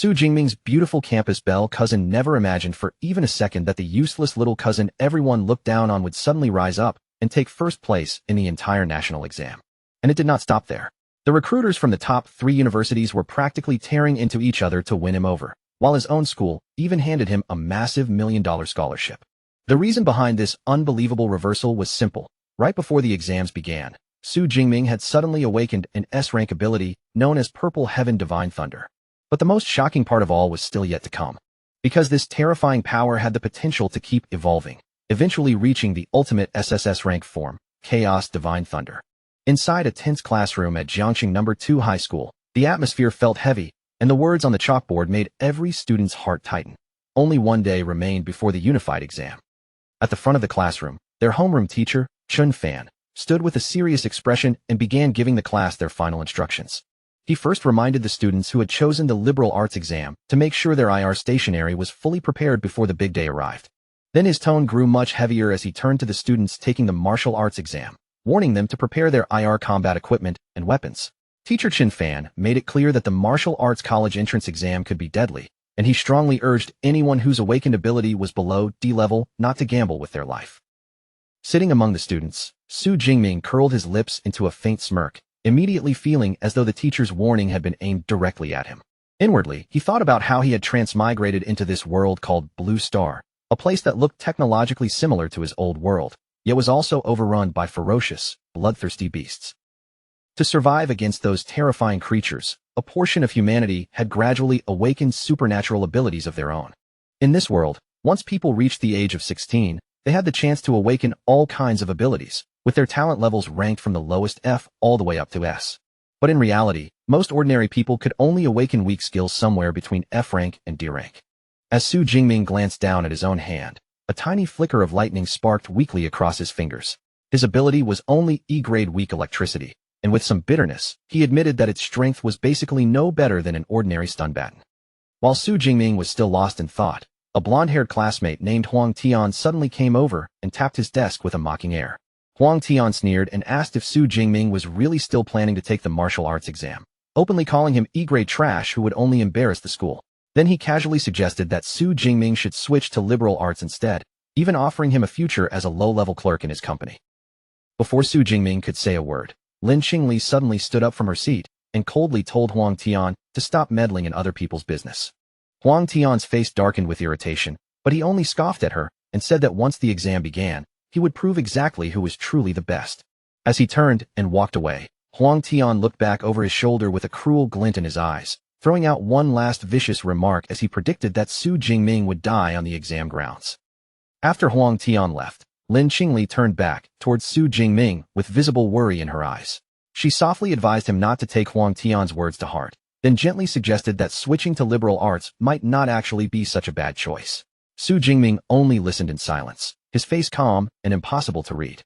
Su Jingming's beautiful campus belle cousin never imagined for even a second that the useless little cousin everyone looked down on would suddenly rise up and take first place in the entire national exam. And it did not stop there. The recruiters from the top 3 universities were practically tearing into each other to win him over, while his own school even handed him a massive $1 million scholarship. The reason behind this unbelievable reversal was simple. Right before the exams began, Su Jingming had suddenly awakened an S-rank ability known as Purple Heaven Divine Thunder. But the most shocking part of all was still yet to come. Because this terrifying power had the potential to keep evolving, eventually reaching the ultimate SSS rank form, Chaos Divine Thunder. Inside a tense classroom at Jiangxing No. 2 High School, the atmosphere felt heavy, and the words on the chalkboard made every student's heart tighten. Only one day remained before the unified exam. At the front of the classroom, their homeroom teacher, Chun Fan, stood with a serious expression and began giving the class their final instructions. He first reminded the students who had chosen the liberal arts exam to make sure their IR stationery was fully prepared before the big day arrived. Then his tone grew much heavier as he turned to the students taking the martial arts exam, warning them to prepare their IR combat equipment and weapons. Teacher Chin Fan made it clear that the martial arts college entrance exam could be deadly, and he strongly urged anyone whose awakened ability was below D level not to gamble with their life. Sitting among the students, Su Jingming curled his lips into a faint smirk, immediately feeling as though the teacher's warning had been aimed directly at him. Inwardly, he thought about how he had transmigrated into this world called Blue Star, a place that looked technologically similar to his old world, yet was also overrun by ferocious, bloodthirsty beasts. To survive against those terrifying creatures, a portion of humanity had gradually awakened supernatural abilities of their own. In this world, once people reached the age of 16, they had the chance to awaken all kinds of abilities, with their talent levels ranked from the lowest F all the way up to S. But in reality, most ordinary people could only awaken weak skills somewhere between F rank and D rank. As Su Jingming glanced down at his own hand, a tiny flicker of lightning sparked weakly across his fingers. His ability was only E-grade weak electricity, and with some bitterness, he admitted that its strength was basically no better than an ordinary stun baton. While Su Jingming was still lost in thought, a blonde-haired classmate named Huang Tian suddenly came over and tapped his desk with a mocking air. Huang Tian sneered and asked if Su Jingming was really still planning to take the martial arts exam, openly calling him E-grade trash who would only embarrass the school. Then he casually suggested that Su Jingming should switch to liberal arts instead, even offering him a future as a low-level clerk in his company. Before Su Jingming could say a word, Lin Qingli suddenly stood up from her seat and coldly told Huang Tian to stop meddling in other people's business. Huang Tian's face darkened with irritation, but he only scoffed at her and said that once the exam began, he would prove exactly who was truly the best. As he turned and walked away, Huang Tian looked back over his shoulder with a cruel glint in his eyes, throwing out one last vicious remark as he predicted that Su Jingming would die on the exam grounds. After Huang Tian left, Lin Qingli turned back towards Su Jingming with visible worry in her eyes. She softly advised him not to take Huang Tian's words to heart, then gently suggested that switching to liberal arts might not actually be such a bad choice. Su Jingming only listened in silence, his face calm and impossible to read.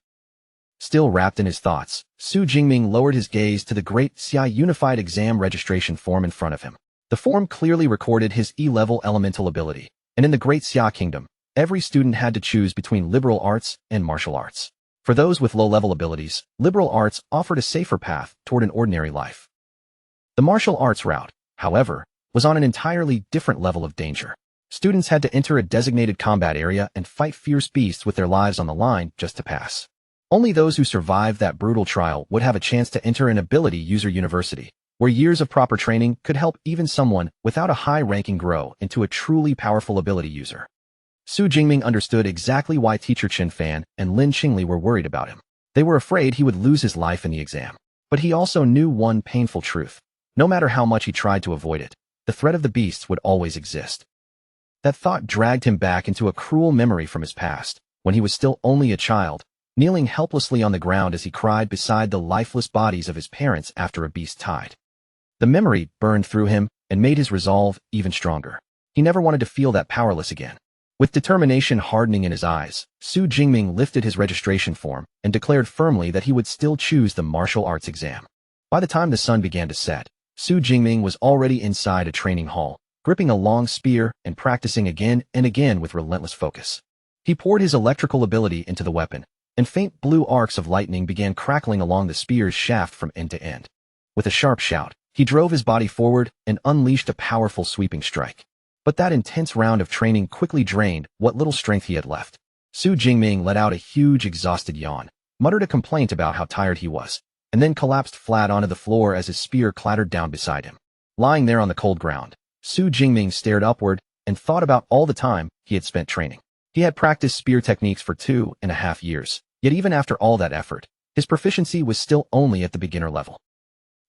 Still wrapped in his thoughts, Su Jingming lowered his gaze to the Great Xia Unified Exam registration form in front of him. The form clearly recorded his E-level elemental ability, and in the Great Xia Kingdom, every student had to choose between liberal arts and martial arts. For those with low-level abilities, liberal arts offered a safer path toward an ordinary life. The martial arts route, however, was on an entirely different level of danger. Students had to enter a designated combat area and fight fierce beasts with their lives on the line just to pass. Only those who survived that brutal trial would have a chance to enter an ability user university, where years of proper training could help even someone without a high ranking grow into a truly powerful ability user. Su Jingming understood exactly why Teacher Chen Fan and Lin Qingli were worried about him. They were afraid he would lose his life in the exam. But he also knew one painful truth. No matter how much he tried to avoid it, the threat of the beasts would always exist. That thought dragged him back into a cruel memory from his past, when he was still only a child, kneeling helplessly on the ground as he cried beside the lifeless bodies of his parents after a beast tied. The memory burned through him and made his resolve even stronger. He never wanted to feel that powerless again. With determination hardening in his eyes, Su Jingming lifted his registration form and declared firmly that he would still choose the martial arts exam. By the time the sun began to set, Su Jingming was already inside a training hall, gripping a long spear and practicing again and again with relentless focus. He poured his electrical ability into the weapon, and faint blue arcs of lightning began crackling along the spear's shaft from end to end. With a sharp shout, He drove his body forward and unleashed a powerful sweeping strike. But that intense round of training quickly drained what little strength he had left. Su Jingming let out a huge, exhausted yawn, muttered a complaint about how tired he was, and then collapsed flat onto the floor as his spear clattered down beside him. Lying there on the cold ground, Su Jingming stared upward and thought about all the time he had spent training. He had practiced spear techniques for 2.5 years, yet even after all that effort, his proficiency was still only at the beginner level.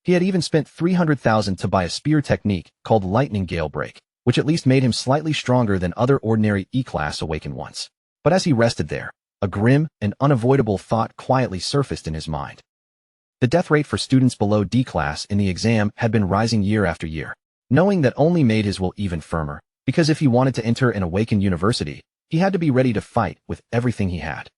He had even spent 300,000 to buy a spear technique called Lightning Gale Break, which at least made him slightly stronger than other ordinary E-class awakened ones. But as he rested there, a grim and unavoidable thought quietly surfaced in his mind. The death rate for students below D-class in the exam had been rising year after year. Knowing that only made his will even firmer, because if he wanted to enter an awakened university, he had to be ready to fight with everything he had.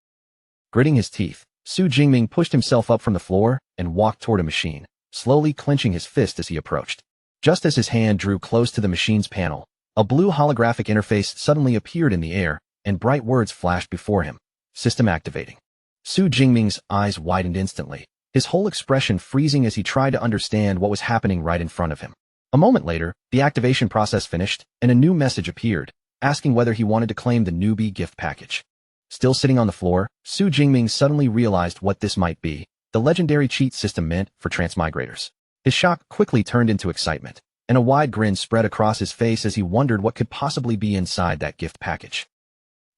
Gritting his teeth, Su Jingming pushed himself up from the floor and walked toward a machine, slowly clenching his fist as he approached. Just as his hand drew close to the machine's panel, a blue holographic interface suddenly appeared in the air, and bright words flashed before him. System activating. Su Jingming's eyes widened instantly, his whole expression freezing as he tried to understand what was happening right in front of him. A moment later, the activation process finished, and a new message appeared, asking whether he wanted to claim the newbie gift package. Still sitting on the floor, Su Jingming suddenly realized what this might be, the legendary cheat system meant for transmigrators. His shock quickly turned into excitement, and a wide grin spread across his face as he wondered what could possibly be inside that gift package.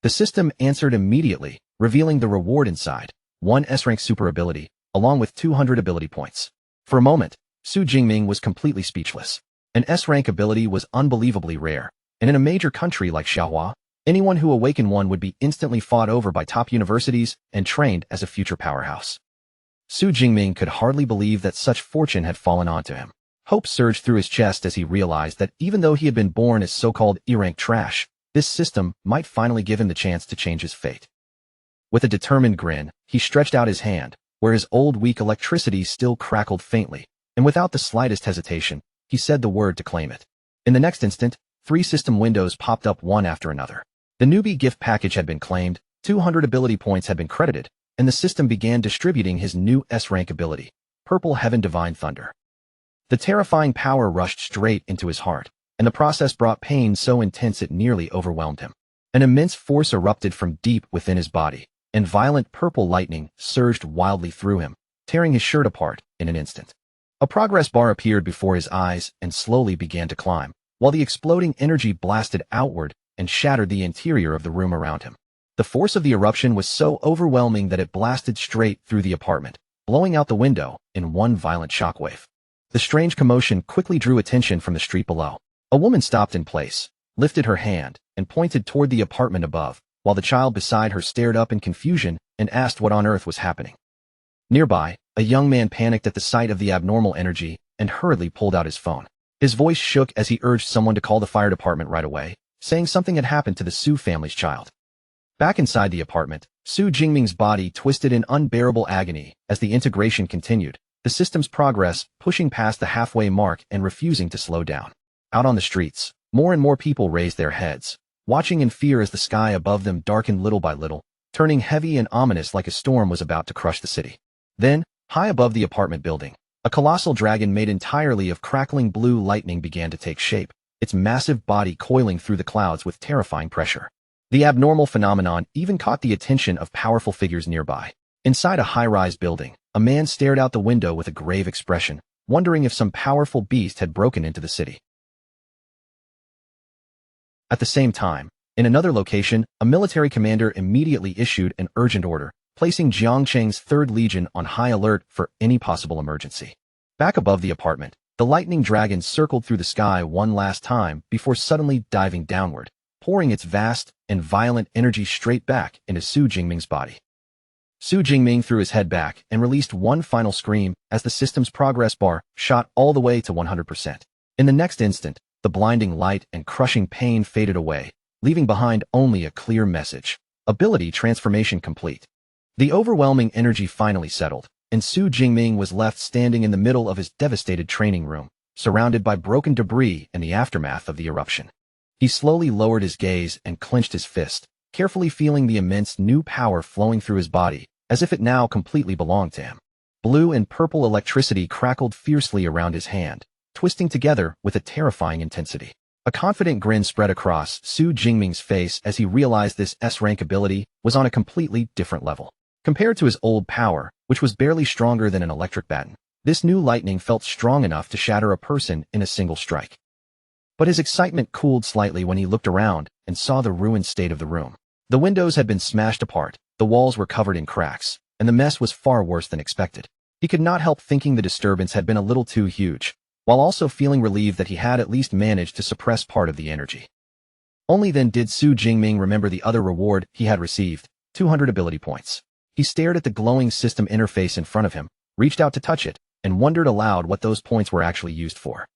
The system answered immediately, revealing the reward inside, 1 S-rank super ability, along with 200 ability points. For a moment, Su Jingming was completely speechless. An S-rank ability was unbelievably rare, and in a major country like Xiaohua, anyone who awakened one would be instantly fought over by top universities and trained as a future powerhouse. Su Jingming could hardly believe that such fortune had fallen onto him. Hope surged through his chest as he realized that even though he had been born as so-called E-rank trash, this system might finally give him the chance to change his fate. With a determined grin, he stretched out his hand, where his old weak electricity still crackled faintly, and without the slightest hesitation, he said the word to claim it. In the next instant, 3 system windows popped up one after another. The newbie gift package had been claimed, 200 ability points had been credited, and the system began distributing his new S-rank ability, Purple Heaven Divine Thunder. The terrifying power rushed straight into his heart, and the process brought pain so intense it nearly overwhelmed him. An immense force erupted from deep within his body, and violent purple lightning surged wildly through him, tearing his shirt apart in an instant. A progress bar appeared before his eyes and slowly began to climb, while the exploding energy blasted outward and shattered the interior of the room around him. The force of the eruption was so overwhelming that it blasted straight through the apartment, blowing out the window in one violent shockwave. The strange commotion quickly drew attention from the street below. A woman stopped in place, lifted her hand, and pointed toward the apartment above, while the child beside her stared up in confusion and asked what on earth was happening. Nearby, a young man panicked at the sight of the abnormal energy and hurriedly pulled out his phone. His voice shook as he urged someone to call the fire department right away, saying something had happened to the Su family's child. Back inside the apartment, Su Jingming's body twisted in unbearable agony as the integration continued, the system's progress pushing past the halfway mark and refusing to slow down. Out on the streets, more and more people raised their heads, watching in fear as the sky above them darkened little by little, turning heavy and ominous like a storm was about to crush the city. Then, high above the apartment building, a colossal dragon made entirely of crackling blue lightning began to take shape, its massive body coiling through the clouds with terrifying pressure. The abnormal phenomenon even caught the attention of powerful figures nearby. Inside a high-rise building, a man stared out the window with a grave expression, wondering if some powerful beast had broken into the city. At the same time, in another location, a military commander immediately issued an urgent order, placing Jiangcheng's 3rd Legion on high alert for any possible emergency. Back above the apartment, the lightning dragon circled through the sky one last time before suddenly diving downward, pouring its vast and violent energy straight back into Su Jingming's body. Su Jingming threw his head back and released one final scream as the system's progress bar shot all the way to 100%. In the next instant, the blinding light and crushing pain faded away, leaving behind only a clear message: ability transformation complete. The overwhelming energy finally settled, and Su Jingming was left standing in the middle of his devastated training room, surrounded by broken debris and the aftermath of the eruption. He slowly lowered his gaze and clenched his fist, carefully feeling the immense new power flowing through his body, as if it now completely belonged to him. Blue and purple electricity crackled fiercely around his hand, twisting together with a terrifying intensity. A confident grin spread across Su Jingming's face as he realized this S-rank ability was on a completely different level. Compared to his old power, which was barely stronger than an electric baton, this new lightning felt strong enough to shatter a person in a single strike. But his excitement cooled slightly when he looked around and saw the ruined state of the room. The windows had been smashed apart, the walls were covered in cracks, and the mess was far worse than expected. He could not help thinking the disturbance had been a little too huge, while also feeling relieved that he had at least managed to suppress part of the energy. Only then did Su Jingming remember the other reward he had received, 200 ability points. He stared at the glowing system interface in front of him, reached out to touch it, and wondered aloud what those points were actually used for.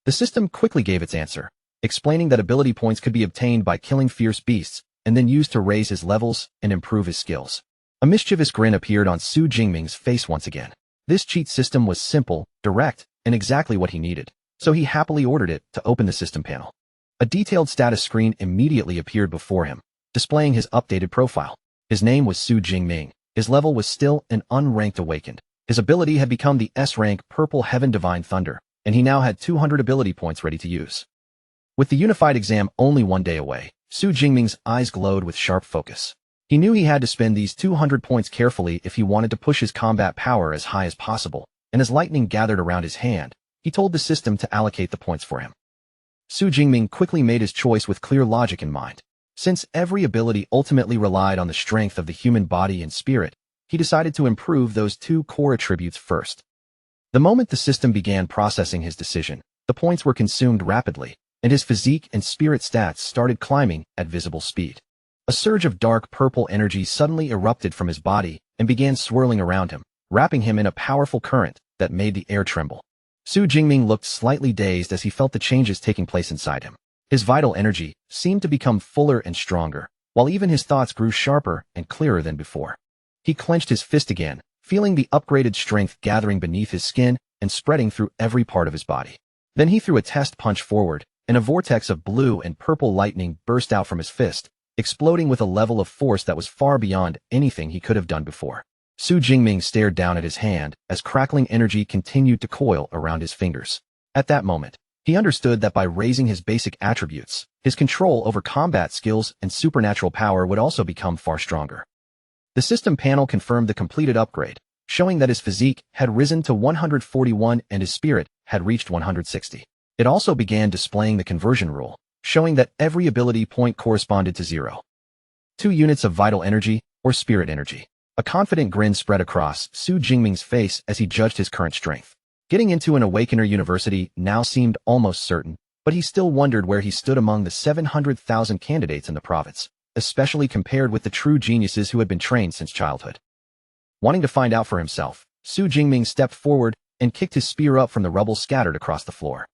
The system quickly gave its answer, explaining that ability points could be obtained by killing fierce beasts and then used to raise his levels and improve his skills. A mischievous grin appeared on Su Jingming's face once again. This cheat system was simple, direct, and exactly what he needed, so he happily ordered it to open the system panel. A detailed status screen immediately appeared before him, displaying his updated profile. His name was Su Jingming. His level was still an unranked awakened. His ability had become the S-rank Purple Heaven Divine Thunder, and he now had 200 ability points ready to use. With the unified exam only one day away, Su Jingming's eyes glowed with sharp focus. He knew he had to spend these 200 points carefully if he wanted to push his combat power as high as possible, and as lightning gathered around his hand, he told the system to allocate the points for him. Su Jingming quickly made his choice with clear logic in mind. Since every ability ultimately relied on the strength of the human body and spirit, he decided to improve those two core attributes first. The moment the system began processing his decision, the points were consumed rapidly, and his physique and spirit stats started climbing at visible speed. A surge of dark purple energy suddenly erupted from his body and began swirling around him, wrapping him in a powerful current that made the air tremble. Su Jingming looked slightly dazed as he felt the changes taking place inside him. His vital energy seemed to become fuller and stronger, while even his thoughts grew sharper and clearer than before. He clenched his fist again, feeling the upgraded strength gathering beneath his skin and spreading through every part of his body. Then he threw a test punch forward, and a vortex of blue and purple lightning burst out from his fist, exploding with a level of force that was far beyond anything he could have done before. Su Jingming stared down at his hand as crackling energy continued to coil around his fingers. At that moment, he understood that by raising his basic attributes, his control over combat skills and supernatural power would also become far stronger. The system panel confirmed the completed upgrade, showing that his physique had risen to 141 and his spirit had reached 160. It also began displaying the conversion rule, showing that every ability point corresponded to 0.2 units of vital energy or spirit energy. A confident grin spread across Su Jingming's face as he judged his current strength. Getting into an Awakener University now seemed almost certain, but he still wondered where he stood among the 700,000 candidates in the province, especially compared with the true geniuses who had been trained since childhood. Wanting to find out for himself, Su Jingming stepped forward and kicked his spear up from the rubble scattered across the floor.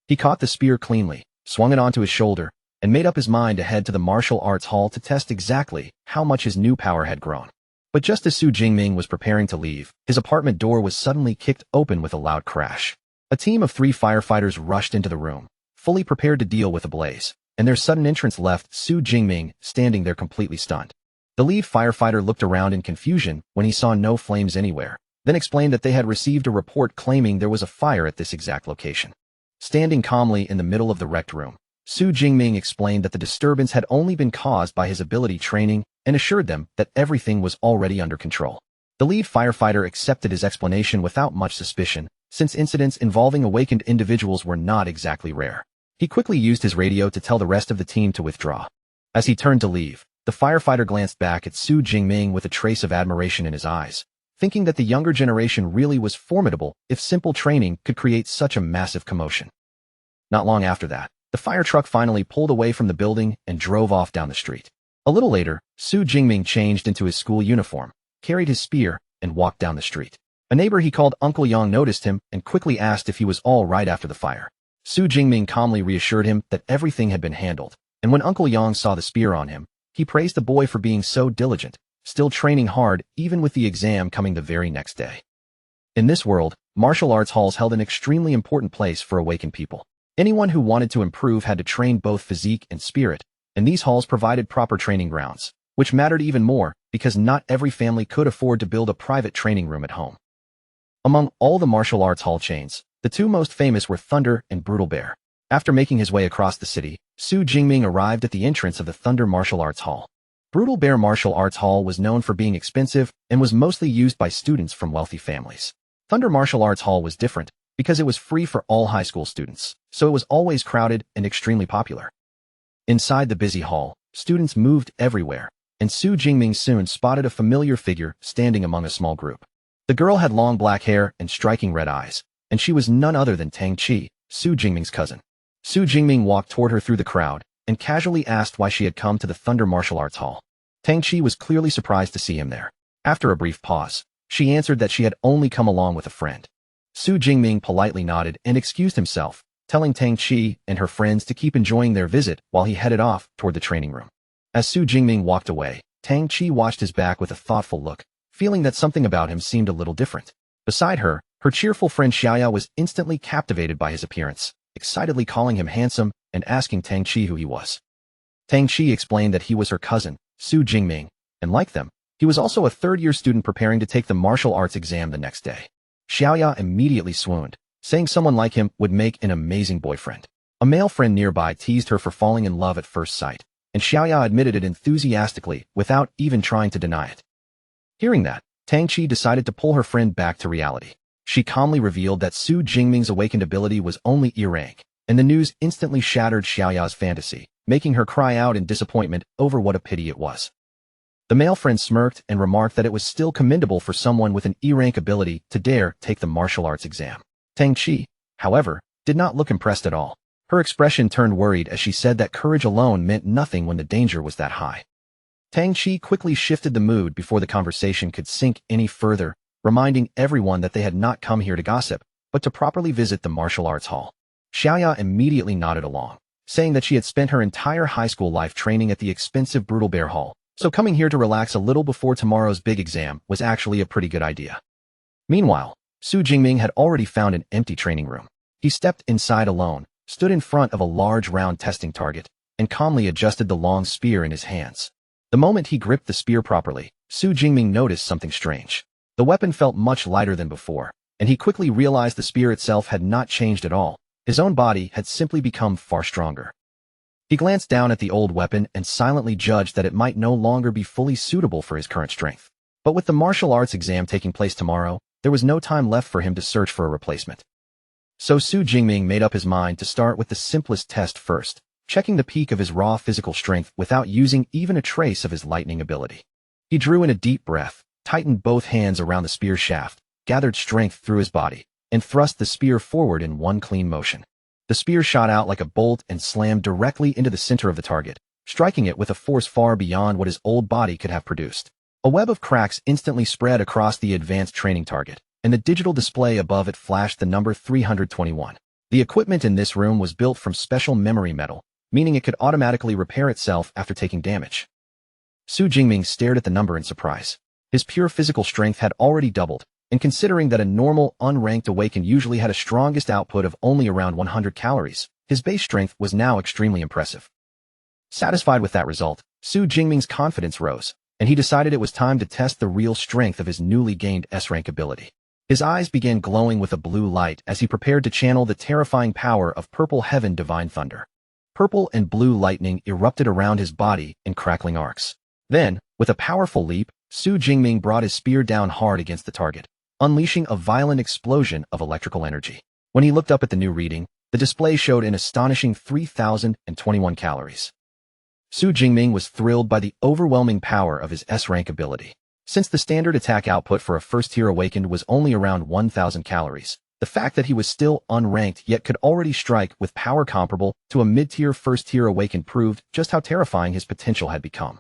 He caught the spear cleanly, swung it onto his shoulder, and made up his mind to head to the martial arts hall to test exactly how much his new power had grown. But just as Su Jingming was preparing to leave, his apartment door was suddenly kicked open with a loud crash. A team of 3 firefighters rushed into the room, fully prepared to deal with the blaze, and their sudden entrance left Su Jingming standing there completely stunned. The lead firefighter looked around in confusion when he saw no flames anywhere, then explained that they had received a report claiming there was a fire at this exact location. Standing calmly in the middle of the wrecked room, Su Jingming explained that the disturbance had only been caused by his ability training and assured them that everything was already under control. The lead firefighter accepted his explanation without much suspicion, since incidents involving awakened individuals were not exactly rare. He quickly used his radio to tell the rest of the team to withdraw. As he turned to leave, the firefighter glanced back at Su Jingming with a trace of admiration in his eyes, thinking that the younger generation really was formidable if simple training could create such a massive commotion. Not long after that, the fire truck finally pulled away from the building and drove off down the street. A little later, Su Jingming changed into his school uniform, carried his spear, and walked down the street. A neighbor he called Uncle Yang noticed him and quickly asked if he was all right after the fire. Su Jingming calmly reassured him that everything had been handled, and when Uncle Yang saw the spear on him, he praised the boy for being so diligent, still training hard even with the exam coming the very next day. In this world, martial arts halls held an extremely important place for awakened people. Anyone who wanted to improve had to train both physique and spirit, and these halls provided proper training grounds, which mattered even more because not every family could afford to build a private training room at home. Among all the martial arts hall chains, The two most famous were Thunder and Brutal Bear. After making his way across the city, Su Jingming arrived at the entrance of the Thunder Martial Arts Hall. Brutal Bear Martial Arts Hall was known for being expensive and was mostly used by students from wealthy families. Thunder Martial Arts Hall was different because it was free for all high school students, so it was always crowded and extremely popular. Inside the busy hall, students moved everywhere, and Su Jingming soon spotted a familiar figure standing among a small group. The girl had long black hair and striking red eyes, and she was none other than Tang Chi, Su Jingming's cousin. Su Jingming walked toward her through the crowd and casually asked why she had come to the Thunder Martial Arts Hall. Tang Chi was clearly surprised to see him there. After a brief pause, she answered that she had only come along with a friend. Su Jingming politely nodded and excused himself, telling Tang Chi and her friends to keep enjoying their visit while he headed off toward the training room. As Su Jingming walked away, Tang Chi watched his back with a thoughtful look, feeling that something about him seemed a little different. Beside her, her cheerful friend Xiaoya was instantly captivated by his appearance, excitedly calling him handsome and asking Tang Chi who he was. Tang Chi explained that he was her cousin, Su Jingming, and like them, he was also a third-year student preparing to take the martial arts exam the next day. Xiaoya immediately swooned, saying someone like him would make an amazing boyfriend. A male friend nearby teased her for falling in love at first sight, and Xiaoya admitted it enthusiastically without even trying to deny it. Hearing that, Tang Chi decided to pull her friend back to reality. She calmly revealed that Su Jingming's awakened ability was only ear rank, and the news instantly shattered Xiaoya's fantasy, making her cry out in disappointment over what a pity it was. The male friend smirked and remarked that it was still commendable for someone with an E-rank ability to dare take the martial arts exam. Tang Chi, however, did not look impressed at all. Her expression turned worried as she said that courage alone meant nothing when the danger was that high. Tang Chi quickly shifted the mood before the conversation could sink any further, reminding everyone that they had not come here to gossip, but to properly visit the martial arts hall. Xiaoya immediately nodded along, saying that she had spent her entire high school life training at the expensive Brutal Bear Hall, so coming here to relax a little before tomorrow's big exam was actually a pretty good idea. Meanwhile, Su Jingming had already found an empty training room. He stepped inside alone, stood in front of a large round testing target, and calmly adjusted the long spear in his hands. The moment he gripped the spear properly, Su Jingming noticed something strange. The weapon felt much lighter than before, and he quickly realized the spear itself had not changed at all. His own body had simply become far stronger. He glanced down at the old weapon and silently judged that it might no longer be fully suitable for his current strength. But with the martial arts exam taking place tomorrow, there was no time left for him to search for a replacement. So Su Jingming made up his mind to start with the simplest test first, checking the peak of his raw physical strength without using even a trace of his lightning ability. He drew in a deep breath, tightened both hands around the spear shaft, gathered strength through his body, and thrust the spear forward in one clean motion. The spear shot out like a bolt and slammed directly into the center of the target, striking it with a force far beyond what his old body could have produced. A web of cracks instantly spread across the advanced training target, and the digital display above it flashed the number 321. The equipment in this room was built from special memory metal, meaning it could automatically repair itself after taking damage. Su Jingming stared at the number in surprise. His pure physical strength had already doubled, and considering that a normal, unranked awakened usually had a strongest output of only around 100 calories, his base strength was now extremely impressive. Satisfied with that result, Su Jingming's confidence rose, and he decided it was time to test the real strength of his newly gained S-rank ability. His eyes began glowing with a blue light as he prepared to channel the terrifying power of Purple Heaven Divine Thunder. Purple and blue lightning erupted around his body in crackling arcs. Then, with a powerful leap, Su Jingming brought his spear down hard against the target, unleashing a violent explosion of electrical energy. When he looked up at the new reading, the display showed an astonishing 3,021 calories. Su Jingming was thrilled by the overwhelming power of his S-rank ability. Since the standard attack output for a first-tier awakened was only around 1,000 calories, the fact that he was still unranked yet could already strike with power comparable to a mid-tier first-tier awakened proved just how terrifying his potential had become.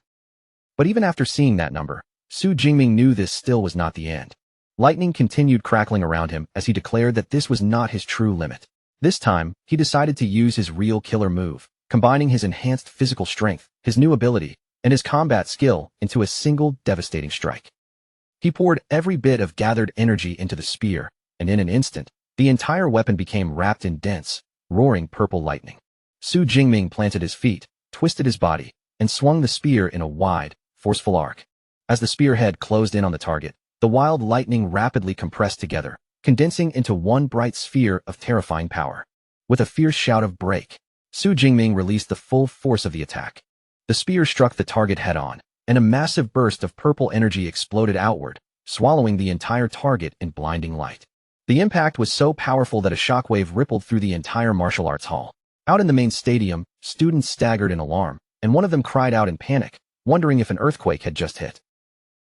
But even after seeing that number, Su Jingming knew this still was not the end. Lightning continued crackling around him as he declared that this was not his true limit. This time, he decided to use his real killer move, combining his enhanced physical strength, his new ability, and his combat skill into a single devastating strike. He poured every bit of gathered energy into the spear, and in an instant, the entire weapon became wrapped in dense, roaring purple lightning. Su Jingming planted his feet, twisted his body, and swung the spear in a wide, forceful arc. As the spearhead closed in on the target, the wild lightning rapidly compressed together, condensing into one bright sphere of terrifying power. With a fierce shout of "break," Su Jingming released the full force of the attack. The spear struck the target head-on, and a massive burst of purple energy exploded outward, swallowing the entire target in blinding light. The impact was so powerful that a shockwave rippled through the entire martial arts hall. Out in the main stadium, students staggered in alarm, and one of them cried out in panic, wondering if an earthquake had just hit.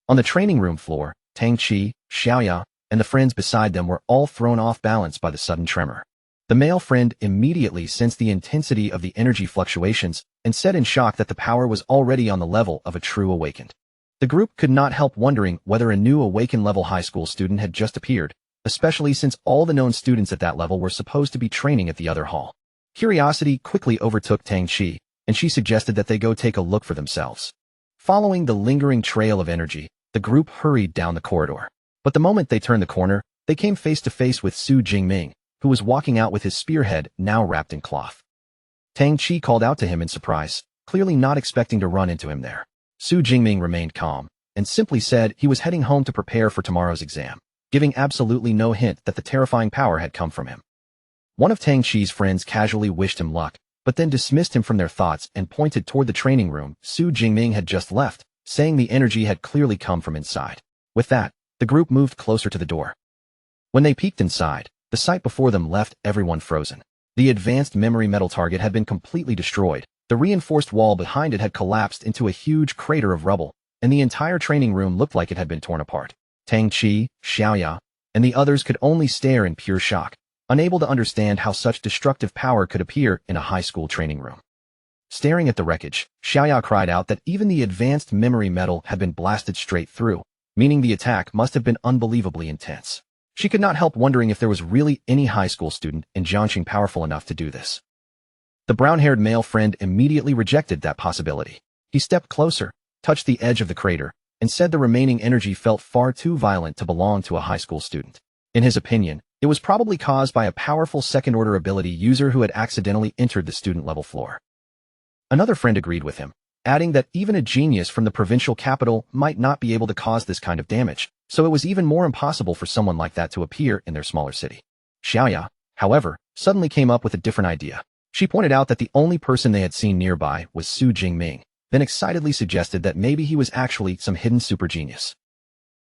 On the training room floor, Tang Qi, Xiaoya, and the friends beside them were all thrown off balance by the sudden tremor. The male friend immediately sensed the intensity of the energy fluctuations and said in shock that the power was already on the level of a true awakened. The group could not help wondering whether a new awakened-level high school student had just appeared, especially since all the known students at that level were supposed to be training at the other hall. Curiosity quickly overtook Tang Qi, and she suggested that they go take a look for themselves. Following the lingering trail of energy, the group hurried down the corridor. But the moment they turned the corner, they came face to face with Su Jingming, who was walking out with his spearhead now wrapped in cloth. Tang Qi called out to him in surprise, clearly not expecting to run into him there. Su Jingming remained calm, and simply said he was heading home to prepare for tomorrow's exam, giving absolutely no hint that the terrifying power had come from him. One of Tang Qi's friends casually wished him luck, but then dismissed him from their thoughts and pointed toward the training room Su Jingming had just left, saying the energy had clearly come from inside. With that, the group moved closer to the door. When they peeked inside, the sight before them left everyone frozen. The advanced memory metal target had been completely destroyed, the reinforced wall behind it had collapsed into a huge crater of rubble, and the entire training room looked like it had been torn apart. Tang Qi, Xiaoya, and the others could only stare in pure shock, unable to understand how such destructive power could appear in a high school training room. Staring at the wreckage, Xiaoya cried out that even the advanced memory metal had been blasted straight through, meaning the attack must have been unbelievably intense. She could not help wondering if there was really any high school student in Jiangxing powerful enough to do this. The brown-haired male friend immediately rejected that possibility. He stepped closer, touched the edge of the crater, and said the remaining energy felt far too violent to belong to a high school student. In his opinion, it was probably caused by a powerful second-order ability user who had accidentally entered the student-level floor. Another friend agreed with him, adding that even a genius from the provincial capital might not be able to cause this kind of damage, so it was even more impossible for someone like that to appear in their smaller city. Xiaoya, however, suddenly came up with a different idea. She pointed out that the only person they had seen nearby was Su Jingming, then excitedly suggested that maybe he was actually some hidden super genius.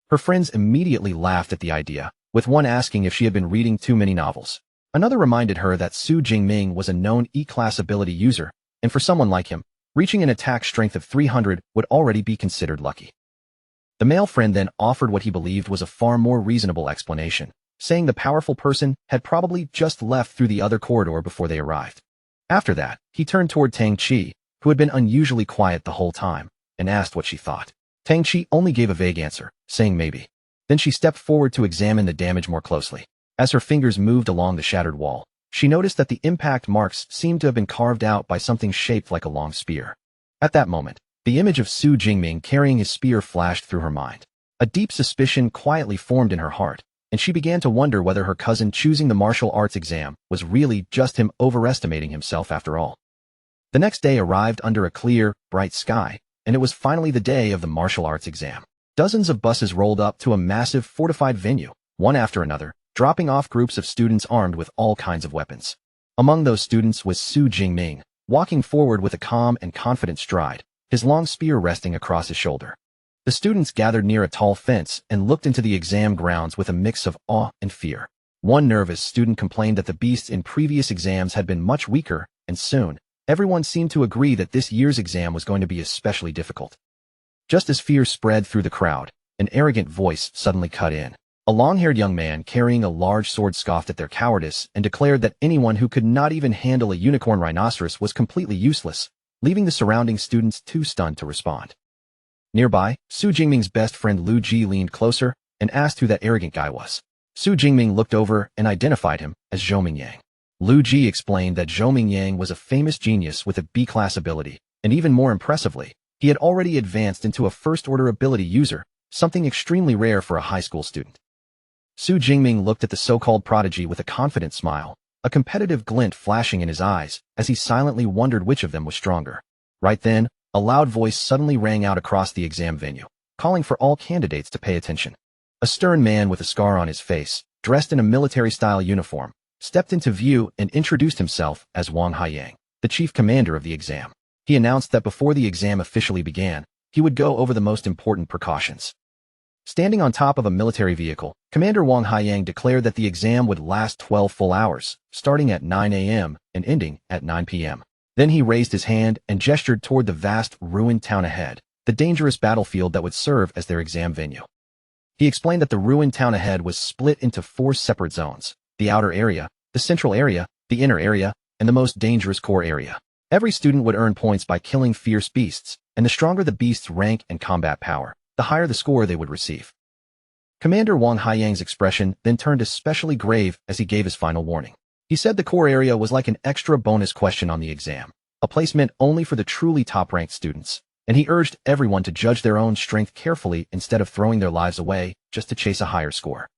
Her friends immediately laughed at the idea, with one asking if she had been reading too many novels. Another reminded her that Su Jingming was a known E-class ability user, and for someone like him, reaching an attack strength of 300 would already be considered lucky. The male friend then offered what he believed was a far more reasonable explanation, saying the powerful person had probably just left through the other corridor before they arrived. After that, he turned toward Tang Qi, who had been unusually quiet the whole time, and asked what she thought. Tang Qi only gave a vague answer, saying maybe. Then she stepped forward to examine the damage more closely. As her fingers moved along the shattered wall, she noticed that the impact marks seemed to have been carved out by something shaped like a long spear. At that moment, the image of Su Jingming carrying his spear flashed through her mind. A deep suspicion quietly formed in her heart, and she began to wonder whether her cousin choosing the martial arts exam was really just him overestimating himself after all. The next day arrived under a clear, bright sky, and it was finally the day of the martial arts exam. Dozens of buses rolled up to a massive fortified venue, one after another, dropping off groups of students armed with all kinds of weapons. Among those students was Su Jingming, walking forward with a calm and confident stride, his long spear resting across his shoulder. The students gathered near a tall fence and looked into the exam grounds with a mix of awe and fear. One nervous student complained that the beasts in previous exams had been much weaker, and soon, everyone seemed to agree that this year's exam was going to be especially difficult. Just as fear spread through the crowd, an arrogant voice suddenly cut in. A long-haired young man carrying a large sword scoffed at their cowardice and declared that anyone who could not even handle a unicorn rhinoceros was completely useless, leaving the surrounding students too stunned to respond. Nearby, Su Jingming's best friend Lu Ji leaned closer and asked who that arrogant guy was. Su Jingming looked over and identified him as Zhou Mingyang. Lu Ji explained that Zhou Mingyang was a famous genius with a B-class ability, and even more impressively, he had already advanced into a first-order ability user, something extremely rare for a high school student. Su Jingming looked at the so-called prodigy with a confident smile, a competitive glint flashing in his eyes as he silently wondered which of them was stronger. Right then, a loud voice suddenly rang out across the exam venue, calling for all candidates to pay attention. A stern man with a scar on his face, dressed in a military-style uniform, stepped into view and introduced himself as Wang Haiyang, the chief commander of the exam. He announced that before the exam officially began, he would go over the most important precautions. Standing on top of a military vehicle, Commander Wang Haiyang declared that the exam would last 12 full hours, starting at 9 a.m. and ending at 9 p.m. Then he raised his hand and gestured toward the vast, ruined town ahead, the dangerous battlefield that would serve as their exam venue. He explained that the ruined town ahead was split into 4 separate zones: the outer area, the central area, the inner area, and the most dangerous core area. Every student would earn points by killing fierce beasts, and the stronger the beast's rank and combat power, the higher the score they would receive. Commander Wang Haiyang's expression then turned especially grave as he gave his final warning. He said the core area was like an extra bonus question on the exam, a place meant only for the truly top-ranked students, and he urged everyone to judge their own strength carefully instead of throwing their lives away just to chase a higher score.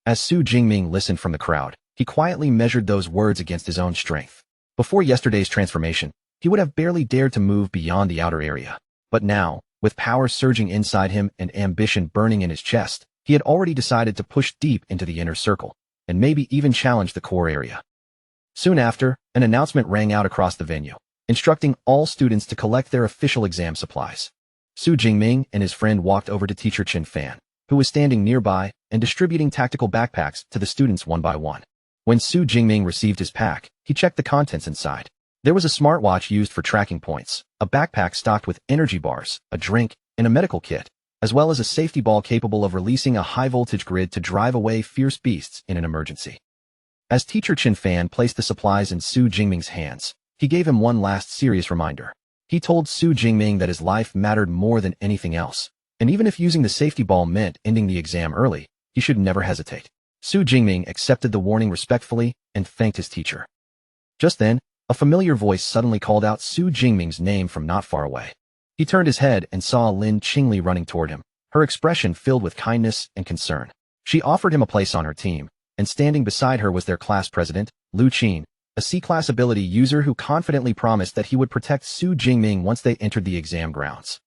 As Su Jingming listened from the crowd, he quietly measured those words against his own strength. Before yesterday's transformation, he would have barely dared to move beyond the outer area. But now, with power surging inside him and ambition burning in his chest, he had already decided to push deep into the inner circle, and maybe even challenge the core area. Soon after, an announcement rang out across the venue, instructing all students to collect their official exam supplies. Su Jingming and his friend walked over to teacher Chen Fan, who was standing nearby and distributing tactical backpacks to the students one by one. When Su Jingming received his pack, he checked the contents inside. There was a smartwatch used for tracking points, a backpack stocked with energy bars, a drink, and a medical kit, as well as a safety ball capable of releasing a high-voltage grid to drive away fierce beasts in an emergency. As teacher Chen Fan placed the supplies in Su Jingming's hands, he gave him one last serious reminder. He told Su Jingming that his life mattered more than anything else, and even if using the safety ball meant ending the exam early, he should never hesitate. Su Jingming accepted the warning respectfully and thanked his teacher. Just then, a familiar voice suddenly called out Su Jingming's name from not far away. He turned his head and saw Lin Qingli running toward him, her expression filled with kindness and concern. She offered him a place on her team, and standing beside her was their class president, Lu Qin, a C-class ability user who confidently promised that he would protect Su Jingming once they entered the exam grounds.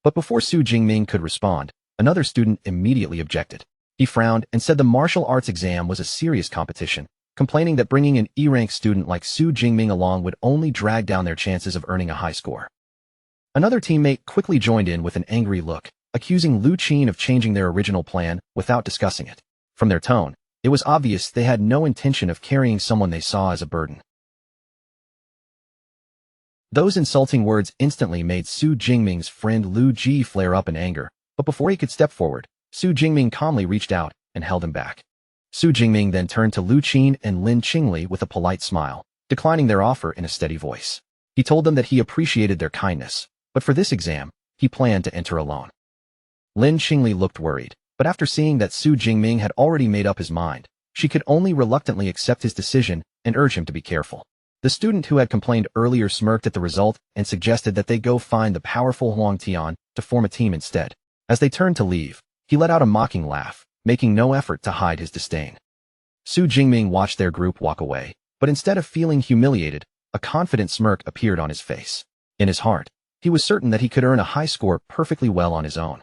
But before Su Jingming could respond, another student immediately objected. He frowned and said the martial arts exam was a serious competition, complaining that bringing an E-rank student like Su Jingming along would only drag down their chances of earning a high score. Another teammate quickly joined in with an angry look, accusing Lu Qin of changing their original plan without discussing it. From their tone, it was obvious they had no intention of carrying someone they saw as a burden. Those insulting words instantly made Su Jingming's friend Lu Ji flare up in anger, but before he could step forward, Su Jingming calmly reached out and held him back. Su Jingming then turned to Lu Qin and Lin Qingli with a polite smile, declining their offer in a steady voice. He told them that he appreciated their kindness, but for this exam, he planned to enter alone. Lin Qingli looked worried, but after seeing that Su Jingming had already made up his mind, she could only reluctantly accept his decision and urge him to be careful. The student who had complained earlier smirked at the result and suggested that they go find the powerful Huang Tian to form a team instead. As they turned to leave, he let out a mocking laugh, making no effort to hide his disdain. Su Jingming watched their group walk away, but instead of feeling humiliated, a confident smirk appeared on his face. In his heart, he was certain that he could earn a high score perfectly well on his own.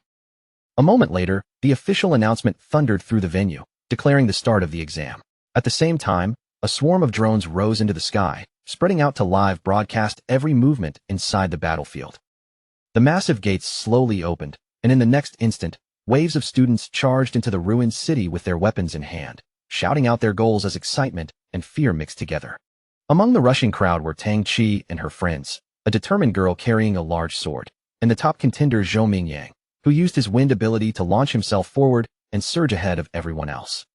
A moment later, the official announcement thundered through the venue, declaring the start of the exam. At the same time, a swarm of drones rose into the sky, spreading out to live broadcast every movement inside the battlefield. The massive gates slowly opened, and in the next instant, waves of students charged into the ruined city with their weapons in hand, shouting out their goals as excitement and fear mixed together. Among the rushing crowd were Tang Qi and her friends, a determined girl carrying a large sword, and the top contender Zhou Mingyang, who used his wind ability to launch himself forward and surge ahead of everyone else.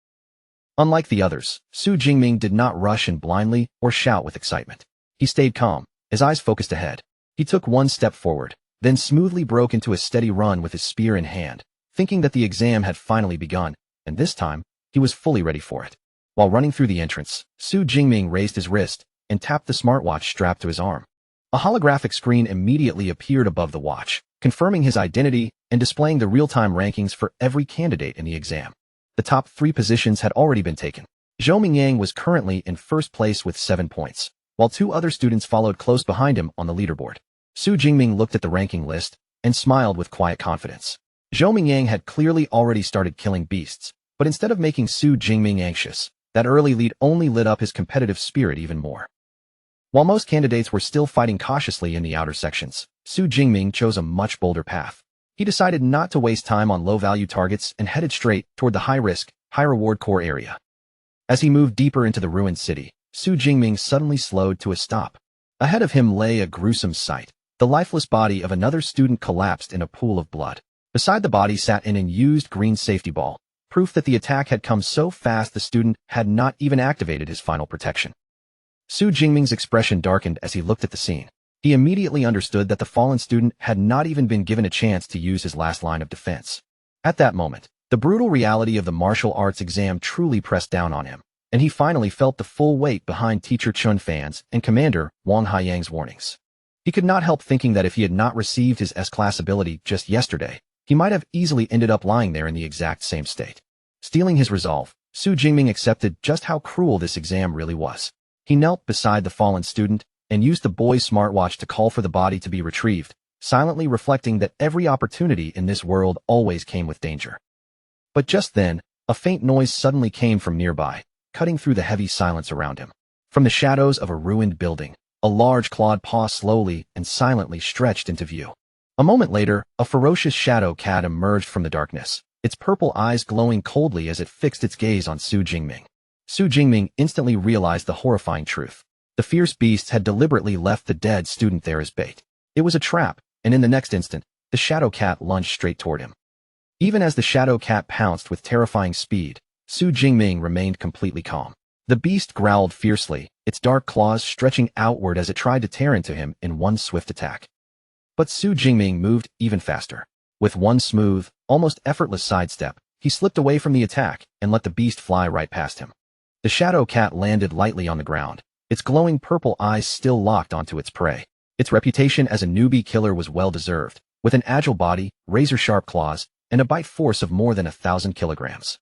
Unlike the others, Su Jingming did not rush in blindly or shout with excitement. He stayed calm, his eyes focused ahead. He took one step forward, then smoothly broke into a steady run with his spear in hand, thinking that the exam had finally begun, and this time, he was fully ready for it. While running through the entrance, Su Jingming raised his wrist and tapped the smartwatch strapped to his arm. A holographic screen immediately appeared above the watch, confirming his identity and displaying the real-time rankings for every candidate in the exam. The top 3 positions had already been taken. Zhou Mingyang was currently in first place with 7 points, while 2 other students followed close behind him on the leaderboard. Su Jingming looked at the ranking list and smiled with quiet confidence. Zhou Mingyang had clearly already started killing beasts, but But instead of making Su Jingming anxious, that early lead only lit up his competitive spirit even more. While most candidates were still fighting cautiously in the outer sections, Su Jingming chose a much bolder path. He decided not to waste time on low-value targets and headed straight toward the high-risk, high-reward core area. As he moved deeper into the ruined city, Su Jingming suddenly slowed to a stop. Ahead of him lay a gruesome sight. The lifeless body of another student collapsed in a pool of blood. Beside the body sat an unused green safety ball, proof that the attack had come so fast the student had not even activated his final protection. Su Jingming's expression darkened as he looked at the scene. He immediately understood that the fallen student had not even been given a chance to use his last line of defense. At that moment, the brutal reality of the martial arts exam truly pressed down on him, and he finally felt the full weight behind Teacher Chun Fan's and Commander Wang Haiyang's warnings. He could not help thinking that if he had not received his S-class ability just yesterday, he might have easily ended up lying there in the exact same state. Steeling his resolve, Su Jingming accepted just how cruel this exam really was. He knelt beside the fallen student and used the boy's smartwatch to call for the body to be retrieved, silently reflecting that every opportunity in this world always came with danger. But just then, a faint noise suddenly came from nearby, cutting through the heavy silence around him. From the shadows of a ruined building, a large clawed paw slowly and silently stretched into view. A moment later, a ferocious shadow cat emerged from the darkness, its purple eyes glowing coldly as it fixed its gaze on Su Jingming. Su Jingming instantly realized the horrifying truth. The fierce beast had deliberately left the dead student there as bait. It was a trap, and in the next instant, the shadow cat lunged straight toward him. Even as the shadow cat pounced with terrifying speed, Su Jingming remained completely calm. The beast growled fiercely, its dark claws stretching outward as it tried to tear into him in one swift attack. But Su Jingming moved even faster. With one smooth, almost effortless sidestep, he slipped away from the attack and let the beast fly right past him. The shadow cat landed lightly on the ground, its glowing purple eyes still locked onto its prey. Its reputation as a newbie killer was well-deserved, with an agile body, razor-sharp claws, and a bite force of more than 1,000 kilograms.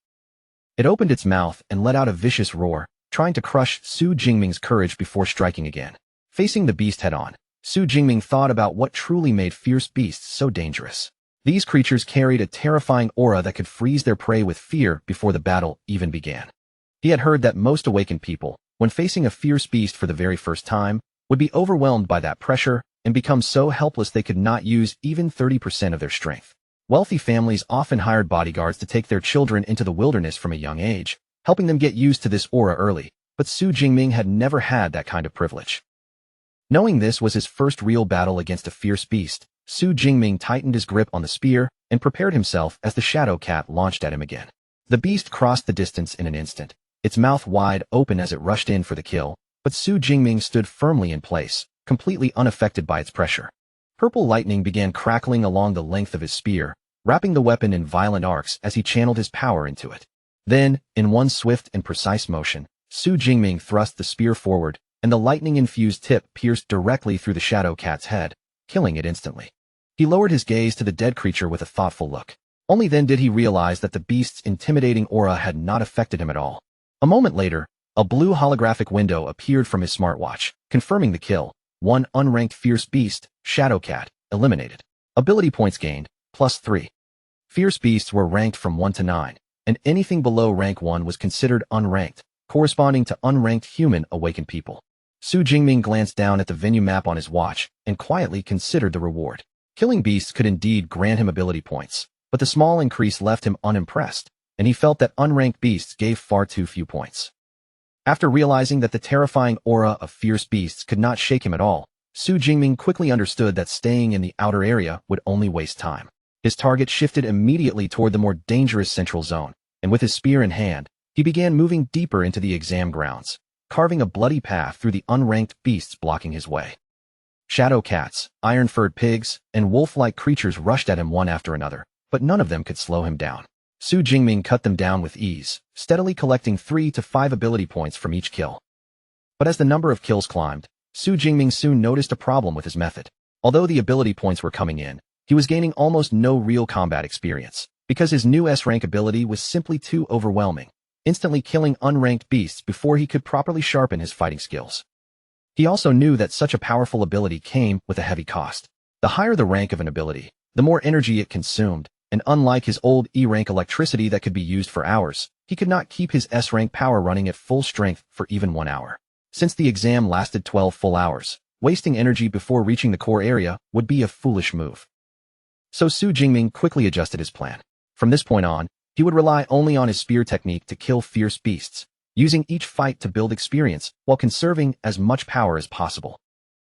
It opened its mouth and let out a vicious roar, trying to crush Su Jingming's courage before striking again. Facing the beast head-on, Su Jingming thought about what truly made fierce beasts so dangerous. These creatures carried a terrifying aura that could freeze their prey with fear before the battle even began. He had heard that most awakened people, when facing a fierce beast for the very first time, would be overwhelmed by that pressure and become so helpless they could not use even 30% of their strength. Wealthy families often hired bodyguards to take their children into the wilderness from a young age, helping them get used to this aura early, but Su Jingming had never had that kind of privilege. Knowing this was his first real battle against a fierce beast, Su Jingming tightened his grip on the spear and prepared himself as the shadow cat launched at him again. The beast crossed the distance in an instant, its mouth wide open as it rushed in for the kill, but Su Jingming stood firmly in place, completely unaffected by its pressure. Purple lightning began crackling along the length of his spear, wrapping the weapon in violent arcs as he channeled his power into it. Then, in one swift and precise motion, Su Jingming thrust the spear forward, and the lightning-infused tip pierced directly through the shadow cat's head, killing it instantly. He lowered his gaze to the dead creature with a thoughtful look. Only then did he realize that the beast's intimidating aura had not affected him at all. A moment later, a blue holographic window appeared from his smartwatch, confirming the kill. One unranked fierce beast, Shadow Cat, eliminated. Ability points gained, +3. Fierce beasts were ranked from 1 to 9, and anything below rank 1 was considered unranked, corresponding to unranked human awakened people. Su Jingming glanced down at the venue map on his watch and quietly considered the reward. Killing beasts could indeed grant him ability points, but the small increase left him unimpressed, and he felt that unranked beasts gave far too few points. After realizing that the terrifying aura of fierce beasts could not shake him at all, Su Jingming quickly understood that staying in the outer area would only waste time. His target shifted immediately toward the more dangerous central zone, and with his spear in hand, he began moving deeper into the exam grounds, carving a bloody path through the unranked beasts blocking his way. Shadow cats, iron-furred pigs, and wolf-like creatures rushed at him one after another, but none of them could slow him down. Su Jingming cut them down with ease, steadily collecting 3 to 5 ability points from each kill. But as the number of kills climbed, Su Jingming soon noticed a problem with his method. Although the ability points were coming in, he was gaining almost no real combat experience, because his new S-rank ability was simply too overwhelming, instantly killing unranked beasts before he could properly sharpen his fighting skills. He also knew that such a powerful ability came with a heavy cost. The higher the rank of an ability, the more energy it consumed, and unlike his old E-rank electricity that could be used for hours, he could not keep his S-rank power running at full strength for even 1 hour. Since the exam lasted 12 full hours, wasting energy before reaching the core area would be a foolish move. So Su Jingming quickly adjusted his plan. From this point on, he would rely only on his spear technique to kill fierce beasts, using each fight to build experience while conserving as much power as possible.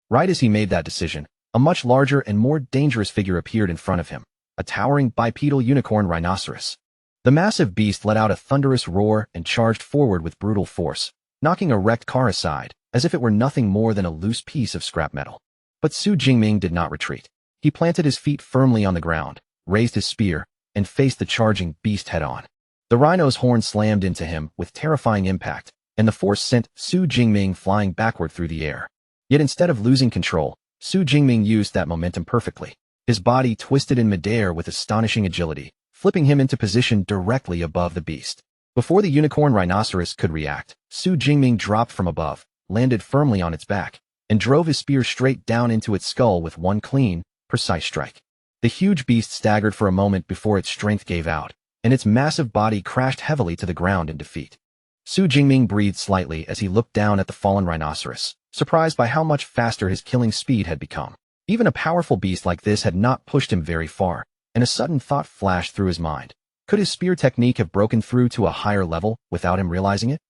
Right as he made that decision, a much larger and more dangerous figure appeared in front of him, a towering bipedal unicorn rhinoceros. The massive beast let out a thunderous roar and charged forward with brutal force, knocking a wrecked car aside, as if it were nothing more than a loose piece of scrap metal. But Su Jingming did not retreat. He planted his feet firmly on the ground, raised his spear, and faced the charging beast head-on. The rhino's horn slammed into him with terrifying impact, and the force sent Su Jingming flying backward through the air. Yet instead of losing control, Su Jingming used that momentum perfectly. His body twisted in midair with astonishing agility, flipping him into position directly above the beast. Before the unicorn rhinoceros could react, Su Jingming dropped from above, landed firmly on its back, and drove his spear straight down into its skull with one clean, precise strike. The huge beast staggered for a moment before its strength gave out, and its massive body crashed heavily to the ground in defeat. Su Jingming breathed slightly as he looked down at the fallen rhinoceros, surprised by how much faster his killing speed had become. Even a powerful beast like this had not pushed him very far, and a sudden thought flashed through his mind. Could his spear technique have broken through to a higher level without him realizing it?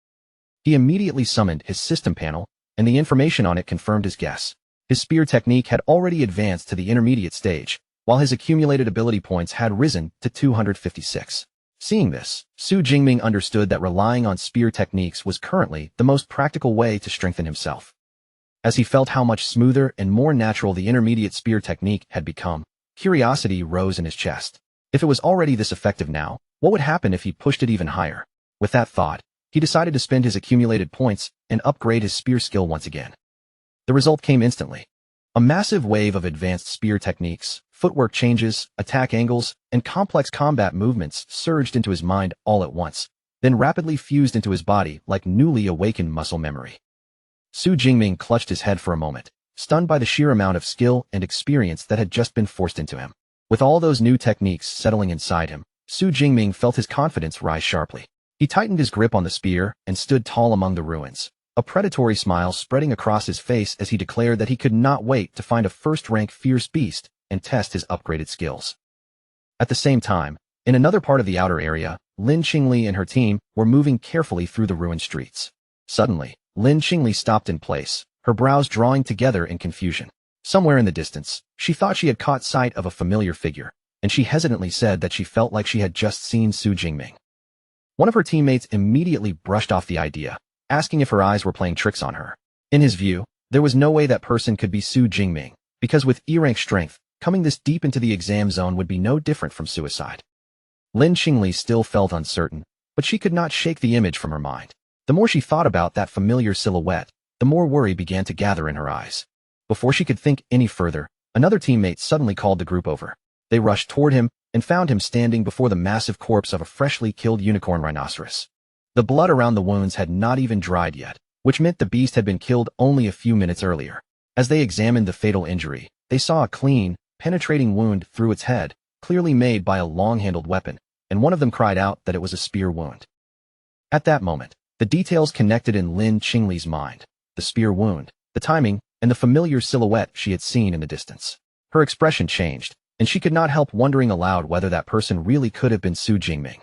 He immediately summoned his system panel, and the information on it confirmed his guess. His spear technique had already advanced to the intermediate stage, while his accumulated ability points had risen to 256. Seeing this, Su Jingming understood that relying on spear techniques was currently the most practical way to strengthen himself. As he felt how much smoother and more natural the intermediate spear technique had become, curiosity rose in his chest. If it was already this effective now, what would happen if he pushed it even higher? With that thought, he decided to spend his accumulated points and upgrade his spear skill once again. The result came instantly. A massive wave of advanced spear techniques, footwork changes, attack angles, and complex combat movements surged into his mind all at once, then rapidly fused into his body like newly awakened muscle memory. Su Jingming clutched his head for a moment, stunned by the sheer amount of skill and experience that had just been forced into him. With all those new techniques settling inside him, Su Jingming felt his confidence rise sharply. He tightened his grip on the spear and stood tall among the ruins, a predatory smile spreading across his face as he declared that he could not wait to find a first-rank fierce beast and test his upgraded skills. At the same time, in another part of the outer area, Lin Qingli and her team were moving carefully through the ruined streets. Suddenly, Lin Qingli stopped in place, her brows drawing together in confusion. Somewhere in the distance, she thought she had caught sight of a familiar figure, and she hesitantly said that she felt like she had just seen Su Jingming. One of her teammates immediately brushed off the idea, asking if her eyes were playing tricks on her. In his view, there was no way that person could be Su Jingming, because with E-rank strength, coming this deep into the exam zone would be no different from suicide. Lin Qingli still felt uncertain, but she could not shake the image from her mind. The more she thought about that familiar silhouette, the more worry began to gather in her eyes. Before she could think any further, another teammate suddenly called the group over. They rushed toward him and found him standing before the massive corpse of a freshly killed unicorn rhinoceros. The blood around the wounds had not even dried yet, which meant the beast had been killed only a few minutes earlier. As they examined the fatal injury, they saw a clean, penetrating wound through its head, clearly made by a long-handled weapon, and one of them cried out that it was a spear wound. At that moment, the details connected in Lin Qingli's mind: the spear wound, the timing, and the familiar silhouette she had seen in the distance. Her expression changed, and she could not help wondering aloud whether that person really could have been Su Jingming.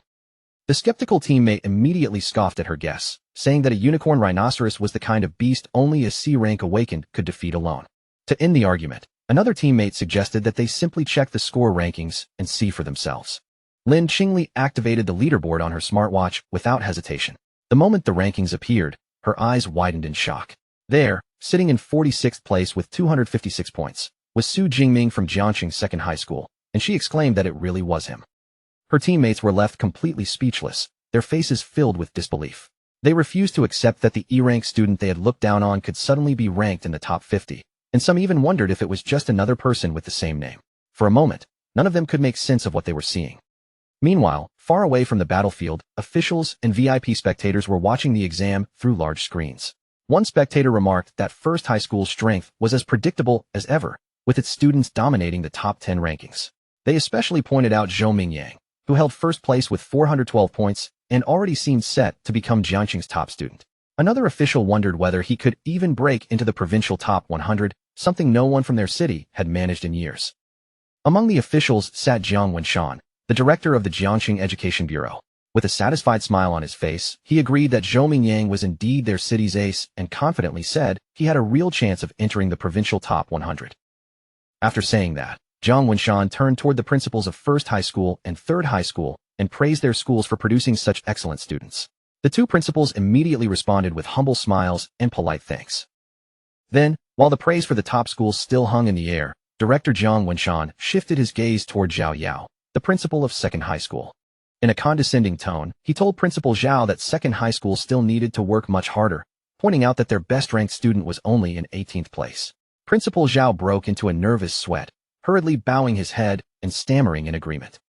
The skeptical teammate immediately scoffed at her guess, saying that a unicorn rhinoceros was the kind of beast only a C-rank awakened could defeat alone. To end the argument, another teammate suggested that they simply check the score rankings and see for themselves. Lin Qingli activated the leaderboard on her smartwatch without hesitation. The moment the rankings appeared, her eyes widened in shock. There, sitting in 46th place with 256 points, was Su Jingming from Jiangxing Second High School, and she exclaimed that it really was him. Her teammates were left completely speechless, their faces filled with disbelief. They refused to accept that the E-rank student they had looked down on could suddenly be ranked in the top 50, and some even wondered if it was just another person with the same name. For a moment, none of them could make sense of what they were seeing. Meanwhile, far away from the battlefield, officials and VIP spectators were watching the exam through large screens. One spectator remarked that First High School's strength was as predictable as ever, with its students dominating the top 10 rankings. They especially pointed out Zhou Mingyang, who held first place with 412 points and already seemed set to become Jiangxing's top student. Another official wondered whether he could even break into the provincial top 100, something no one from their city had managed in years. Among the officials sat Jiang Wenshan, the director of the Jiangxing Education Bureau. With a satisfied smile on his face, he agreed that Zhou Mingyang was indeed their city's ace and confidently said he had a real chance of entering the provincial top 100. After saying that, Jiang Wenshan turned toward the principals of First High School and Third High School and praised their schools for producing such excellent students. The two principals immediately responded with humble smiles and polite thanks. Then, while the praise for the top schools still hung in the air, Director Jiang Wenshan shifted his gaze toward Zhao Yao, the principal of Second High School. In a condescending tone, he told Principal Zhao that Second High School still needed to work much harder, pointing out that their best-ranked student was only in 18th place. Principal Zhao broke into a nervous sweat, hurriedly bowing his head and stammering in agreement.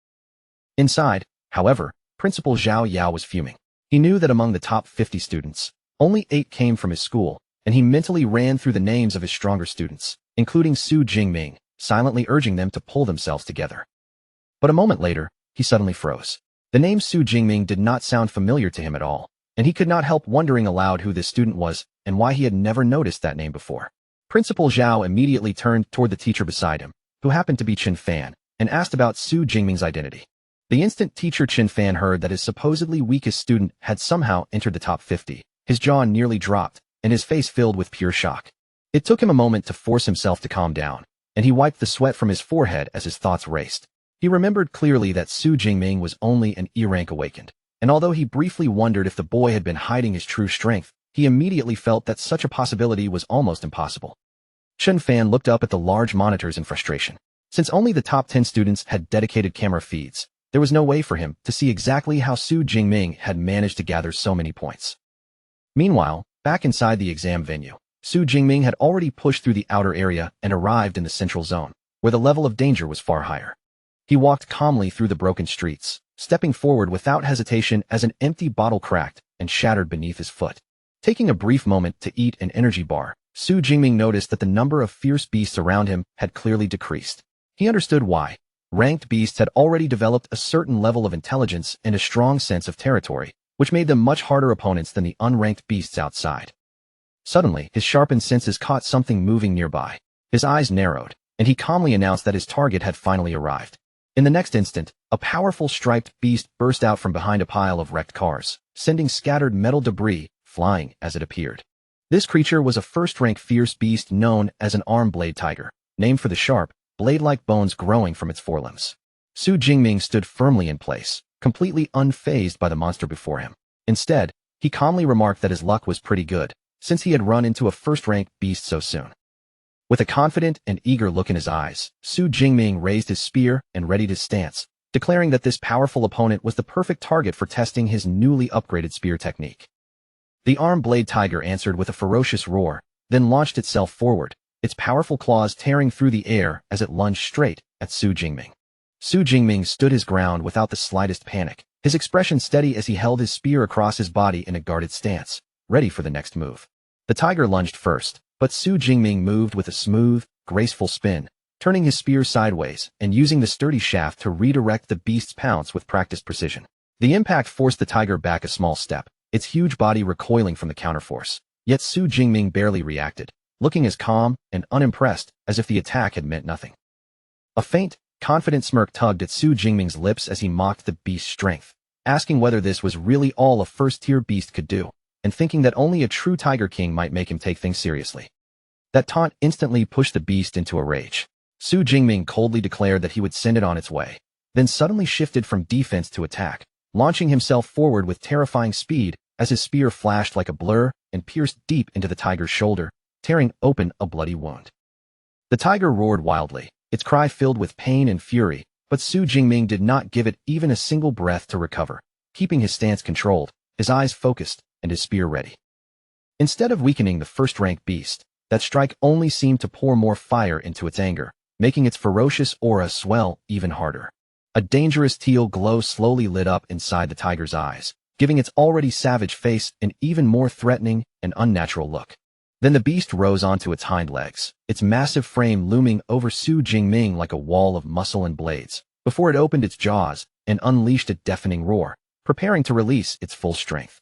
Inside, however, Principal Zhao Yao was fuming. He knew that among the top 50 students, only 8 came from his school, and he mentally ran through the names of his stronger students, including Su Jingming, silently urging them to pull themselves together. But a moment later, he suddenly froze. The name Su Jingming did not sound familiar to him at all, and he could not help wondering aloud who this student was and why he had never noticed that name before. Principal Zhao immediately turned toward the teacher beside him, who happened to be Chen Fan, and asked about Su Jingming's identity. The instant teacher Chen Fan heard that his supposedly weakest student had somehow entered the top 50, his jaw nearly dropped, and his face filled with pure shock. It took him a moment to force himself to calm down, and he wiped the sweat from his forehead as his thoughts raced. He remembered clearly that Su Jingming was only an E-rank awakened, and although he briefly wondered if the boy had been hiding his true strength, he immediately felt that such a possibility was almost impossible. Chen Fan looked up at the large monitors in frustration. Since only the top 10 students had dedicated camera feeds, there was no way for him to see exactly how Su Jingming had managed to gather so many points. Meanwhile, back inside the exam venue, Su Jingming had already pushed through the outer area and arrived in the central zone, where the level of danger was far higher. He walked calmly through the broken streets, stepping forward without hesitation as an empty bottle cracked and shattered beneath his foot. Taking a brief moment to eat an energy bar, Su Jingming noticed that the number of fierce beasts around him had clearly decreased. He understood why. Ranked beasts had already developed a certain level of intelligence and a strong sense of territory, which made them much harder opponents than the unranked beasts outside. Suddenly, his sharpened senses caught something moving nearby. His eyes narrowed, and he calmly announced that his target had finally arrived. In the next instant, a powerful striped beast burst out from behind a pile of wrecked cars, sending scattered metal debris flying as it appeared. This creature was a first-rank fierce beast known as an arm blade tiger, named for the sharp, blade-like bones growing from its forelimbs. Su Jingming stood firmly in place, completely unfazed by the monster before him. Instead, he calmly remarked that his luck was pretty good, since he had run into a first-rank beast so soon. With a confident and eager look in his eyes, Su Jingming raised his spear and readied his stance, declaring that this powerful opponent was the perfect target for testing his newly upgraded spear technique. The arm blade tiger answered with a ferocious roar, then launched itself forward, its powerful claws tearing through the air as it lunged straight at Su Jingming. Su Jingming stood his ground without the slightest panic, his expression steady as he held his spear across his body in a guarded stance, ready for the next move. The tiger lunged first, but Su Jingming moved with a smooth, graceful spin, turning his spear sideways and using the sturdy shaft to redirect the beast's pounce with practiced precision. The impact forced the tiger back a small step, its huge body recoiling from the counterforce. Yet Su Jingming barely reacted, looking as calm and unimpressed as if the attack had meant nothing. A faint, confident smirk tugged at Su Jingming's lips as he mocked the beast's strength, asking whether this was really all a first-tier beast could do, and thinking that only a true Tiger King might make him take things seriously. That taunt instantly pushed the beast into a rage. Su Jingming coldly declared that he would send it on its way, then suddenly shifted from defense to attack, launching himself forward with terrifying speed as his spear flashed like a blur and pierced deep into the tiger's shoulder, tearing open a bloody wound. The tiger roared wildly, its cry filled with pain and fury, but Su Jingming did not give it even a single breath to recover, keeping his stance controlled, his eyes focused, and his spear ready. Instead of weakening the first-rank beast, that strike only seemed to pour more fire into its anger, making its ferocious aura swell even harder. A dangerous teal glow slowly lit up inside the tiger's eyes, giving its already savage face an even more threatening and unnatural look. Then the beast rose onto its hind legs, its massive frame looming over Su Jingming like a wall of muscle and blades, before it opened its jaws and unleashed a deafening roar, preparing to release its full strength.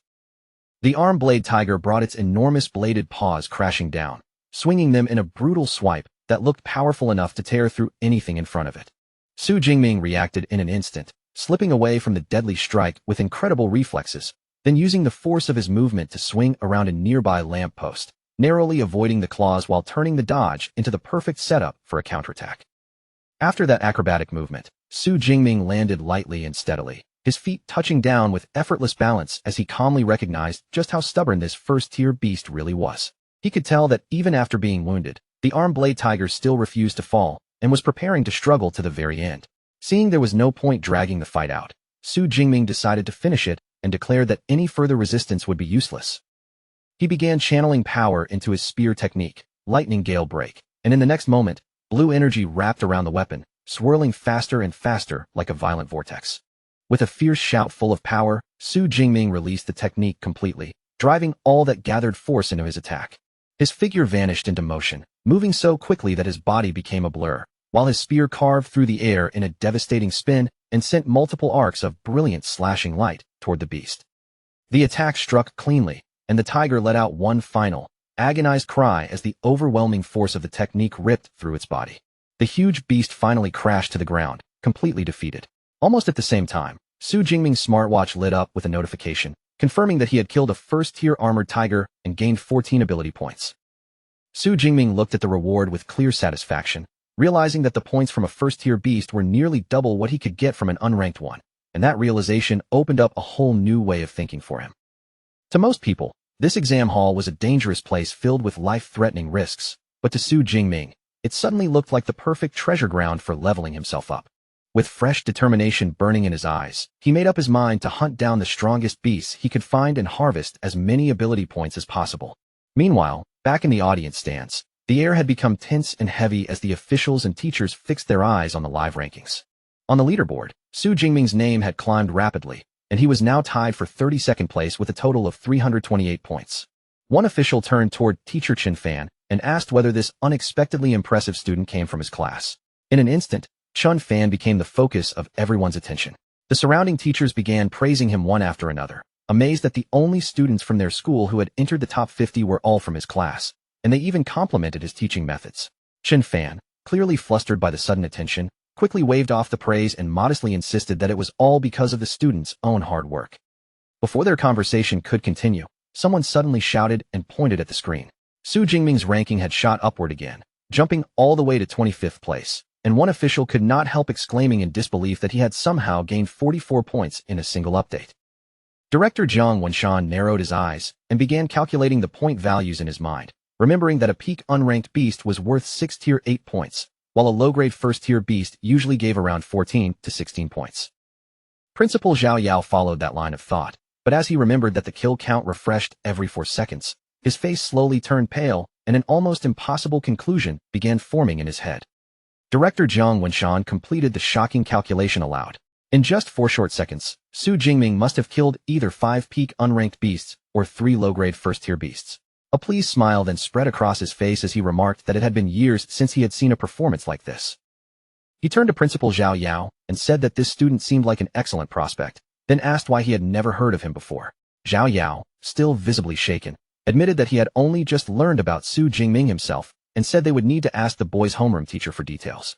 The arm-blade tiger brought its enormous bladed paws crashing down, swinging them in a brutal swipe that looked powerful enough to tear through anything in front of it. Su Jingming reacted in an instant, slipping away from the deadly strike with incredible reflexes, then using the force of his movement to swing around a nearby lamppost, narrowly avoiding the claws while turning the dodge into the perfect setup for a counterattack. After that acrobatic movement, Su Jingming landed lightly and steadily, his feet touching down with effortless balance as he calmly recognized just how stubborn this first-tier beast really was. He could tell that even after being wounded, the arm-blade tiger still refused to fall and was preparing to struggle to the very end. Seeing there was no point dragging the fight out, Su Jingming decided to finish it and declared that any further resistance would be useless. He began channeling power into his spear technique, Lightning Gale Break, and in the next moment, blue energy wrapped around the weapon, swirling faster and faster like a violent vortex. With a fierce shout full of power, Su Jingming released the technique completely, driving all that gathered force into his attack. His figure vanished into motion, moving so quickly that his body became a blur, while his spear carved through the air in a devastating spin and sent multiple arcs of brilliant slashing light toward the beast. The attack struck cleanly, and the tiger let out one final, agonized cry as the overwhelming force of the technique ripped through its body. The huge beast finally crashed to the ground, completely defeated. Almost at the same time, Su Jingming's smartwatch lit up with a notification, confirming that he had killed a first-tier armored tiger and gained 14 ability points. Su Jingming looked at the reward with clear satisfaction, realizing that the points from a first-tier beast were nearly double what he could get from an unranked one, and that realization opened up a whole new way of thinking for him. To most people, this exam hall was a dangerous place filled with life-threatening risks, but to Su Jingming, it suddenly looked like the perfect treasure ground for leveling himself up. With fresh determination burning in his eyes, he made up his mind to hunt down the strongest beasts he could find and harvest as many ability points as possible. Meanwhile, back in the audience stands, the air had become tense and heavy as the officials and teachers fixed their eyes on the live rankings. On the leaderboard, Su Jingming's name had climbed rapidly, and he was now tied for 32nd place with a total of 328 points. One official turned toward Teacher Chen Fan and asked whether this unexpectedly impressive student came from his class. In an instant, Chun Fan became the focus of everyone's attention. The surrounding teachers began praising him one after another, amazed that the only students from their school who had entered the top 50 were all from his class, and they even complimented his teaching methods. Chen Fan, clearly flustered by the sudden attention, quickly waved off the praise and modestly insisted that it was all because of the students' own hard work. Before their conversation could continue, someone suddenly shouted and pointed at the screen. Su Jingming's ranking had shot upward again, jumping all the way to 25th place, and one official could not help exclaiming in disbelief that he had somehow gained 44 points in a single update. Director Jiang Wenshan narrowed his eyes and began calculating the point values in his mind, remembering that a peak unranked beast was worth 6-tier 8 points, while a low-grade first-tier beast usually gave around 14 to 16 points. Principal Zhao Yao followed that line of thought, but as he remembered that the kill count refreshed every 4 seconds, his face slowly turned pale and an almost impossible conclusion began forming in his head. Director Jiang Wenshan completed the shocking calculation aloud. In just 4 short seconds, Su Jingming must have killed either 5 peak unranked beasts or 3 low-grade first-tier beasts. A pleased smile then spread across his face as he remarked that it had been years since he had seen a performance like this. He turned to Principal Zhao Yao and said that this student seemed like an excellent prospect, then asked why he had never heard of him before. Zhao Yao, still visibly shaken, admitted that he had only just learned about Su Jingming himself and said they would need to ask the boys' homeroom teacher for details.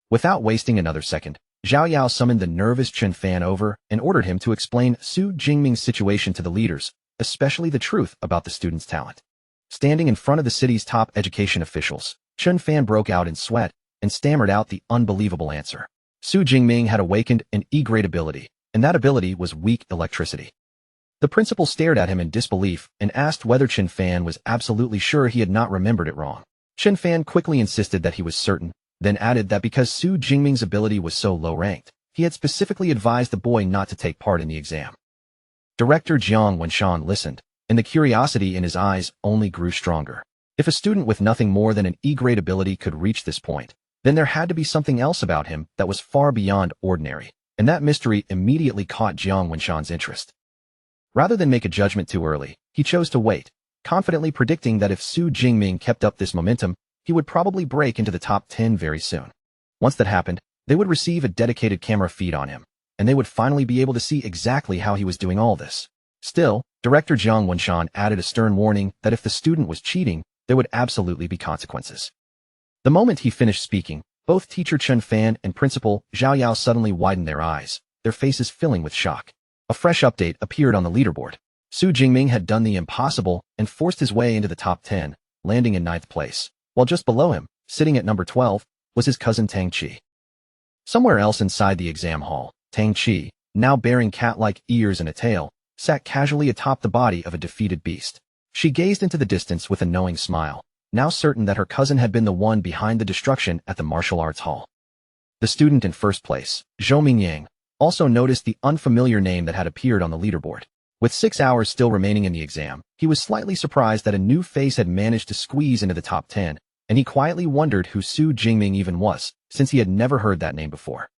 Without wasting another second, Zhao Yao summoned the nervous Chen Fan over and ordered him to explain Su Jingming's situation to the leaders, especially the truth about the student's talent. Standing in front of the city's top education officials, Chen Fan broke out in sweat and stammered out the unbelievable answer. Su Jingming had awakened an E-grade ability, and that ability was weak electricity. The principal stared at him in disbelief and asked whether Chen Fan was absolutely sure he had not remembered it wrong. Chen Fan quickly insisted that he was certain, then added that because Su Jingming's ability was so low-ranked, he had specifically advised the boy not to take part in the exam. Director Jiang Wenshan listened, and the curiosity in his eyes only grew stronger. If a student with nothing more than an E-grade ability could reach this point, then there had to be something else about him that was far beyond ordinary, and that mystery immediately caught Jiang Wenshan's interest. Rather than make a judgment too early, he chose to wait, confidently predicting that if Su Jingming kept up this momentum, he would probably break into the top 10 very soon. Once that happened, they would receive a dedicated camera feed on him, and they would finally be able to see exactly how he was doing all this. Still, Director Jiang Wenshan added a stern warning that if the student was cheating, there would absolutely be consequences. The moment he finished speaking, both teacher Chen Fan and principal Zhao Yao suddenly widened their eyes, their faces filling with shock. A fresh update appeared on the leaderboard. Su Jingming had done the impossible and forced his way into the top 10, landing in 9th place, while just below him, sitting at number 12, was his cousin Tang Qi. Somewhere else inside the exam hall, Tang Qi, now bearing cat-like ears and a tail, sat casually atop the body of a defeated beast. She gazed into the distance with a knowing smile, now certain that her cousin had been the one behind the destruction at the martial arts hall. The student in first place, Zhou Mingyang, also noticed the unfamiliar name that had appeared on the leaderboard. With 6 hours still remaining in the exam, he was slightly surprised that a new face had managed to squeeze into the top 10, and he quietly wondered who Su Jingming even was, since he had never heard that name before.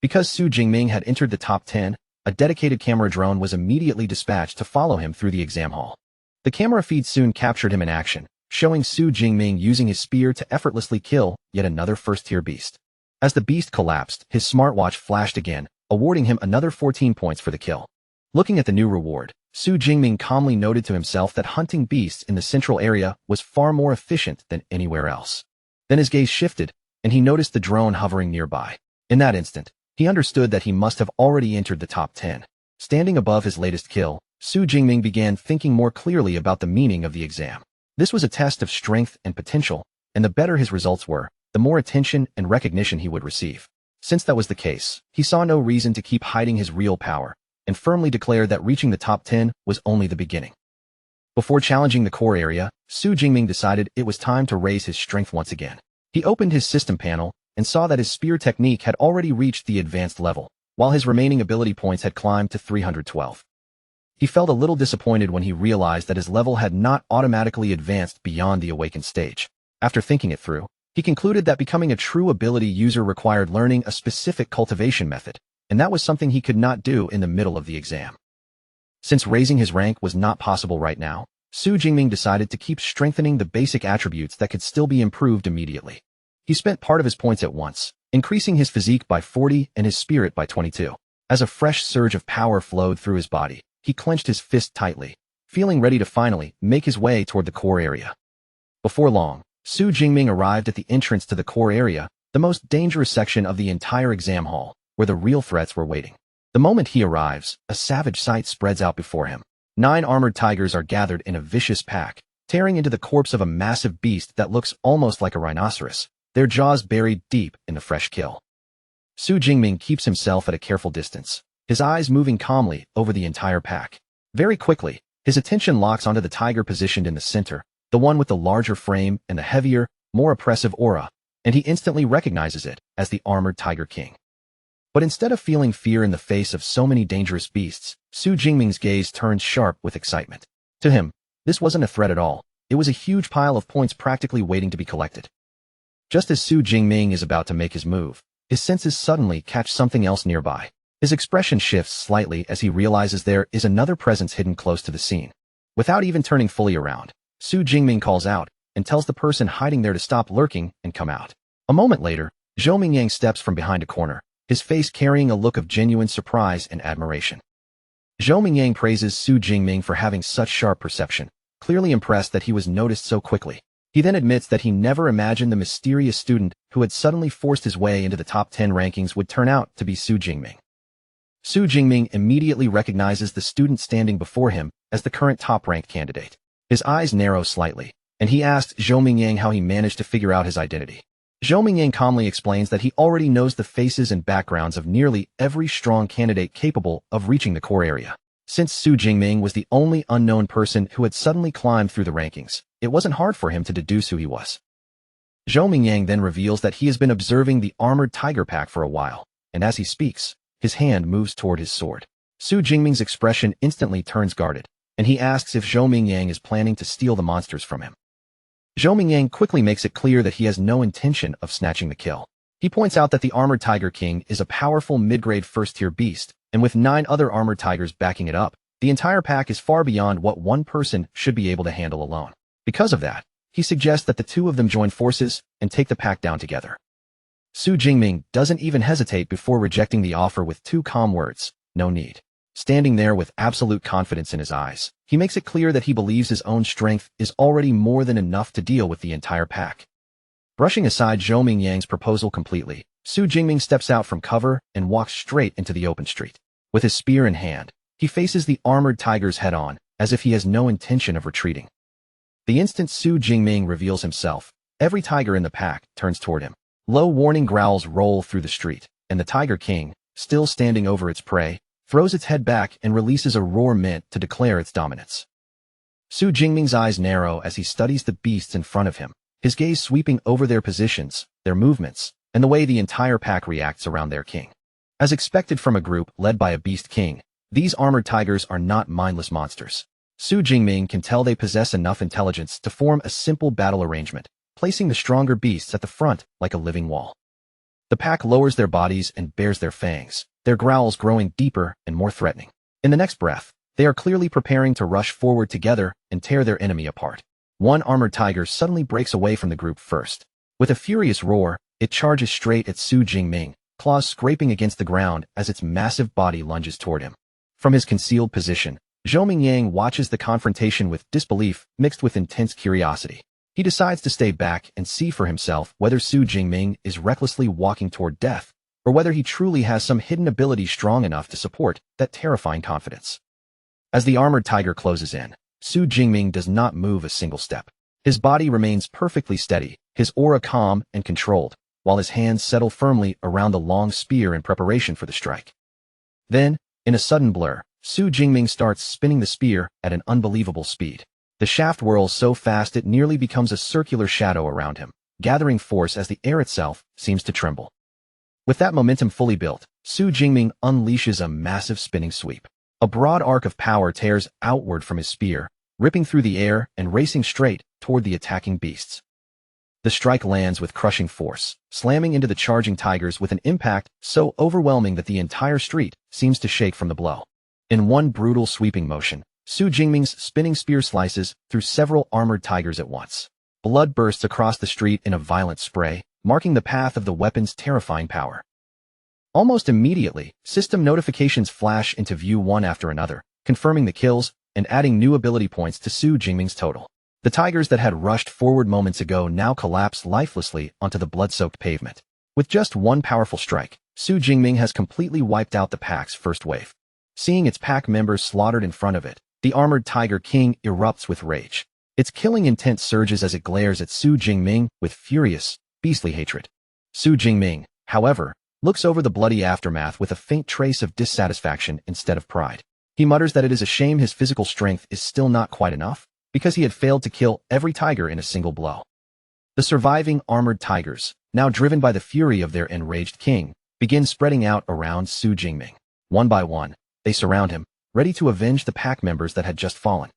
Because Su Jingming had entered the top 10, a dedicated camera drone was immediately dispatched to follow him through the exam hall. The camera feed soon captured him in action, showing Su Jingming using his spear to effortlessly kill yet another first-tier beast. As the beast collapsed, his smartwatch flashed again, awarding him another 14 points for the kill. Looking at the new reward, Su Jingming calmly noted to himself that hunting beasts in the central area was far more efficient than anywhere else. Then his gaze shifted, and he noticed the drone hovering nearby. In that instant, he understood that he must have already entered the top 10. Standing above his latest kill, Su Jingming began thinking more clearly about the meaning of the exam. This was a test of strength and potential, and the better his results were, the more attention and recognition he would receive. Since that was the case, he saw no reason to keep hiding his real power, and firmly declared that reaching the top 10 was only the beginning. Before challenging the core area, Su Jingming decided it was time to raise his strength once again. He opened his system panel and saw that his spear technique had already reached the advanced level, while his remaining ability points had climbed to 312. He felt a little disappointed when he realized that his level had not automatically advanced beyond the awakened stage. After thinking it through, he concluded that becoming a true ability user required learning a specific cultivation method, and that was something he could not do in the middle of the exam. Since raising his rank was not possible right now, Su Jingming decided to keep strengthening the basic attributes that could still be improved immediately. He spent part of his points at once, increasing his physique by 40 and his spirit by 22. As a fresh surge of power flowed through his body, he clenched his fist tightly, feeling ready to finally make his way toward the core area. Before long, Su Jingming arrived at the entrance to the core area, the most dangerous section of the entire exam hall, where the real threats were waiting. The moment he arrives, a savage sight spreads out before him. 9 armored tigers are gathered in a vicious pack, tearing into the corpse of a massive beast that looks almost like a rhinoceros, their jaws buried deep in the fresh kill. Su Jingming keeps himself at a careful distance, his eyes moving calmly over the entire pack. Very quickly, his attention locks onto the tiger positioned in the center, the one with the larger frame and the heavier, more oppressive aura, and he instantly recognizes it as the armored Tiger King. But instead of feeling fear in the face of so many dangerous beasts, Su Jingming's gaze turns sharp with excitement. To him, this wasn't a threat at all. It was a huge pile of points practically waiting to be collected. Just as Su Jingming is about to make his move, his senses suddenly catch something else nearby. His expression shifts slightly as he realizes there is another presence hidden close to the scene. Without even turning fully around, Su Jingming calls out and tells the person hiding there to stop lurking and come out. A moment later, Zhou Mingyang steps from behind a corner, his face carrying a look of genuine surprise and admiration. Zhou Mingyang praises Su Jingming for having such sharp perception, clearly impressed that he was noticed so quickly. He then admits that he never imagined the mysterious student who had suddenly forced his way into the top 10 rankings would turn out to be Su Jingming. Su Jingming immediately recognizes the student standing before him as the current top-ranked candidate. His eyes narrow slightly, and he asks Zhou Mingyang how he managed to figure out his identity. Zhou Mingyang calmly explains that he already knows the faces and backgrounds of nearly every strong candidate capable of reaching the core area. Since Su Jingming was the only unknown person who had suddenly climbed through the rankings, it wasn't hard for him to deduce who he was. Zhou Mingyang then reveals that he has been observing the armored tiger pack for a while, and as he speaks, his hand moves toward his sword. Su Jingming's expression instantly turns guarded, and he asks if Zhou Mingyang is planning to steal the monsters from him. Zhou Mingyang quickly makes it clear that he has no intention of snatching the kill. He points out that the Armored Tiger King is a powerful mid-grade first-tier beast, and with 9 other armored tigers backing it up, the entire pack is far beyond what one person should be able to handle alone. Because of that, he suggests that the two of them join forces and take the pack down together. Su Jingming doesn't even hesitate before rejecting the offer with two calm words, "No need." Standing there with absolute confidence in his eyes, he makes it clear that he believes his own strength is already more than enough to deal with the entire pack. Brushing aside Zhou Mingyang's proposal completely, Su Jingming steps out from cover and walks straight into the open street. With his spear in hand, he faces the armored tigers head-on, as if he has no intention of retreating. The instant Su Jingming reveals himself, every tiger in the pack turns toward him. Low warning growls roll through the street, and the Tiger King, still standing over its prey, throws its head back and releases a roar meant to declare its dominance. Su Jingming's eyes narrow as he studies the beasts in front of him, his gaze sweeping over their positions, their movements, and the way the entire pack reacts around their king. As expected from a group led by a beast king, these armored tigers are not mindless monsters. Su Jingming can tell they possess enough intelligence to form a simple battle arrangement, placing the stronger beasts at the front like a living wall. The pack lowers their bodies and bares their fangs, their growls growing deeper and more threatening. In the next breath, they are clearly preparing to rush forward together and tear their enemy apart. One armored tiger suddenly breaks away from the group first. With a furious roar, it charges straight at Su Jingming, claws scraping against the ground as its massive body lunges toward him. From his concealed position, Zhou Mingyang watches the confrontation with disbelief mixed with intense curiosity. He decides to stay back and see for himself whether Su Jingming is recklessly walking toward death, or whether he truly has some hidden ability strong enough to support that terrifying confidence. As the armored tiger closes in, Su Jingming does not move a single step. His body remains perfectly steady, his aura calm and controlled, while his hands settle firmly around the long spear in preparation for the strike. Then, in a sudden blur, Su Jingming starts spinning the spear at an unbelievable speed. The shaft whirls so fast it nearly becomes a circular shadow around him, gathering force as the air itself seems to tremble. With that momentum fully built, Su Jingming unleashes a massive spinning sweep. A broad arc of power tears outward from his spear, ripping through the air and racing straight toward the attacking beasts. The strike lands with crushing force, slamming into the charging tigers with an impact so overwhelming that the entire street seems to shake from the blow. In one brutal sweeping motion, Su Jingming's spinning spear slices through several armored tigers at once. Blood bursts across the street in a violent spray, marking the path of the weapon's terrifying power. Almost immediately, system notifications flash into view one after another, confirming the kills and adding new ability points to Su Jingming's total. The tigers that had rushed forward moments ago now collapse lifelessly onto the blood-soaked pavement. With just one powerful strike, Su Jingming has completely wiped out the pack's first wave. Seeing its pack members slaughtered in front of it, the armored Tiger King erupts with rage. Its killing intent surges as it glares at Su Jingming with furious, beastly hatred. Su Jingming, however, looks over the bloody aftermath with a faint trace of dissatisfaction instead of pride. He mutters that it is a shame his physical strength is still not quite enough, because he had failed to kill every tiger in a single blow. The surviving armored tigers, now driven by the fury of their enraged king, begin spreading out around Su Jingming. One by one, they surround him, ready to avenge the pack members that had just fallen.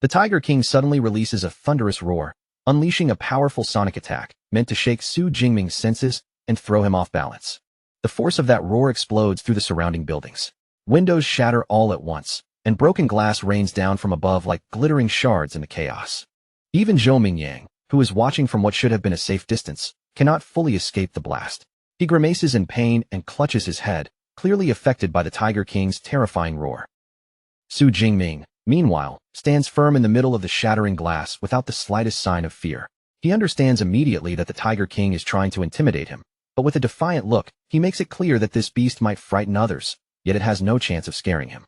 The Tiger King suddenly releases a thunderous roar, unleashing a powerful sonic attack meant to shake Su Jingming's senses and throw him off balance. The force of that roar explodes through the surrounding buildings. Windows shatter all at once, and broken glass rains down from above like glittering shards in the chaos. Even Zhou Mingyang, who is watching from what should have been a safe distance, cannot fully escape the blast. He grimaces in pain and clutches his head, clearly affected by the Tiger King's terrifying roar. Su Jingming, meanwhile, stands firm in the middle of the shattering glass without the slightest sign of fear. He understands immediately that the Tiger King is trying to intimidate him, but with a defiant look, he makes it clear that this beast might frighten others, yet it has no chance of scaring him.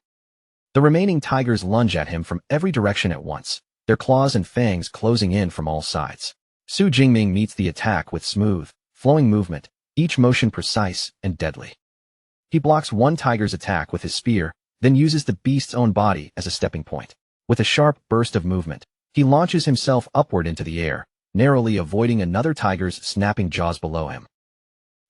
The remaining tigers lunge at him from every direction at once, their claws and fangs closing in from all sides. Su Jingming meets the attack with smooth, flowing movement, each motion precise and deadly. He blocks one tiger's attack with his spear, then uses the beast's own body as a stepping point. With a sharp burst of movement, he launches himself upward into the air, narrowly avoiding another tiger's snapping jaws below him.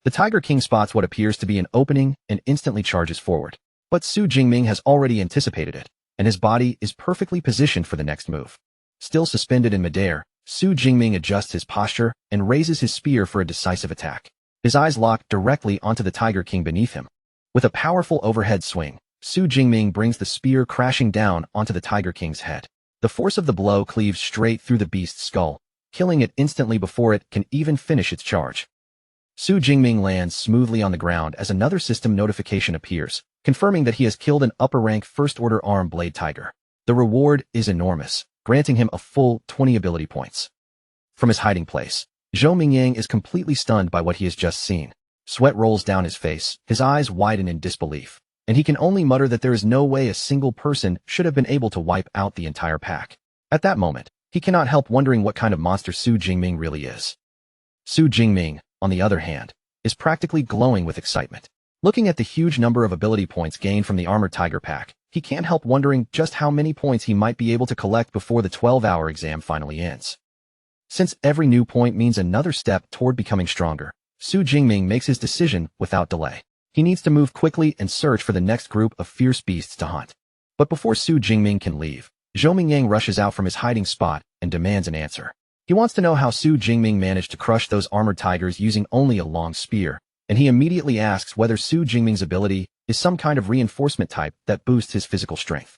The Tiger King spots what appears to be an opening and instantly charges forward. But Su Jingming has already anticipated it, and his body is perfectly positioned for the next move. Still suspended in midair, Su Jingming adjusts his posture and raises his spear for a decisive attack. His eyes lock directly onto the Tiger King beneath him. With a powerful overhead swing, Su Jingming brings the spear crashing down onto the Tiger King's head. The force of the blow cleaves straight through the beast's skull, killing it instantly before it can even finish its charge. Su Jingming lands smoothly on the ground as another system notification appears, confirming that he has killed an upper-rank first-order arm blade tiger. The reward is enormous, granting him a full 20 ability points. From his hiding place, Zhou Mingyang is completely stunned by what he has just seen. Sweat rolls down his face, his eyes widen in disbelief, and he can only mutter that there is no way a single person should have been able to wipe out the entire pack. At that moment, he cannot help wondering what kind of monster Su Jingming really is. Su Jingming, on the other hand, is practically glowing with excitement. Looking at the huge number of ability points gained from the Armored Tiger pack, he can't help wondering just how many points he might be able to collect before the 12-hour exam finally ends. Since every new point means another step toward becoming stronger, Su Jingming makes his decision without delay. He needs to move quickly and search for the next group of fierce beasts to hunt. But before Su Jingming can leave, Zhou Mingyang rushes out from his hiding spot and demands an answer. He wants to know how Su Jingming managed to crush those armored tigers using only a long spear, and he immediately asks whether Su Jingming's ability is some kind of reinforcement type that boosts his physical strength.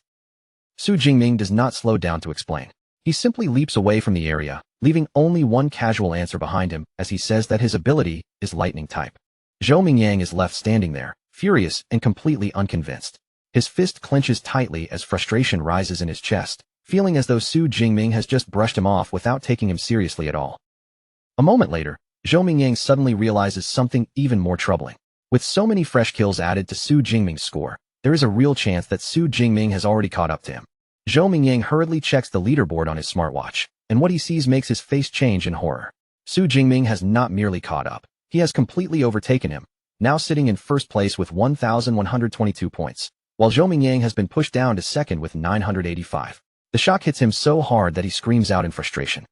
Su Jingming does not slow down to explain. He simply leaps away from the area, leaving only one casual answer behind him as he says that his ability is lightning type. Zhou Mingyang is left standing there, furious and completely unconvinced. His fist clenches tightly as frustration rises in his chest, feeling as though Su Jingming has just brushed him off without taking him seriously at all. A moment later, Zhou Mingyang suddenly realizes something even more troubling. With so many fresh kills added to Su Jingming's score, there is a real chance that Su Jingming has already caught up to him. Zhou Mingyang hurriedly checks the leaderboard on his smartwatch, and what he sees makes his face change in horror. Su Jingming has not merely caught up, he has completely overtaken him, now sitting in first place with 1,122 points, while Zhou Mingyang has been pushed down to second with 985. The shock hits him so hard that he screams out in frustration.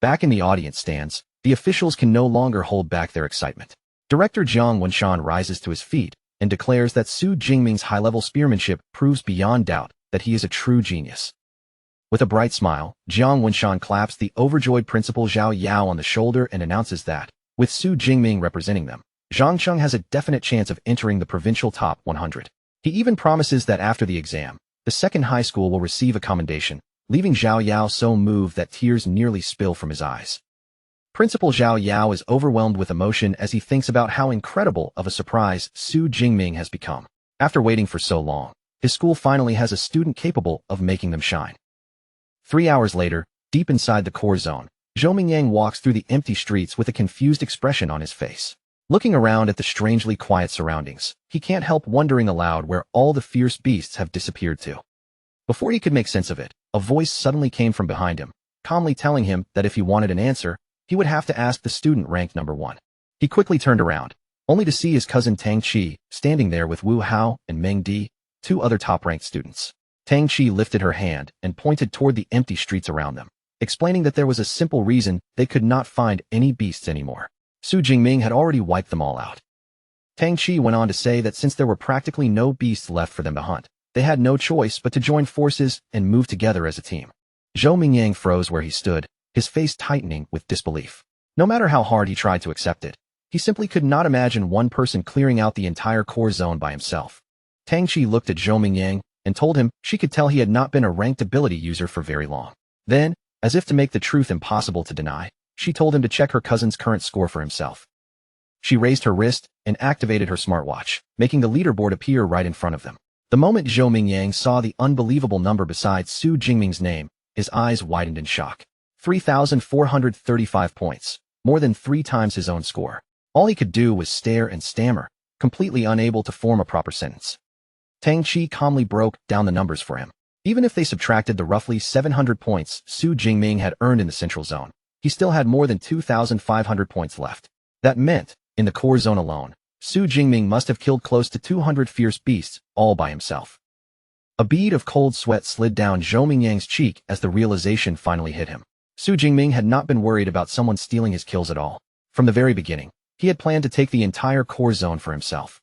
Back in the audience stands, the officials can no longer hold back their excitement. Director Jiang Wenshan rises to his feet and declares that Su Jingming's high-level spearmanship proves beyond doubt that he is a true genius. With a bright smile, Jiang Wenshan claps the overjoyed Principal Zhao Yao on the shoulder and announces that, with Su Jingming representing them, Zhangcheng has a definite chance of entering the provincial top 100. He even promises that after the exam, the second high school will receive a commendation, leaving Zhao Yao so moved that tears nearly spill from his eyes. Principal Zhao Yao is overwhelmed with emotion as he thinks about how incredible of a surprise Su Jingming has become. After waiting for so long, his school finally has a student capable of making them shine. 3 hours later, deep inside the core zone, Zhou Mingyang walks through the empty streets with a confused expression on his face. Looking around at the strangely quiet surroundings, he can't help wondering aloud where all the fierce beasts have disappeared to. Before he could make sense of it, a voice suddenly came from behind him, calmly telling him that if he wanted an answer, he would have to ask the student ranked number 1. He quickly turned around, only to see his cousin Tang Qi standing there with Wu Hao and Meng Di, 2 other top-ranked students. Tang Qi lifted her hand and pointed toward the empty streets around them, explaining that there was a simple reason they could not find any beasts anymore. Su Jingming had already wiped them all out. Tang Qi went on to say that since there were practically no beasts left for them to hunt, they had no choice but to join forces and move together as a team. Zhou Mingyang froze where he stood, his face tightening with disbelief. No matter how hard he tried to accept it, he simply could not imagine one person clearing out the entire core zone by himself. Tang Qi looked at Zhou Mingyang and told him she could tell he had not been a ranked ability user for very long. Then, as if to make the truth impossible to deny, she told him to check her cousin's current score for himself. She raised her wrist and activated her smartwatch, making the leaderboard appear right in front of them. The moment Zhou Mingyang saw the unbelievable number beside Su Jingming's name, his eyes widened in shock. 3,435 points, more than 3 times his own score. All he could do was stare and stammer, completely unable to form a proper sentence. Tang Qi calmly broke down the numbers for him. Even if they subtracted the roughly 700 points Su Jingming had earned in the central zone, he still had more than 2,500 points left. That meant, in the core zone alone, Su Jingming must have killed close to 200 fierce beasts, all by himself. A bead of cold sweat slid down Zhou Mingyang's cheek as the realization finally hit him. Su Jingming had not been worried about someone stealing his kills at all. From the very beginning, he had planned to take the entire core zone for himself.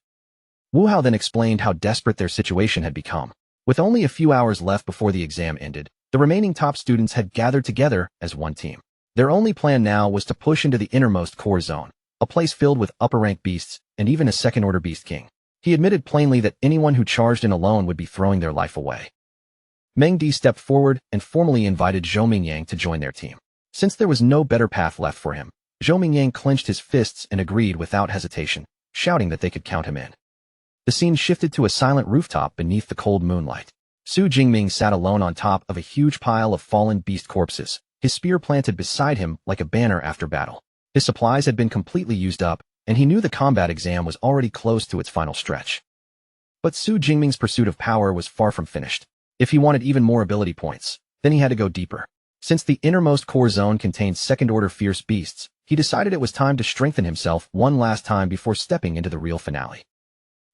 Wu Hao then explained how desperate their situation had become. With only a few hours left before the exam ended, the remaining top students had gathered together as one team. Their only plan now was to push into the innermost core zone, a place filled with upper-rank beasts and even a second-order beast king. He admitted plainly that anyone who charged in alone would be throwing their life away. Meng Di stepped forward and formally invited Zhou Mingyang to join their team. Since there was no better path left for him, Zhou Mingyang clenched his fists and agreed without hesitation, shouting that they could count him in. The scene shifted to a silent rooftop beneath the cold moonlight. Su Jingming sat alone on top of a huge pile of fallen beast corpses, his spear planted beside him like a banner after battle. His supplies had been completely used up, and he knew the combat exam was already close to its final stretch. But Su Jingming's pursuit of power was far from finished. If he wanted even more ability points, then he had to go deeper. Since the innermost core zone contained second-order fierce beasts, he decided it was time to strengthen himself one last time before stepping into the real finale.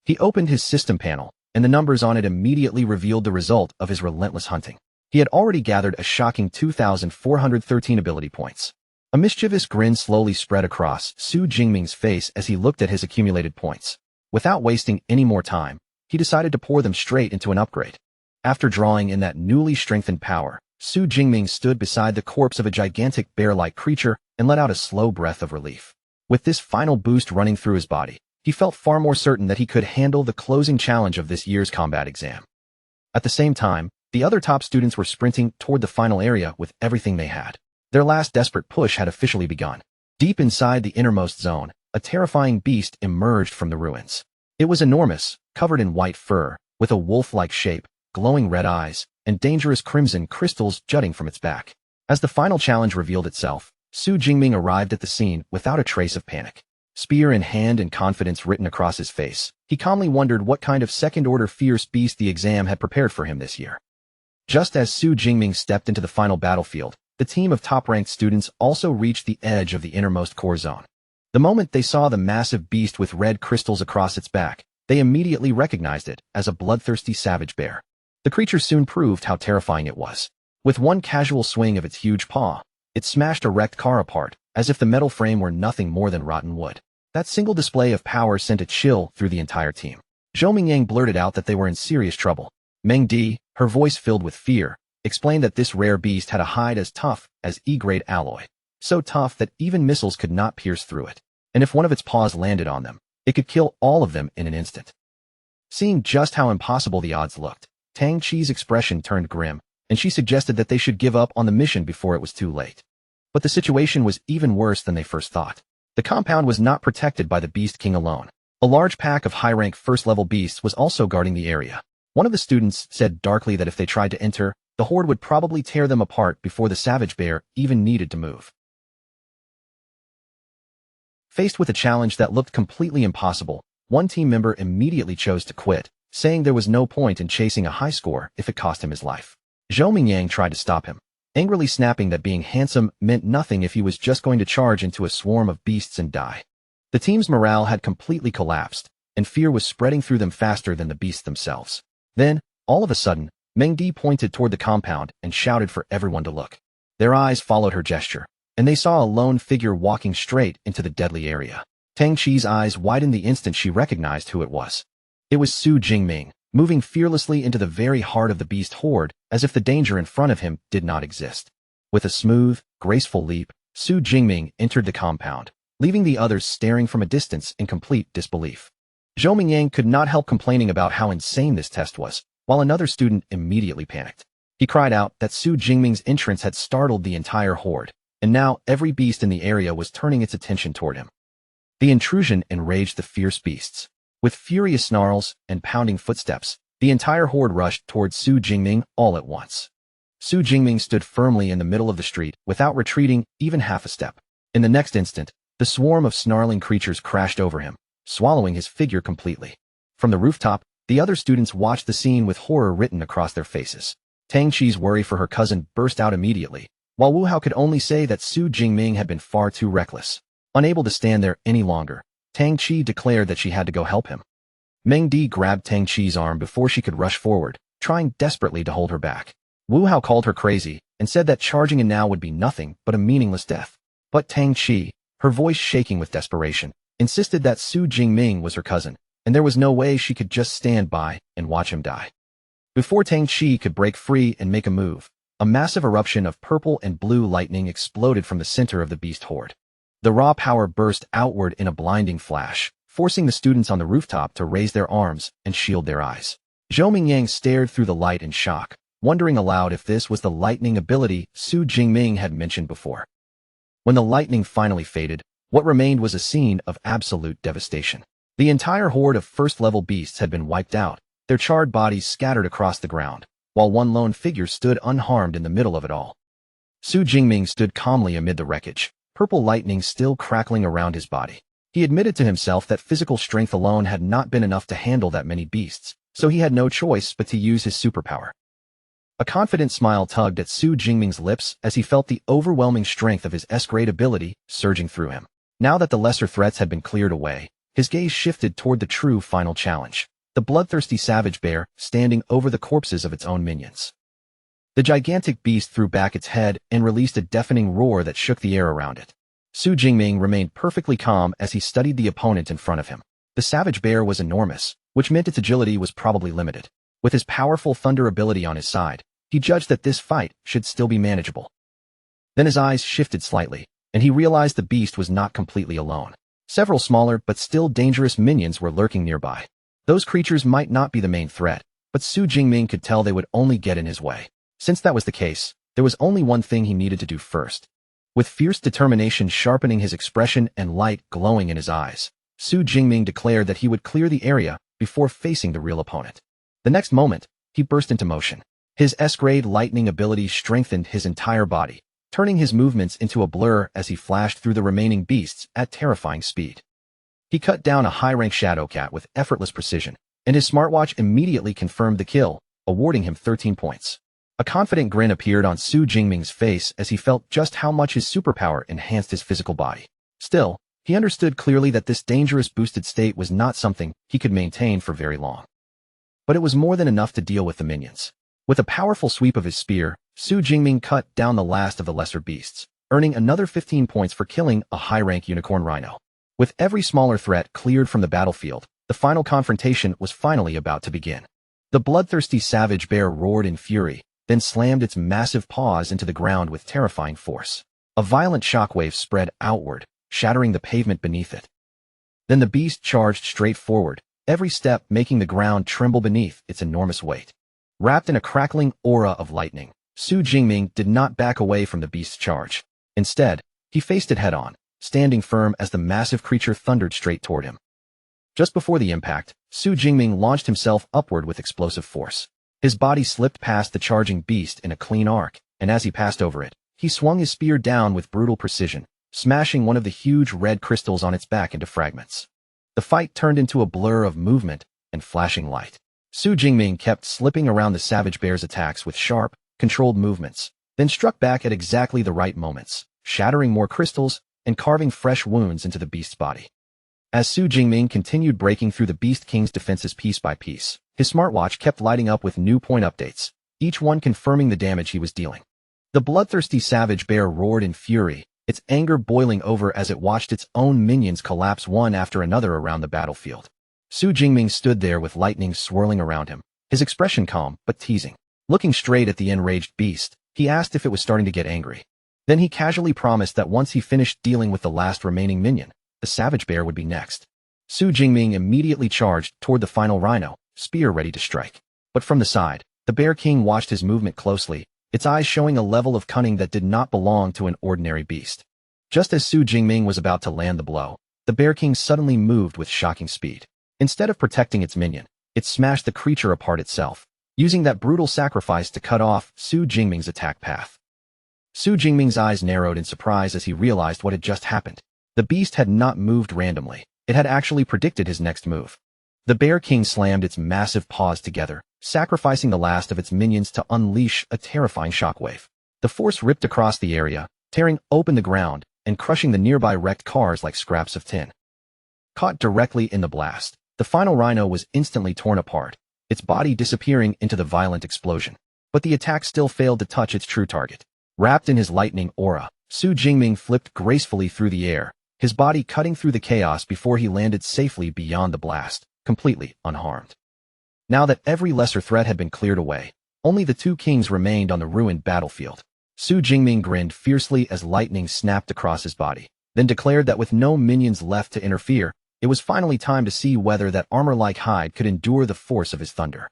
He opened his system panel, and the numbers on it immediately revealed the result of his relentless hunting. He had already gathered a shocking 2,413 ability points. A mischievous grin slowly spread across Su Jingming's face as he looked at his accumulated points. Without wasting any more time, he decided to pour them straight into an upgrade. After drawing in that newly strengthened power, Su Jingming stood beside the corpse of a gigantic bear-like creature and let out a slow breath of relief. With this final boost running through his body, he felt far more certain that he could handle the closing challenge of this year's combat exam. At the same time, the other top students were sprinting toward the final area with everything they had. Their last desperate push had officially begun. Deep inside the innermost zone, a terrifying beast emerged from the ruins. It was enormous, covered in white fur, with a wolf-like shape, glowing red eyes, and dangerous crimson crystals jutting from its back. As the final challenge revealed itself, Su Jingming arrived at the scene without a trace of panic. Spear in hand and confidence written across his face, he calmly wondered what kind of second-order fierce beast the exam had prepared for him this year. Just as Su Jingming stepped into the final battlefield, the team of top-ranked students also reached the edge of the innermost core zone. The moment they saw the massive beast with red crystals across its back, they immediately recognized it as a bloodthirsty savage bear. The creature soon proved how terrifying it was. With one casual swing of its huge paw, it smashed a wrecked car apart, as if the metal frame were nothing more than rotten wood. That single display of power sent a chill through the entire team. Zhou Mingyang blurted out that they were in serious trouble. Meng Di, her voice filled with fear, explained that this rare beast had a hide as tough as E-grade alloy. So tough that even missiles could not pierce through it. And if one of its paws landed on them, it could kill all of them in an instant. Seeing just how impossible the odds looked, Tang Chi's expression turned grim, and she suggested that they should give up on the mission before it was too late. But the situation was even worse than they first thought. The compound was not protected by the Beast King alone. A large pack of high-rank first-level beasts was also guarding the area. One of the students said darkly that if they tried to enter, the horde would probably tear them apart before the savage bear even needed to move. Faced with a challenge that looked completely impossible, one team member immediately chose to quit, saying there was no point in chasing a high score if it cost him his life. Zhou Mingyang tried to stop him, angrily snapping that being handsome meant nothing if he was just going to charge into a swarm of beasts and die. The team's morale had completely collapsed, and fear was spreading through them faster than the beasts themselves. Then, all of a sudden, Meng Di pointed toward the compound and shouted for everyone to look. Their eyes followed her gesture, and they saw a lone figure walking straight into the deadly area. Tang Chi's eyes widened the instant she recognized who it was. It was Su Jingming, moving fearlessly into the very heart of the beast horde, as if the danger in front of him did not exist. With a smooth, graceful leap, Su Jingming entered the compound, leaving the others staring from a distance in complete disbelief. Zhou Mingyang could not help complaining about how insane this test was, while another student immediately panicked. He cried out that Su Jingming's entrance had startled the entire horde, and now every beast in the area was turning its attention toward him. The intrusion enraged the fierce beasts. With furious snarls and pounding footsteps, the entire horde rushed towards Su Jingming all at once. Su Jingming stood firmly in the middle of the street without retreating even half a step. In the next instant, the swarm of snarling creatures crashed over him, swallowing his figure completely. From the rooftop, the other students watched the scene with horror written across their faces. Tang Chi's worry for her cousin burst out immediately, while Wu Hao could only say that Su Jingming had been far too reckless. Unable to stand there any longer, Tang Chi declared that she had to go help him. Meng Di grabbed Tang Chi's arm before she could rush forward, trying desperately to hold her back. Wu Hao called her crazy and said that charging in now would be nothing but a meaningless death. But Tang Chi, her voice shaking with desperation, insisted that Su Jingming was her cousin, and there was no way she could just stand by and watch him die. Before Tang Chi could break free and make a move, a massive eruption of purple and blue lightning exploded from the center of the beast horde. The raw power burst outward in a blinding flash, forcing the students on the rooftop to raise their arms and shield their eyes. Zhou Mingyang stared through the light in shock, wondering aloud if this was the lightning ability Su Jingming had mentioned before. When the lightning finally faded, what remained was a scene of absolute devastation. The entire horde of first-level beasts had been wiped out, their charred bodies scattered across the ground, while one lone figure stood unharmed in the middle of it all. Su Jingming stood calmly amid the wreckage, purple lightning still crackling around his body. He admitted to himself that physical strength alone had not been enough to handle that many beasts, so he had no choice but to use his superpower. A confident smile tugged at Su Jingming's lips as he felt the overwhelming strength of his S-grade ability surging through him. Now that the lesser threats had been cleared away, his gaze shifted toward the true final challenge, the bloodthirsty savage bear standing over the corpses of its own minions. The gigantic beast threw back its head and released a deafening roar that shook the air around it. Su Jingming remained perfectly calm as he studied the opponent in front of him. The savage bear was enormous, which meant its agility was probably limited. With his powerful thunder ability on his side, he judged that this fight should still be manageable. Then his eyes shifted slightly, and he realized the beast was not completely alone. Several smaller but still dangerous minions were lurking nearby. Those creatures might not be the main threat, but Su Jingming could tell they would only get in his way. Since that was the case, there was only one thing he needed to do first. With fierce determination sharpening his expression and light glowing in his eyes, Su Jingming declared that he would clear the area before facing the real opponent. The next moment, he burst into motion. His S-grade lightning ability strengthened his entire body, turning his movements into a blur as he flashed through the remaining beasts at terrifying speed. He cut down a high-rank shadow cat with effortless precision, and his smartwatch immediately confirmed the kill, awarding him 13 points. A confident grin appeared on Su Jingming's face as he felt just how much his superpower enhanced his physical body. Still, he understood clearly that this dangerous boosted state was not something he could maintain for very long. But it was more than enough to deal with the minions. With a powerful sweep of his spear, Su Jingming cut down the last of the lesser beasts, earning another 15 points for killing a high-rank unicorn rhino. With every smaller threat cleared from the battlefield, the final confrontation was finally about to begin. The bloodthirsty savage bear roared in fury, then slammed its massive paws into the ground with terrifying force. A violent shockwave spread outward, shattering the pavement beneath it. Then the beast charged straight forward, every step making the ground tremble beneath its enormous weight. Wrapped in a crackling aura of lightning, Su Jingming did not back away from the beast's charge. Instead, he faced it head-on, standing firm as the massive creature thundered straight toward him. Just before the impact, Su Jingming launched himself upward with explosive force. His body slipped past the charging beast in a clean arc, and as he passed over it, he swung his spear down with brutal precision, smashing one of the huge red crystals on its back into fragments. The fight turned into a blur of movement and flashing light. Su Jingming kept slipping around the savage bear's attacks with sharp, controlled movements, then struck back at exactly the right moments, shattering more crystals and carving fresh wounds into the beast's body. As Su Jingming continued breaking through the Beast King's defenses piece by piece, his smartwatch kept lighting up with new point updates, each one confirming the damage he was dealing. The bloodthirsty savage bear roared in fury, its anger boiling over as it watched its own minions collapse one after another around the battlefield. Su Jingming stood there with lightning swirling around him, his expression calm but teasing. Looking straight at the enraged beast, he asked if it was starting to get angry. Then he casually promised that once he finished dealing with the last remaining minion, the savage bear would be next. Su Jingming immediately charged toward the final rhino, spear ready to strike. But from the side, the Bear King watched his movement closely, its eyes showing a level of cunning that did not belong to an ordinary beast. Just as Su Jingming was about to land the blow, the Bear King suddenly moved with shocking speed. Instead of protecting its minion, it smashed the creature apart itself, using that brutal sacrifice to cut off Su Jingming's attack path. Su Jingming's eyes narrowed in surprise as he realized what had just happened. The beast had not moved randomly, it had actually predicted his next move. The Bear King slammed its massive paws together, sacrificing the last of its minions to unleash a terrifying shockwave. The force ripped across the area, tearing open the ground and crushing the nearby wrecked cars like scraps of tin. Caught directly in the blast, the final rhino was instantly torn apart, its body disappearing into the violent explosion. But the attack still failed to touch its true target. Wrapped in his lightning aura, Su Jingming flipped gracefully through the air, his body cutting through the chaos before he landed safely beyond the blast, completely unharmed. Now that every lesser threat had been cleared away, only the two kings remained on the ruined battlefield. Su Jingming grinned fiercely as lightning snapped across his body, then declared that with no minions left to interfere, it was finally time to see whether that armor-like hide could endure the force of his thunder.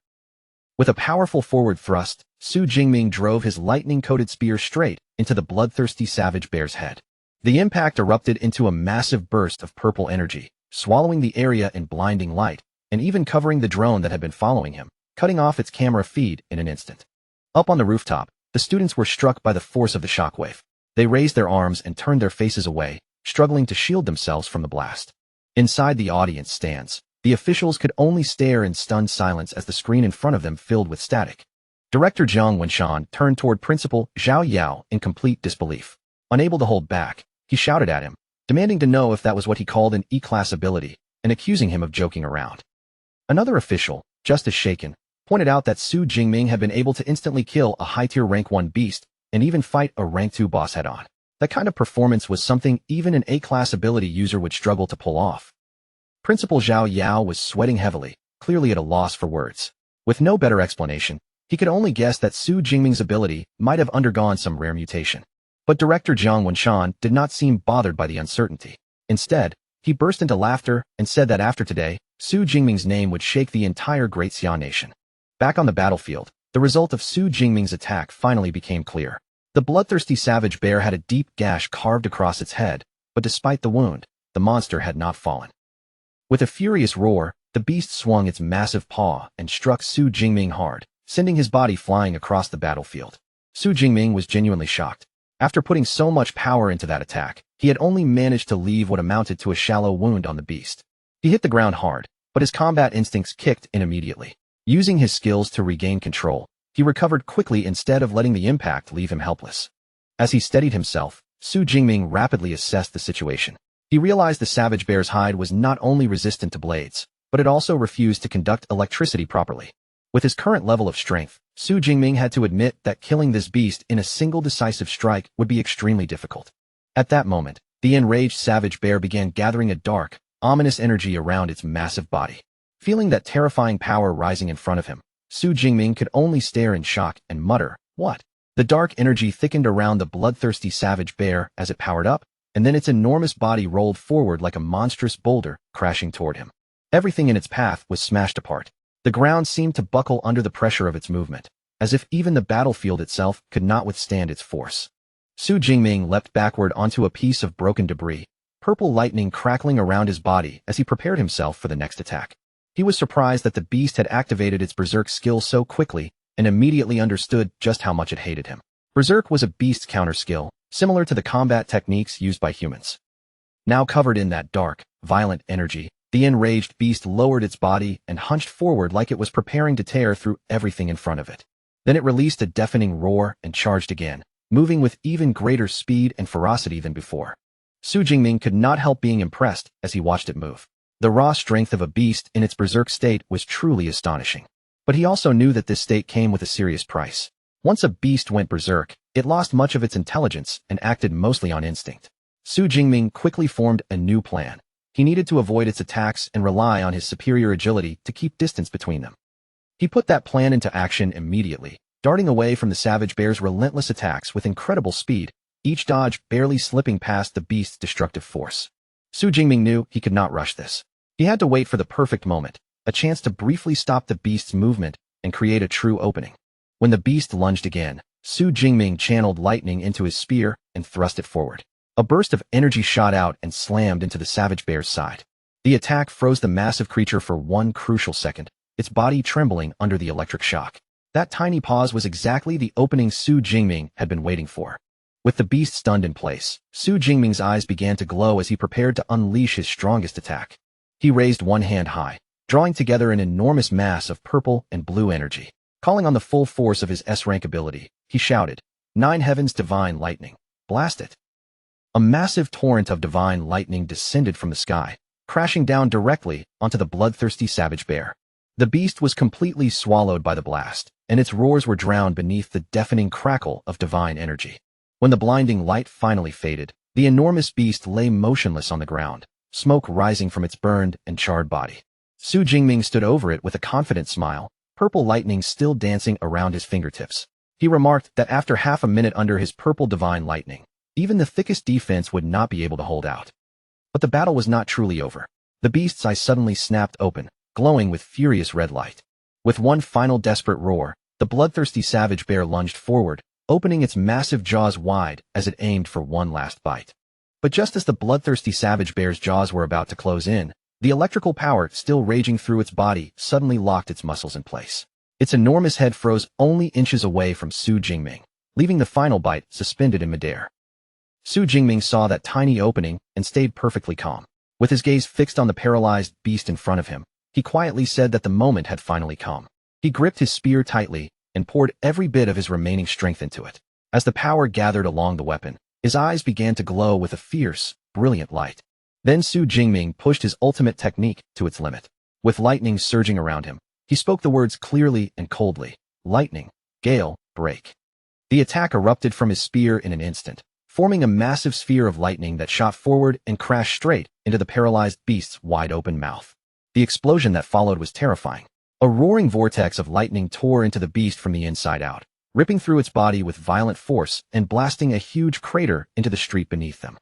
With a powerful forward thrust, Su Jingming drove his lightning-coated spear straight into the bloodthirsty savage bear's head. The impact erupted into a massive burst of purple energy, swallowing the area in blinding light, and even covering the drone that had been following him, cutting off its camera feed in an instant. Up on the rooftop, the students were struck by the force of the shockwave. They raised their arms and turned their faces away, struggling to shield themselves from the blast. Inside the audience stands, the officials could only stare in stunned silence as the screen in front of them filled with static. Director Jiang Wenshan turned toward Principal Zhao Yao in complete disbelief. Unable to hold back, he shouted at him, demanding to know if that was what he called an E-class ability, and accusing him of joking around. Another official, just as shaken, pointed out that Su Jingming had been able to instantly kill a high-tier rank 1 beast and even fight a rank 2 boss head-on. That kind of performance was something even an A-class ability user would struggle to pull off. Principal Zhao Yao was sweating heavily, clearly at a loss for words. With no better explanation, he could only guess that Su Jingming's ability might have undergone some rare mutation. But Director Jiang Wenshan did not seem bothered by the uncertainty. Instead, he burst into laughter and said that after today, Su Jingming's name would shake the entire Great Xia nation. Back on the battlefield, the result of Su Jingming's attack finally became clear. The bloodthirsty savage bear had a deep gash carved across its head, but despite the wound, the monster had not fallen. With a furious roar, the beast swung its massive paw and struck Su Jingming hard, sending his body flying across the battlefield. Su Jingming was genuinely shocked. After putting so much power into that attack, he had only managed to leave what amounted to a shallow wound on the beast. He hit the ground hard, but his combat instincts kicked in immediately. Using his skills to regain control, he recovered quickly instead of letting the impact leave him helpless. As he steadied himself, Su Jingming rapidly assessed the situation. He realized the savage bear's hide was not only resistant to blades, but it also refused to conduct electricity properly. With his current level of strength, Su Jingming had to admit that killing this beast in a single decisive strike would be extremely difficult. At that moment, the enraged savage bear began gathering a dark, ominous energy around its massive body. Feeling that terrifying power rising in front of him, Su Jingming could only stare in shock and mutter, "What?" The dark energy thickened around the bloodthirsty savage bear as it powered up, and then its enormous body rolled forward like a monstrous boulder, crashing toward him. Everything in its path was smashed apart. The ground seemed to buckle under the pressure of its movement, as if even the battlefield itself could not withstand its force. Su Jingming leapt backward onto a piece of broken debris, purple lightning crackling around his body as he prepared himself for the next attack. He was surprised that the beast had activated its berserk skill so quickly and immediately understood just how much it hated him. Berserk was a beast's counter skill, similar to the combat techniques used by humans. Now covered in that dark, violent energy, the enraged beast lowered its body and hunched forward like it was preparing to tear through everything in front of it. Then it released a deafening roar and charged again, moving with even greater speed and ferocity than before. Su Jingming could not help being impressed as he watched it move. The raw strength of a beast in its berserk state was truly astonishing. But he also knew that this state came with a serious price. Once a beast went berserk, it lost much of its intelligence and acted mostly on instinct. Su Jingming quickly formed a new plan. He needed to avoid its attacks and rely on his superior agility to keep distance between them. He put that plan into action immediately, darting away from the savage bear's relentless attacks with incredible speed, each dodge barely slipping past the beast's destructive force. Su Jingming knew he could not rush this. He had to wait for the perfect moment, a chance to briefly stop the beast's movement and create a true opening. When the beast lunged again, Su Jingming channeled lightning into his spear and thrust it forward. A burst of energy shot out and slammed into the savage bear's side. The attack froze the massive creature for one crucial second, its body trembling under the electric shock. That tiny pause was exactly the opening Su Jingming had been waiting for. With the beast stunned in place, Su Jingming's eyes began to glow as he prepared to unleash his strongest attack. He raised one hand high, drawing together an enormous mass of purple and blue energy. Calling on the full force of his S-rank ability, he shouted, "Nine Heavens Divine Lightning, blast it!" A massive torrent of divine lightning descended from the sky, crashing down directly onto the bloodthirsty savage bear. The beast was completely swallowed by the blast, and its roars were drowned beneath the deafening crackle of divine energy. When the blinding light finally faded, the enormous beast lay motionless on the ground, smoke rising from its burned and charred body. Su Jingming stood over it with a confident smile, purple lightning still dancing around his fingertips. He remarked that after half a minute under his purple divine lightning, even the thickest defense would not be able to hold out. But the battle was not truly over. The beast's eyes suddenly snapped open, glowing with furious red light. With one final desperate roar, the bloodthirsty savage bear lunged forward, opening its massive jaws wide as it aimed for one last bite. But just as the bloodthirsty savage bear's jaws were about to close in, the electrical power still raging through its body suddenly locked its muscles in place. Its enormous head froze only inches away from Su Jingming, leaving the final bite suspended in midair. Su Jingming saw that tiny opening and stayed perfectly calm. With his gaze fixed on the paralyzed beast in front of him, he quietly said that the moment had finally come. He gripped his spear tightly and poured every bit of his remaining strength into it. As the power gathered along the weapon, his eyes began to glow with a fierce, brilliant light. Then Su Jingming pushed his ultimate technique to its limit. With lightning surging around him, he spoke the words clearly and coldly. Lightning, gale, break. The attack erupted from his spear in an instant, forming a massive sphere of lightning that shot forward and crashed straight into the paralyzed beast's wide-open mouth. The explosion that followed was terrifying. A roaring vortex of lightning tore into the beast from the inside out, ripping through its body with violent force and blasting a huge crater into the street beneath them.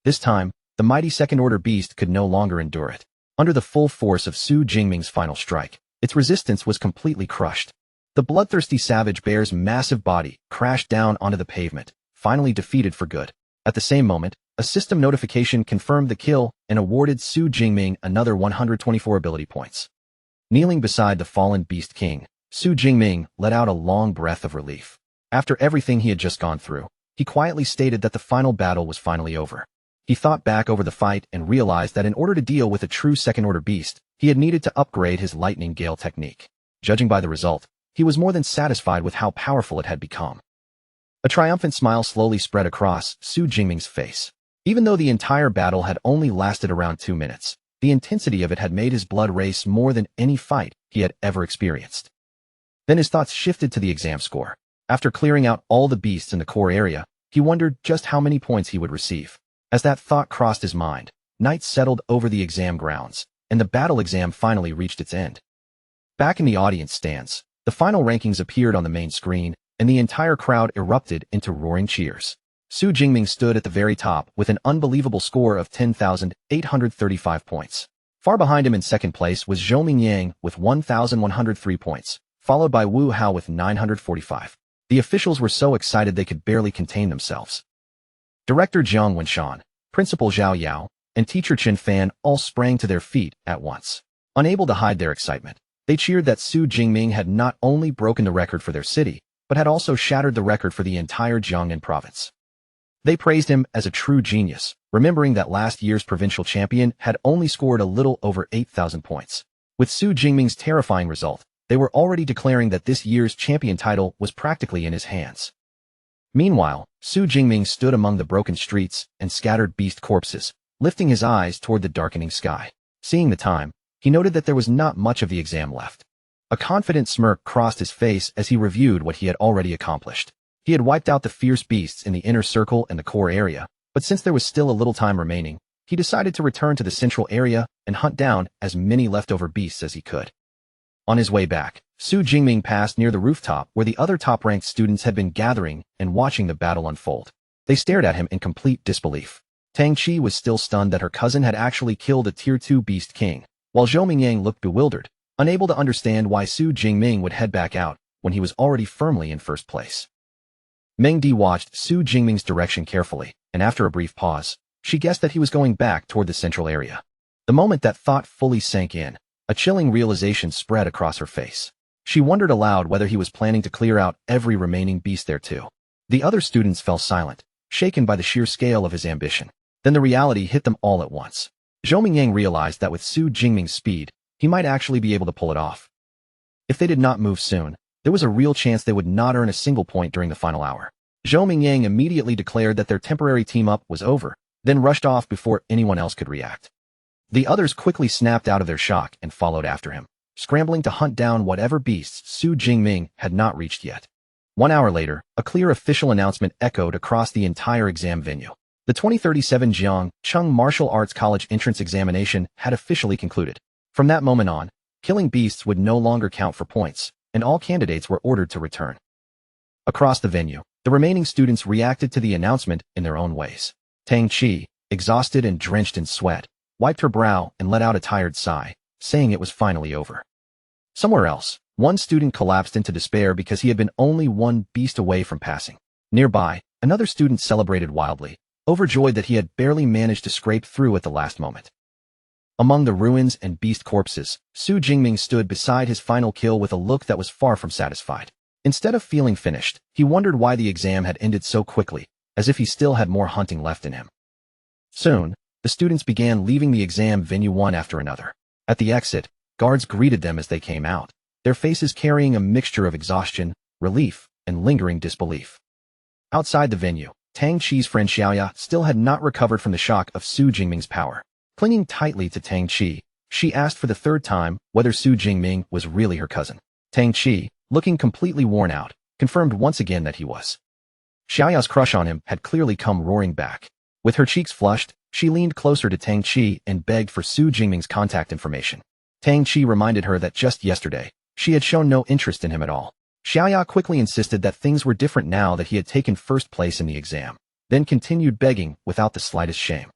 This time, the mighty second-order beast could no longer endure it. Under the full force of Su Jingming's final strike, its resistance was completely crushed. The bloodthirsty savage bear's massive body crashed down onto the pavement, finally defeated for good. At the same moment, a system notification confirmed the kill and awarded Su Jingming another 124 ability points. Kneeling beside the fallen Beast King, Su Jingming let out a long breath of relief. After everything he had just gone through, he quietly stated that the final battle was finally over. He thought back over the fight and realized that in order to deal with a true second-order beast, he had needed to upgrade his lightning gale technique. Judging by the result, he was more than satisfied with how powerful it had become. A triumphant smile slowly spread across Su Jingming's face. Even though the entire battle had only lasted around 2 minutes, the intensity of it had made his blood race more than any fight he had ever experienced. Then his thoughts shifted to the exam score. After clearing out all the beasts in the core area, he wondered just how many points he would receive. As that thought crossed his mind, night settled over the exam grounds, and the battle exam finally reached its end. Back in the audience stands, the final rankings appeared on the main screen, and the entire crowd erupted into roaring cheers. Su Jingming stood at the very top with an unbelievable score of 10,835 points. Far behind him in second place was Zhou Mingyang with 1,103 points, followed by Wu Hao with 945. The officials were so excited they could barely contain themselves. Director Jiang Wenshan, Principal Zhao Yao, and Teacher Chen Fan all sprang to their feet at once. Unable to hide their excitement, they cheered that Su Jingming had not only broken the record for their city, but had also shattered the record for the entire Jiangnan province. They praised him as a true genius, remembering that last year's provincial champion had only scored a little over 8,000 points. With Su Jingming's terrifying result, they were already declaring that this year's champion title was practically in his hands. Meanwhile, Su Jingming stood among the broken streets and scattered beast corpses, lifting his eyes toward the darkening sky. Seeing the time, he noted that there was not much of the exam left. A confident smirk crossed his face as he reviewed what he had already accomplished. He had wiped out the fierce beasts in the inner circle and the core area, but since there was still a little time remaining, he decided to return to the central area and hunt down as many leftover beasts as he could. On his way back, Su Jingming passed near the rooftop where the other top-ranked students had been gathering and watching the battle unfold. They stared at him in complete disbelief. Tang Qi was still stunned that her cousin had actually killed a Tier 2 Beast King, while Zhou Mingyang looked bewildered, unable to understand why Su Jingming would head back out when he was already firmly in first place. Meng Di watched Su Jingming's direction carefully, and after a brief pause, she guessed that he was going back toward the central area. The moment that thought fully sank in, a chilling realization spread across her face. She wondered aloud whether he was planning to clear out every remaining beast there too. The other students fell silent, shaken by the sheer scale of his ambition. Then the reality hit them all at once. Zhou Mingyang realized that with Su Jingming's speed, he might actually be able to pull it off. If they did not move soon, there was a real chance they would not earn a single point during the final hour. Zhou Mingyang immediately declared that their temporary team-up was over, then rushed off before anyone else could react. The others quickly snapped out of their shock and followed after him, scrambling to hunt down whatever beasts Su Jingming had not reached yet. 1 hour later, a clear official announcement echoed across the entire exam venue. The 2037 Jiang Chung Martial Arts College entrance examination had officially concluded. From that moment on, killing beasts would no longer count for points, and all candidates were ordered to return. Across the venue, the remaining students reacted to the announcement in their own ways. Tang Qi, exhausted and drenched in sweat, wiped her brow and let out a tired sigh, saying it was finally over. Somewhere else, one student collapsed into despair because he had been only one beast away from passing. Nearby, another student celebrated wildly. overjoyed that he had barely managed to scrape through at the last moment. Among the ruins and beast corpses, Su Jingming stood beside his final kill with a look that was far from satisfied. Instead of feeling finished, he wondered why the exam had ended so quickly, as if he still had more hunting left in him. Soon, the students began leaving the exam venue one after another. At the exit, guards greeted them as they came out, their faces carrying a mixture of exhaustion, relief, and lingering disbelief. Outside the venue, Tang Chi's friend Xiaoya still had not recovered from the shock of Su Jingming's power. Clinging tightly to Tang Chi, she asked for the third time whether Su Jingming was really her cousin. Tang Chi, looking completely worn out, confirmed once again that he was. Xiaoya's crush on him had clearly come roaring back. With her cheeks flushed, she leaned closer to Tang Chi and begged for Su Jingming's contact information. Tang Chi reminded her that just yesterday, she had shown no interest in him at all. Xiaoya quickly insisted that things were different now that he had taken first place in the exam, then continued begging without the slightest shame.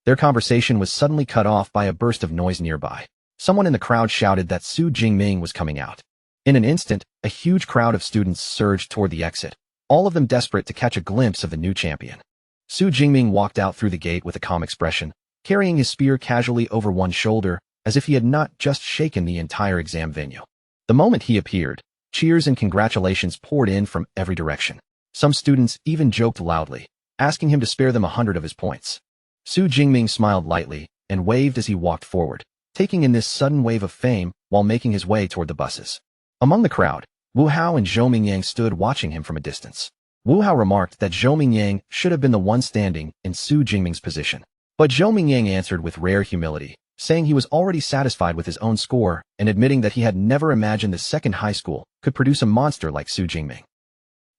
Their conversation was suddenly cut off by a burst of noise nearby. Someone in the crowd shouted that Su Jingming was coming out. In an instant, a huge crowd of students surged toward the exit, all of them desperate to catch a glimpse of the new champion. Su Jingming walked out through the gate with a calm expression, carrying his spear casually over one shoulder, as if he had not just shaken the entire exam venue. The moment he appeared, cheers and congratulations poured in from every direction. Some students even joked loudly, asking him to spare them 100 of his points. Su Jingming smiled lightly and waved as he walked forward, taking in this sudden wave of fame while making his way toward the buses. Among the crowd, Wu Hao and Zhou Mingyang stood watching him from a distance. Wu Hao remarked that Zhou Mingyang should have been the one standing in Su Jingming's position. But Zhou Mingyang answered with rare humility, saying he was already satisfied with his own score and admitting that he had never imagined the second high school could produce a monster like Su Jingming.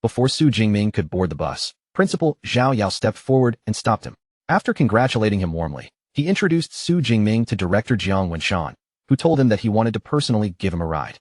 Before Su Jingming could board the bus, Principal Zhao Yao stepped forward and stopped him. After congratulating him warmly, he introduced Su Jingming to Director Jiang Wenshan, who told him that he wanted to personally give him a ride.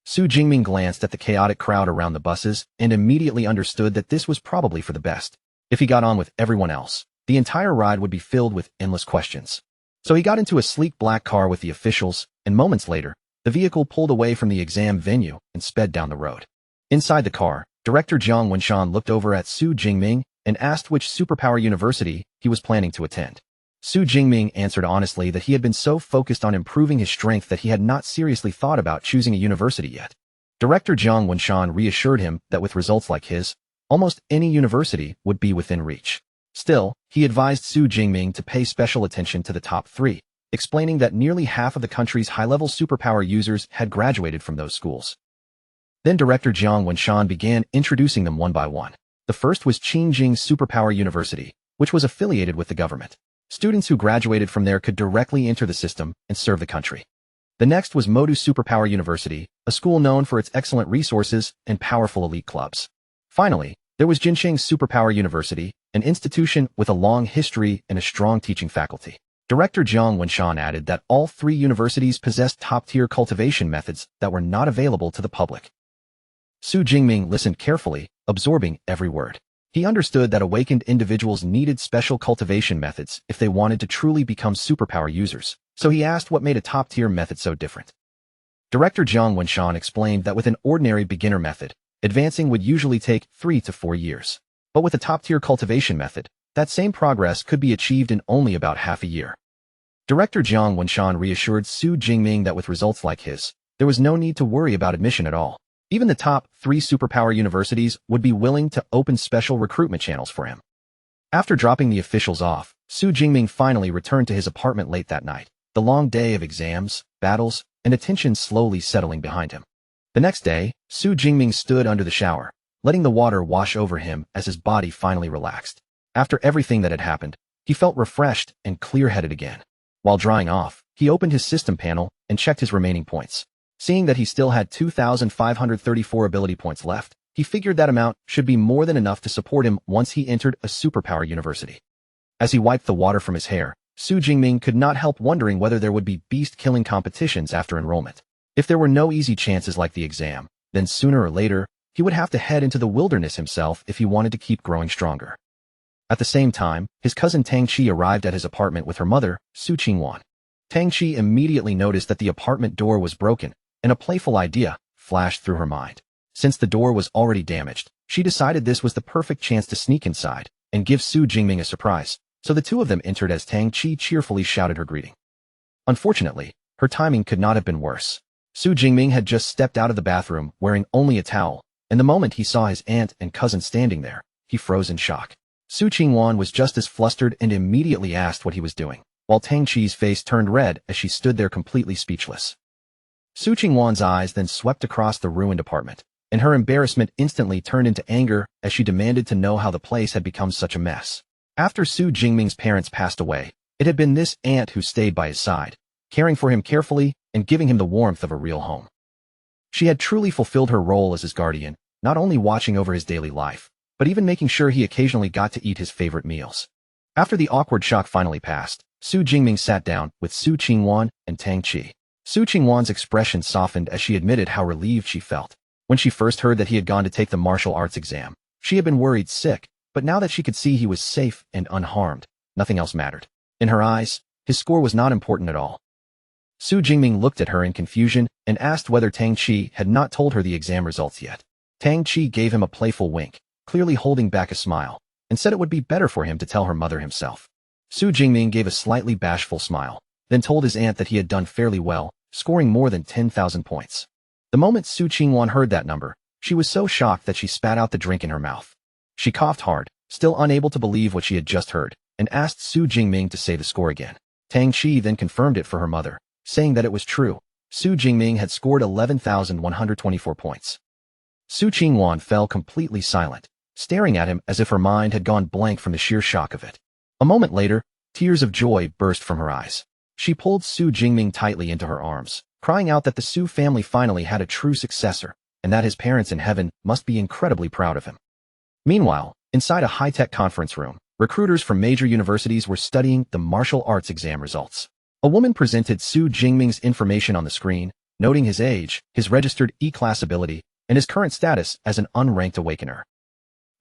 Su Jingming glanced at the chaotic crowd around the buses and immediately understood that this was probably for the best. If he got on with everyone else, the entire ride would be filled with endless questions. So he got into a sleek black car with the officials, and moments later, the vehicle pulled away from the exam venue and sped down the road. Inside the car, Director Jiang Wenshan looked over at Su Jingming and asked which superpower university he was planning to attend. Su Jingming answered honestly that he had been so focused on improving his strength that he had not seriously thought about choosing a university yet. Director Jiang Wenshan reassured him that with results like his, almost any university would be within reach. Still, he advised Su Jingming to pay special attention to the top 3, explaining that nearly half of the country's high-level superpower users had graduated from those schools. Then Director Jiang Wenshan began introducing them one by one. The first was Qingjing Superpower University, which was affiliated with the government. Students who graduated from there could directly enter the system and serve the country. The next was Modu Superpower University, a school known for its excellent resources and powerful elite clubs. Finally, there was Jinsheng Superpower University, an institution with a long history and a strong teaching faculty. Director Jiang Wenshan added that all 3 universities possessed top-tier cultivation methods that were not available to the public. Su Jingming listened carefully, absorbing every word. He understood that awakened individuals needed special cultivation methods if they wanted to truly become superpower users, so he asked what made a top-tier method so different. Director Jiang Wenshan explained that with an ordinary beginner method, advancing would usually take 3 to 4 years. But with a top-tier cultivation method, that same progress could be achieved in only about half a year. Director Jiang Wenshan reassured Su Jingming that with results like his, there was no need to worry about admission at all. Even the top 3 superpower universities would be willing to open special recruitment channels for him. After dropping the officials off, Su Jingming finally returned to his apartment late that night, the long day of exams, battles, and attention slowly settling behind him. The next day, Su Jingming stood under the shower, letting the water wash over him as his body finally relaxed. After everything that had happened, he felt refreshed and clear-headed again. While drying off, he opened his system panel and checked his remaining points. Seeing that he still had 2,534 ability points left, he figured that amount should be more than enough to support him once he entered a superpower university. As he wiped the water from his hair, Su Jingming could not help wondering whether there would be beast-killing competitions after enrollment. If there were no easy chances like the exam, then sooner or later, he would have to head into the wilderness himself if he wanted to keep growing stronger. At the same time, his cousin Tang Chi arrived at his apartment with her mother, Su Qingwan. Tang Chi immediately noticed that the apartment door was broken, and a playful idea flashed through her mind. Since the door was already damaged, she decided this was the perfect chance to sneak inside, and give Su Jingming a surprise, so the two of them entered as Tang Chi cheerfully shouted her greeting. Unfortunately, her timing could not have been worse. Su Jingming had just stepped out of the bathroom wearing only a towel, and the moment he saw his aunt and cousin standing there, he froze in shock. Su Qingwan was just as flustered and immediately asked what he was doing, while Tang Chi's face turned red as she stood there completely speechless. Su Qingwan's eyes then swept across the ruined apartment, and her embarrassment instantly turned into anger as she demanded to know how the place had become such a mess. After Su Jingming's parents passed away, it had been this aunt who stayed by his side, caring for him carefully and giving him the warmth of a real home. She had truly fulfilled her role as his guardian, not only watching over his daily life, but even making sure he occasionally got to eat his favorite meals. After the awkward shock finally passed, Su Jingming sat down with Su Qingwan and Tang Chi. Su Qingwan's expression softened as she admitted how relieved she felt. When she first heard that he had gone to take the martial arts exam, she had been worried sick, but now that she could see he was safe and unharmed, nothing else mattered. In her eyes, his score was not important at all. Su Jingming looked at her in confusion and asked whether Tang Chi had not told her the exam results yet. Tang Chi gave him a playful wink, clearly holding back a smile, and said it would be better for him to tell her mother himself. Su Jingming gave a slightly bashful smile, then told his aunt that he had done fairly well, scoring more than 10,000 points. The moment Su Qingwan heard that number, she was so shocked that she spat out the drink in her mouth. She coughed hard, still unable to believe what she had just heard, and asked Su Jingming to say the score again. Tang Chi then confirmed it for her mother, saying that it was true. Su Jingming had scored 11,124 points. Su Qingwan fell completely silent, staring at him as if her mind had gone blank from the sheer shock of it. A moment later, tears of joy burst from her eyes. She pulled Su Jingming tightly into her arms, crying out that the Su family finally had a true successor, and that his parents in heaven must be incredibly proud of him. Meanwhile, inside a high-tech conference room, recruiters from major universities were studying the martial arts exam results. A woman presented Su Jingming's information on the screen, noting his age, his registered E-class ability, and his current status as an unranked awakener.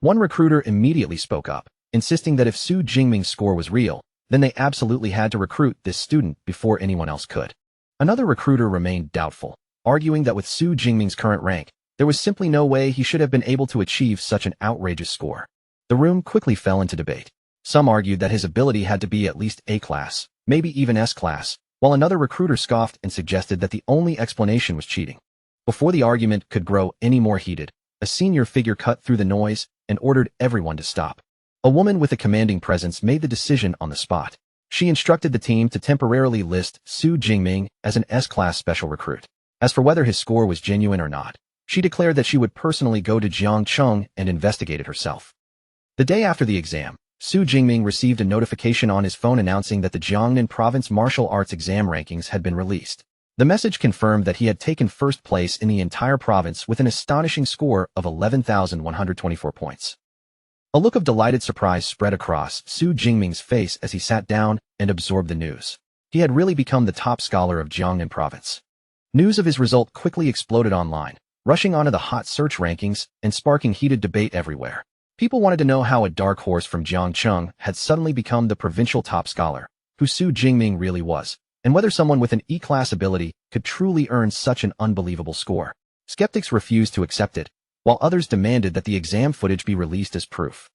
One recruiter immediately spoke up, insisting that if Su Jingming's score was real, then they absolutely had to recruit this student before anyone else could. Another recruiter remained doubtful, arguing that with Su Jingming's current rank, there was simply no way he should have been able to achieve such an outrageous score. The room quickly fell into debate. Some argued that his ability had to be at least A-class, maybe even S-class, while another recruiter scoffed and suggested that the only explanation was cheating. Before the argument could grow any more heated, a senior figure cut through the noise and ordered everyone to stop. A woman with a commanding presence made the decision on the spot. She instructed the team to temporarily list Su Jingming as an S-class special recruit. As for whether his score was genuine or not, she declared that she would personally go to Jiangcheng and investigate it herself. The day after the exam, Su Jingming received a notification on his phone announcing that the Jiangnan Province Martial Arts exam rankings had been released. The message confirmed that he had taken first place in the entire province with an astonishing score of 11,124 points. A look of delighted surprise spread across Su Jingming's face as he sat down and absorbed the news. He had really become the top scholar of Jiangnan Province. News of his result quickly exploded online, rushing onto the hot search rankings and sparking heated debate everywhere. People wanted to know how a dark horse from Jiangcheng had suddenly become the provincial top scholar, who Su Jingming really was, and whether someone with an E-class ability could truly earn such an unbelievable score. Skeptics refused to accept it, while others demanded that the exam footage be released as proof.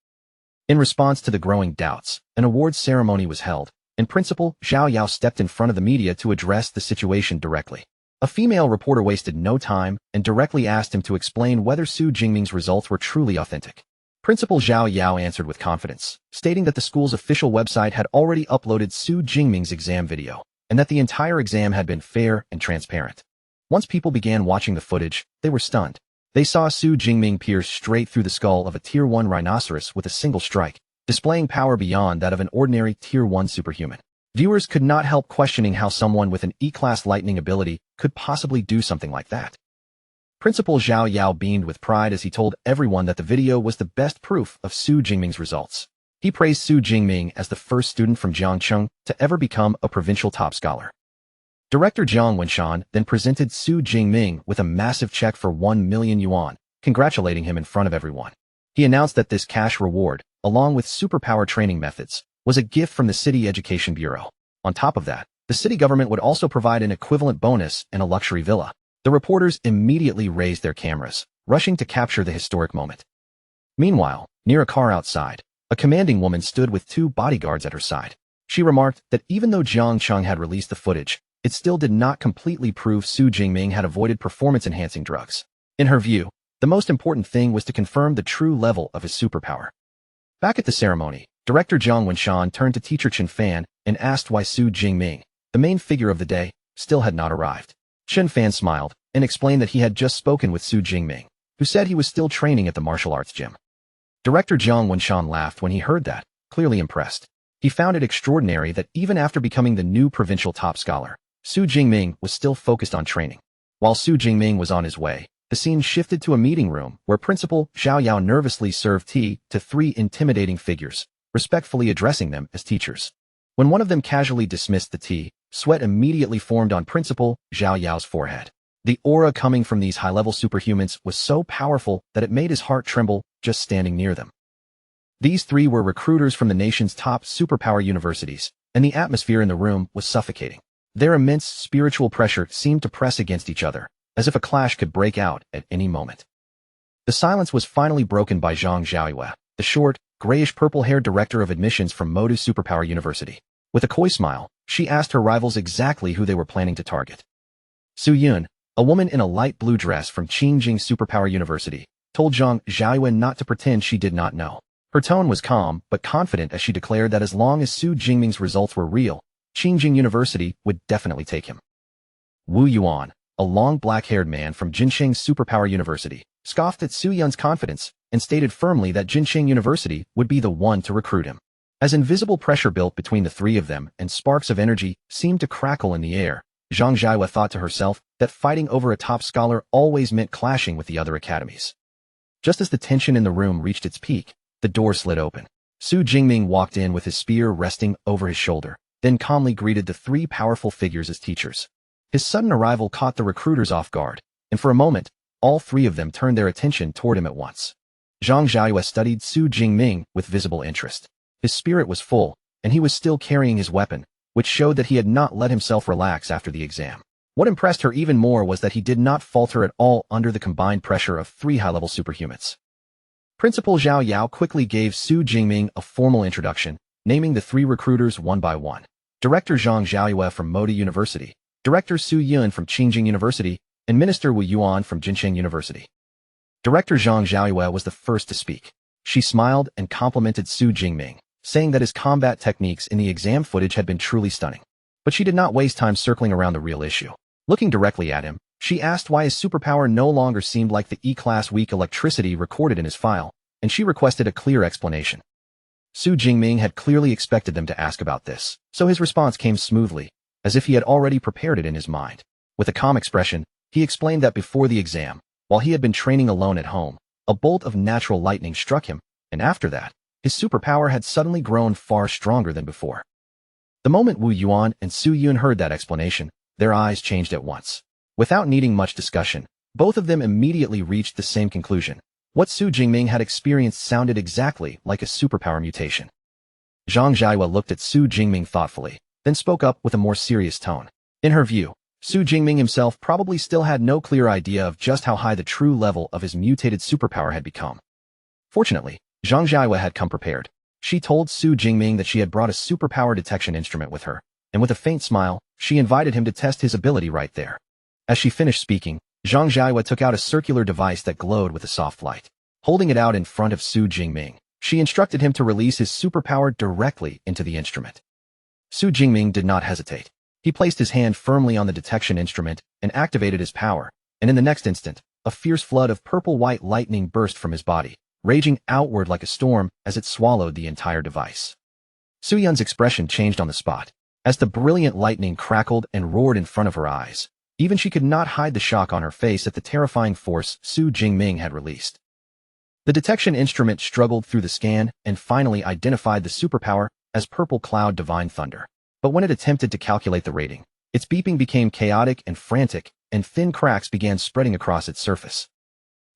In response to the growing doubts, an awards ceremony was held, and Principal Zhao Yao stepped in front of the media to address the situation directly. A female reporter wasted no time and directly asked him to explain whether Su Jingming's results were truly authentic. Principal Zhao Yao answered with confidence, stating that the school's official website had already uploaded Su Jingming's exam video, and that the entire exam had been fair and transparent. Once people began watching the footage, they were stunned. They saw Su Jingming pierce straight through the skull of a Tier 1 rhinoceros with a single strike, displaying power beyond that of an ordinary Tier 1 superhuman. Viewers could not help questioning how someone with an E-class lightning ability could possibly do something like that. Principal Zhao Yao beamed with pride as he told everyone that the video was the best proof of Su Jingming's results. He praised Su Jingming as the first student from Jiangcheng to ever become a provincial top scholar. Director Jiang Wenshan then presented Su Jingming with a massive check for 1 million yuan, congratulating him in front of everyone. He announced that this cash reward, along with superpower training methods, was a gift from the City Education Bureau. On top of that, the city government would also provide an equivalent bonus and a luxury villa. The reporters immediately raised their cameras, rushing to capture the historic moment. Meanwhile, near a car outside, A commanding woman stood with 2 bodyguards at her side. She remarked that even though Jiang Cheng had released the footage, it still did not completely prove Su Jingming had avoided performance-enhancing drugs. In her view, the most important thing was to confirm the true level of his superpower. Back at the ceremony, Director Jiang Wenshan turned to teacher Chen Fan and asked why Su Jingming, the main figure of the day, still had not arrived. Chen Fan smiled and explained that he had just spoken with Su Jingming, who said he was still training at the martial arts gym. Director Jiang Wenshan laughed when he heard that, clearly impressed. He found it extraordinary that even after becoming the new provincial top scholar, Su Jingming was still focused on training. While Su Jingming was on his way, the scene shifted to a meeting room where Principal Zhao Yao nervously served tea to 3 intimidating figures, respectfully addressing them as teachers. When one of them casually dismissed the tea, sweat immediately formed on Principal Zhao Yao's forehead. The aura coming from these high-level superhumans was so powerful that it made his heart tremble just standing near them. These 3 were recruiters from the nation's top superpower universities, and the atmosphere in the room was suffocating. Their immense spiritual pressure seemed to press against each other, as if a clash could break out at any moment. The silence was finally broken by Zhang Xiaoyue, the short, grayish-purple-haired director of admissions from Modu Superpower University. With a coy smile, she asked her rivals exactly who they were planning to target. Su Yun, a woman in a light blue dress from Qingjing Superpower University, told Zhang Xiaoyue not to pretend she did not know. Her tone was calm but confident as she declared that as long as Su Jingming's results were real, Qingjing University would definitely take him. Wu Yuan, a long black-haired man from Jinsheng Superpower University, scoffed at Su Yun's confidence and stated firmly that Jinsheng University would be the one to recruit him. As invisible pressure built between the 3 of them and sparks of energy seemed to crackle in the air, Zhang Xiaoyue thought to herself that fighting over a top scholar always meant clashing with the other academies. Just as the tension in the room reached its peak, the door slid open. Su Jingming walked in with his spear resting over his shoulder, then calmly greeted the 3 powerful figures as teachers. His sudden arrival caught the recruiters off guard, and for a moment, all 3 of them turned their attention toward him at once. Zhang Xiaoyue studied Su Jingming with visible interest. His spirit was full, and he was still carrying his weapon, which showed that he had not let himself relax after the exam. What impressed her even more was that he did not falter at all under the combined pressure of 3 high-level superhumans. Principal Zhao Yao quickly gave Su Jingming a formal introduction, naming the 3 recruiters one by one. Director Zhang Xiaoyue from Moda University, Director Su Yun from Qingjing University, and Minister Wu Yuan from Jinsheng University. Director Zhang Xiaoyue was the first to speak. She smiled and complimented Su Jingming, saying that his combat techniques in the exam footage had been truly stunning. But she did not waste time circling around the real issue. Looking directly at him, she asked why his superpower no longer seemed like the E-class weak electricity recorded in his file, and she requested a clear explanation. Su Jingming had clearly expected them to ask about this, so his response came smoothly, as if he had already prepared it in his mind. With a calm expression, he explained that before the exam, while he had been training alone at home, a bolt of natural lightning struck him, and after that, his superpower had suddenly grown far stronger than before. The moment Wu Yuan and Su Yun heard that explanation, their eyes changed at once. Without needing much discussion, both of them immediately reached the same conclusion. What Su Jingming had experienced sounded exactly like a superpower mutation. Zhang Xiaoyue looked at Su Jingming thoughtfully, then spoke up with a more serious tone. In her view, Su Jingming himself probably still had no clear idea of just how high the true level of his mutated superpower had become. Fortunately, Zhang Xiaoyue had come prepared. She told Su Jingming that she had brought a superpower detection instrument with her, and with a faint smile, she invited him to test his ability right there. As she finished speaking, Zhang Xiaoyue took out a circular device that glowed with a soft light. Holding it out in front of Su Jingming, she instructed him to release his superpower directly into the instrument. Su Jingming did not hesitate. He placed his hand firmly on the detection instrument and activated his power, and in the next instant, a fierce flood of purple-white lightning burst from his body, raging outward like a storm as it swallowed the entire device. Su Yun's expression changed on the spot, as the brilliant lightning crackled and roared in front of her eyes. Even she could not hide the shock on her face at the terrifying force Su Jingming had released. The detection instrument struggled through the scan and finally identified the superpower as Purple Cloud Divine Thunder. But when it attempted to calculate the rating, its beeping became chaotic and frantic, and thin cracks began spreading across its surface.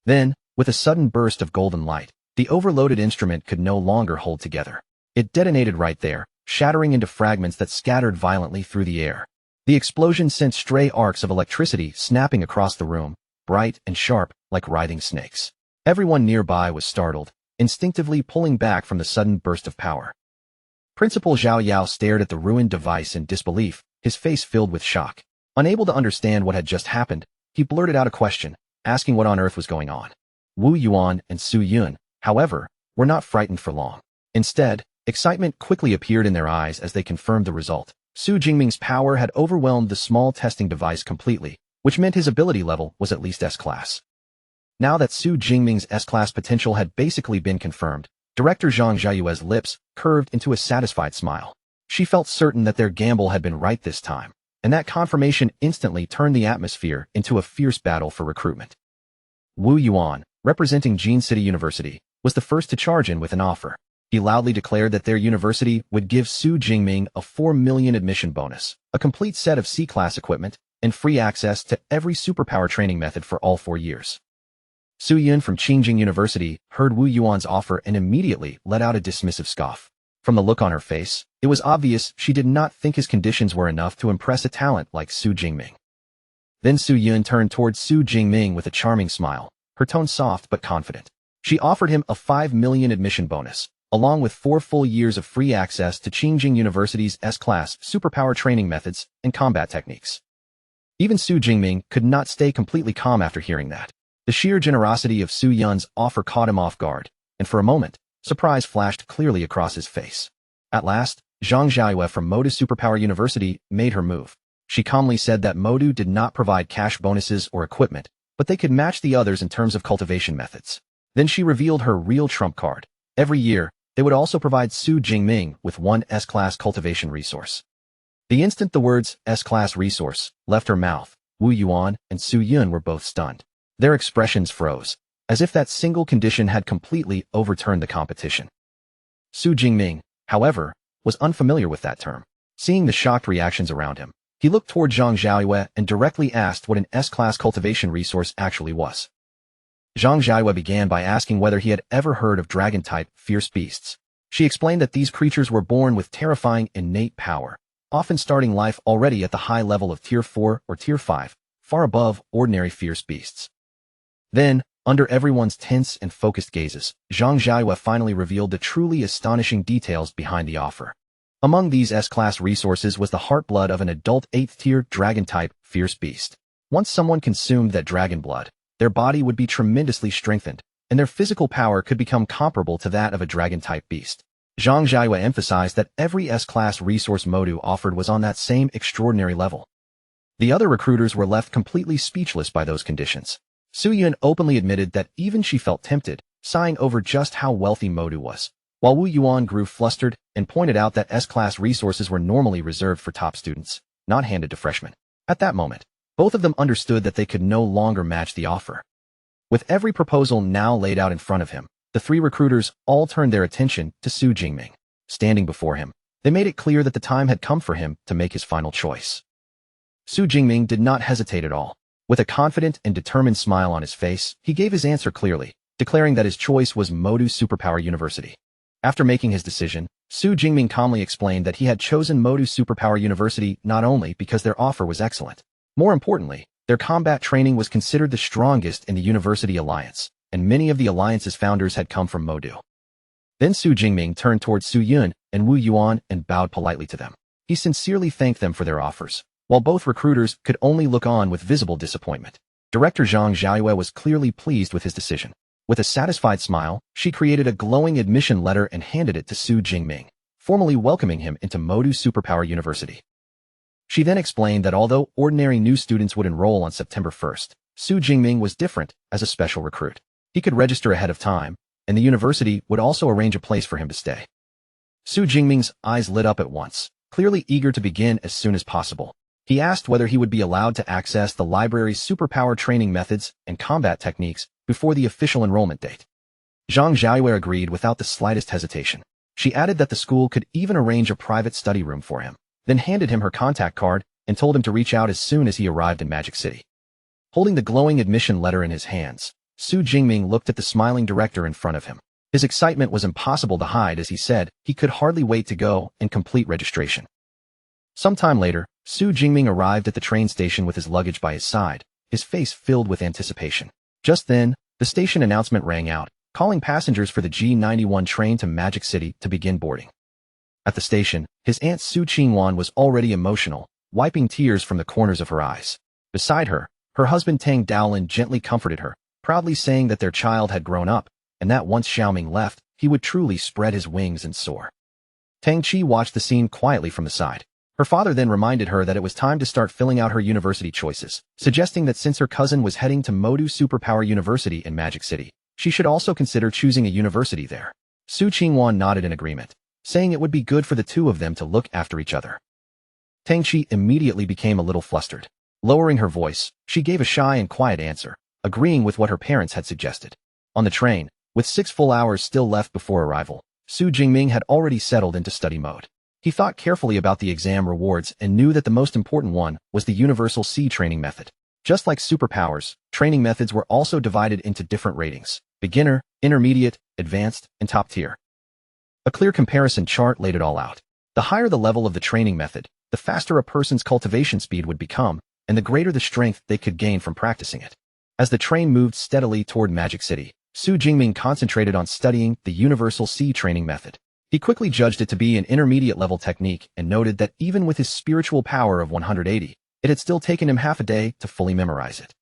Then, with a sudden burst of golden light, the overloaded instrument could no longer hold together. It detonated right there, shattering into fragments that scattered violently through the air. The explosion sent stray arcs of electricity snapping across the room, bright and sharp like writhing snakes. Everyone nearby was startled, instinctively pulling back from the sudden burst of power. Principal Zhao Yao stared at the ruined device in disbelief, his face filled with shock. Unable to understand what had just happened, he blurted out a question, asking what on earth was going on. Wu Yuan and Su Yun, however, were not frightened for long. Instead, excitement quickly appeared in their eyes as they confirmed the result. Su Jingming's power had overwhelmed the small testing device completely, which meant his ability level was at least S-class. Now that Su Jingming's S-class potential had basically been confirmed, Director Zhang Jiayue's lips curved into a satisfied smile. She felt certain that their gamble had been right this time, and that confirmation instantly turned the atmosphere into a fierce battle for recruitment. Wu Yuan, representing Jin City University, was the first to charge in with an offer. He loudly declared that their university would give Su Jingming a 4 million admission bonus, a complete set of C-class equipment, and free access to every superpower training method for all 4 years. Su Yun from Qingjing University heard Wu Yuan's offer and immediately let out a dismissive scoff. From the look on her face, it was obvious she did not think his conditions were enough to impress a talent like Su Jingming. Then Su Yun turned towards Su Jingming with a charming smile, her tone soft but confident. She offered him a 5 million admission bonus, along with 4 full years of free access to Qingjing University's S-class superpower training methods and combat techniques. Even Su Jingming could not stay completely calm after hearing that. The sheer generosity of Su Yun's offer caught him off guard, and for a moment, surprise flashed clearly across his face. At last, Zhang Jiayue from Modu Superpower University made her move. She calmly said that Modu did not provide cash bonuses or equipment, but they could match the others in terms of cultivation methods. Then she revealed her real trump card. Every year, they would also provide Su Jingming with 1 S-class cultivation resource. The instant the words S-class resource left her mouth, Wu Yuan and Su Yun were both stunned. Their expressions froze, as if that single condition had completely overturned the competition. Su Jingming, however, was unfamiliar with that term. Seeing the shocked reactions around him, he looked toward Zhang Jiayue and directly asked what an S-class cultivation resource actually was. Zhang Jiayue began by asking whether he had ever heard of dragon-type fierce beasts. She explained that these creatures were born with terrifying innate power, often starting life already at the high level of Tier 4 or Tier 5, far above ordinary fierce beasts. Then, under everyone's tense and focused gazes, Zhang Jiayue finally revealed the truly astonishing details behind the offer. Among these S-class resources was the heartblood of an adult 8th-tier dragon-type fierce beast. Once someone consumed that dragon blood, their body would be tremendously strengthened, and their physical power could become comparable to that of a dragon-type beast. Zhang Jiayue emphasized that every S-class resource Modu offered was on that same extraordinary level. The other recruiters were left completely speechless by those conditions. Su Yun openly admitted that even she felt tempted, sighing over just how wealthy Modu was, while Wu Yuan grew flustered and pointed out that S-class resources were normally reserved for top students, not handed to freshmen. At that moment, both of them understood that they could no longer match the offer. With every proposal now laid out in front of him, the 3 recruiters all turned their attention to Su Jingming. Standing before him, they made it clear that the time had come for him to make his final choice. Su Jingming did not hesitate at all. With a confident and determined smile on his face, he gave his answer clearly, declaring that his choice was Modu Superpower University. After making his decision, Su Jingming calmly explained that he had chosen Modu Superpower University not only because their offer was excellent. More importantly, their combat training was considered the strongest in the University Alliance, and many of the Alliance's founders had come from Modu. Then Su Jingming turned towards Su Yun and Wu Yuan and bowed politely to them. He sincerely thanked them for their offers, while both recruiters could only look on with visible disappointment. Director Zhang Jiayue was clearly pleased with his decision. With a satisfied smile, she created a glowing admission letter and handed it to Su Jingming, formally welcoming him into Modu Superpower University. She then explained that although ordinary new students would enroll on September 1st, Su Jingming was different as a special recruit. He could register ahead of time, and the university would also arrange a place for him to stay. Su Jingming's eyes lit up at once, clearly eager to begin as soon as possible. He asked whether he would be allowed to access the library's superpower training methods and combat techniques before the official enrollment date. Zhang Jiayue agreed without the slightest hesitation. She added that the school could even arrange a private study room for him, then handed him her contact card and told him to reach out as soon as he arrived in Magic City. Holding the glowing admission letter in his hands, Su Jingming looked at the smiling director in front of him. His excitement was impossible to hide as he said he could hardly wait to go and complete registration. Sometime later, Su Jingming arrived at the train station with his luggage by his side, his face filled with anticipation. Just then, the station announcement rang out, calling passengers for the G91 train to Magic City to begin boarding. At the station, his aunt Su Qingwan was already emotional, wiping tears from the corners of her eyes. Beside her, her husband Tang Daolin gently comforted her, proudly saying that their child had grown up, and that once Xiaoming left, he would truly spread his wings and soar. Tang Chi watched the scene quietly from the side. Her father then reminded her that it was time to start filling out her university choices, suggesting that since her cousin was heading to Modu Superpower University in Magic City, she should also consider choosing a university there. Su Qingwan nodded in agreement, saying it would be good for the two of them to look after each other. Tang Chi immediately became a little flustered. Lowering her voice, she gave a shy and quiet answer, agreeing with what her parents had suggested. On the train, with 6 full hours still left before arrival, Su Jingming had already settled into study mode. He thought carefully about the exam rewards and knew that the most important one was the Universal C training method. Just like Superpowers, training methods were also divided into different ratings: beginner, intermediate, advanced, and top tier. A clear comparison chart laid it all out. The higher the level of the training method, the faster a person's cultivation speed would become, and the greater the strength they could gain from practicing it. As the train moved steadily toward Magic City, Su Jingming concentrated on studying the Universal C training method. He quickly judged it to be an intermediate-level technique and noted that even with his spiritual power of 180, it had still taken him half a day to fully memorize it.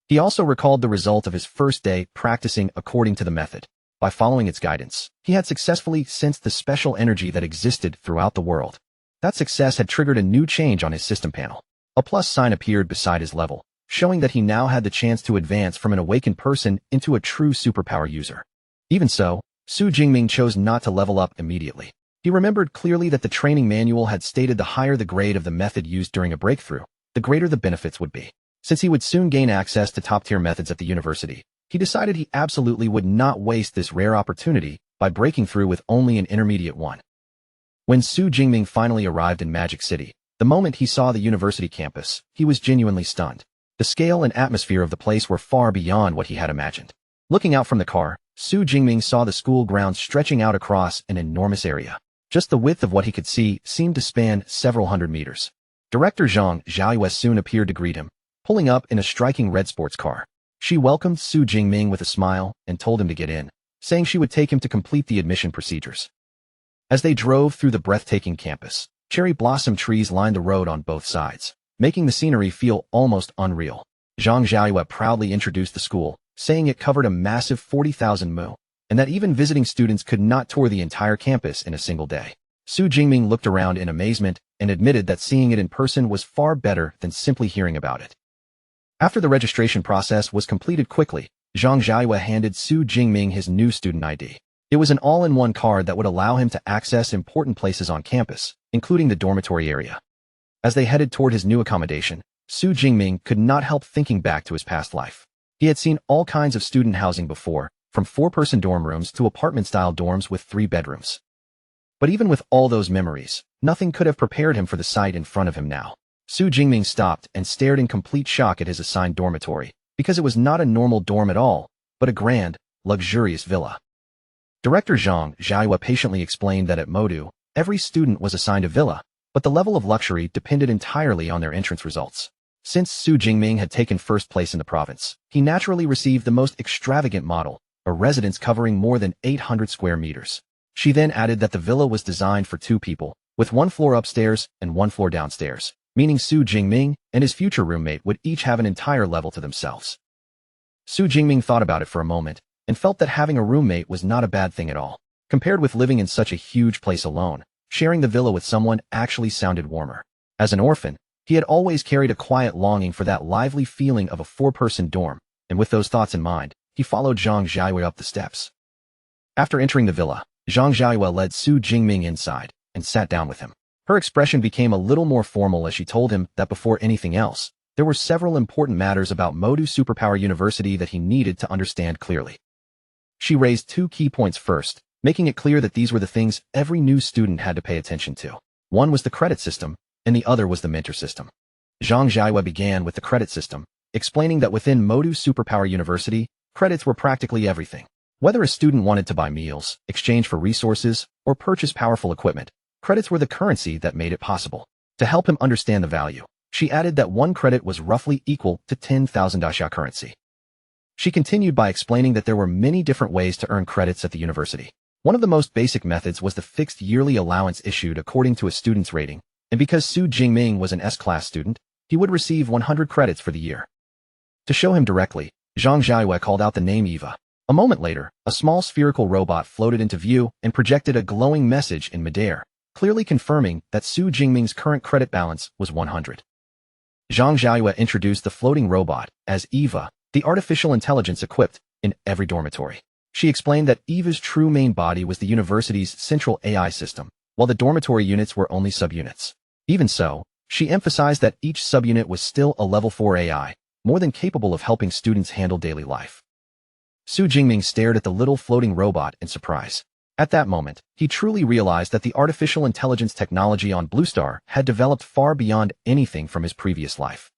He also recalled the result of his first day practicing according to the method. By following its guidance, he had successfully sensed the special energy that existed throughout the world. That success had triggered a new change on his system panel. A plus sign appeared beside his level, showing that he now had the chance to advance from an awakened person into a true superpower user. Even so, Su Jingming chose not to level up immediately. He remembered clearly that the training manual had stated the higher the grade of the method used during a breakthrough, the greater the benefits would be. Since he would soon gain access to top-tier methods at the university, he decided he absolutely would not waste this rare opportunity by breaking through with only an intermediate one. When Su Jingming finally arrived in Magic City, the moment he saw the university campus, he was genuinely stunned. The scale and atmosphere of the place were far beyond what he had imagined. Looking out from the car, Su Jingming saw the school grounds stretching out across an enormous area. Just the width of what he could see seemed to span several hundred meters. Director Zhang Xiaoyue soon appeared to greet him, pulling up in a striking red sports car. She welcomed Su Jingming with a smile and told him to get in, saying she would take him to complete the admission procedures. As they drove through the breathtaking campus, cherry blossom trees lined the road on both sides, making the scenery feel almost unreal. Zhang Xiaoyue proudly introduced the school, saying it covered a massive 40,000 mu, and that even visiting students could not tour the entire campus in a single day. Su Jingming looked around in amazement and admitted that seeing it in person was far better than simply hearing about it. After the registration process was completed quickly, Zhang Xiaoyue handed Su Jingming his new student ID. It was an all-in-one card that would allow him to access important places on campus, including the dormitory area. As they headed toward his new accommodation, Su Jingming could not help thinking back to his past life. He had seen all kinds of student housing before, from 4-person dorm rooms to apartment-style dorms with 3 bedrooms. But even with all those memories, nothing could have prepared him for the sight in front of him now. Su Jingming stopped and stared in complete shock at his assigned dormitory, because it was not a normal dorm at all, but a grand, luxurious villa. Director Zhang Xiaoyue patiently explained that at Modu, every student was assigned a villa, but the level of luxury depended entirely on their entrance results. Since Su Jingming had taken first place in the province, he naturally received the most extravagant model, a residence covering more than 800 square meters. She then added that the villa was designed for 2 people, with 1 floor upstairs and 1 floor downstairs, meaning Su Jingming and his future roommate would each have an entire level to themselves. Su Jingming thought about it for a moment, and felt that having a roommate was not a bad thing at all. Compared with living in such a huge place alone, sharing the villa with someone actually sounded warmer. As an orphan, he had always carried a quiet longing for that lively feeling of a 4-person dorm, and with those thoughts in mind, he followed Zhang Xiaoyue up the steps. After entering the villa, Zhang Xiaoyue led Su Jingming inside and sat down with him. Her expression became a little more formal as she told him that before anything else, there were several important matters about Modu Superpower University that he needed to understand clearly. She raised 2 key points first, making it clear that these were the things every new student had to pay attention to. One was the credit system, and the other was the mentor system. Zhang Xiaoyue began with the credit system, explaining that within Modu Superpower University, credits were practically everything. Whether a student wanted to buy meals, exchange for resources, or purchase powerful equipment, credits were the currency that made it possible. To help him understand the value, she added that 1 credit was roughly equal to 10,000 daxia currency. She continued by explaining that there were many different ways to earn credits at the university. One of the most basic methods was the fixed yearly allowance issued according to a student's rating, and because Su Jingming was an S-class student, he would receive 100 credits for the year. To show him directly, Zhang Jiayue called out the name Eva. A moment later, a small spherical robot floated into view and projected a glowing message in midair, clearly confirming that Su Jingming's current credit balance was 100. Zhang Jiayue introduced the floating robot as Eva, the artificial intelligence equipped in every dormitory. She explained that Eva's true main body was the university's central AI system, while the dormitory units were only subunits. Even so, she emphasized that each subunit was still a level 4 AI, more than capable of helping students handle daily life. Su Jingming stared at the little floating robot in surprise. At that moment, he truly realized that the artificial intelligence technology on Blue Star had developed far beyond anything from his previous life.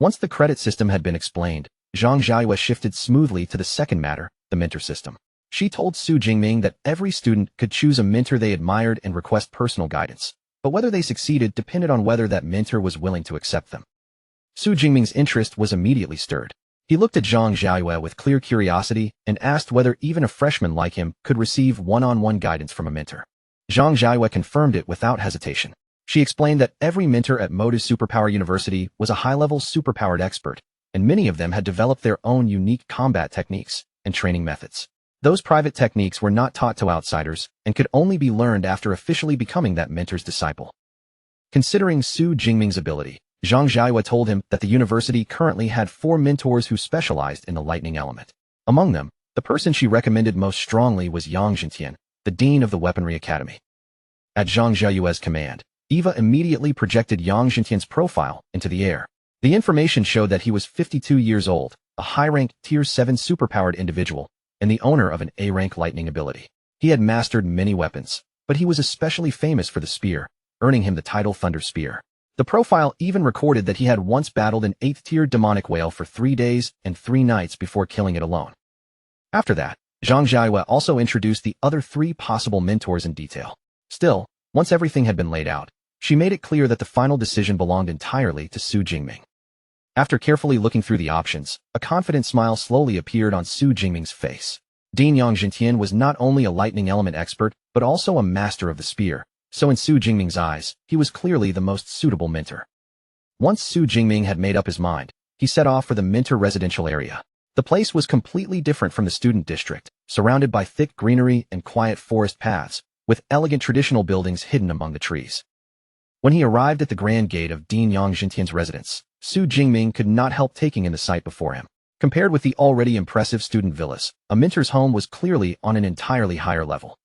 Once the credit system had been explained, Zhang Jiayue shifted smoothly to the second matter, the mentor system. She told Su Jingming that every student could choose a mentor they admired and request personal guidance, but whether they succeeded depended on whether that mentor was willing to accept them. Su Jingming's interest was immediately stirred. He looked at Zhang Jiayue with clear curiosity and asked whether even a freshman like him could receive one-on-one guidance from a mentor. Zhang Jiayue confirmed it without hesitation. She explained that every mentor at Moda's Superpower University was a high-level superpowered expert, and many of them had developed their own unique combat techniques and training methods. Those private techniques were not taught to outsiders and could only be learned after officially becoming that mentor's disciple. Considering Su Jingming's ability, Zhang Jiayue told him that the university currently had 4 mentors who specialized in the lightning element. Among them, the person she recommended most strongly was Yang Zhentian, the dean of the Weaponry Academy. At Zhang Jiayue's command, Eva immediately projected Yang Zhentian's profile into the air. The information showed that he was 52 years old, a high-rank Tier 7 superpowered individual, and the owner of an A-rank lightning ability. He had mastered many weapons, but he was especially famous for the spear, earning him the title Thunder Spear. The profile even recorded that he had once battled an 8th-tier demonic whale for 3 days and 3 nights before killing it alone. After that, Zhang Jiayue also introduced the other 3 possible mentors in detail. Still, once everything had been laid out, she made it clear that the final decision belonged entirely to Su Jingming. After carefully looking through the options, a confident smile slowly appeared on Su Jingming's face. Dean Yang Zhentian was not only a lightning element expert, but also a master of the spear, so in Su Jingming's eyes, he was clearly the most suitable mentor. Once Su Jingming had made up his mind, he set off for the mentor residential area. The place was completely different from the student district, surrounded by thick greenery and quiet forest paths, with elegant traditional buildings hidden among the trees. When he arrived at the grand gate of Dean Yang Zhentian's residence, Su Jingming could not help taking in the sight before him. Compared with the already impressive student villas, a mentor's home was clearly on an entirely higher level.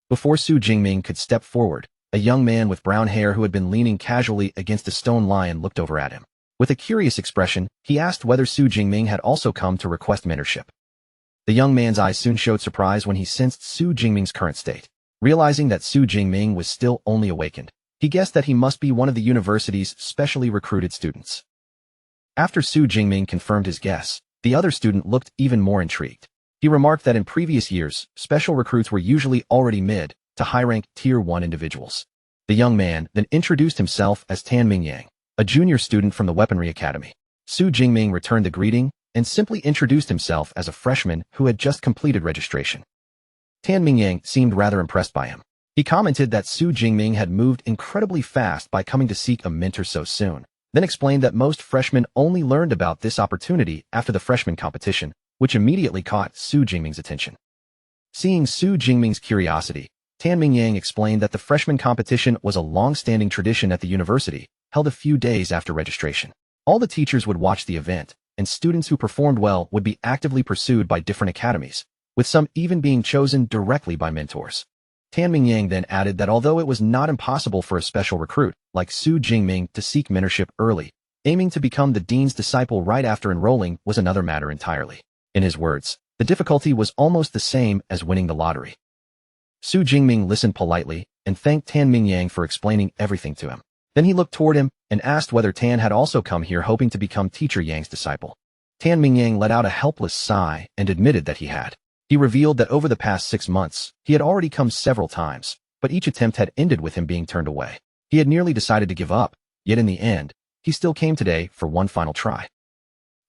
Before Su Jingming could step forward, a young man with brown hair who had been leaning casually against a stone lion looked over at him. With a curious expression, he asked whether Su Jingming had also come to request mentorship. The young man's eyes soon showed surprise when he sensed Su Jingming's current state. Realizing that Su Jingming was still only awakened, he guessed that he must be one of the university's specially recruited students. After Su Jingming confirmed his guess, the other student looked even more intrigued. He remarked that in previous years, special recruits were usually already mid to high-rank Tier 1 individuals. The young man then introduced himself as Tan Mingyang, a junior student from the Weaponry Academy. Su Jingming returned the greeting and simply introduced himself as a freshman who had just completed registration. Tan Mingyang seemed rather impressed by him. He commented that Su Jingming had moved incredibly fast by coming to seek a mentor so soon, then explained that most freshmen only learned about this opportunity after the freshman competition, which immediately caught Su Jingming's attention. Seeing Su Jingming's curiosity, Tan Mingyang explained that the freshman competition was a long-standing tradition at the university, held a few days after registration. All the teachers would watch the event, and students who performed well would be actively pursued by different academies, with some even being chosen directly by mentors. Tan Mingyang then added that although it was not impossible for a special recruit like Su Jingming to seek mentorship early, aiming to become the dean's disciple right after enrolling was another matter entirely. In his words, the difficulty was almost the same as winning the lottery. Su Jingming listened politely and thanked Tan Mingyang for explaining everything to him. Then he looked toward him and asked whether Tan had also come here hoping to become Teacher Yang's disciple. Tan Mingyang let out a helpless sigh and admitted that he had. He revealed that over the past 6 months, he had already come several times, but each attempt had ended with him being turned away. He had nearly decided to give up, yet in the end, he still came today for one final try.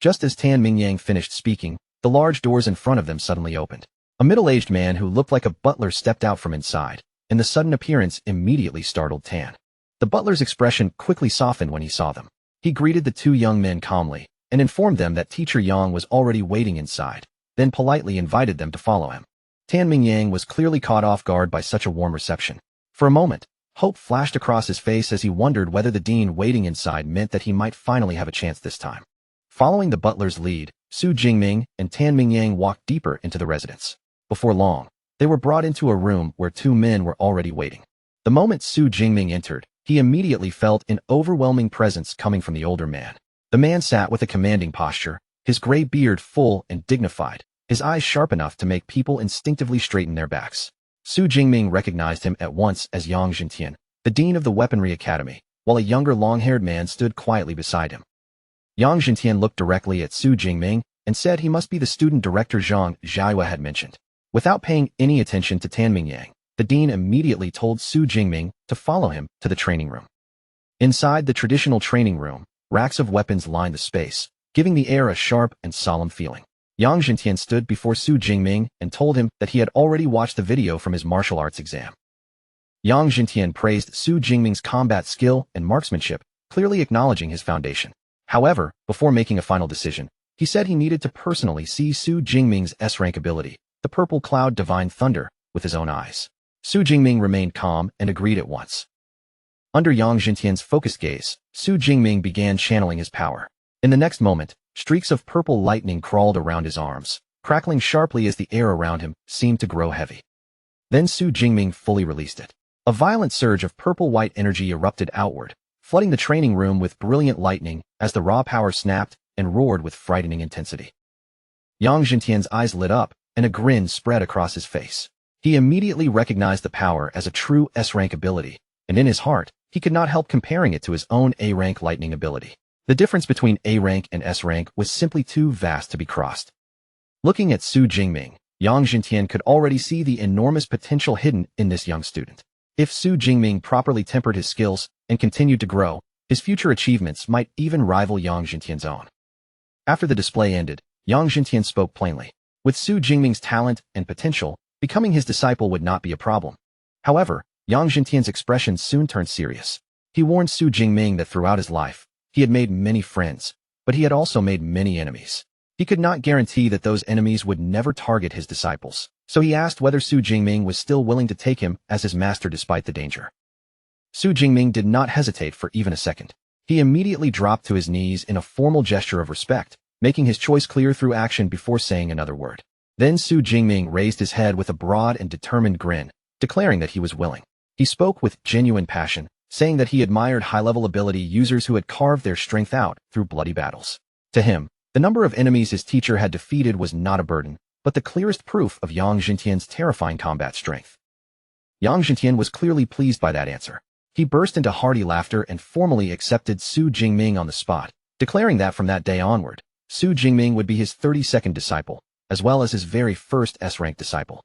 Just as Tan Mingyang finished speaking, the large doors in front of them suddenly opened. A middle-aged man who looked like a butler stepped out from inside, and the sudden appearance immediately startled Tan. The butler's expression quickly softened when he saw them. He greeted the two young men calmly and informed them that Teacher Yang was already waiting inside, then politely invited them to follow him. Tan Mingyang was clearly caught off guard by such a warm reception. For a moment, hope flashed across his face as he wondered whether the dean waiting inside meant that he might finally have a chance this time. Following the butler's lead, Su Jingming and Tan Mingyang walked deeper into the residence. Before long, they were brought into a room where two men were already waiting. The moment Su Jingming entered, he immediately felt an overwhelming presence coming from the older man. The man sat with a commanding posture, his gray beard full and dignified, his eyes sharp enough to make people instinctively straighten their backs. Su Jingming recognized him at once as Yang Jintian, the dean of the Weaponry Academy, while a younger long-haired man stood quietly beside him. Yang Jintian looked directly at Su Jingming and said he must be the student director Zhang Xiaohua had mentioned. Without paying any attention to Tan Mingyang, the dean immediately told Su Jingming to follow him to the training room. Inside the traditional training room, racks of weapons lined the space, giving the air a sharp and solemn feeling. Yang Jintian stood before Su Jingming and told him that he had already watched the video from his martial arts exam. Yang Jintian praised Su Jingming's combat skill and marksmanship, clearly acknowledging his foundation. However, before making a final decision, he said he needed to personally see Su Jingming's S-rank ability, the Purple Cloud Divine Thunder, with his own eyes. Su Jingming remained calm and agreed at once. Under Yang Jintian's focused gaze, Su Jingming began channeling his power. In the next moment, streaks of purple lightning crawled around his arms, crackling sharply as the air around him seemed to grow heavy. Then Su Jingming fully released it. A violent surge of purple-white energy erupted outward, flooding the training room with brilliant lightning as the raw power snapped and roared with frightening intensity. Yang Jintian's eyes lit up, and a grin spread across his face. He immediately recognized the power as a true S-rank ability, and in his heart, he could not help comparing it to his own A-rank lightning ability. The difference between A-rank and S-rank was simply too vast to be crossed. Looking at Su Jingming, Yang Jintian could already see the enormous potential hidden in this young student. If Su Jingming properly tempered his skills and continued to grow, his future achievements might even rival Yang Jintian's own. After the display ended, Yang Jintian spoke plainly. With Su Jingming's talent and potential, becoming his disciple would not be a problem. However, Yang Jintian's expression soon turned serious. He warned Su Jingming that throughout his life, he had made many friends, but he had also made many enemies. He could not guarantee that those enemies would never target his disciples, so he asked whether Su Jingming was still willing to take him as his master despite the danger. Su Jingming did not hesitate for even a second. He immediately dropped to his knees in a formal gesture of respect, making his choice clear through action before saying another word. Then Su Jingming raised his head with a broad and determined grin, declaring that he was willing. He spoke with genuine passion, saying that he admired high-level ability users who had carved their strength out through bloody battles. To him, the number of enemies his teacher had defeated was not a burden, but the clearest proof of Yang Jintian's terrifying combat strength. Yang Jintian was clearly pleased by that answer. He burst into hearty laughter and formally accepted Su Jingming on the spot, declaring that from that day onward, Su Jingming would be his 32nd disciple, as well as his very first S-rank disciple.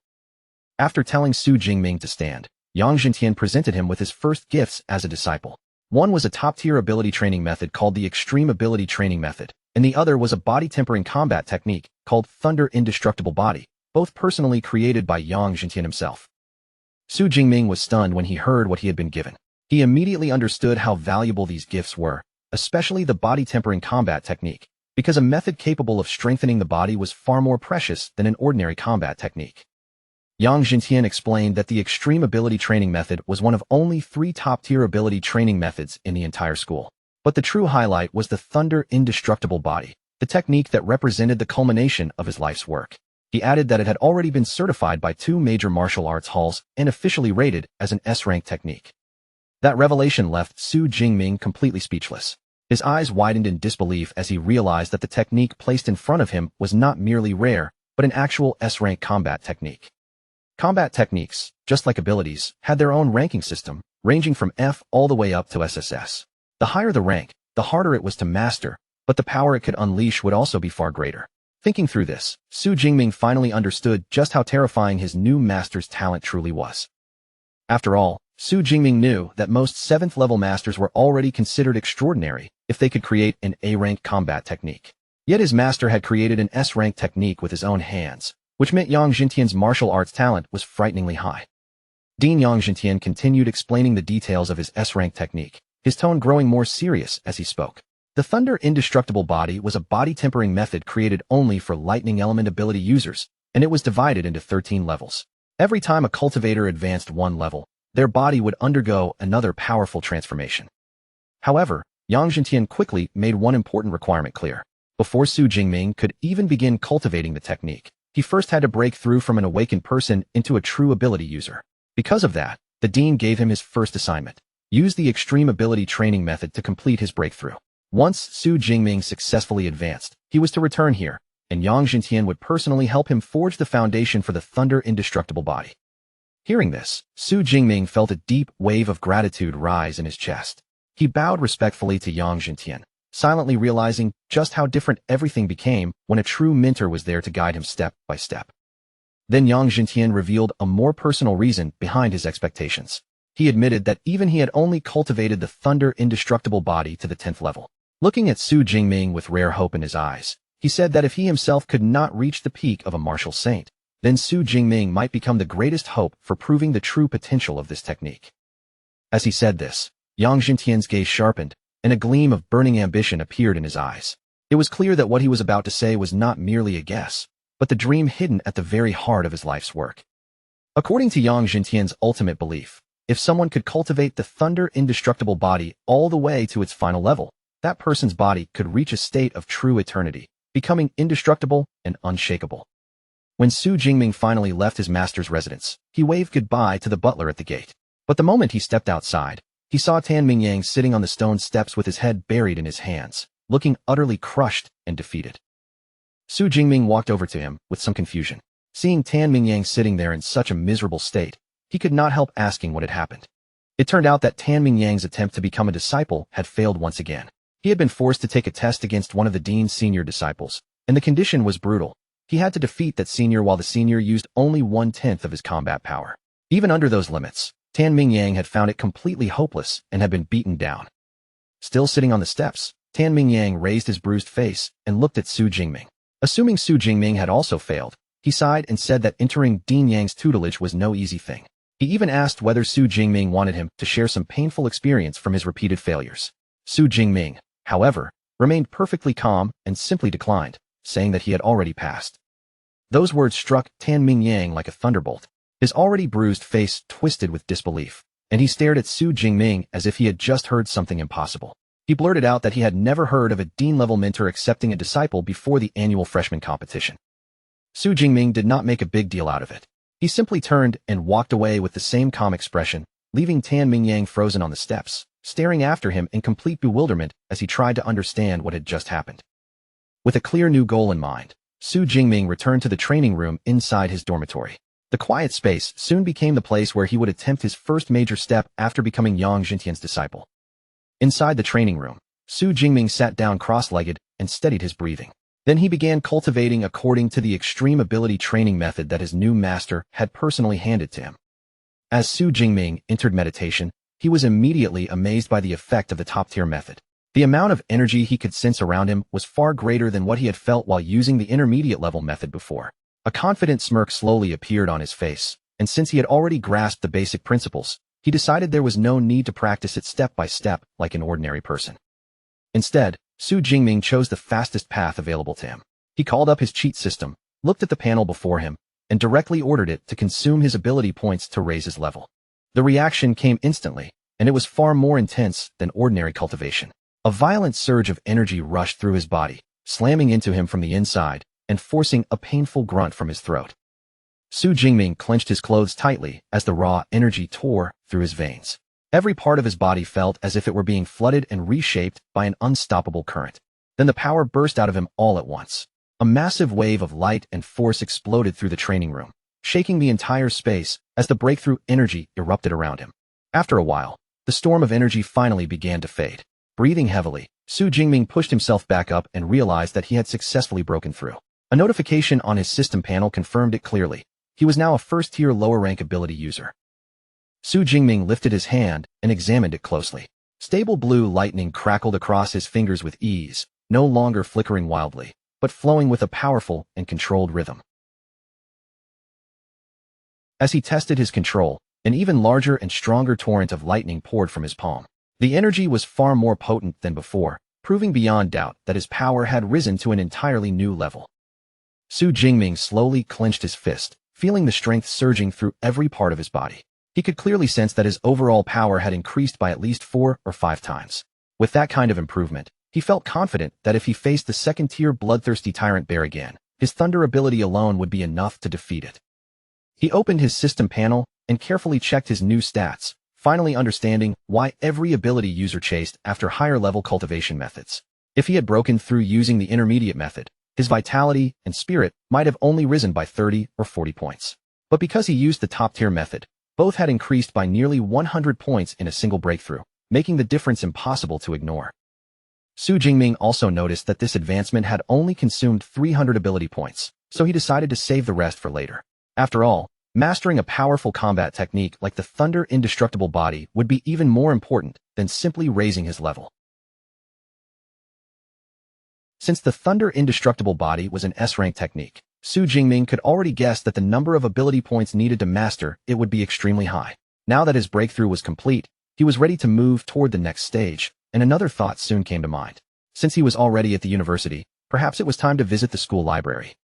After telling Su Jingming to stand, Yang Jintian presented him with his first gifts as a disciple. One was a top-tier ability training method called the Extreme Ability Training Method, and the other was a body-tempering combat technique called Thunder Indestructible Body, both personally created by Yang Jintian himself. Su Jingming was stunned when he heard what he had been given. He immediately understood how valuable these gifts were, especially the body-tempering combat technique, because a method capable of strengthening the body was far more precious than an ordinary combat technique. Yang Jintian explained that the Extreme Ability Training Method was one of only 3 top-tier ability training methods in the entire school. But the true highlight was the Thunder Indestructible Body, the technique that represented the culmination of his life's work. He added that it had already been certified by 2 major martial arts halls and officially rated as an S-rank technique. That revelation left Su Jingming completely speechless. His eyes widened in disbelief as he realized that the technique placed in front of him was not merely rare, but an actual S-rank combat technique. Combat techniques, just like abilities, had their own ranking system, ranging from F all the way up to SSS. The higher the rank, the harder it was to master, but the power it could unleash would also be far greater. Thinking through this, Su Jingming finally understood just how terrifying his new master's talent truly was. After all, Su Jingming knew that most 7th-level masters were already considered extraordinary if they could create an A-rank combat technique. Yet his master had created an S-rank technique with his own hands, which meant Yang Jintian's martial arts talent was frighteningly high. Dean Yang Jintian continued explaining the details of his S-rank technique, his tone growing more serious as he spoke. The Thunder Indestructible Body was a body-tempering method created only for lightning element ability users, and it was divided into 13 levels. Every time a cultivator advanced one level, their body would undergo another powerful transformation. However, Yang Jintian quickly made one important requirement clear. Before Su Jingming could even begin cultivating the technique, he first had to break through from an awakened person into a true ability user. Because of that, the dean gave him his first assignment: use the extreme ability training method to complete his breakthrough. Once Su Jingming successfully advanced, he was to return here, and Yang Jintian would personally help him forge the foundation for the Thunder Indestructible Body. Hearing this, Su Jingming felt a deep wave of gratitude rise in his chest. He bowed respectfully to Yang Jintian, silently realizing just how different everything became when a true mentor was there to guide him step by step. Then Yang Jintian revealed a more personal reason behind his expectations. He admitted that even he had only cultivated the Thunder Indestructible Body to the 10th level. Looking at Su Jingming with rare hope in his eyes, he said that if he himself could not reach the peak of a martial saint, then Su Jingming might become the greatest hope for proving the true potential of this technique. As he said this, Yang Jintian's gaze sharpened, and a gleam of burning ambition appeared in his eyes. It was clear that what he was about to say was not merely a guess, but the dream hidden at the very heart of his life's work. According to Yang Jintian's ultimate belief, if someone could cultivate the Thunder Indestructible Body all the way to its final level, that person's body could reach a state of true eternity, becoming indestructible and unshakable. When Su Jingming finally left his master's residence, he waved goodbye to the butler at the gate. But the moment he stepped outside, he saw Tan Mingyang sitting on the stone steps with his head buried in his hands, looking utterly crushed and defeated. Su Jingming walked over to him with some confusion. Seeing Tan Mingyang sitting there in such a miserable state, he could not help asking what had happened. It turned out that Tan Mingyang's attempt to become a disciple had failed once again. He had been forced to take a test against one of the dean's senior disciples, and the condition was brutal. He had to defeat that senior while the senior used only 1/10 of his combat power. Even under those limits, Tan Mingyang had found it completely hopeless and had been beaten down. Still sitting on the steps, Tan Mingyang raised his bruised face and looked at Su Jingming. Assuming Su Jingming had also failed, he sighed and said that entering Dean Yang's tutelage was no easy thing. He even asked whether Su Jingming wanted him to share some painful experience from his repeated failures. Su Jingming, however, remained perfectly calm and simply declined, saying that he had already passed. Those words struck Tan Mingyang like a thunderbolt. His already bruised face twisted with disbelief, and he stared at Su Jingming as if he had just heard something impossible. He blurted out that he had never heard of a dean-level mentor accepting a disciple before the annual freshman competition. Su Jingming did not make a big deal out of it. He simply turned and walked away with the same calm expression, leaving Tan Mingyang frozen on the steps, staring after him in complete bewilderment as he tried to understand what had just happened. With a clear new goal in mind, Su Jingming returned to the training room inside his dormitory. The quiet space soon became the place where he would attempt his first major step after becoming Yang Jintian's disciple. Inside the training room, Su Jingming sat down cross-legged and steadied his breathing. Then he began cultivating according to the extreme ability training method that his new master had personally handed to him. As Su Jingming entered meditation, he was immediately amazed by the effect of the top-tier method. The amount of energy he could sense around him was far greater than what he had felt while using the intermediate-level method before. A confident smirk slowly appeared on his face, and since he had already grasped the basic principles, he decided there was no need to practice it step by step like an ordinary person. Instead, Su Jingming chose the fastest path available to him. He called up his cheat system, looked at the panel before him, and directly ordered it to consume his ability points to raise his level. The reaction came instantly, and it was far more intense than ordinary cultivation. A violent surge of energy rushed through his body, slamming into him from the inside and forcing a painful grunt from his throat. Su Jingming clenched his clothes tightly as the raw energy tore through his veins. Every part of his body felt as if it were being flooded and reshaped by an unstoppable current. Then the power burst out of him all at once. A massive wave of light and force exploded through the training room, shaking the entire space as the breakthrough energy erupted around him. After a while, the storm of energy finally began to fade. Breathing heavily, Su Jingming pushed himself back up and realized that he had successfully broken through. A notification on his system panel confirmed it clearly. He was now a first-tier lower-rank ability user. Su Jingming lifted his hand and examined it closely. Stable blue lightning crackled across his fingers with ease, no longer flickering wildly, but flowing with a powerful and controlled rhythm. As he tested his control, an even larger and stronger torrent of lightning poured from his palm. The energy was far more potent than before, proving beyond doubt that his power had risen to an entirely new level. Su Jingming slowly clenched his fist, feeling the strength surging through every part of his body. He could clearly sense that his overall power had increased by at least 4 or 5 times. With that kind of improvement, he felt confident that if he faced the second-tier bloodthirsty tyrant bear again, his thunder ability alone would be enough to defeat it. He opened his system panel and carefully checked his new stats, finally understanding why every ability user chased after higher-level cultivation methods. If he had broken through using the intermediate method, his vitality and spirit might have only risen by 30 or 40 points. But because he used the top-tier method, both had increased by nearly 100 points in a single breakthrough, making the difference impossible to ignore. Su Jingming also noticed that this advancement had only consumed 300 ability points, so he decided to save the rest for later. After all, mastering a powerful combat technique like the Thunder Indestructible Body would be even more important than simply raising his level. Since the Thunder Indestructible Body was an S-rank technique, Su Jingming could already guess that the number of ability points needed to master it would be extremely high. Now that his breakthrough was complete, he was ready to move toward the next stage, and another thought soon came to mind. Since he was already at the university, perhaps it was time to visit the school library.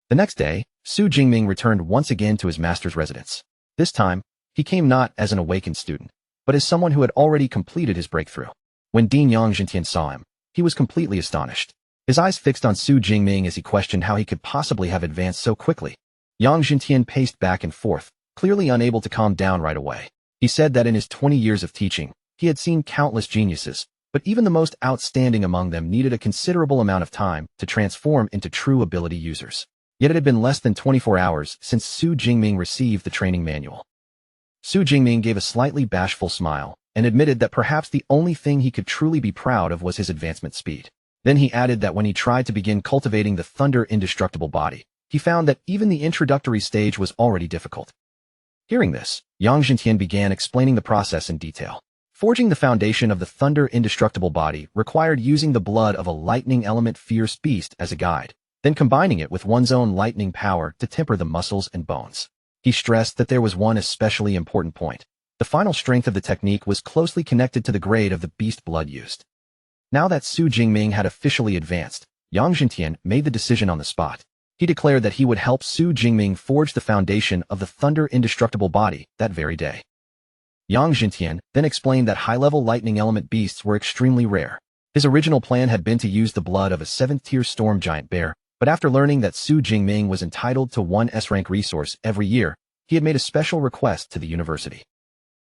The next day, Su Jingming returned once again to his master's residence. This time, he came not as an awakened student, but as someone who had already completed his breakthrough. When Dean Yang Jintian saw him, he was completely astonished. His eyes fixed on Su Jingming as he questioned how he could possibly have advanced so quickly. Yang Jintian paced back and forth, clearly unable to calm down right away. He said that in his 20 years of teaching, he had seen countless geniuses, but even the most outstanding among them needed a considerable amount of time to transform into true ability users. Yet it had been less than 24 hours since Su Jingming received the training manual. Su Jingming gave a slightly bashful smile and admitted that perhaps the only thing he could truly be proud of was his advancement speed. Then he added that when he tried to begin cultivating the Thunder Indestructible Body, he found that even the introductory stage was already difficult. Hearing this, Yang Jintian began explaining the process in detail. Forging the foundation of the Thunder Indestructible Body required using the blood of a lightning element fierce beast as a guide, then combining it with one's own lightning power to temper the muscles and bones. He stressed that there was one especially important point. The final strength of the technique was closely connected to the grade of the beast blood used. Now that Su Jingming had officially advanced, Yang Jintian made the decision on the spot. He declared that he would help Su Jingming forge the foundation of the Thunder Indestructible Body that very day. Yang Jintian then explained that high-level lightning element beasts were extremely rare. His original plan had been to use the blood of a 7th-tier storm giant bear, but after learning that Su Jingming was entitled to one S-rank resource every year, he had made a special request to the university.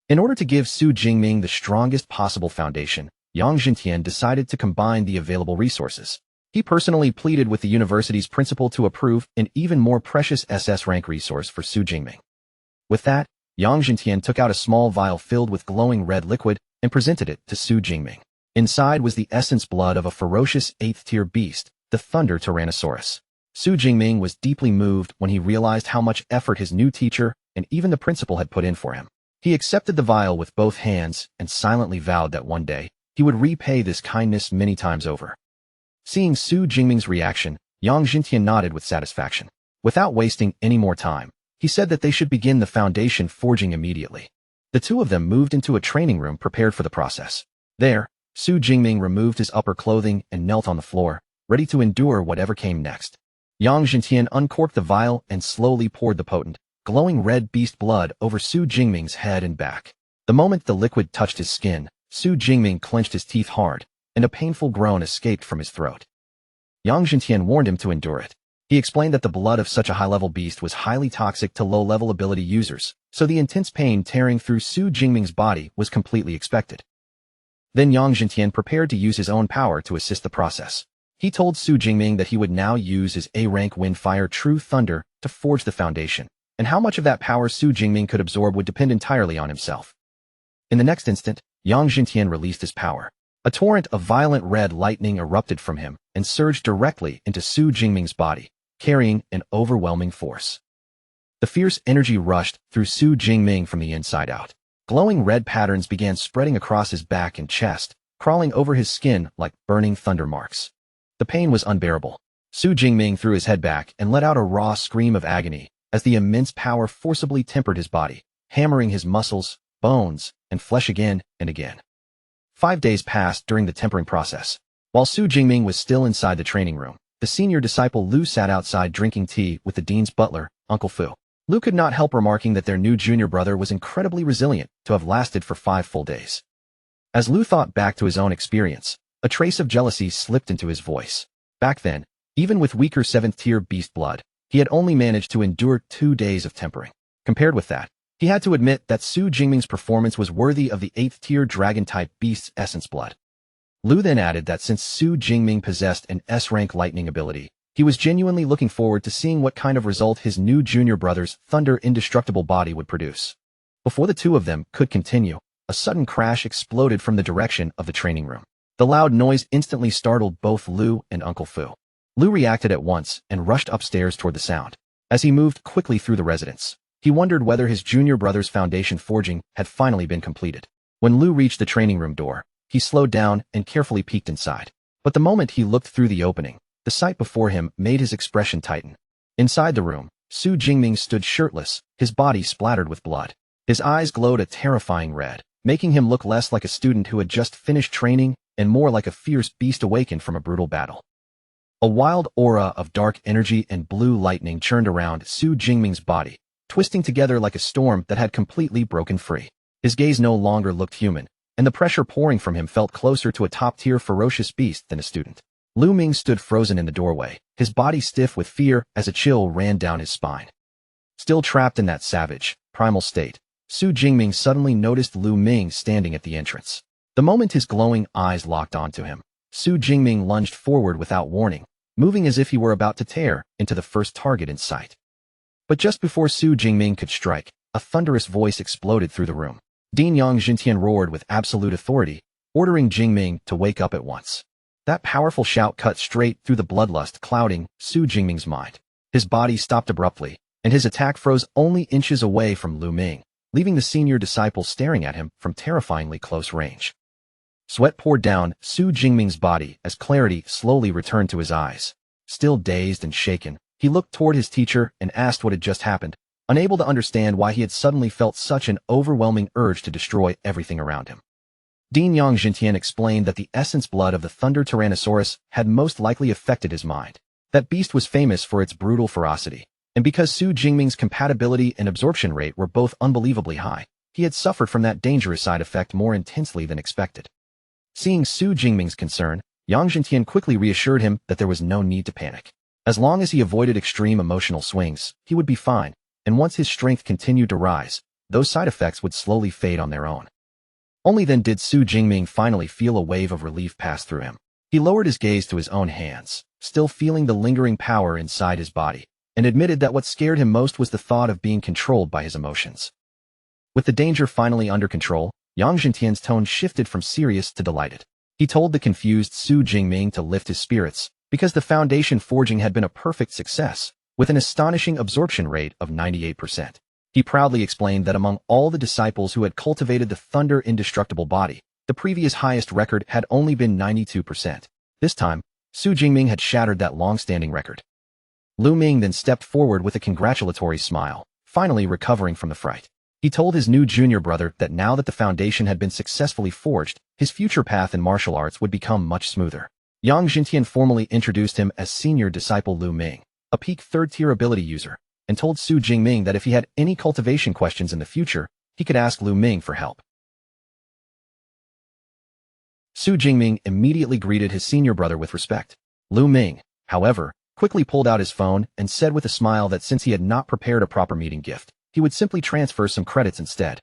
In order to give Su Jingming the strongest possible foundation, Yang Jintian decided to combine the available resources. He personally pleaded with the university's principal to approve an even more precious SS rank resource for Su Jingming. With that, Yang Jintian took out a small vial filled with glowing red liquid and presented it to Su Jingming. Inside was the essence blood of a ferocious 8th-tier beast, the Thunder Tyrannosaurus. Su Jingming was deeply moved when he realized how much effort his new teacher and even the principal had put in for him. He accepted the vial with both hands and silently vowed that one day, he would repay this kindness many times over. Seeing Su Jingming's reaction, Yang Jintian nodded with satisfaction. Without wasting any more time, he said that they should begin the foundation forging immediately. The two of them moved into a training room prepared for the process. There, Su Jingming removed his upper clothing and knelt on the floor, ready to endure whatever came next. Yang Jintian uncorked the vial and slowly poured the potent, glowing red beast blood over Su Jingming's head and back. The moment the liquid touched his skin, Su Jingming clenched his teeth hard, and a painful groan escaped from his throat. Yang Jintian warned him to endure it. He explained that the blood of such a high-level beast was highly toxic to low-level ability users, so the intense pain tearing through Su Jingming's body was completely expected. Then Yang Jintian prepared to use his own power to assist the process. He told Su Jingming that he would now use his A-rank Windfire True Thunder to forge the foundation, and how much of that power Su Jingming could absorb would depend entirely on himself. In the next instant, Yang Jintian released his power. A torrent of violent red lightning erupted from him and surged directly into Su Jingming's body, carrying an overwhelming force. The fierce energy rushed through Su Jingming from the inside out. Glowing red patterns began spreading across his back and chest, crawling over his skin like burning thunder marks. The pain was unbearable. Su Jingming threw his head back and let out a raw scream of agony as the immense power forcibly tempered his body, hammering his muscles, bones, and flesh again and again. 5 days passed during the tempering process. While Su Jingming was still inside the training room, the senior disciple Lu sat outside drinking tea with the dean's butler, Uncle Fu. Lu could not help remarking that their new junior brother was incredibly resilient to have lasted for 5 full days. As Lu thought back to his own experience, a trace of jealousy slipped into his voice. Back then, even with weaker 7th-tier beast blood, he had only managed to endure 2 days of tempering. Compared with that, he had to admit that Su Jingming's performance was worthy of the 8th-tier dragon-type beast's essence blood. Lu then added that since Su Jingming possessed an S-rank lightning ability, he was genuinely looking forward to seeing what kind of result his new junior brother's thunder indestructible body would produce. Before the two of them could continue, a sudden crash exploded from the direction of the training room. The loud noise instantly startled both Lu and Uncle Fu. Lu reacted at once and rushed upstairs toward the sound. As he moved quickly through the residence, he wondered whether his junior brother's foundation forging had finally been completed. When Lu reached the training room door, he slowed down and carefully peeked inside. But the moment he looked through the opening, the sight before him made his expression tighten. Inside the room, Su Jingming stood shirtless, his body splattered with blood. His eyes glowed a terrifying red, making him look less like a student who had just finished training and more like a fierce beast awakened from a brutal battle. A wild aura of dark energy and blue lightning churned around Su Jingming's body, twisting together like a storm that had completely broken free. His gaze no longer looked human, and the pressure pouring from him felt closer to a top-tier ferocious beast than a student. Lu Ming stood frozen in the doorway, his body stiff with fear as a chill ran down his spine. Still trapped in that savage, primal state, Su Jingming suddenly noticed Lu Ming standing at the entrance. The moment his glowing eyes locked onto him, Su Jingming lunged forward without warning, moving as if he were about to tear into the first target in sight. But just before Su Jingming could strike, a thunderous voice exploded through the room. Dean Yang Jintian roared with absolute authority, ordering Jingming to wake up at once. That powerful shout cut straight through the bloodlust clouding Su Jingming's mind. His body stopped abruptly, and his attack froze only inches away from Lu Ming, leaving the senior disciple staring at him from terrifyingly close range. Sweat poured down Su Jingming's body as clarity slowly returned to his eyes. Still dazed and shaken, he looked toward his teacher and asked what had just happened, unable to understand why he had suddenly felt such an overwhelming urge to destroy everything around him. Dean Yang Jintian explained that the essence blood of the Thunder Tyrannosaurus had most likely affected his mind. That beast was famous for its brutal ferocity, and because Su Jingming's compatibility and absorption rate were both unbelievably high, he had suffered from that dangerous side effect more intensely than expected. Seeing Su Jingming's concern, Yang Jintian quickly reassured him that there was no need to panic. As long as he avoided extreme emotional swings, he would be fine, and once his strength continued to rise, those side effects would slowly fade on their own. Only then did Su Jingming finally feel a wave of relief pass through him. He lowered his gaze to his own hands, still feeling the lingering power inside his body, and admitted that what scared him most was the thought of being controlled by his emotions. With the danger finally under control, Yang Jintian's tone shifted from serious to delighted. He told the confused Su Jingming to lift his spirits, because the foundation forging had been a perfect success, with an astonishing absorption rate of 98%. He proudly explained that among all the disciples who had cultivated the thunder indestructible body, the previous highest record had only been 92%. This time, Su Jingming had shattered that long-standing record. Lu Ming then stepped forward with a congratulatory smile, finally recovering from the fright. He told his new junior brother that now that the foundation had been successfully forged, his future path in martial arts would become much smoother. Yang Jintian formally introduced him as senior disciple Lu Ming, a peak 3rd-tier ability user, and told Su Jingming that if he had any cultivation questions in the future, he could ask Lu Ming for help. Su Jingming immediately greeted his senior brother with respect. Lu Ming, however, quickly pulled out his phone and said with a smile that since he had not prepared a proper meeting gift, he would simply transfer some credits instead.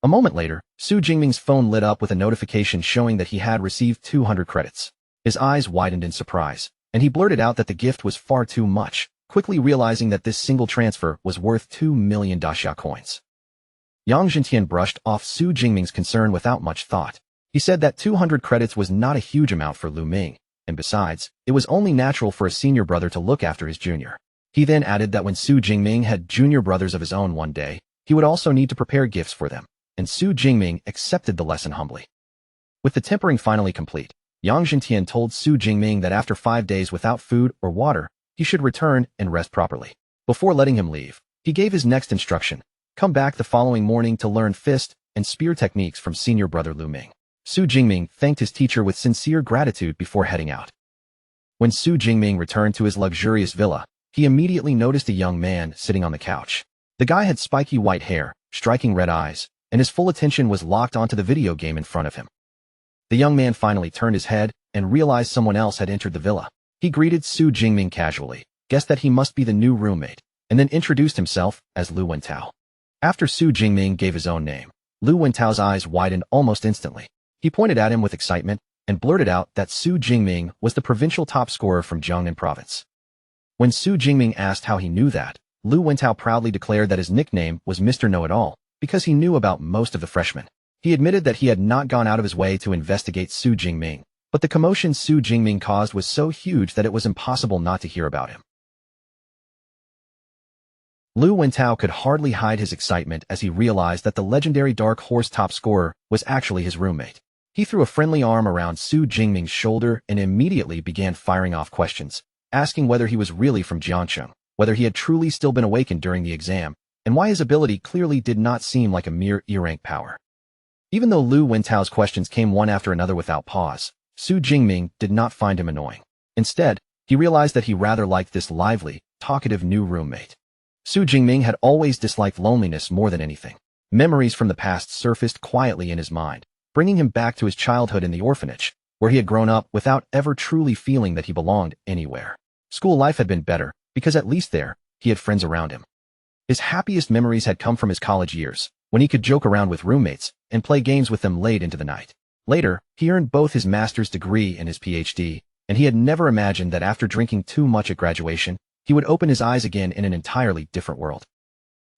A moment later, Su Jingming's phone lit up with a notification showing that he had received 200 credits. His eyes widened in surprise, and he blurted out that the gift was far too much, quickly realizing that this single transfer was worth 2 million daxia coins. Yang Jintian brushed off Su Jingming's concern without much thought. He said that 200 credits was not a huge amount for Lu Ming, and besides, it was only natural for a senior brother to look after his junior. He then added that when Su Jingming had junior brothers of his own one day, he would also need to prepare gifts for them, and Su Jingming accepted the lesson humbly. With the tempering finally complete, Yang Jintian told Su Jingming that after 5 days without food or water, he should return and rest properly. Before letting him leave, he gave his next instruction: come back the following morning to learn fist and spear techniques from senior brother Lu Ming. Su Jingming thanked his teacher with sincere gratitude before heading out. When Su Jingming returned to his luxurious villa, he immediately noticed a young man sitting on the couch. The guy had spiky white hair, striking red eyes, and his full attention was locked onto the video game in front of him. The young man finally turned his head and realized someone else had entered the villa. He greeted Su Jingming casually, guessed that he must be the new roommate, and then introduced himself as Lu Wentao. After Su Jingming gave his own name, Lu Wentao's eyes widened almost instantly. He pointed at him with excitement and blurted out that Su Jingming was the provincial top scorer from Jiangnan province. When Su Jingming asked how he knew that, Lu Wentao proudly declared that his nickname was Mr. Know-It-All because he knew about most of the freshmen. He admitted that he had not gone out of his way to investigate Su Jingming, but the commotion Su Jingming caused was so huge that it was impossible not to hear about him. Lu Wentao could hardly hide his excitement as he realized that the legendary Dark Horse top scorer was actually his roommate. He threw a friendly arm around Su Jingming's shoulder and immediately began firing off questions, asking whether he was really from Jiangcheng, whether he had truly still been awakened during the exam, and why his ability clearly did not seem like a mere E-rank power. Even though Lu Wentao's questions came one after another without pause, Su Jingming did not find him annoying. Instead, he realized that he rather liked this lively, talkative new roommate. Su Jingming had always disliked loneliness more than anything. Memories from the past surfaced quietly in his mind, bringing him back to his childhood in the orphanage, where he had grown up without ever truly feeling that he belonged anywhere. School life had been better, because at least there, he had friends around him. His happiest memories had come from his college years, when he could joke around with roommates and play games with them late into the night. Later, he earned both his master's degree and his PhD, and he had never imagined that after drinking too much at graduation, he would open his eyes again in an entirely different world.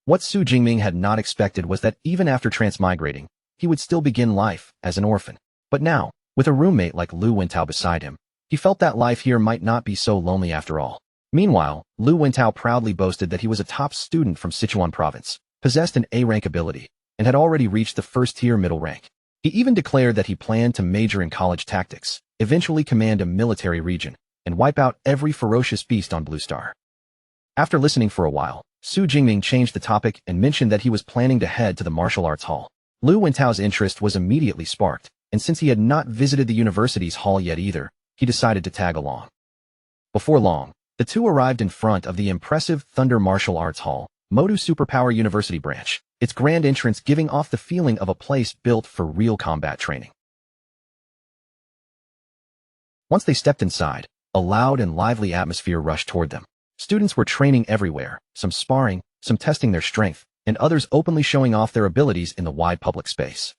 What Su Jingming had not expected was that even after transmigrating, he would still begin life as an orphan. But now, with a roommate like Lu Wentao beside him, he felt that life here might not be so lonely after all. Meanwhile, Lu Wentao proudly boasted that he was a top student from Sichuan province, possessed an A-rank ability, and had already reached the first-tier middle rank. He even declared that he planned to major in college tactics, eventually command a military region, and wipe out every ferocious beast on Blue Star. After listening for a while, Su Jingming changed the topic and mentioned that he was planning to head to the martial arts hall. Lu Wentao's interest was immediately sparked, and since he had not visited the university's hall yet either, he decided to tag along. Before long, the two arrived in front of the impressive Thunder Martial Arts Hall, Modu Superpower University branch, its grand entrance giving off the feeling of a place built for real combat training. Once they stepped inside, a loud and lively atmosphere rushed toward them. Students were training everywhere, some sparring, some testing their strength, and others openly showing off their abilities in the wide public space.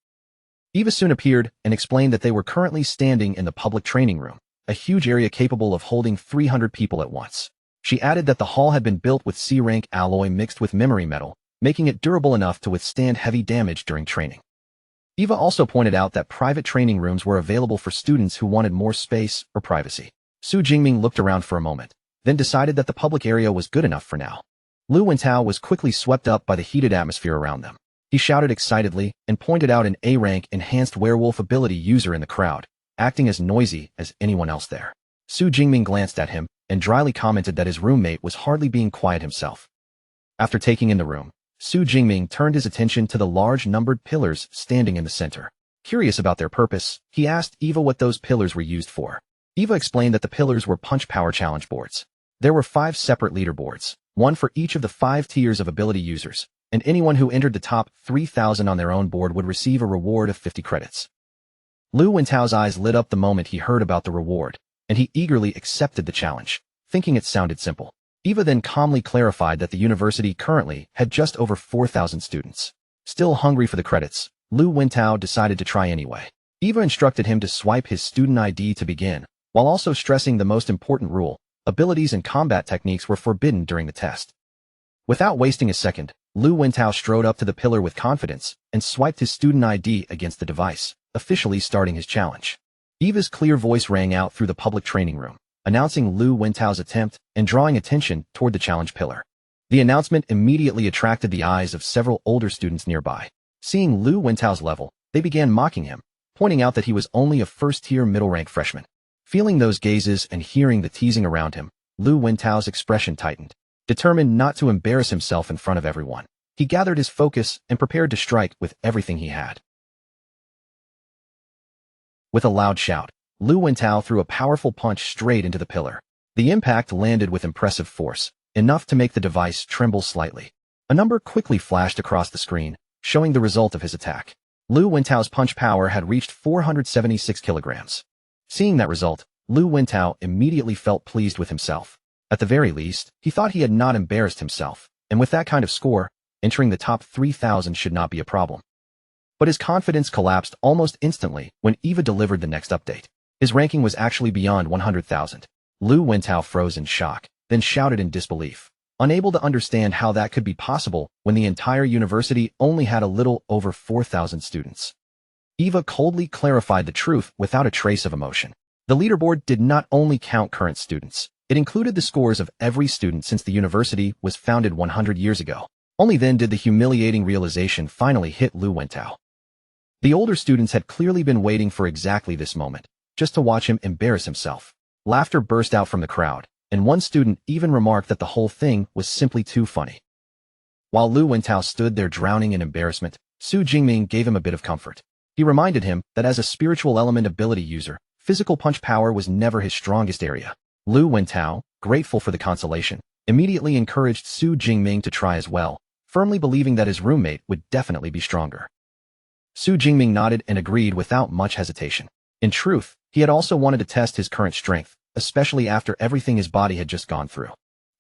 Eva soon appeared and explained that they were currently standing in the public training room, a huge area capable of holding 300 people at once. She added that the hall had been built with C-rank alloy mixed with memory metal, making it durable enough to withstand heavy damage during training. Eva also pointed out that private training rooms were available for students who wanted more space or privacy. Su Jingming looked around for a moment, then decided that the public area was good enough for now. Lu Wentao was quickly swept up by the heated atmosphere around them. He shouted excitedly and pointed out an A-rank enhanced werewolf ability user in the crowd, acting as noisy as anyone else there. Su Jingming glanced at him and dryly commented that his roommate was hardly being quiet himself. After taking in the room, Su Jingming turned his attention to the large numbered pillars standing in the center. Curious about their purpose, he asked Eva what those pillars were used for. Eva explained that the pillars were punch power challenge boards. There were 5 separate leaderboards, one for each of the 5 tiers of ability users, and anyone who entered the top 3,000 on their own board would receive a reward of 50 credits. Lu Wentao's eyes lit up the moment he heard about the reward, and he eagerly accepted the challenge, thinking it sounded simple. Eva then calmly clarified that the university currently had just over 4,000 students. Still hungry for the credits, Lu Wentao decided to try anyway. Eva instructed him to swipe his student ID to begin, while also stressing the most important rule: abilities and combat techniques were forbidden during the test. Without wasting a second, Lu Wentao strode up to the pillar with confidence and swiped his student ID against the device, officially starting his challenge. Eva's clear voice rang out through the public training room, announcing Lu Wentao's attempt and drawing attention toward the challenge pillar. The announcement immediately attracted the eyes of several older students nearby. Seeing Lu Wentao's level, they began mocking him, pointing out that he was only a first-tier middle-rank freshman. Feeling those gazes and hearing the teasing around him, Lu Wentao's expression tightened. Determined not to embarrass himself in front of everyone, he gathered his focus and prepared to strike with everything he had. With a loud shout, Lu Wentao threw a powerful punch straight into the pillar. The impact landed with impressive force, enough to make the device tremble slightly. A number quickly flashed across the screen, showing the result of his attack. Lu Wentao's punch power had reached 476 kilograms. Seeing that result, Lu Wentao immediately felt pleased with himself. At the very least, he thought he had not embarrassed himself, and with that kind of score, entering the top 3,000 should not be a problem. But his confidence collapsed almost instantly when Eva delivered the next update. His ranking was actually beyond 100,000. Lu Wentao froze in shock, then shouted in disbelief, unable to understand how that could be possible when the entire university only had a little over 4,000 students. Eva coldly clarified the truth without a trace of emotion. The leaderboard did not only count current students, it included the scores of every student since the university was founded 100 years ago. Only then did the humiliating realization finally hit Lu Wentao. The older students had clearly been waiting for exactly this moment, just to watch him embarrass himself. Laughter burst out from the crowd, and one student even remarked that the whole thing was simply too funny. While Lu Wentao stood there drowning in embarrassment, Su Jingming gave him a bit of comfort. He reminded him that as a spiritual element ability user, physical punch power was never his strongest area. Lu Wentao, grateful for the consolation, immediately encouraged Su Jingming to try as well, firmly believing that his roommate would definitely be stronger. Su Jingming nodded and agreed without much hesitation. In truth, he had also wanted to test his current strength, especially after everything his body had just gone through.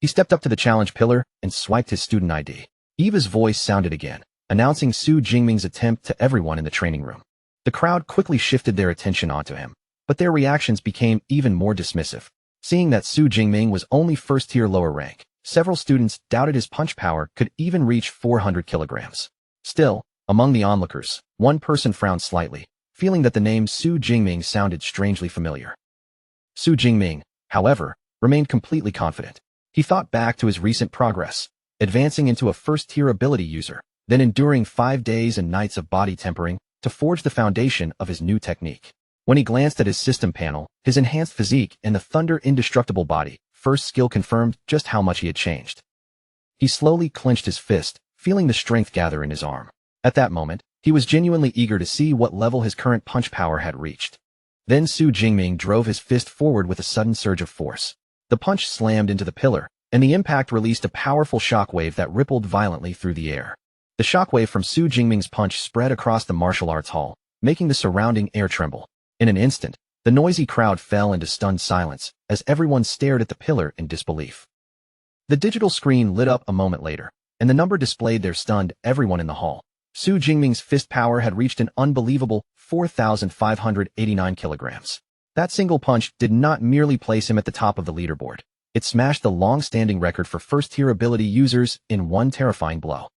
He stepped up to the challenge pillar and swiped his student ID. Eva's voice sounded again, announcing Su Jingming's attempt to everyone in the training room. The crowd quickly shifted their attention onto him, but their reactions became even more dismissive. Seeing that Su Jingming was only first-tier lower rank, several students doubted his punch power could even reach 400 kilograms. Still, among the onlookers, one person frowned slightly, feeling that the name Su Jingming sounded strangely familiar. Su Jingming, however, remained completely confident. He thought back to his recent progress, advancing into a first-tier ability user, then enduring 5 days and nights of body tempering to forge the foundation of his new technique. When he glanced at his system panel, his enhanced physique and the thunder indestructible body, first skill confirmed just how much he had changed. He slowly clenched his fist, feeling the strength gather in his arm. At that moment, he was genuinely eager to see what level his current punch power had reached. Then Su Jingming drove his fist forward with a sudden surge of force. The punch slammed into the pillar, and the impact released a powerful shockwave that rippled violently through the air. The shockwave from Su Jingming's punch spread across the martial arts hall, making the surrounding air tremble. In an instant, the noisy crowd fell into stunned silence as everyone stared at the pillar in disbelief. The digital screen lit up a moment later, and the number displayed there stunned everyone in the hall. Su Jingming's fist power had reached an unbelievable 4,589 kilograms. That single punch did not merely place him at the top of the leaderboard. It smashed the long-standing record for first-tier ability users in one terrifying blow.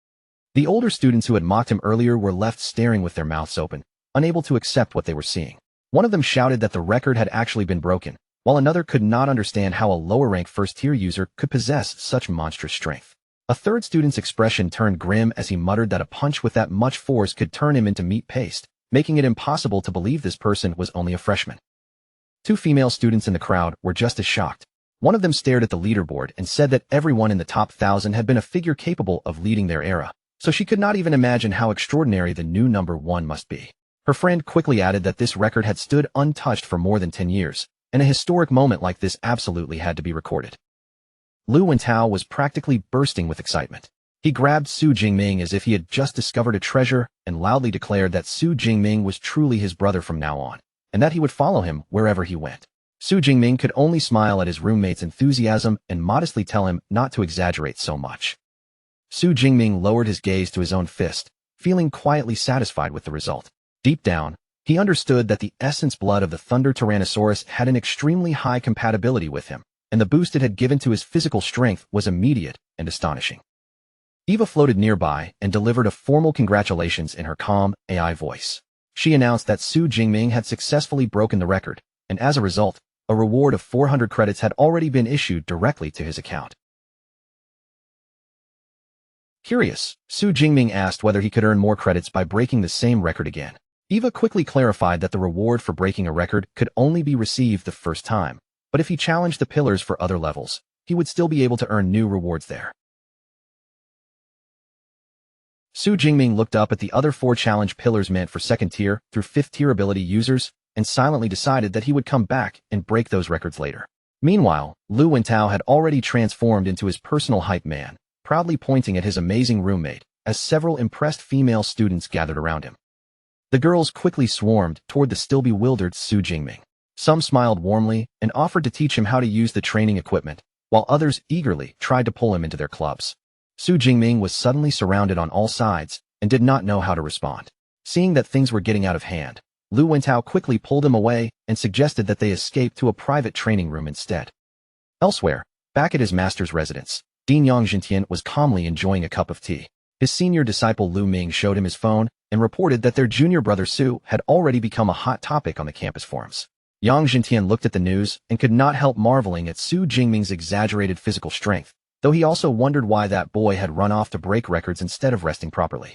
The older students who had mocked him earlier were left staring with their mouths open, unable to accept what they were seeing. One of them shouted that the record had actually been broken, while another could not understand how a lower-rank first-tier user could possess such monstrous strength. A third student's expression turned grim as he muttered that a punch with that much force could turn him into meat paste, making it impossible to believe this person was only a freshman. 2 female students in the crowd were just as shocked. One of them stared at the leaderboard and said that everyone in the top 1,000 had been a figure capable of leading their era, so she could not even imagine how extraordinary the new number 1 must be. Her friend quickly added that this record had stood untouched for more than 10 years, and a historic moment like this absolutely had to be recorded. Lu Wentao was practically bursting with excitement. He grabbed Su Jingming as if he had just discovered a treasure and loudly declared that Su Jingming was truly his brother from now on, and that he would follow him wherever he went. Su Jingming could only smile at his roommate's enthusiasm and modestly tell him not to exaggerate so much. Su Jingming lowered his gaze to his own fist, feeling quietly satisfied with the result. Deep down, he understood that the essence blood of the Thunder Tyrannosaurus had an extremely high compatibility with him, and the boost it had given to his physical strength was immediate and astonishing. Eva floated nearby and delivered a formal congratulations in her calm, AI voice. She announced that Su Jingming had successfully broken the record, and as a result, a reward of 400 credits had already been issued directly to his account. Curious, Su Jingming asked whether he could earn more credits by breaking the same record again. Eva quickly clarified that the reward for breaking a record could only be received the first time, but if he challenged the pillars for other levels, he would still be able to earn new rewards there. Su Jingming looked up at the other 4 challenge pillars meant for 2nd tier through 5th tier ability users and silently decided that he would come back and break those records later. Meanwhile, Lu Wentao had already transformed into his personal hype man, proudly pointing at his amazing roommate, as several impressed female students gathered around him. The girls quickly swarmed toward the still bewildered Su Jingming. Some smiled warmly and offered to teach him how to use the training equipment, while others eagerly tried to pull him into their clubs. Su Jingming was suddenly surrounded on all sides and did not know how to respond. Seeing that things were getting out of hand, Lu Wentao quickly pulled him away and suggested that they escape to a private training room instead. Elsewhere, back at his master's residence, Dean Yang Jintian was calmly enjoying a cup of tea. His senior disciple Lu Ming showed him his phone and reported that their junior brother Su had already become a hot topic on the campus forums. Yang Jintian looked at the news and could not help marveling at Su Jingming's exaggerated physical strength, though he also wondered why that boy had run off to break records instead of resting properly.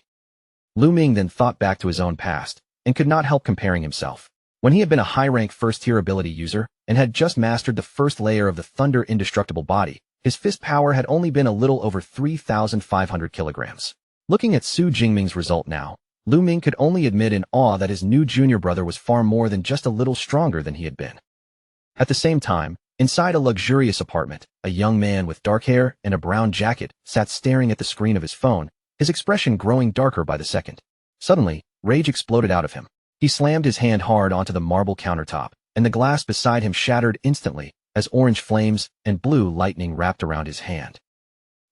Lu Ming then thought back to his own past and could not help comparing himself. When he had been a high-rank first-tier ability user and had just mastered the first layer of the Thunder Indestructible Body, his fist power had only been a little over 3,500 kilograms. Looking at Su Jingming's result now, Lu Ming could only admit in awe that his new junior brother was far more than just a little stronger than he had been. At the same time, inside a luxurious apartment, a young man with dark hair and a brown jacket sat staring at the screen of his phone, his expression growing darker by the second. Suddenly, rage exploded out of him. He slammed his hand hard onto the marble countertop, and the glass beside him shattered instantly as orange flames and blue lightning wrapped around his hand.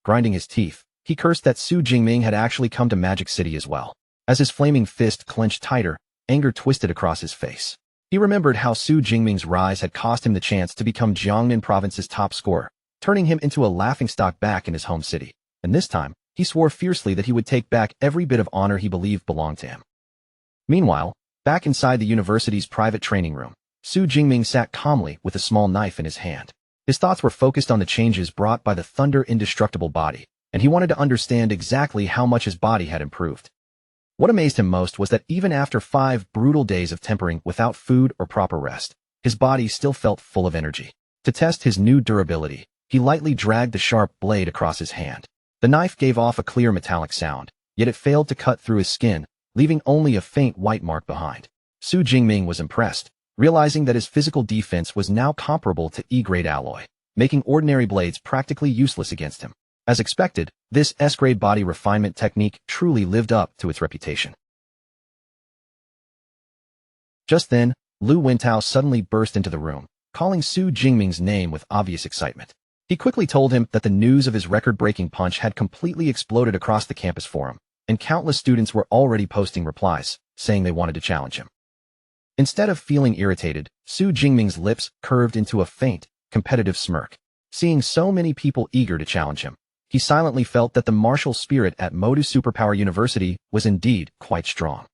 Grinding his teeth, he cursed that Su Jingming had actually come to Magic City as well. As his flaming fist clenched tighter, anger twisted across his face. He remembered how Su Jingming's rise had cost him the chance to become Jiangnan Province's top scorer, turning him into a laughingstock back in his home city. And this time, he swore fiercely that he would take back every bit of honor he believed belonged to him. Meanwhile, back inside the university's private training room, Su Jingming sat calmly with a small knife in his hand. His thoughts were focused on the changes brought by the Thunder Indestructible Body, and he wanted to understand exactly how much his body had improved. What amazed him most was that even after 5 brutal days of tempering without food or proper rest, his body still felt full of energy. To test his new durability, he lightly dragged the sharp blade across his hand. The knife gave off a clear metallic sound, yet it failed to cut through his skin, leaving only a faint white mark behind. Su Jingming was impressed, realizing that his physical defense was now comparable to E-grade alloy, making ordinary blades practically useless against him. As expected, this S-grade body refinement technique truly lived up to its reputation. Just then, Lu Wentao suddenly burst into the room, calling Su Jingming's name with obvious excitement. He quickly told him that the news of his record-breaking punch had completely exploded across the campus forum, and countless students were already posting replies, saying they wanted to challenge him. Instead of feeling irritated, Su Jingming's lips curved into a faint, competitive smirk. Seeing so many people eager to challenge him, he silently felt that the martial spirit at Modu Superpower University was indeed quite strong.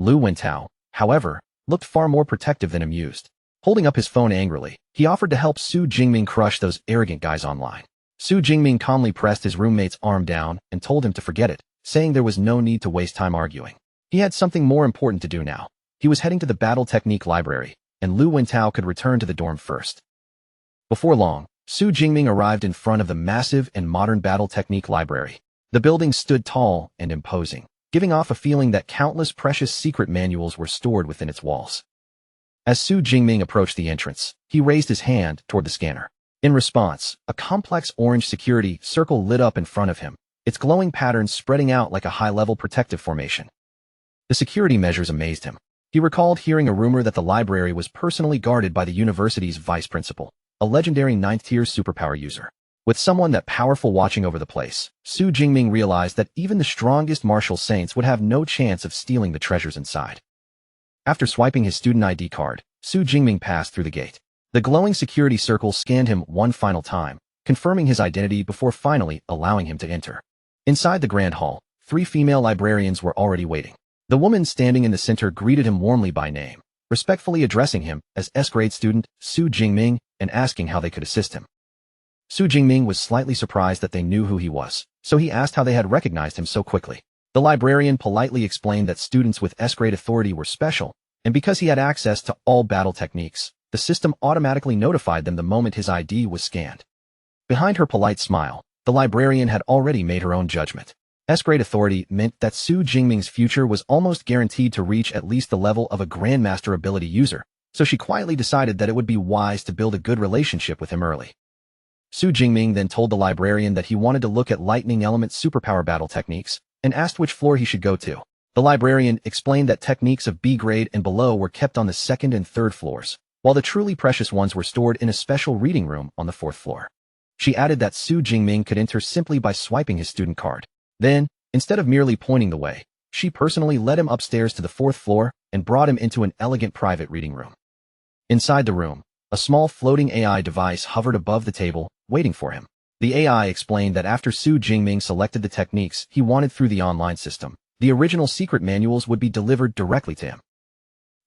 Lu Wentao, however, looked far more protective than amused. Holding up his phone angrily, he offered to help Su Jingming crush those arrogant guys online. Su Jingming calmly pressed his roommate's arm down and told him to forget it, saying there was no need to waste time arguing. He had something more important to do now. He was heading to the Battle Technique Library, and Lu Wentao could return to the dorm first. Before long, Su Jingming arrived in front of the massive and modern Battle Technique Library. The building stood tall and imposing, giving off a feeling that countless precious secret manuals were stored within its walls. As Su Jingming approached the entrance, he raised his hand toward the scanner. In response, a complex orange security circle lit up in front of him, its glowing patterns spreading out like a high-level protective formation. The security measures amazed him. He recalled hearing a rumor that the library was personally guarded by the university's vice principal, a legendary 9th-tier superpower user. With someone that powerful watching over the place, Su Jingming realized that even the strongest martial saints would have no chance of stealing the treasures inside. After swiping his student ID card, Su Jingming passed through the gate. The glowing security circle scanned him one final time, confirming his identity before finally allowing him to enter. Inside the grand hall, 3 female librarians were already waiting. The woman standing in the center greeted him warmly by name, respectfully addressing him as S-grade student Su Jingming and asking how they could assist him. Su Jingming was slightly surprised that they knew who he was, so he asked how they had recognized him so quickly. The The librarian politely explained that students with S-grade authority were special, and because he had access to all battle techniques, the system automatically notified them the moment his ID was scanned. Behind her polite smile, the librarian had already made her own judgment. S-grade authority meant that Su Jingming's future was almost guaranteed to reach at least the level of a Grandmaster ability user, so she quietly decided that it would be wise to build a good relationship with him early. Su Jingming then told the librarian that he wanted to look at lightning element superpower battle techniques, and asked which floor he should go to. The librarian explained that techniques of B grade and below were kept on the second and third floors, while the truly precious ones were stored in a special reading room on the fourth floor. She added that Su Jingming could enter simply by swiping his student card. Then, instead of merely pointing the way, she personally led him upstairs to the fourth floor and brought him into an elegant private reading room. Inside the room, a small floating AI device hovered above the table, waiting for him. The AI explained that after Su Jingming selected the techniques he wanted through the online system, the original secret manuals would be delivered directly to him.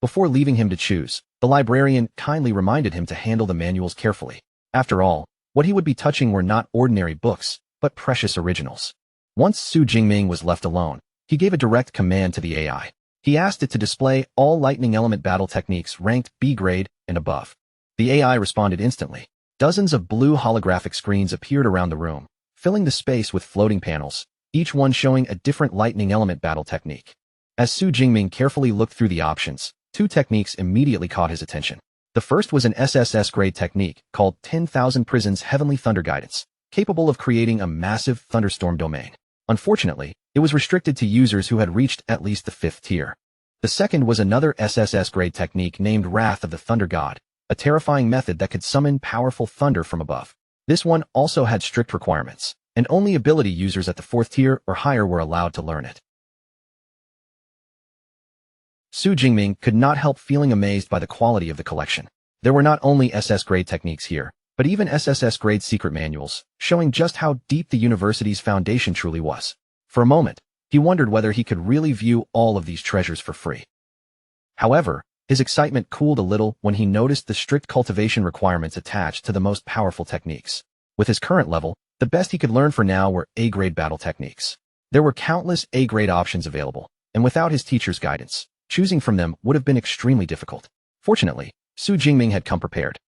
Before leaving him to choose, the librarian kindly reminded him to handle the manuals carefully. After all, what he would be touching were not ordinary books, but precious originals. Once Su Jingming was left alone, he gave a direct command to the AI. He asked it to display all lightning element battle techniques ranked B grade and above. The AI responded instantly. Dozens of blue holographic screens appeared around the room, filling the space with floating panels, each one showing a different lightning element battle technique. As Su Jingming carefully looked through the options, two techniques immediately caught his attention. The first was an SSS grade technique called 10,000 Prisons Heavenly Thunder Guidance, capable of creating a massive thunderstorm domain. Unfortunately, it was restricted to users who had reached at least the 5th tier. The second was another SSS grade technique named Wrath of the Thunder God, a terrifying method that could summon powerful thunder from above. This one also had strict requirements, and only ability users at the 4th tier or higher were allowed to learn it. Su Jingming could not help feeling amazed by the quality of the collection. There were not only SS grade techniques here, but even SSS grade secret manuals, showing just how deep the university's foundation truly was. For a moment, he wondered whether he could really view all of these treasures for free. However, his excitement cooled a little when he noticed the strict cultivation requirements attached to the most powerful techniques. With his current level, the best he could learn for now were A-grade battle techniques. There were countless A-grade options available, and without his teacher's guidance, choosing from them would have been extremely difficult. Fortunately, Su Jingming had come prepared.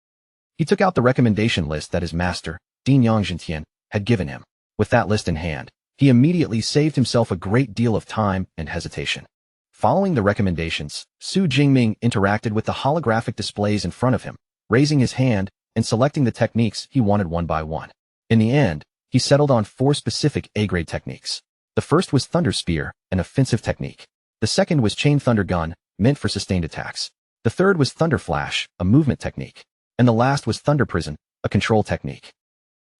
He took out the recommendation list that his master, Dean Yang Zhentian, had given him. With that list in hand, he immediately saved himself a great deal of time and hesitation. Following the recommendations, Su Jingming interacted with the holographic displays in front of him, raising his hand and selecting the techniques he wanted one by one. In the end, he settled on 4 specific A-grade techniques. The first was Thunder Spear, an offensive technique. The second was Chain Thunder Gun, meant for sustained attacks. The third was Thunder Flash, a movement technique. And the last was Thunder Prison, a control technique.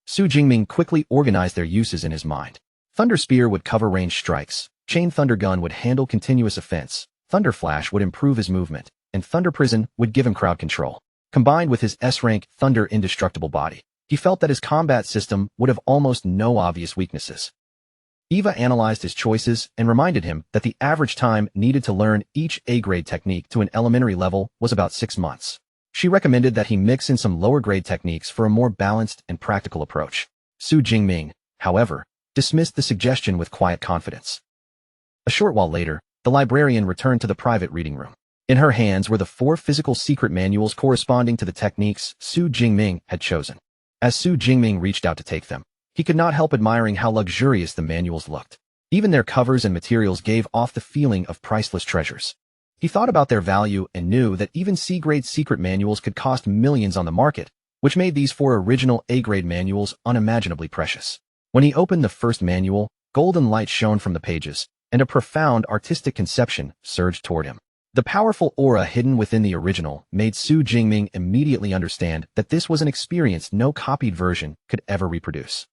Su Jingming quickly organized their uses in his mind. Thunder Spear would cover ranged strikes, Chain Thunder Gun would handle continuous offense, Thunder Flash would improve his movement, and Thunder Prison would give him crowd control. Combined with his S-rank Thunder Indestructible body, he felt that his combat system would have almost no obvious weaknesses. Eva analyzed his choices and reminded him that the average time needed to learn each A-grade technique to an elementary level was about 6 months. She recommended that he mix in some lower-grade techniques for a more balanced and practical approach. Su Jingming, however, dismissed the suggestion with quiet confidence. A short while later, the librarian returned to the private reading room. In her hands were the 4 physical secret manuals corresponding to the techniques Su Jingming had chosen. As Su Jingming reached out to take them, he could not help admiring how luxurious the manuals looked. Even their covers and materials gave off the feeling of priceless treasures. He thought about their value and knew that even C-grade secret manuals could cost millions on the market, which made these 4 original A-grade manuals unimaginably precious. When he opened the first manual, golden light shone from the pages, and a profound artistic conception surged toward him. The powerful aura hidden within the original made Su Jingming immediately understand that this was an experience no copied version could ever reproduce.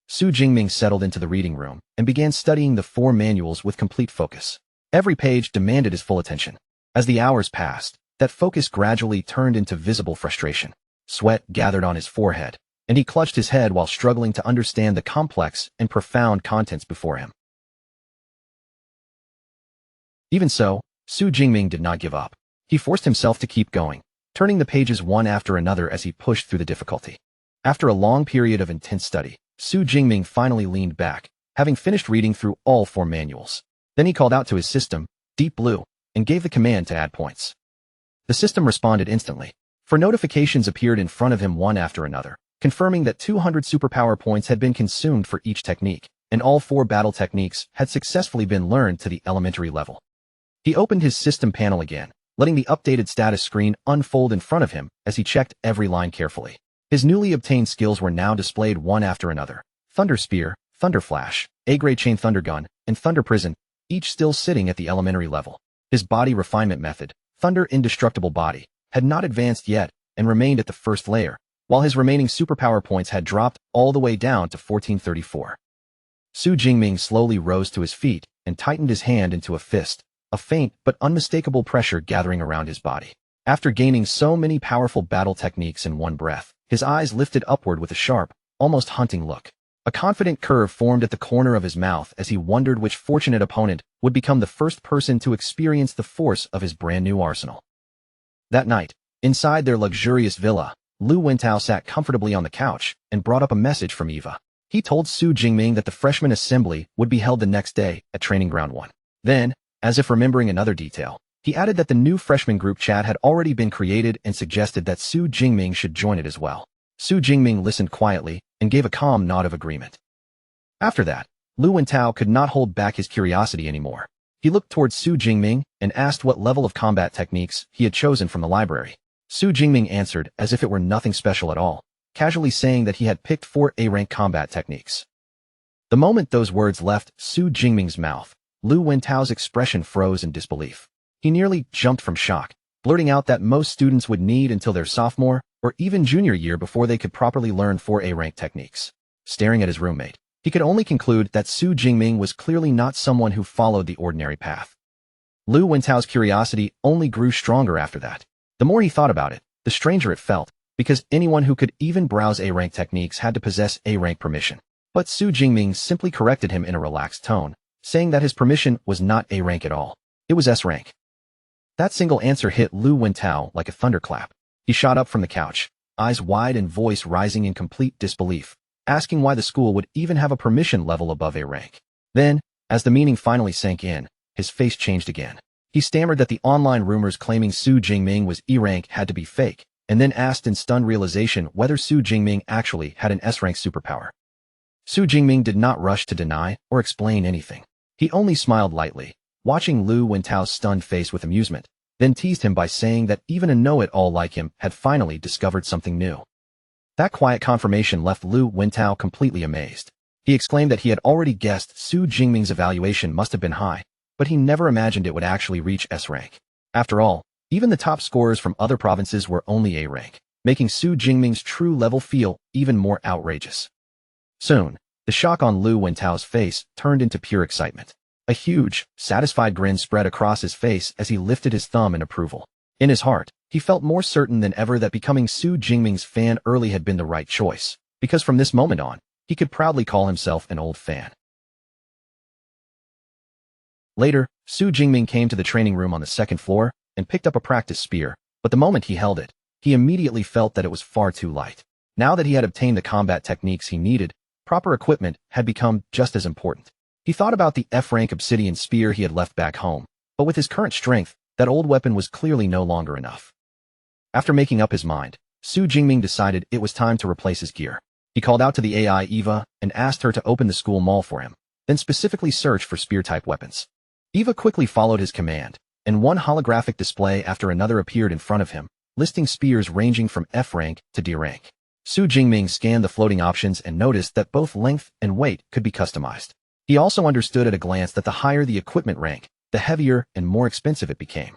Su Jingming settled into the reading room and began studying the 4 manuals with complete focus. Every page demanded his full attention. As the hours passed, that focus gradually turned into visible frustration. Sweat gathered on his forehead, and he clutched his head while struggling to understand the complex and profound contents before him. Even so, Su Jingming did not give up. He forced himself to keep going, turning the pages one after another as he pushed through the difficulty. After a long period of intense study, Su Jingming finally leaned back, having finished reading through all 4 manuals. Then he called out to his system, Deep Blue, and gave the command to add points. The system responded instantly, for notifications appeared in front of him one after another, confirming that 200 superpower points had been consumed for each technique, and all 4 battle techniques had successfully been learned to the elementary level. He opened his system panel again, letting the updated status screen unfold in front of him as he checked every line carefully. His newly obtained skills were now displayed one after another: Thunder Spear, Thunder Flash, A-grade Chain Thunder Gun, and Thunder Prison, each still sitting at the elementary level. His body refinement method, Thunder Indestructible Body, had not advanced yet and remained at the first layer, while his remaining superpower points had dropped all the way down to 1434. Su Jingming slowly rose to his feet and tightened his hand into a fist, a faint but unmistakable pressure gathering around his body. After gaining so many powerful battle techniques in one breath, his eyes lifted upward with a sharp, almost hunting look. A confident curve formed at the corner of his mouth as he wondered which fortunate opponent would become the first person to experience the force of his brand new arsenal. That night, inside their luxurious villa, Lu Wentao sat comfortably on the couch and brought up a message from Eva. He told Su Jingming that the freshman assembly would be held the next day at Training Ground 1. Then, as if remembering another detail, he added that the new freshman group chat had already been created and suggested that Su Jingming should join it as well. Su Jingming listened quietly and gave a calm nod of agreement. After that, Lu Wentao could not hold back his curiosity anymore. He looked towards Su Jingming and asked what level of combat techniques he had chosen from the library. Su Jingming answered as if it were nothing special at all, casually saying that he had picked 4 A-rank combat techniques. The moment those words left Su Jingming's mouth, Lu Wentao's expression froze in disbelief. He nearly jumped from shock, blurting out that most students would need until their sophomore or even junior year before they could properly learn 4 A-rank techniques. Staring at his roommate, he could only conclude that Su Jingming was clearly not someone who followed the ordinary path. Lu Wentao's curiosity only grew stronger after that. The more he thought about it, the stranger it felt, because anyone who could even browse A-rank techniques had to possess A-rank permission. But Su Jingming simply corrected him in a relaxed tone, saying that his permission was not A-rank at all. It was S-rank. That single answer hit Lu Wentao like a thunderclap. He shot up from the couch, eyes wide and voice rising in complete disbelief, asking why the school would even have a permission level above A-rank. Then, as the meaning finally sank in, his face changed again. He stammered that the online rumors claiming Su Jingming was E-rank had to be fake, and then asked in stunned realization whether Su Jingming actually had an S-rank superpower. Su Jingming did not rush to deny or explain anything. He only smiled lightly, watching Lu Wentao's stunned face with amusement, then teased him by saying that even a know-it-all like him had finally discovered something new. That quiet confirmation left Lu Wentao completely amazed. He exclaimed that he had already guessed Su Jingming's evaluation must have been high, but he never imagined it would actually reach S-rank. After all, even the top scorers from other provinces were only A-rank, making Su Jingming's true level feel even more outrageous. Soon, the shock on Lu Wentao's face turned into pure excitement. A huge, satisfied grin spread across his face as he lifted his thumb in approval. In his heart, he felt more certain than ever that becoming Su Jingming's fan early had been the right choice, because from this moment on, he could proudly call himself an old fan. Later, Su Jingming came to the training room on the 2nd floor and picked up a practice spear, but the moment he held it, he immediately felt that it was far too light. Now that he had obtained the combat techniques he needed, proper equipment had become just as important. He thought about the F-rank obsidian spear he had left back home, but with his current strength, that old weapon was clearly no longer enough. After making up his mind, Su Jingming decided it was time to replace his gear. He called out to the AI Eva and asked her to open the school mall for him, then specifically search for spear-type weapons. Eva quickly followed his command, and one holographic display after another appeared in front of him, listing spears ranging from F-rank to D-rank. Su Jingming scanned the floating options and noticed that both length and weight could be customized. He also understood at a glance that the higher the equipment rank, the heavier and more expensive it became.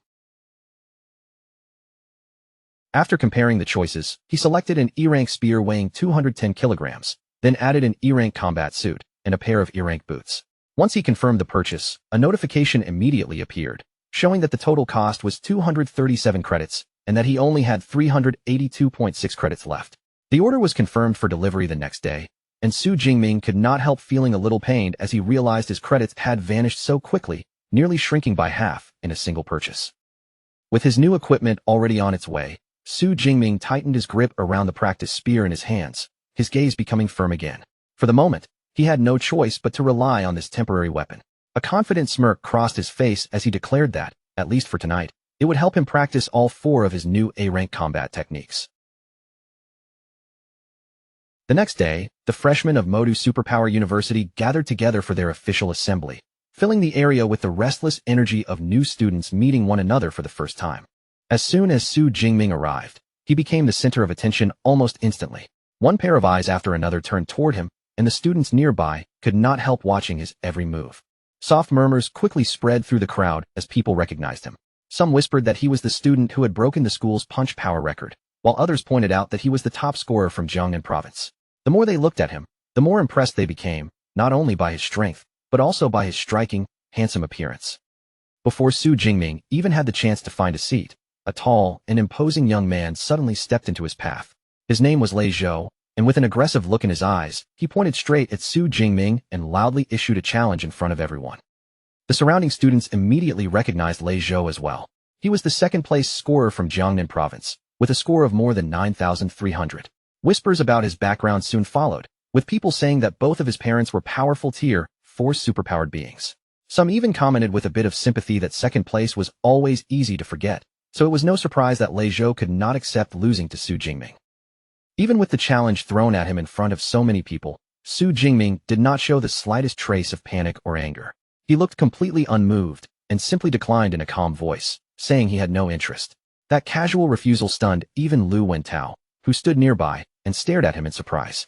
After comparing the choices, he selected an E-rank spear weighing 210 kilograms, then added an E-rank combat suit and a pair of E-rank boots. Once he confirmed the purchase, a notification immediately appeared, showing that the total cost was 237 credits and that he only had 382.6 credits left. The order was confirmed for delivery the next day, and Su Jingming could not help feeling a little pained as he realized his credits had vanished so quickly, nearly shrinking by half in a single purchase. With his new equipment already on its way, Su Jingming tightened his grip around the practice spear in his hands, his gaze becoming firm again. For the moment, He had no choice but to rely on this temporary weapon. A confident smirk crossed his face as he declared that, at least for tonight, it would help him practice all 4 of his new A-rank combat techniques. The next day, the freshmen of Modu Superpower University gathered together for their official assembly, filling the area with the restless energy of new students meeting one another for the first time. As soon as Su Jingming arrived, he became the center of attention almost instantly. One pair of eyes after another turned toward him, and the students nearby could not help watching his every move. Soft murmurs quickly spread through the crowd as people recognized him. Some whispered that he was the student who had broken the school's punch power record, while others pointed out that he was the top scorer from Jiangnan province. The more they looked at him, the more impressed they became, not only by his strength, but also by his striking, handsome appearance. Before Su Jingming even had the chance to find a seat, a tall and imposing young man suddenly stepped into his path. His name was Lei Zhou, and with an aggressive look in his eyes, he pointed straight at Su Jingming and loudly issued a challenge in front of everyone. The surrounding students immediately recognized Lei Zhou as well. He was the second-place scorer from Jiangnan province, with a score of more than 9,300. Whispers about his background soon followed, with people saying that both of his parents were powerful Tier 4 superpowered beings. Some even commented with a bit of sympathy that second place was always easy to forget, so it was no surprise that Lei Zhou could not accept losing to Su Jingming. Even with the challenge thrown at him in front of so many people, Su Jingming did not show the slightest trace of panic or anger. He looked completely unmoved and simply declined in a calm voice, saying he had no interest. That casual refusal stunned even Lu Wentao, who stood nearby and stared at him in surprise.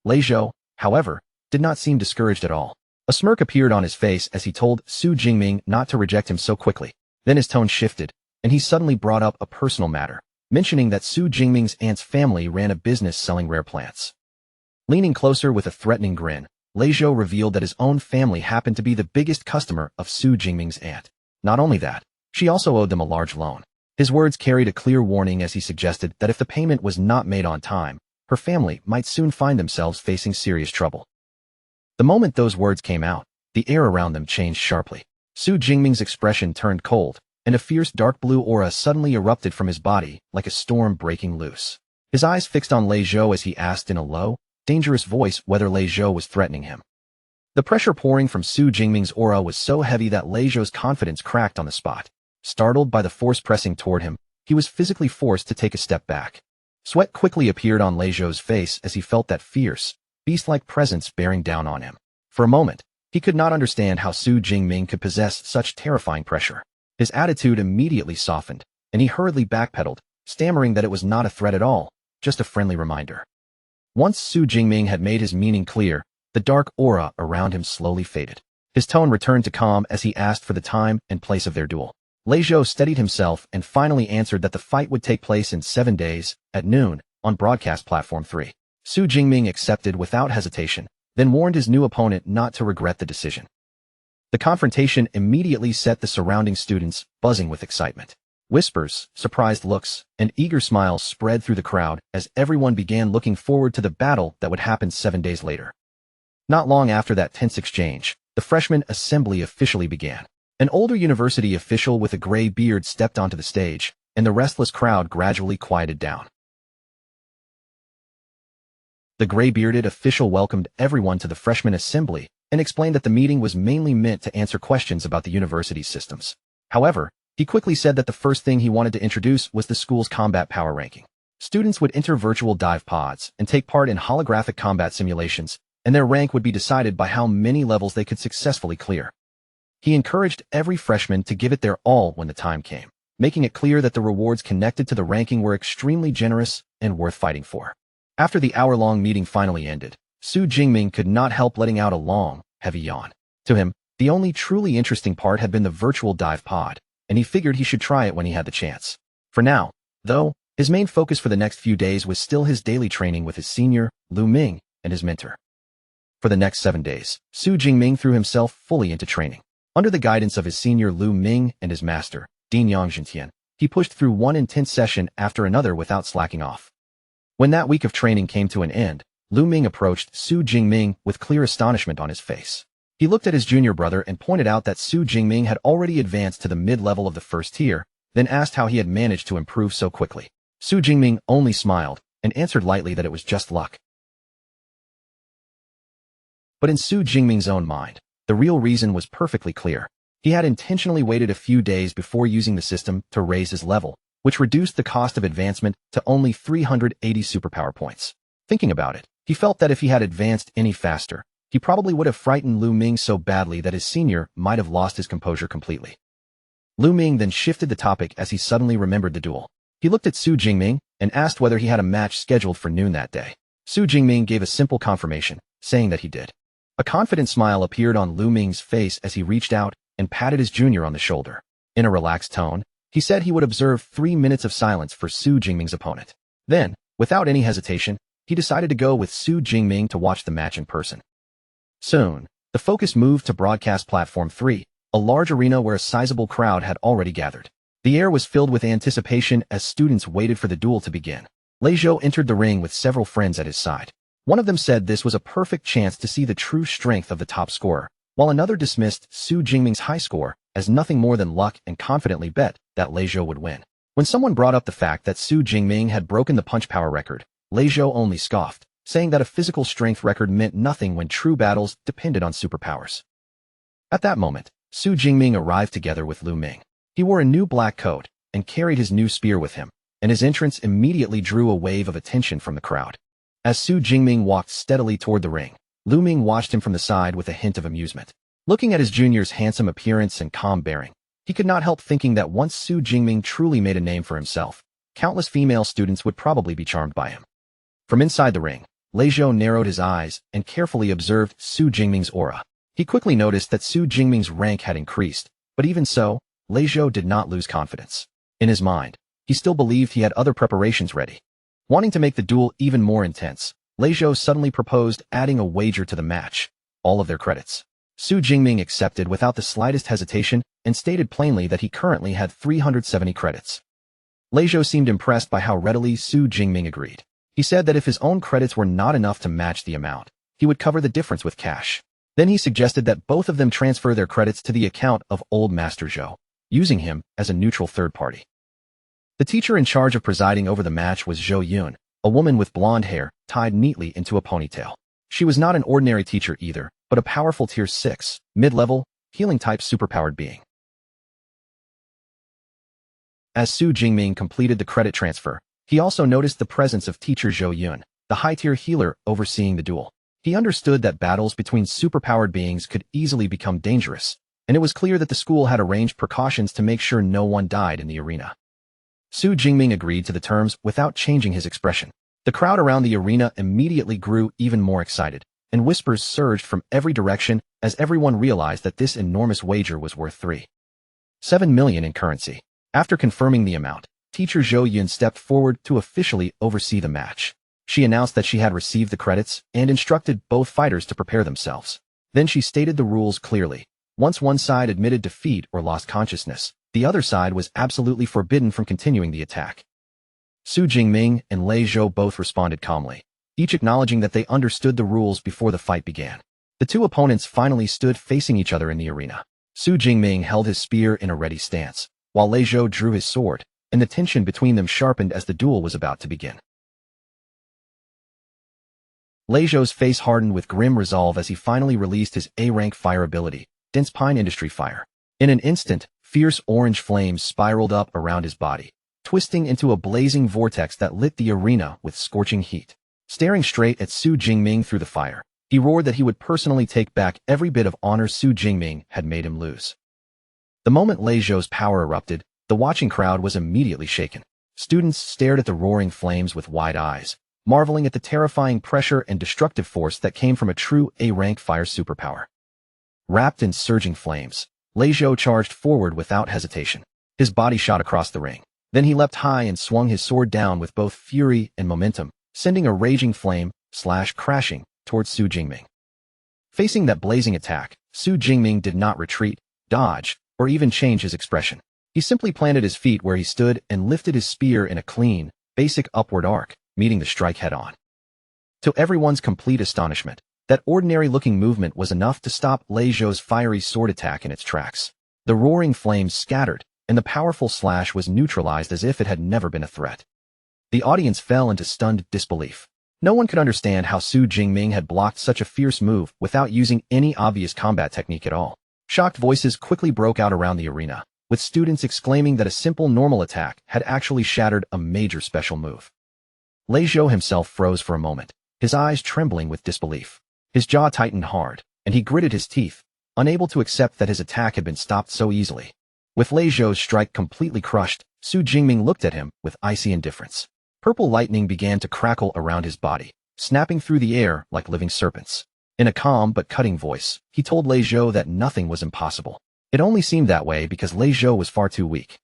Lei Zhou, however, did not seem discouraged at all. A smirk appeared on his face as he told Su Jingming not to reject him so quickly. Then his tone shifted, and he suddenly brought up a personal matter, mentioning that Su Jingming's aunt's family ran a business selling rare plants. Leaning closer with a threatening grin, Lei Zhou revealed that his own family happened to be the biggest customer of Su Jingming's aunt. Not only that, she also owed them a large loan. His words carried a clear warning as he suggested that if the payment was not made on time, her family might soon find themselves facing serious trouble. The moment those words came out, the air around them changed sharply. Su Jingming's expression turned cold, and a fierce dark blue aura suddenly erupted from his body like a storm breaking loose. His eyes fixed on Lei Zhou as he asked in a low, dangerous voice whether Lei Zhou was threatening him. The pressure pouring from Su Jingming's aura was so heavy that Lei Zhou's confidence cracked on the spot. Startled by the force pressing toward him, he was physically forced to take a step back. Sweat quickly appeared on Lei Zhou's face as he felt that fierce, beast-like presence bearing down on him. For a moment, he could not understand how Su Jingming could possess such terrifying pressure. His attitude immediately softened, and he hurriedly backpedaled, stammering that it was not a threat at all, just a friendly reminder. Once Su Jingming had made his meaning clear, the dark aura around him slowly faded. His tone returned to calm as he asked for the time and place of their duel. Lei Zhou steadied himself and finally answered that the fight would take place in 7 days, at noon, on Broadcast Platform 3. Su Jingming accepted without hesitation, then warned his new opponent not to regret the decision. The confrontation immediately set the surrounding students buzzing with excitement. Whispers, surprised looks, and eager smiles spread through the crowd as everyone began looking forward to the battle that would happen 7 days later. Not long after that tense exchange, the freshman assembly officially began. An older university official with a gray beard stepped onto the stage, and the restless crowd gradually quieted down. The gray-bearded official welcomed everyone to the freshman assembly and explained that the meeting was mainly meant to answer questions about the university's systems. However, he quickly said that the first thing he wanted to introduce was the school's combat power ranking. Students would enter virtual dive pods and take part in holographic combat simulations, and their rank would be decided by how many levels they could successfully clear. He encouraged every freshman to give it their all when the time came, making it clear that the rewards connected to the ranking were extremely generous and worth fighting for. After the hour-long meeting finally ended, Su Jingming could not help letting out a long, heavy yawn. To him, the only truly interesting part had been the virtual dive pod, and he figured he should try it when he had the chance. For now, though, his main focus for the next few days was still his daily training with his senior, Lu Ming, and his mentor. For the next 7 days, Su Jingming threw himself fully into training. Under the guidance of his senior Lu Ming and his master, Din Yangzhentian, he pushed through one intense session after another without slacking off. When that week of training came to an end, Lu Ming approached Su Jingming with clear astonishment on his face. He looked at his junior brother and pointed out that Su Jingming had already advanced to the mid-level of the first tier, then asked how he had managed to improve so quickly. Su Jingming only smiled and answered lightly that it was just luck. But in Su Jingming's own mind, the real reason was perfectly clear. He had intentionally waited a few days before using the system to raise his level, which reduced the cost of advancement to only 380 superpower points. Thinking about it, he felt that if he had advanced any faster, he probably would have frightened Lu Ming so badly that his senior might have lost his composure completely. Lu Ming then shifted the topic as he suddenly remembered the duel. He looked at Su Jingming and asked whether he had a match scheduled for noon that day. Su Jingming gave a simple confirmation, saying that he did. A confident smile appeared on Lu Ming's face as he reached out and patted his junior on the shoulder. In a relaxed tone, he said he would observe 3 minutes of silence for Su Jingming's opponent. Then, without any hesitation, he decided to go with Su Jingming to watch the match in person. Soon, the focus moved to broadcast platform 3, a large arena where a sizable crowd had already gathered. The air was filled with anticipation as students waited for the duel to begin. Lei Zhou entered the ring with several friends at his side. One of them said this was a perfect chance to see the true strength of the top scorer, while another dismissed Su Jingming's high score as nothing more than luck and confidently bet that Lei Zhou would win. When someone brought up the fact that Su Jingming had broken the punch power record, Lei Zhou only scoffed, saying that a physical strength record meant nothing when true battles depended on superpowers. At that moment, Su Jingming arrived together with Lu Ming. He wore a new black coat and carried his new spear with him, and his entrance immediately drew a wave of attention from the crowd. As Su Jingming walked steadily toward the ring, Lu Ming watched him from the side with a hint of amusement. Looking at his junior's handsome appearance and calm bearing, he could not help thinking that once Su Jingming truly made a name for himself, countless female students would probably be charmed by him. From inside the ring, Lei Zhou narrowed his eyes and carefully observed Su Jingming's aura. He quickly noticed that Su Jingming's rank had increased, but even so, Lei Zhou did not lose confidence. In his mind, he still believed he had other preparations ready. Wanting to make the duel even more intense, Lei Zhou suddenly proposed adding a wager to the match, all of their credits. Su Jingming accepted without the slightest hesitation and stated plainly that he currently had 370 credits. Lei Zhou seemed impressed by how readily Su Jingming agreed. He said that if his own credits were not enough to match the amount, he would cover the difference with cash. Then he suggested that both of them transfer their credits to the account of Old Master Zhou, using him as a neutral third party. The teacher in charge of presiding over the match was Zhou Yun, a woman with blonde hair tied neatly into a ponytail. She was not an ordinary teacher either, but a powerful tier 6, mid-level, healing-type superpowered being. As Su Jingming completed the credit transfer, he also noticed the presence of teacher Zhou Yun, the high-tier healer overseeing the duel. He understood that battles between superpowered beings could easily become dangerous, and it was clear that the school had arranged precautions to make sure no one died in the arena. Su Jingming agreed to the terms without changing his expression. The crowd around the arena immediately grew even more excited, and whispers surged from every direction as everyone realized that this enormous wager was worth 3.7 million in currency. After confirming the amount, teacher Zhou Yun stepped forward to officially oversee the match. She announced that she had received the credits and instructed both fighters to prepare themselves. Then she stated the rules clearly. Once one side admitted defeat or lost consciousness, the other side was absolutely forbidden from continuing the attack. Su Jingming and Lei Zhou both responded calmly, each acknowledging that they understood the rules before the fight began. The two opponents finally stood facing each other in the arena. Su Jingming held his spear in a ready stance, while Lei Zhou drew his sword, and the tension between them sharpened as the duel was about to begin. Lei Zhou's face hardened with grim resolve as he finally released his A-rank fire ability, Dense Pine Industry Fire. In an instant, fierce orange flames spiraled up around his body, twisting into a blazing vortex that lit the arena with scorching heat. Staring straight at Su Jingming through the fire, he roared that he would personally take back every bit of honor Su Jingming had made him lose. The moment Lei Zhou's power erupted, the watching crowd was immediately shaken. Students stared at the roaring flames with wide eyes, marveling at the terrifying pressure and destructive force that came from a true A-rank fire superpower. Wrapped in surging flames, Lei Zhou charged forward without hesitation. His body shot across the ring. Then he leapt high and swung his sword down with both fury and momentum, sending a raging flame crashing towards Su Jingming. Facing that blazing attack, Su Jingming did not retreat, dodge, or even change his expression. He simply planted his feet where he stood and lifted his spear in a clean, basic upward arc, meeting the strike head-on. To everyone's complete astonishment, that ordinary-looking movement was enough to stop Lei Zhou's fiery sword attack in its tracks. The roaring flames scattered, and the powerful slash was neutralized as if it had never been a threat. The audience fell into stunned disbelief. No one could understand how Su Jingming had blocked such a fierce move without using any obvious combat technique at all. Shocked voices quickly broke out around the arena, with students exclaiming that a simple normal attack had actually shattered a major special move. Lei Zhou himself froze for a moment, his eyes trembling with disbelief. His jaw tightened hard, and he gritted his teeth, unable to accept that his attack had been stopped so easily. With Lei Zhou's strike completely crushed, Su Jingming looked at him with icy indifference. Purple lightning began to crackle around his body, snapping through the air like living serpents. In a calm but cutting voice, he told Lei Zhou that nothing was impossible. It only seemed that way because Lei Zhou was far too weak.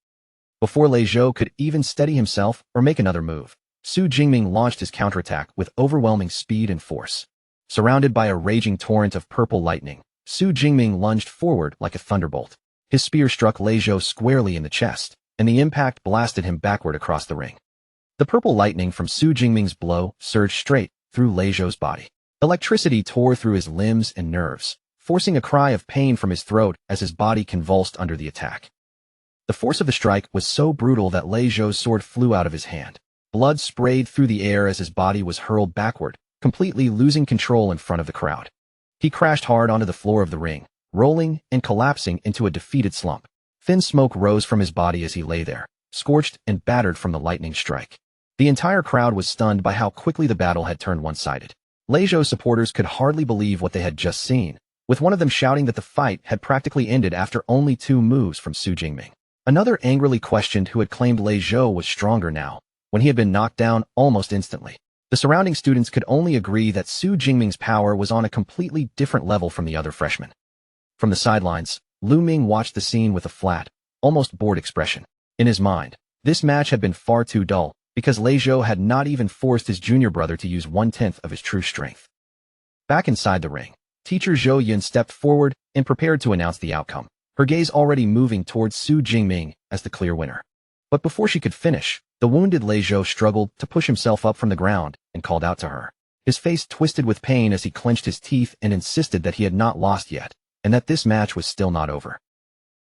Before Lei Zhou could even steady himself or make another move, Su Jingming launched his counterattack with overwhelming speed and force. Surrounded by a raging torrent of purple lightning, Su Jingming lunged forward like a thunderbolt. His spear struck Lei Zhou squarely in the chest, and the impact blasted him backward across the ring. The purple lightning from Su Jingming's blow surged straight through Lei Zhou's body. Electricity tore through his limbs and nerves, forcing a cry of pain from his throat as his body convulsed under the attack. The force of the strike was so brutal that Lei Zhou's sword flew out of his hand. Blood sprayed through the air as his body was hurled backward, completely losing control in front of the crowd. He crashed hard onto the floor of the ring, rolling and collapsing into a defeated slump. Thin smoke rose from his body as he lay there, scorched and battered from the lightning strike. The entire crowd was stunned by how quickly the battle had turned one-sided. Lei Zhou's supporters could hardly believe what they had just seen, with one of them shouting that the fight had practically ended after only 2 moves from Su Jingming. Another angrily questioned who had claimed Lei Zhou was stronger now, when he had been knocked down almost instantly. The surrounding students could only agree that Su Jingming's power was on a completely different level from the other freshmen. From the sidelines, Lu Ming watched the scene with a flat, almost bored expression. In his mind, this match had been far too dull, because Lei Zhou had not even forced his junior brother to use 1/10 of his true strength. Back inside the ring, teacher Zhou Yun stepped forward and prepared to announce the outcome, her gaze already moving towards Su Jingming as the clear winner. But before she could finish, the wounded Lei Zhou struggled to push himself up from the ground and called out to her. His face twisted with pain as he clenched his teeth and insisted that he had not lost yet, and that this match was still not over.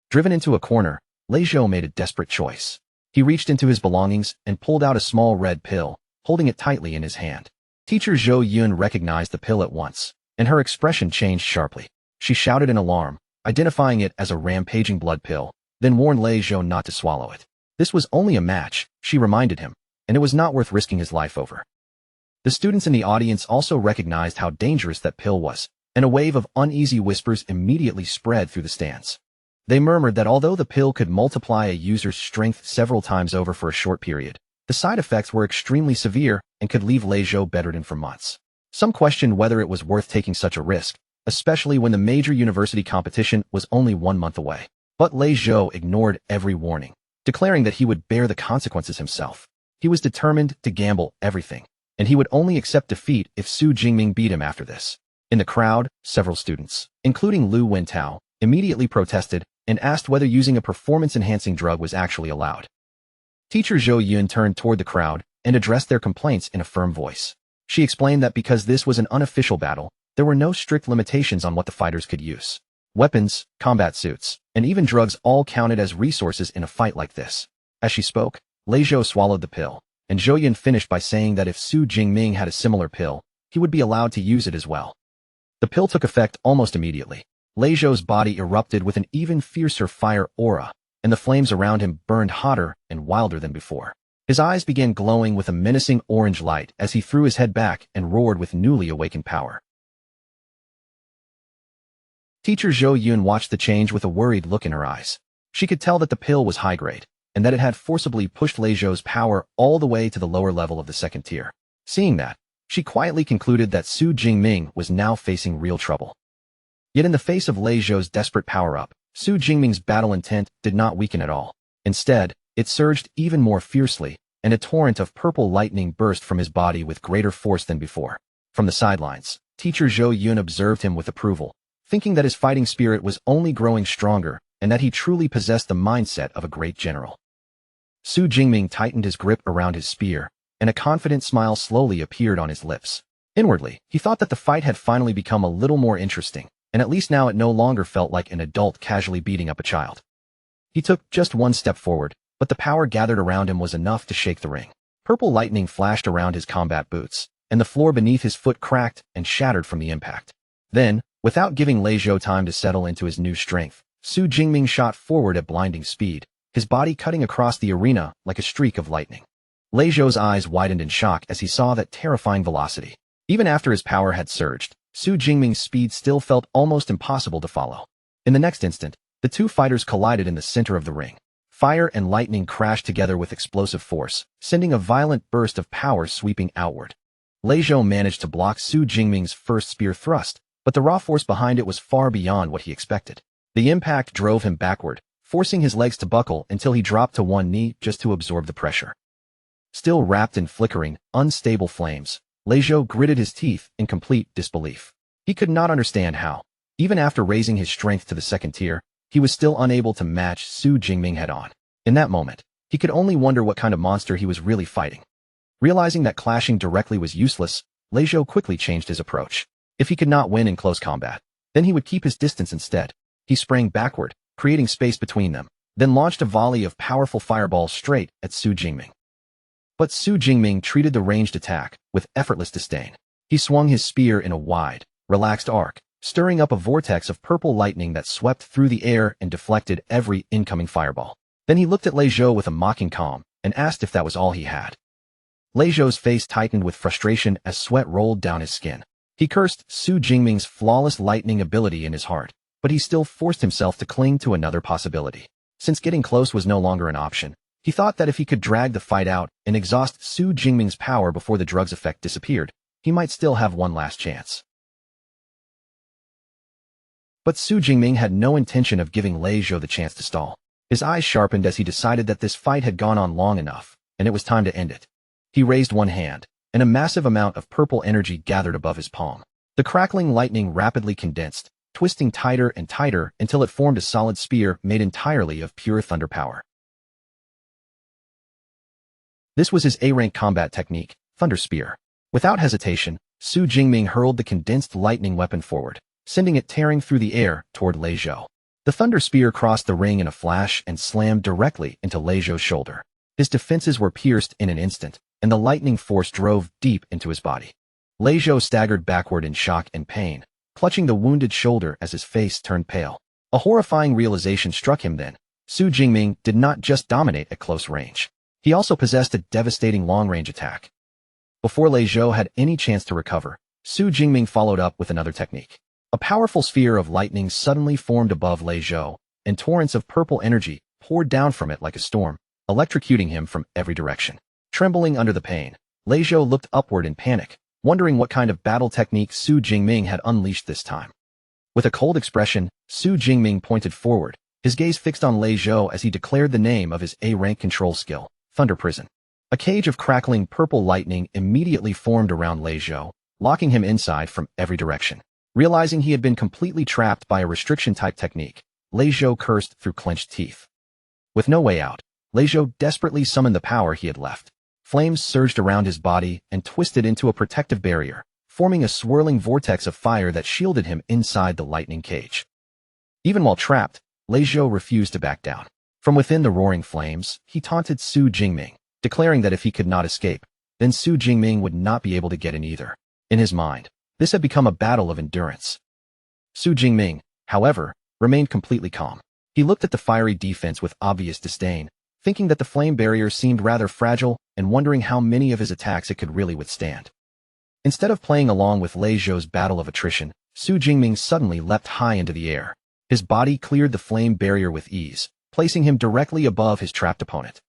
Driven into a corner, Lei Zhou made a desperate choice. He reached into his belongings and pulled out a small red pill, holding it tightly in his hand. Teacher Zhou Yun recognized the pill at once, and her expression changed sharply. She shouted in alarm, identifying it as a rampaging blood pill, then warned Lei Zhou not to swallow it. This was only a match, she reminded him, and it was not worth risking his life over. The students in the audience also recognized how dangerous that pill was, and a wave of uneasy whispers immediately spread through the stands. They murmured that although the pill could multiply a user's strength several times over for a short period, the side effects were extremely severe and could leave Lei Zhou bedridden for months. Some questioned whether it was worth taking such a risk, especially when the major university competition was only 1 month away. But Lei Zhou ignored every warning, declaring that he would bear the consequences himself. He was determined to gamble everything, and he would only accept defeat if Su Jingming beat him after this. In the crowd, several students, including Lu Wentao, immediately protested and asked whether using a performance-enhancing drug was actually allowed. Teacher Zhou Yun turned toward the crowd and addressed their complaints in a firm voice. She explained that because this was an unofficial battle, there were no strict limitations on what the fighters could use. Weapons, combat suits, and even drugs all counted as resources in a fight like this. As she spoke, Lei Zhou swallowed the pill, and Zhou Yun finished by saying that if Su Jingming had a similar pill, he would be allowed to use it as well. The pill took effect almost immediately. Lei Zhou's body erupted with an even fiercer fire aura, and the flames around him burned hotter and wilder than before. His eyes began glowing with a menacing orange light as he threw his head back and roared with newly awakened power. Teacher Zhou Yun watched the change with a worried look in her eyes. She could tell that the pill was high grade, and that it had forcibly pushed Lei Zhou's power all the way to the lower level of the second tier. Seeing that, she quietly concluded that Su Jingming was now facing real trouble. Yet in the face of Lei Zhou's desperate power-up, Su Jingming's battle intent did not weaken at all. Instead, it surged even more fiercely, and a torrent of purple lightning burst from his body with greater force than before. From the sidelines, Teacher Zhou Yun observed him with approval, thinking that his fighting spirit was only growing stronger and that he truly possessed the mindset of a great general. Su Jingming tightened his grip around his spear, and a confident smile slowly appeared on his lips. Inwardly, he thought that the fight had finally become a little more interesting, and at least now it no longer felt like an adult casually beating up a child. He took just one step forward, but the power gathered around him was enough to shake the ring. Purple lightning flashed around his combat boots, and the floor beneath his foot cracked and shattered from the impact. Then, without giving Lei Zhou time to settle into his new strength, Su Jingming shot forward at blinding speed, his body cutting across the arena like a streak of lightning. Lei Zhou's eyes widened in shock as he saw that terrifying velocity. Even after his power had surged, Su Jingming's speed still felt almost impossible to follow. In the next instant, the two fighters collided in the center of the ring. Fire and lightning crashed together with explosive force, sending a violent burst of power sweeping outward. Lei Zhou managed to block Su Jingming's first spear thrust, but the raw force behind it was far beyond what he expected. The impact drove him backward, forcing his legs to buckle until he dropped to one knee just to absorb the pressure. Still wrapped in flickering, unstable flames, Lei Zhou gritted his teeth in complete disbelief. He could not understand how, even after raising his strength to the second tier, he was still unable to match Su Jingming head-on. In that moment, he could only wonder what kind of monster he was really fighting. Realizing that clashing directly was useless, Lei Zhou quickly changed his approach. If he could not win in close combat, then he would keep his distance instead. He sprang backward, creating space between them, then launched a volley of powerful fireballs straight at Su Jingming. But Su Jingming treated the ranged attack with effortless disdain. He swung his spear in a wide, relaxed arc, stirring up a vortex of purple lightning that swept through the air and deflected every incoming fireball. Then he looked at Lei Zhou with a mocking calm and asked if that was all he had. Lei Zhou's face tightened with frustration as sweat rolled down his skin. He cursed Su Jingming's flawless lightning ability in his heart, but he still forced himself to cling to another possibility. Since getting close was no longer an option, he thought that if he could drag the fight out and exhaust Su Jingming's power before the drug's effect disappeared, he might still have one last chance. But Su Jingming had no intention of giving Lei Zhou the chance to stall. His eyes sharpened as he decided that this fight had gone on long enough, and it was time to end it. He raised one hand, and a massive amount of purple energy gathered above his palm. The crackling lightning rapidly condensed, twisting tighter and tighter until it formed a solid spear made entirely of pure thunder power. This was his A-rank combat technique, Thunder Spear. Without hesitation, Su Jingming hurled the condensed lightning weapon forward, sending it tearing through the air toward Lei Zhou. The Thunder Spear crossed the ring in a flash and slammed directly into Lei Zhou's shoulder. His defenses were pierced in an instant, and the lightning force drove deep into his body. Lei Zhou staggered backward in shock and pain, clutching the wounded shoulder as his face turned pale. A horrifying realization struck him then. Su Jingming did not just dominate at close range. He also possessed a devastating long-range attack. Before Lei Zhou had any chance to recover, Su Jingming followed up with another technique. A powerful sphere of lightning suddenly formed above Lei Zhou, and torrents of purple energy poured down from it like a storm, electrocuting him from every direction. Trembling under the pain, Lei Zhou looked upward in panic, wondering what kind of battle technique Su Jingming had unleashed this time. With a cold expression, Su Jingming pointed forward, his gaze fixed on Lei Zhou as he declared the name of his A-rank control skill, Thunder Prison. A cage of crackling purple lightning immediately formed around Lei Zhou, locking him inside from every direction. Realizing he had been completely trapped by a restriction-type technique, Lei Zhou cursed through clenched teeth. With no way out, Lei Zhou desperately summoned the power he had left. Flames surged around his body and twisted into a protective barrier, forming a swirling vortex of fire that shielded him inside the lightning cage. Even while trapped, Lei Zhou refused to back down. From within the roaring flames, he taunted Su Jingming, declaring that if he could not escape, then Su Jingming would not be able to get in either. In his mind, this had become a battle of endurance. Su Jingming, however, remained completely calm. He looked at the fiery defense with obvious disdain, thinking that the flame barrier seemed rather fragile and wondering how many of his attacks it could really withstand. Instead of playing along with Lei Zhou's battle of attrition, Su Jingming suddenly leapt high into the air. His body cleared the flame barrier with ease, placing him directly above his trapped opponent.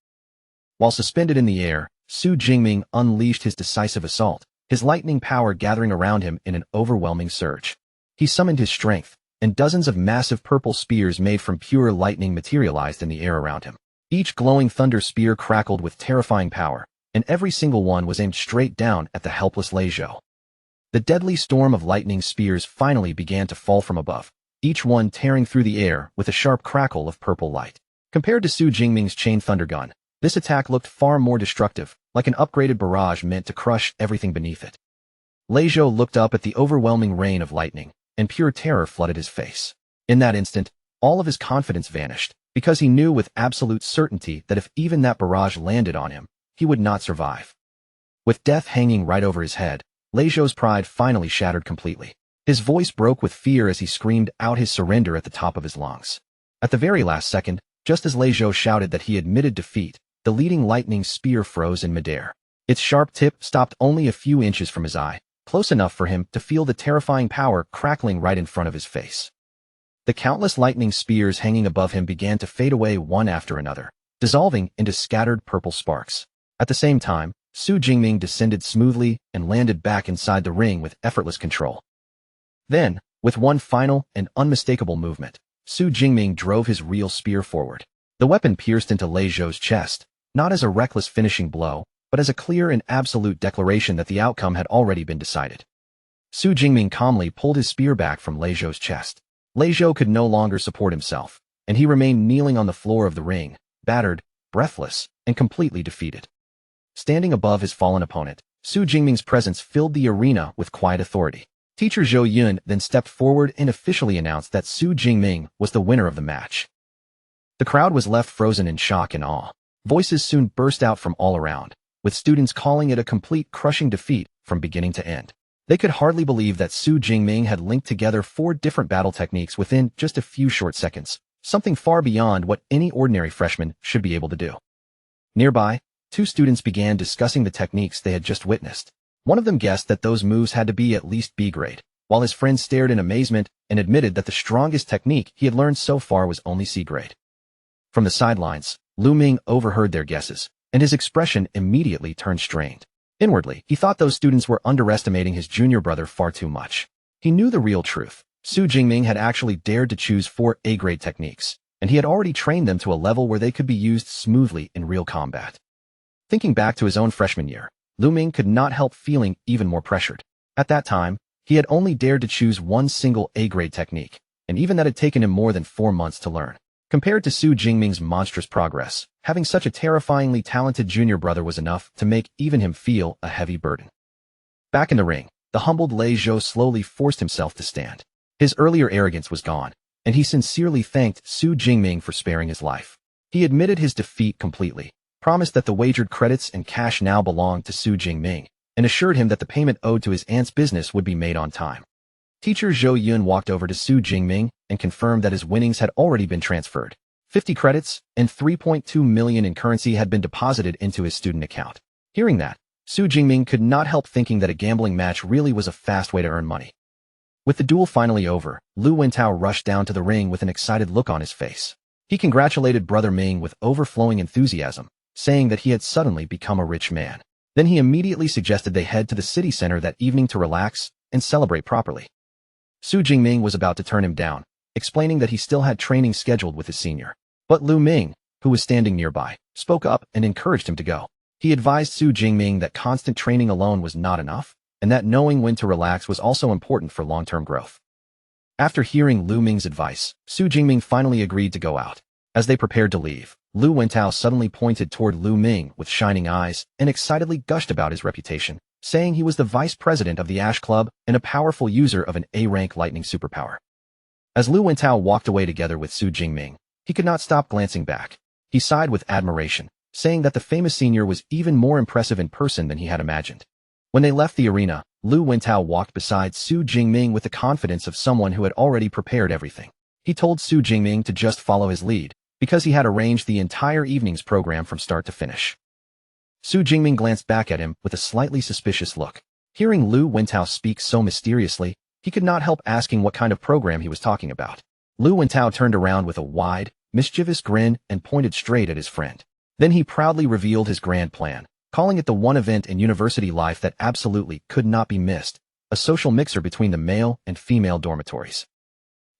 While suspended in the air, Su Jingming unleashed his decisive assault, his lightning power gathering around him in an overwhelming surge. He summoned his strength, and dozens of massive purple spears made from pure lightning materialized in the air around him. Each glowing thunder spear crackled with terrifying power, and every single one was aimed straight down at the helpless Lei Zhou. The deadly storm of lightning spears finally began to fall from above, each one tearing through the air with a sharp crackle of purple light. Compared to Su Jingming's chain thunder gun, this attack looked far more destructive, like an upgraded barrage meant to crush everything beneath it. Lei Zhou looked up at the overwhelming rain of lightning, and pure terror flooded his face. In that instant, all of his confidence vanished, because he knew with absolute certainty that if even that barrage landed on him, he would not survive. With death hanging right over his head, Lei Zhou's pride finally shattered completely. His voice broke with fear as he screamed out his surrender at the top of his lungs. At the very last second, just as Lei Zhou shouted that he admitted defeat, the leading lightning spear froze in midair. Its sharp tip stopped only a few inches from his eye, close enough for him to feel the terrifying power crackling right in front of his face. The countless lightning spears hanging above him began to fade away one after another, dissolving into scattered purple sparks. At the same time, Su Jingming descended smoothly and landed back inside the ring with effortless control. Then, with one final and unmistakable movement, Su Jingming drove his real spear forward. The weapon pierced into Lei Zhou's chest, not as a reckless finishing blow, but as a clear and absolute declaration that the outcome had already been decided. Su Jingming calmly pulled his spear back from Lei Zhou's chest. Lei Zhou could no longer support himself, and he remained kneeling on the floor of the ring, battered, breathless, and completely defeated. Standing above his fallen opponent, Su Jingming's presence filled the arena with quiet authority. Teacher Zhou Yun then stepped forward and officially announced that Su Jingming was the winner of the match. The crowd was left frozen in shock and awe. Voices soon burst out from all around, with students calling it a complete crushing defeat from beginning to end. They could hardly believe that Su Jingming had linked together 4 different battle techniques within just a few short seconds, something far beyond what any ordinary freshman should be able to do. Nearby, 2 students began discussing the techniques they had just witnessed. One of them guessed that those moves had to be at least B grade, while his friend stared in amazement and admitted that the strongest technique he had learned so far was only C grade. From the sidelines, Lu Ming overheard their guesses, and his expression immediately turned strained. Inwardly, he thought those students were underestimating his junior brother far too much. He knew the real truth. Su Jingming had actually dared to choose 4 A-grade techniques, and he had already trained them to a level where they could be used smoothly in real combat. Thinking back to his own freshman year, Lu Ming could not help feeling even more pressured. At that time, he had only dared to choose one single A-grade technique, and even that had taken him more than 4 months to learn. Compared to Su Jingming's monstrous progress, having such a terrifyingly talented junior brother was enough to make even him feel a heavy burden. Back in the ring, the humbled Lei Zhou slowly forced himself to stand. His earlier arrogance was gone, and he sincerely thanked Su Jingming for sparing his life. He admitted his defeat completely, promised that the wagered credits and cash now belonged to Su Jingming, and assured him that the payment owed to his aunt's business would be made on time. Teacher Zhou Yun walked over to Su Jingming and confirmed that his winnings had already been transferred. 50 credits and 3.2 million in currency had been deposited into his student account. Hearing that, Su Jingming could not help thinking that a gambling match really was a fast way to earn money. With the duel finally over, Lu Wentao rushed down to the ring with an excited look on his face. He congratulated Brother Ming with overflowing enthusiasm, saying that he had suddenly become a rich man. Then he immediately suggested they head to the city center that evening to relax and celebrate properly. Su Jingming was about to turn him down, explaining that he still had training scheduled with his senior. But Lu Ming, who was standing nearby, spoke up and encouraged him to go. He advised Su Jingming that constant training alone was not enough, and that knowing when to relax was also important for long-term growth. After hearing Lu Ming's advice, Su Jingming finally agreed to go out. As they prepared to leave, Lu Wentao suddenly pointed toward Lu Ming with shining eyes and excitedly gushed about his reputation, saying he was the vice president of the Ash Club and a powerful user of an A-rank lightning superpower. As Lu Wentao walked away together with Su Jingming, he could not stop glancing back. He sighed with admiration, saying that the famous senior was even more impressive in person than he had imagined. When they left the arena, Lu Wentao walked beside Su Jingming with the confidence of someone who had already prepared everything. He told Su Jingming to just follow his lead, because he had arranged the entire evening's program from start to finish. Su Jingming glanced back at him with a slightly suspicious look. Hearing Lu Wentao speak so mysteriously, he could not help asking what kind of program he was talking about. Lu Wentao turned around with a wide, mischievous grin and pointed straight at his friend. Then he proudly revealed his grand plan, calling it the one event in university life that absolutely could not be missed, a social mixer between the male and female dormitories.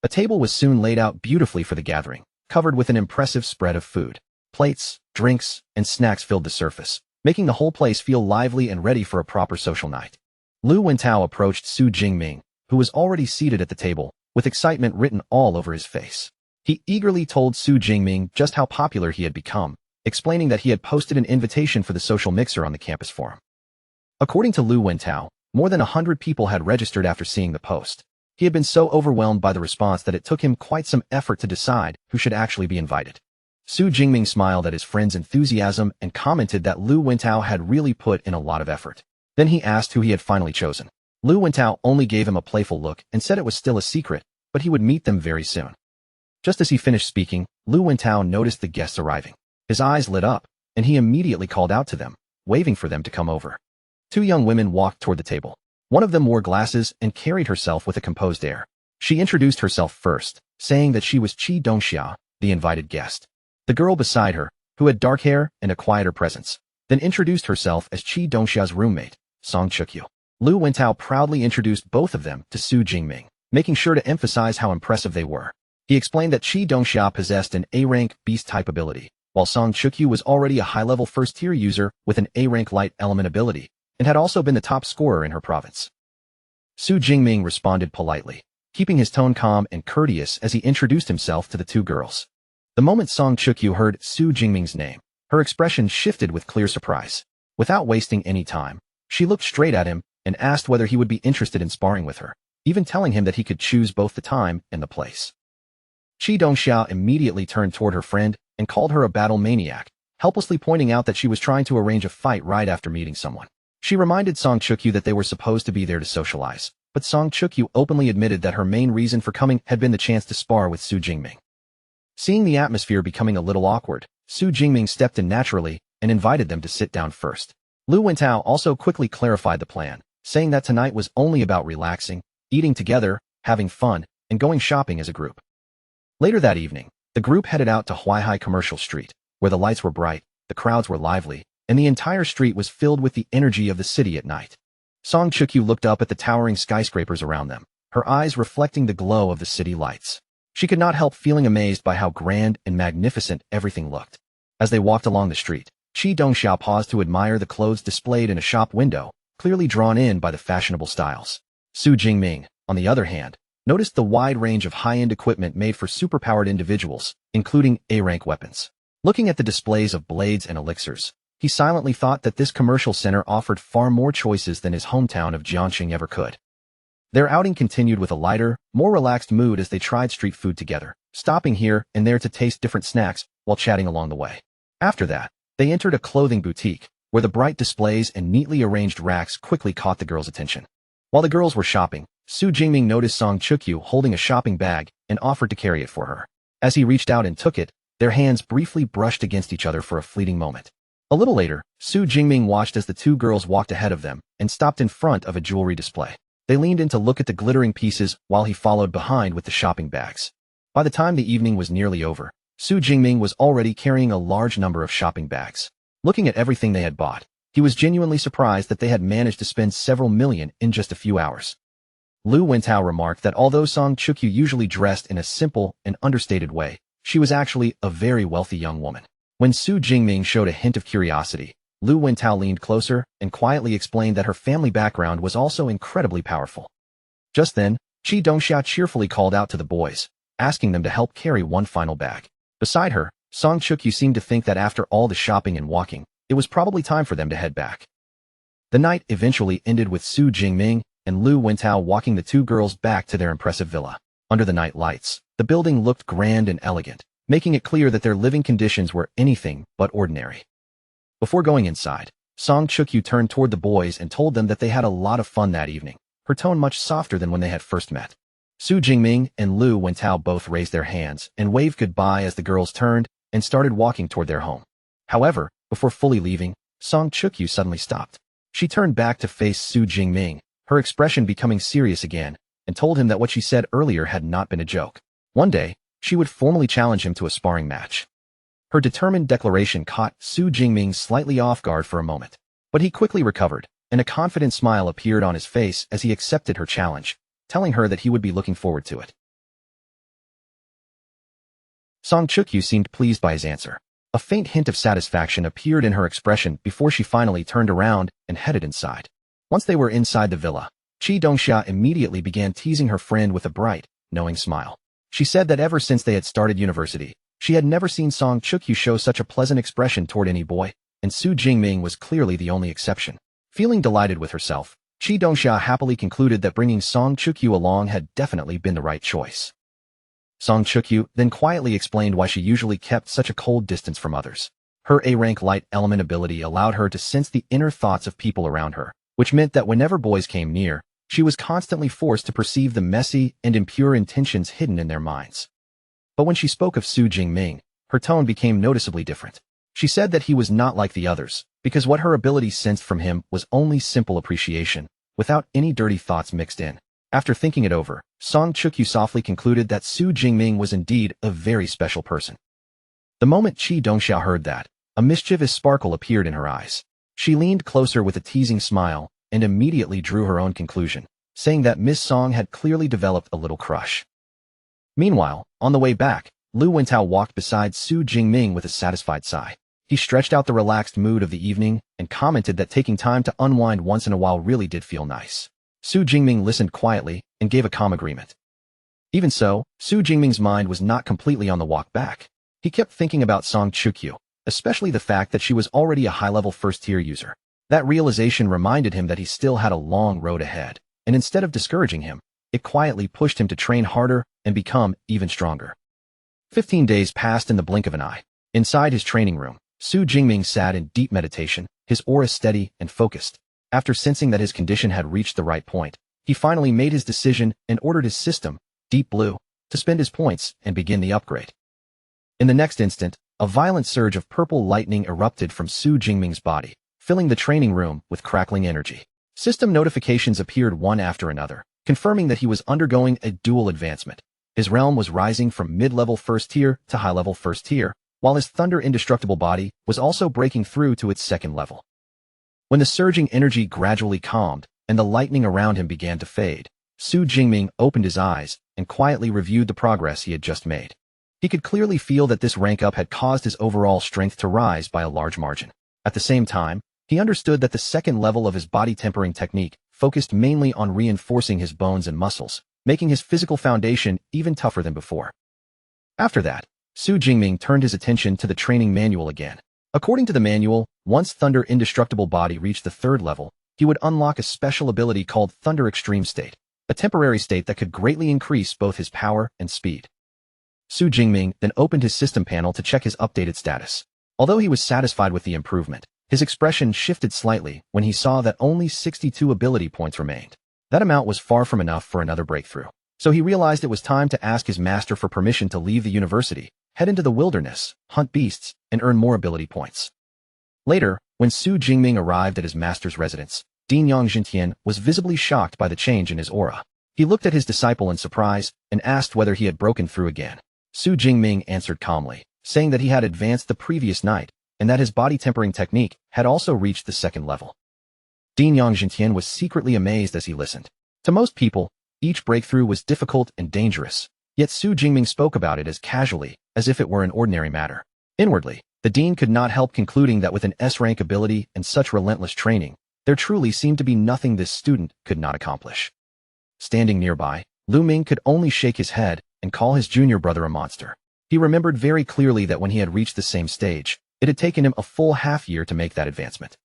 A table was soon laid out beautifully for the gathering, covered with an impressive spread of food. Plates, drinks, and snacks filled the surface, making the whole place feel lively and ready for a proper social night. Lu Wentao approached Su Jingming, who was already seated at the table, with excitement written all over his face. He eagerly told Su Jingming just how popular he had become, explaining that he had posted an invitation for the social mixer on the campus forum. According to Lu Wentao, more than 100 people had registered after seeing the post. He had been so overwhelmed by the response that it took him quite some effort to decide who should actually be invited. Su Jingming smiled at his friend's enthusiasm and commented that Lu Wentao had really put in a lot of effort. Then he asked who he had finally chosen. Lu Wentao only gave him a playful look and said it was still a secret, but he would meet them very soon. Just as he finished speaking, Lu Wentao noticed the guests arriving. His eyes lit up, and he immediately called out to them, waving for them to come over. Two young women walked toward the table. One of them wore glasses and carried herself with a composed air. She introduced herself first, saying that she was Qi Dongxia, the invited guest. The girl beside her, who had dark hair and a quieter presence, then introduced herself as Qi Dongxia's roommate, Song Chukyu. Lu Wentao proudly introduced both of them to Su Jingming, making sure to emphasize how impressive they were. He explained that Qi Dongxia possessed an A-rank beast-type ability, while Song Chukyu was already a high-level first-tier user with an A-rank light element ability, and had also been the top scorer in her province. Su Jingming responded politely, keeping his tone calm and courteous as he introduced himself to the two girls. The moment Song Chukyu heard Su Jingming's name, her expression shifted with clear surprise. Without wasting any time, she looked straight at him and asked whether he would be interested in sparring with her, even telling him that he could choose both the time and the place. Qi Dongxia immediately turned toward her friend and called her a battle maniac, helplessly pointing out that she was trying to arrange a fight right after meeting someone. She reminded Song Chukyu that they were supposed to be there to socialize, but Song Chukyu openly admitted that her main reason for coming had been the chance to spar with Su Jingming. Seeing the atmosphere becoming a little awkward, Su Jingming stepped in naturally and invited them to sit down first. Lu Wentao also quickly clarified the plan, saying that tonight was only about relaxing, eating together, having fun, and going shopping as a group. Later that evening, the group headed out to Huaihai Commercial Street, where the lights were bright, the crowds were lively, and the entire street was filled with the energy of the city at night. Song Chukyu looked up at the towering skyscrapers around them, her eyes reflecting the glow of the city lights. She could not help feeling amazed by how grand and magnificent everything looked. As they walked along the street, Qi Dongxia paused to admire the clothes displayed in a shop window, clearly drawn in by the fashionable styles. Su Jingming, on the other hand, noticed the wide range of high-end equipment made for superpowered individuals, including A-rank weapons. Looking at the displays of blades and elixirs, he silently thought that this commercial center offered far more choices than his hometown of Jiangxing ever could. Their outing continued with a lighter, more relaxed mood as they tried street food together, stopping here and there to taste different snacks while chatting along the way. After that, they entered a clothing boutique, where the bright displays and neatly arranged racks quickly caught the girls' attention. While the girls were shopping, Su Jingming noticed Song Chukyu holding a shopping bag and offered to carry it for her. As he reached out and took it, their hands briefly brushed against each other for a fleeting moment. A little later, Su Jingming watched as the two girls walked ahead of them and stopped in front of a jewelry display. They leaned in to look at the glittering pieces while he followed behind with the shopping bags. By the time the evening was nearly over, Su Jingming was already carrying a large number of shopping bags. Looking at everything they had bought, he was genuinely surprised that they had managed to spend several million in just a few hours. Lu Wentao remarked that although Song Chukyu usually dressed in a simple and understated way, she was actually a very wealthy young woman. When Su Jingming showed a hint of curiosity, Lu Wentao leaned closer and quietly explained that her family background was also incredibly powerful. Just then, Qi Dongxia cheerfully called out to the boys, asking them to help carry one final bag. Beside her, Song Chukyu seemed to think that after all the shopping and walking, it was probably time for them to head back. The night eventually ended with Su Jingming and Lu Wentao walking the two girls back to their impressive villa. Under the night lights, the building looked grand and elegant, making it clear that their living conditions were anything but ordinary. Before going inside, Song Chukyu turned toward the boys and told them that they had a lot of fun that evening, her tone much softer than when they had first met. Su Jingming and Lu Wentao both raised their hands and waved goodbye as the girls turned and started walking toward their home. However, before fully leaving, Song Chukyu suddenly stopped. She turned back to face Su Jingming, her expression becoming serious again, and told him that what she said earlier had not been a joke. One day, she would formally challenge him to a sparring match. Her determined declaration caught Su Jingming slightly off guard for a moment, but he quickly recovered, and a confident smile appeared on his face as he accepted her challenge, telling her that he would be looking forward to it. Song Chukyu seemed pleased by his answer. A faint hint of satisfaction appeared in her expression before she finally turned around and headed inside. Once they were inside the villa, Qi Dongxia immediately began teasing her friend with a bright, knowing smile. She said that ever since they had started university, she had never seen Song Chukyu show such a pleasant expression toward any boy, and Su Jingming was clearly the only exception. Feeling delighted with herself, Qi Dongxia happily concluded that bringing Song Chukyu along had definitely been the right choice. Song Chukyu then quietly explained why she usually kept such a cold distance from others. Her A-rank light element ability allowed her to sense the inner thoughts of people around her, which meant that whenever boys came near, she was constantly forced to perceive the messy and impure intentions hidden in their minds. But when she spoke of Su Jingming, her tone became noticeably different. She said that he was not like the others, because what her ability sensed from him was only simple appreciation, without any dirty thoughts mixed in. After thinking it over, Song Chukyu softly concluded that Su Jingming was indeed a very special person. The moment Qi Dongxiao heard that, a mischievous sparkle appeared in her eyes. She leaned closer with a teasing smile and immediately drew her own conclusion, saying that Miss Song had clearly developed a little crush. Meanwhile, on the way back, Lu Wentao walked beside Su Jingming with a satisfied sigh. He stretched out the relaxed mood of the evening and commented that taking time to unwind once in a while really did feel nice. Su Jingming listened quietly and gave a calm agreement. Even so, Su Jingming's mind was not completely on the walk back. He kept thinking about Song Chukyu, especially the fact that she was already a high-level first-tier user. That realization reminded him that he still had a long road ahead, and instead of discouraging him, it quietly pushed him to train harder and become even stronger. 15 days passed in the blink of an eye. Inside his training room, Su Jingming sat in deep meditation, his aura steady and focused. After sensing that his condition had reached the right point, he finally made his decision and ordered his system, Deep Blue, to spend his points and begin the upgrade. In the next instant, a violent surge of purple lightning erupted from Su Jingming's body, filling the training room with crackling energy. System notifications appeared one after another, confirming that he was undergoing a dual advancement. His realm was rising from mid-level first tier to high-level first tier, while his thunder indestructible body was also breaking through to its second level. When the surging energy gradually calmed and the lightning around him began to fade, Su Jingming opened his eyes and quietly reviewed the progress he had just made. He could clearly feel that this rank up had caused his overall strength to rise by a large margin. At the same time, he understood that the second level of his body tempering technique focused mainly on reinforcing his bones and muscles, making his physical foundation even tougher than before. After that, Su Jingming turned his attention to the training manual again. According to the manual, once Thunder Indestructible Body reached the third level, he would unlock a special ability called Thunder Extreme State, a temporary state that could greatly increase both his power and speed. Su Jingming then opened his system panel to check his updated status. Although he was satisfied with the improvement, his expression shifted slightly when he saw that only 62 ability points remained. That amount was far from enough for another breakthrough. So he realized it was time to ask his master for permission to leave the university, head into the wilderness, hunt beasts, and earn more ability points. Later, when Su Jingming arrived at his master's residence, Din Yang Jintian was visibly shocked by the change in his aura. He looked at his disciple in surprise and asked whether he had broken through again. Su Jingming answered calmly, saying that he had advanced the previous night and that his body tempering technique had also reached the second level. Din Yang Jintian was secretly amazed as he listened. To most people, each breakthrough was difficult and dangerous, yet Su Jingming spoke about it as casually, as if it were an ordinary matter. Inwardly, the dean could not help concluding that with an S-rank ability and such relentless training, there truly seemed to be nothing this student could not accomplish. Standing nearby, Lu Ming could only shake his head and call his junior brother a monster. He remembered very clearly that when he had reached the same stage, it had taken him a full half-year to make that advancement.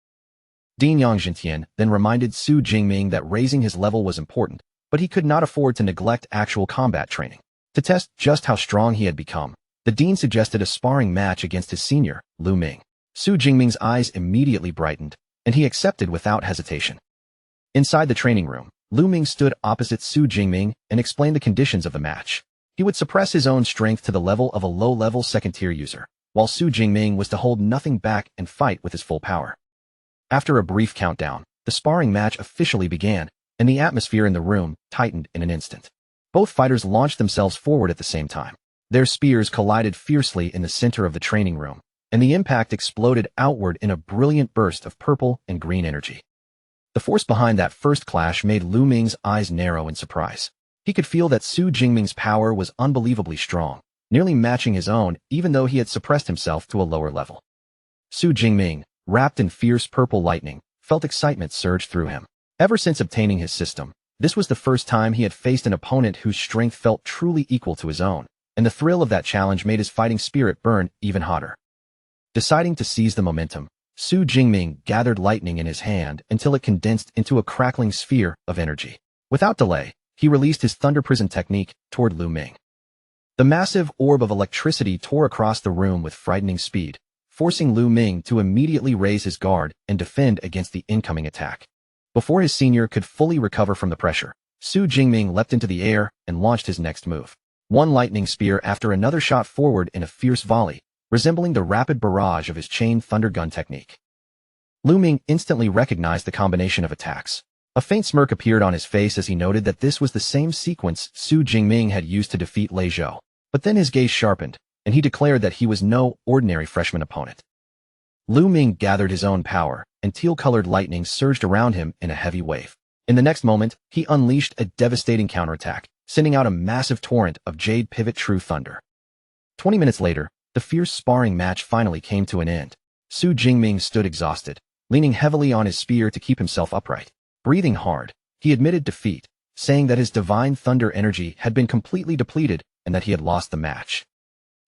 Din Yang Jintian then reminded Su Jingming that raising his level was important, but he could not afford to neglect actual combat training. To test just how strong he had become, the dean suggested a sparring match against his senior, Lu Ming. Su Jingming's eyes immediately brightened, and he accepted without hesitation. Inside the training room, Lu Ming stood opposite Su Jingming and explained the conditions of the match. He would suppress his own strength to the level of a low-level second-tier user, while Su Jingming was to hold nothing back and fight with his full power. After a brief countdown, the sparring match officially began, and the atmosphere in the room tightened in an instant. Both fighters launched themselves forward at the same time. Their spears collided fiercely in the center of the training room, and the impact exploded outward in a brilliant burst of purple and green energy. The force behind that first clash made Lu Ming's eyes narrow in surprise. He could feel that Su Jingming's power was unbelievably strong, nearly matching his own even though he had suppressed himself to a lower level. Su Jingming, wrapped in fierce purple lightning, felt excitement surge through him. Ever since obtaining his system, this was the first time he had faced an opponent whose strength felt truly equal to his own, and the thrill of that challenge made his fighting spirit burn even hotter. Deciding to seize the momentum, Su Jingming gathered lightning in his hand until it condensed into a crackling sphere of energy. Without delay, he released his Thunder Prison technique toward Lu Ming. The massive orb of electricity tore across the room with frightening speed, forcing Lu Ming to immediately raise his guard and defend against the incoming attack. Before his senior could fully recover from the pressure, Su Jingming leapt into the air and launched his next move. One lightning spear after another shot forward in a fierce volley, resembling the rapid barrage of his chain thunder gun technique. Lu Ming instantly recognized the combination of attacks. A faint smirk appeared on his face as he noted that this was the same sequence Su Jingming had used to defeat Lei Zhou. But then his gaze sharpened, and he declared that he was no ordinary freshman opponent. Lu Ming gathered his own power, and teal-colored lightning surged around him in a heavy wave. In the next moment, he unleashed a devastating counterattack, sending out a massive torrent of Jade Pivot True Thunder. 20 minutes later, the fierce sparring match finally came to an end. Su Jingming stood exhausted, leaning heavily on his spear to keep himself upright. Breathing hard, he admitted defeat, saying that his divine thunder energy had been completely depleted and that he had lost the match.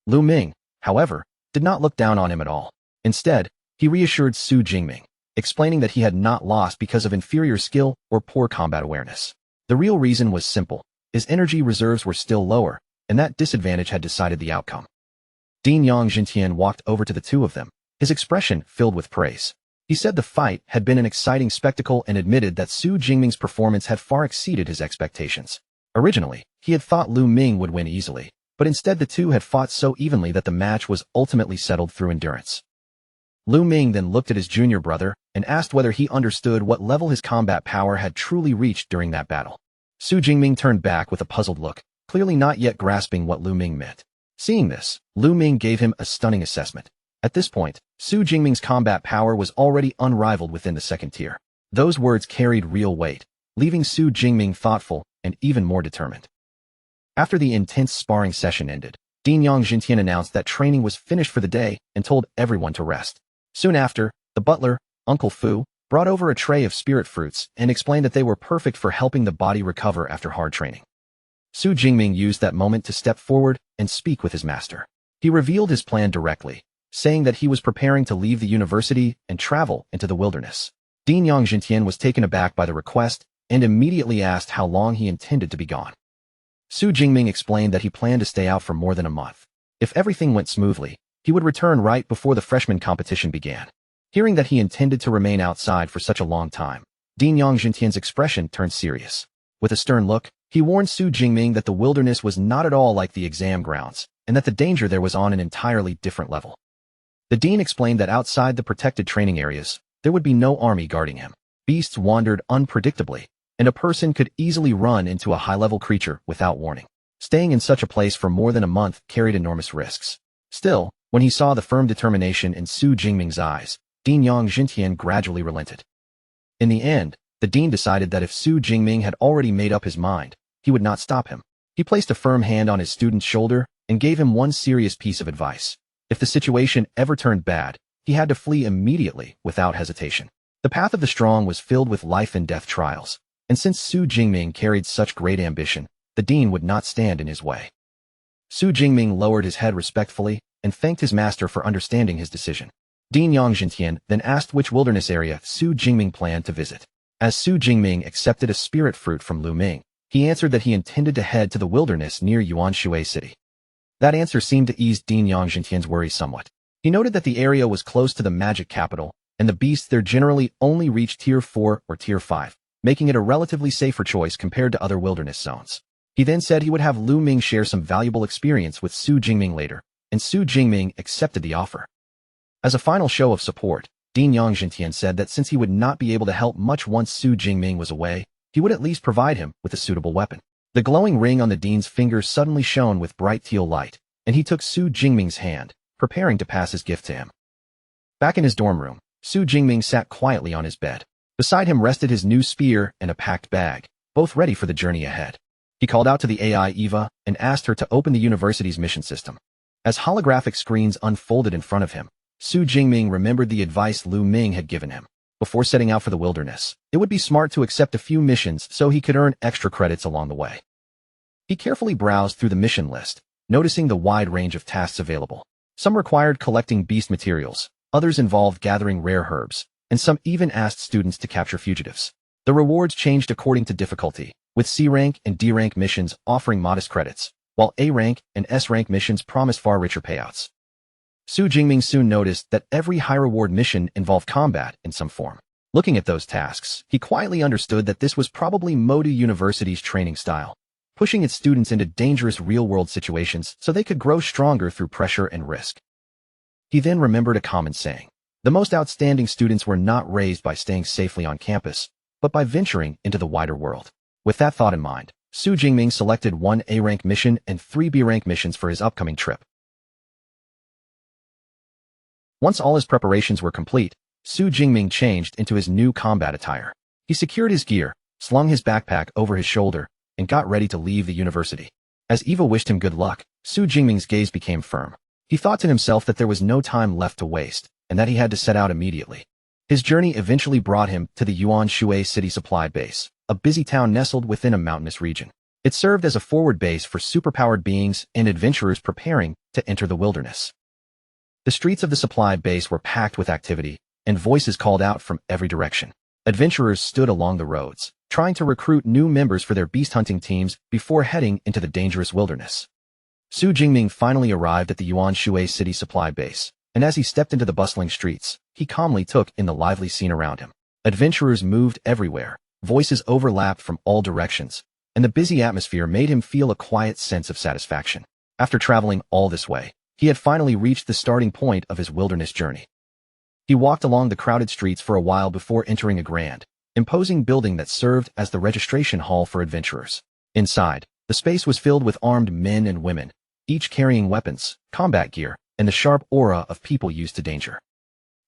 Lu Ming, however, did not look down on him at all. Instead, he reassured Su Jingming, explaining that he had not lost because of inferior skill or poor combat awareness. The real reason was simple. His energy reserves were still lower, and that disadvantage had decided the outcome. Dean Yang Jintian walked over to the two of them, his expression filled with praise. He said the fight had been an exciting spectacle and admitted that Su Jingming's performance had far exceeded his expectations. Originally, he had thought Lu Ming would win easily, but instead the two had fought so evenly that the match was ultimately settled through endurance. Lu Ming then looked at his junior brother and asked whether he understood what level his combat power had truly reached during that battle. Su Jingming turned back with a puzzled look, clearly not yet grasping what Lu Ming meant. Seeing this, Lu Ming gave him a stunning assessment. At this point, Su Jingming's combat power was already unrivaled within the second tier. Those words carried real weight, leaving Su Jingming thoughtful and even more determined. After the intense sparring session ended, Dean Yang Jintian announced that training was finished for the day and told everyone to rest. Soon after, the butler, Uncle Fu, brought over a tray of spirit fruits and explained that they were perfect for helping the body recover after hard training. Su Jingming used that moment to step forward and speak with his master. He revealed his plan directly, saying that he was preparing to leave the university and travel into the wilderness. Dean Yang Jintian was taken aback by the request and immediately asked how long he intended to be gone. Su Jingming explained that he planned to stay out for more than a month. If everything went smoothly, he would return right before the freshman competition began. Hearing that he intended to remain outside for such a long time, Dean Yang Jintian's expression turned serious. With a stern look, he warned Su Jingming that the wilderness was not at all like the exam grounds, and that the danger there was on an entirely different level. The dean explained that outside the protected training areas, there would be no army guarding him. Beasts wandered unpredictably, and a person could easily run into a high-level creature without warning. Staying in such a place for more than a month carried enormous risks. Still, when he saw the firm determination in Su Jingming's eyes, Dean Yang Jintian gradually relented. In the end, the dean decided that if Su Jingming had already made up his mind, he would not stop him. He placed a firm hand on his student's shoulder and gave him one serious piece of advice. If the situation ever turned bad, he had to flee immediately without hesitation. The path of the strong was filled with life and death trials, and since Su Jingming carried such great ambition, the dean would not stand in his way. Su Jingming lowered his head respectfully and thanked his master for understanding his decision. Dean Yang Jintian then asked which wilderness area Su Jingming planned to visit. As Su Jingming accepted a spirit fruit from Lu Ming, he answered that he intended to head to the wilderness near Yuanshui City. That answer seemed to ease Dean Yang Jintian's worries somewhat. He noted that the area was close to the magic capital, and the beasts there generally only reach Tier 4 or Tier 5, making it a relatively safer choice compared to other wilderness zones. He then said he would have Lu Ming share some valuable experience with Su Jingming later, and Su Jingming accepted the offer. As a final show of support, Dean Yang Jintian said that since he would not be able to help much once Su Jingming was away, he would at least provide him with a suitable weapon. The glowing ring on the dean's finger suddenly shone with bright teal light, and he took Su Jingming's hand, preparing to pass his gift to him. Back in his dorm room, Su Jingming sat quietly on his bed. Beside him rested his new spear and a packed bag, both ready for the journey ahead. He called out to the AI Eva and asked her to open the university's mission system. As holographic screens unfolded in front of him, Su Jingming remembered the advice Lu Ming had given him. Before setting out for the wilderness, it would be smart to accept a few missions so he could earn extra credits along the way. He carefully browsed through the mission list, noticing the wide range of tasks available. Some required collecting beast materials, others involved gathering rare herbs, and some even asked students to capture fugitives. The rewards changed according to difficulty, with C-rank and D-rank missions offering modest credits, while A-rank and S-rank missions promised far richer payouts. Su Jingming soon noticed that every high-reward mission involved combat in some form. Looking at those tasks, he quietly understood that this was probably Modu University's training style, pushing its students into dangerous real-world situations so they could grow stronger through pressure and risk. He then remembered a common saying. The most outstanding students were not raised by staying safely on campus, but by venturing into the wider world. With that thought in mind, Su Jingming selected 1 A-rank mission and 3 B-rank missions for his upcoming trip. Once all his preparations were complete, Su Jingming changed into his new combat attire. He secured his gear, slung his backpack over his shoulder, and got ready to leave the university. As Eva wished him good luck, Su Jingming's gaze became firm. He thought to himself that there was no time left to waste, and that he had to set out immediately. His journey eventually brought him to the Yuan Shui City Supply Base, a busy town nestled within a mountainous region. It served as a forward base for superpowered beings and adventurers preparing to enter the wilderness. The streets of the supply base were packed with activity, and voices called out from every direction. Adventurers stood along the roads, trying to recruit new members for their beast hunting teams before heading into the dangerous wilderness. Su Jingming finally arrived at the Yuan Shui City Supply Base, and as he stepped into the bustling streets, he calmly took in the lively scene around him. Adventurers moved everywhere, voices overlapped from all directions, and the busy atmosphere made him feel a quiet sense of satisfaction. After traveling all this way, he had finally reached the starting point of his wilderness journey. He walked along the crowded streets for a while before entering a grand, imposing building that served as the registration hall for adventurers. Inside, the space was filled with armed men and women, each carrying weapons, combat gear, and the sharp aura of people used to danger.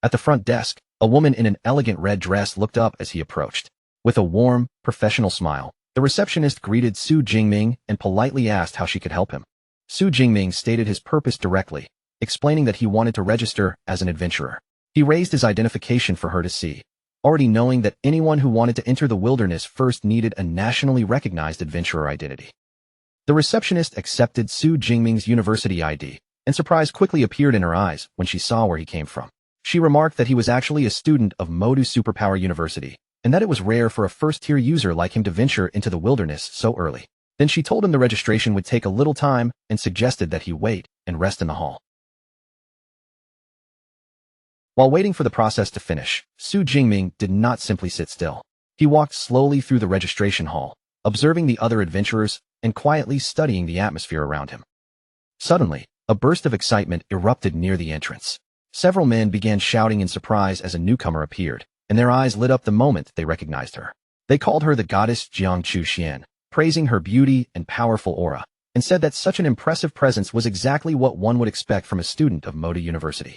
At the front desk, a woman in an elegant red dress looked up as he approached. With a warm, professional smile, the receptionist greeted Su Jingming and politely asked how she could help him. Su Jingming stated his purpose directly, explaining that he wanted to register as an adventurer. He raised his identification for her to see, already knowing that anyone who wanted to enter the wilderness first needed a nationally recognized adventurer identity. The receptionist accepted Su Jingming's university ID, and surprise quickly appeared in her eyes when she saw where he came from. She remarked that he was actually a student of Modu Superpower University, and that it was rare for a first-tier user like him to venture into the wilderness so early. Then she told him the registration would take a little time and suggested that he wait and rest in the hall. While waiting for the process to finish, Su Jingming did not simply sit still. He walked slowly through the registration hall, observing the other adventurers and quietly studying the atmosphere around him. Suddenly, a burst of excitement erupted near the entrance. Several men began shouting in surprise as a newcomer appeared, and their eyes lit up the moment they recognized her. They called her the goddess Jiang Chuxian, praising her beauty and powerful aura, and said that such an impressive presence was exactly what one would expect from a student of Moda University.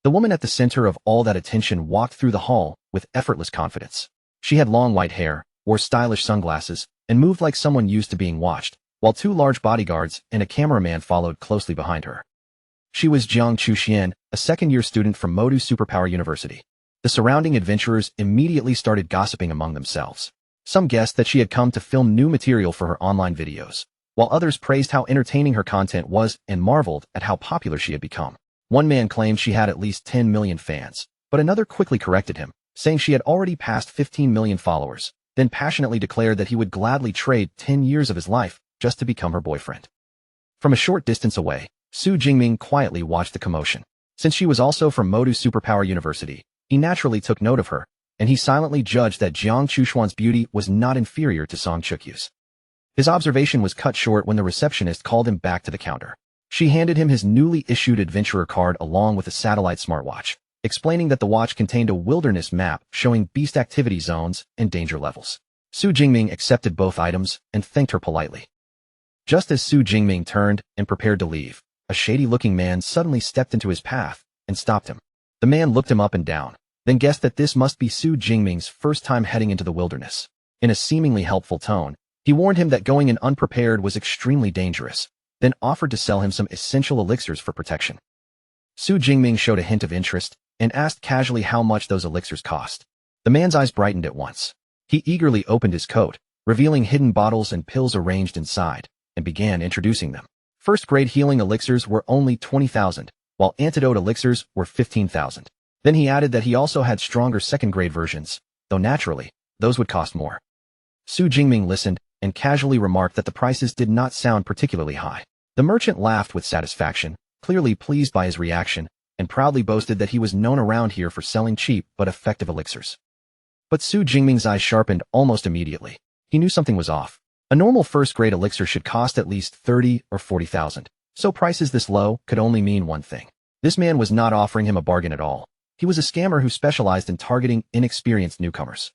The woman at the center of all that attention walked through the hall with effortless confidence. She had long white hair, wore stylish sunglasses, and moved like someone used to being watched, while 2 large bodyguards and a cameraman followed closely behind her. She was Jiang Chuxian, a second-year student from Modu Superpower University. The surrounding adventurers immediately started gossiping among themselves. Some guessed that she had come to film new material for her online videos, while others praised how entertaining her content was and marveled at how popular she had become. One man claimed she had at least 10 million fans, but another quickly corrected him, saying she had already passed 15 million followers, then passionately declared that he would gladly trade 10 years of his life just to become her boyfriend. From a short distance away, Su Jingming quietly watched the commotion. Since she was also from Modu Superpower University, he naturally took note of her, and he silently judged that Jiang Chuxuan's beauty was not inferior to Song Chukyu's. His observation was cut short when the receptionist called him back to the counter. She handed him his newly issued adventurer card along with a satellite smartwatch, explaining that the watch contained a wilderness map showing beast activity zones and danger levels. Su Jingming accepted both items and thanked her politely. Just as Su Jingming turned and prepared to leave, a shady-looking man suddenly stepped into his path and stopped him. The man looked him up and down, then guessed that this must be Su Jingming's first time heading into the wilderness. In a seemingly helpful tone, he warned him that going in unprepared was extremely dangerous, then offered to sell him some essential elixirs for protection. Su Jingming showed a hint of interest and asked casually how much those elixirs cost. The man's eyes brightened at once. He eagerly opened his coat, revealing hidden bottles and pills arranged inside, and began introducing them. First-grade healing elixirs were only 20,000, while antidote elixirs were 15,000. Then he added that he also had stronger second-grade versions, though naturally, those would cost more. Su Jingming listened and casually remarked that the prices did not sound particularly high. The merchant laughed with satisfaction, clearly pleased by his reaction, and proudly boasted that he was known around here for selling cheap but effective elixirs. But Su Jingming's eyes sharpened almost immediately. He knew something was off. A normal first-grade elixir should cost at least 30 or 40,000, so prices this low could only mean one thing. This man was not offering him a bargain at all. He was a scammer who specialized in targeting inexperienced newcomers.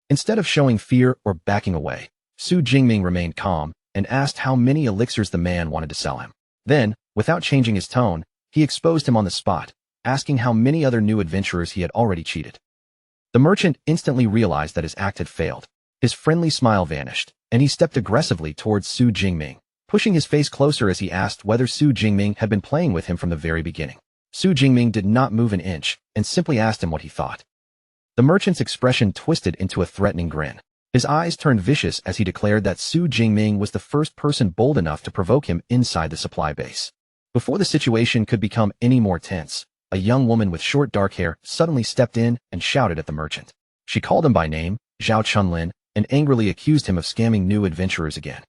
Instead of showing fear or backing away, Su Jingming remained calm and asked how many elixirs the man wanted to sell him. Then, without changing his tone, he exposed him on the spot, asking how many other new adventurers he had already cheated. The merchant instantly realized that his act had failed. His friendly smile vanished, and he stepped aggressively towards Su Jingming, pushing his face closer as he asked whether Su Jingming had been playing with him from the very beginning. Su Jingming did not move an inch and simply asked him what he thought. The merchant's expression twisted into a threatening grin. His eyes turned vicious as he declared that Su Jingming was the first person bold enough to provoke him inside the supply base. Before the situation could become any more tense, a young woman with short dark hair suddenly stepped in and shouted at the merchant. She called him by name, Zhao Chunlin, and angrily accused him of scamming new adventurers again.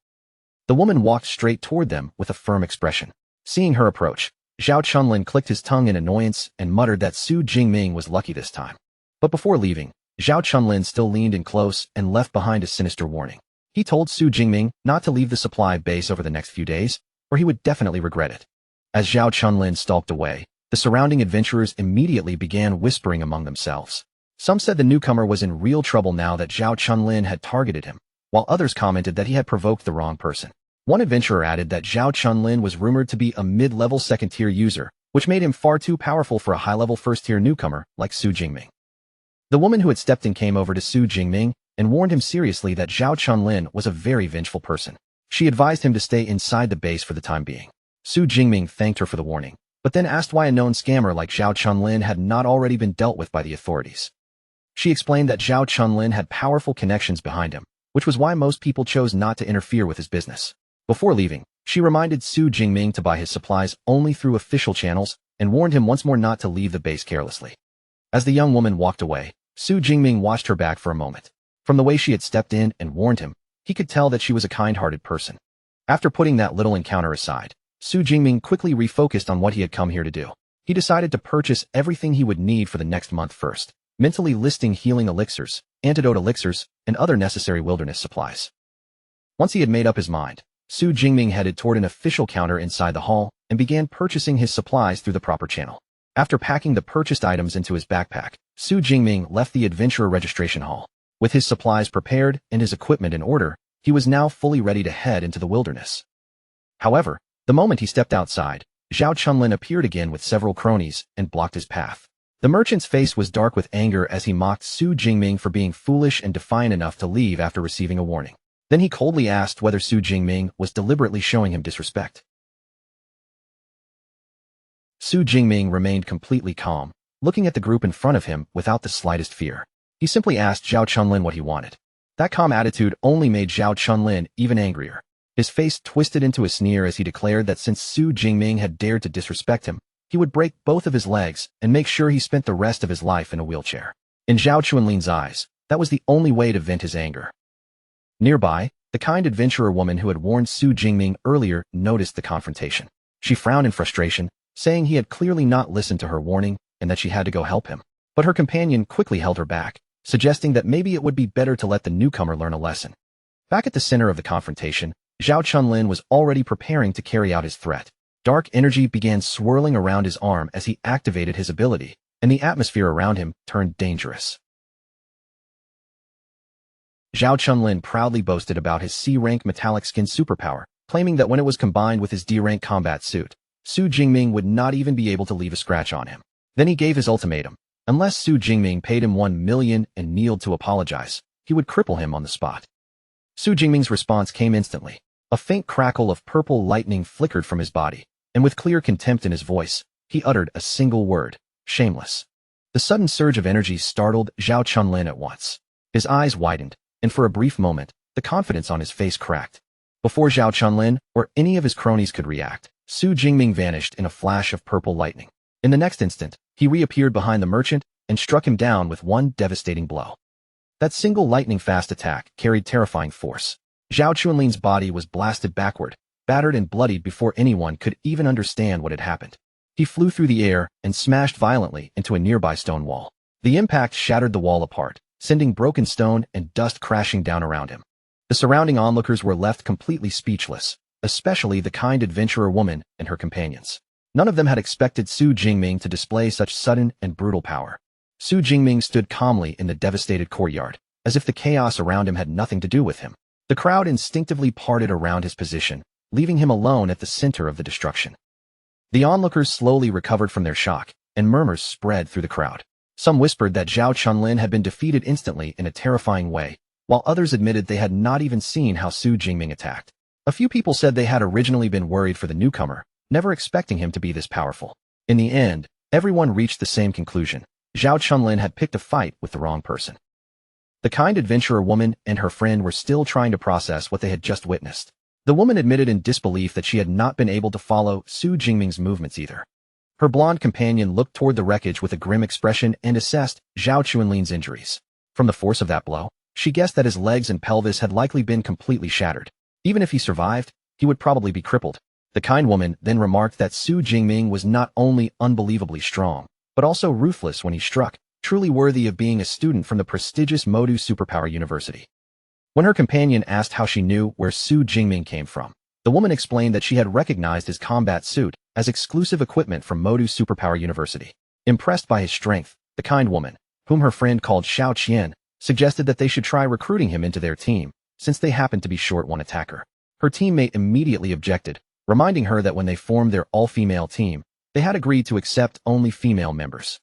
The woman walked straight toward them with a firm expression. Seeing her approach, Zhao Chunlin clicked his tongue in annoyance and muttered that Su Jingming was lucky this time. But before leaving, Zhao Chunlin still leaned in close and left behind a sinister warning. He told Su Jingming not to leave the supply base over the next few days, or he would definitely regret it. As Zhao Chunlin stalked away, the surrounding adventurers immediately began whispering among themselves. Some said the newcomer was in real trouble now that Zhao Chunlin had targeted him, while others commented that he had provoked the wrong person. One adventurer added that Zhao Chunlin was rumored to be a mid-level second-tier user, which made him far too powerful for a high-level first-tier newcomer like Su Jingming. The woman who had stepped in came over to Su Jingming and warned him seriously that Zhao Chunlin was a very vengeful person. She advised him to stay inside the base for the time being. Su Jingming thanked her for the warning, but then asked why a known scammer like Zhao Chunlin had not already been dealt with by the authorities. She explained that Zhao Chunlin had powerful connections behind him, which was why most people chose not to interfere with his business. Before leaving, she reminded Su Jingming to buy his supplies only through official channels and warned him once more not to leave the base carelessly. As the young woman walked away, Su Jingming watched her back for a moment. From the way she had stepped in and warned him, he could tell that she was a kind-hearted person. After putting that little encounter aside, Su Jingming quickly refocused on what he had come here to do. He decided to purchase everything he would need for the next month first, mentally listing healing elixirs, antidote elixirs, and other necessary wilderness supplies. Once he had made up his mind, Su Jingming headed toward an official counter inside the hall and began purchasing his supplies through the proper channel. After packing the purchased items into his backpack, Su Jingming left the adventurer registration hall. With his supplies prepared and his equipment in order, he was now fully ready to head into the wilderness. However, the moment he stepped outside, Zhao Chunlin appeared again with several cronies and blocked his path. The merchant's face was dark with anger as he mocked Su Jingming for being foolish and defiant enough to leave after receiving a warning. Then he coldly asked whether Su Jingming was deliberately showing him disrespect. Su Jingming remained completely calm, looking at the group in front of him without the slightest fear. He simply asked Zhao Chunlin what he wanted. That calm attitude only made Zhao Chunlin even angrier. His face twisted into a sneer as he declared that since Su Jingming had dared to disrespect him, he would break both of his legs and make sure he spent the rest of his life in a wheelchair. In Zhao Chunlin's eyes, that was the only way to vent his anger. Nearby, the kind adventurer woman who had warned Su Jingming earlier noticed the confrontation. She frowned in frustration, saying he had clearly not listened to her warning and that she had to go help him. But her companion quickly held her back, suggesting that maybe it would be better to let the newcomer learn a lesson. Back at the center of the confrontation, Zhao Chunlin was already preparing to carry out his threat. Dark energy began swirling around his arm as he activated his ability, and the atmosphere around him turned dangerous. Zhao Chunlin proudly boasted about his C-rank metallic skin superpower, claiming that when it was combined with his D-rank combat suit, Su Jingming would not even be able to leave a scratch on him. Then he gave his ultimatum. Unless Su Jingming paid him 1 million and kneeled to apologize, he would cripple him on the spot. Su Jingming's response came instantly. A faint crackle of purple lightning flickered from his body, and with clear contempt in his voice, he uttered a single word: shameless. The sudden surge of energy startled Zhao Chunlin at once. His eyes widened, and for a brief moment, the confidence on his face cracked. Before Zhao Chunlin or any of his cronies could react, Su Jingming vanished in a flash of purple lightning. In the next instant, he reappeared behind the merchant and struck him down with one devastating blow. That single lightning-fast attack carried terrifying force. Zhao Chunlin's body was blasted backward, battered and bloodied before anyone could even understand what had happened. He flew through the air and smashed violently into a nearby stone wall. The impact shattered the wall apart, sending broken stone and dust crashing down around him. The surrounding onlookers were left completely speechless, especially the kind adventurer woman and her companions. None of them had expected Su Jingming to display such sudden and brutal power. Su Jingming stood calmly in the devastated courtyard, as if the chaos around him had nothing to do with him. The crowd instinctively parted around his position, leaving him alone at the center of the destruction. The onlookers slowly recovered from their shock, and murmurs spread through the crowd. Some whispered that Zhao Chunlin had been defeated instantly in a terrifying way, while others admitted they had not even seen how Su Jingming attacked. A few people said they had originally been worried for the newcomer, never expecting him to be this powerful. In the end, everyone reached the same conclusion. Zhao Chunlin had picked a fight with the wrong person. The kind adventurer woman and her friend were still trying to process what they had just witnessed. The woman admitted in disbelief that she had not been able to follow Su Jingming's movements either. Her blonde companion looked toward the wreckage with a grim expression and assessed Zhao Chunlin's injuries. From the force of that blow, she guessed that his legs and pelvis had likely been completely shattered. Even if he survived, he would probably be crippled. The kind woman then remarked that Su Jingming was not only unbelievably strong, but also ruthless when he struck, truly worthy of being a student from the prestigious Modu Superpower University. When her companion asked how she knew where Su Jingming came from, the woman explained that she had recognized his combat suit as exclusive equipment from Modu Superpower University. Impressed by his strength, the kind woman, whom her friend called Xiao Qian, suggested that they should try recruiting him into their team, since they happened to be short one attacker. Her teammate immediately objected, reminding her that when they formed their all-female team, they had agreed to accept only female members.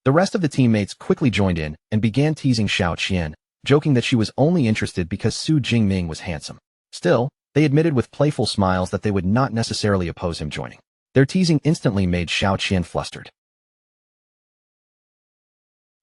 The rest of the teammates quickly joined in and began teasing Xiao Qian, joking that she was only interested because Su Jingming was handsome. Still, they admitted with playful smiles that they would not necessarily oppose him joining. Their teasing instantly made Xiao Qian flustered.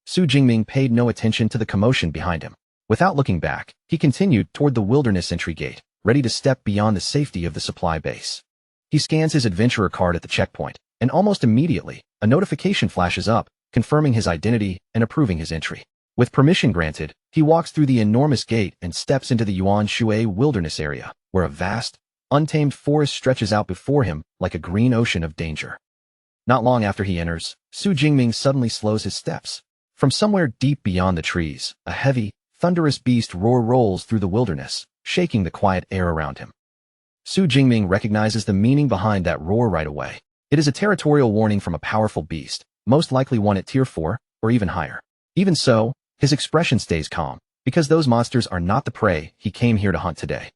Su Jingming paid no attention to the commotion behind him. Without looking back, he continued toward the wilderness entry gate, ready to step beyond the safety of the supply base. He scans his adventurer card at the checkpoint, and almost immediately, a notification flashes up, confirming his identity and approving his entry. With permission granted, he walks through the enormous gate and steps into the Yuan Shui wilderness area, where a vast, untamed forest stretches out before him like a green ocean of danger. Not long after he enters, Su Jingming suddenly slows his steps. From somewhere deep beyond the trees, a heavy, thunderous beast roar rolls through the wilderness, shaking the quiet air around him. Su Jingming recognizes the meaning behind that roar right away. It is a territorial warning from a powerful beast, most likely one at tier 4, or even higher. Even so, his expression stays calm, because those monsters are not the prey he came here to hunt today.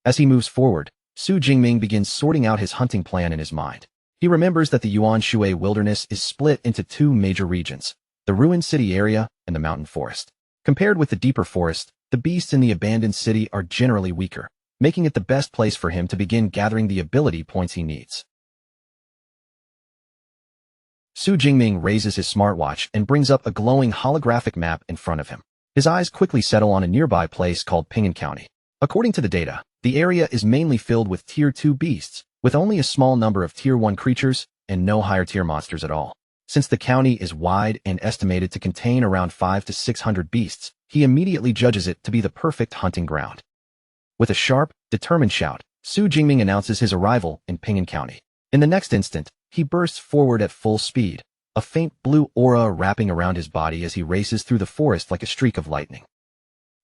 As he moves forward, Su Jingming begins sorting out his hunting plan in his mind. He remembers that the Yuan Shui wilderness is split into two major regions, the ruined city area and the mountain forest. Compared with the deeper forest, the beasts in the abandoned city are generally weaker, making it the best place for him to begin gathering the ability points he needs. Su Jingming raises his smartwatch and brings up a glowing holographic map in front of him. His eyes quickly settle on a nearby place called Ping'an County. According to the data, the area is mainly filled with Tier 2 beasts, with only a small number of Tier 1 creatures and no higher tier monsters at all. Since the county is wide and estimated to contain around 500 to 600 beasts, he immediately judges it to be the perfect hunting ground. With a sharp, determined shout, Su Jingming announces his arrival in Ping'an County. In the next instant, he bursts forward at full speed, a faint blue aura wrapping around his body as he races through the forest like a streak of lightning.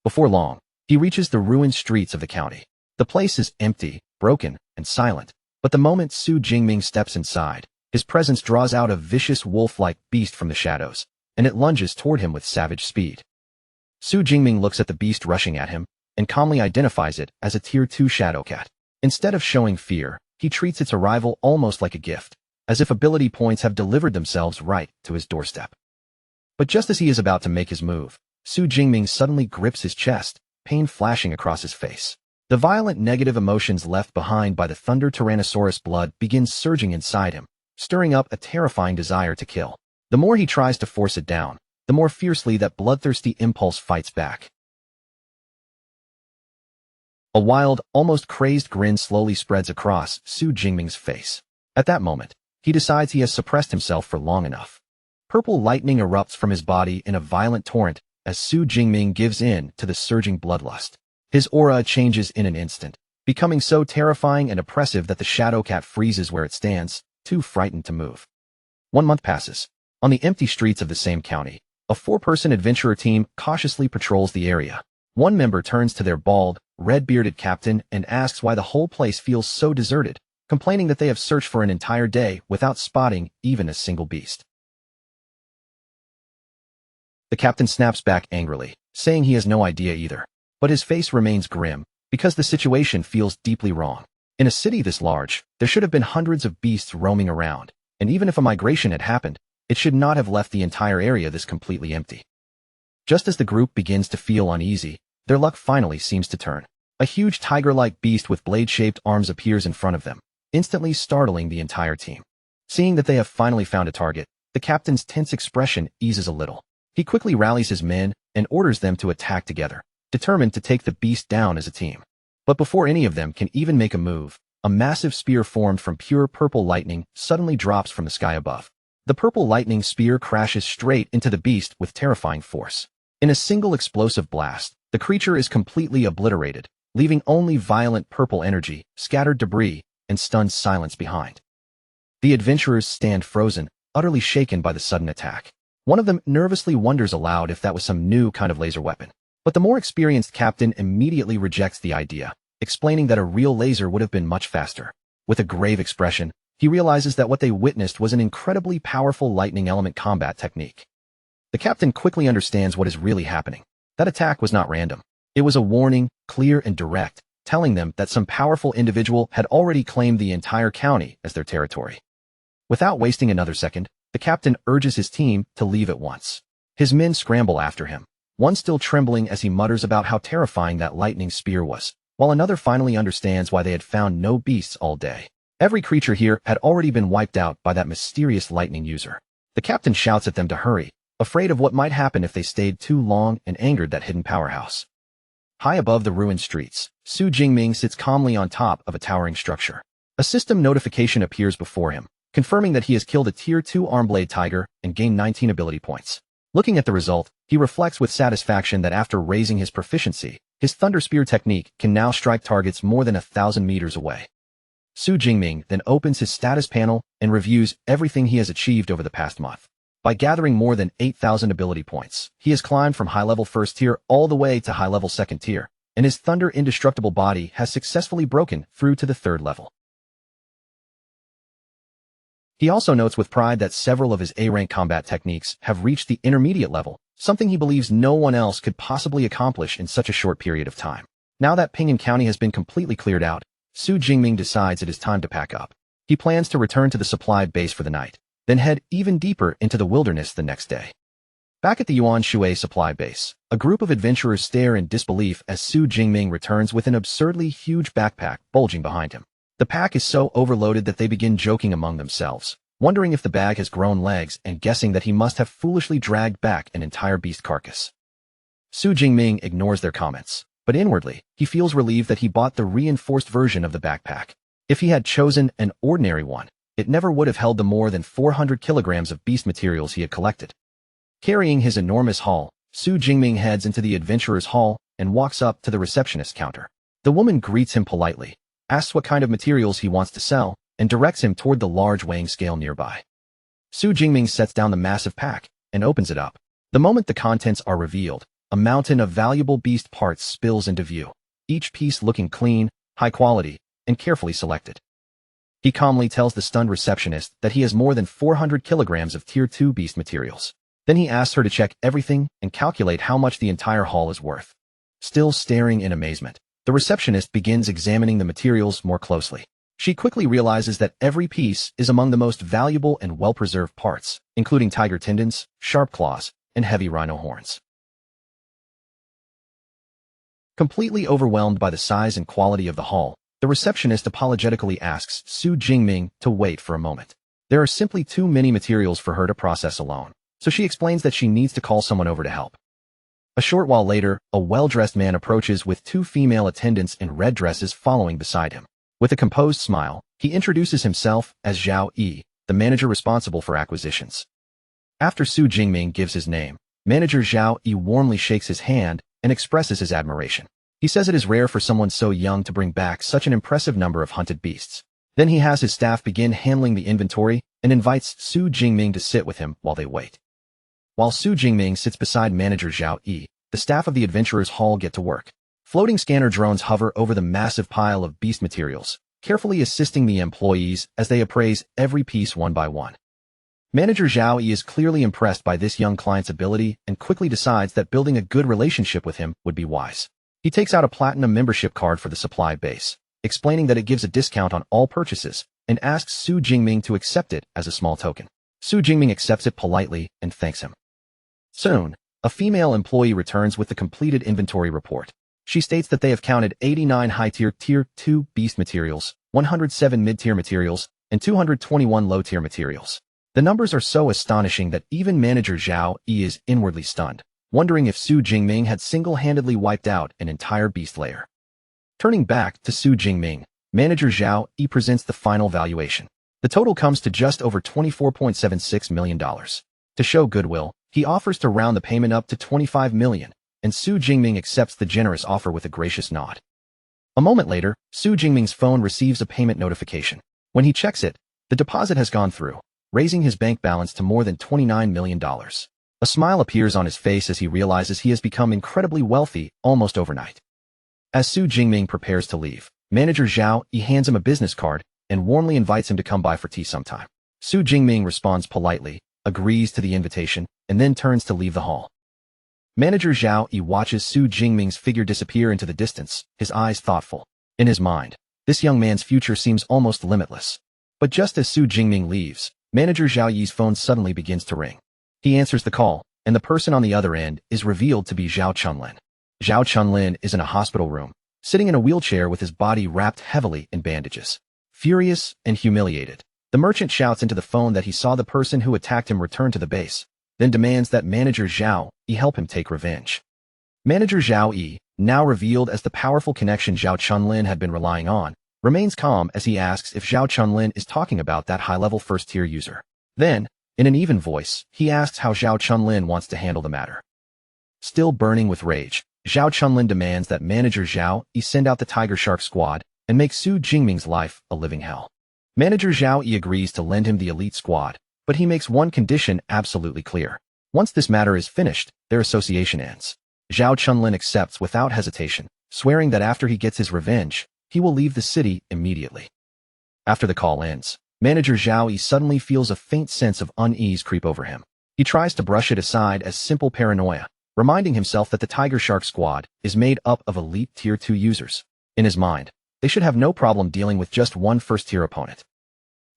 Before long, he reaches the ruined streets of the county. The place is empty, broken, and silent, but the moment Su Jingming steps inside, his presence draws out a vicious wolf-like beast from the shadows, and it lunges toward him with savage speed. Su Jingming looks at the beast rushing at him, and calmly identifies it as a Tier 2 shadow cat. Instead of showing fear, he treats its arrival almost like a gift, as if ability points have delivered themselves right to his doorstep. But just as he is about to make his move, Su Jingming suddenly grips his chest, pain flashing across his face. The violent negative emotions left behind by the Thunder Tyrannosaurus blood begin surging inside him, stirring up a terrifying desire to kill. The more he tries to force it down, the more fiercely that bloodthirsty impulse fights back. A wild, almost crazed grin slowly spreads across Su Jingming's face. At that moment, he decides he has suppressed himself for long enough. Purple lightning erupts from his body in a violent torrent as Su Jingming gives in to the surging bloodlust. His aura changes in an instant, becoming so terrifying and oppressive that the shadow cat freezes where it stands, too frightened to move. 1 month passes. On the empty streets of the same county, a 4-person adventurer team cautiously patrols the area. One member turns to their bald, red-bearded captain and asks why the whole place feels so deserted, complaining that they have searched for an entire day without spotting even a single beast. The captain snaps back angrily, saying he has no idea either. But his face remains grim, because the situation feels deeply wrong. In a city this large, there should have been hundreds of beasts roaming around, and even if a migration had happened, it should not have left the entire area this completely empty. Just as the group begins to feel uneasy, their luck finally seems to turn. A huge tiger-like beast with blade-shaped arms appears in front of them, instantly startling the entire team. Seeing that they have finally found a target, the captain's tense expression eases a little. He quickly rallies his men and orders them to attack together, determined to take the beast down as a team. But before any of them can even make a move, a massive spear formed from pure purple lightning suddenly drops from the sky above. The purple lightning spear crashes straight into the beast with terrifying force. In a single explosive blast, the creature is completely obliterated, leaving only violent purple energy, scattered debris, and stunned silence behind. The adventurers stand frozen, utterly shaken by the sudden attack. One of them nervously wonders aloud if that was some new kind of laser weapon. But the more experienced captain immediately rejects the idea, explaining that a real laser would have been much faster. With a grave expression, he realizes that what they witnessed was an incredibly powerful lightning element combat technique. The captain quickly understands what is really happening. That attack was not random. It was a warning, clear and direct, telling them that some powerful individual had already claimed the entire county as their territory. Without wasting another second, the captain urges his team to leave at once. His men scramble after him, one still trembling as he mutters about how terrifying that lightning spear was, while another finally understands why they had found no beasts all day. Every creature here had already been wiped out by that mysterious lightning user. The captain shouts at them to hurry, afraid of what might happen if they stayed too long and angered that hidden powerhouse. High above the ruined streets, Su Jingming sits calmly on top of a towering structure. A system notification appears before him, confirming that he has killed a Tier 2 Armblade Tiger and gained 19 ability points. Looking at the result, he reflects with satisfaction that after raising his proficiency, his Thunder Spear technique can now strike targets more than 1,000 meters away. Su Jingming then opens his status panel and reviews everything he has achieved over the past month. By gathering more than 8,000 ability points, he has climbed from high-level 1st tier all the way to high-level 2nd tier, and his Thunder Indestructible body has successfully broken through to the 3rd level. He also notes with pride that several of his A-rank combat techniques have reached the intermediate level, something he believes no one else could possibly accomplish in such a short period of time. Now that Ping'an County has been completely cleared out, Su Jingming decides it is time to pack up. He plans to return to the supply base for the night, then head even deeper into the wilderness the next day. Back at the Yuan Shui supply base, a group of adventurers stare in disbelief as Su Jingming returns with an absurdly huge backpack bulging behind him. The pack is so overloaded that they begin joking among themselves, wondering if the bag has grown legs and guessing that he must have foolishly dragged back an entire beast carcass. Su Jingming ignores their comments, but inwardly, he feels relieved that he bought the reinforced version of the backpack. If he had chosen an ordinary one, it never would have held the more than 400 kilograms of beast materials he had collected. Carrying his enormous haul, Su Jingming heads into the adventurer's hall and walks up to the receptionist counter. The woman greets him politely, asks what kind of materials he wants to sell, and directs him toward the large weighing scale nearby. Su Jingming sets down the massive pack and opens it up. The moment the contents are revealed, a mountain of valuable beast parts spills into view, each piece looking clean, high quality, and carefully selected. He calmly tells the stunned receptionist that he has more than 400 kilograms of Tier 2 beast materials. Then he asks her to check everything and calculate how much the entire haul is worth. Still staring in amazement, the receptionist begins examining the materials more closely. She quickly realizes that every piece is among the most valuable and well-preserved parts, including tiger tendons, sharp claws, and heavy rhino horns. Completely overwhelmed by the size and quality of the haul, the receptionist apologetically asks Su Jingming to wait for a moment. There are simply too many materials for her to process alone, so she explains that she needs to call someone over to help. A short while later, a well-dressed man approaches with 2 female attendants in red dresses following beside him. With a composed smile, he introduces himself as Zhao Yi, the manager responsible for acquisitions. After Su Jingming gives his name, Manager Zhao Yi warmly shakes his hand and expresses his admiration. He says it is rare for someone so young to bring back such an impressive number of hunted beasts. Then he has his staff begin handling the inventory and invites Su Jingming to sit with him while they wait. While Su Jingming sits beside manager Zhao Yi, the staff of the adventurers' hall get to work. Floating scanner drones hover over the massive pile of beast materials, carefully assisting the employees as they appraise every piece one by one. Manager Zhao Yi is clearly impressed by this young client's ability and quickly decides that building a good relationship with him would be wise. He takes out a platinum membership card for the supply base, explaining that it gives a discount on all purchases, and asks Su Jingming to accept it as a small token. Su Jingming accepts it politely and thanks him. Soon, a female employee returns with the completed inventory report. She states that they have counted 89 high-tier Tier 2 beast materials, 107 mid-tier materials, and 221 low-tier materials. The numbers are so astonishing that even manager Zhao Yi is inwardly stunned, wondering if Su Jingming had single-handedly wiped out an entire beast layer. Turning back to Su Jingming, manager Zhao Yi presents the final valuation. The total comes to just over $24.76 million. To show goodwill, he offers to round the payment up to $25 million, and Su Jingming accepts the generous offer with a gracious nod. A moment later, Su Jingming's phone receives a payment notification. When he checks it, the deposit has gone through, raising his bank balance to more than $29 million. A smile appears on his face as he realizes he has become incredibly wealthy almost overnight. As Su Jingming prepares to leave, manager Zhao Yi hands him a business card and warmly invites him to come by for tea sometime. Su Jingming responds politely, agrees to the invitation, and then turns to leave the hall. Manager Zhao Yi watches Su Jingming's figure disappear into the distance, his eyes thoughtful. In his mind, this young man's future seems almost limitless. But just as Su Jingming leaves, manager Zhao Yi's phone suddenly begins to ring. He answers the call, and the person on the other end is revealed to be Zhao Chunlin. Zhao Chunlin is in a hospital room, sitting in a wheelchair with his body wrapped heavily in bandages. Furious and humiliated, the merchant shouts into the phone that he saw the person who attacked him return to the base, then demands that manager Zhao Yi help him take revenge. Manager Zhao Yi, now revealed as the powerful connection Zhao Chunlin had been relying on, remains calm as he asks if Zhao Chunlin is talking about that high-level first-tier user. Then, in an even voice, he asks how Zhao Chunlin wants to handle the matter. Still burning with rage, Zhao Chunlin demands that manager Zhao Yi send out the Tiger Shark squad and make Su Jingming's life a living hell. Manager Zhao Yi agrees to lend him the elite squad, but he makes one condition absolutely clear. Once this matter is finished, their association ends. Zhao Chunlin accepts without hesitation, swearing that after he gets his revenge, he will leave the city immediately. After the call ends, manager Zhao Yi suddenly feels a faint sense of unease creep over him. He tries to brush it aside as simple paranoia, reminding himself that the Tiger Shark squad is made up of elite Tier 2 users. In his mind, they should have no problem dealing with just one first-tier opponent.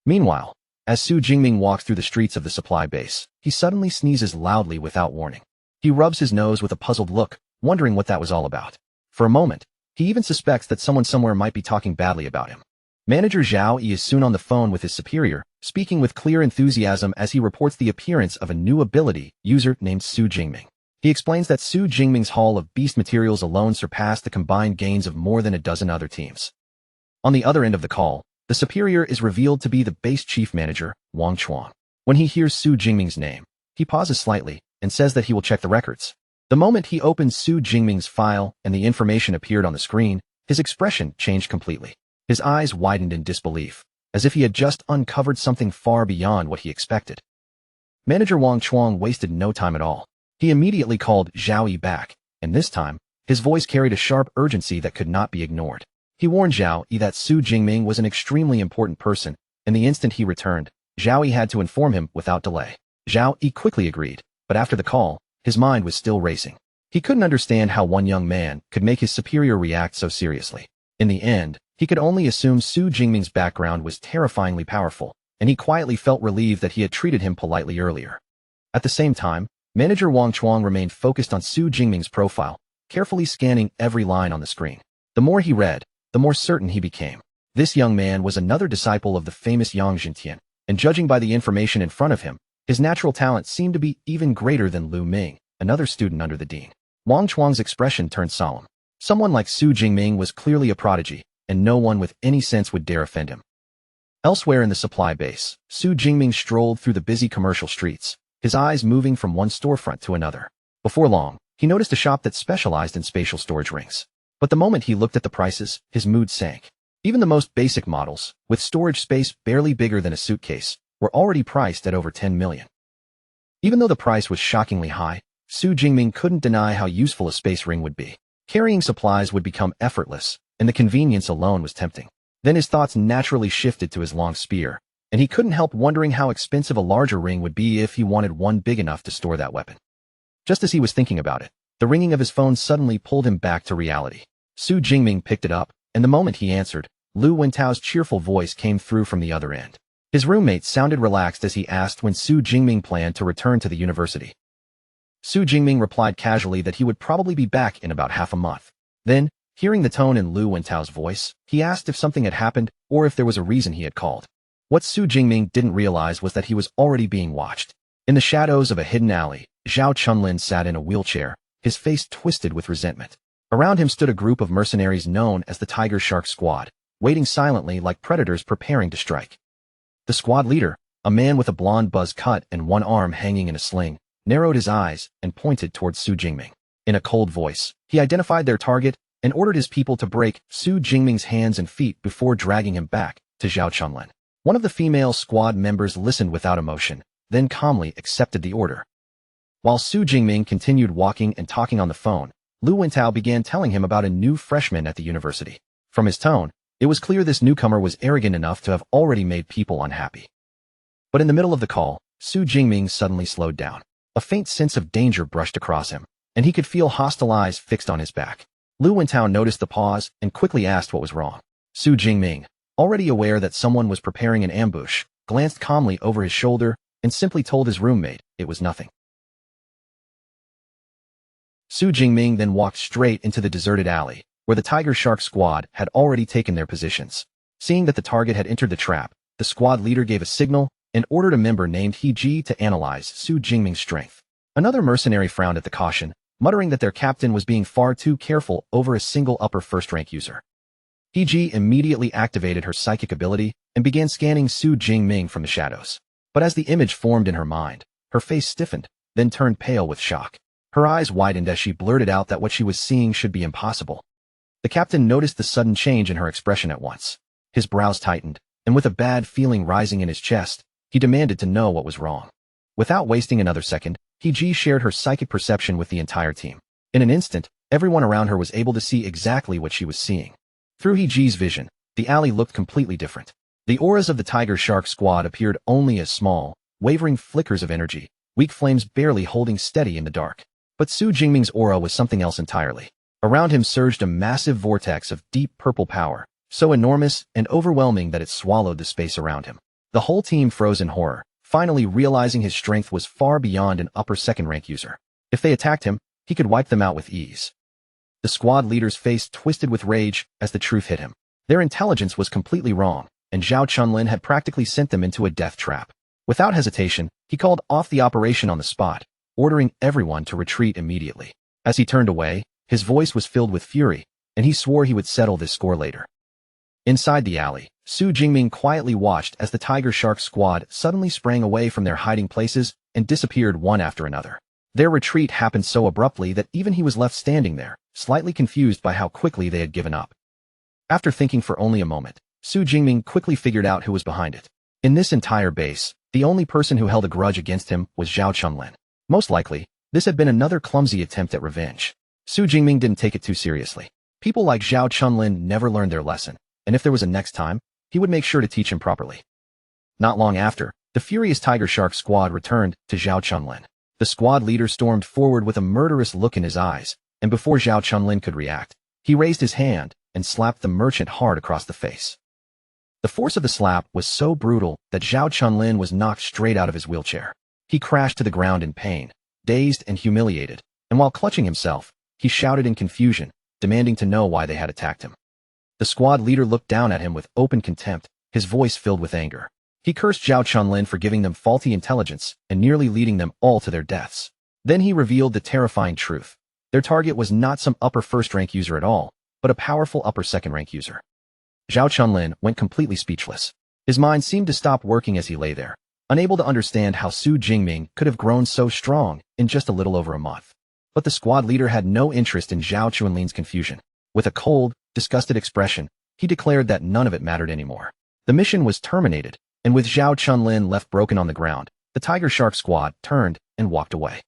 Meanwhile, as Su Jingming walks through the streets of the supply base, he suddenly sneezes loudly without warning. He rubs his nose with a puzzled look, wondering what that was all about. For a moment, he even suspects that someone somewhere might be talking badly about him. Manager Zhao Yi is soon on the phone with his superior, speaking with clear enthusiasm as he reports the appearance of a new ability user named Su Jingming. He explains that Su Jingming's haul of beast materials alone surpassed the combined gains of more than a dozen other teams. On the other end of the call, the superior is revealed to be the base chief manager, Wang Chuang. When he hears Su Jingming's name, he pauses slightly and says that he will check the records. The moment he opens Su Jingming's file and the information appeared on the screen, his expression changed completely. His eyes widened in disbelief, as if he had just uncovered something far beyond what he expected. Manager Wang Chuang wasted no time at all. He immediately called Zhao Yi back, and this time, his voice carried a sharp urgency that could not be ignored. He warned Zhao Yi that Su Jingming was an extremely important person, and the instant he returned, Zhao Yi had to inform him without delay. Zhao Yi quickly agreed, but after the call, his mind was still racing. He couldn't understand how one young man could make his superior react so seriously. In the end, he could only assume Su Jingming's background was terrifyingly powerful, and he quietly felt relieved that he had treated him politely earlier. At the same time, Manager Wang Chuang remained focused on Su Jingming's profile, carefully scanning every line on the screen. The more he read, the more certain he became. This young man was another disciple of the famous Yang Jintian, and judging by the information in front of him, his natural talent seemed to be even greater than Lu Ming, another student under the dean. Wang Chuang's expression turned solemn. Someone like Su Jingming was clearly a prodigy, and no one with any sense would dare offend him. Elsewhere in the supply base, Su Jingming strolled through the busy commercial streets, his eyes moving from one storefront to another. Before long, he noticed a shop that specialized in spatial storage rings. But the moment he looked at the prices, his mood sank. Even the most basic models, with storage space barely bigger than a suitcase, were already priced at over 10 million. Even though the price was shockingly high, Su Jingming couldn't deny how useful a space ring would be. Carrying supplies would become effortless, and the convenience alone was tempting. Then his thoughts naturally shifted to his long spear, and he couldn't help wondering how expensive a larger ring would be if he wanted one big enough to store that weapon. Just as he was thinking about it, the ringing of his phone suddenly pulled him back to reality. Su Jingming picked it up, and the moment he answered, Lu Wentao's cheerful voice came through from the other end. His roommate sounded relaxed as he asked when Su Jingming planned to return to the university. Su Jingming replied casually that he would probably be back in about half a month. Then, hearing the tone in Lu Wentao's voice, he asked if something had happened or if there was a reason he had called. What Su Jingming didn't realize was that he was already being watched. In the shadows of a hidden alley, Zhao Chunlin sat in a wheelchair, his face twisted with resentment. Around him stood a group of mercenaries known as the Tiger Shark Squad, waiting silently like predators preparing to strike. The squad leader, a man with a blonde buzz cut and one arm hanging in a sling, narrowed his eyes and pointed towards Su Jingming. In a cold voice, he identified their target and ordered his people to break Su Jingming's hands and feet before dragging him back to Zhao Chunlin. One of the female squad members listened without emotion, then calmly accepted the order. While Su Jingming continued walking and talking on the phone, Lu Wentao began telling him about a new freshman at the university. From his tone, it was clear this newcomer was arrogant enough to have already made people unhappy. But in the middle of the call, Su Jingming suddenly slowed down. A faint sense of danger brushed across him, and he could feel hostile eyes fixed on his back. Lu Wentao noticed the pause and quickly asked what was wrong. Su Jingming, already aware that someone was preparing an ambush, glanced calmly over his shoulder and simply told his roommate it was nothing. Su Jingming then walked straight into the deserted alley, where the Tiger Shark Squad had already taken their positions. Seeing that the target had entered the trap, the squad leader gave a signal and ordered a member named He Ji to analyze Su Jingming's strength. Another mercenary frowned at the caution, muttering that their captain was being far too careful over a single upper first-rank user. He Ji immediately activated her psychic ability and began scanning Su Jingming from the shadows. But as the image formed in her mind, her face stiffened, then turned pale with shock. Her eyes widened as she blurted out that what she was seeing should be impossible. The captain noticed the sudden change in her expression at once. His brows tightened, and with a bad feeling rising in his chest, he demanded to know what was wrong. Without wasting another second, He Ji shared her psychic perception with the entire team. In an instant, everyone around her was able to see exactly what she was seeing. Through He Ji's vision, the alley looked completely different. The auras of the Tiger Shark Squad appeared only as small, wavering flickers of energy, weak flames barely holding steady in the dark. But Su Jingming's aura was something else entirely. Around him surged a massive vortex of deep purple power, so enormous and overwhelming that it swallowed the space around him. The whole team froze in horror, finally realizing his strength was far beyond an upper second-rank user. If they attacked him, he could wipe them out with ease. The squad leader's face twisted with rage as the truth hit him. Their intelligence was completely wrong, and Zhao Chunlin had practically sent them into a death trap. Without hesitation, he called off the operation on the spot, ordering everyone to retreat immediately. As he turned away, his voice was filled with fury, and he swore he would settle this score later. Inside the alley, Su Jingming quietly watched as the Tiger Shark Squad suddenly sprang away from their hiding places and disappeared one after another. Their retreat happened so abruptly that even he was left standing there, slightly confused by how quickly they had given up. After thinking for only a moment, Su Jingming quickly figured out who was behind it. In this entire base, the only person who held a grudge against him was Zhao Chunlin. Most likely, this had been another clumsy attempt at revenge. Su Jingming didn't take it too seriously. People like Zhao Chunlin never learned their lesson, and if there was a next time, he would make sure to teach him properly. Not long after, the furious Tiger Shark Squad returned to Zhao Chunlin. The squad leader stormed forward with a murderous look in his eyes, and before Zhao Chunlin could react, he raised his hand and slapped the merchant hard across the face. The force of the slap was so brutal that Zhao Chunlin was knocked straight out of his wheelchair. He crashed to the ground in pain, dazed and humiliated, and while clutching himself, he shouted in confusion, demanding to know why they had attacked him. The squad leader looked down at him with open contempt, his voice filled with anger. He cursed Zhao Chunlin for giving them faulty intelligence and nearly leading them all to their deaths. Then he revealed the terrifying truth. Their target was not some upper first-rank user at all, but a powerful upper second-rank user. Zhao Chunlin went completely speechless. His mind seemed to stop working as he lay there, unable to understand how Su Jingming could have grown so strong in just a little over a month. But the squad leader had no interest in Zhao Chunlin's confusion. With a cold, disgusted expression, he declared that none of it mattered anymore. The mission was terminated, and with Zhao Chunlin left broken on the ground, the Tiger Shark Squad turned and walked away.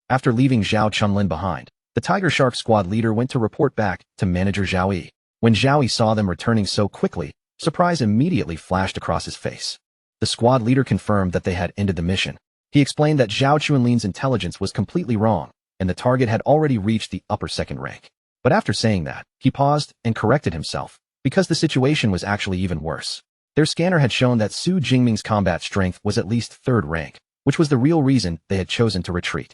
After leaving Zhao Chunlin behind, the Tiger Shark Squad leader went to report back to manager Zhao Yi. When Zhao Yi saw them returning so quickly, surprise immediately flashed across his face. The squad leader confirmed that they had ended the mission. He explained that Zhao Chunlin's intelligence was completely wrong, and the target had already reached the upper second rank. But after saying that, he paused and corrected himself, because the situation was actually even worse. Their scanner had shown that Su Jingming's combat strength was at least third rank, which was the real reason they had chosen to retreat.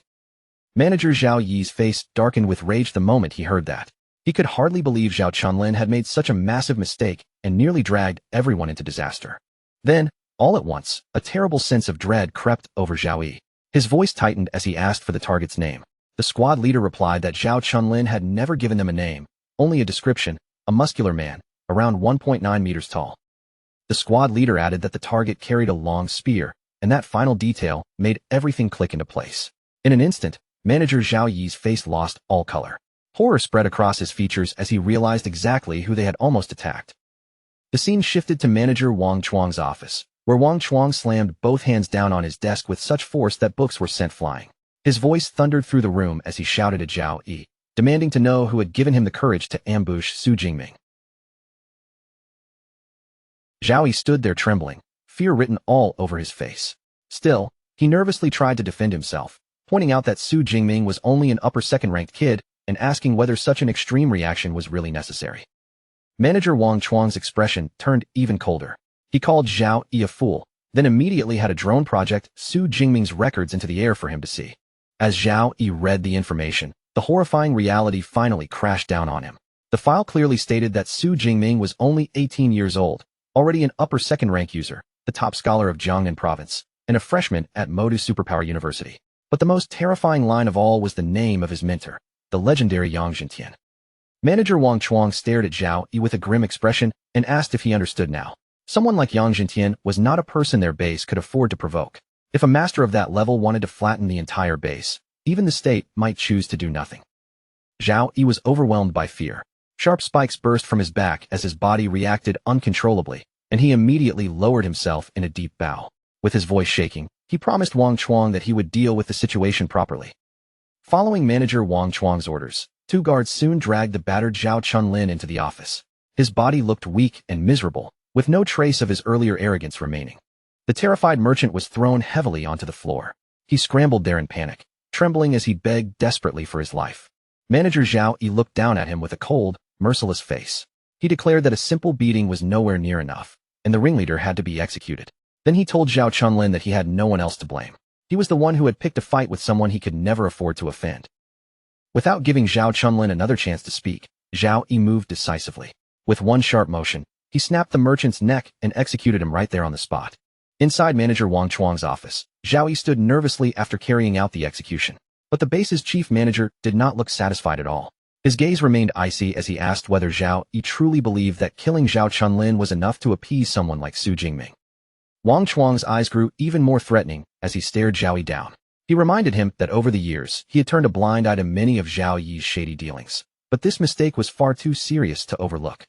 Manager Zhao Yi's face darkened with rage the moment he heard that. He could hardly believe Zhao Chunlin had made such a massive mistake and nearly dragged everyone into disaster. Then, all at once, a terrible sense of dread crept over Zhao Yi. His voice tightened as he asked for the target's name. The squad leader replied that Zhao Chunlin had never given them a name, only a description: a muscular man, around 1.9 meters tall. The squad leader added that the target carried a long spear, and that final detail made everything click into place. In an instant, manager Zhao Yi's face lost all color. Horror spread across his features as he realized exactly who they had almost attacked. The scene shifted to manager Wang Chuang's office, where Wang Chuang slammed both hands down on his desk with such force that books were sent flying. His voice thundered through the room as he shouted at Zhao Yi, demanding to know who had given him the courage to ambush Su Jingming. Zhao Yi stood there trembling, fear written all over his face. Still, he nervously tried to defend himself, pointing out that Su Jingming was only an upper second-ranked kid and asking whether such an extreme reaction was really necessary. Manager Wang Chuang's expression turned even colder. He called Zhao Yi a fool, then immediately had a drone project Su Jingming's records into the air for him to see. As Zhao Yi read the information, the horrifying reality finally crashed down on him. The file clearly stated that Su Jingming was only 18 years old, already an upper second-rank user, the top scholar of Jiangnan province, and a freshman at Modu Superpower University. But the most terrifying line of all was the name of his mentor, the legendary Yang Zhentian. Manager Wang Chuang stared at Zhao Yi with a grim expression and asked if he understood now. Someone like Yang Zhentian was not a person their base could afford to provoke. If a master of that level wanted to flatten the entire base, even the state might choose to do nothing. Zhao Yi was overwhelmed by fear. Sharp spikes burst from his back as his body reacted uncontrollably, and he immediately lowered himself in a deep bow. With his voice shaking, he promised Wang Chuang that he would deal with the situation properly. Following manager Wang Chuang's orders, two guards soon dragged the battered Zhao Chunlin into the office. His body looked weak and miserable, with no trace of his earlier arrogance remaining. The terrified merchant was thrown heavily onto the floor. He scrambled there in panic, trembling as he begged desperately for his life. Manager Zhao Yi looked down at him with a cold, merciless face. He declared that a simple beating was nowhere near enough, and the ringleader had to be executed. Then he told Zhao Chunlin that he had no one else to blame. He was the one who had picked a fight with someone he could never afford to offend. Without giving Zhao Chunlin another chance to speak, Zhao Yi moved decisively. With one sharp motion, he snapped the merchant's neck and executed him right there on the spot. Inside manager Wang Chuang's office, Zhao Yi stood nervously after carrying out the execution. But the base's chief manager did not look satisfied at all. His gaze remained icy as he asked whether Zhao Yi truly believed that killing Zhao Chunlin was enough to appease someone like Su Jingming. Wang Chuang's eyes grew even more threatening as he stared Zhao Yi down. He reminded him that over the years, he had turned a blind eye to many of Zhao Yi's shady dealings. But this mistake was far too serious to overlook.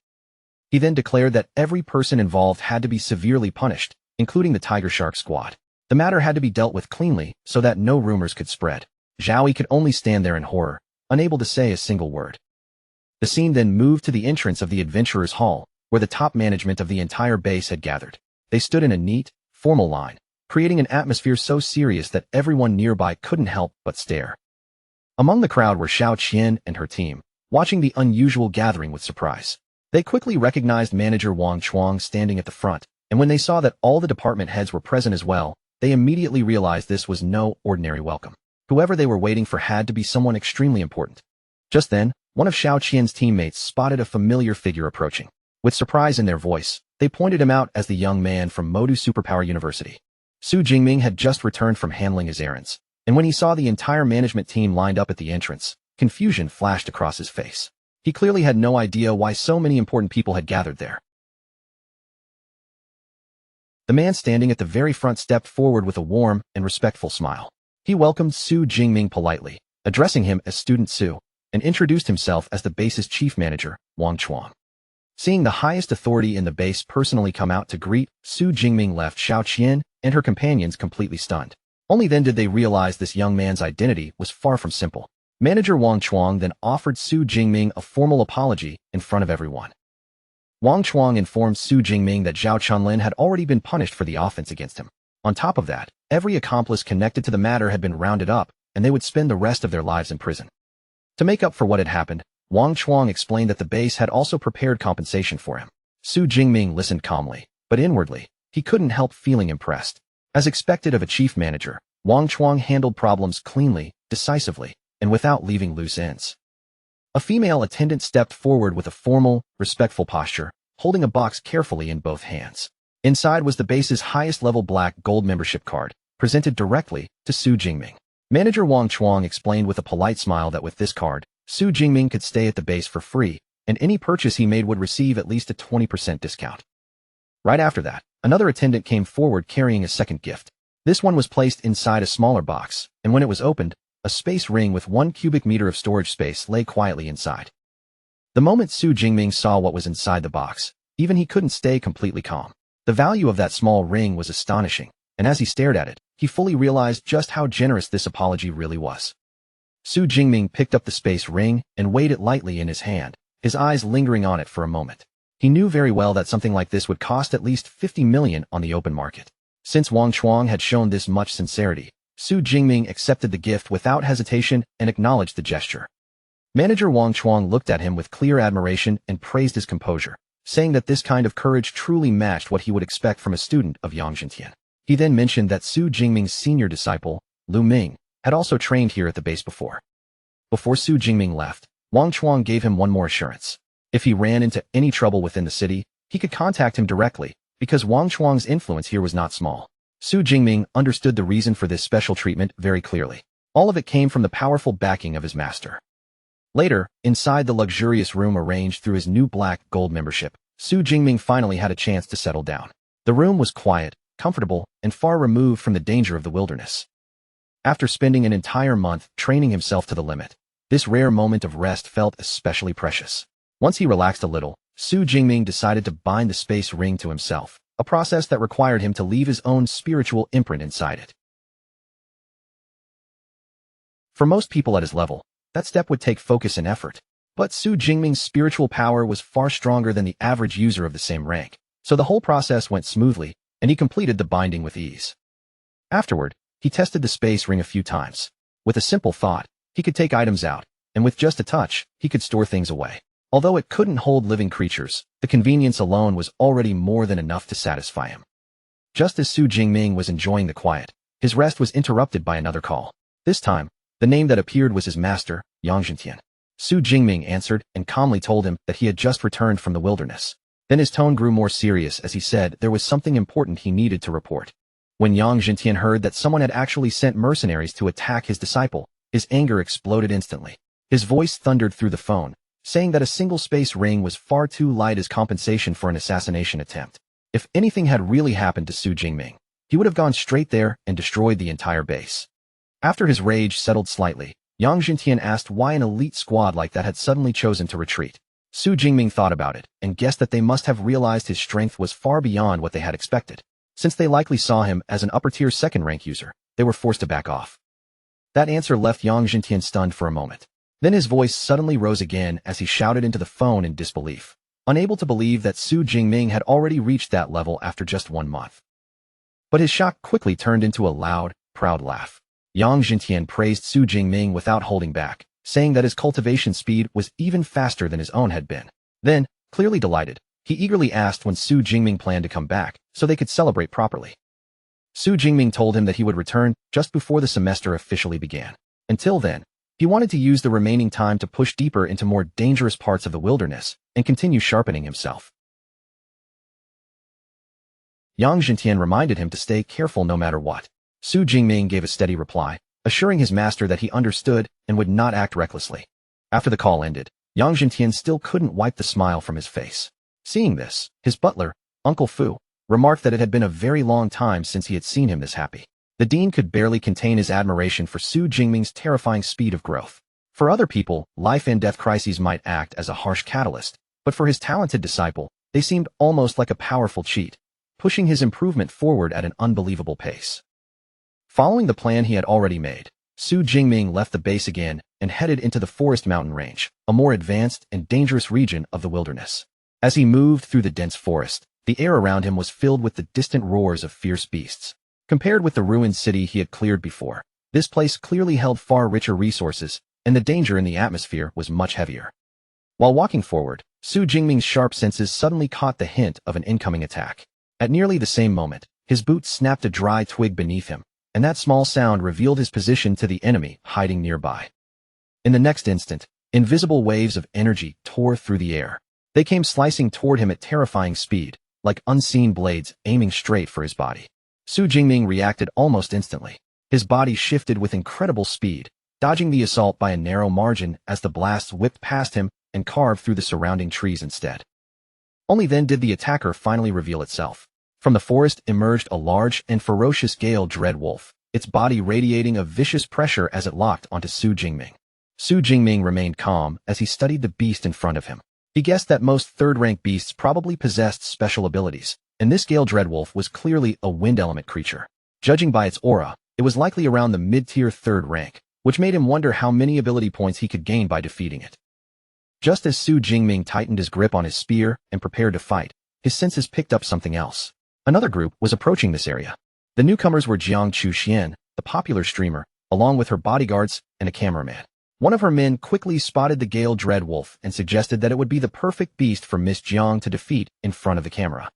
He then declared that every person involved had to be severely punished, including the Tiger Shark Squad. The matter had to be dealt with cleanly so that no rumors could spread. Zhao Yi could only stand there in horror, unable to say a single word. The scene then moved to the entrance of the Adventurers' Hall, where the top management of the entire base had gathered. They stood in a neat, formal line, creating an atmosphere so serious that everyone nearby couldn't help but stare. Among the crowd were Xiao Qian and her team, watching the unusual gathering with surprise. They quickly recognized manager Wang Chuang standing at the front, and when they saw that all the department heads were present as well, they immediately realized this was no ordinary welcome. Whoever they were waiting for had to be someone extremely important. Just then, one of Xiao Qian's teammates spotted a familiar figure approaching. With surprise in their voice, they pointed him out as the young man from Modu Superpower University. Su Jingming had just returned from handling his errands, and when he saw the entire management team lined up at the entrance, confusion flashed across his face. He clearly had no idea why so many important people had gathered there. The man standing at the very front stepped forward with a warm and respectful smile. He welcomed Su Jingming politely, addressing him as Student Su. and introduced himself as the base's chief manager, Wang Chuang. Seeing the highest authority in the base personally come out to greet, Su Jingming left Xiao Qian and her companions completely stunned. Only then did they realize this young man's identity was far from simple. Manager Wang Chuang then offered Su Jingming a formal apology in front of everyone. Wang Chuang informed Su Jingming that Zhao Chunlin had already been punished for the offense against him. On top of that, every accomplice connected to the matter had been rounded up, and they would spend the rest of their lives in prison. To make up for what had happened, Wang Chuang explained that the base had also prepared compensation for him. Su Jingming listened calmly, but inwardly, he couldn't help feeling impressed. As expected of a chief manager, Wang Chuang handled problems cleanly, decisively, and without leaving loose ends. A female attendant stepped forward with a formal, respectful posture, holding a box carefully in both hands. Inside was the base's highest-level black gold membership card, presented directly to Su Jingming. Manager Wang Chuang explained with a polite smile that with this card, Su Jingming could stay at the base for free, and any purchase he made would receive at least a 20% discount. Right after that, another attendant came forward carrying a second gift. This one was placed inside a smaller box, and when it was opened, a space ring with 1 cubic meter of storage space lay quietly inside. The moment Su Jingming saw what was inside the box, even he couldn't stay completely calm. The value of that small ring was astonishing, and as he stared at it, he fully realized just how generous this apology really was. Su Jingming picked up the space ring and weighed it lightly in his hand, his eyes lingering on it for a moment. He knew very well that something like this would cost at least 50 million on the open market. Since Wang Chuang had shown this much sincerity, Su Jingming accepted the gift without hesitation and acknowledged the gesture. Manager Wang Chuang looked at him with clear admiration and praised his composure, saying that this kind of courage truly matched what he would expect from a student of Yang Zhentian. He then mentioned that Su Jingming's senior disciple, Lu Ming, had also trained here at the base before. Before Su Jingming left, Wang Chuang gave him one more assurance. If he ran into any trouble within the city, he could contact him directly, because Wang Chuang's influence here was not small. Su Jingming understood the reason for this special treatment very clearly. All of it came from the powerful backing of his master. Later, inside the luxurious room arranged through his new black gold membership, Su Jingming finally had a chance to settle down. The room was quiet, comfortable, and far removed from the danger of the wilderness. After spending an entire month training himself to the limit, this rare moment of rest felt especially precious. Once he relaxed a little, Su Jingming decided to bind the space ring to himself, a process that required him to leave his own spiritual imprint inside it. For most people at his level, that step would take focus and effort, but Su Jingming's spiritual power was far stronger than the average user of the same rank, so the whole process went smoothly, and he completed the binding with ease. Afterward, he tested the space ring a few times. With a simple thought, he could take items out, and with just a touch, he could store things away. Although it couldn't hold living creatures, the convenience alone was already more than enough to satisfy him. Just as Su Jingming was enjoying the quiet, his rest was interrupted by another call. This time, the name that appeared was his master, Yang Zhentian. Su Jingming answered and calmly told him that he had just returned from the wilderness. Then his tone grew more serious as he said there was something important he needed to report. When Yang Zhentian heard that someone had actually sent mercenaries to attack his disciple, his anger exploded instantly. His voice thundered through the phone, saying that a single space ring was far too light as compensation for an assassination attempt. If anything had really happened to Su Jingming, he would have gone straight there and destroyed the entire base. After his rage settled slightly, Yang Zhentian asked why an elite squad like that had suddenly chosen to retreat. Su Jingming thought about it and guessed that they must have realized his strength was far beyond what they had expected. Since they likely saw him as an upper-tier second-rank user, they were forced to back off. That answer left Yang Zhentian stunned for a moment. Then his voice suddenly rose again as he shouted into the phone in disbelief, unable to believe that Su Jingming had already reached that level after just 1 month. But his shock quickly turned into a loud, proud laugh. Yang Zhentian praised Su Jingming without holding back, saying that his cultivation speed was even faster than his own had been. Then, clearly delighted, he eagerly asked when Su Jingming planned to come back, so they could celebrate properly. Su Jingming told him that he would return just before the semester officially began. Until then, he wanted to use the remaining time to push deeper into more dangerous parts of the wilderness and continue sharpening himself. Yang Zhentian reminded him to stay careful no matter what. Su Jingming gave a steady reply, assuring his master that he understood and would not act recklessly. After the call ended, Yang Zhentian still couldn't wipe the smile from his face. Seeing this, his butler, Uncle Fu, remarked that it had been a very long time since he had seen him this happy. The dean could barely contain his admiration for Su Jingming's terrifying speed of growth. For other people, life and death crises might act as a harsh catalyst, but for his talented disciple, they seemed almost like a powerful cheat, pushing his improvement forward at an unbelievable pace. Following the plan he had already made, Su Jingming left the base again and headed into the forest mountain range, a more advanced and dangerous region of the wilderness. As he moved through the dense forest, the air around him was filled with the distant roars of fierce beasts. Compared with the ruined city he had cleared before, this place clearly held far richer resources, and the danger in the atmosphere was much heavier. While walking forward, Su Jingming's sharp senses suddenly caught the hint of an incoming attack. At nearly the same moment, his boot snapped a dry twig beneath him, and that small sound revealed his position to the enemy hiding nearby. In the next instant, invisible waves of energy tore through the air. They came slicing toward him at terrifying speed, like unseen blades aiming straight for his body. Su Jingming reacted almost instantly. His body shifted with incredible speed, dodging the assault by a narrow margin as the blasts whipped past him and carved through the surrounding trees instead. Only then did the attacker finally reveal itself. From the forest emerged a large and ferocious gale dread wolf, its body radiating a vicious pressure as it locked onto Su Jingming. Su Jingming remained calm as he studied the beast in front of him. He guessed that most third-rank beasts probably possessed special abilities, and this gale dreadwolf was clearly a wind element creature. Judging by its aura, it was likely around the mid-tier third rank, which made him wonder how many ability points he could gain by defeating it. Just as Su Jingming tightened his grip on his spear and prepared to fight, his senses picked up something else. Another group was approaching this area. The newcomers were Jiang Chuxian, the popular streamer, along with her bodyguards and a cameraman. One of her men quickly spotted the Gale Dread Wolf and suggested that it would be the perfect beast for Miss Jiang to defeat in front of the camera.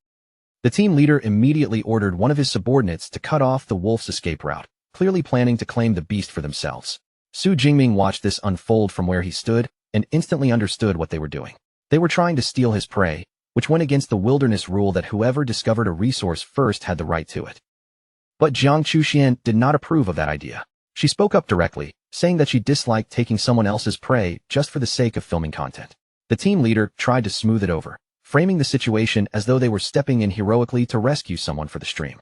The team leader immediately ordered one of his subordinates to cut off the wolf's escape route, clearly planning to claim the beast for themselves. Su Jingming watched this unfold from where he stood and instantly understood what they were doing. They were trying to steal his prey, which went against the wilderness rule that whoever discovered a resource first had the right to it. But Jiang Chuxian did not approve of that idea. She spoke up directly, saying that she disliked taking someone else's prey just for the sake of filming content. The team leader tried to smooth it over, framing the situation as though they were stepping in heroically to rescue someone for the stream.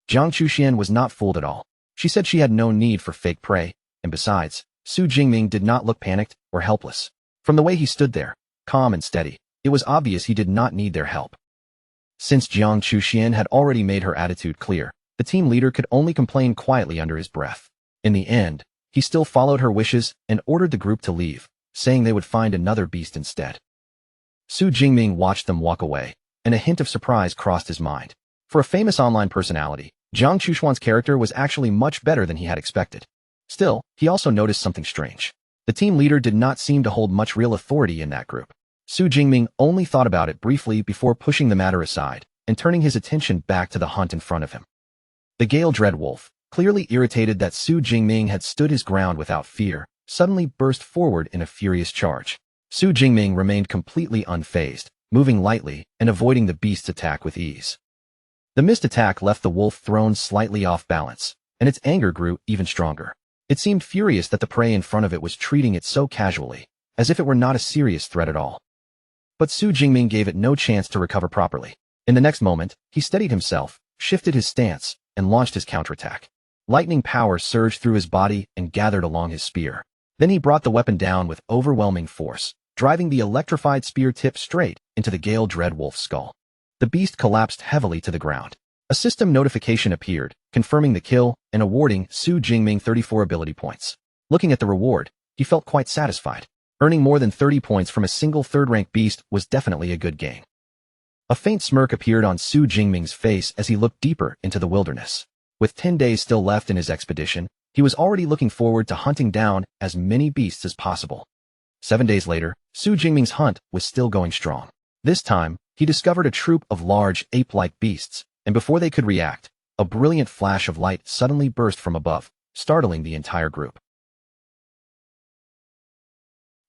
Jiang Chuxian was not fooled at all. She said she had no need for fake prey, and besides, Su Jingming did not look panicked or helpless. From the way he stood there, calm and steady, it was obvious he did not need their help. Since Jiang Chuxian had already made her attitude clear, the team leader could only complain quietly under his breath. In the end, he still followed her wishes and ordered the group to leave, saying they would find another beast instead. Su Jingming watched them walk away, and a hint of surprise crossed his mind. For a famous online personality, Jiang Chuxian's character was actually much better than he had expected. Still, he also noticed something strange. The team leader did not seem to hold much real authority in that group. Su Jingming only thought about it briefly before pushing the matter aside and turning his attention back to the hunt in front of him. The Gale Dread Wolf, clearly irritated that Su Jingming had stood his ground without fear, suddenly burst forward in a furious charge. Su Jingming remained completely unfazed, moving lightly and avoiding the beast's attack with ease. The missed attack left the wolf thrown slightly off balance, and its anger grew even stronger. It seemed furious that the prey in front of it was treating it so casually, as if it were not a serious threat at all. But Su Jingming gave it no chance to recover properly. In the next moment, he steadied himself, shifted his stance, and launched his counterattack. Lightning power surged through his body and gathered along his spear. Then he brought the weapon down with overwhelming force, driving the electrified spear tip straight into the Gale Dread Wolf's skull. The beast collapsed heavily to the ground. A system notification appeared, confirming the kill and awarding Su Jingming 34 ability points. Looking at the reward, he felt quite satisfied. Earning more than 30 points from a single third-rank beast was definitely a good gain. A faint smirk appeared on Su Jingming's face as he looked deeper into the wilderness. With 10 days still left in his expedition, he was already looking forward to hunting down as many beasts as possible. 7 days later, Su Jingming's hunt was still going strong. This time, he discovered a troop of large, ape-like beasts, and before they could react, a brilliant flash of light suddenly burst from above, startling the entire group.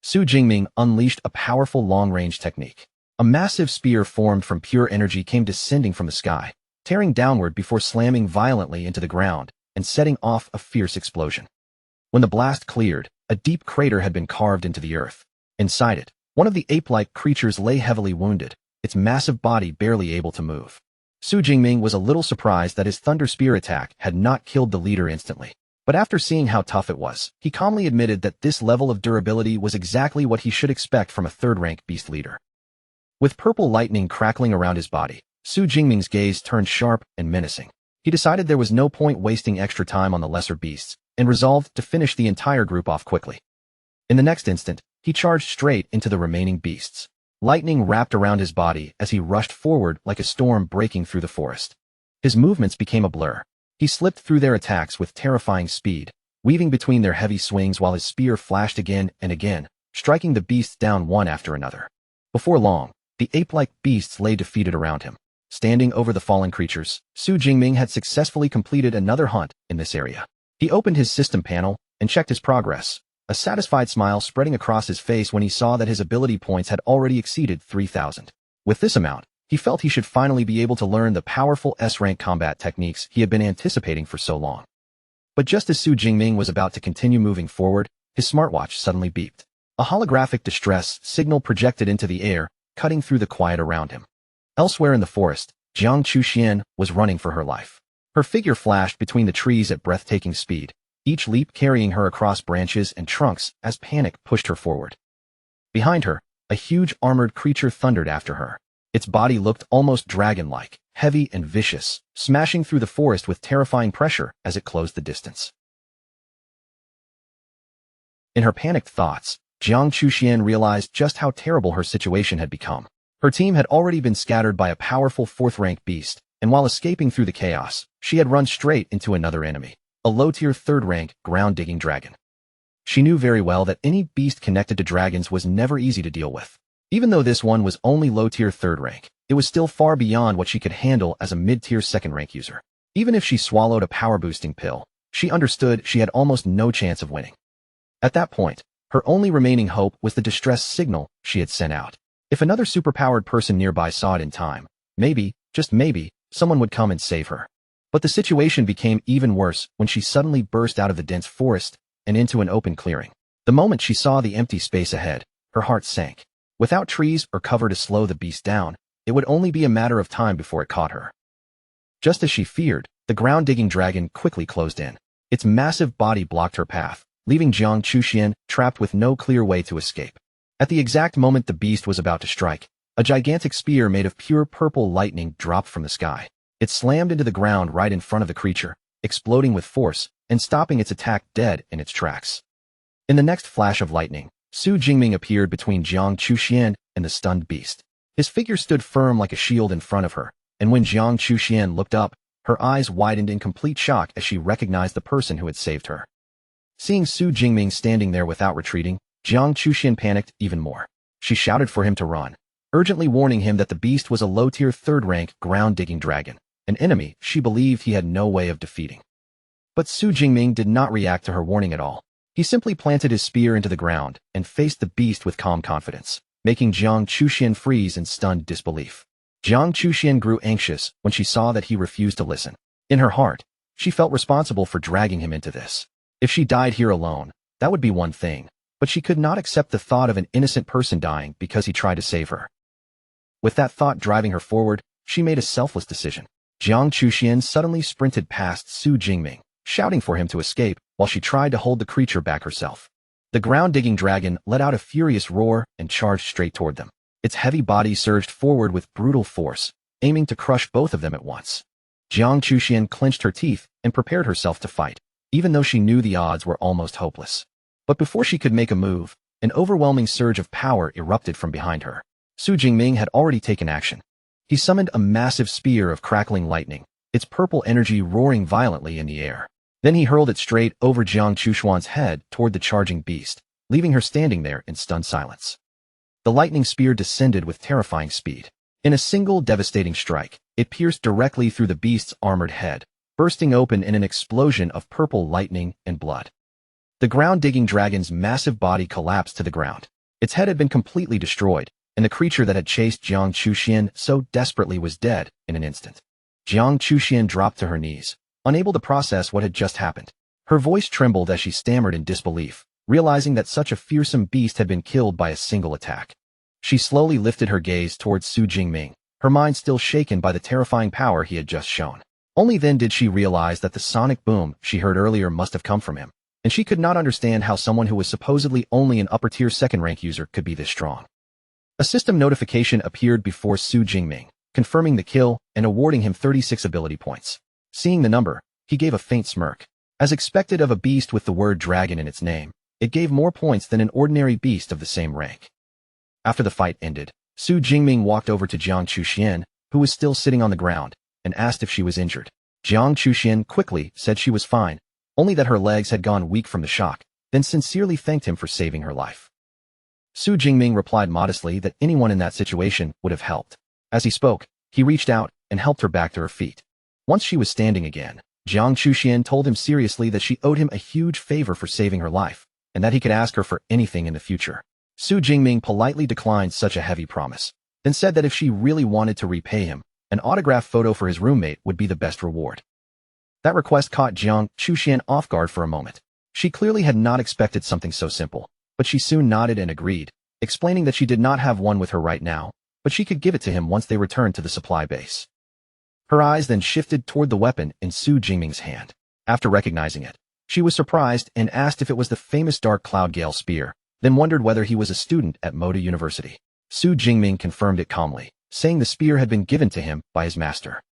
Su Jingming unleashed a powerful long-range technique. A massive spear formed from pure energy came descending from the sky, tearing downward before slamming violently into the ground and setting off a fierce explosion. When the blast cleared, a deep crater had been carved into the earth. Inside it, one of the ape-like creatures lay heavily wounded, its massive body barely able to move. Su Jingming was a little surprised that his Thunder Spear attack had not killed the leader instantly. But after seeing how tough it was, he calmly admitted that this level of durability was exactly what he should expect from a third-rank beast leader. With purple lightning crackling around his body, Su Jingming's gaze turned sharp and menacing. He decided there was no point wasting extra time on the lesser beasts, and resolved to finish the entire group off quickly. In the next instant, he charged straight into the remaining beasts. Lightning wrapped around his body as he rushed forward like a storm breaking through the forest. His movements became a blur. He slipped through their attacks with terrifying speed, weaving between their heavy swings while his spear flashed again and again, striking the beasts down one after another. Before long, the ape-like beasts lay defeated around him. Standing over the fallen creatures, Su Jingming had successfully completed another hunt in this area. He opened his system panel and checked his progress, a satisfied smile spreading across his face when he saw that his ability points had already exceeded 3,000. With this amount, he felt he should finally be able to learn the powerful S-rank combat techniques he had been anticipating for so long. But just as Su Jingming was about to continue moving forward, his smartwatch suddenly beeped. A holographic distress signal projected into the air, cutting through the quiet around him. Elsewhere in the forest, Jiang Chuxian was running for her life. Her figure flashed between the trees at breathtaking speed, each leap carrying her across branches and trunks as panic pushed her forward. Behind her, a huge armored creature thundered after her. Its body looked almost dragon-like, heavy and vicious, smashing through the forest with terrifying pressure as it closed the distance. In her panicked thoughts, Jiang Chuxian realized just how terrible her situation had become. Her team had already been scattered by a powerful fourth-rank beast, and while escaping through the chaos, she had run straight into another enemy, a low-tier third-rank ground-digging dragon. She knew very well that any beast connected to dragons was never easy to deal with. Even though this one was only low-tier third rank, it was still far beyond what she could handle as a mid-tier second-rank user. Even if she swallowed a power-boosting pill, she understood she had almost no chance of winning. At that point, her only remaining hope was the distress signal she had sent out. If another superpowered person nearby saw it in time, maybe, just maybe, someone would come and save her. But the situation became even worse when she suddenly burst out of the dense forest and into an open clearing. The moment she saw the empty space ahead, her heart sank. Without trees or cover to slow the beast down, it would only be a matter of time before it caught her. Just as she feared, the ground-digging dragon quickly closed in. Its massive body blocked her path, leaving Jiang Chuxian trapped with no clear way to escape. At the exact moment the beast was about to strike, a gigantic spear made of pure purple lightning dropped from the sky. It slammed into the ground right in front of the creature, exploding with force and stopping its attack dead in its tracks. In the next flash of lightning, Su Jingming appeared between Jiang Chuxian and the stunned beast. His figure stood firm like a shield in front of her, and when Jiang Chuxian looked up, her eyes widened in complete shock as she recognized the person who had saved her. Seeing Su Jingming standing there without retreating, Jiang Chuxian panicked even more. She shouted for him to run, urgently warning him that the beast was a low-tier third-rank ground-digging dragon, an enemy she believed he had no way of defeating. But Su Jingming did not react to her warning at all. He simply planted his spear into the ground and faced the beast with calm confidence, making Jiang Chuxian freeze in stunned disbelief. Jiang Chuxian grew anxious when she saw that he refused to listen. In her heart, she felt responsible for dragging him into this. If she died here alone, that would be one thing, but she could not accept the thought of an innocent person dying because he tried to save her. With that thought driving her forward, she made a selfless decision. Jiang Chuxian suddenly sprinted past Su Jingming, shouting for him to escape while she tried to hold the creature back herself. The ground-digging dragon let out a furious roar and charged straight toward them. Its heavy body surged forward with brutal force, aiming to crush both of them at once. Jiang Chuxian clenched her teeth and prepared herself to fight, even though she knew the odds were almost hopeless. But before she could make a move, an overwhelming surge of power erupted from behind her. Su Jingming had already taken action. He summoned a massive spear of crackling lightning, its purple energy roaring violently in the air. Then he hurled it straight over Jiang Chuxian's head toward the charging beast, leaving her standing there in stunned silence. The lightning spear descended with terrifying speed. In a single devastating strike, it pierced directly through the beast's armored head, bursting open in an explosion of purple lightning and blood. The ground-digging dragon's massive body collapsed to the ground. Its head had been completely destroyed, and the creature that had chased Jiang Chuxian so desperately was dead in an instant. Jiang Chuxian dropped to her knees, unable to process what had just happened. Her voice trembled as she stammered in disbelief, realizing that such a fearsome beast had been killed by a single attack. She slowly lifted her gaze towards Su Jingming, her mind still shaken by the terrifying power he had just shown. Only then did she realize that the sonic boom she heard earlier must have come from him, and she could not understand how someone who was supposedly only an upper-tier second-rank user could be this strong. A system notification appeared before Su Jingming, confirming the kill and awarding him 36 ability points. Seeing the number, he gave a faint smirk. As expected of a beast with the word dragon in its name, it gave more points than an ordinary beast of the same rank. After the fight ended, Su Jingming walked over to Jiang Chuxian, who was still sitting on the ground, and asked if she was injured. Jiang Chuxian quickly said she was fine, only that her legs had gone weak from the shock, then sincerely thanked him for saving her life. Su Jingming replied modestly that anyone in that situation would have helped. As he spoke, he reached out and helped her back to her feet. Once she was standing again, Jiang Chuxian told him seriously that she owed him a huge favor for saving her life, and that he could ask her for anything in the future. Su Jingming politely declined such a heavy promise, then said that if she really wanted to repay him, an autograph photo for his roommate would be the best reward. That request caught Jiang Chuxian off guard for a moment. She clearly had not expected something so simple, but she soon nodded and agreed, explaining that she did not have one with her right now, but she could give it to him once they returned to the supply base. Her eyes then shifted toward the weapon in Su Jingming's hand. After recognizing it, she was surprised and asked if it was the famous Dark Cloud Gale spear, then wondered whether he was a student at Moda University. Su Jingming confirmed it calmly, saying the spear had been given to him by his master.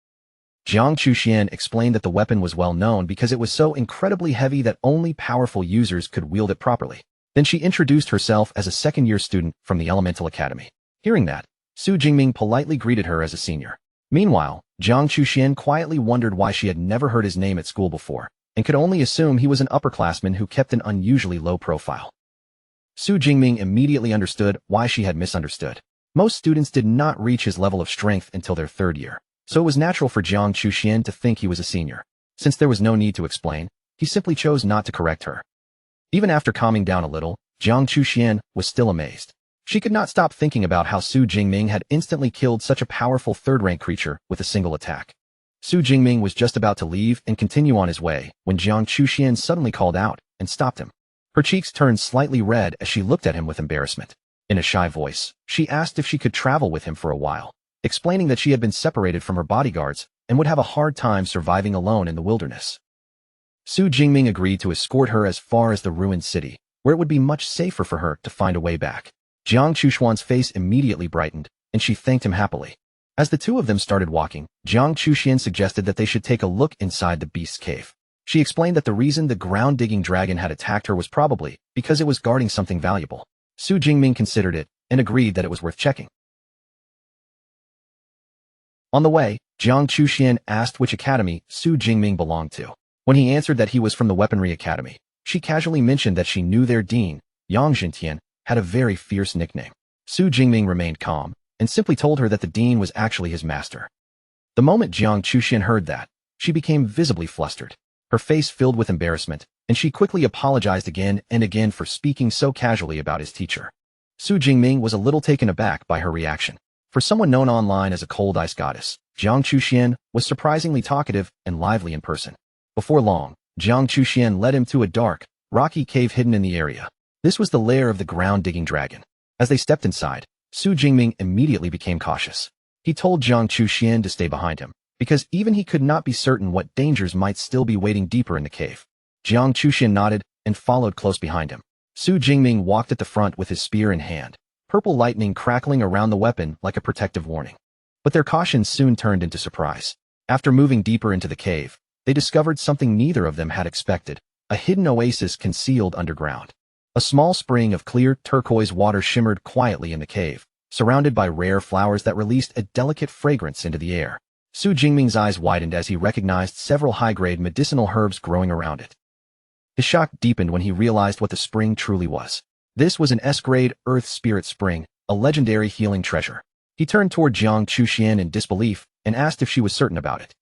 Jiang Chuxian explained that the weapon was well known because it was so incredibly heavy that only powerful users could wield it properly. Then she introduced herself as a second-year student from the Elemental Academy. Hearing that, Su Jingming politely greeted her as a senior. Meanwhile, Jiang Chuxian quietly wondered why she had never heard his name at school before, and could only assume he was an upperclassman who kept an unusually low profile. Su Jingming immediately understood why she had misunderstood. Most students did not reach his level of strength until their third year, so it was natural for Jiang Chuxian to think he was a senior. Since there was no need to explain, he simply chose not to correct her. Even after calming down a little, Jiang Chuxian was still amazed. She could not stop thinking about how Su Jingming had instantly killed such a powerful third-rank creature with a single attack. Su Jingming was just about to leave and continue on his way when Jiang Chuxian suddenly called out and stopped him. Her cheeks turned slightly red as she looked at him with embarrassment. In a shy voice, she asked if she could travel with him for a while, explaining that she had been separated from her bodyguards and would have a hard time surviving alone in the wilderness. Su Jingming agreed to escort her as far as the ruined city, where it would be much safer for her to find a way back. Jiang Chuxian's face immediately brightened, and she thanked him happily. As the two of them started walking, Jiang Chuxian suggested that they should take a look inside the beast's cave. She explained that the reason the ground-digging dragon had attacked her was probably because it was guarding something valuable. Su Jingming considered it and agreed that it was worth checking. On the way, Jiang Chuxian asked which academy Su Jingming belonged to. When he answered that he was from the Weaponry Academy, she casually mentioned that she knew their dean, Yang Xintian, had a very fierce nickname. Su Jingming remained calm and simply told her that the dean was actually his master. The moment Jiang Chuxian heard that, she became visibly flustered. Her face filled with embarrassment, and she quickly apologized again and again for speaking so casually about his teacher. Su Jingming was a little taken aback by her reaction. For someone known online as a cold ice goddess, Jiang Chuxian was surprisingly talkative and lively in person. Before long, Jiang Chuxian led him to a dark, rocky cave hidden in the area. This was the lair of the ground-digging dragon. As they stepped inside, Su Jingming immediately became cautious. He told Jiang Chuxian to stay behind him, because even he could not be certain what dangers might still be waiting deeper in the cave. Jiang Chuxian nodded and followed close behind him. Su Jingming walked at the front with his spear in hand, purple lightning crackling around the weapon like a protective warning. But their caution soon turned into surprise. After moving deeper into the cave, they discovered something neither of them had expected, a hidden oasis concealed underground. A small spring of clear turquoise water shimmered quietly in the cave, surrounded by rare flowers that released a delicate fragrance into the air. Su Jingming's eyes widened as he recognized several high-grade medicinal herbs growing around it. His shock deepened when he realized what the spring truly was. This was an S-grade Earth Spirit Spring, a legendary healing treasure. He turned toward Jiang Chuxian in disbelief and asked if she was certain about it.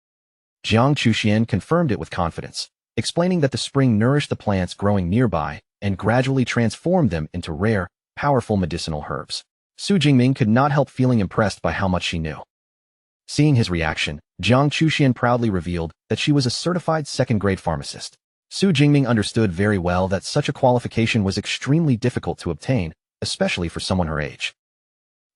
Jiang Chuxian confirmed it with confidence, explaining that the spring nourished the plants growing nearby and gradually transformed them into rare, powerful medicinal herbs. Su Jingming could not help feeling impressed by how much she knew. Seeing his reaction, Jiang Chuxian proudly revealed that she was a certified second-grade pharmacist. Su Jingming understood very well that such a qualification was extremely difficult to obtain, especially for someone her age.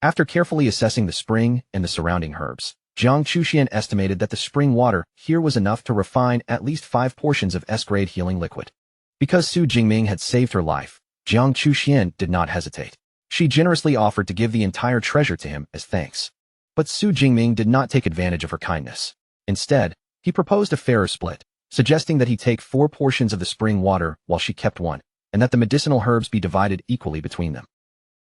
After carefully assessing the spring and the surrounding herbs, Jiang Chuxian estimated that the spring water here was enough to refine at least 5 portions of S-grade healing liquid. Because Su Jingming had saved her life, Jiang Chuxian did not hesitate. She generously offered to give the entire treasure to him as thanks. But Su Jingming did not take advantage of her kindness. Instead, he proposed a fairer split, suggesting that he take 4 portions of the spring water while she kept 1, and that the medicinal herbs be divided equally between them.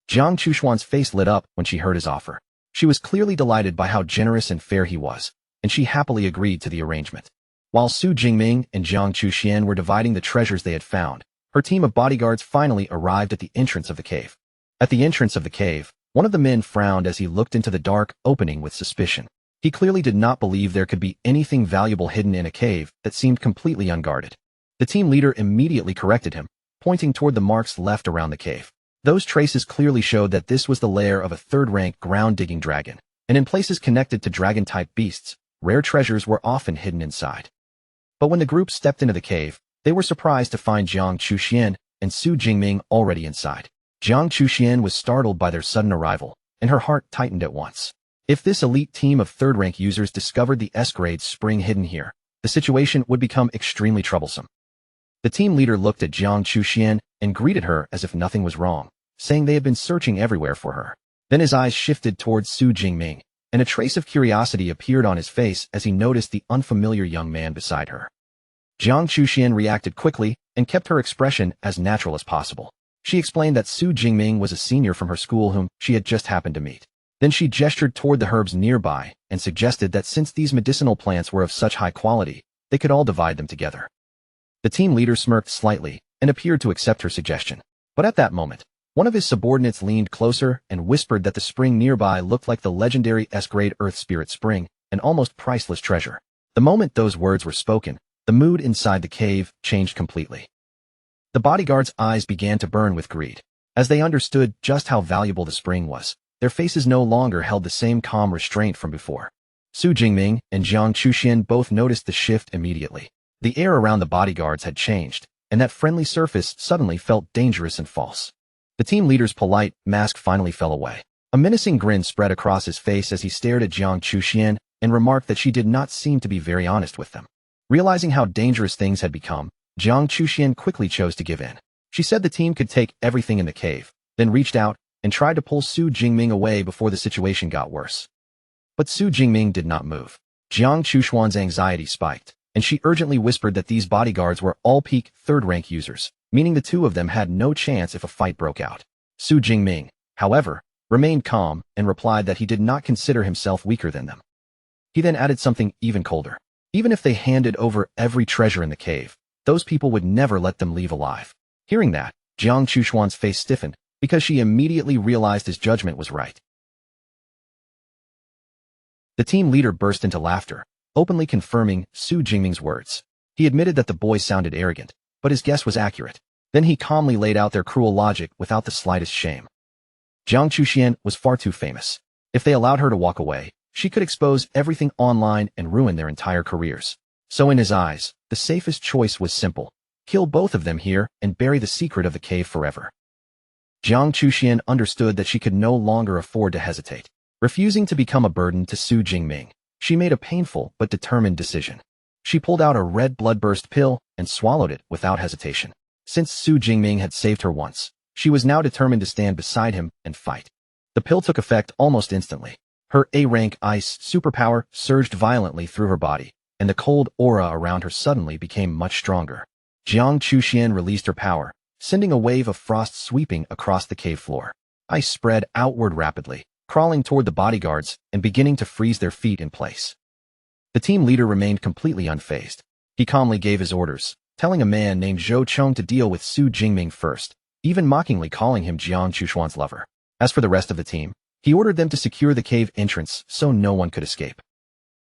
Jiang Chuxuan's face lit up when she heard his offer. She was clearly delighted by how generous and fair he was, and she happily agreed to the arrangement. While Su Jingming and Jiang Chuxian were dividing the treasures they had found, her team of bodyguards finally arrived at the entrance of the cave. At the entrance of the cave, one of the men frowned as he looked into the dark opening with suspicion. He clearly did not believe there could be anything valuable hidden in a cave that seemed completely unguarded. The team leader immediately corrected him, pointing toward the marks left around the cave. Those traces clearly showed that this was the lair of a third-rank ground-digging dragon, and in places connected to dragon-type beasts, rare treasures were often hidden inside. But when the group stepped into the cave, they were surprised to find Jiang Chuxian and Su Jingming already inside. Jiang Chuxian was startled by their sudden arrival, and her heart tightened at once. If this elite team of third-rank users discovered the S-grade spring hidden here, the situation would become extremely troublesome. The team leader looked at Jiang Chuxian and greeted her as if nothing was wrong, saying they had been searching everywhere for her. Then his eyes shifted towards Su Jingming, and a trace of curiosity appeared on his face as he noticed the unfamiliar young man beside her. Jiang Chuxian reacted quickly and kept her expression as natural as possible. She explained that Su Jingming was a senior from her school whom she had just happened to meet. Then she gestured toward the herbs nearby and suggested that since these medicinal plants were of such high quality, they could all divide them together. The team leader smirked slightly and appeared to accept her suggestion. But at that moment, one of his subordinates leaned closer and whispered that the spring nearby looked like the legendary S-grade Earth Spirit Spring, an almost priceless treasure. The moment those words were spoken, the mood inside the cave changed completely. The bodyguards' eyes began to burn with greed. As they understood just how valuable the spring was, their faces no longer held the same calm restraint from before. Su Jingming and Jiang Chuxian both noticed the shift immediately. The air around the bodyguards had changed, and that friendly surface suddenly felt dangerous and false. The team leader's polite mask finally fell away. A menacing grin spread across his face as he stared at Jiang Chuxian and remarked that she did not seem to be very honest with them. Realizing how dangerous things had become, Jiang Chuxian quickly chose to give in. She said the team could take everything in the cave, then reached out and tried to pull Su Jingming away before the situation got worse. But Su Jingming did not move. Jiang Chuxuan's anxiety spiked, and she urgently whispered that these bodyguards were all peak third-rank users, meaning the two of them had no chance if a fight broke out. Su Jingming, however, remained calm and replied that he did not consider himself weaker than them. He then added something even colder. Even if they handed over every treasure in the cave, those people would never let them leave alive. Hearing that, Jiang Chuxuan's face stiffened because she immediately realized his judgment was right. The team leader burst into laughter, openly confirming Su Jingming's words. He admitted that the boy sounded arrogant, but his guess was accurate. Then he calmly laid out their cruel logic without the slightest shame. Jiang Chuxian was far too famous. If they allowed her to walk away, she could expose everything online and ruin their entire careers. So in his eyes, the safest choice was simple. Kill both of them here and bury the secret of the cave forever. Jiang Chuxian understood that she could no longer afford to hesitate. Refusing to become a burden to Su Jingming, she made a painful but determined decision. She pulled out a red bloodburst pill and swallowed it without hesitation. Since Su Jingming had saved her once, she was now determined to stand beside him and fight. The pill took effect almost instantly. Her A-rank ice superpower surged violently through her body, and the cold aura around her suddenly became much stronger. Jiang Chuxian released her power, sending a wave of frost sweeping across the cave floor. Ice spread outward rapidly, crawling toward the bodyguards and beginning to freeze their feet in place. The team leader remained completely unfazed. He calmly gave his orders, telling a man named Zhou Chong to deal with Su Jingming first, even mockingly calling him Jiang Chuxuan's lover. As for the rest of the team, he ordered them to secure the cave entrance so no one could escape.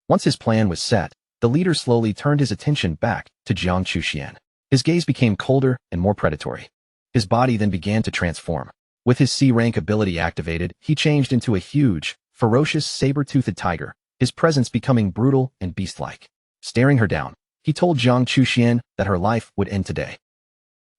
Once his plan was set, the leader slowly turned his attention back to Jiang Chuxian. His gaze became colder and more predatory. His body then began to transform. With his C-rank ability activated, he changed into a huge, ferocious saber-toothed tiger, his presence becoming brutal and beast-like. Staring her down, he told Jiang Chuxian that her life would end today.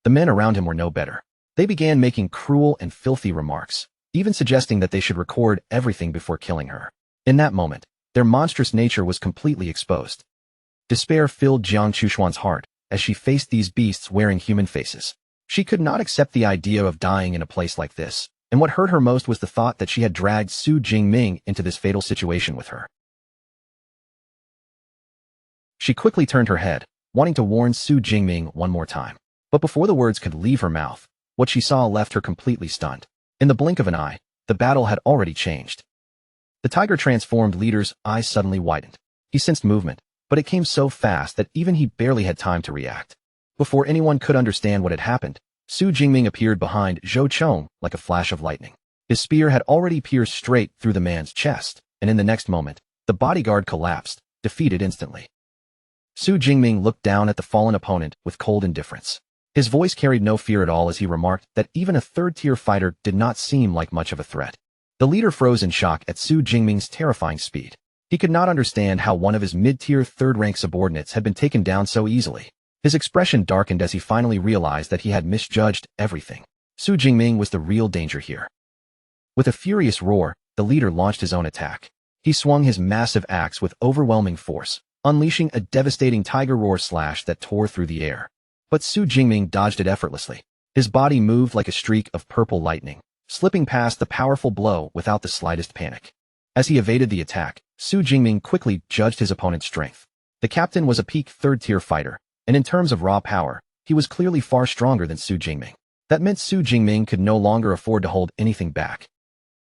The men around him were no better. They began making cruel and filthy remarks, even suggesting that they should record everything before killing her. In that moment, Their monstrous nature was completely exposed. Despair filled Jiang Chushuan's heart as she faced these beasts wearing human faces. She could not accept the idea of dying in a place like this, and what hurt her most was the thought that she had dragged Su Jingming into this fatal situation with her. She quickly turned her head, wanting to warn Su Jingming one more time. But before the words could leave her mouth, what she saw left her completely stunned. In the blink of an eye, the battle had already changed. The tiger-transformed leader's eyes suddenly widened. He sensed movement, but it came so fast that even he barely had time to react. Before anyone could understand what had happened, Su Jingming appeared behind Zhou Chong like a flash of lightning. His spear had already pierced straight through the man's chest, and in the next moment, the bodyguard collapsed, defeated instantly. Su Jingming looked down at the fallen opponent with cold indifference. His voice carried no fear at all as he remarked that even a third-tier fighter did not seem like much of a threat. The leader froze in shock at Su Jingming's terrifying speed. He could not understand how one of his mid-tier third-rank subordinates had been taken down so easily. His expression darkened as he finally realized that he had misjudged everything. Su Jingming was the real danger here. With a furious roar, the leader launched his own attack. He swung his massive axe with overwhelming force, unleashing a devastating tiger roar slash that tore through the air. But Su Jingming dodged it effortlessly. His body moved like a streak of purple lightning, slipping past the powerful blow without the slightest panic. As he evaded the attack, Su Jingming quickly judged his opponent's strength. The captain was a peak third-tier fighter, and in terms of raw power, he was clearly far stronger than Su Jingming. That meant Su Jingming could no longer afford to hold anything back.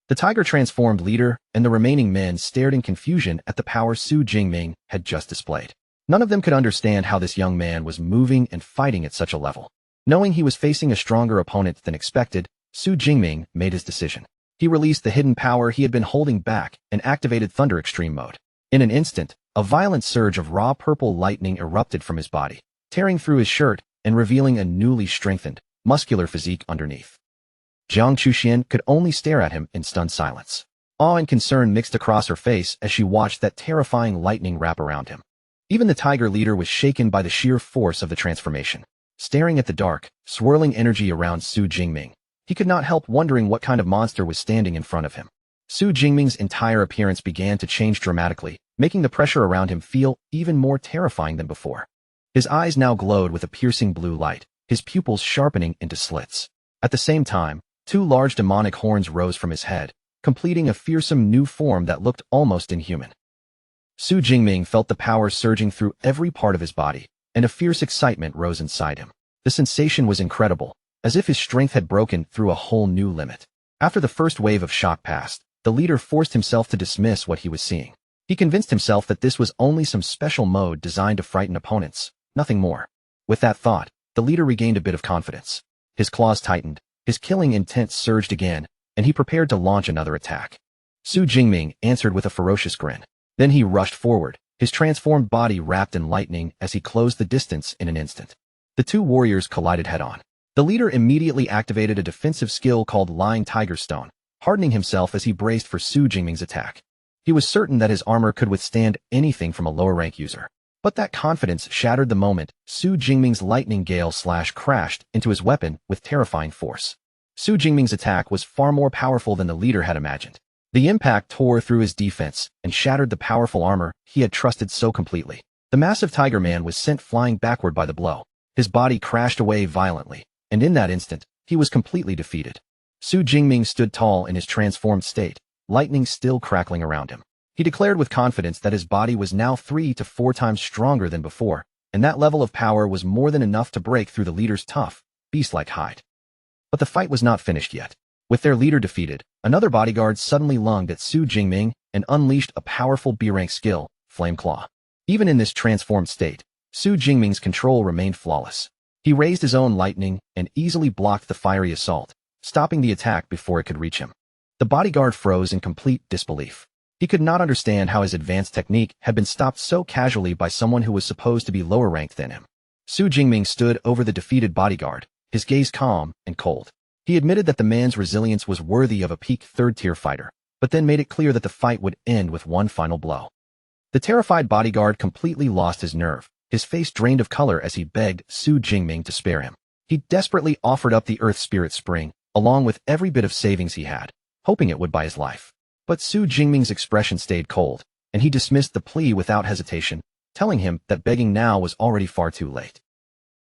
The tiger-transformed leader and the remaining men stared in confusion at the power Su Jingming had just displayed. None of them could understand how this young man was moving and fighting at such a level. Knowing he was facing a stronger opponent than expected, Su Jingming made his decision. He released the hidden power he had been holding back and activated Thunder Extreme Mode. In an instant, a violent surge of raw purple lightning erupted from his body, tearing through his shirt and revealing a newly strengthened, muscular physique underneath. Jiang Chuxian could only stare at him in stunned silence. Awe and concern mixed across her face as she watched that terrifying lightning wrap around him. Even the tiger leader was shaken by the sheer force of the transformation. Staring at the dark, swirling energy around Su Jingming, he could not help wondering what kind of monster was standing in front of him. Su Jingming's entire appearance began to change dramatically, making the pressure around him feel even more terrifying than before. His eyes now glowed with a piercing blue light, his pupils sharpening into slits. At the same time, two large demonic horns rose from his head, completing a fearsome new form that looked almost inhuman. Su Jingming felt the power surging through every part of his body, and a fierce excitement rose inside him. The sensation was incredible, as if his strength had broken through a whole new limit. After the first wave of shock passed, the leader forced himself to dismiss what he was seeing. He convinced himself that this was only some special mode designed to frighten opponents, nothing more. With that thought, the leader regained a bit of confidence. His claws tightened, his killing intent surged again, and he prepared to launch another attack. Su Jingming answered with a ferocious grin. Then he rushed forward, his transformed body wrapped in lightning as he closed the distance in an instant. The two warriors collided head-on. The leader immediately activated a defensive skill called Lying Tiger Stone, hardening himself as he braced for Su Jingming's attack. He was certain that his armor could withstand anything from a lower-rank user. But that confidence shattered the moment Su Jingming's lightning gale slash crashed into his weapon with terrifying force. Su Jingming's attack was far more powerful than the leader had imagined. The impact tore through his defense and shattered the powerful armor he had trusted so completely. The massive tiger man was sent flying backward by the blow. His body crashed away violently, and in that instant, he was completely defeated. Su Jingming stood tall in his transformed state, lightning still crackling around him. He declared with confidence that his body was now 3 to 4 times stronger than before, and that level of power was more than enough to break through the leader's tough, beast-like hide. But the fight was not finished yet. With their leader defeated, another bodyguard suddenly lunged at Su Jingming and unleashed a powerful B-rank skill, Flame Claw. Even in this transformed state, Su Jingming's control remained flawless. He raised his own lightning and easily blocked the fiery assault, stopping the attack before it could reach him. The bodyguard froze in complete disbelief. He could not understand how his advanced technique had been stopped so casually by someone who was supposed to be lower ranked than him. Su Jingming stood over the defeated bodyguard, his gaze calm and cold. He admitted that the man's resilience was worthy of a peak third-tier fighter, but then made it clear that the fight would end with one final blow. The terrified bodyguard completely lost his nerve, his face drained of color as he begged Su Jingming to spare him. He desperately offered up the Earth Spirit Spring, along with every bit of savings he had, hoping it would buy his life. But Su Jingming's expression stayed cold, and he dismissed the plea without hesitation, telling him that begging now was already far too late.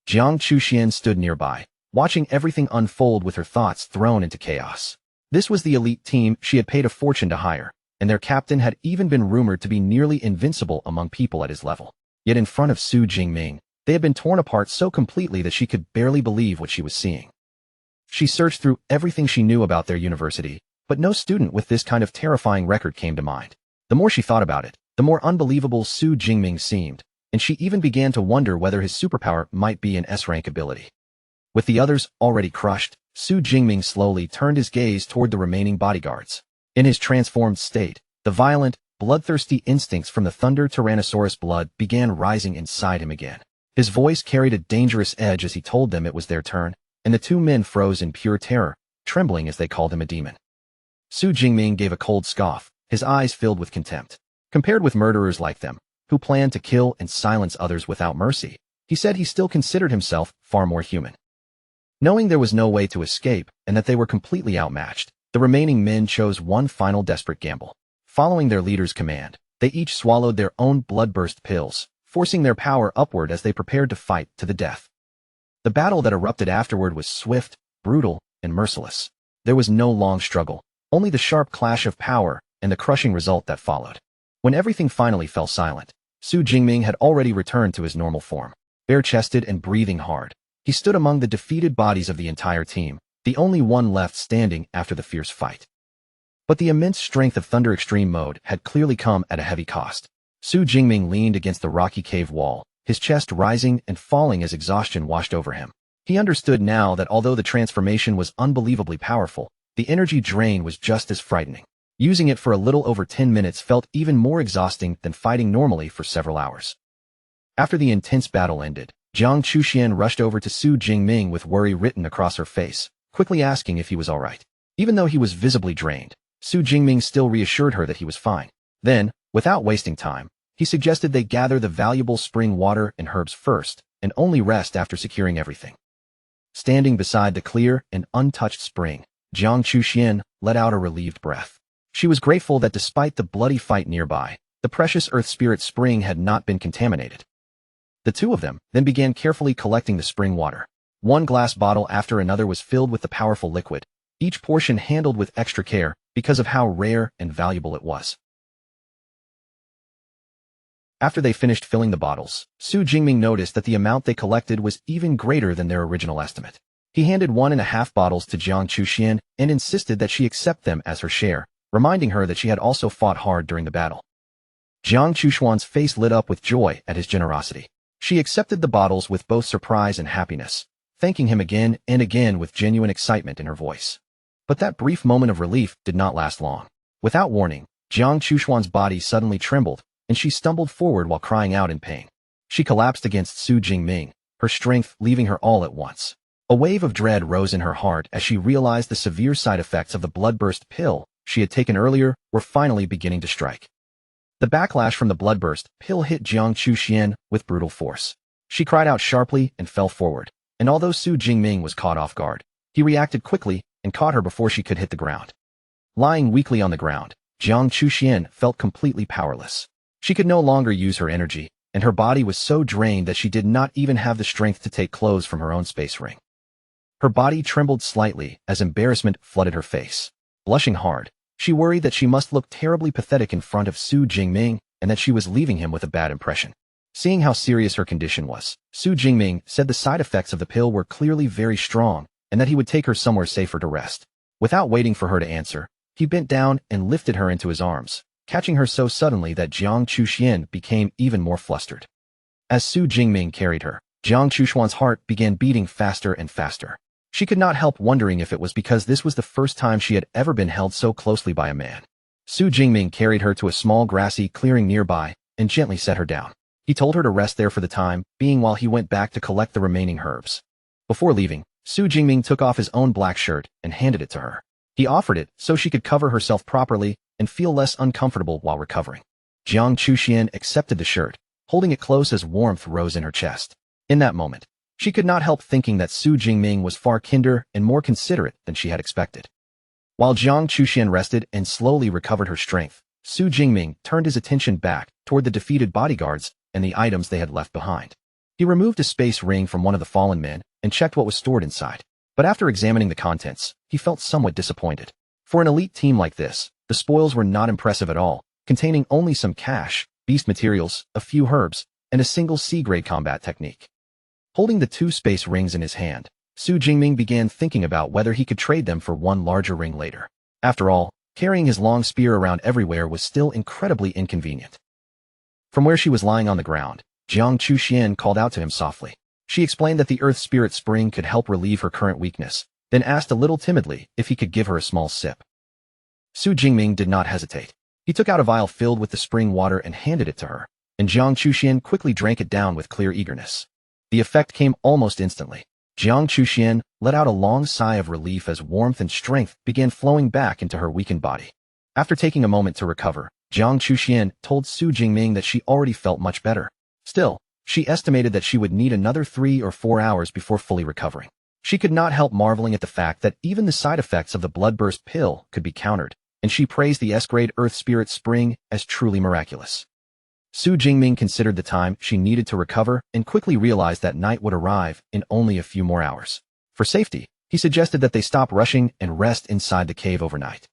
Jiang Chuxian stood nearby, watching everything unfold with her thoughts thrown into chaos. This was the elite team she had paid a fortune to hire, and their captain had even been rumored to be nearly invincible among people at his level. Yet in front of Su Jingming, they had been torn apart so completely that she could barely believe what she was seeing. She searched through everything she knew about their university, but no student with this kind of terrifying record came to mind. The more she thought about it, the more unbelievable Su Jingming seemed, and she even began to wonder whether his superpower might be an S-rank ability. With the others already crushed, Su Jingming slowly turned his gaze toward the remaining bodyguards. In his transformed state, the violent, bloodthirsty instincts from the Thunder Tyrannosaurus blood began rising inside him again. His voice carried a dangerous edge as he told them it was their turn, and the two men froze in pure terror, trembling as they called him a demon. Su Jingming gave a cold scoff, his eyes filled with contempt. Compared with murderers like them, who planned to kill and silence others without mercy, he said he still considered himself far more human. Knowing there was no way to escape and that they were completely outmatched, the remaining men chose one final desperate gamble. Following their leader's command, they each swallowed their own blood-burst pills, forcing their power upward as they prepared to fight to the death. The battle that erupted afterward was swift, brutal, and merciless. There was no long struggle, only the sharp clash of power and the crushing result that followed. When everything finally fell silent, Su Jingming had already returned to his normal form. Bare-chested and breathing hard, he stood among the defeated bodies of the entire team, the only one left standing after the fierce fight. But the immense strength of Thunder Extreme Mode had clearly come at a heavy cost. Su Jingming leaned against the rocky cave wall, his chest rising and falling as exhaustion washed over him. He understood now that although the transformation was unbelievably powerful, the energy drain was just as frightening. Using it for a little over 10 minutes felt even more exhausting than fighting normally for several hours. After the intense battle ended, Jiang Chuxian rushed over to Su Jingming with worry written across her face, quickly asking if he was all right. Even though he was visibly drained, Su Jingming still reassured her that he was fine. Then, without wasting time, he suggested they gather the valuable spring water and herbs first, and only rest after securing everything. Standing beside the clear and untouched spring, Jiang Chuxian let out a relieved breath. She was grateful that despite the bloody fight nearby, the precious earth spirit spring had not been contaminated. The two of them then began carefully collecting the spring water. One glass bottle after another was filled with the powerful liquid, each portion handled with extra care because of how rare and valuable it was. After they finished filling the bottles, Su Jingming noticed that the amount they collected was even greater than their original estimate. He handed 1.5 bottles to Jiang Chuxian and insisted that she accept them as her share, reminding her that she had also fought hard during the battle. Jiang Chuxian's face lit up with joy at his generosity. She accepted the bottles with both surprise and happiness, thanking him again and again with genuine excitement in her voice. But that brief moment of relief did not last long. Without warning, Jiang Chuxian's body suddenly trembled, and she stumbled forward while crying out in pain. She collapsed against Su Jingming, her strength leaving her all at once. A wave of dread rose in her heart as she realized the severe side effects of the bloodburst pill she had taken earlier were finally beginning to strike. The backlash from the bloodburst pill hit Jiang Chuxian with brutal force. She cried out sharply and fell forward, and although Su Jingming was caught off guard, he reacted quickly and caught her before she could hit the ground. Lying weakly on the ground, Jiang Chuxian felt completely powerless. She could no longer use her energy, and her body was so drained that she did not even have the strength to take clothes from her own space ring. Her body trembled slightly as embarrassment flooded her face. Blushing hard, she worried that she must look terribly pathetic in front of Su Jingming and that she was leaving him with a bad impression. Seeing how serious her condition was, Su Jingming said the side effects of the pill were clearly very strong and that he would take her somewhere safer to rest. Without waiting for her to answer, he bent down and lifted her into his arms, catching her so suddenly that Jiang Chuxian became even more flustered. As Su Jingming carried her, Jiang Chuxian's heart began beating faster and faster. She could not help wondering if it was because this was the first time she had ever been held so closely by a man. Su Jingming carried her to a small grassy clearing nearby and gently set her down. He told her to rest there for the time being while he went back to collect the remaining herbs. Before leaving, Su Jingming took off his own black shirt and handed it to her. He offered it so she could cover herself properly and feel less uncomfortable while recovering. Jiang Chuxian accepted the shirt, holding it close as warmth rose in her chest. In that moment, she could not help thinking that Su Jingming was far kinder and more considerate than she had expected. While Jiang Chuxian rested and slowly recovered her strength, Su Jingming turned his attention back toward the defeated bodyguards and the items they had left behind. He removed a space ring from one of the fallen men and checked what was stored inside. But after examining the contents, he felt somewhat disappointed. For an elite team like this, the spoils were not impressive at all, containing only some cash, beast materials, a few herbs, and a single C-grade combat technique. Holding the 2 space rings in his hand, Su Jingming began thinking about whether he could trade them for one larger ring later. After all, carrying his long spear around everywhere was still incredibly inconvenient. From where she was lying on the ground, Jiang Chuxian called out to him softly. She explained that the Earth Spirit Spring could help relieve her current weakness, then asked a little timidly if he could give her a small sip. Su Jingming did not hesitate. He took out a vial filled with the spring water and handed it to her, and Jiang Chuxian quickly drank it down with clear eagerness. The effect came almost instantly. Jiang Chuxian let out a long sigh of relief as warmth and strength began flowing back into her weakened body. After taking a moment to recover, Jiang Chuxian told Su Jingming that she already felt much better. Still, she estimated that she would need another 3 or 4 hours before fully recovering. She could not help marveling at the fact that even the side effects of the bloodburst pill could be countered, and she praised the S-grade Earth Spirit Spring as truly miraculous. Su Jingming considered the time she needed to recover and quickly realized that night would arrive in only a few more hours. For safety, he suggested that they stop rushing and rest inside the cave overnight.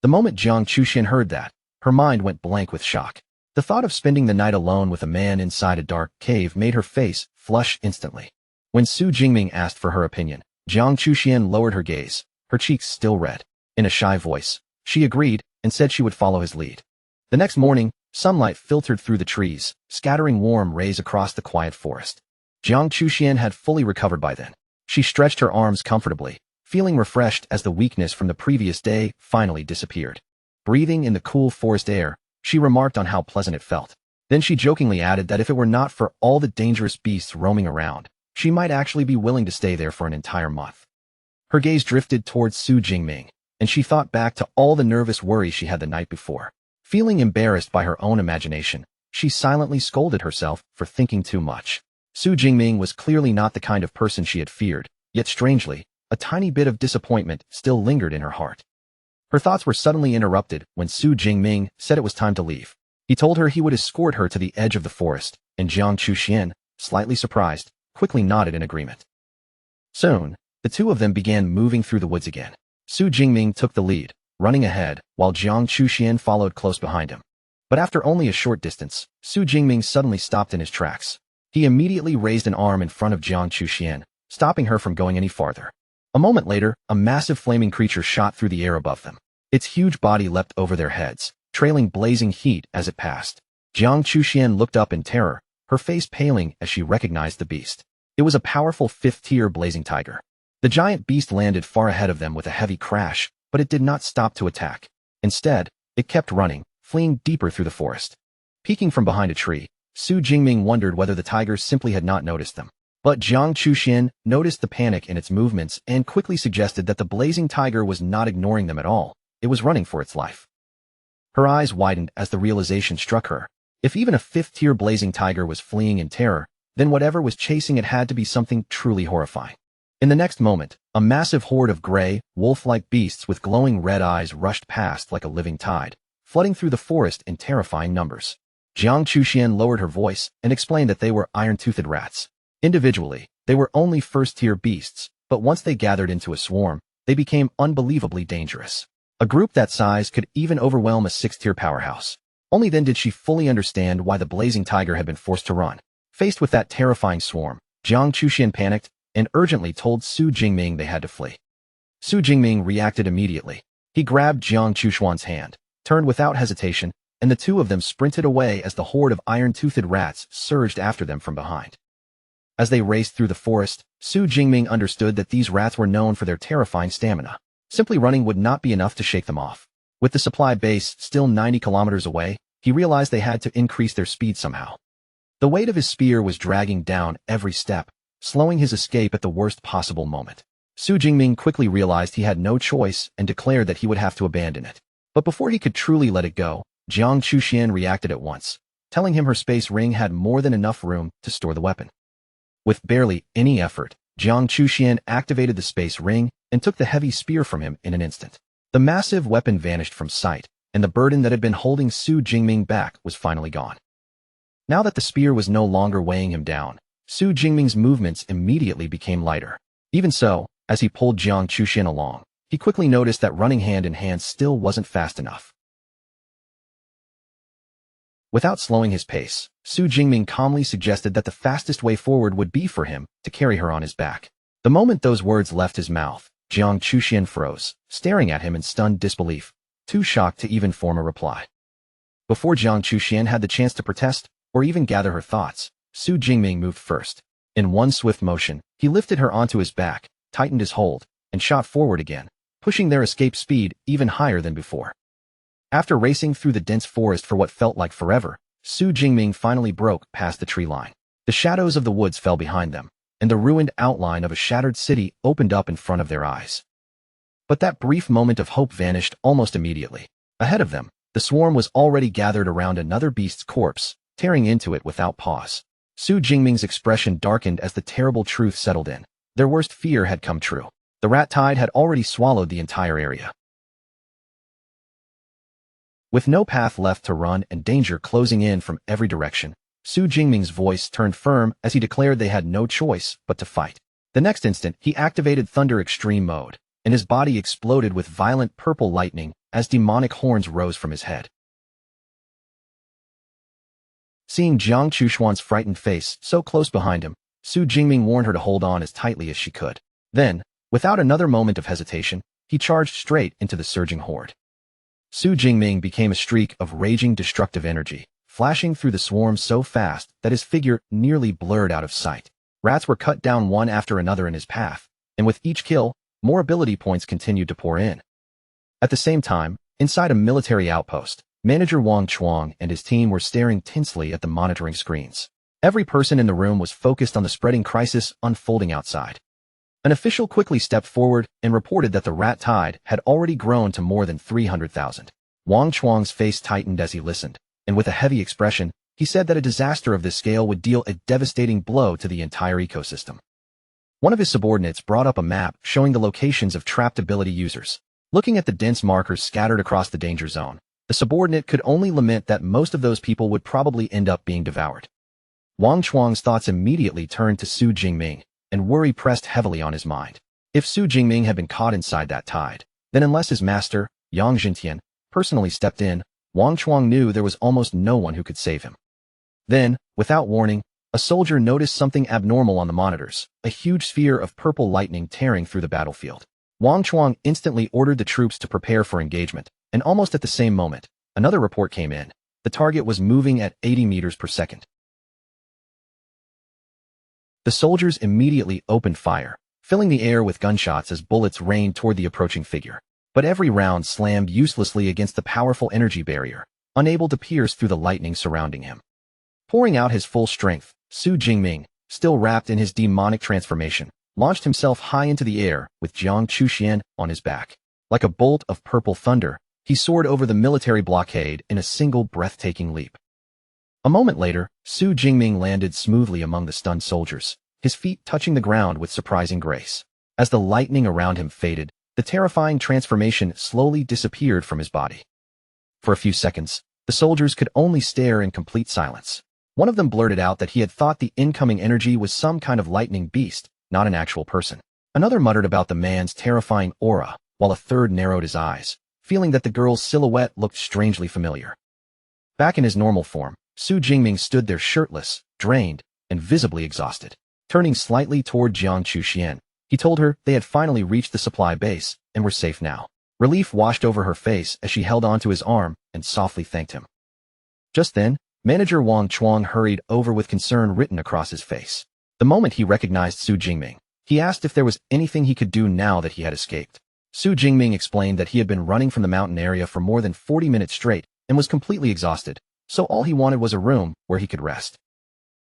The moment Jiang Chuxian heard that, her mind went blank with shock. The thought of spending the night alone with a man inside a dark cave made her face flush instantly. When Su Jingming asked for her opinion, Jiang Chuxian lowered her gaze, her cheeks still red. In a shy voice, she agreed and said she would follow his lead. The next morning, sunlight filtered through the trees, scattering warm rays across the quiet forest. Jiang Chuxian had fully recovered by then. She stretched her arms comfortably, feeling refreshed as the weakness from the previous day finally disappeared. Breathing in the cool forest air, she remarked on how pleasant it felt. Then she jokingly added that if it were not for all the dangerous beasts roaming around, she might actually be willing to stay there for an entire month. Her gaze drifted towards Su Jingming, and she thought back to all the nervous worry she had the night before. Feeling embarrassed by her own imagination, she silently scolded herself for thinking too much. Su Jingming was clearly not the kind of person she had feared, yet strangely, a tiny bit of disappointment still lingered in her heart. Her thoughts were suddenly interrupted when Su Jingming said it was time to leave. He told her he would escort her to the edge of the forest, and Jiang Chuxian, slightly surprised, quickly nodded in agreement. Soon, the two of them began moving through the woods again. Su Jingming took the lead, running ahead, while Jiang Chuxian followed close behind him. But after only a short distance, Su Jingming suddenly stopped in his tracks. He immediately raised an arm in front of Jiang Chuxian, stopping her from going any farther. A moment later, a massive flaming creature shot through the air above them. Its huge body leapt over their heads, trailing blazing heat as it passed. Jiang Chuxian looked up in terror, her face paling as she recognized the beast. It was a powerful 5th-tier blazing tiger. The giant beast landed far ahead of them with a heavy crash, but it did not stop to attack. Instead, it kept running, fleeing deeper through the forest. Peeking from behind a tree, Su Jingming wondered whether the tigers simply had not noticed them. But Jiang Chuxian noticed the panic in its movements and quickly suggested that the blazing tiger was not ignoring them at all. It was running for its life. Her eyes widened as the realization struck her. If even a 5th-tier blazing tiger was fleeing in terror, then whatever was chasing it had to be something truly horrifying. In the next moment, a massive horde of gray, wolf-like beasts with glowing red eyes rushed past like a living tide, flooding through the forest in terrifying numbers. Jiang Chuxian lowered her voice and explained that they were iron-toothed rats. Individually, they were only 1st-tier beasts, but once they gathered into a swarm, they became unbelievably dangerous. A group that size could even overwhelm a 6th-tier powerhouse. Only then did she fully understand why the blazing tiger had been forced to run. Faced with that terrifying swarm, Jiang Chuxian panicked and urgently told Su Jingming they had to flee. Su Jingming reacted immediately. He grabbed Jiang Chuxian's hand, turned without hesitation, and the two of them sprinted away as the horde of iron-toothed rats surged after them from behind. As they raced through the forest, Su Jingming understood that these rats were known for their terrifying stamina. Simply running would not be enough to shake them off. With the supply base still 90 kilometers away, he realized they had to increase their speed somehow. The weight of his spear was dragging down every step, slowing his escape at the worst possible moment. Su Jingming quickly realized he had no choice and declared that he would have to abandon it. But before he could truly let it go, Jiang Chuxian reacted at once, telling him her space ring had more than enough room to store the weapon. With barely any effort, Jiang Chuxian activated the space ring and took the heavy spear from him in an instant. The massive weapon vanished from sight, and the burden that had been holding Su Jingming back was finally gone. Now that the spear was no longer weighing him down, Su Jingming's movements immediately became lighter. Even so, as he pulled Jiang Chuxian along, he quickly noticed that running hand in hand still wasn't fast enough. Without slowing his pace, Su Jingming calmly suggested that the fastest way forward would be for him to carry her on his back. The moment those words left his mouth, Jiang Chuxian froze, staring at him in stunned disbelief, too shocked to even form a reply. Before Jiang Chuxian had the chance to protest or even gather her thoughts, Su Jingming moved first. In one swift motion, he lifted her onto his back, tightened his hold, and shot forward again, pushing their escape speed even higher than before. After racing through the dense forest for what felt like forever, Su Jingming finally broke past the tree line. The shadows of the woods fell behind them, and the ruined outline of a shattered city opened up in front of their eyes. But that brief moment of hope vanished almost immediately. Ahead of them, the swarm was already gathered around another beast's corpse, tearing into it without pause. Su Jingming's expression darkened as the terrible truth settled in. Their worst fear had come true. The rat tide had already swallowed the entire area. With no path left to run and danger closing in from every direction, Su Jingming's voice turned firm as he declared they had no choice but to fight. The next instant, he activated Thunder Extreme Mode, and his body exploded with violent purple lightning as demonic horns rose from his head. Seeing Jiang Chuxian's frightened face so close behind him, Su Jingming warned her to hold on as tightly as she could. Then, without another moment of hesitation, he charged straight into the surging horde. Su Jingming became a streak of raging destructive energy, flashing through the swarm so fast that his figure nearly blurred out of sight. Rats were cut down one after another in his path, and with each kill, more ability points continued to pour in. At the same time, inside a military outpost, Manager Wang Chuang and his team were staring tensely at the monitoring screens. Every person in the room was focused on the spreading crisis unfolding outside. An official quickly stepped forward and reported that the rat tide had already grown to more than 300,000. Wang Chuang's face tightened as he listened, and with a heavy expression, he said that a disaster of this scale would deal a devastating blow to the entire ecosystem. One of his subordinates brought up a map showing the locations of trapped ability users. Looking at the dense markers scattered across the danger zone, the subordinate could only lament that most of those people would probably end up being devoured. Wang Chuang's thoughts immediately turned to Su Jingming, and worry pressed heavily on his mind. If Su Jingming had been caught inside that tide, then unless his master, Yang Jintian, personally stepped in, Wang Chuang knew there was almost no one who could save him. Then, without warning, a soldier noticed something abnormal on the monitors, a huge sphere of purple lightning tearing through the battlefield. Wang Chuang instantly ordered the troops to prepare for engagement, and almost at the same moment, another report came in. The target was moving at 80 meters per second. The soldiers immediately opened fire, filling the air with gunshots as bullets rained toward the approaching figure. But every round slammed uselessly against the powerful energy barrier, unable to pierce through the lightning surrounding him. Pouring out his full strength, Su Jingming, still wrapped in his demonic transformation, launched himself high into the air with Jiang Chuxian on his back. Like a bolt of purple thunder, he soared over the military blockade in a single breathtaking leap. A moment later, Su Jingming landed smoothly among the stunned soldiers, his feet touching the ground with surprising grace. As the lightning around him faded, the terrifying transformation slowly disappeared from his body. For a few seconds, the soldiers could only stare in complete silence. One of them blurted out that he had thought the incoming energy was some kind of lightning beast, not an actual person. Another muttered about the man's terrifying aura, while a third narrowed his eyes, feeling that the girl's silhouette looked strangely familiar. Back in his normal form, Su Jingming stood there shirtless, drained, and visibly exhausted. Turning slightly toward Jiang Chuxian, he told her they had finally reached the supply base and were safe now. Relief washed over her face as she held onto his arm and softly thanked him. Just then, Manager Wang Chuang hurried over with concern written across his face. The moment he recognized Su Jingming, he asked if there was anything he could do now that he had escaped. Su Jingming explained that he had been running from the mountain area for more than 40 minutes straight and was completely exhausted, so all he wanted was a room where he could rest.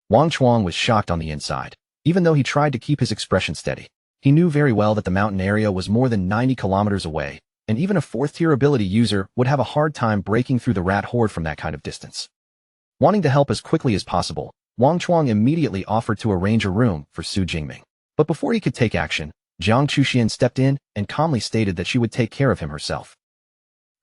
Wang Chuang was shocked on the inside, even though he tried to keep his expression steady. He knew very well that the mountain area was more than 90 kilometers away, and even a fourth-tier ability user would have a hard time breaking through the rat horde from that kind of distance. Wanting to help as quickly as possible, Wang Chuang immediately offered to arrange a room for Su Jingming. But before he could take action, Jiang Chuxian stepped in and calmly stated that she would take care of him herself.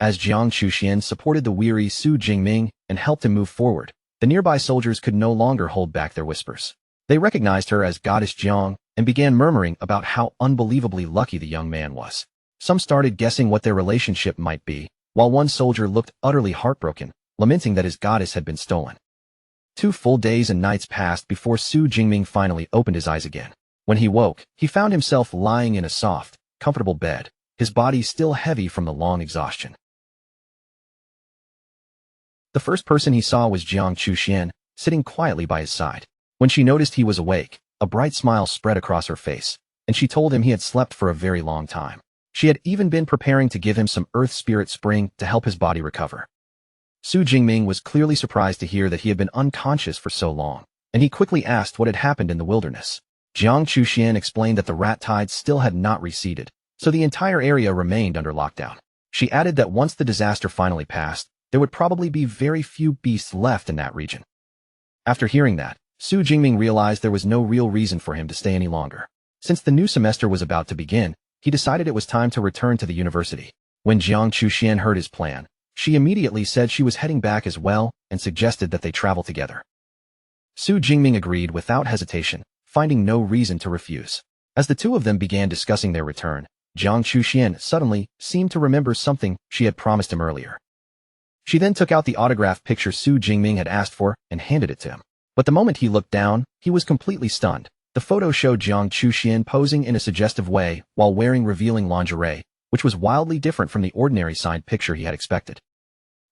As Jiang Chuxian supported the weary Su Jingming and helped him move forward, the nearby soldiers could no longer hold back their whispers. They recognized her as Goddess Jiang and began murmuring about how unbelievably lucky the young man was. Some started guessing what their relationship might be, while one soldier looked utterly heartbroken, lamenting that his goddess had been stolen. 2 full days and nights passed before Su Jingming finally opened his eyes again. When he woke, he found himself lying in a soft, comfortable bed, his body still heavy from the long exhaustion. The first person he saw was Jiang Chuxian, sitting quietly by his side. When she noticed he was awake, a bright smile spread across her face, and she told him he had slept for a very long time. She had even been preparing to give him some earth spirit spring to help his body recover. Su Jingming was clearly surprised to hear that he had been unconscious for so long, and he quickly asked what had happened in the wilderness. Jiang Chuxian explained that the rat tides still had not receded, so the entire area remained under lockdown. She added that once the disaster finally passed, there would probably be very few beasts left in that region. After hearing that, Su Jingming realized there was no real reason for him to stay any longer. Since the new semester was about to begin, he decided it was time to return to the university. When Jiang Chuxian heard his plan, she immediately said she was heading back as well and suggested that they travel together. Su Jingming agreed without hesitation, finding no reason to refuse. As the two of them began discussing their return, Jiang Chuxian suddenly seemed to remember something she had promised him earlier. She then took out the autograph picture Su Jingming had asked for and handed it to him. But the moment he looked down, he was completely stunned. The photo showed Jiang Chuxian posing in a suggestive way while wearing revealing lingerie, which was wildly different from the ordinary signed picture he had expected.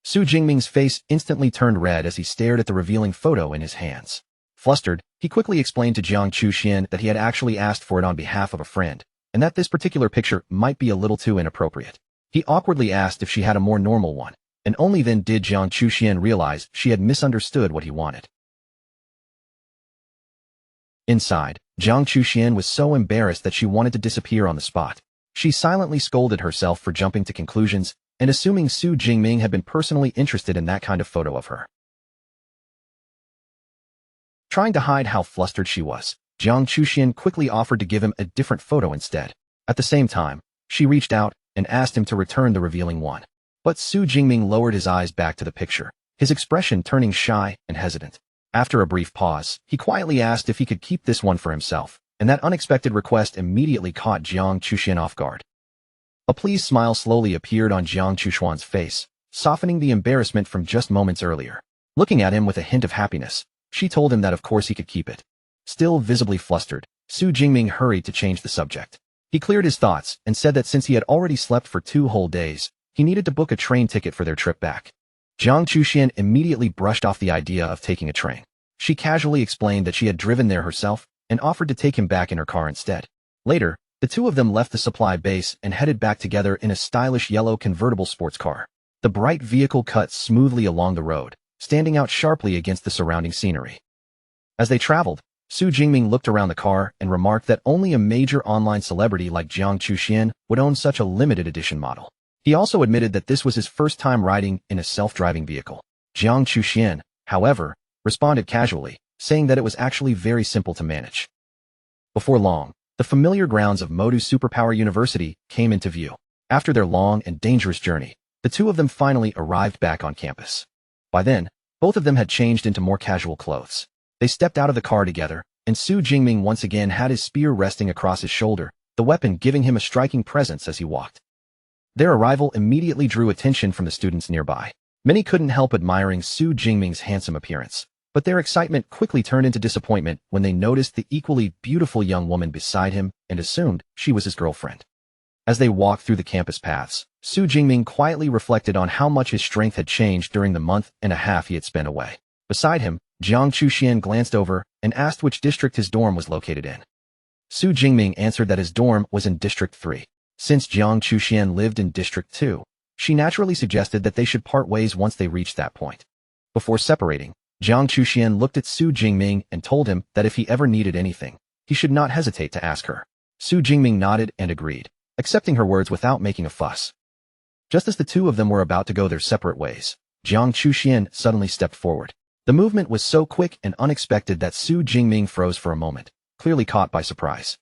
Su Jingming's face instantly turned red as he stared at the revealing photo in his hands. Flustered, he quickly explained to Jiang Chuxian that he had actually asked for it on behalf of a friend, and that this particular picture might be a little too inappropriate. He awkwardly asked if she had a more normal one, and only then did Jiang Chuxian realize she had misunderstood what he wanted. Inside, Jiang Chuxian was so embarrassed that she wanted to disappear on the spot. She silently scolded herself for jumping to conclusions and assuming Su Jingming had been personally interested in that kind of photo of her. Trying to hide how flustered she was, Jiang Chuxian quickly offered to give him a different photo instead. At the same time, she reached out and asked him to return the revealing one. But Su Jingming lowered his eyes back to the picture, his expression turning shy and hesitant. After a brief pause, he quietly asked if he could keep this one for himself, and that unexpected request immediately caught Jiang Chuxian off guard. A pleased smile slowly appeared on Jiang Chuxian's face, softening the embarrassment from just moments earlier. Looking at him with a hint of happiness, she told him that of course he could keep it. Still visibly flustered, Su Jingming hurried to change the subject. He cleared his thoughts and said that since he had already slept for 2 whole days, he needed to book a train ticket for their trip back. Jiang Chuxian immediately brushed off the idea of taking a train. She casually explained that she had driven there herself and offered to take him back in her car instead. Later, the two of them left the supply base and headed back together in a stylish yellow convertible sports car. The bright vehicle cut smoothly along the road, standing out sharply against the surrounding scenery. As they traveled, Su Jingming looked around the car and remarked that only a major online celebrity like Jiang Chuxian would own such a limited edition model. He also admitted that this was his first time riding in a self-driving vehicle. Jiang Chuxian, however, responded casually, saying that it was actually very simple to manage. Before long, the familiar grounds of Modu Superpower University came into view. After their long and dangerous journey, the two of them finally arrived back on campus. By then, both of them had changed into more casual clothes. They stepped out of the car together, and Su Jingming once again had his spear resting across his shoulder, the weapon giving him a striking presence as he walked. Their arrival immediately drew attention from the students nearby. Many couldn't help admiring Su Jingming's handsome appearance, but their excitement quickly turned into disappointment when they noticed the equally beautiful young woman beside him and assumed she was his girlfriend. As they walked through the campus paths, Su Jingming quietly reflected on how much his strength had changed during the month and a half he had spent away. Beside him, Jiang Chuxian glanced over and asked which district his dorm was located in. Su Jingming answered that his dorm was in District 3. Since Jiang Chuxian lived in District 2, she naturally suggested that they should part ways once they reached that point. Before separating, Jiang Chuxian looked at Su Jingming and told him that if he ever needed anything, he should not hesitate to ask her. Su Jingming nodded and agreed, accepting her words without making a fuss. Just as the two of them were about to go their separate ways, Jiang Chuxian suddenly stepped forward. The movement was so quick and unexpected that Su Jingming froze for a moment, clearly caught by surprise.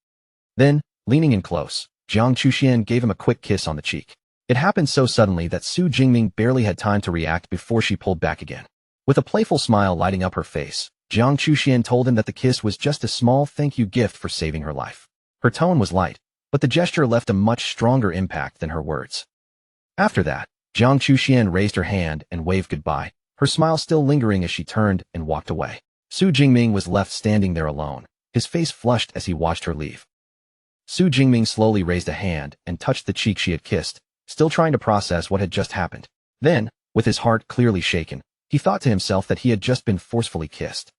Then, leaning in close, Jiang Chuxian gave him a quick kiss on the cheek. It happened so suddenly that Su Jingming barely had time to react before she pulled back again. With a playful smile lighting up her face, Jiang Chuxian told him that the kiss was just a small thank you gift for saving her life. Her tone was light, but the gesture left a much stronger impact than her words. After that, Jiang Chuxian raised her hand and waved goodbye, her smile still lingering as she turned and walked away. Su Jingming was left standing there alone, his face flushed as he watched her leave. Su Jingming slowly raised a hand and touched the cheek she had kissed, still trying to process what had just happened. Then, with his heart clearly shaken, he thought to himself that he had just been forcefully kissed.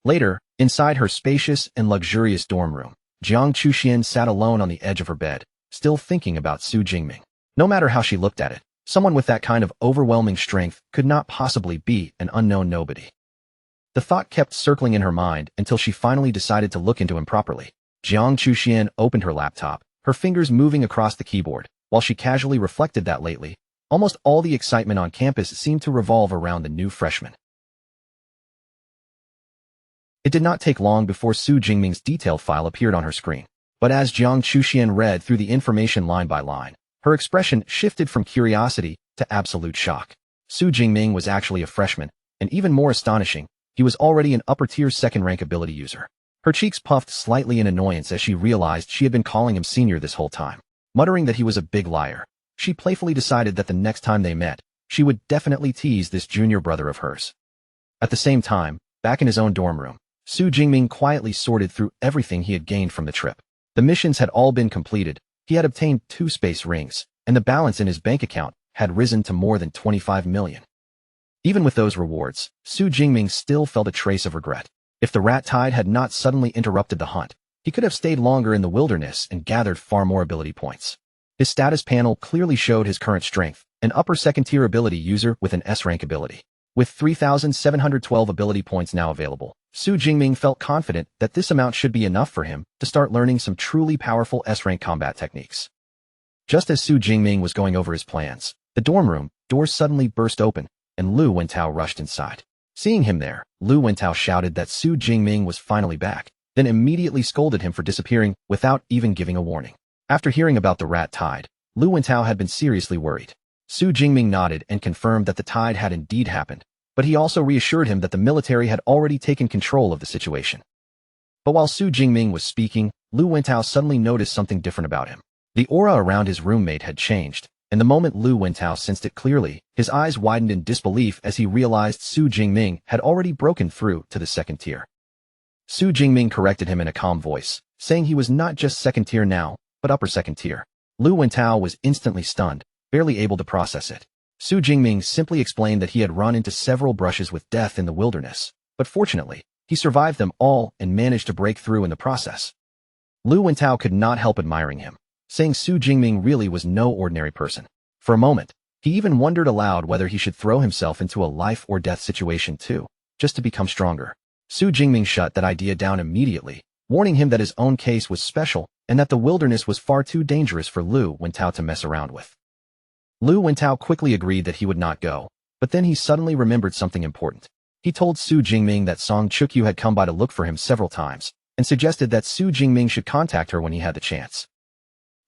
Later, inside her spacious and luxurious dorm room, Jiang Chuxian sat alone on the edge of her bed, still thinking about Su Jingming. No matter how she looked at it, someone with that kind of overwhelming strength could not possibly be an unknown nobody. The thought kept circling in her mind until she finally decided to look into him properly. Jiang Chuxian opened her laptop, her fingers moving across the keyboard, while she casually reflected that lately, almost all the excitement on campus seemed to revolve around the new freshman. It did not take long before Su Jingming's detail file appeared on her screen. But as Jiang Chuxian read through the information line by line, her expression shifted from curiosity to absolute shock. Su Jingming was actually a freshman, and even more astonishing, he was already an upper-tier second-rank ability user. Her cheeks puffed slightly in annoyance as she realized she had been calling him senior this whole time. Muttering that he was a big liar, she playfully decided that the next time they met, she would definitely tease this junior brother of hers. At the same time, back in his own dorm room, Su Jingming quietly sorted through everything he had gained from the trip. The missions had all been completed, he had obtained 2 space rings, and the balance in his bank account had risen to more than 25 million. Even with those rewards, Su Jingming still felt a trace of regret. If the rat tide had not suddenly interrupted the hunt, he could have stayed longer in the wilderness and gathered far more ability points. His status panel clearly showed his current strength, an upper second-tier ability user with an S-rank ability. With 3,712 ability points now available, Su Jingming felt confident that this amount should be enough for him to start learning some truly powerful S-rank combat techniques. Just as Su Jingming was going over his plans, the dorm room doors suddenly burst open, and Lu Wentao rushed inside. Seeing him there, Lu Wentao shouted that Su Jingming was finally back, then immediately scolded him for disappearing without even giving a warning. After hearing about the rat tide, Lu Wentao had been seriously worried. Su Jingming nodded and confirmed that the tide had indeed happened, but he also reassured him that the military had already taken control of the situation. But while Su Jingming was speaking, Lu Wentao suddenly noticed something different about him. The aura around his roommate had changed, and the moment Lu Wentao sensed it clearly, his eyes widened in disbelief as he realized Su Jingming had already broken through to the second tier. Su Jingming corrected him in a calm voice, saying he was not just second tier now, but upper second tier. Lu Wentao was instantly stunned, barely able to process it. Su Jingming simply explained that he had run into several brushes with death in the wilderness, but fortunately, he survived them all and managed to break through in the process. Lu Wentao could not help admiring him, saying Su Jingming really was no ordinary person. For a moment, he even wondered aloud whether he should throw himself into a life-or-death situation too, just to become stronger. Su Jingming shut that idea down immediately, warning him that his own case was special and that the wilderness was far too dangerous for Lu Wentao to mess around with. Lu Wentao quickly agreed that he would not go, but then he suddenly remembered something important. He told Su Jingming that Song Chukyu had come by to look for him several times, and suggested that Su Jingming should contact her when he had the chance.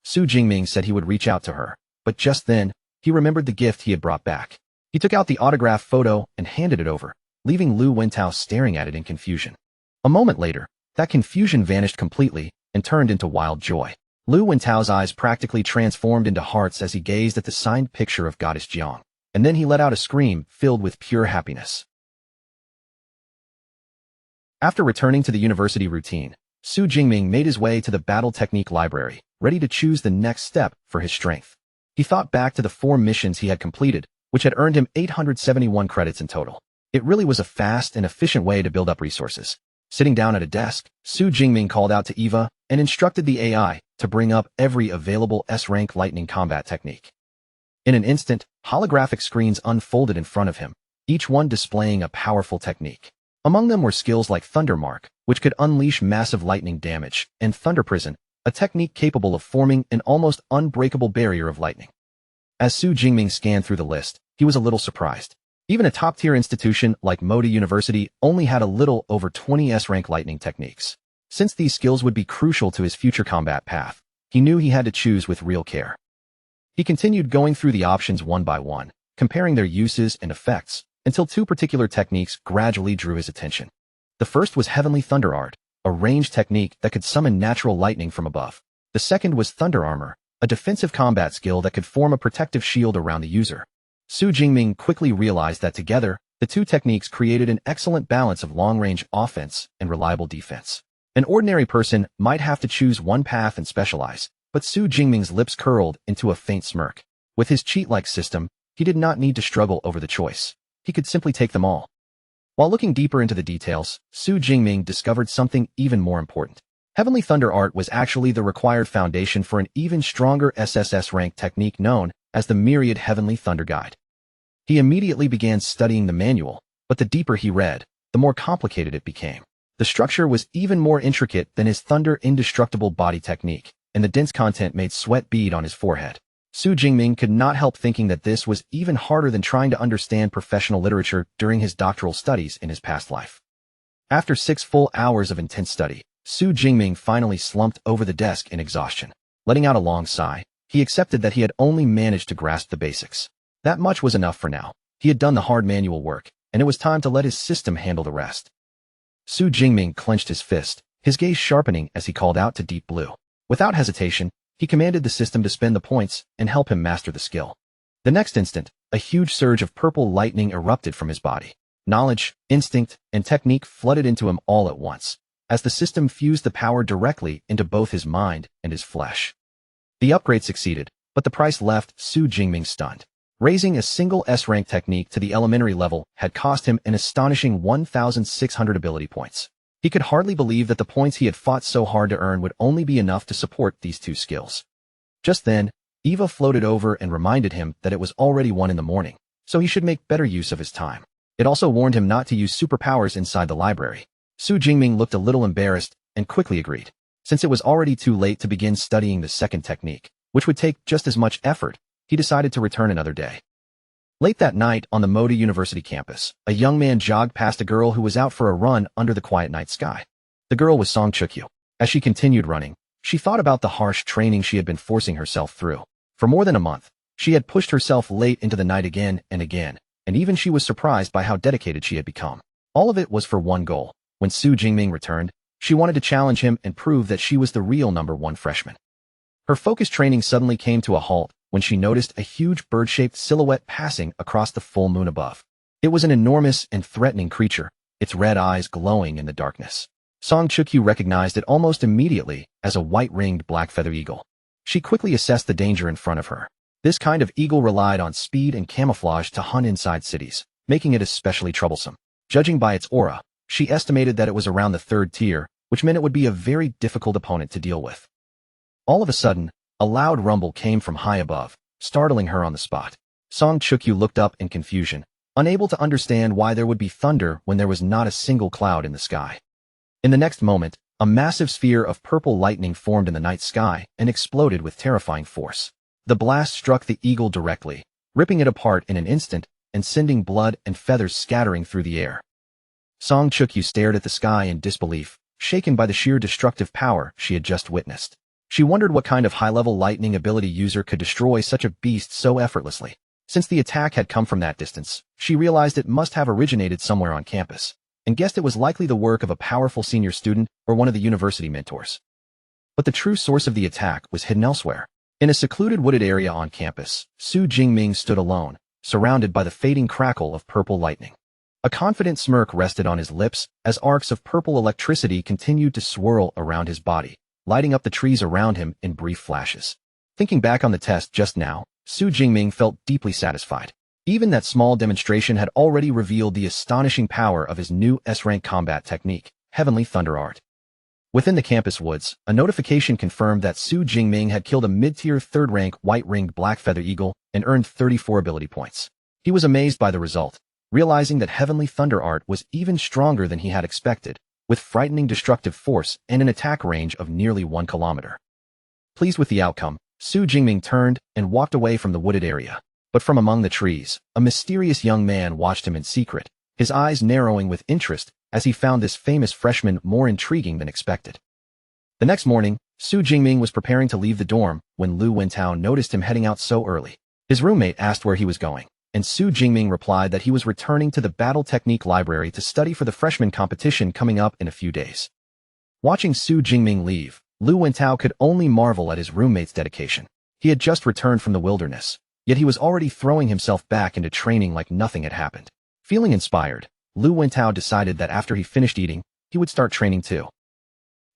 Su Jingming said he would reach out to her, but just then, he remembered the gift he had brought back. He took out the autograph photo and handed it over, leaving Lu Wentao staring at it in confusion. A moment later, that confusion vanished completely and turned into wild joy. Lu Wentao's eyes practically transformed into hearts as he gazed at the signed picture of Goddess Jiang, and then he let out a scream filled with pure happiness. After returning to the university routine, Su Jingming made his way to the battle technique library, ready to choose the next step for his strength. He thought back to the 4 missions he had completed, which had earned him 871 credits in total. It really was a fast and efficient way to build up resources. Sitting down at a desk, Su Jingming called out to Eva and instructed the AI to bring up every available S-rank lightning combat technique. In an instant, holographic screens unfolded in front of him, each one displaying a powerful technique. Among them were skills like Thunder Mark, which could unleash massive lightning damage, and Thunder Prison, a technique capable of forming an almost unbreakable barrier of lightning. As Su Jingming scanned through the list, he was a little surprised. Even a top-tier institution like Modi University only had a little over 20 S-rank lightning techniques. Since these skills would be crucial to his future combat path, he knew he had to choose with real care. He continued going through the options one by one, comparing their uses and effects, until two particular techniques gradually drew his attention. The first was Heavenly Thunder Art, a ranged technique that could summon natural lightning from above. The second was Thunder Armor, a defensive combat skill that could form a protective shield around the user. Su Jingming quickly realized that together, the two techniques created an excellent balance of long-range offense and reliable defense. An ordinary person might have to choose one path and specialize, but Su Jingming's lips curled into a faint smirk. With his cheat-like system, he did not need to struggle over the choice. He could simply take them all. While looking deeper into the details, Su Jingming discovered something even more important. Heavenly Thunder Art was actually the required foundation for an even stronger SSS rank technique known as the Myriad Heavenly Thunder Guide. He immediately began studying the manual, but the deeper he read, the more complicated it became. The structure was even more intricate than his Thunder Indestructible Body technique, and the dense content made sweat bead on his forehead. Su Jingming could not help thinking that this was even harder than trying to understand professional literature during his doctoral studies in his past life. After 6 full hours of intense study, Su Jingming finally slumped over the desk in exhaustion. Letting out a long sigh, he accepted that he had only managed to grasp the basics. That much was enough for now. He had done the hard manual work, and it was time to let his system handle the rest. Su Jingming clenched his fist, his gaze sharpening as he called out to Deep Blue. Without hesitation, he commanded the system to spend the points and help him master the skill. The next instant, a huge surge of purple lightning erupted from his body. Knowledge, instinct, and technique flooded into him all at once, as the system fused the power directly into both his mind and his flesh. The upgrade succeeded, but the price left Su Jingming stunned. Raising a single S-rank technique to the elementary level had cost him an astonishing 1,600 ability points. He could hardly believe that the points he had fought so hard to earn would only be enough to support these two skills. Just then, Eva floated over and reminded him that it was already 1 in the morning, so he should make better use of his time. It also warned him not to use superpowers inside the library. Su Jingming looked a little embarrassed and quickly agreed. Since it was already too late to begin studying the second technique, which would take just as much effort, he decided to return another day. Late that night on the Moda University campus, a young man jogged past a girl who was out for a run under the quiet night sky. The girl was Song Chukyu. As she continued running, she thought about the harsh training she had been forcing herself through. For more than a month, she had pushed herself late into the night again and again, and even she was surprised by how dedicated she had become. All of it was for one goal. When Su Jingming returned, she wanted to challenge him and prove that she was the real #1 freshman. Her focused training suddenly came to a halt when she noticed a huge bird-shaped silhouette passing across the full moon above. It was an enormous and threatening creature, its red eyes glowing in the darkness. Song Chukyu recognized it almost immediately as a white-ringed black feather eagle. She quickly assessed the danger in front of her. This kind of eagle relied on speed and camouflage to hunt inside cities, making it especially troublesome. Judging by its aura, she estimated that it was around the 3rd tier, which meant it would be a very difficult opponent to deal with. All of a sudden, a loud rumble came from high above, startling her on the spot. Song Chukyu looked up in confusion, unable to understand why there would be thunder when there was not a single cloud in the sky. In the next moment, a massive sphere of purple lightning formed in the night sky and exploded with terrifying force. The blast struck the eagle directly, ripping it apart in an instant and sending blood and feathers scattering through the air. Song Chukyu stared at the sky in disbelief, shaken by the sheer destructive power she had just witnessed. She wondered what kind of high-level lightning ability user could destroy such a beast so effortlessly. Since the attack had come from that distance, she realized it must have originated somewhere on campus, and guessed it was likely the work of a powerful senior student or one of the university mentors. But the true source of the attack was hidden elsewhere. In a secluded wooded area on campus, Su Jingming stood alone, surrounded by the fading crackle of purple lightning. A confident smirk rested on his lips as arcs of purple electricity continued to swirl around his body, lighting up the trees around him in brief flashes. Thinking back on the test just now, Su Jingming felt deeply satisfied. Even that small demonstration had already revealed the astonishing power of his new S-rank combat technique, Heavenly Thunder Art. Within the campus woods, a notification confirmed that Su Jingming had killed a mid-tier 3rd-rank white-ringed black feather eagle and earned 34 ability points. He was amazed by the result, realizing that Heavenly Thunder Art was even stronger than he had expected, with frightening destructive force and an attack range of nearly 1 kilometer. Pleased with the outcome, Su Jingming turned and walked away from the wooded area. But from among the trees, a mysterious young man watched him in secret, his eyes narrowing with interest as he found this famous freshman more intriguing than expected. The next morning, Su Jingming was preparing to leave the dorm when Lu Wentao noticed him heading out so early. His roommate asked where he was going, and Su Jingming replied that he was returning to the Battle Technique Library to study for the freshman competition coming up in a few days. Watching Su Jingming leave, Lu Wentao could only marvel at his roommate's dedication. He had just returned from the wilderness, yet he was already throwing himself back into training like nothing had happened. Feeling inspired, Lu Wentao decided that after he finished eating, he would start training too.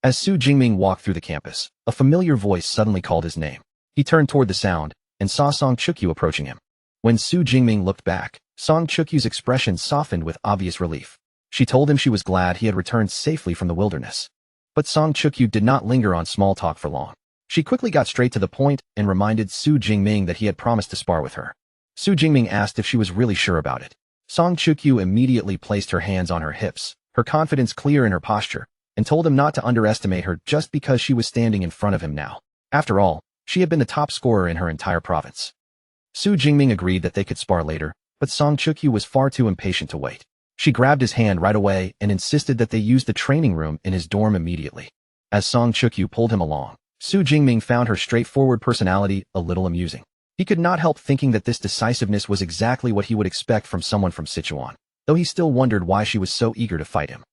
As Su Jingming walked through the campus, a familiar voice suddenly called his name. He turned toward the sound and saw Song Chukyu approaching him. When Su Jingming looked back, Song Chukyu's expression softened with obvious relief. She told him she was glad he had returned safely from the wilderness. But Song Chukyu did not linger on small talk for long. She quickly got straight to the point and reminded Su Jingming that he had promised to spar with her. Su Jingming asked if she was really sure about it. Song Chukyu immediately placed her hands on her hips, her confidence clear in her posture, and told him not to underestimate her just because she was standing in front of him now. After all, she had been the top scorer in her entire province. Su Jingming agreed that they could spar later, but Song Chukyu was far too impatient to wait. She grabbed his hand right away and insisted that they use the training room in his dorm immediately. As Song Chukyu pulled him along, Su Jingming found her straightforward personality a little amusing. He could not help thinking that this decisiveness was exactly what he would expect from someone from Sichuan, though he still wondered why she was so eager to fight him.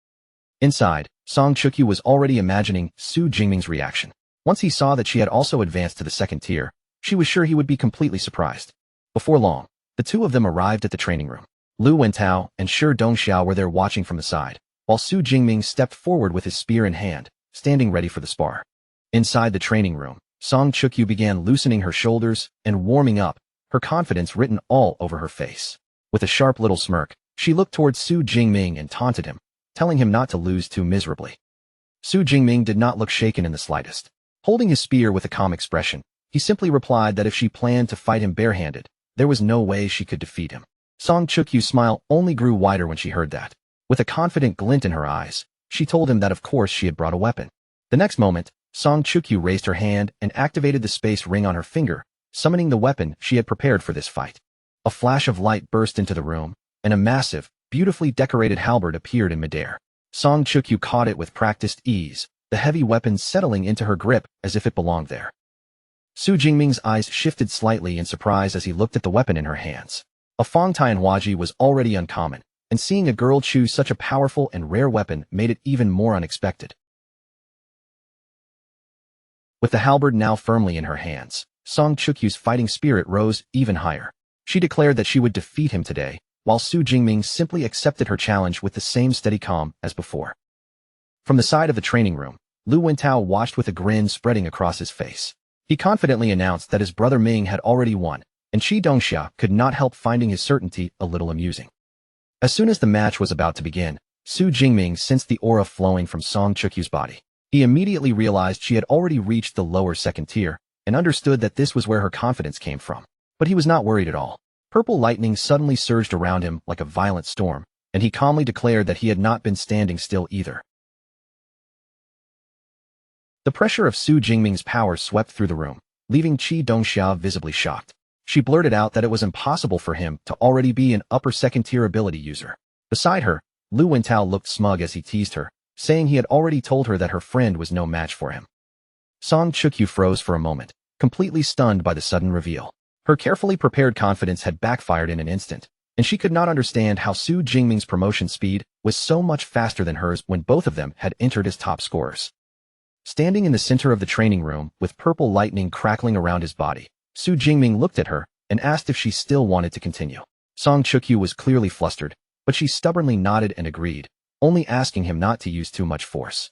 Inside, Song Chukyu was already imagining Su Jingming's reaction. Once he saw that she had also advanced to the second tier, she was sure he would be completely surprised. Before long, the two of them arrived at the training room. Lu Wentao and Shi Dongxiao were there watching from the side, while Su Jingming stepped forward with his spear in hand, standing ready for the spar. Inside the training room, Song Chukyu began loosening her shoulders and warming up, her confidence written all over her face. With a sharp little smirk, she looked towards Su Jingming and taunted him, telling him not to lose too miserably. Su Jingming did not look shaken in the slightest. Holding his spear with a calm expression, he simply replied that if she planned to fight him barehanded, there was no way she could defeat him. Song Chukyu's smile only grew wider when she heard that. With a confident glint in her eyes, she told him that of course she had brought a weapon. The next moment, Song Chukyu raised her hand and activated the space ring on her finger, summoning the weapon she had prepared for this fight. A flash of light burst into the room, and a massive, beautifully decorated halberd appeared in midair. Song Chukyu caught it with practiced ease, the heavy weapon settling into her grip as if it belonged there. Su Jingming's eyes shifted slightly in surprise as he looked at the weapon in her hands. A Feng Tianhuaji was already uncommon, and seeing a girl choose such a powerful and rare weapon made it even more unexpected. With the halberd now firmly in her hands, Song Chukyu's fighting spirit rose even higher. She declared that she would defeat him today, while Su Jingming simply accepted her challenge with the same steady calm as before. From the side of the training room, Lu Wentao watched with a grin spreading across his face. He confidently announced that his brother Ming had already won, and Shi Dongxia could not help finding his certainty a little amusing. As soon as the match was about to begin, Su Jingming sensed the aura flowing from Song Chukyu's body. He immediately realized she had already reached the lower second tier, and understood that this was where her confidence came from. But he was not worried at all. Purple lightning suddenly surged around him like a violent storm, and he calmly declared that he had not been standing still either. The pressure of Su Jingming's power swept through the room, leaving Shi Dongxia visibly shocked. She blurted out that it was impossible for him to already be an upper second-tier ability user. Beside her, Lu Wentao looked smug as he teased her, saying he had already told her that her friend was no match for him. Song Chukyu froze for a moment, completely stunned by the sudden reveal. Her carefully prepared confidence had backfired in an instant, and she could not understand how Su Jingming's promotion speed was so much faster than hers when both of them had entered as top scorers. Standing in the center of the training room with purple lightning crackling around his body, Su Jingming looked at her and asked if she still wanted to continue. Song Chukyu was clearly flustered, but she stubbornly nodded and agreed, only asking him not to use too much force.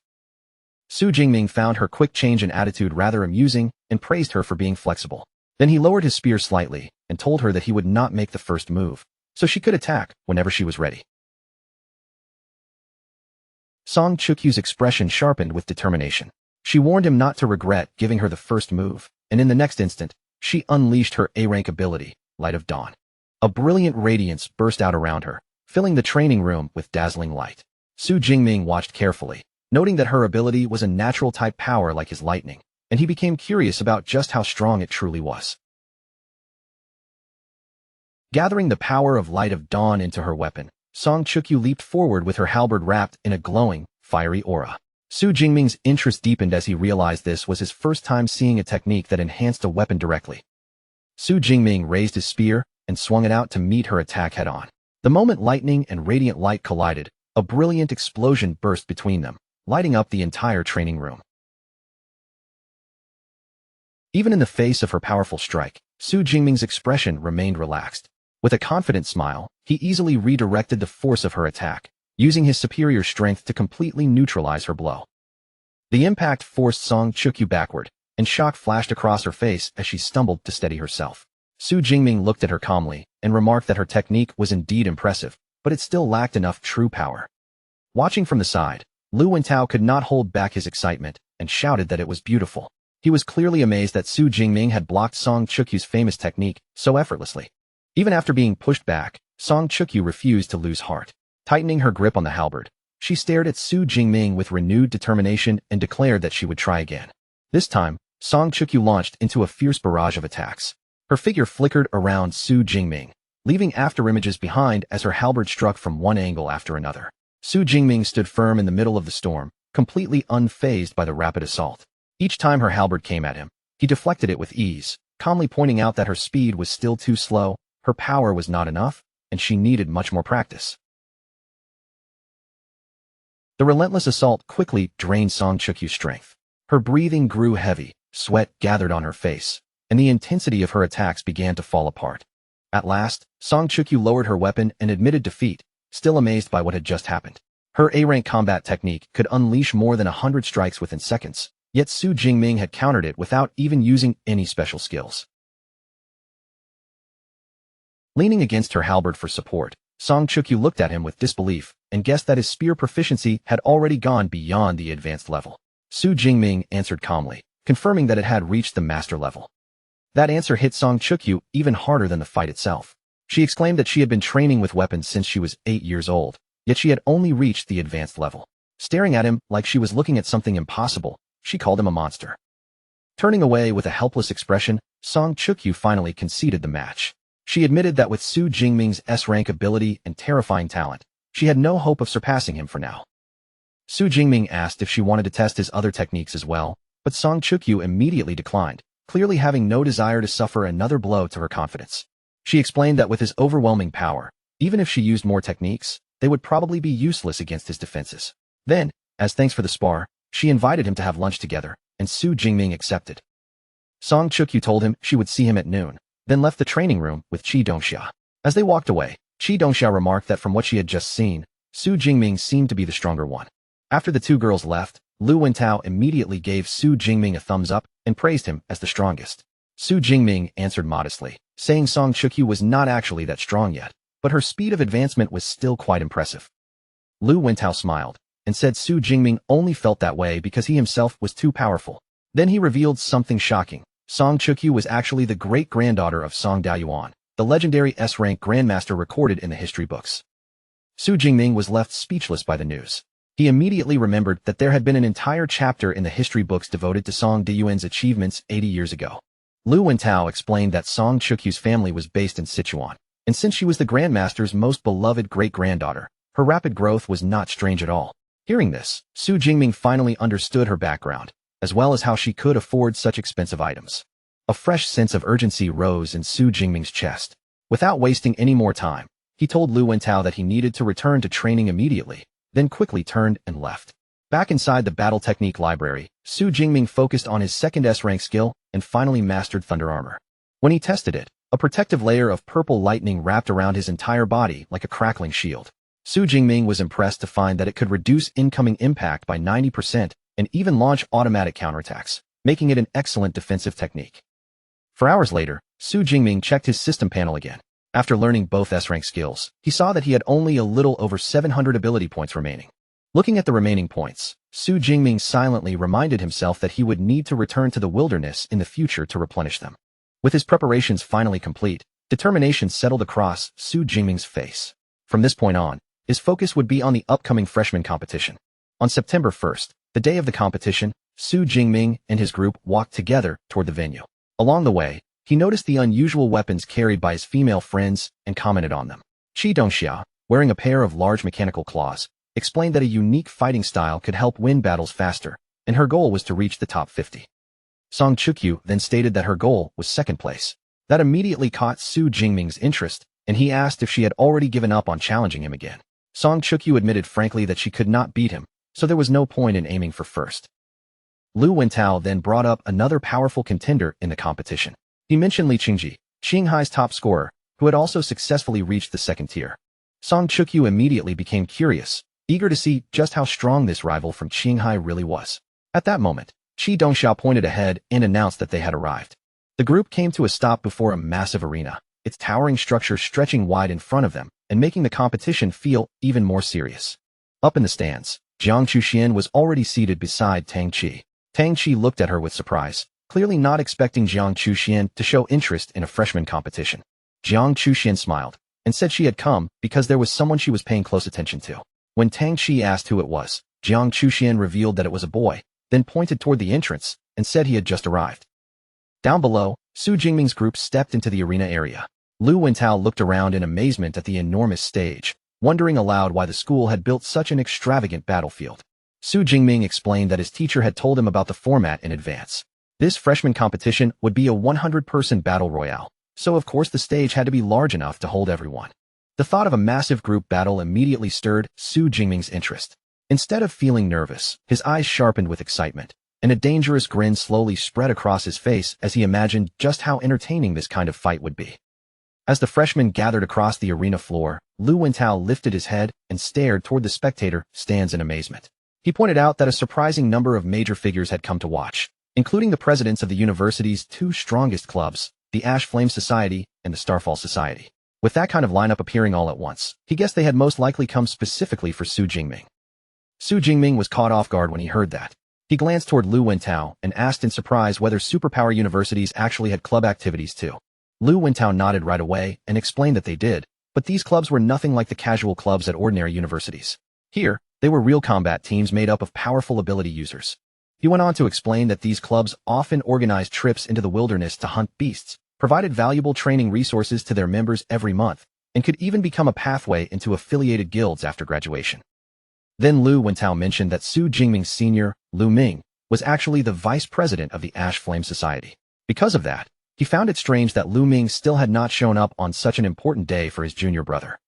Su Jingming found her quick change in attitude rather amusing and praised her for being flexible. Then he lowered his spear slightly and told her that he would not make the first move, so she could attack whenever she was ready. Song Chukyu's expression sharpened with determination. She warned him not to regret giving her the first move, and in the next instant, she unleashed her A-rank ability, Light of Dawn. A brilliant radiance burst out around her, filling the training room with dazzling light. Su Jingming watched carefully, noting that her ability was a natural-type power like his lightning, and he became curious about just how strong it truly was. Gathering the power of Light of Dawn into her weapon, Song Chukyu leaped forward with her halberd wrapped in a glowing, fiery aura. Su Jingming's interest deepened as he realized this was his first time seeing a technique that enhanced a weapon directly. Su Jingming raised his spear and swung it out to meet her attack head-on. The moment lightning and radiant light collided, a brilliant explosion burst between them, lighting up the entire training room. Even in the face of her powerful strike, Su Jingming's expression remained relaxed. With a confident smile, he easily redirected the force of her attack, using his superior strength to completely neutralize her blow. The impact forced Song Chukyu backward, and shock flashed across her face as she stumbled to steady herself. Su Jingming looked at her calmly and remarked that her technique was indeed impressive, but it still lacked enough true power. Watching from the side, Lu Wentao could not hold back his excitement and shouted that it was beautiful. He was clearly amazed that Su Jingming had blocked Song Chukyu's famous technique so effortlessly. Even after being pushed back, Song Chukyu refused to lose heart. Tightening her grip on the halberd, she stared at Su Jingming with renewed determination and declared that she would try again. This time, Song Chukyu launched into a fierce barrage of attacks. Her figure flickered around Su Jingming, leaving afterimages behind as her halberd struck from one angle after another. Su Jingming stood firm in the middle of the storm, completely unfazed by the rapid assault. Each time her halberd came at him, he deflected it with ease, calmly pointing out that her speed was still too slow, her power was not enough, and she needed much more practice. The relentless assault quickly drained Song Chukyu's strength. Her breathing grew heavy, sweat gathered on her face, and the intensity of her attacks began to fall apart. At last, Song Chukyu lowered her weapon and admitted defeat, still amazed by what had just happened. Her A-rank combat technique could unleash more than 100 strikes within seconds, yet Su Jingming had countered it without even using any special skills. Leaning against her halberd for support, Song Chukyu looked at him with disbelief and guessed that his spear proficiency had already gone beyond the advanced level. Su Jingming answered calmly, confirming that it had reached the master level. That answer hit Song Chukyu even harder than the fight itself. She exclaimed that she had been training with weapons since she was 8 years old, yet she had only reached the advanced level. Staring at him like she was looking at something impossible, she called him a monster. Turning away with a helpless expression, Song Chukyu finally conceded the match. She admitted that with Su Jingming's S-rank ability and terrifying talent, she had no hope of surpassing him for now. Su Jingming asked if she wanted to test his other techniques as well, but Song Chukyu immediately declined, clearly having no desire to suffer another blow to her confidence. She explained that with his overwhelming power, even if she used more techniques, they would probably be useless against his defenses. Then, as thanks for the spar, she invited him to have lunch together, and Su Jingming accepted. Song Chukyu told him she would see him at noon, then left the training room with Qi Dongxia. As they walked away, Qi Dongxia remarked that from what she had just seen, Su Jingming seemed to be the stronger one. After the two girls left, Lu Wentao immediately gave Su Jingming a thumbs up and praised him as the strongest. Su Jingming answered modestly, saying Song Chukyu was not actually that strong yet, but her speed of advancement was still quite impressive. Lu Wentao smiled and said Su Jingming only felt that way because he himself was too powerful. Then he revealed something shocking. Song Chukyu was actually the great-granddaughter of Song Daoyuan, the legendary S-rank grandmaster recorded in the history books. Su Jingming was left speechless by the news. He immediately remembered that there had been an entire chapter in the history books devoted to Song Daoyuan's achievements 80 years ago. Lu Wentao explained that Song Chukyu's family was based in Sichuan, and since she was the grandmaster's most beloved great-granddaughter, her rapid growth was not strange at all. Hearing this, Su Jingming finally understood her background, as well as how she could afford such expensive items. A fresh sense of urgency rose in Su Jingming's chest. Without wasting any more time, he told Lu Wentao that he needed to return to training immediately, then quickly turned and left. Back inside the battle technique library, Su Jingming focused on his second S-rank skill and finally mastered Thunder Armor. When he tested it, a protective layer of purple lightning wrapped around his entire body like a crackling shield. Su Jingming was impressed to find that it could reduce incoming impact by 90% and even launch automatic counterattacks, making it an excellent defensive technique. For hours later, Su Jingming checked his system panel again. After learning both S-rank skills, he saw that he had only a little over 700 ability points remaining. Looking at the remaining points, Su Jingming silently reminded himself that he would need to return to the wilderness in the future to replenish them. With his preparations finally complete, determination settled across Su Jingming's face. From this point on, his focus would be on the upcoming freshman competition. On September 1st, the day of the competition, Su Jingming and his group walked together toward the venue. Along the way, he noticed the unusual weapons carried by his female friends and commented on them. Qi Dongxia, wearing a pair of large mechanical claws, explained that a unique fighting style could help win battles faster, and her goal was to reach the top 50. Song Chukyu then stated that her goal was second place. That immediately caught Su Jingming's interest, and he asked if she had already given up on challenging him again. Song Chukyu admitted frankly that she could not beat him, so there was no point in aiming for first. Lu Wentao then brought up another powerful contender in the competition. He mentioned Li Qingji, Qinghai's top scorer, who had also successfully reached the second tier. Song Chukyu immediately became curious, eager to see just how strong this rival from Qinghai really was. At that moment, Qi Dongxiao pointed ahead and announced that they had arrived. The group came to a stop before a massive arena, its towering structure stretching wide in front of them and making the competition feel even more serious. Up in the stands, Jiang Chuxian was already seated beside Tang Qi. Tang Qi looked at her with surprise, clearly not expecting Jiang Chuxian to show interest in a freshman competition. Jiang Chuxian smiled and said she had come because there was someone she was paying close attention to. When Tang Qi asked who it was, Jiang Chuxian revealed that it was a boy, then pointed toward the entrance and said he had just arrived. Down below, Su Jingming's group stepped into the arena area. Lu Wentao looked around in amazement at the enormous stage, wondering aloud why the school had built such an extravagant battlefield. Su Jingming explained that his teacher had told him about the format in advance. This freshman competition would be a 100-person battle royale, so of course the stage had to be large enough to hold everyone. The thought of a massive group battle immediately stirred Su Jingming's interest. Instead of feeling nervous, his eyes sharpened with excitement, and a dangerous grin slowly spread across his face as he imagined just how entertaining this kind of fight would be. As the freshmen gathered across the arena floor, Lu Wentao lifted his head and stared toward the spectator stands in amazement. He pointed out that a surprising number of major figures had come to watch, including the presidents of the university's two strongest clubs, the Ash Flame Society and the Starfall Society. With that kind of lineup appearing all at once, he guessed they had most likely come specifically for Su Jingming. Su Jingming was caught off guard when he heard that. He glanced toward Lu Wentao and asked in surprise whether superpower universities actually had club activities too. Lu Wentao nodded right away and explained that they did, but these clubs were nothing like the casual clubs at ordinary universities. Here, they were real combat teams made up of powerful ability users. He went on to explain that these clubs often organized trips into the wilderness to hunt beasts, provided valuable training resources to their members every month, and could even become a pathway into affiliated guilds after graduation. Then Lu Wentao mentioned that Su Jingming's senior, Lu Ming, was actually the vice president of the Ash Flame Society. Because of that, he found it strange that Lu Ming still had not shown up on such an important day for his junior brother.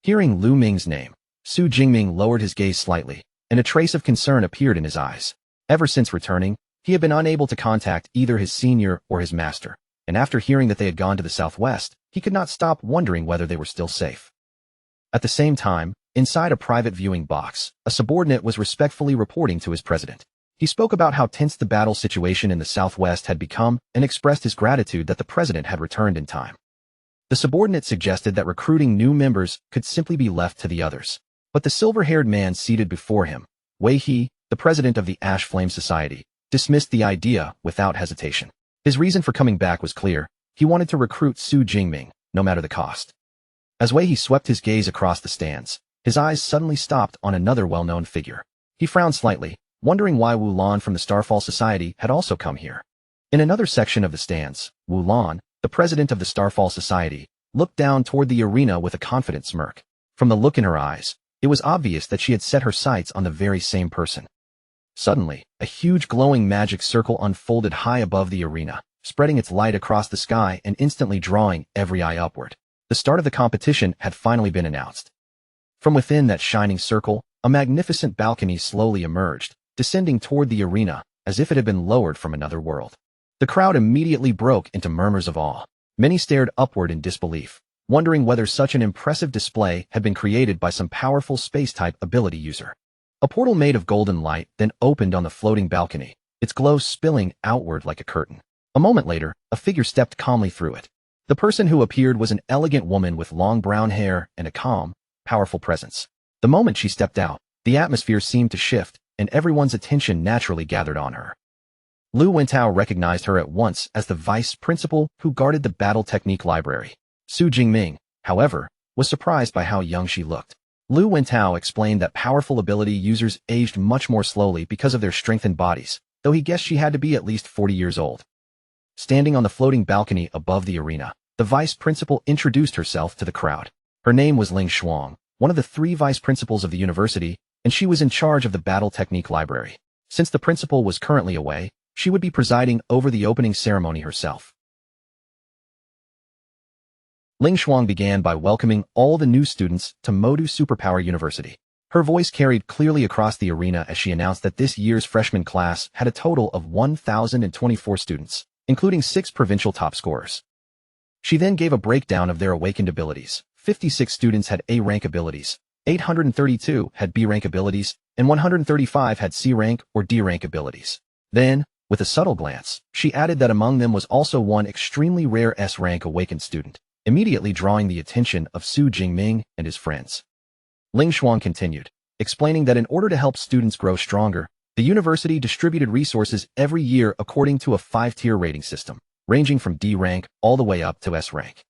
Hearing Lu Ming's name, Su Jingming lowered his gaze slightly, and a trace of concern appeared in his eyes. Ever since returning, he had been unable to contact either his senior or his master, and after hearing that they had gone to the southwest, he could not stop wondering whether they were still safe. At the same time, inside a private viewing box, a subordinate was respectfully reporting to his president. He spoke about how tense the battle situation in the southwest had become and expressed his gratitude that the president had returned in time. The subordinate suggested that recruiting new members could simply be left to the others. But the silver-haired man seated before him, Wei He, the president of the Ash Flame Society, dismissed the idea without hesitation. His reason for coming back was clear. He wanted to recruit Su Jingming, no matter the cost. As Wei He swept his gaze across the stands, his eyes suddenly stopped on another well-known figure. He frowned slightly, wondering why Wu Lan from the Starfall Society had also come here. In another section of the stands, Wu Lan, the president of the Starfall Society, looked down toward the arena with a confident smirk. From the look in her eyes, it was obvious that she had set her sights on the very same person. Suddenly, a huge glowing magic circle unfolded high above the arena, spreading its light across the sky and instantly drawing every eye upward. The start of the competition had finally been announced. From within that shining circle, a magnificent balcony slowly emerged, descending toward the arena as if it had been lowered from another world. The crowd immediately broke into murmurs of awe. Many stared upward in disbelief, wondering whether such an impressive display had been created by some powerful space-type ability user. A portal made of golden light then opened on the floating balcony, its glow spilling outward like a curtain. A moment later, a figure stepped calmly through it. The person who appeared was an elegant woman with long brown hair and a calm, powerful presence. The moment she stepped out, the atmosphere seemed to shift, and everyone's attention naturally gathered on her. Lu Wentao recognized her at once as the vice principal who guarded the battle technique library. Su Jingming, however, was surprised by how young she looked. Lu Wentao explained that powerful ability users aged much more slowly because of their strengthened bodies, though he guessed she had to be at least 40 years old. Standing on the floating balcony above the arena, the vice principal introduced herself to the crowd. Her name was Ling Shuang, one of the 3 vice principals of the university, and she was in charge of the battle technique library. Since the principal was currently away, she would be presiding over the opening ceremony herself. Ling Shuang began by welcoming all the new students to Modu Superpower University. Her voice carried clearly across the arena as she announced that this year's freshman class had a total of 1,024 students, including 6 provincial top scorers. She then gave a breakdown of their awakened abilities. 56 students had A-rank abilities, 832 had B-rank abilities, and 135 had C-rank or D-rank abilities. Then, with a subtle glance, she added that among them was also one extremely rare S-rank awakened student, immediately drawing the attention of Su Jingming and his friends. Ling Shuang continued, explaining that in order to help students grow stronger, the university distributed resources every year according to a 5-tier rating system, ranging from D rank all the way up to S rank.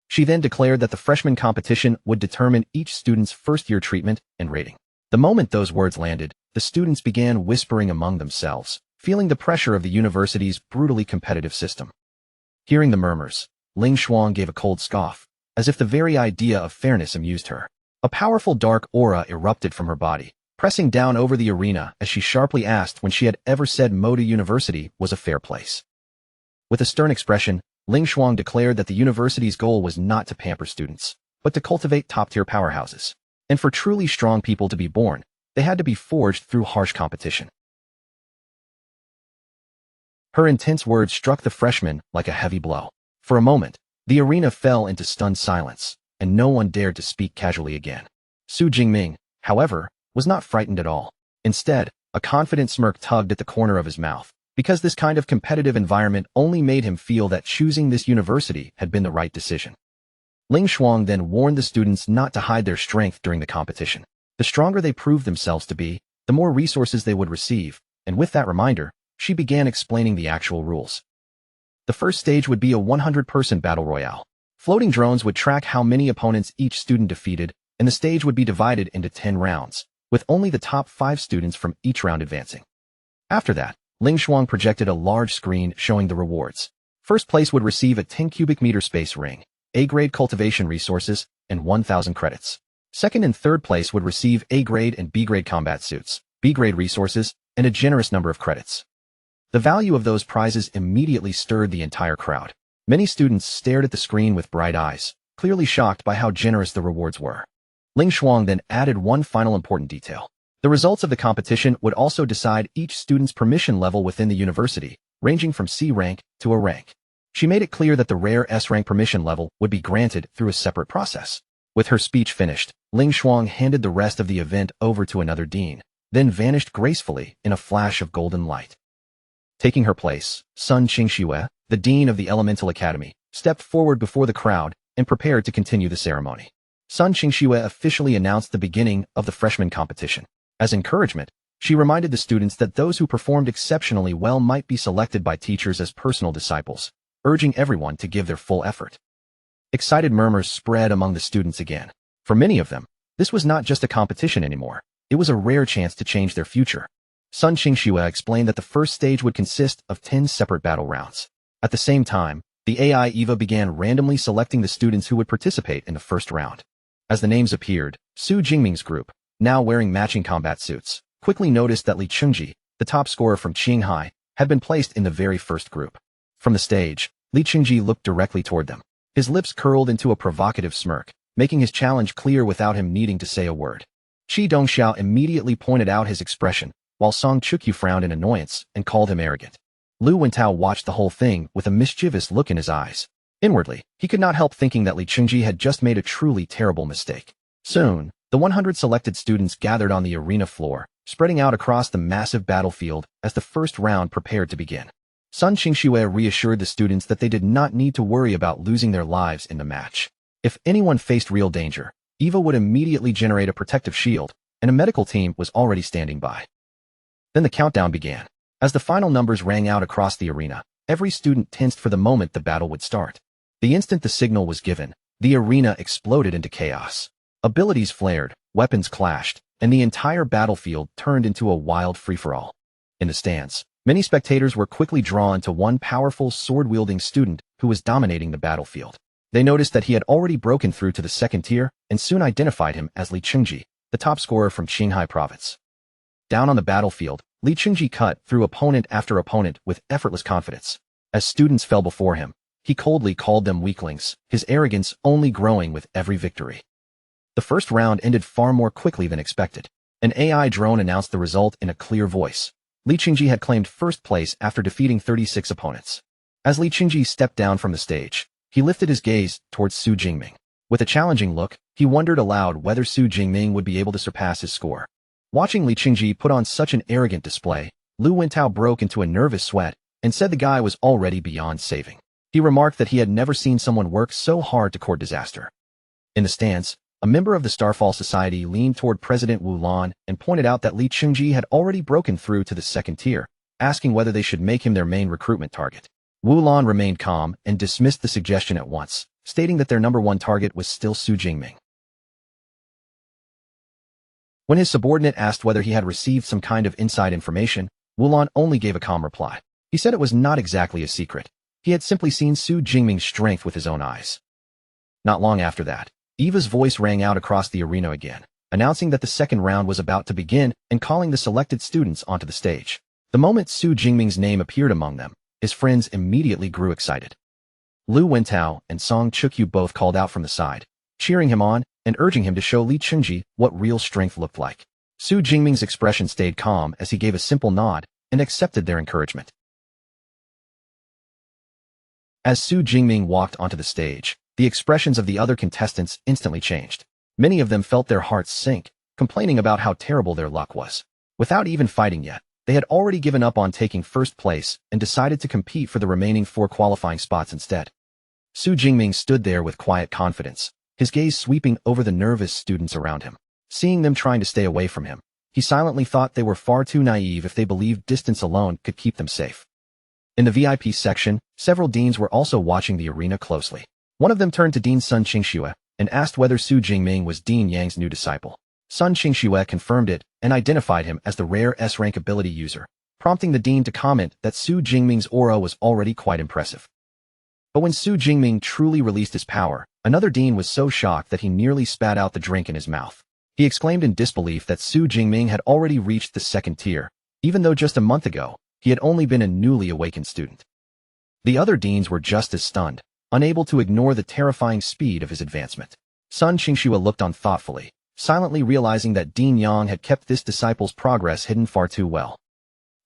She then declared that the freshman competition would determine each student's first-year treatment and rating. The moment those words landed, the students began whispering among themselves, feeling the pressure of the university's brutally competitive system. Hearing the murmurs, Ling Shuang gave a cold scoff, as if the very idea of fairness amused her. A powerful dark aura erupted from her body, pressing down over the arena as she sharply asked when she had ever said Modu University was a fair place. With a stern expression, Ling Shuang declared that the university's goal was not to pamper students, but to cultivate top-tier powerhouses. And for truly strong people to be born, they had to be forged through harsh competition. Her intense words struck the freshmen like a heavy blow. For a moment, the arena fell into stunned silence, and no one dared to speak casually again. Su Jingming, however, was not frightened at all. Instead, a confident smirk tugged at the corner of his mouth, because this kind of competitive environment only made him feel that choosing this university had been the right decision. Ling Shuang then warned the students not to hide their strength during the competition. The stronger they proved themselves to be, the more resources they would receive, and with that reminder, she began explaining the actual rules. The first stage would be a 100-person battle royale. Floating drones would track how many opponents each student defeated, and the stage would be divided into 10 rounds, with only the top 5 students from each round advancing. After that, Ling Shuang projected a large screen showing the rewards. First place would receive a 10 cubic meter space ring, A-grade cultivation resources, and 1,000 credits. Second and third place would receive A-grade and B-grade combat suits, B-grade resources, and a generous number of credits. The value of those prizes immediately stirred the entire crowd. Many students stared at the screen with bright eyes, clearly shocked by how generous the rewards were. Ling Shuang then added one final important detail. The results of the competition would also decide each student's permission level within the university, ranging from C rank to A rank. She made it clear that the rare S rank permission level would be granted through a separate process. With her speech finished, Ling Shuang handed the rest of the event over to another dean, then vanished gracefully in a flash of golden light. Taking her place, Sun Qingxue, the dean of the Elemental Academy, stepped forward before the crowd and prepared to continue the ceremony. Sun Qingxue officially announced the beginning of the freshman competition. As encouragement, she reminded the students that those who performed exceptionally well might be selected by teachers as personal disciples, urging everyone to give their full effort. Excited murmurs spread among the students again. For many of them, this was not just a competition anymore. It was a rare chance to change their future. Sun Qingxue explained that the first stage would consist of 10 separate battle rounds. At the same time, the AI EVA began randomly selecting the students who would participate in the first round. As the names appeared, Su Jingming's group, now wearing matching combat suits, quickly noticed that Li Chengji, the top scorer from Qinghai, had been placed in the very first group. From the stage, Li Chengji looked directly toward them. His lips curled into a provocative smirk, making his challenge clear without him needing to say a word. Qi Dongxiao immediately pointed out his expression, while Song Chukyu frowned in annoyance and called him arrogant. Lu Wentao watched the whole thing with a mischievous look in his eyes. Inwardly, he could not help thinking that Li Chengji had just made a truly terrible mistake. Soon, the 100 selected students gathered on the arena floor, spreading out across the massive battlefield as the first round prepared to begin. Sun Qingxue reassured the students that they did not need to worry about losing their lives in the match. If anyone faced real danger, EVA would immediately generate a protective shield, and a medical team was already standing by. Then the countdown began. As the final numbers rang out across the arena, every student tensed for the moment the battle would start. The instant the signal was given, the arena exploded into chaos. Abilities flared, weapons clashed, and the entire battlefield turned into a wild free-for-all. In the stands, many spectators were quickly drawn to one powerful sword-wielding student who was dominating the battlefield. They noticed that he had already broken through to the second tier and soon identified him as Li Chengji, the top scorer from Qinghai province. Down on the battlefield, Li Chengji cut through opponent after opponent with effortless confidence. As students fell before him, he coldly called them weaklings, his arrogance only growing with every victory. The first round ended far more quickly than expected. An AI drone announced the result in a clear voice. Li Chengji had claimed first place after defeating 36 opponents. As Li Chengji stepped down from the stage, he lifted his gaze towards Su Jingming. With a challenging look, he wondered aloud whether Su Jingming would be able to surpass his score. Watching Li Chengji put on such an arrogant display, Lu Wentao broke into a nervous sweat and said the guy was already beyond saving. He remarked that he had never seen someone work so hard to court disaster. In the stands, a member of the Starfall Society leaned toward President Wu Lan and pointed out that Li Chengji had already broken through to the second tier, asking whether they should make him their main recruitment target. Wu Lan remained calm and dismissed the suggestion at once, stating that their number one target was still Su Jingming. When his subordinate asked whether he had received some kind of inside information, Wu Lan only gave a calm reply. He said it was not exactly a secret. He had simply seen Su Jingming's strength with his own eyes. Not long after that, Eva's voice rang out across the arena again, announcing that the second round was about to begin and calling the selected students onto the stage. The moment Su Jingming's name appeared among them, his friends immediately grew excited. Lu Wentao and Song Chukyu both called out from the side, cheering him on and urging him to show Li Chengji what real strength looked like. Su Jingming's expression stayed calm as he gave a simple nod and accepted their encouragement. As Su Jingming walked onto the stage, the expressions of the other contestants instantly changed. Many of them felt their hearts sink, complaining about how terrible their luck was. Without even fighting yet, they had already given up on taking first place and decided to compete for the remaining 4 qualifying spots instead. Su Jingming stood there with quiet confidence, his gaze sweeping over the nervous students around him. Seeing them trying to stay away from him, he silently thought they were far too naive if they believed distance alone could keep them safe. In the VIP section, several deans were also watching the arena closely. One of them turned to Dean Sun Qingxue and asked whether Su Jingming was Dean Yang's new disciple. Sun Qingxue confirmed it and identified him as the rare S-rank ability user, prompting the dean to comment that Su Jingming's aura was already quite impressive. But when Su Jingming truly released his power, another dean was so shocked that he nearly spat out the drink in his mouth. He exclaimed in disbelief that Su Jingming had already reached the second tier, even though just a month ago, he had only been a newly awakened student. The other deans were just as stunned, unable to ignore the terrifying speed of his advancement. Sun Qingxue looked on thoughtfully, silently realizing that Dean Yang had kept this disciple's progress hidden far too well.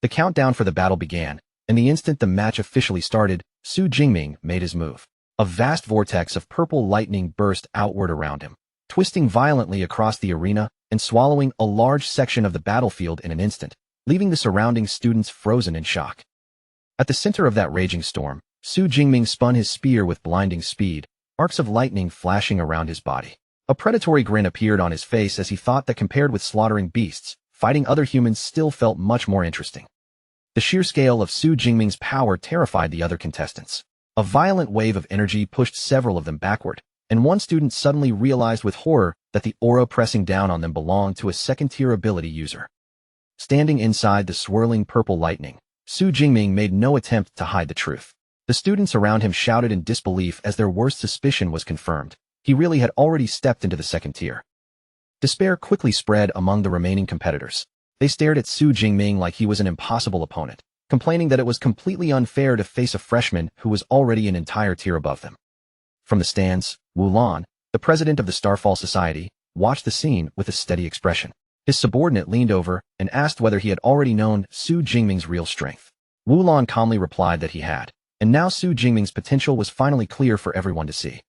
The countdown for the battle began, and the instant the match officially started, Su Jingming made his move. A vast vortex of purple lightning burst outward around him, twisting violently across the arena and swallowing a large section of the battlefield in an instant, leaving the surrounding students frozen in shock. At the center of that raging storm, Su Jingming spun his spear with blinding speed, arcs of lightning flashing around his body. A predatory grin appeared on his face as he thought that compared with slaughtering beasts, fighting other humans still felt much more interesting. The sheer scale of Su Jingming's power terrified the other contestants. A violent wave of energy pushed several of them backward, and one student suddenly realized with horror that the aura pressing down on them belonged to a second-tier ability user. Standing inside the swirling purple lightning, Su Jingming made no attempt to hide the truth. The students around him shouted in disbelief as their worst suspicion was confirmed. He really had already stepped into the second tier. Despair quickly spread among the remaining competitors. They stared at Su Jingming like he was an impossible opponent, complaining that it was completely unfair to face a freshman who was already an entire tier above them. From the stands, Wu Lan, the president of the Starfall Society, watched the scene with a steady expression. His subordinate leaned over and asked whether he had already known Su Jingming's real strength. Wu Lan calmly replied that he had, and now Su Jingming's potential was finally clear for everyone to see.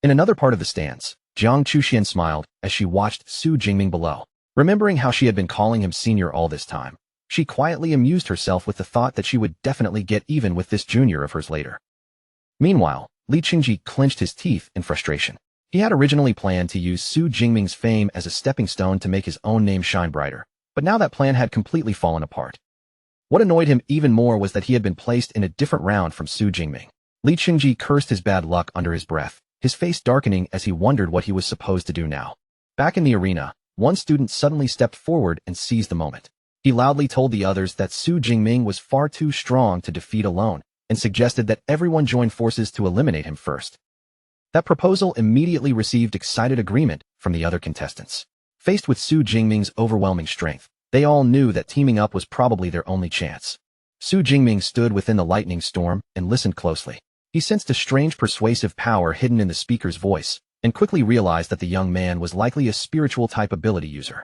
In another part of the stands, Jiang Chuxian smiled as she watched Su Jingming below. Remembering how she had been calling him senior all this time, she quietly amused herself with the thought that she would definitely get even with this junior of hers later. Meanwhile, Li Chengji clenched his teeth in frustration. He had originally planned to use Su Jingming's fame as a stepping stone to make his own name shine brighter, but now that plan had completely fallen apart. What annoyed him even more was that he had been placed in a different round from Su Jingming. Li Chengji cursed his bad luck under his breath, his face darkening as he wondered what he was supposed to do now. Back in the arena, one student suddenly stepped forward and seized the moment. He loudly told the others that Su Jingming was far too strong to defeat alone, and suggested that everyone join forces to eliminate him first. That proposal immediately received excited agreement from the other contestants. Faced with Su Jingming's overwhelming strength, they all knew that teaming up was probably their only chance. Su Jingming stood within the lightning storm and listened closely. He sensed a strange persuasive power hidden in the speaker's voice, and quickly realized that the young man was likely a spiritual type ability user.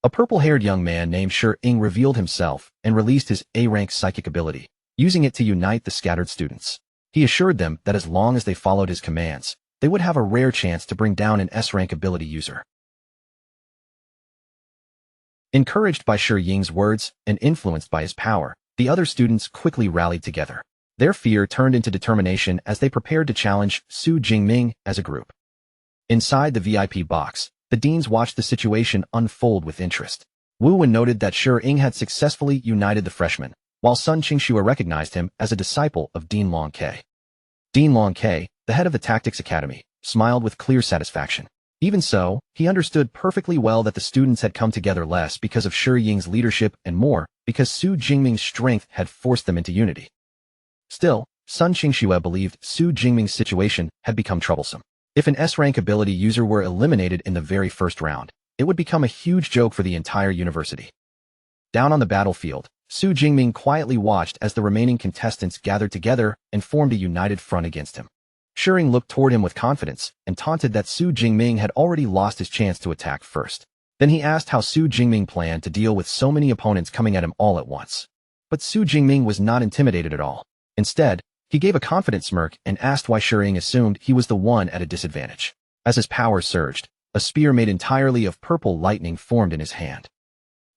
A purple-haired young man named Shi-Ing revealed himself and released his A-rank psychic ability, using it to unite the scattered students. He assured them that as long as they followed his commands, they would have a rare chance to bring down an S-rank ability user. Encouraged by Shi-Ing's words and influenced by his power, the other students quickly rallied together. Their fear turned into determination as they prepared to challenge Su Jingming as a group. Inside the VIP box, the deans watched the situation unfold with interest. Wu Wen noted that Shi-Ing had successfully united the freshmen, while Sun Qingxue recognized him as a disciple of Dean Long Ke. Dean Long Ke, the head of the Tactics Academy, smiled with clear satisfaction. Even so, he understood perfectly well that the students had come together less because of Shi-Ing's leadership and more because Su Jingming's strength had forced them into unity. Still, Sun Qingxue believed Su Jingming's situation had become troublesome. If an S-rank ability user were eliminated in the very first round, it would become a huge joke for the entire university. Down on the battlefield, Su Jingming quietly watched as the remaining contestants gathered together and formed a united front against him. Shi-Ing looked toward him with confidence and taunted that Su Jingming had already lost his chance to attack first. Then he asked how Su Jingming planned to deal with so many opponents coming at him all at once. But Su Jingming was not intimidated at all. Instead, he gave a confident smirk and asked why Shi-Ing assumed he was the one at a disadvantage. As his power surged, a spear made entirely of purple lightning formed in his hand.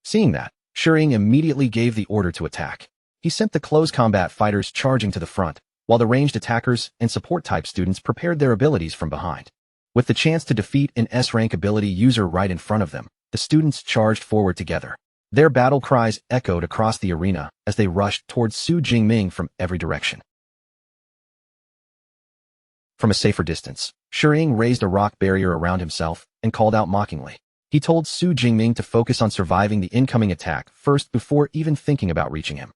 Seeing that, Shi-Ing immediately gave the order to attack. He sent the close combat fighters charging to the front, while the ranged attackers and support-type students prepared their abilities from behind. With the chance to defeat an S-rank ability user right in front of them, the students charged forward together. Their battle cries echoed across the arena as they rushed towards Su Jingming from every direction. From a safer distance, Shi-Ing raised a rock barrier around himself and called out mockingly. He told Su Jingming to focus on surviving the incoming attack first before even thinking about reaching him.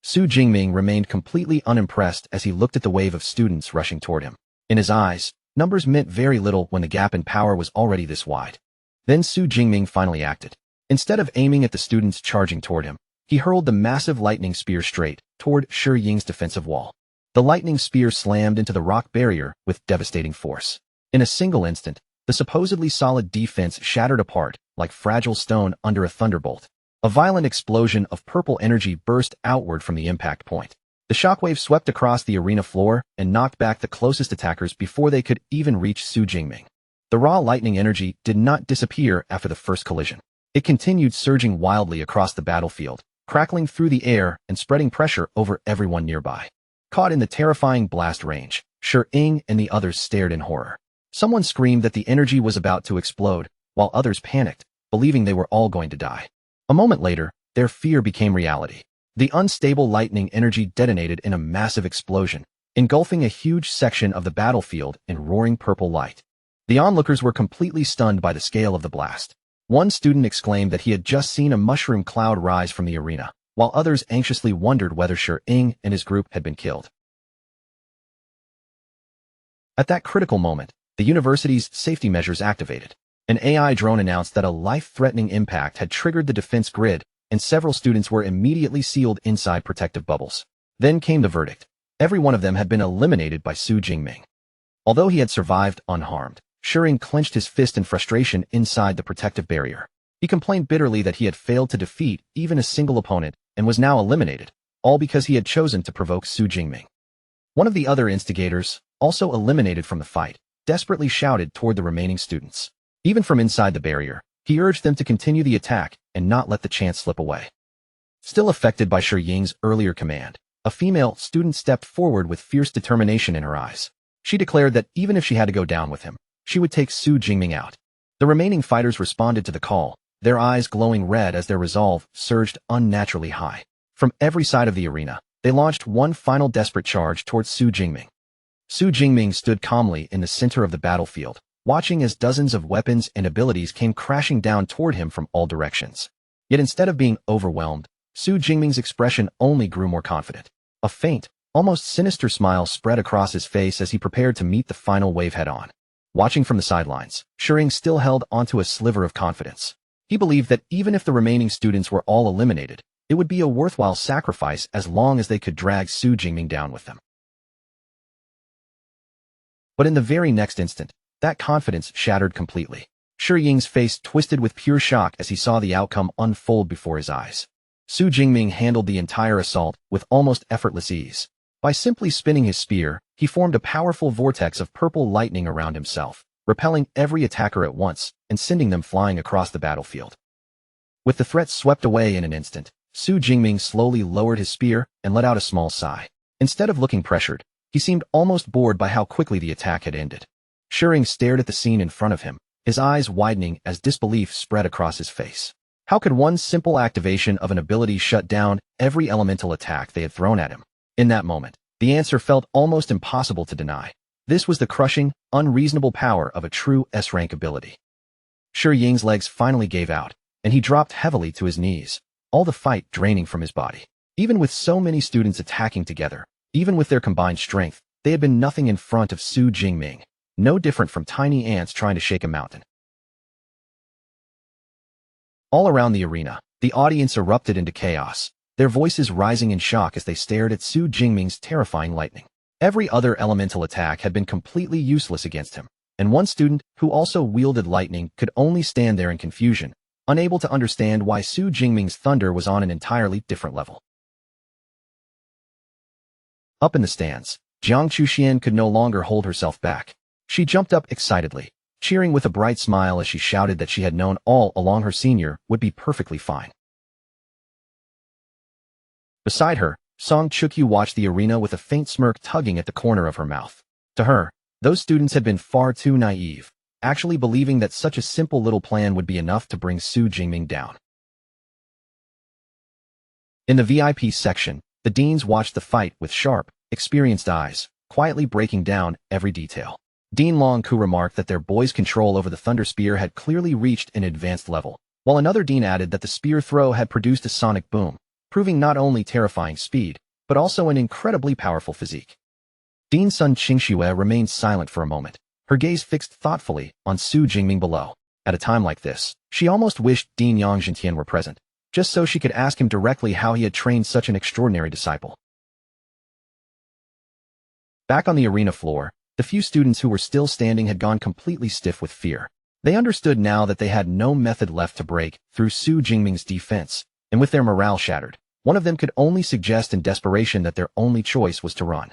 Su Jingming remained completely unimpressed as he looked at the wave of students rushing toward him. In his eyes, numbers meant very little when the gap in power was already this wide. Then Su Jingming finally acted. Instead of aiming at the students charging toward him, he hurled the massive lightning spear straight toward Shi-Ing's defensive wall. The lightning spear slammed into the rock barrier with devastating force. In a single instant, the supposedly solid defense shattered apart like fragile stone under a thunderbolt. A violent explosion of purple energy burst outward from the impact point. The shockwave swept across the arena floor and knocked back the closest attackers before they could even reach Su Jingming. The raw lightning energy did not disappear after the first collision. It continued surging wildly across the battlefield, crackling through the air and spreading pressure over everyone nearby. Caught in the terrifying blast range, Shi-Ing and the others stared in horror. Someone screamed that the energy was about to explode, while others panicked, believing they were all going to die. A moment later, their fear became reality. The unstable lightning energy detonated in a massive explosion, engulfing a huge section of the battlefield in roaring purple light. The onlookers were completely stunned by the scale of the blast. One student exclaimed that he had just seen a mushroom cloud rise from the arena, while others anxiously wondered whether Shi-Ing and his group had been killed. At that critical moment, the university's safety measures activated. An AI drone announced that a life-threatening impact had triggered the defense grid, and several students were immediately sealed inside protective bubbles. Then came the verdict. Every one of them had been eliminated by Su Jingming. Although he had survived unharmed, Shi-Ing clenched his fist in frustration inside the protective barrier. He complained bitterly that he had failed to defeat even a single opponent and was now eliminated, all because he had chosen to provoke Su Jingming. One of the other instigators, also eliminated from the fight, desperately shouted toward the remaining students. Even from inside the barrier, he urged them to continue the attack and not let the chance slip away. Still affected by Shi-Ing's earlier command, a female student stepped forward with fierce determination in her eyes. She declared that even if she had to go down with him, she would take Su Jingming out. The remaining fighters responded to the call, their eyes glowing red as their resolve surged unnaturally high. From every side of the arena, they launched one final desperate charge towards Su Jingming. Su Jingming stood calmly in the center of the battlefield, watching as dozens of weapons and abilities came crashing down toward him from all directions. Yet instead of being overwhelmed, Su Jingming's expression only grew more confident. A faint, Almost sinister smile spread across his face as he prepared to meet the final wave head-on. Watching from the sidelines, Shuying still held onto a sliver of confidence. He believed that even if the remaining students were all eliminated, it would be a worthwhile sacrifice as long as they could drag Su Jingming down with them. But in the very next instant, that confidence shattered completely. Shuying's face twisted with pure shock as he saw the outcome unfold before his eyes. Su Jingming handled the entire assault with almost effortless ease. By simply spinning his spear, he formed a powerful vortex of purple lightning around himself, repelling every attacker at once and sending them flying across the battlefield. With the threat swept away in an instant, Su Jingming slowly lowered his spear and let out a small sigh. Instead of looking pressured, he seemed almost bored by how quickly the attack had ended. Shuying stared at the scene in front of him, his eyes widening as disbelief spread across his face. How could one simple activation of an ability shut down every elemental attack they had thrown at him? In that moment, the answer felt almost impossible to deny. This was the crushing, unreasonable power of a true S-rank ability. Shuying's legs finally gave out, and he dropped heavily to his knees, all the fight draining from his body. Even with so many students attacking together, even with their combined strength, they had been nothing in front of Su Jingming, no different from tiny ants trying to shake a mountain. All around the arena, the audience erupted into chaos, their voices rising in shock as they stared at Su Jingming's terrifying lightning. Every other elemental attack had been completely useless against him, and one student who also wielded lightning could only stand there in confusion, unable to understand why Su Jingming's thunder was on an entirely different level. Up in the stands, Jiang Chuxian could no longer hold herself back. She jumped up excitedly, cheering with a bright smile as she shouted that she had known all along her senior would be perfectly fine. Beside her, Song Chukyu watched the arena with a faint smirk tugging at the corner of her mouth. To her, those students had been far too naive, actually believing that such a simple little plan would be enough to bring Su Jingming down. In the VIP section, the deans watched the fight with sharp, experienced eyes, quietly breaking down every detail. Dean Long Ku remarked that their boy's control over the Thunder Spear had clearly reached an advanced level, while another dean added that the spear throw had produced a sonic boom, proving not only terrifying speed, but also an incredibly powerful physique. Dean Sun Qingxue remained silent for a moment, her gaze fixed thoughtfully on Su Jingming below. At a time like this, she almost wished Dean Yang Zhentian were present, just so she could ask him directly how he had trained such an extraordinary disciple. Back on the arena floor, the few students who were still standing had gone completely stiff with fear. They understood now that they had no method left to break through Su Jingming's defense, and with their morale shattered, one of them could only suggest in desperation that their only choice was to run.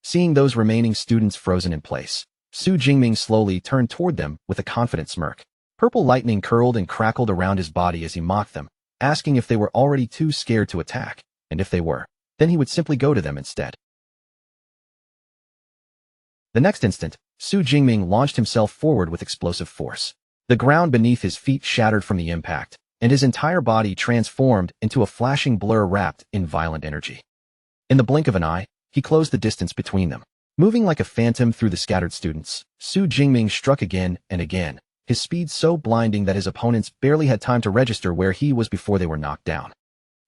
Seeing those remaining students frozen in place, Su Jingming slowly turned toward them with a confident smirk. Purple lightning curled and crackled around his body as he mocked them, asking if they were already too scared to attack, and if they were, then he would simply go to them instead. The next instant, Su Jingming launched himself forward with explosive force. The ground beneath his feet shattered from the impact, and his entire body transformed into a flashing blur wrapped in violent energy. In the blink of an eye, he closed the distance between them. Moving like a phantom through the scattered students, Su Jingming struck again and again, his speed so blinding that his opponents barely had time to register where he was before they were knocked down.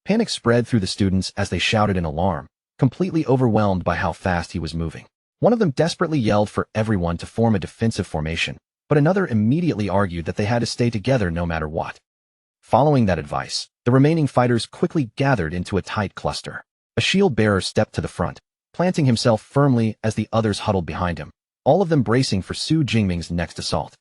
Panic spread through the students as they shouted in alarm, completely overwhelmed by how fast he was moving. One of them desperately yelled for everyone to form a defensive formation, but another immediately argued that they had to stay together no matter what. Following that advice, the remaining fighters quickly gathered into a tight cluster. A shield bearer stepped to the front, planting himself firmly as the others huddled behind him, all of them bracing for Su Jingming's next assault.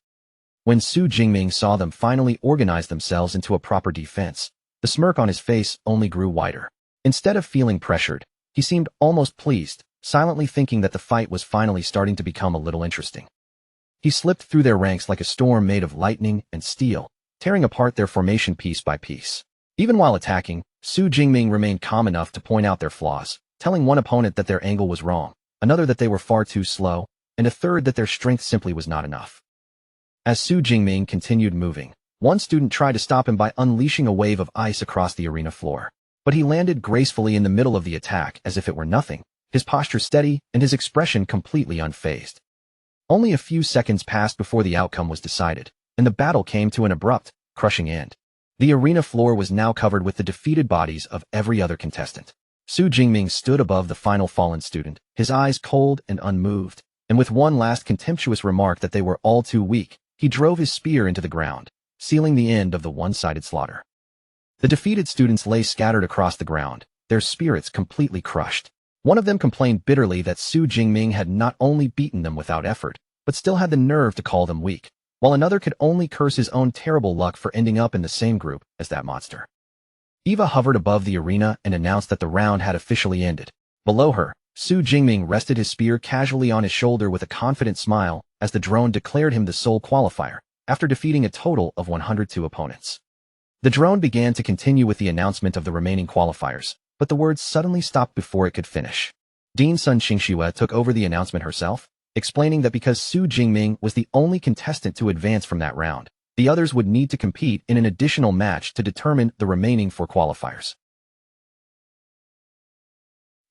When Su Jingming saw them finally organize themselves into a proper defense, the smirk on his face only grew wider. Instead of feeling pressured, he seemed almost pleased, silently thinking that the fight was finally starting to become a little interesting. He slipped through their ranks like a storm made of lightning and steel, tearing apart their formation piece by piece. Even while attacking, Su Jingming remained calm enough to point out their flaws, telling one opponent that their angle was wrong, another that they were far too slow, and a third that their strength simply was not enough. As Su Jingming continued moving, one student tried to stop him by unleashing a wave of ice across the arena floor, but he landed gracefully in the middle of the attack as if it were nothing, his posture steady and his expression completely unfazed. Only a few seconds passed before the outcome was decided, and the battle came to an abrupt, crushing end. The arena floor was now covered with the defeated bodies of every other contestant. Su Jingming stood above the final fallen student, his eyes cold and unmoved, and with one last contemptuous remark that they were all too weak, he drove his spear into the ground, sealing the end of the one-sided slaughter. The defeated students lay scattered across the ground, their spirits completely crushed. One of them complained bitterly that Su Jingming had not only beaten them without effort, but still had the nerve to call them weak, while another could only curse his own terrible luck for ending up in the same group as that monster. Eva hovered above the arena and announced that the round had officially ended. Below her, Su Jingming rested his spear casually on his shoulder with a confident smile as the drone declared him the sole qualifier, after defeating a total of 102 opponents. The drone began to continue with the announcement of the remaining qualifiers, but the words suddenly stopped before it could finish. Dean Sun Qingxue took over the announcement herself, explaining that because Su Jingming was the only contestant to advance from that round, the others would need to compete in an additional match to determine the remaining 4 qualifiers.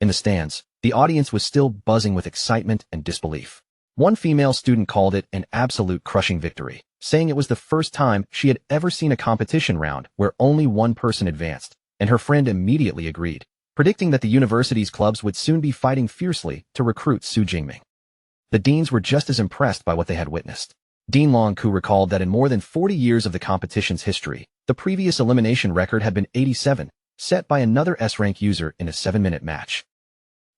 In the stands, the audience was still buzzing with excitement and disbelief. One female student called it an absolute crushing victory, saying it was the first time she had ever seen a competition round where only one person advanced, and her friend immediately agreed, predicting that the university's clubs would soon be fighting fiercely to recruit Su Jingming. The deans were just as impressed by what they had witnessed. Dean Long Ku recalled that in more than 40 years of the competition's history, the previous elimination record had been 87, set by another S-rank user in a 7-minute match.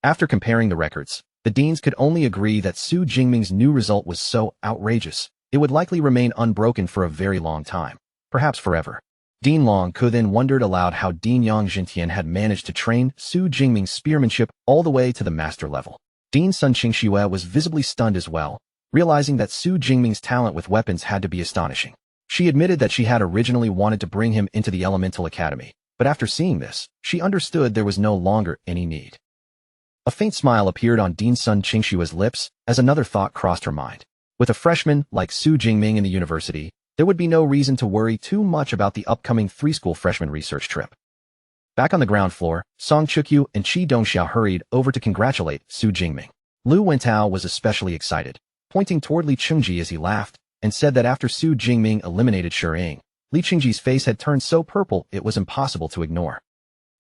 After comparing the records, the deans could only agree that Su Jingming's new result was so outrageous, it would likely remain unbroken for a very long time, perhaps forever. Dean Long Ku then wondered aloud how Dean Yang Jintian had managed to train Su Jingming's spearmanship all the way to the master level. Dean Sun Qingxue was visibly stunned as well, realizing that Su Jingming's talent with weapons had to be astonishing. She admitted that she had originally wanted to bring him into the Elemental Academy, but after seeing this, she understood there was no longer any need. A faint smile appeared on Dean Sun Qingxue's lips as another thought crossed her mind. With a freshman like Su Jingming in the university, there would be no reason to worry too much about the upcoming 3-school freshman research trip. Back on the ground floor, Song Chukyu and Qi Dongxiao hurried over to congratulate Su Jingming. Lu Wentao was especially excited, pointing toward Li Chengji as he laughed, and said that after Su Jingming eliminated Shiying, Li Chengji's face had turned so purple it was impossible to ignore.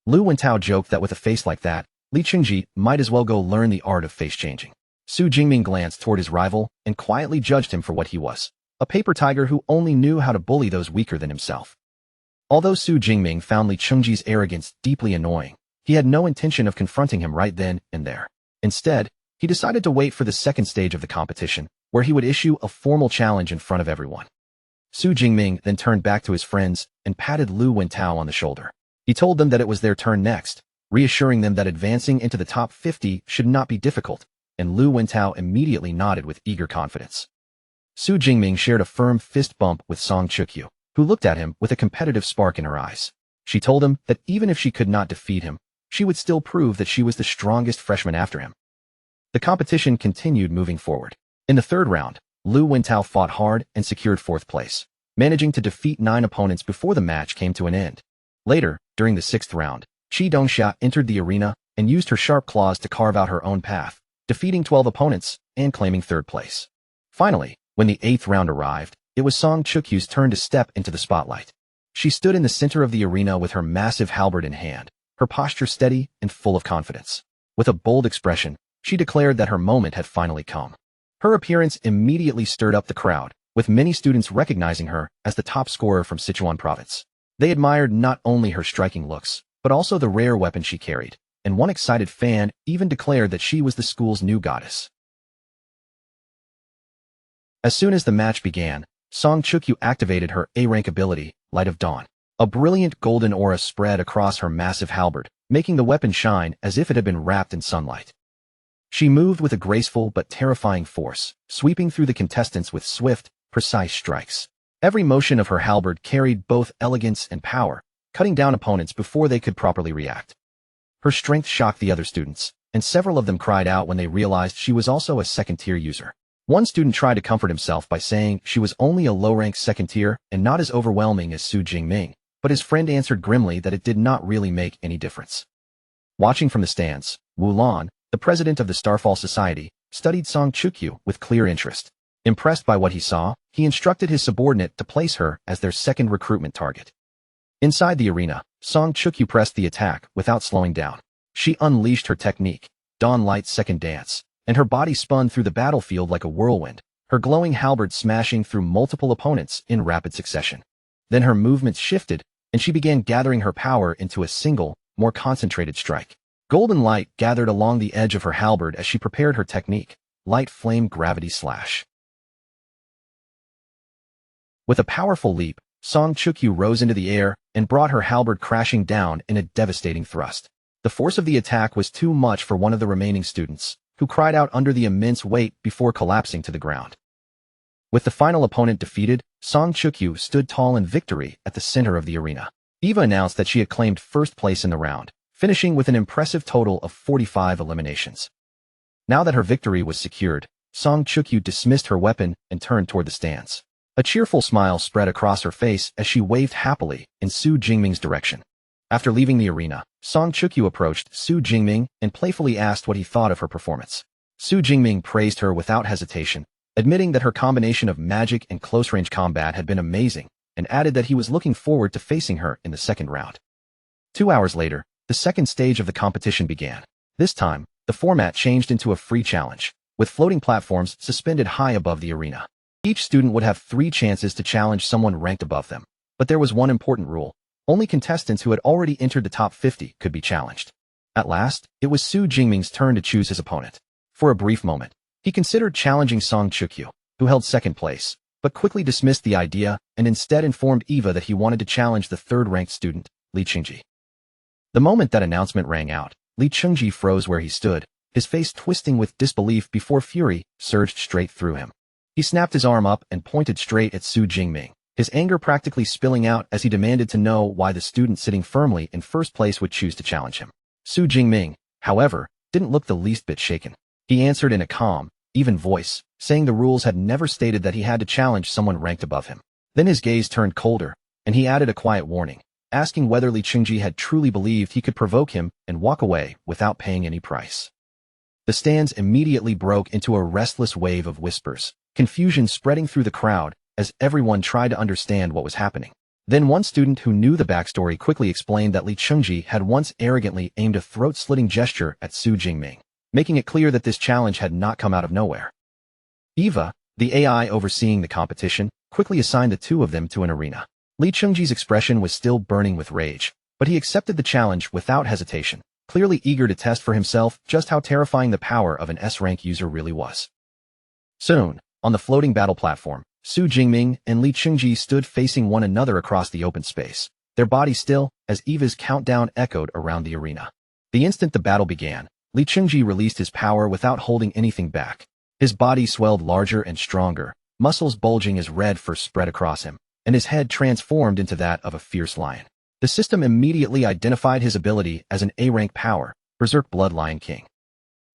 Lu Wentao joked that with a face like that, Li Chengji might as well go learn the art of face changing. Su Jingming glanced toward his rival and quietly judged him for what he was, a paper tiger who only knew how to bully those weaker than himself. Although Su Jingming found Li Chengji's arrogance deeply annoying, he had no intention of confronting him right then and there. Instead, he decided to wait for the second stage of the competition, where he would issue a formal challenge in front of everyone. Su Jingming then turned back to his friends and patted Lu Wentao on the shoulder. He told them that it was their turn next, reassuring them that advancing into the top 50 should not be difficult, and Lu Wentao immediately nodded with eager confidence. Su Jingming shared a firm fist bump with Song Chukyu, who looked at him with a competitive spark in her eyes. She told him that even if she could not defeat him, she would still prove that she was the strongest freshman after him. The competition continued moving forward. In the third round, Lu Wentao fought hard and secured 4th place, managing to defeat 9 opponents before the match came to an end. Later, during the 6th round, Qi Dongxia entered the arena and used her sharp claws to carve out her own path, defeating 12 opponents and claiming 3rd place. Finally, when the 8th round arrived, it was Song Chukyu's turn to step into the spotlight. She stood in the center of the arena with her massive halberd in hand, her posture steady and full of confidence. With a bold expression, she declared that her moment had finally come. Her appearance immediately stirred up the crowd, with many students recognizing her as the top scorer from Sichuan province. They admired not only her striking looks, but also the rare weapon she carried, and one excited fan even declared that she was the school's new goddess. As soon as the match began, Song Chukyu activated her A-rank ability, Light of Dawn. A brilliant golden aura spread across her massive halberd, making the weapon shine as if it had been wrapped in sunlight. She moved with a graceful but terrifying force, sweeping through the contestants with swift, precise strikes. Every motion of her halberd carried both elegance and power, cutting down opponents before they could properly react. Her strength shocked the other students, and several of them cried out when they realized she was also a second-tier user. One student tried to comfort himself by saying she was only a low-rank second-tier and not as overwhelming as Su Jingming, but his friend answered grimly that it did not really make any difference. Watching from the stands, Wu Lan, the president of the Starfall Society, studied Song Chukyu with clear interest. Impressed by what he saw, he instructed his subordinate to place her as their second recruitment target. Inside the arena, Song Chukyu pressed the attack without slowing down. She unleashed her technique, Dawn Light's second dance, and her body spun through the battlefield like a whirlwind, her glowing halberd smashing through multiple opponents in rapid succession. Then her movements shifted, and she began gathering her power into a single, more concentrated strike. Golden light gathered along the edge of her halberd as she prepared her technique, Light Flame Gravity Slash. With a powerful leap, Song Chukyu rose into the air and brought her halberd crashing down in a devastating thrust. The force of the attack was too much for one of the remaining students, who cried out under the immense weight before collapsing to the ground. With the final opponent defeated, Song Chukyu stood tall in victory at the center of the arena. Eva announced that she had claimed first place in the round, finishing with an impressive total of 45 eliminations. Now that her victory was secured, Song Chukyu dismissed her weapon and turned toward the stands. A cheerful smile spread across her face as she waved happily in Su Jingming's direction. After leaving the arena, Song Chukyu approached Su Jingming and playfully asked what he thought of her performance. Su Jingming praised her without hesitation, admitting that her combination of magic and close-range combat had been amazing, and added that he was looking forward to facing her in the second round. 2 hours later, the second stage of the competition began. This time, the format changed into a free challenge, with floating platforms suspended high above the arena. Each student would have 3 chances to challenge someone ranked above them, but there was one important rule. Only contestants who had already entered the top 50 could be challenged. At last, it was Su Jingming's turn to choose his opponent. For a brief moment, he considered challenging Song Chukyu, who held second place, but quickly dismissed the idea and instead informed Eva that he wanted to challenge the third-ranked student, Li Chengji. The moment that announcement rang out, Li Chengji froze where he stood, his face twisting with disbelief before fury surged straight through him. He snapped his arm up and pointed straight at Su Jingming, his anger practically spilling out as he demanded to know why the student sitting firmly in first place would choose to challenge him. Su Jingming, however, didn't look the least bit shaken. He answered in a calm, even voice, saying the rules had never stated that he had to challenge someone ranked above him. Then his gaze turned colder, and he added a quiet warning, asking whether Li Chengji had truly believed he could provoke him and walk away without paying any price. The stands immediately broke into a restless wave of whispers, confusion spreading through the crowd as everyone tried to understand what was happening. Then one student who knew the backstory quickly explained that Li Chengji had once arrogantly aimed a throat-slitting gesture at Su Jingming, making it clear that this challenge had not come out of nowhere. Eva, the AI overseeing the competition, quickly assigned the two of them to an arena. Li Chengji's expression was still burning with rage, but he accepted the challenge without hesitation, clearly eager to test for himself just how terrifying the power of an S-rank user really was. Soon, on the floating battle platform, Su Jingming and Li Chengji stood facing one another across the open space, their bodies still as Eva's countdown echoed around the arena. The instant the battle began, Li Chengji released his power without holding anything back. His body swelled larger and stronger, muscles bulging as red fur spread across him, and his head transformed into that of a fierce lion. The system immediately identified his ability as an A-rank power, Berserk Blood Lion King.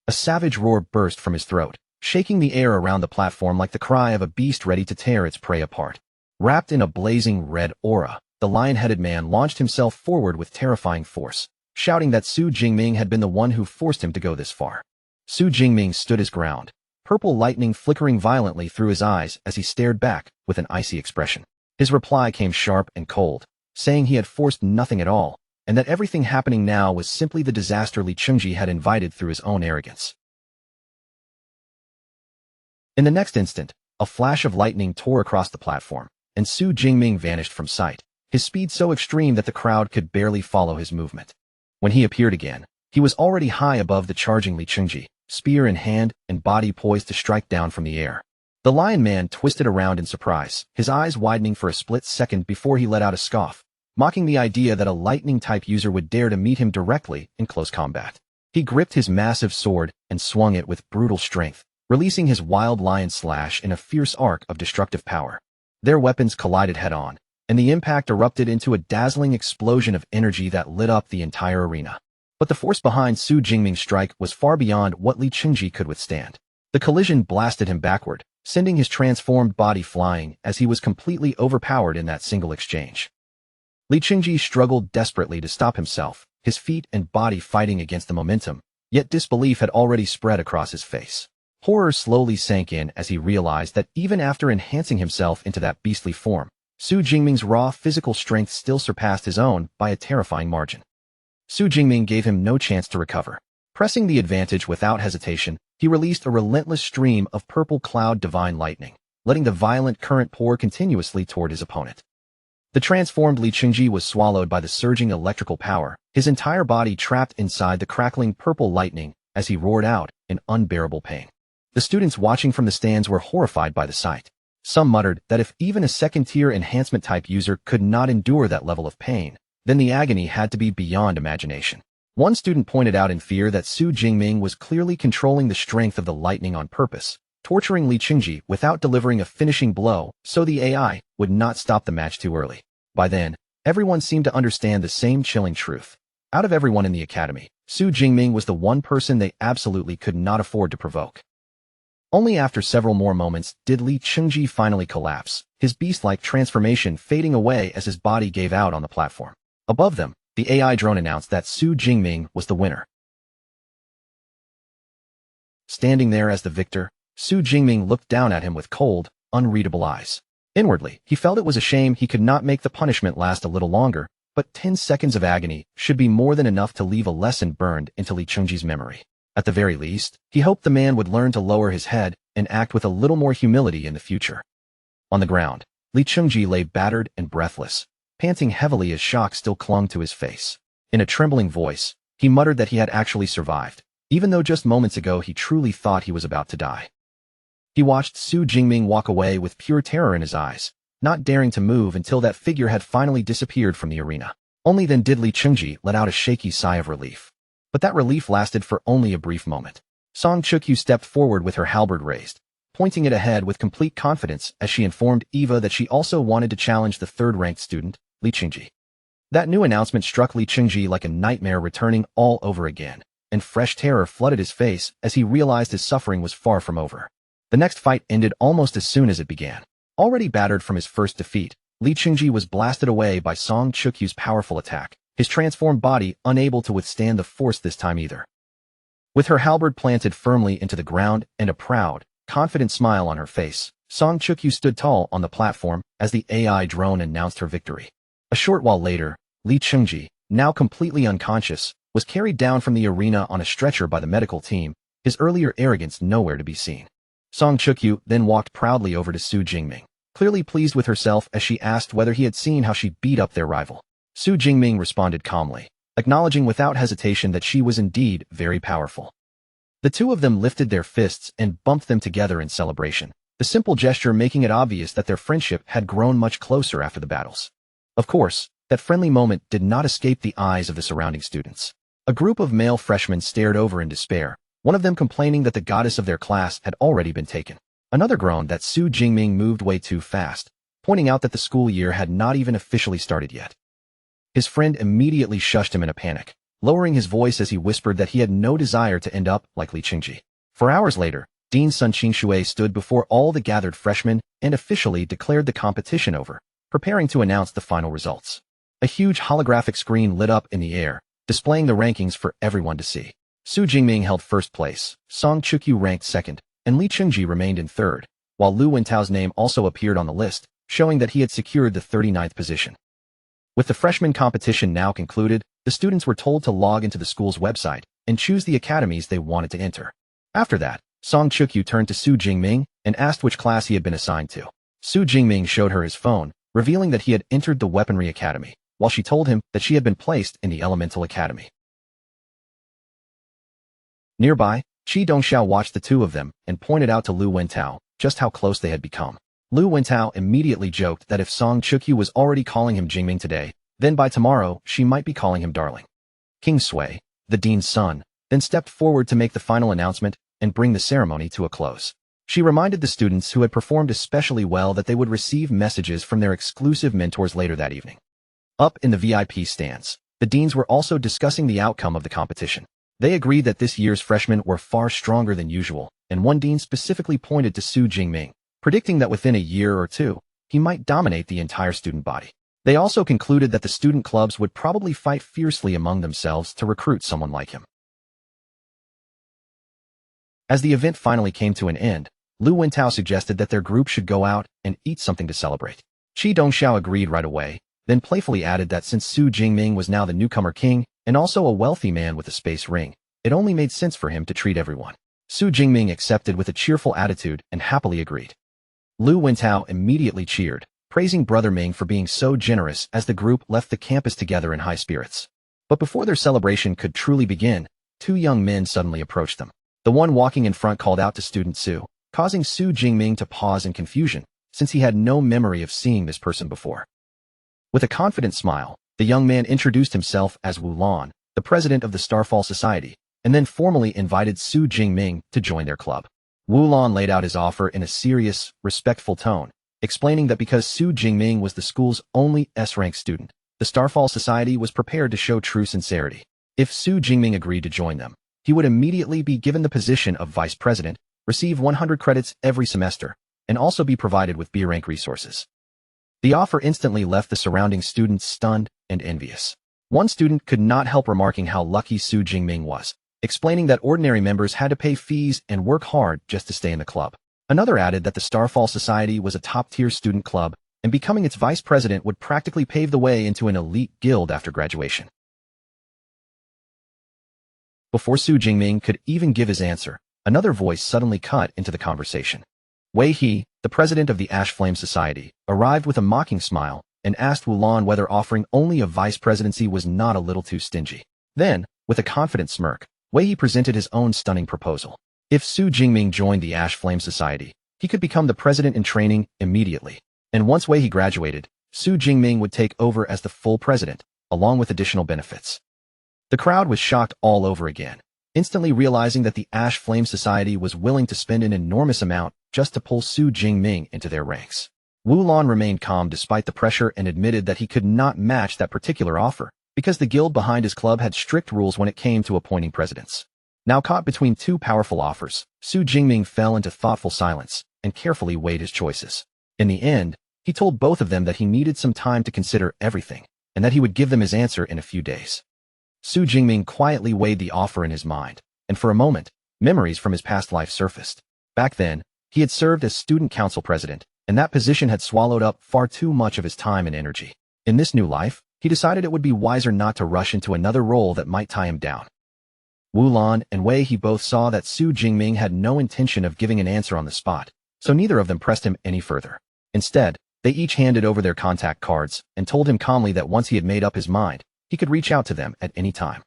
A savage roar burst from his throat, shaking the air around the platform like the cry of a beast ready to tear its prey apart. Wrapped in a blazing red aura, the lion-headed man launched himself forward with terrifying force, shouting that Su Jingming had been the one who forced him to go this far. Su Jingming stood his ground, purple lightning flickering violently through his eyes as he stared back with an icy expression. His reply came sharp and cold, saying he had forced nothing at all, and that everything happening now was simply the disaster Li Chengji had invited through his own arrogance. In the next instant, a flash of lightning tore across the platform, and Su Jingming vanished from sight, his speed so extreme that the crowd could barely follow his movement. When he appeared again, he was already high above the charging Li Chengji, spear in hand and body poised to strike down from the air. The lion man twisted around in surprise, his eyes widening for a split second before he let out a scoff, mocking the idea that a lightning-type user would dare to meet him directly in close combat. He gripped his massive sword and swung it with brutal strength, releasing his wild lion slash in a fierce arc of destructive power. Their weapons collided head-on, and the impact erupted into a dazzling explosion of energy that lit up the entire arena. But the force behind Su Jingming's strike was far beyond what Li Chengji could withstand. The collision blasted him backward, sending his transformed body flying as he was completely overpowered in that single exchange. Li Chengji struggled desperately to stop himself, his feet and body fighting against the momentum, yet disbelief had already spread across his face. Horror slowly sank in as he realized that even after enhancing himself into that beastly form, Su Jingming's raw physical strength still surpassed his own by a terrifying margin. Su Jingming gave him no chance to recover. Pressing the advantage without hesitation, he released a relentless stream of purple cloud divine lightning, letting the violent current pour continuously toward his opponent. The transformed Li Qingji was swallowed by the surging electrical power, his entire body trapped inside the crackling purple lightning as he roared out in unbearable pain. The students watching from the stands were horrified by the sight. Some muttered that if even a second-tier enhancement-type user could not endure that level of pain, then the agony had to be beyond imagination. One student pointed out in fear that Su Jingming was clearly controlling the strength of the lightning on purpose, torturing Li Qingji without delivering a finishing blow so the AI would not stop the match too early. By then, everyone seemed to understand the same chilling truth. Out of everyone in the academy, Su Jingming was the one person they absolutely could not afford to provoke. Only after several more moments did Li Qingji finally collapse, his beast-like transformation fading away as his body gave out on the platform. Above them, the AI drone announced that Su Jingming was the winner. Standing there as the victor, Su Jingming looked down at him with cold, unreadable eyes. Inwardly, he felt it was a shame he could not make the punishment last a little longer, but 10 seconds of agony should be more than enough to leave a lesson burned into Li Qingji's memory. At the very least, he hoped the man would learn to lower his head and act with a little more humility in the future. On the ground, Li Qingji lay battered and breathless, panting heavily as shock still clung to his face. In a trembling voice, he muttered that he had actually survived, even though just moments ago he truly thought he was about to die. He watched Su Jingming walk away with pure terror in his eyes, not daring to move until that figure had finally disappeared from the arena. Only then did Li Qingji let out a shaky sigh of relief. But that relief lasted for only a brief moment. Song Chukyu stepped forward with her halberd raised, pointing it ahead with complete confidence as she informed Eva that she also wanted to challenge the third-ranked student, Li Qingji. That new announcement struck Li Qingji like a nightmare returning all over again, and fresh terror flooded his face as he realized his suffering was far from over. The next fight ended almost as soon as it began. Already battered from his first defeat, Li Qingji was blasted away by Song Chukyu's powerful attack, his transformed body unable to withstand the force this time either. With her halberd planted firmly into the ground and a proud, confident smile on her face, Song Chukyu stood tall on the platform as the AI drone announced her victory. A short while later, Li Qingji, now completely unconscious, was carried down from the arena on a stretcher by the medical team, his earlier arrogance nowhere to be seen. Song Chukyu then walked proudly over to Su Jingming, clearly pleased with herself as she asked whether he had seen how she beat up their rival. Su Jingming responded calmly, acknowledging without hesitation that she was indeed very powerful. The two of them lifted their fists and bumped them together in celebration, the simple gesture making it obvious that their friendship had grown much closer after the battles. Of course, that friendly moment did not escape the eyes of the surrounding students. A group of male freshmen stared over in despair, one of them complaining that the goddess of their class had already been taken. Another groaned that Su Jingming moved way too fast, pointing out that the school year had not even officially started yet. His friend immediately shushed him in a panic, lowering his voice as he whispered that he had no desire to end up like Li Qingji. 4 hours later, Dean Sun Qingshui stood before all the gathered freshmen and officially declared the competition over, preparing to announce the final results. A huge holographic screen lit up in the air, displaying the rankings for everyone to see. Su Jingming held first place, Song Chukyu ranked second, and Li Qingji remained in third, while Lu Wentao's name also appeared on the list, showing that he had secured the 39th position. With the freshman competition now concluded, the students were told to log into the school's website and choose the academies they wanted to enter. After that, Song Chukyu turned to Su Jingming and asked which class he had been assigned to. Su Jingming showed her his phone, revealing that he had entered the Weaponry Academy, while she told him that she had been placed in the Elemental Academy. Nearby, Qi Dongxiao watched the two of them and pointed out to Lu Wentao just how close they had become. Lu Wentao immediately joked that if Song Chukyu was already calling him Jingming today, then by tomorrow she might be calling him darling. King Sui, the dean's son, then stepped forward to make the final announcement and bring the ceremony to a close. She reminded the students who had performed especially well that they would receive messages from their exclusive mentors later that evening. Up in the VIP stands, the deans were also discussing the outcome of the competition. They agreed that this year's freshmen were far stronger than usual, and one dean specifically pointed to Su Jingming, predicting that within a year or two, he might dominate the entire student body. They also concluded that the student clubs would probably fight fiercely among themselves to recruit someone like him. As the event finally came to an end, Lu Wentao suggested that their group should go out and eat something to celebrate. Qi Dongxiao agreed right away, then playfully added that since Su Jingming was now the newcomer king, and also a wealthy man with a space ring, it only made sense for him to treat everyone. Su Jingming accepted with a cheerful attitude and happily agreed. Lu Wentao immediately cheered, praising Brother Ming for being so generous as the group left the campus together in high spirits. But before their celebration could truly begin, two young men suddenly approached them. The one walking in front called out to student Su, causing Su Jingming to pause in confusion, since he had no memory of seeing this person before. With a confident smile, the young man introduced himself as Wu Lan, the president of the Starfall Society, and then formally invited Su Jingming to join their club. Wu Lan laid out his offer in a serious, respectful tone, explaining that because Su Jingming was the school's only S-rank student, the Starfall Society was prepared to show true sincerity. If Su Jingming agreed to join them, he would immediately be given the position of vice president, receive 100 credits every semester, and also be provided with B-rank resources. The offer instantly left the surrounding students stunned and envious. One student could not help remarking how lucky Su Jingming was, explaining that ordinary members had to pay fees and work hard just to stay in the club. Another added that the Starfall Society was a top-tier student club, and becoming its vice president would practically pave the way into an elite guild after graduation. Before Su Jingming could even give his answer, another voice suddenly cut into the conversation. Wei He, the president of the Ash Flame Society, arrived with a mocking smile and asked Wu Lan whether offering only a vice presidency was not a little too stingy. Then, with a confident smirk, Wei He presented his own stunning proposal. If Su Jingming joined the Ash Flame Society, he could become the president in training immediately. And once Wei He graduated, Su Jingming would take over as the full president, along with additional benefits. The crowd was shocked all over again, instantly realizing that the Ash Flame Society was willing to spend an enormous amount just to pull Su Jingming into their ranks. Wu Lan remained calm despite the pressure and admitted that he could not match that particular offer, because the guild behind his club had strict rules when it came to appointing presidents. Now caught between two powerful offers, Su Jingming fell into thoughtful silence and carefully weighed his choices. In the end, he told both of them that he needed some time to consider everything, and that he would give them his answer in a few days. Su Jingming quietly weighed the offer in his mind, and for a moment, memories from his past life surfaced. Back then, he had served as student council president, and that position had swallowed up far too much of his time and energy. In this new life, he decided it would be wiser not to rush into another role that might tie him down. Wu Lan and Wei He both saw that Su Jingming had no intention of giving an answer on the spot, so neither of them pressed him any further. Instead, they each handed over their contact cards and told him calmly that once he had made up his mind, he could reach out to them at any time.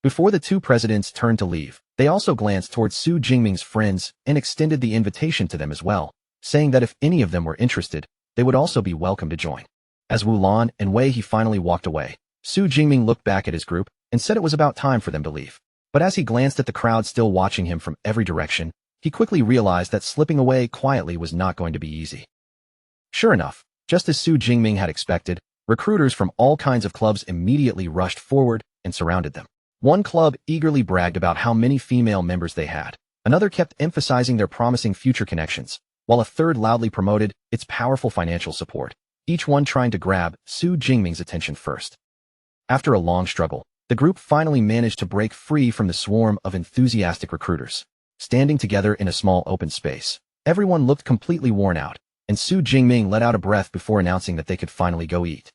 Before the two presidents turned to leave, they also glanced towards Su Jingming's friends and extended the invitation to them as well, saying that if any of them were interested, they would also be welcome to join. As Wu Lan and Wei He finally walked away, Su Jingming looked back at his group and said it was about time for them to leave. But as he glanced at the crowd still watching him from every direction, he quickly realized that slipping away quietly was not going to be easy. Sure enough, just as Su Jingming had expected, recruiters from all kinds of clubs immediately rushed forward and surrounded them. One club eagerly bragged about how many female members they had. Another kept emphasizing their promising future connections, while a third loudly promoted its powerful financial support, each one trying to grab Su Jingming's attention first. After a long struggle, the group finally managed to break free from the swarm of enthusiastic recruiters. Standing together in a small open space, everyone looked completely worn out, and Su Jingming let out a breath before announcing that they could finally go eat.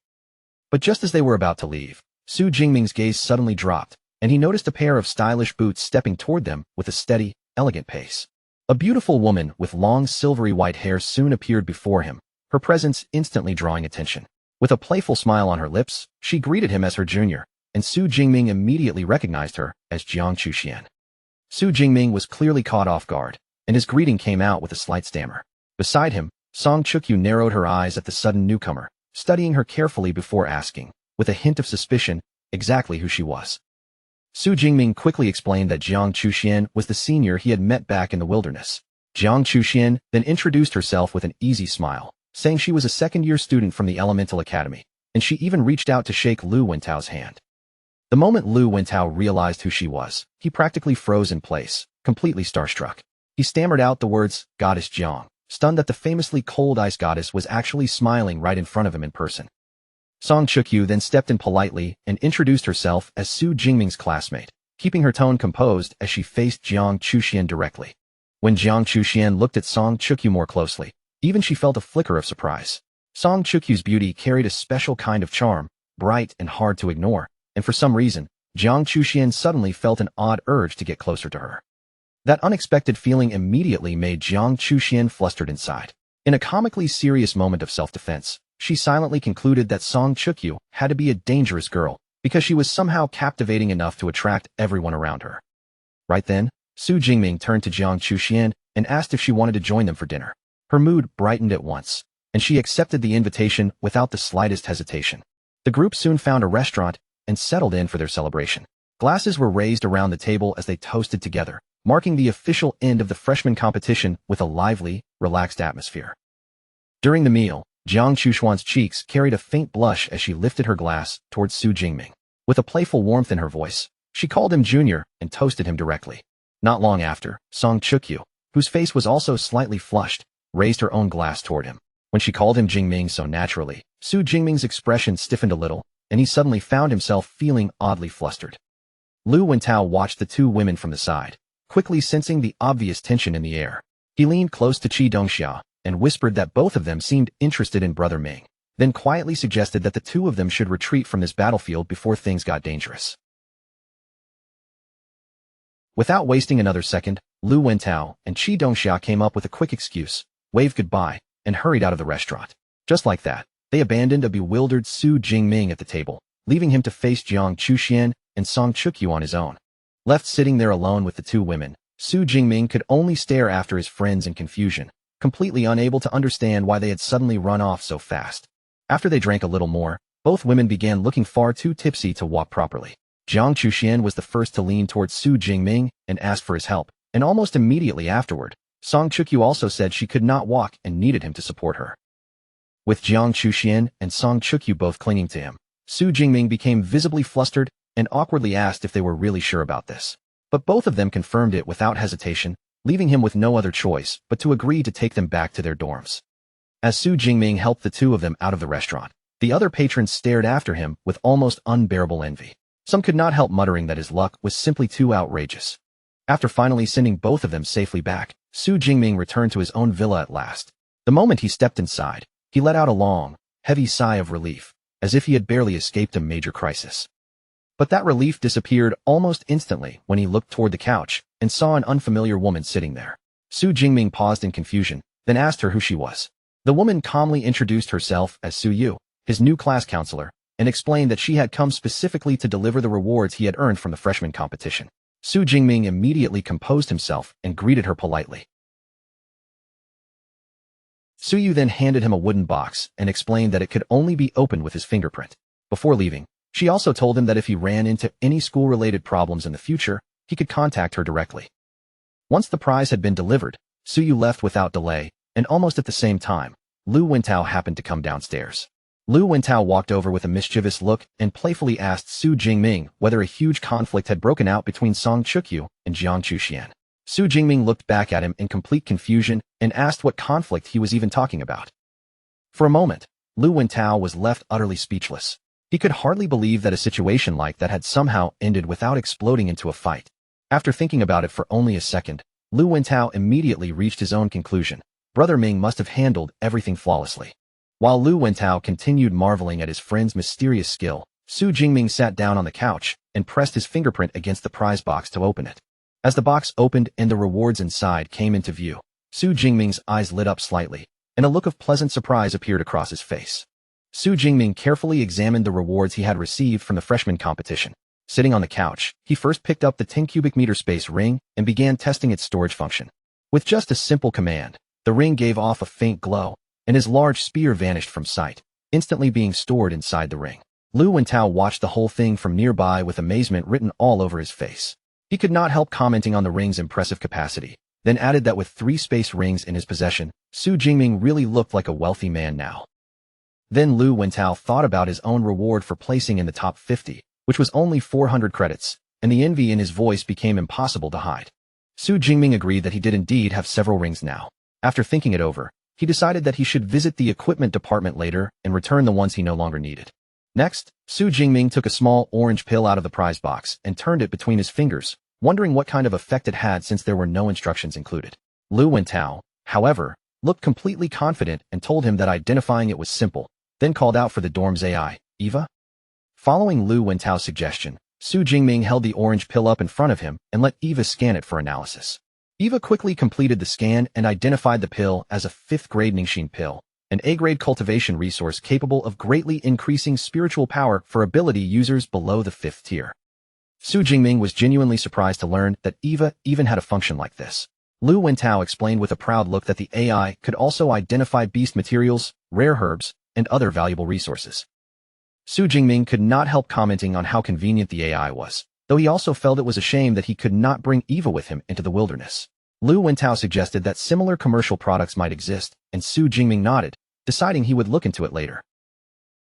But just as they were about to leave, Su Jingming's gaze suddenly dropped, and he noticed a pair of stylish boots stepping toward them with a steady, elegant pace. A beautiful woman with long silvery white hair soon appeared before him, her presence instantly drawing attention. With a playful smile on her lips, she greeted him as her junior, and Su Jingming immediately recognized her as Jiang Chuxian. Su Jingming was clearly caught off guard, and his greeting came out with a slight stammer. Beside him, Song Chukyu narrowed her eyes at the sudden newcomer, studying her carefully before asking, with a hint of suspicion, exactly who she was. Su Jingming quickly explained that Jiang Chuxian was the senior he had met back in the wilderness. Jiang Chuxian then introduced herself with an easy smile, saying she was a second-year student from the Elemental Academy, and she even reached out to shake Lu Wentao's hand. The moment Lu Wentao realized who she was, he practically froze in place, completely starstruck. He stammered out the words, "Goddess Jiang," stunned that the famously cold ice goddess was actually smiling right in front of him in person. Song Chukyu then stepped in politely and introduced herself as Su Jingming's classmate, keeping her tone composed as she faced Jiang Chuxian directly. When Jiang Chuxian looked at Song Chukyu more closely, even she felt a flicker of surprise. Song Chukyu's beauty carried a special kind of charm, bright and hard to ignore, and for some reason, Jiang Chuxian suddenly felt an odd urge to get closer to her. That unexpected feeling immediately made Jiang Chuxian flustered inside. In a comically serious moment of self-defense, she silently concluded that Song Chukyu had to be a dangerous girl because she was somehow captivating enough to attract everyone around her. Right then, Su Jingming turned to Jiang Chuxian and asked if she wanted to join them for dinner. Her mood brightened at once, and she accepted the invitation without the slightest hesitation. The group soon found a restaurant and settled in for their celebration. Glasses were raised around the table as they toasted together, marking the official end of the freshman competition with a lively, relaxed atmosphere. During the meal, Jiang Chuxuan's cheeks carried a faint blush as she lifted her glass towards Su Jingming. With a playful warmth in her voice, she called him Junior and toasted him directly. Not long after, Song Chukyu, whose face was also slightly flushed, raised her own glass toward him. When she called him Jingming so naturally, Su Jingming's expression stiffened a little, and he suddenly found himself feeling oddly flustered. Lu Wentao watched the two women from the side, quickly sensing the obvious tension in the air. He leaned close to Qi Dongxia and whispered that both of them seemed interested in Brother Ming, then quietly suggested that the two of them should retreat from this battlefield before things got dangerous. Without wasting another second, Lu Wentao and Qi Dongxia came up with a quick excuse, waved goodbye, and hurried out of the restaurant. Just like that, they abandoned a bewildered Su Jingming at the table, leaving him to face Jiang Chuxian and Song Chukyu on his own. Left sitting there alone with the two women, Su Jingming could only stare after his friends in confusion, completely unable to understand why they had suddenly run off so fast. After they drank a little more, both women began looking far too tipsy to walk properly. Jiang Chuxian was the first to lean towards Su Jingming and ask for his help, and almost immediately afterward, Song Chukyu also said she could not walk and needed him to support her. With Jiang Chuxian and Song Chukyu both clinging to him, Su Jingming became visibly flustered and awkwardly asked if they were really sure about this. But both of them confirmed it without hesitation, leaving him with no other choice but to agree to take them back to their dorms. As Su Jingming helped the two of them out of the restaurant, the other patrons stared after him with almost unbearable envy. Some could not help muttering that his luck was simply too outrageous. After finally sending both of them safely back, Su Jingming returned to his own villa at last. The moment he stepped inside, he let out a long, heavy sigh of relief, as if he had barely escaped a major crisis. But that relief disappeared almost instantly when he looked toward the couch and saw an unfamiliar woman sitting there. Su Jingming paused in confusion, then asked her who she was. The woman calmly introduced herself as Su Yu, his new class counselor, and explained that she had come specifically to deliver the rewards he had earned from the freshman competition. Su Jingming immediately composed himself and greeted her politely. Su Yu then handed him a wooden box and explained that it could only be opened with his fingerprint. Before leaving, she also told him that if he ran into any school-related problems in the future, he could contact her directly. Once the prize had been delivered, Su Yu left without delay, and almost at the same time, Lu Wentao happened to come downstairs. Lu Wentao walked over with a mischievous look and playfully asked Su Jingming whether a huge conflict had broken out between Song Chukyu and Jiang Chuxian. Su Jingming looked back at him in complete confusion and asked what conflict he was even talking about. For a moment, Lu Wentao was left utterly speechless. He could hardly believe that a situation like that had somehow ended without exploding into a fight. After thinking about it for only a second, Lu Wentao immediately reached his own conclusion. Brother Ming must have handled everything flawlessly. While Lu Wentao continued marveling at his friend's mysterious skill, Su Jingming sat down on the couch and pressed his fingerprint against the prize box to open it. As the box opened and the rewards inside came into view, Su Jingming's eyes lit up slightly, and a look of pleasant surprise appeared across his face. Su Jingming carefully examined the rewards he had received from the freshman competition. Sitting on the couch, he first picked up the 10 cubic meter space ring and began testing its storage function. With just a simple command, the ring gave off a faint glow, and his large spear vanished from sight, instantly being stored inside the ring. Lu Wentao watched the whole thing from nearby with amazement written all over his face. He could not help commenting on the ring's impressive capacity, then added that with 3 space rings in his possession, Su Jingming really looked like a wealthy man now. Then Lu Wentao thought about his own reward for placing in the top 50, which was only 400 credits, and the envy in his voice became impossible to hide. Su Jingming agreed that he did indeed have several rings now. After thinking it over, he decided that he should visit the equipment department later and return the ones he no longer needed. Next, Su Jingming took a small orange pill out of the prize box and turned it between his fingers, wondering what kind of effect it had since there were no instructions included. Lu Wentao, however, looked completely confident and told him that identifying it was simple, then called out for the dorm's AI, Eva. Following Lu Wentao's suggestion, Su Jingming held the orange pill up in front of him and let Eva scan it for analysis. Eva quickly completed the scan and identified the pill as a 5th-grade Ningxin pill, an A-grade cultivation resource capable of greatly increasing spiritual power for ability users below the 5th tier. Su Jingming was genuinely surprised to learn that Eva even had a function like this. Lu Wentao explained with a proud look that the AI could also identify beast materials, rare herbs, and other valuable resources. Su Jingming could not help commenting on how convenient the AI was, though he also felt it was a shame that he could not bring Eva with him into the wilderness. Lu Wentao suggested that similar commercial products might exist, and Su Jingming nodded, deciding he would look into it later.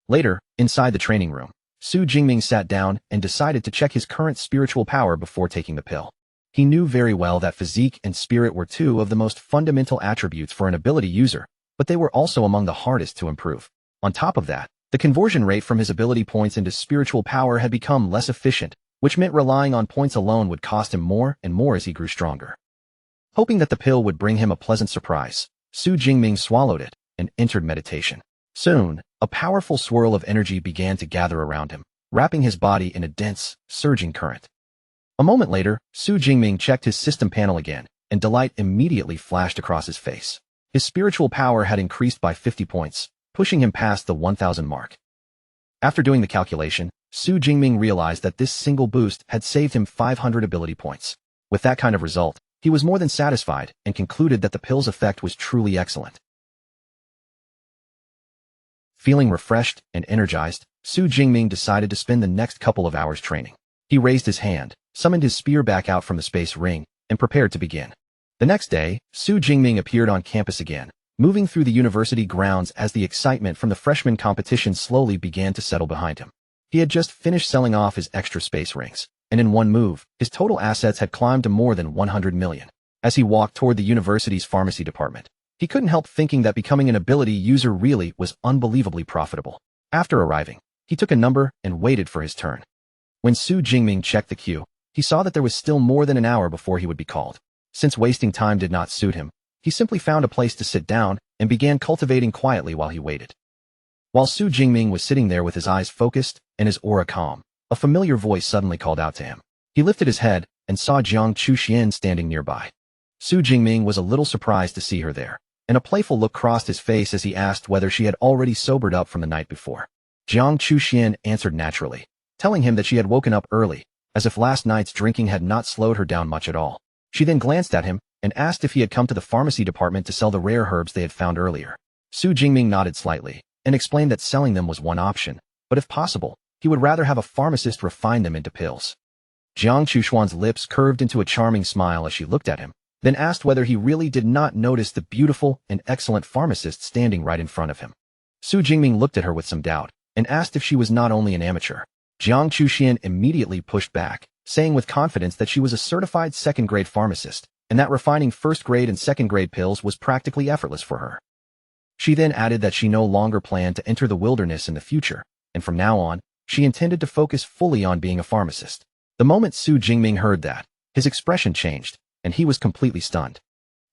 Later, inside the training room, Su Jingming sat down and decided to check his current spiritual power before taking the pill. He knew very well that physique and spirit were two of the most fundamental attributes for an ability user, but they were also among the hardest to improve. On top of that, the conversion rate from his ability points into spiritual power had become less efficient, which meant relying on points alone would cost him more and more as he grew stronger. Hoping that the pill would bring him a pleasant surprise, Su Jingming swallowed it and entered meditation. Soon, a powerful swirl of energy began to gather around him, wrapping his body in a dense, surging current. A moment later, Su Jingming checked his system panel again, and delight immediately flashed across his face. His spiritual power had increased by 50 points, pushing him past the 1,000 mark. After doing the calculation, Su Jingming realized that this single boost had saved him 500 ability points. With that kind of result, he was more than satisfied and concluded that the pill's effect was truly excellent. Feeling refreshed and energized, Su Jingming decided to spend the next couple of hours training. He raised his hand, summoned his spear back out from the space ring, and prepared to begin. The next day, Su Jingming appeared on campus again, moving through the university grounds as the excitement from the freshman competition slowly began to settle behind him. He had just finished selling off his extra space rings, and in one move, his total assets had climbed to more than 100 million. As he walked toward the university's pharmacy department, he couldn't help thinking that becoming an ability user really was unbelievably profitable. After arriving, he took a number and waited for his turn. When Su Jingming checked the queue, he saw that there was still more than an hour before he would be called. Since wasting time did not suit him, he simply found a place to sit down and began cultivating quietly while he waited. While Su Jingming was sitting there with his eyes focused and his aura calm, a familiar voice suddenly called out to him. He lifted his head and saw Jiang Chuxian standing nearby. Su Jingming was a little surprised to see her there, and a playful look crossed his face as he asked whether she had already sobered up from the night before. Jiang Chuxian answered naturally, telling him that she had woken up early, as if last night's drinking had not slowed her down much at all. She then glanced at him and asked if he had come to the pharmacy department to sell the rare herbs they had found earlier. Su Jingming nodded slightly and explained that selling them was one option, but if possible, he would rather have a pharmacist refine them into pills. Jiang Chuxuan's lips curved into a charming smile as she looked at him, then asked whether he really did not notice the beautiful and excellent pharmacist standing right in front of him. Su Jingming looked at her with some doubt and asked if she was not only an amateur. Jiang Chuxian immediately pushed back, saying with confidence that she was a certified second-grade pharmacist, and that refining first-grade and second-grade pills was practically effortless for her. She then added that she no longer planned to enter the wilderness in the future, and from now on, she intended to focus fully on being a pharmacist. The moment Su Jingming heard that, his expression changed, and he was completely stunned.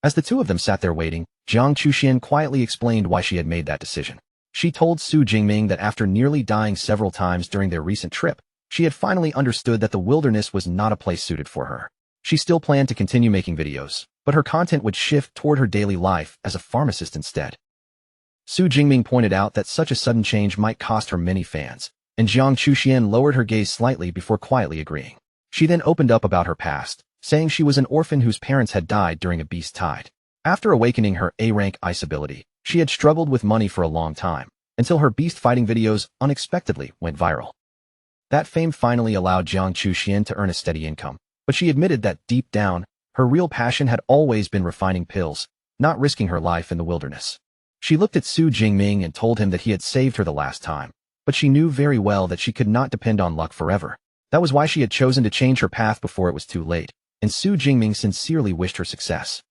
As the two of them sat there waiting, Jiang Chuxian quietly explained why she had made that decision. She told Su Jingming that after nearly dying several times during their recent trip, she had finally understood that the wilderness was not a place suited for her. She still planned to continue making videos, but her content would shift toward her daily life as a pharmacist instead. Su Jingming pointed out that such a sudden change might cost her many fans, and Jiang Chuxian lowered her gaze slightly before quietly agreeing. She then opened up about her past, saying she was an orphan whose parents had died during a beast tide. After awakening her A-rank ice ability, she had struggled with money for a long time, until her beast fighting videos unexpectedly went viral. That fame finally allowed Jiang Chuxian to earn a steady income, but she admitted that deep down, her real passion had always been refining pills, not risking her life in the wilderness. She looked at Su Jingming and told him that he had saved her the last time, but she knew very well that she could not depend on luck forever. That was why she had chosen to change her path before it was too late, and Su Jingming sincerely wished her success.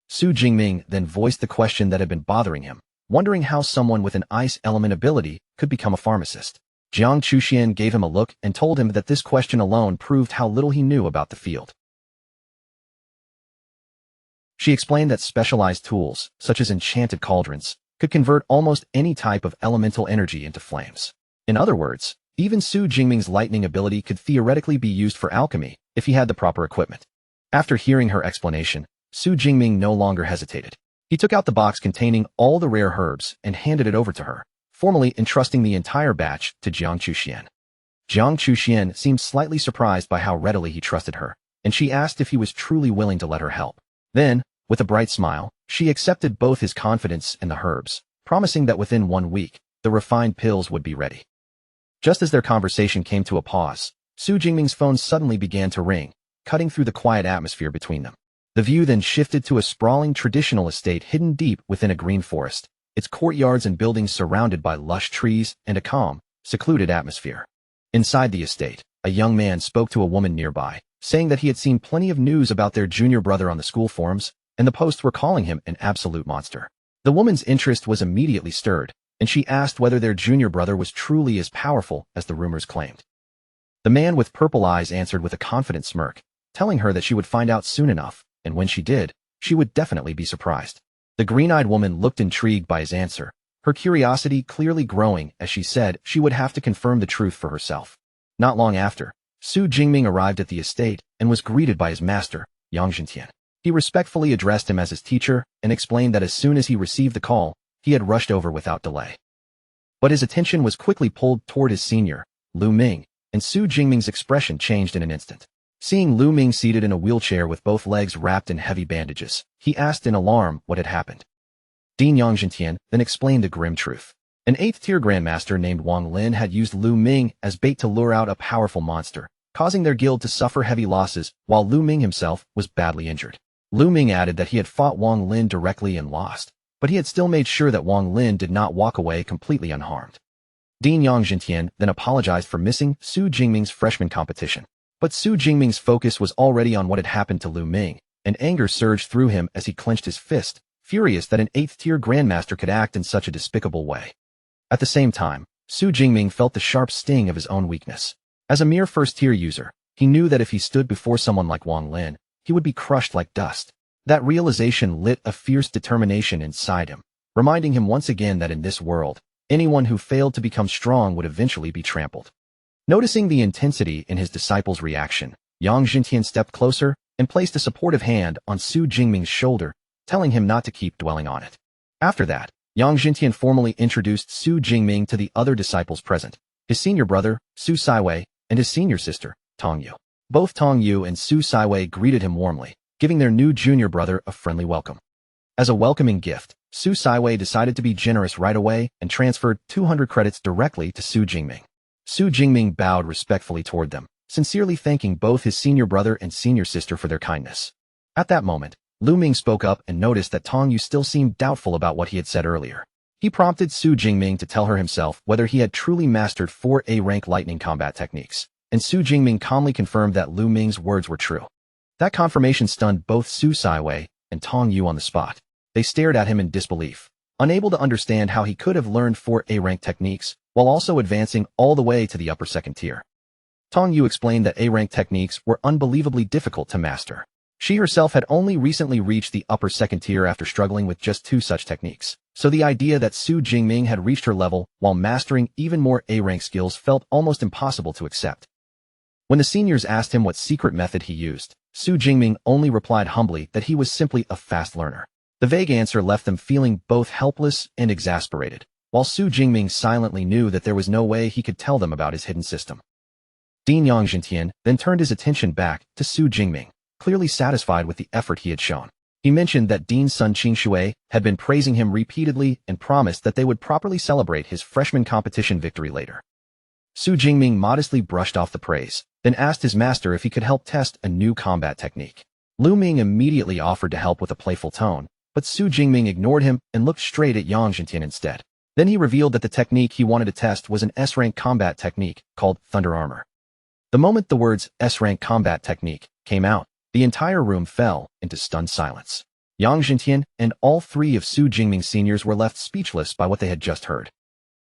Su Jingming then voiced the question that had been bothering him, wondering how someone with an ice element ability could become a pharmacist. Jiang Chuxian gave him a look and told him that this question alone proved how little he knew about the field. She explained that specialized tools, such as enchanted cauldrons, could convert almost any type of elemental energy into flames. In other words, Even Su Jingming's lightning ability could theoretically be used for alchemy if he had the proper equipment. After hearing her explanation, Su Jingming no longer hesitated. He took out the box containing all the rare herbs and handed it over to her, formally entrusting the entire batch to Jiang Chuxian. Jiang Chuxian seemed slightly surprised by how readily he trusted her, and she asked if he was truly willing to let her help. Then, with a bright smile, she accepted both his confidence and the herbs, promising that within 1 week, the refined pills would be ready. Just as their conversation came to a pause, Su Jingming's phone suddenly began to ring, cutting through the quiet atmosphere between them. The view then shifted to a sprawling traditional estate hidden deep within a green forest, its courtyards and buildings surrounded by lush trees and a calm, secluded atmosphere. Inside the estate, a young man spoke to a woman nearby, saying that he had seen plenty of news about their junior brother on the school forums, and the posts were calling him an absolute monster. The woman's interest was immediately stirred, and she asked whether their junior brother was truly as powerful as the rumors claimed. The man with purple eyes answered with a confident smirk, telling her that she would find out soon enough, and when she did, she would definitely be surprised. The green-eyed woman looked intrigued by his answer, her curiosity clearly growing as she said she would have to confirm the truth for herself. Not long after, Su Jingming arrived at the estate and was greeted by his master, Yang Zhentian. He respectfully addressed him as his teacher and explained that as soon as he received the call, he had rushed over without delay. But his attention was quickly pulled toward his senior, Lu Ming, and Su Jingming's expression changed in an instant. Seeing Lu Ming seated in a wheelchair with both legs wrapped in heavy bandages, he asked in alarm what had happened. Dean Yang Zhentian then explained the grim truth. An 8th-tier grandmaster named Wang Lin had used Lu Ming as bait to lure out a powerful monster, causing their guild to suffer heavy losses while Lu Ming himself was badly injured. Lu Ming added that he had fought Wang Lin directly and lost, but he had still made sure that Wang Lin did not walk away completely unharmed. Dean Yang Zhentian then apologized for missing Su Jingming's freshman competition. But Su Jingming's focus was already on what had happened to Lu Ming, and anger surged through him as he clenched his fist, furious that an 8th-tier grandmaster could act in such a despicable way. At the same time, Su Jingming felt the sharp sting of his own weakness. As a mere first-tier user, he knew that if he stood before someone like Wang Lin, he would be crushed like dust. That realization lit a fierce determination inside him, reminding him once again that in this world, anyone who failed to become strong would eventually be trampled. Noticing the intensity in his disciple's reaction, Yang Zhentian stepped closer and placed a supportive hand on Su Jingming's shoulder, telling him not to keep dwelling on it. After that, Yang Zhentian formally introduced Su Jingming to the other disciples present, his senior brother, Su Saiwei, and his senior sister, Tong Yu. Both Tong Yu and Su Saiwei greeted him warmly, giving their new junior brother a friendly welcome. As a welcoming gift, Su Saiwei decided to be generous right away and transferred 200 credits directly to Su Jingming. Su Jingming bowed respectfully toward them, sincerely thanking both his senior brother and senior sister for their kindness. At that moment, Lu Ming spoke up and noticed that Tong Yu still seemed doubtful about what he had said earlier. He prompted Su Jingming to tell her himself whether he had truly mastered 4 A-rank lightning combat techniques, and Su Jingming calmly confirmed that Lu Ming's words were true. That confirmation stunned both Su Saiwei and Tong Yu on the spot. They stared at him in disbelief, unable to understand how he could have learned 4 A-rank techniques while also advancing all the way to the upper 2nd tier. Tong Yu explained that A-rank techniques were unbelievably difficult to master. She herself had only recently reached the upper 2nd tier after struggling with just 2 such techniques, so the idea that Su Jingming had reached her level while mastering even more A-rank skills felt almost impossible to accept. When the seniors asked him what secret method he used, Su Jingming only replied humbly that he was simply a fast learner. The vague answer left them feeling both helpless and exasperated, while Su Jingming silently knew that there was no way he could tell them about his hidden system. Dean Yang Zhentian then turned his attention back to Su Jingming, clearly satisfied with the effort he had shown. He mentioned that Dean's son Qing Shui had been praising him repeatedly and promised that they would properly celebrate his freshman competition victory later. Su Jingming modestly brushed off the praise, then asked his master if he could help test a new combat technique. Lu Ming immediately offered to help with a playful tone, but Su Jingming ignored him and looked straight at Yang Zhentian instead. Then he revealed that the technique he wanted to test was an S-rank combat technique called Thunder Armor. The moment the words S-rank combat technique came out, the entire room fell into stunned silence. Yang Zhentian and all 3 of Su Jingming's seniors were left speechless by what they had just heard.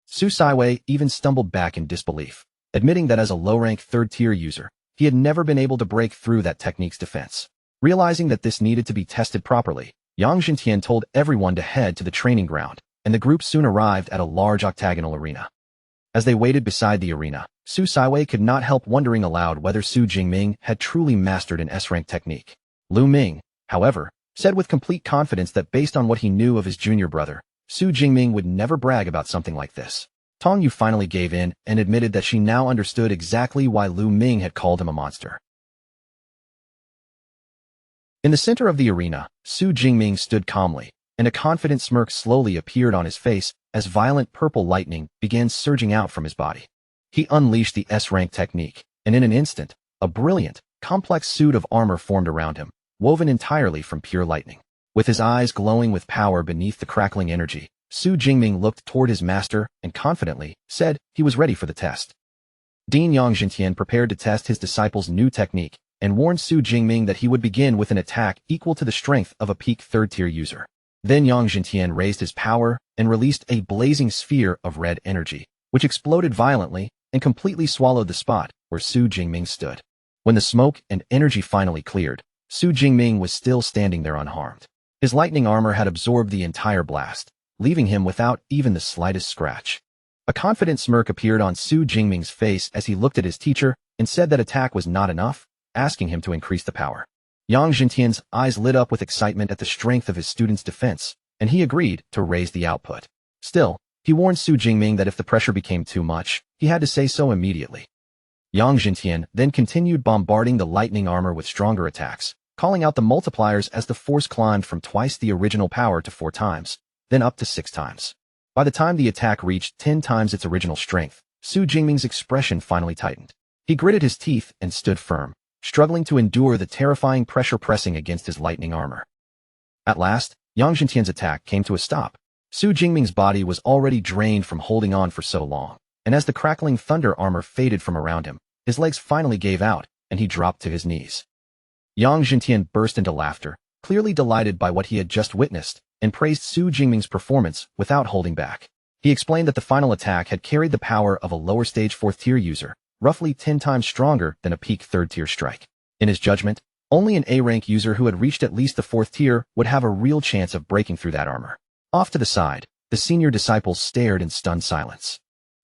Su Saiwei even stumbled back in disbelief, admitting that as a low-rank 3rd-tier user, he had never been able to break through that technique's defense. Realizing that this needed to be tested properly, Yang Zhentian told everyone to head to the training ground, and the group soon arrived at a large octagonal arena. As they waited beside the arena, Su Saiwei could not help wondering aloud whether Su Jingming had truly mastered an S-rank technique. Lu Ming, however, said with complete confidence that based on what he knew of his junior brother, Su Jingming would never brag about something like this. Tong Yu finally gave in and admitted that she now understood exactly why Lu Ming had called him a monster. In the center of the arena, Su Jingming stood calmly, and a confident smirk slowly appeared on his face as violent purple lightning began surging out from his body. He unleashed the S-rank technique, and in an instant, a brilliant, complex suit of armor formed around him, woven entirely from pure lightning. With his eyes glowing with power beneath the crackling energy, Su Jingming looked toward his master and confidently said he was ready for the test. Dean Yang Jintian prepared to test his disciple's new technique and warned Su Jingming that he would begin with an attack equal to the strength of a peak third-tier user. Then Yang Jintian raised his power and released a blazing sphere of red energy, which exploded violently and completely swallowed the spot where Su Jingming stood. When the smoke and energy finally cleared, Su Jingming was still standing there unharmed. His lightning armor had absorbed the entire blast, leaving him without even the slightest scratch. A confident smirk appeared on Su Jingming's face as he looked at his teacher and said that attack was not enough, asking him to increase the power. Yang Jintian's eyes lit up with excitement at the strength of his student's defense, and he agreed to raise the output. Still, he warned Su Jingming that if the pressure became too much, he had to say so immediately. Yang Jintian then continued bombarding the lightning armor with stronger attacks, calling out the multipliers as the force climbed from twice the original power to 4 times, then up to 6 times. By the time the attack reached 10 times its original strength, Su Jingming's expression finally tightened. He gritted his teeth and stood firm, struggling to endure the terrifying pressure pressing against his lightning armor. At last, Yang Jintian's attack came to a stop. Su Jingming's body was already drained from holding on for so long, and as the crackling thunder armor faded from around him, his legs finally gave out, and he dropped to his knees. Yang Jintian burst into laughter, clearly delighted by what he had just witnessed, and praised Su Jingming's performance without holding back. He explained that the final attack had carried the power of a lower-stage 4th-tier user, roughly 10 times stronger than a peak 3rd-tier strike. In his judgment, only an A-rank user who had reached at least the 4th tier would have a real chance of breaking through that armor. Off to the side, the senior disciples stared in stunned silence.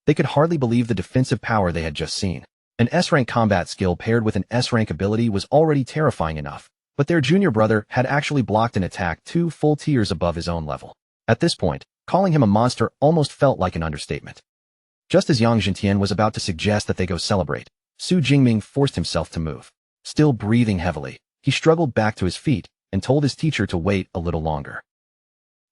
They could hardly believe the defensive power they had just seen. An S-rank combat skill paired with an S-rank ability was already terrifying enough, but their junior brother had actually blocked an attack 2 full tiers above his own level. At this point, calling him a monster almost felt like an understatement. Just as Yang Jintian was about to suggest that they go celebrate, Su Jingming forced himself to move. Still breathing heavily, he struggled back to his feet and told his teacher to wait a little longer.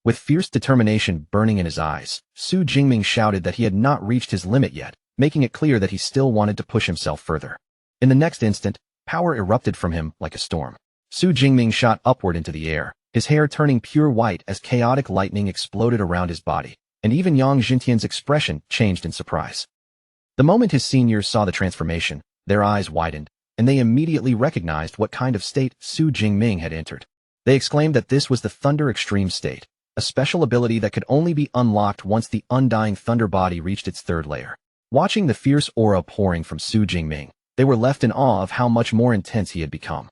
With fierce determination burning in his eyes, Su Jingming shouted that he had not reached his limit yet, making it clear that he still wanted to push himself further. In the next instant, power erupted from him like a storm. Su Jingming shot upward into the air, his hair turning pure white as chaotic lightning exploded around his body, and even Yang Jintian's expression changed in surprise. The moment his seniors saw the transformation, their eyes widened, and they immediately recognized what kind of state Su Jingming had entered. They exclaimed that this was the Thunder Extreme state, a special ability that could only be unlocked once the Undying Thunder body reached its 3rd layer. Watching the fierce aura pouring from Su Jingming, they were left in awe of how much more intense he had become.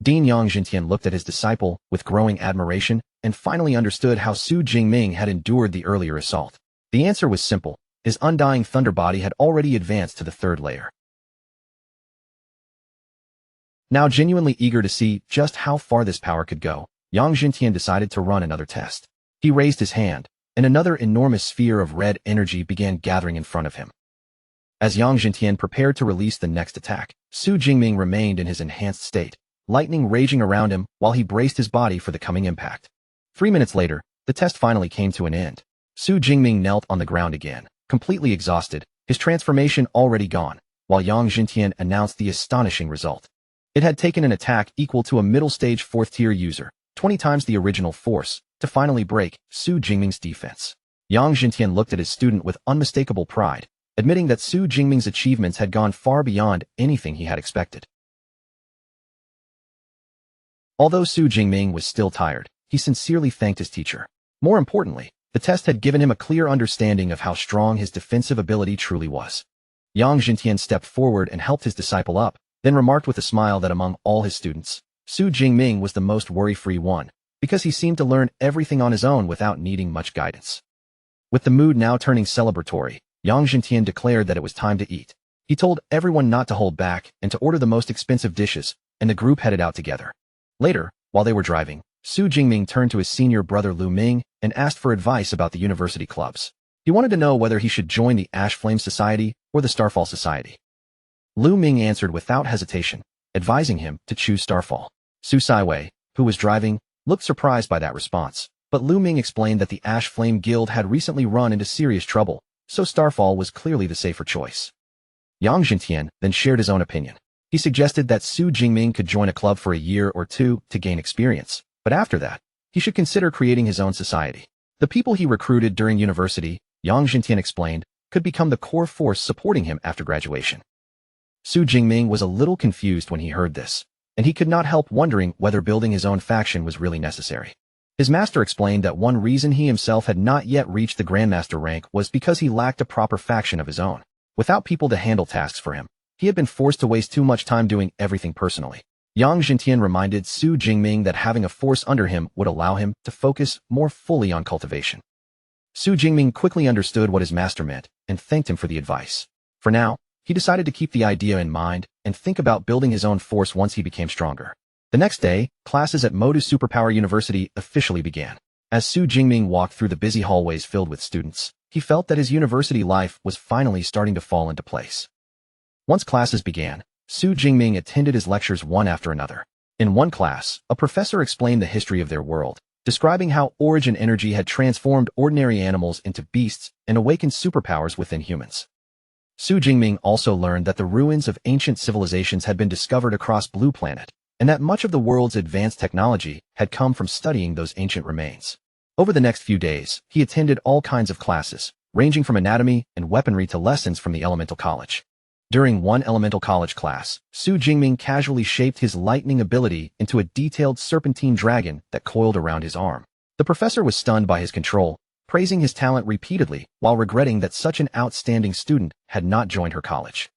Dean Yang Jintian looked at his disciple with growing admiration and finally understood how Su Jingming had endured the earlier assault. The answer was simple. His Undying Thunder body had already advanced to the 3rd layer. Now genuinely eager to see just how far this power could go, Yang Jintian decided to run another test. He raised his hand, and another enormous sphere of red energy began gathering in front of him. As Yang Jintian prepared to release the next attack, Su Jingming remained in his enhanced state, lightning raging around him while he braced his body for the coming impact. 3 minutes later, the test finally came to an end. Su Jingming knelt on the ground again, completely exhausted, his transformation already gone, while Yang Jintian announced the astonishing result. It had taken an attack equal to a middle-stage 4th-tier user, 20 times the original force, to finally break Su Jingming's defense. Yang Jintian looked at his student with unmistakable pride, admitting that Su Jingming's achievements had gone far beyond anything he had expected. Although Su Jingming was still tired, he sincerely thanked his teacher. More importantly, the test had given him a clear understanding of how strong his defensive ability truly was. Yang Jintian stepped forward and helped his disciple up, then remarked with a smile that among all his students, Su Jingming was the most worry-free one, because he seemed to learn everything on his own without needing much guidance. With the mood now turning celebratory, Yang Jintian declared that it was time to eat. He told everyone not to hold back and to order the most expensive dishes, and the group headed out together. Later, while they were driving, Su Jingming turned to his senior brother Lu Ming and asked for advice about the university clubs. He wanted to know whether he should join the Ash Flame Society or the Starfall Society. Lu Ming answered without hesitation, advising him to choose Starfall. Su Saiwei, who was driving, looked surprised by that response, but Lu Ming explained that the Ash Flame Guild had recently run into serious trouble, so Starfall was clearly the safer choice. Yang Jintian then shared his own opinion. He suggested that Su Jingming could join a club for a year or two to gain experience, but after that, he should consider creating his own society. The people he recruited during university, Yang Jintian explained, could become the core force supporting him after graduation. Su Jingming was a little confused when he heard this, and he could not help wondering whether building his own faction was really necessary. His master explained that one reason he himself had not yet reached the Grandmaster rank was because he lacked a proper faction of his own. Without people to handle tasks for him, he had been forced to waste too much time doing everything personally. Yang Jintian reminded Su Jingming that having a force under him would allow him to focus more fully on cultivation. Su Jingming quickly understood what his master meant and thanked him for the advice. For now, he decided to keep the idea in mind and think about building his own force once he became stronger. The next day, classes at Modu Superpower University officially began. As Su Jingming walked through the busy hallways filled with students, he felt that his university life was finally starting to fall into place. Once classes began, Su Jingming attended his lectures one after another. In one class, a professor explained the history of their world, describing how origin energy had transformed ordinary animals into beasts and awakened superpowers within humans. Su Jingming also learned that the ruins of ancient civilizations had been discovered across Blue Planet, and that much of the world's advanced technology had come from studying those ancient remains. Over the next few days, he attended all kinds of classes, ranging from anatomy and weaponry to lessons from the Elemental College. During one Elemental College class, Su Jingming casually shaped his lightning ability into a detailed serpentine dragon that coiled around his arm. The professor was stunned by his control, praising his talent repeatedly while regretting that such an outstanding student had not joined her college.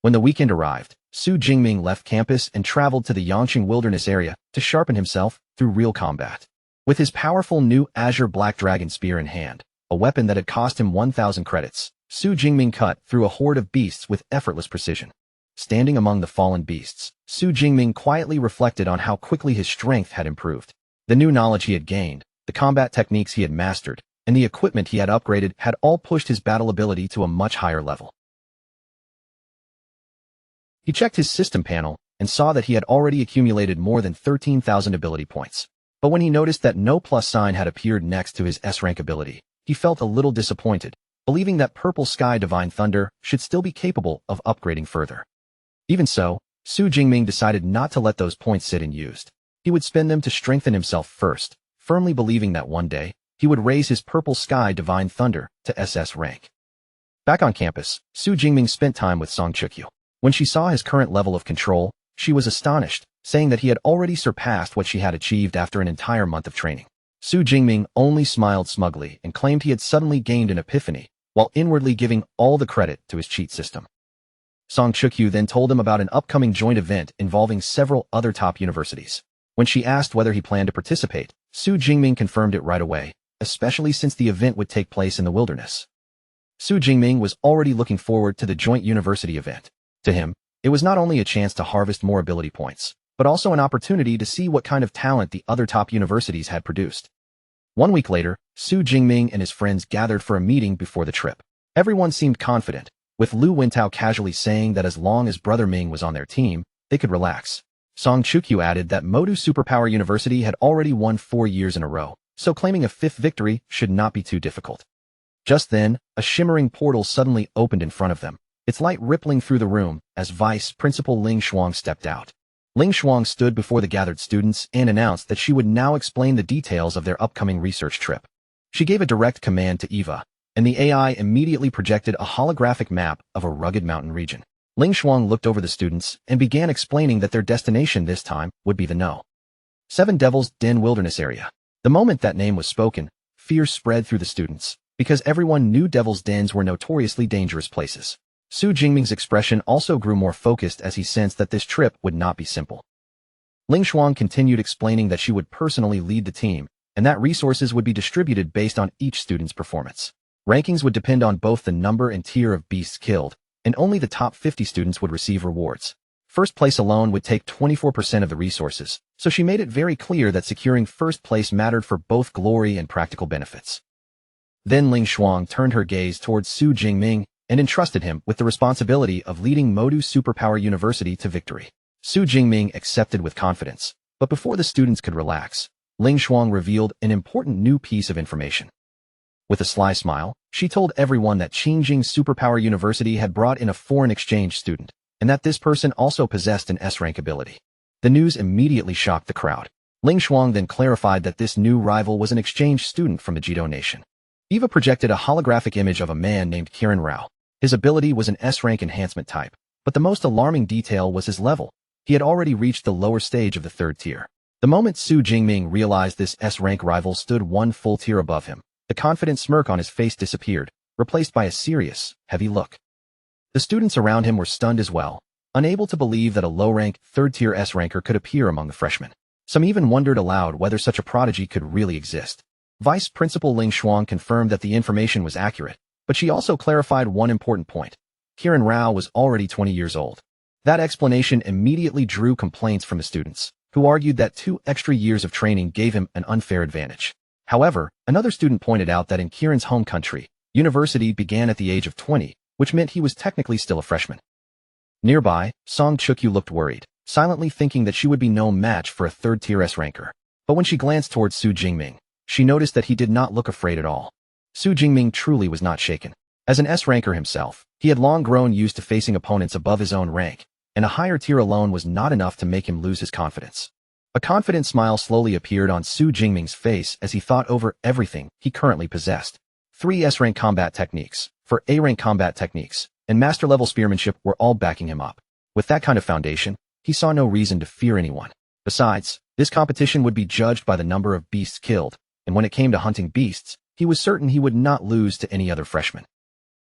When the weekend arrived, Su Jingming left campus and traveled to the Yangqing Wilderness area to sharpen himself through real combat. With his powerful new Azure Black Dragon Spear in hand, a weapon that had cost him 1,000 credits, Su Jingming cut through a horde of beasts with effortless precision. Standing among the fallen beasts, Su Jingming quietly reflected on how quickly his strength had improved. The new knowledge he had gained, the combat techniques he had mastered, and the equipment he had upgraded had all pushed his battle ability to a much higher level. He checked his system panel and saw that he had already accumulated more than 13,000 ability points. But when he noticed that no plus sign had appeared next to his S-rank ability, he felt a little disappointed, believing that Purple Sky Divine Thunder should still be capable of upgrading further. Even so, Su Jingming decided not to let those points sit unused. He would spend them to strengthen himself first, firmly believing that one day, he would raise his Purple Sky Divine Thunder to SS rank. Back on campus, Su Jingming spent time with Song Chukyu. When she saw his current level of control, she was astonished, saying that he had already surpassed what she had achieved after an entire month of training. Su Jingming only smiled smugly and claimed he had suddenly gained an epiphany, while inwardly giving all the credit to his cheat system. Song Chukyu then told him about an upcoming joint event involving several other top universities. When she asked whether he planned to participate, Su Jingming confirmed it right away, especially since the event would take place in the wilderness. Su Jingming was already looking forward to the joint university event. To him, it was not only a chance to harvest more ability points, but also an opportunity to see what kind of talent the other top universities had produced. 1 week later, Su Jingming and his friends gathered for a meeting before the trip. Everyone seemed confident, with Lu Wintao casually saying that as long as Brother Ming was on their team, they could relax. Song Chukyu added that Modu Superpower University had already won 4 years in a row, so claiming a 5th victory should not be too difficult. Just then, a shimmering portal suddenly opened in front of them, its light rippling through the room as Vice Principal Ling Shuang stepped out. Ling Shuang stood before the gathered students and announced that she would now explain the details of their upcoming research trip. She gave a direct command to Eva, and the AI immediately projected a holographic map of a rugged mountain region. Ling Shuang looked over the students and began explaining that their destination this time would be the No. 7 Devil's Den Wilderness area. The moment that name was spoken, fear spread through the students, because everyone knew Devil's Dens were notoriously dangerous places. Su Jingming's expression also grew more focused as he sensed that this trip would not be simple. Ling Shuang continued explaining that she would personally lead the team, and that resources would be distributed based on each student's performance. Rankings would depend on both the number and tier of beasts killed, and only the top 50 students would receive rewards. First place alone would take 24% of the resources, so she made it very clear that securing first place mattered for both glory and practical benefits. Then Ling Shuang turned her gaze towards Su Jingming and entrusted him with the responsibility of leading Modu Superpower University to victory. Su Jingming accepted with confidence, but before the students could relax, Ling Shuang revealed an important new piece of information. With a sly smile, she told everyone that Qingjing Superpower University had brought in a foreign exchange student, and that this person also possessed an S-rank ability. The news immediately shocked the crowd. Ling Shuang then clarified that this new rival was an exchange student from the Jido nation. Eva projected a holographic image of a man named Kiran Rao. His ability was an S-rank enhancement type, but the most alarming detail was his level. He had already reached the lower stage of the 3rd tier. The moment Su Jingming realized this S-rank rival stood one full tier above him, the confident smirk on his face disappeared, replaced by a serious, heavy look. The students around him were stunned as well, unable to believe that a low-rank, 3rd-tier S-ranker could appear among the freshmen. Some even wondered aloud whether such a prodigy could really exist. Vice Principal Ling Shuang confirmed that the information was accurate, but she also clarified one important point. Kiran Rao was already 20 years old. That explanation immediately drew complaints from the students, who argued that 2 extra years of training gave him an unfair advantage. However, another student pointed out that in Kiran's home country, university began at the age of 20, which meant he was technically still a freshman. Nearby, Song Chukyu looked worried, silently thinking that she would be no match for a 3rd-tier S-ranker. But when she glanced towards Su Jingming, she noticed that he did not look afraid at all. Su Jingming truly was not shaken. As an S-ranker himself, he had long grown used to facing opponents above his own rank, and a higher tier alone was not enough to make him lose his confidence. A confident smile slowly appeared on Su Jingming's face as he thought over everything he currently possessed. 3 S-rank combat techniques, 4 A-rank combat techniques, and master-level spearmanship were all backing him up. With that kind of foundation, he saw no reason to fear anyone. Besides, this competition would be judged by the number of beasts killed, and when it came to hunting beasts, he was certain he would not lose to any other freshman.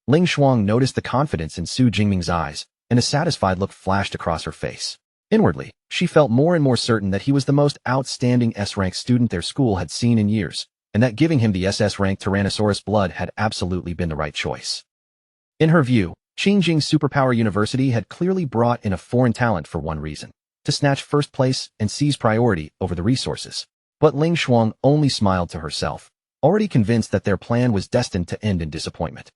Ling Shuang noticed the confidence in Su Jingming's eyes, and a satisfied look flashed across her face. Inwardly, she felt more and more certain that he was the most outstanding S-rank student their school had seen in years, and that giving him the SS-rank Tyrannosaurus blood had absolutely been the right choice. In her view, Qingjing Superpower University had clearly brought in a foreign talent for one reason: to snatch first place and seize priority over the resources. But Ling Shuang only smiled to herself, already convinced that their plan was destined to end in disappointment.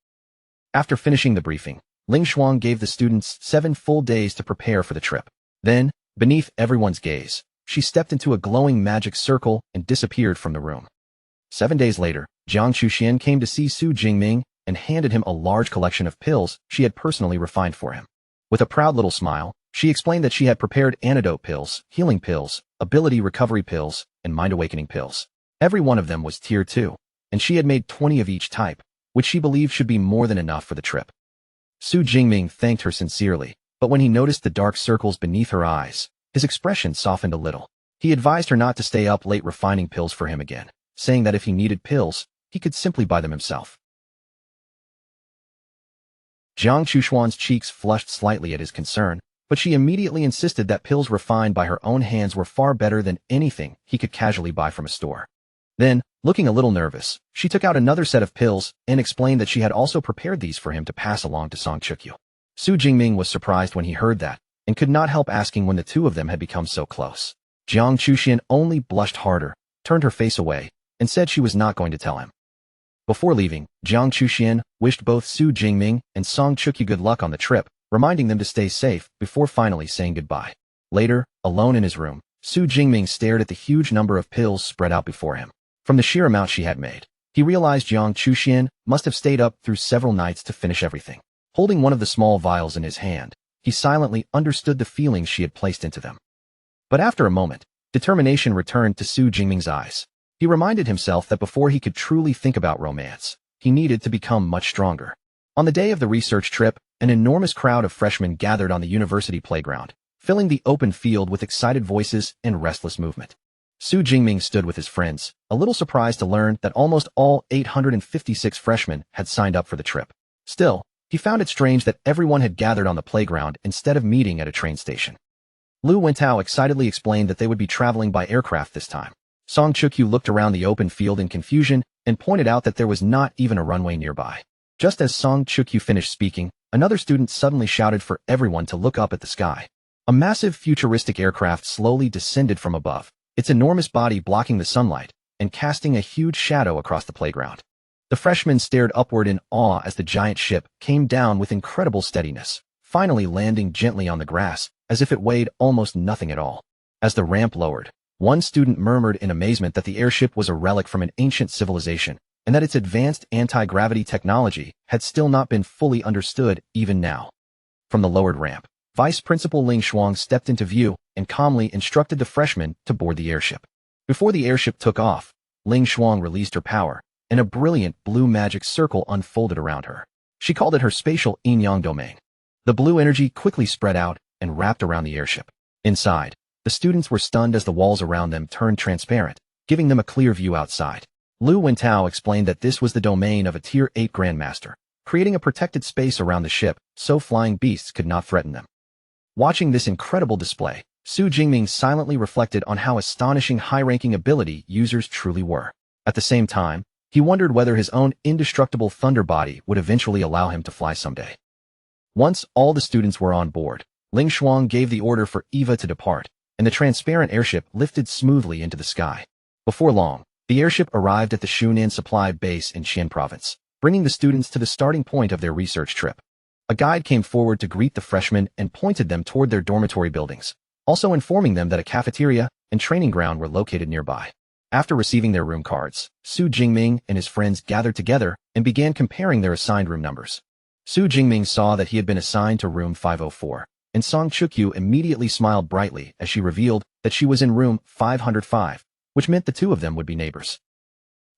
After finishing the briefing, Ling Shuang gave the students 7 full days to prepare for the trip. Then, beneath everyone's gaze, she stepped into a glowing magic circle and disappeared from the room. 7 days later, Jiang Chuxian came to see Su Jingming and handed him a large collection of pills she had personally refined for him. With a proud little smile, she explained that she had prepared antidote pills, healing pills, ability recovery pills, and mind-awakening pills. Every one of them was tier 2, and she had made 20 of each type, which she believed should be more than enough for the trip. Su Jingming thanked her sincerely, but when he noticed the dark circles beneath her eyes, his expression softened a little. He advised her not to stay up late refining pills for him again, saying that if he needed pills, he could simply buy them himself. Jiang Chuxuan's cheeks flushed slightly at his concern, but she immediately insisted that pills refined by her own hands were far better than anything he could casually buy from a store. Then, looking a little nervous, she took out another set of pills and explained that she had also prepared these for him to pass along to Song Chukyu. Su Jingming was surprised when he heard that, and could not help asking when the two of them had become so close. Jiang Chuxian only blushed harder, turned her face away, and said she was not going to tell him. Before leaving, Jiang Chuxian wished both Su Jingming and Song Chukyu good luck on the trip, reminding them to stay safe before finally saying goodbye. Later, alone in his room, Su Jingming stared at the huge number of pills spread out before him. From the sheer amount she had made, he realized Jiang Chuxian must have stayed up through several nights to finish everything. Holding one of the small vials in his hand, he silently understood the feelings she had placed into them. But after a moment, determination returned to Su Jingming's eyes. He reminded himself that before he could truly think about romance, he needed to become much stronger. On the day of the research trip, an enormous crowd of freshmen gathered on the university playground, filling the open field with excited voices and restless movement. Su Jingming stood with his friends, a little surprised to learn that almost all 856 freshmen had signed up for the trip. Still, he found it strange that everyone had gathered on the playground instead of meeting at a train station. Lu Wentao excitedly explained that they would be traveling by aircraft this time. Song Chukyu looked around the open field in confusion and pointed out that there was not even a runway nearby. Just as Song Chukyu finished speaking, another student suddenly shouted for everyone to look up at the sky. A massive futuristic aircraft slowly descended from above, its enormous body blocking the sunlight and casting a huge shadow across the playground. The freshmen stared upward in awe as the giant ship came down with incredible steadiness, finally landing gently on the grass, as if it weighed almost nothing at all. As the ramp lowered, one student murmured in amazement that the airship was a relic from an ancient civilization, and that its advanced anti-gravity technology had still not been fully understood even now. From the lowered ramp, Vice Principal Ling Shuang stepped into view and calmly instructed the freshmen to board the airship. Before the airship took off, Ling Shuang released her power, and a brilliant blue magic circle unfolded around her. She called it her spatial yin-yang domain. The blue energy quickly spread out and wrapped around the airship. Inside, the students were stunned as the walls around them turned transparent, giving them a clear view outside. Lu Wentao explained that this was the domain of a Tier 8 Grandmaster, creating a protected space around the ship so flying beasts could not threaten them. Watching this incredible display, Su Jingming silently reflected on how astonishing high-ranking ability users truly were. At the same time, he wondered whether his own indestructible thunder body would eventually allow him to fly someday. Once all the students were on board, Ling Shuang gave the order for Eva to depart, and the transparent airship lifted smoothly into the sky. Before long, the airship arrived at the Shunan Supply Base in Xian Province, bringing the students to the starting point of their research trip. A guide came forward to greet the freshmen and pointed them toward their dormitory buildings, also informing them that a cafeteria and training ground were located nearby. After receiving their room cards, Su Jingming and his friends gathered together and began comparing their assigned room numbers. Su Jingming saw that he had been assigned to room 504, and Song Chukyu immediately smiled brightly as she revealed that she was in room 505, which meant the two of them would be neighbors.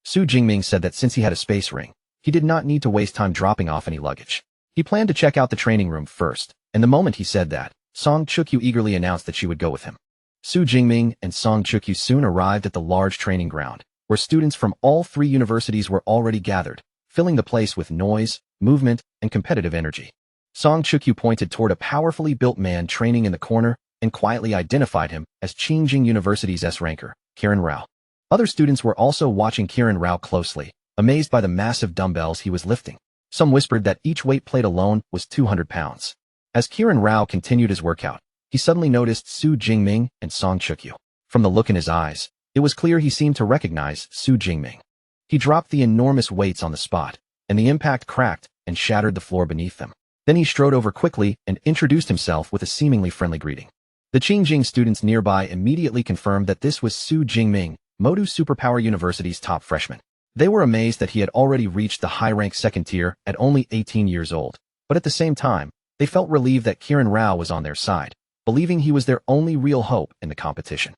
Su Jingming said that since he had a space ring, he did not need to waste time dropping off any luggage. He planned to check out the training room first, and the moment he said that, Song Chukyu eagerly announced that she would go with him. Su Jingming and Song Chukyu soon arrived at the large training ground, where students from all three universities were already gathered, filling the place with noise, movement, and competitive energy. Song Chukyu pointed toward a powerfully built man training in the corner and quietly identified him as Qingjing University's S-ranker, Kiran Rao. Other students were also watching Kiran Rao closely, amazed by the massive dumbbells he was lifting. Some whispered that each weight plate alone was 200 pounds. As Kiran Rao continued his workout, he suddenly noticed Su Jingming and Song Chukyu. From the look in his eyes, it was clear he seemed to recognize Su Jingming. He dropped the enormous weights on the spot, and the impact cracked and shattered the floor beneath them. Then he strode over quickly and introduced himself with a seemingly friendly greeting. The Qingjing students nearby immediately confirmed that this was Su Jingming, Modu Superpower University's top freshman. They were amazed that he had already reached the high-rank second tier at only 18 years old, but at the same time, they felt relieved that Kiran Rao was on their side, believing he was their only real hope in the competition.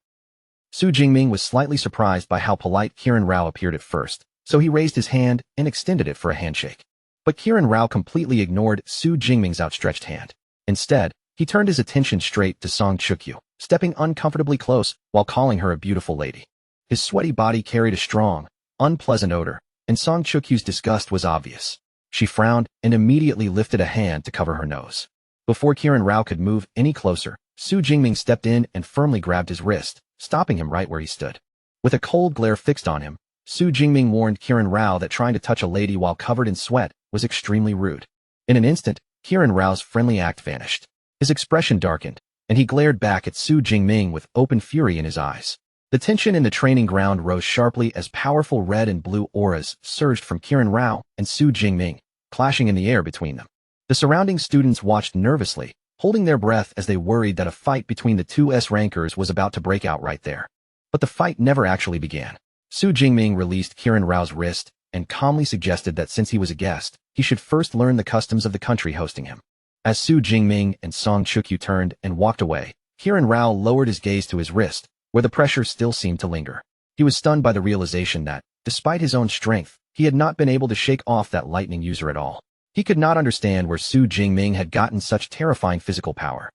Su Jingming was slightly surprised by how polite Kiran Rao appeared at first, so he raised his hand and extended it for a handshake. But Kiran Rao completely ignored Su Jingming's outstretched hand. Instead, he turned his attention straight to Song Chukyu, stepping uncomfortably close while calling her a beautiful lady. His sweaty body carried a strong, unpleasant odor, and Song Chukyu's disgust was obvious. She frowned and immediately lifted a hand to cover her nose. Before Kiran Rao could move any closer, Su Jingming stepped in and firmly grabbed his wrist, stopping him right where he stood. With a cold glare fixed on him, Su Jingming warned Kiran Rao that trying to touch a lady while covered in sweat was extremely rude. In an instant, Kiran Rao's friendly act vanished. His expression darkened, and he glared back at Su Jingming with open fury in his eyes. The tension in the training ground rose sharply as powerful red and blue auras surged from Kiran Rao and Su Jingming, clashing in the air between them. The surrounding students watched nervously, holding their breath as they worried that a fight between the two S-rankers was about to break out right there. But the fight never actually began. Su Jingming released Kiran Rao's wrist and calmly suggested that since he was a guest, he should first learn the customs of the country hosting him. As Su Jingming and Song Chukyu turned and walked away, Kiran Rao lowered his gaze to his wrist, where the pressure still seemed to linger. He was stunned by the realization that, despite his own strength, he had not been able to shake off that lightning user at all. He could not understand where Su Jingming had gotten such terrifying physical power.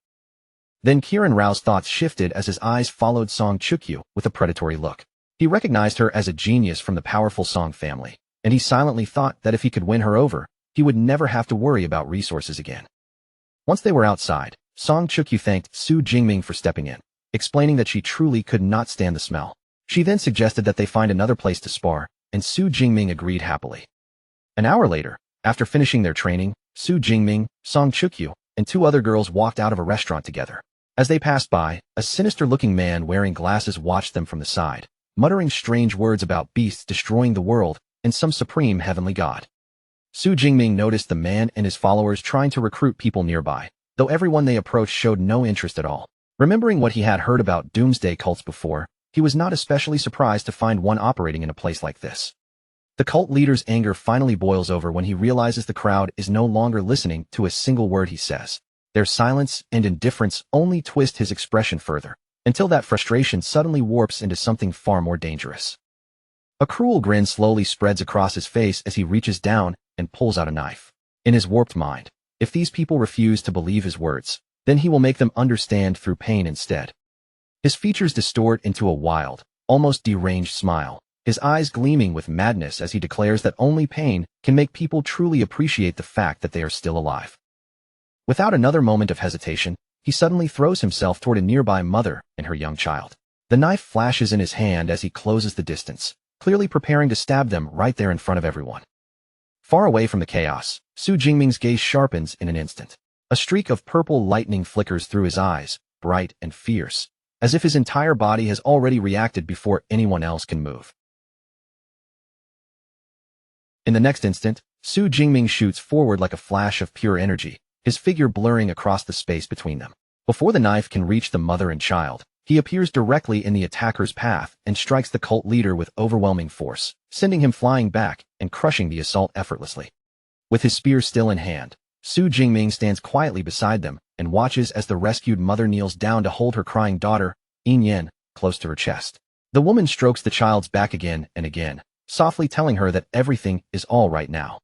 Then Kiran Rao's thoughts shifted as his eyes followed Song Chukyu with a predatory look. He recognized her as a genius from the powerful Song family, and he silently thought that if he could win her over, he would never have to worry about resources again. Once they were outside, Song Chukyu thanked Su Jingming for stepping in, explaining that she truly could not stand the smell. She then suggested that they find another place to spar, and Su Jingming agreed happily. An hour later, after finishing their training, Su Jingming, Song Chukyu, and two other girls walked out of a restaurant together. As they passed by, a sinister-looking man wearing glasses watched them from the side, muttering strange words about beasts destroying the world and some supreme heavenly god. Su Jingming noticed the man and his followers trying to recruit people nearby, though everyone they approached showed no interest at all. Remembering what he had heard about doomsday cults before, he was not especially surprised to find one operating in a place like this. The cult leader's anger finally boils over when he realizes the crowd is no longer listening to a single word he says. Their silence and indifference only twist his expression further, until that frustration suddenly warps into something far more dangerous. A cruel grin slowly spreads across his face as he reaches down and pulls out a knife. In his warped mind, if these people refuse to believe his words, then he will make them understand through pain instead. His features distort into a wild, almost deranged smile, his eyes gleaming with madness as he declares that only pain can make people truly appreciate the fact that they are still alive. Without another moment of hesitation, he suddenly throws himself toward a nearby mother and her young child. The knife flashes in his hand as he closes the distance, clearly preparing to stab them right there in front of everyone. Far away from the chaos, Su Jingming's gaze sharpens in an instant. A streak of purple lightning flickers through his eyes, bright and fierce, as if his entire body has already reacted before anyone else can move. In the next instant, Su Jingming shoots forward like a flash of pure energy, his figure blurring across the space between them. Before the knife can reach the mother and child, he appears directly in the attacker's path and strikes the cult leader with overwhelming force, sending him flying back and crushing the assault effortlessly. With his spear still in hand, Su Jingming stands quietly beside them and watches as the rescued mother kneels down to hold her crying daughter, Yin Yen, close to her chest. The woman strokes the child's back again and again, softly telling her that everything is all right now.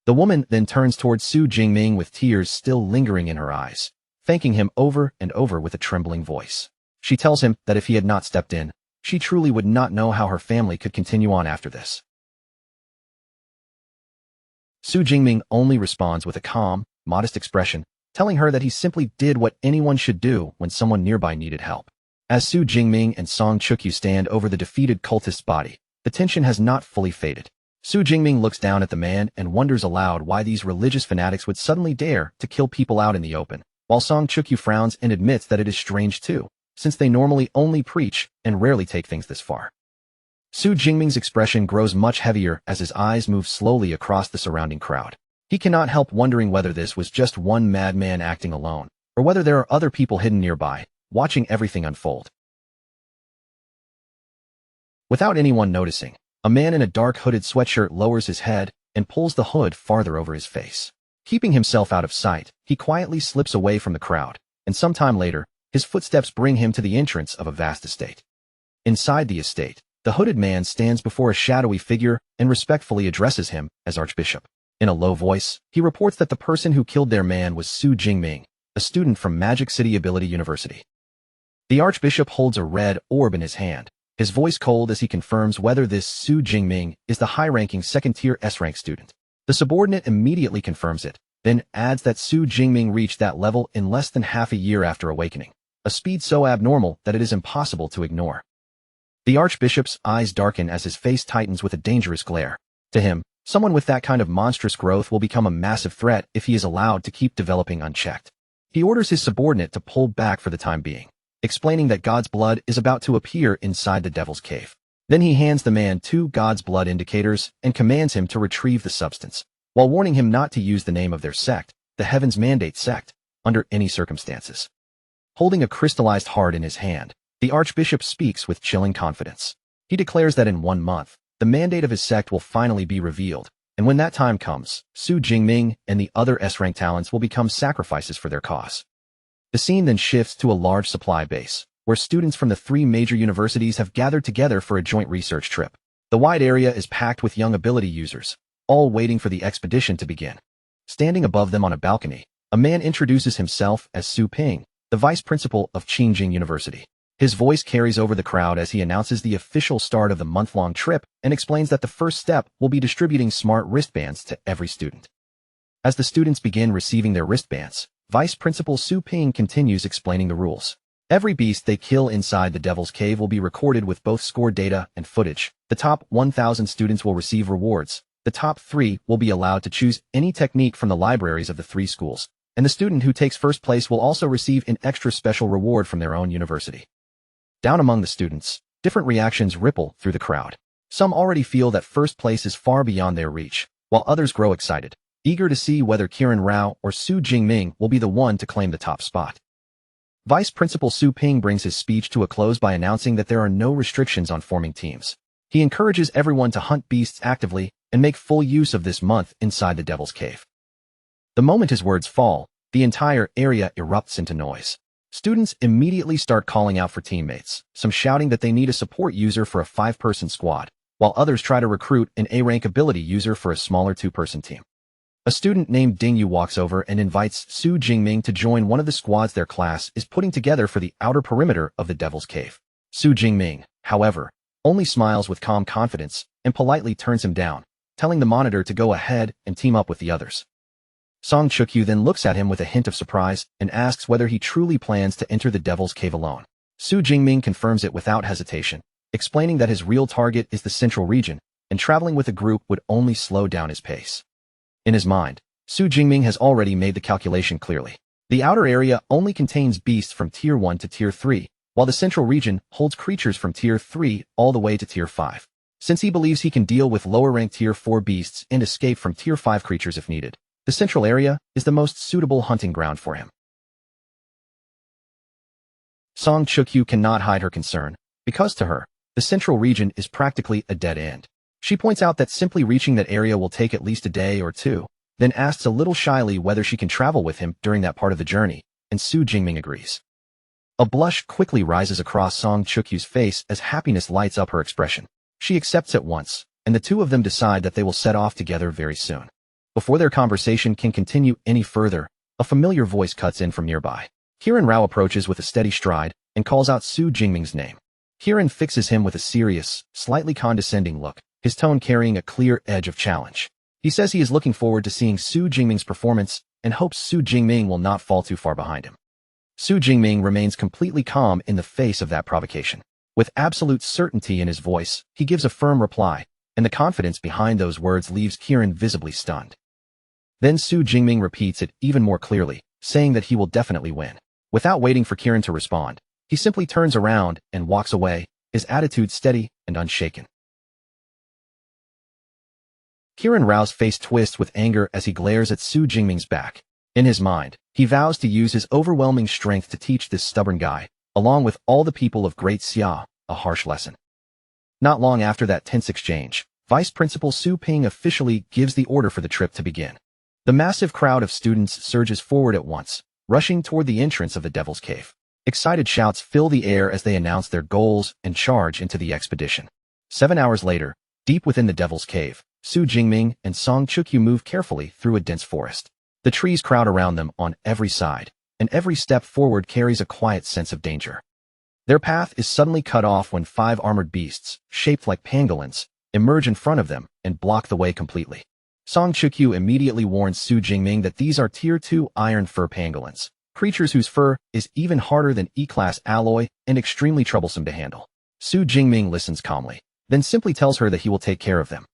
The woman then turns towards Su Jingming with tears still lingering in her eyes, thanking him over and over with a trembling voice. She tells him that if he had not stepped in, she truly would not know how her family could continue on after this. Su Jingming only responds with a calm, modest expression, telling her that he simply did what anyone should do when someone nearby needed help. As Su Jingming and Song Chukyu stand over the defeated cultist's body, the tension has not fully faded. Su Jingming looks down at the man and wonders aloud why these religious fanatics would suddenly dare to kill people out in the open, while Song Chukyu frowns and admits that it is strange too, since they normally only preach and rarely take things this far. Su Jingming's expression grows much heavier as his eyes move slowly across the surrounding crowd. He cannot help wondering whether this was just one madman acting alone, or whether there are other people hidden nearby, watching everything unfold. Without anyone noticing, a man in a dark hooded sweatshirt lowers his head and pulls the hood farther over his face. Keeping himself out of sight, he quietly slips away from the crowd, and sometime later, his footsteps bring him to the entrance of a vast estate. Inside the estate, the hooded man stands before a shadowy figure and respectfully addresses him as Archbishop. In a low voice, he reports that the person who killed their man was Su Jingming, a student from Magic City Ability University. The Archbishop holds a red orb in his hand, his voice cold as he confirms whether this Su Jingming is the high-ranking second-tier S-rank student. The subordinate immediately confirms it, then adds that Su Jingming reached that level in less than half a year after awakening, a speed so abnormal that it is impossible to ignore. The Archbishop's eyes darken as his face tightens with a dangerous glare. To him, someone with that kind of monstrous growth will become a massive threat if he is allowed to keep developing unchecked. He orders his subordinate to pull back for the time being, explaining that God's blood is about to appear inside the devil's cave. Then he hands the man 2 God's blood indicators and commands him to retrieve the substance, while warning him not to use the name of their sect, the Heaven's Mandate sect, under any circumstances. Holding a crystallized heart in his hand, the Archbishop speaks with chilling confidence. He declares that in 1 month, the mandate of his sect will finally be revealed, and when that time comes, Su Jingming and the other S-rank talents will become sacrifices for their cause. The scene then shifts to a large supply base, where students from the 3 major universities have gathered together for a joint research trip. The wide area is packed with young ability users, all waiting for the expedition to begin. Standing above them on a balcony, a man introduces himself as Su Ping, the vice principal of Qingjing University. His voice carries over the crowd as he announces the official start of the month-long trip and explains that the first step will be distributing smart wristbands to every student. As the students begin receiving their wristbands, Vice Principal Su Ping continues explaining the rules. Every beast they kill inside the Devil's Cave will be recorded with both score data and footage. The top 1,000 students will receive rewards. The top 3 will be allowed to choose any technique from the libraries of the 3 schools, and the student who takes first place will also receive an extra special reward from their own university. Down among the students, different reactions ripple through the crowd. Some already feel that first place is far beyond their reach, while others grow excited, eager to see whether Kiran Rao or Su Jingming will be the one to claim the top spot. Vice Principal Su Ping brings his speech to a close by announcing that there are no restrictions on forming teams. He encourages everyone to hunt beasts actively and make full use of this month inside the Devil's Cave. The moment his words fall, the entire area erupts into noise. Students immediately start calling out for teammates, some shouting that they need a support user for a 5-person squad, while others try to recruit an A-rank ability user for a smaller 2-person team. A student named Ding Yu walks over and invites Su Jingming to join one of the squads their class is putting together for the outer perimeter of the Devil's Cave. Su Jingming, however, only smiles with calm confidence and politely turns him down, telling the monitor to go ahead and team up with the others. Song Chukyu then looks at him with a hint of surprise and asks whether he truly plans to enter the Devil's Cave alone. Su Jingming confirms it without hesitation, explaining that his real target is the central region, and traveling with a group would only slow down his pace. In his mind, Su Jingming has already made the calculation clearly. The outer area only contains beasts from Tier 1 to Tier 3, while the central region holds creatures from Tier 3 all the way to Tier 5. Since he believes he can deal with lower-ranked Tier 4 beasts and escape from Tier 5 creatures if needed, the central area is the most suitable hunting ground for him. Song Chukyu cannot hide her concern, because to her, the central region is practically a dead end. She points out that simply reaching that area will take at least a day or two, then asks a little shyly whether she can travel with him during that part of the journey, and Su Jingming agrees. A blush quickly rises across Song Chukyu's face as happiness lights up her expression. She accepts at once, and the two of them decide that they will set off together very soon. Before their conversation can continue any further, a familiar voice cuts in from nearby. Kiran Rao approaches with a steady stride and calls out Su Jingming's name. Kiran fixes him with a serious, slightly condescending look, his tone carrying a clear edge of challenge. He says he is looking forward to seeing Su Jingming's performance and hopes Su Jingming will not fall too far behind him. Su Jingming remains completely calm in the face of that provocation. With absolute certainty in his voice, he gives a firm reply, and the confidence behind those words leaves Kiran visibly stunned. Then Su Jingming repeats it even more clearly, saying that he will definitely win. Without waiting for Kiran to respond, he simply turns around and walks away, his attitude steady and unshaken. Kiran Rao's face twists with anger as he glares at Su Jingming's back. In his mind, he vows to use his overwhelming strength to teach this stubborn guy, along with all the people of Great Xia, a harsh lesson. Not long after that tense exchange, Vice Principal Su Ping officially gives the order for the trip to begin. The massive crowd of students surges forward at once, rushing toward the entrance of the Devil's Cave. Excited shouts fill the air as they announce their goals and charge into the expedition. 7 hours later, deep within the Devil's Cave, Su Jingming and Song Chukyu move carefully through a dense forest. The trees crowd around them on every side, and every step forward carries a quiet sense of danger. Their path is suddenly cut off when 5 armored beasts, shaped like pangolins, emerge in front of them and block the way completely. Song Chukyu immediately warns Su Jingming that these are Tier 2 iron fur pangolins, creatures whose fur is even harder than E-class alloy and extremely troublesome to handle. Su Jingming listens calmly, then simply tells her that he will take care of them.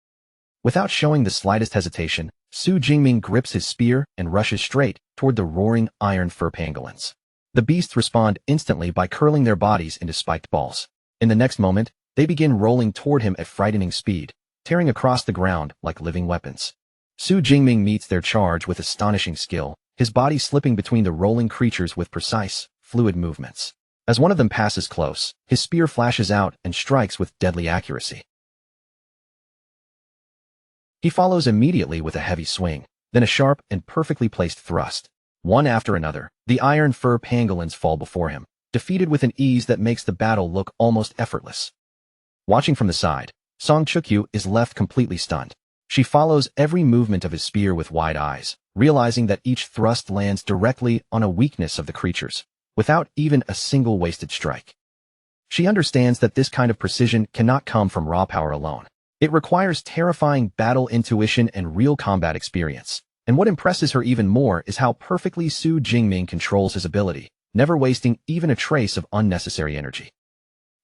Without showing the slightest hesitation, Su Jingming grips his spear and rushes straight toward the roaring iron fur pangolins. The beasts respond instantly by curling their bodies into spiked balls. In the next moment, they begin rolling toward him at frightening speed, tearing across the ground like living weapons. Su Jingming meets their charge with astonishing skill, his body slipping between the rolling creatures with precise, fluid movements. As one of them passes close, his spear flashes out and strikes with deadly accuracy. He follows immediately with a heavy swing, then a sharp and perfectly placed thrust. One after another, the iron fur pangolins fall before him, defeated with an ease that makes the battle look almost effortless. Watching from the side, Song Chukyu is left completely stunned. She follows every movement of his spear with wide eyes, realizing that each thrust lands directly on a weakness of the creatures, without even a single wasted strike. She understands that this kind of precision cannot come from raw power alone. It requires terrifying battle intuition and real combat experience. And what impresses her even more is how perfectly Su Jingming controls his ability, never wasting even a trace of unnecessary energy.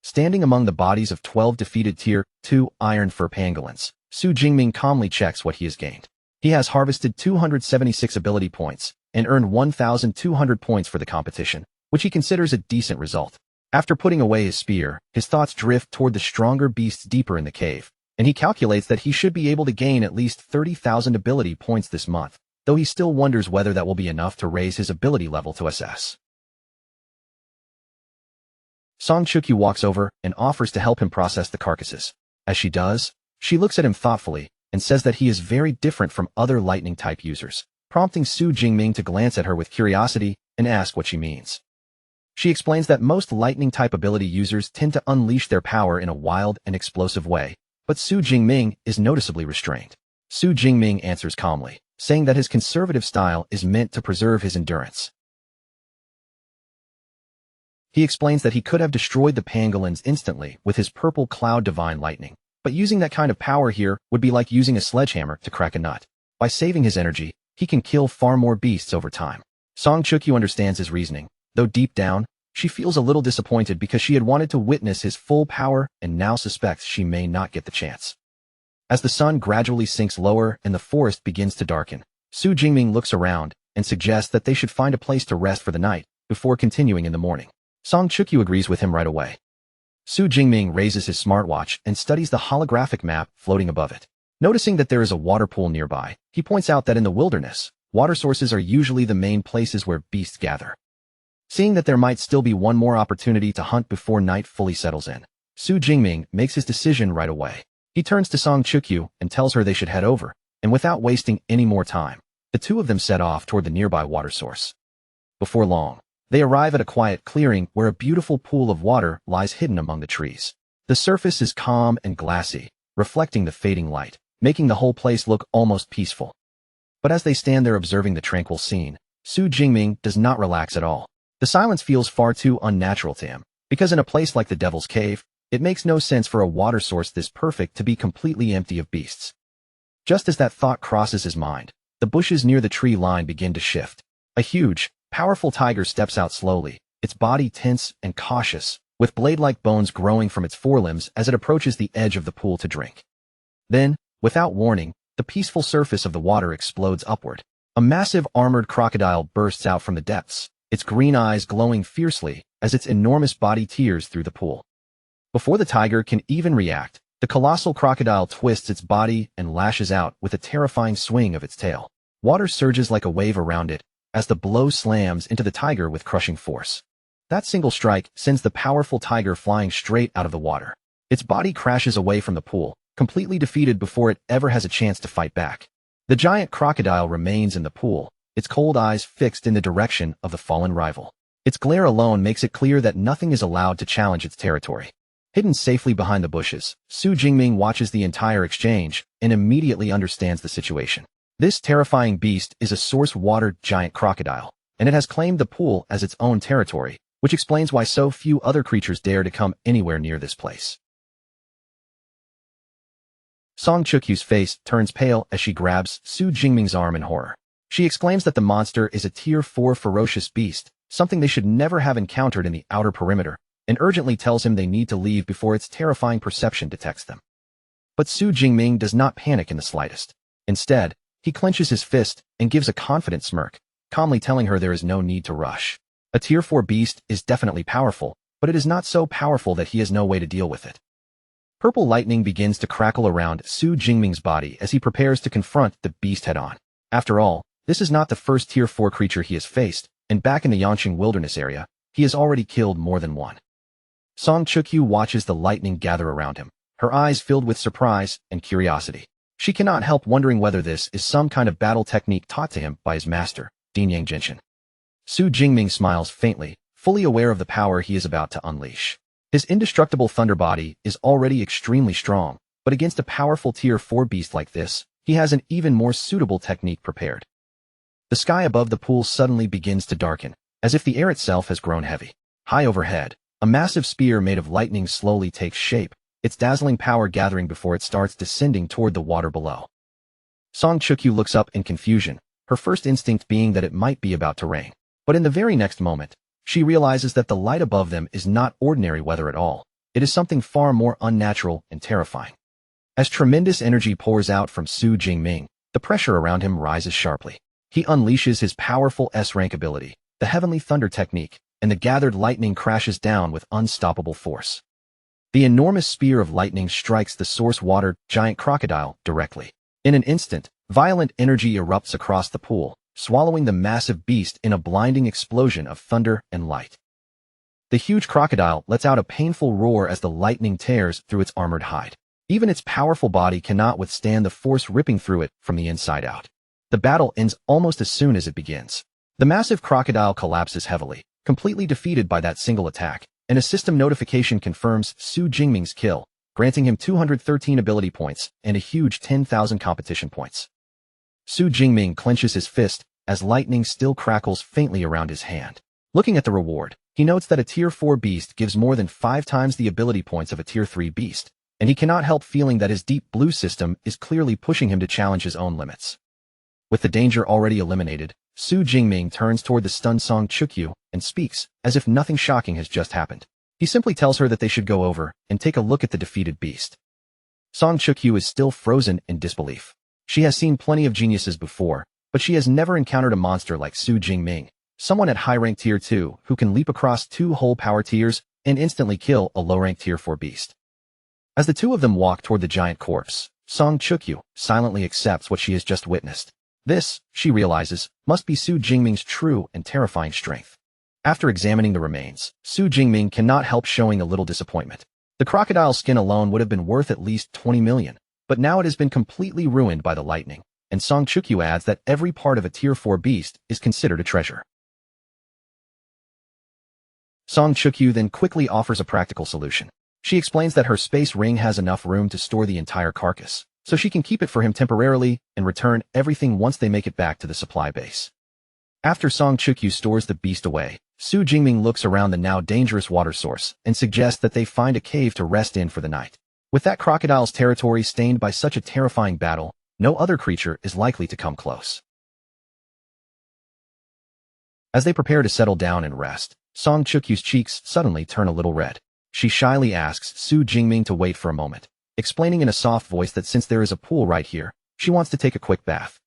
Standing among the bodies of 12 defeated Tier 2 Iron Fur pangolins, Su Jingming calmly checks what he has gained. He has harvested 276 ability points and earned 1,200 points for the competition, which he considers a decent result. After putting away his spear, his thoughts drift toward the stronger beasts deeper in the cave, and he calculates that he should be able to gain at least 30,000 ability points this month, though he still wonders whether that will be enough to raise his ability level to SS. Song Chukyu walks over and offers to help him process the carcasses. As she does, she looks at him thoughtfully and says that he is very different from other lightning-type users, prompting Su Jingming to glance at her with curiosity and ask what she means. She explains that most lightning-type ability users tend to unleash their power in a wild and explosive way, but Su Jingming is noticeably restrained. Su Jingming answers calmly, saying that his conservative style is meant to preserve his endurance. He explains that he could have destroyed the pangolins instantly with his purple cloud divine lightning, but using that kind of power here would be like using a sledgehammer to crack a nut. By saving his energy, he can kill far more beasts over time. Song Chukyu understands his reasoning, though deep down, she feels a little disappointed because she had wanted to witness his full power and now suspects she may not get the chance. As the sun gradually sinks lower and the forest begins to darken, Su Jingming looks around and suggests that they should find a place to rest for the night before continuing in the morning. Song Chukyu agrees with him right away. Su Jingming raises his smartwatch and studies the holographic map floating above it. Noticing that there is a water pool nearby, he points out that in the wilderness, water sources are usually the main places where beasts gather. Seeing that there might still be one more opportunity to hunt before night fully settles in, Su Jingming makes his decision right away. He turns to Song Chukyu and tells her they should head over, and without wasting any more time, the two of them set off toward the nearby water source. Before long, they arrive at a quiet clearing where a beautiful pool of water lies hidden among the trees. The surface is calm and glassy, reflecting the fading light, making the whole place look almost peaceful. But as they stand there observing the tranquil scene, Su Jingming does not relax at all. The silence feels far too unnatural to him, because in a place like the Devil's Cave, it makes no sense for a water source this perfect to be completely empty of beasts. Just as that thought crosses his mind, the bushes near the tree line begin to shift. A huge, powerful tiger steps out slowly, its body tense and cautious, with blade-like bones growing from its forelimbs as it approaches the edge of the pool to drink. Then, without warning, the peaceful surface of the water explodes upward. A massive armored crocodile bursts out from the depths, its green eyes glowing fiercely as its enormous body tears through the pool. Before the tiger can even react, the colossal crocodile twists its body and lashes out with a terrifying swing of its tail. Water surges like a wave around it as the blow slams into the tiger with crushing force. That single strike sends the powerful tiger flying straight out of the water. Its body crashes away from the pool, completely defeated before it ever has a chance to fight back. The giant crocodile remains in the pool, its cold eyes fixed in the direction of the fallen rival. Its glare alone makes it clear that nothing is allowed to challenge its territory. Hidden safely behind the bushes, Su Jingming watches the entire exchange and immediately understands the situation. This terrifying beast is a source-water giant crocodile, and it has claimed the pool as its own territory, which explains why so few other creatures dare to come anywhere near this place. Song Chukyu's face turns pale as she grabs Su Jingming's arm in horror. She exclaims that the monster is a Tier 4 ferocious beast, something they should never have encountered in the outer perimeter, and urgently tells him they need to leave before its terrifying perception detects them. But Su Jingming does not panic in the slightest. Instead, he clenches his fist and gives a confident smirk, calmly telling her there is no need to rush. A Tier 4 beast is definitely powerful, but it is not so powerful that he has no way to deal with it. Purple lightning begins to crackle around Su Jingming's body as he prepares to confront the beast head-on. After all, this is not the first Tier 4 creature he has faced, and back in the Yanqing Wilderness area, he has already killed more than one. Song Chukyu watches the lightning gather around him, her eyes filled with surprise and curiosity. She cannot help wondering whether this is some kind of battle technique taught to him by his master, Dinyang Jinshin. Su Jingming smiles faintly, fully aware of the power he is about to unleash. His indestructible thunder body is already extremely strong, but against a powerful Tier 4 beast like this, he has an even more suitable technique prepared. The sky above the pool suddenly begins to darken, as if the air itself has grown heavy. High overhead, a massive spear made of lightning slowly takes shape, its dazzling power gathering before it starts descending toward the water below. Song Chukyu looks up in confusion, her first instinct being that it might be about to rain. But in the very next moment, she realizes that the light above them is not ordinary weather at all. It is something far more unnatural and terrifying. As tremendous energy pours out from Su Jingming, the pressure around him rises sharply. He unleashes his powerful S-rank ability, the Heavenly Thunder technique, and the gathered lightning crashes down with unstoppable force. The enormous spear of lightning strikes the source water giant crocodile directly. In an instant, violent energy erupts across the pool, swallowing the massive beast in a blinding explosion of thunder and light. The huge crocodile lets out a painful roar as the lightning tears through its armored hide. Even its powerful body cannot withstand the force ripping through it from the inside out. The battle ends almost as soon as it begins. The massive crocodile collapses heavily, completely defeated by that single attack, and a system notification confirms Su Jingming's kill, granting him 213 ability points and a huge 10,000 competition points. Su Jingming clenches his fist as lightning still crackles faintly around his hand. Looking at the reward, he notes that a Tier 4 beast gives more than 5 times the ability points of a Tier 3 beast, and he cannot help feeling that his deep blue system is clearly pushing him to challenge his own limits. With the danger already eliminated, Su Jingming turns toward the stunned Song Chukyu and speaks, as if nothing shocking has just happened. He simply tells her that they should go over and take a look at the defeated beast. Song Chukyu is still frozen in disbelief. She has seen plenty of geniuses before, but she has never encountered a monster like Su Jingming, someone at high-rank Tier 2 who can leap across 2 whole power tiers and instantly kill a low-rank Tier 4 beast. As the two of them walk toward the giant corpse, Song Chukyu silently accepts what she has just witnessed. This, she realizes, must be Su Jingming's true and terrifying strength. After examining the remains, Su Jingming cannot help showing a little disappointment. The crocodile's skin alone would have been worth at least 20 million, but now it has been completely ruined by the lightning, and Song Chukyu adds that every part of a Tier 4 beast is considered a treasure. Song Chukyu then quickly offers a practical solution. She explains that her space ring has enough room to store the entire carcass, so she can keep it for him temporarily and return everything once they make it back to the supply base. After Song Chukyu stores the beast away, Su Jingming looks around the now dangerous water source and suggests that they find a cave to rest in for the night. With that crocodile's territory stained by such a terrifying battle, no other creature is likely to come close. As they prepare to settle down and rest, Song Chukyu's cheeks suddenly turn a little red. She shyly asks Su Jingming to wait for a moment, explaining in a soft voice that since there is a pool right here, she wants to take a quick bath.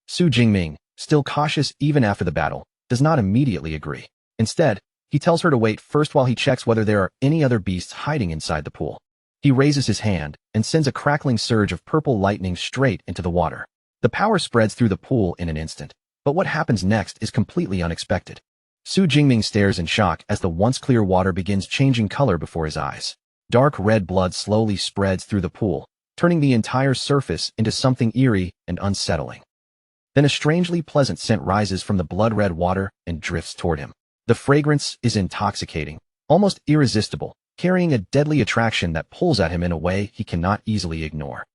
Su Jingming, still cautious even after the battle, does not immediately agree. Instead, he tells her to wait first while he checks whether there are any other beasts hiding inside the pool. He raises his hand and sends a crackling surge of purple lightning straight into the water. The power spreads through the pool in an instant, but what happens next is completely unexpected. Su Jingming stares in shock as the once clear water begins changing color before his eyes. Dark red blood slowly spreads through the pool, turning the entire surface into something eerie and unsettling. Then a strangely pleasant scent rises from the blood-red water and drifts toward him. The fragrance is intoxicating, almost irresistible, carrying a deadly attraction that pulls at him in a way he cannot easily ignore.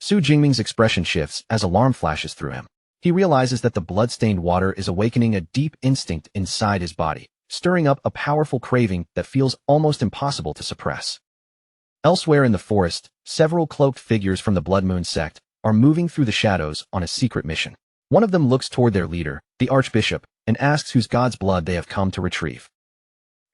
Su Jingming's expression shifts as alarm flashes through him. He realizes that the blood-stained water is awakening a deep instinct inside his body, stirring up a powerful craving that feels almost impossible to suppress. Elsewhere in the forest, several cloaked figures from the Blood Moon sect are moving through the shadows on a secret mission. One of them looks toward their leader, the Archbishop, and asks whose god's blood they have come to retrieve.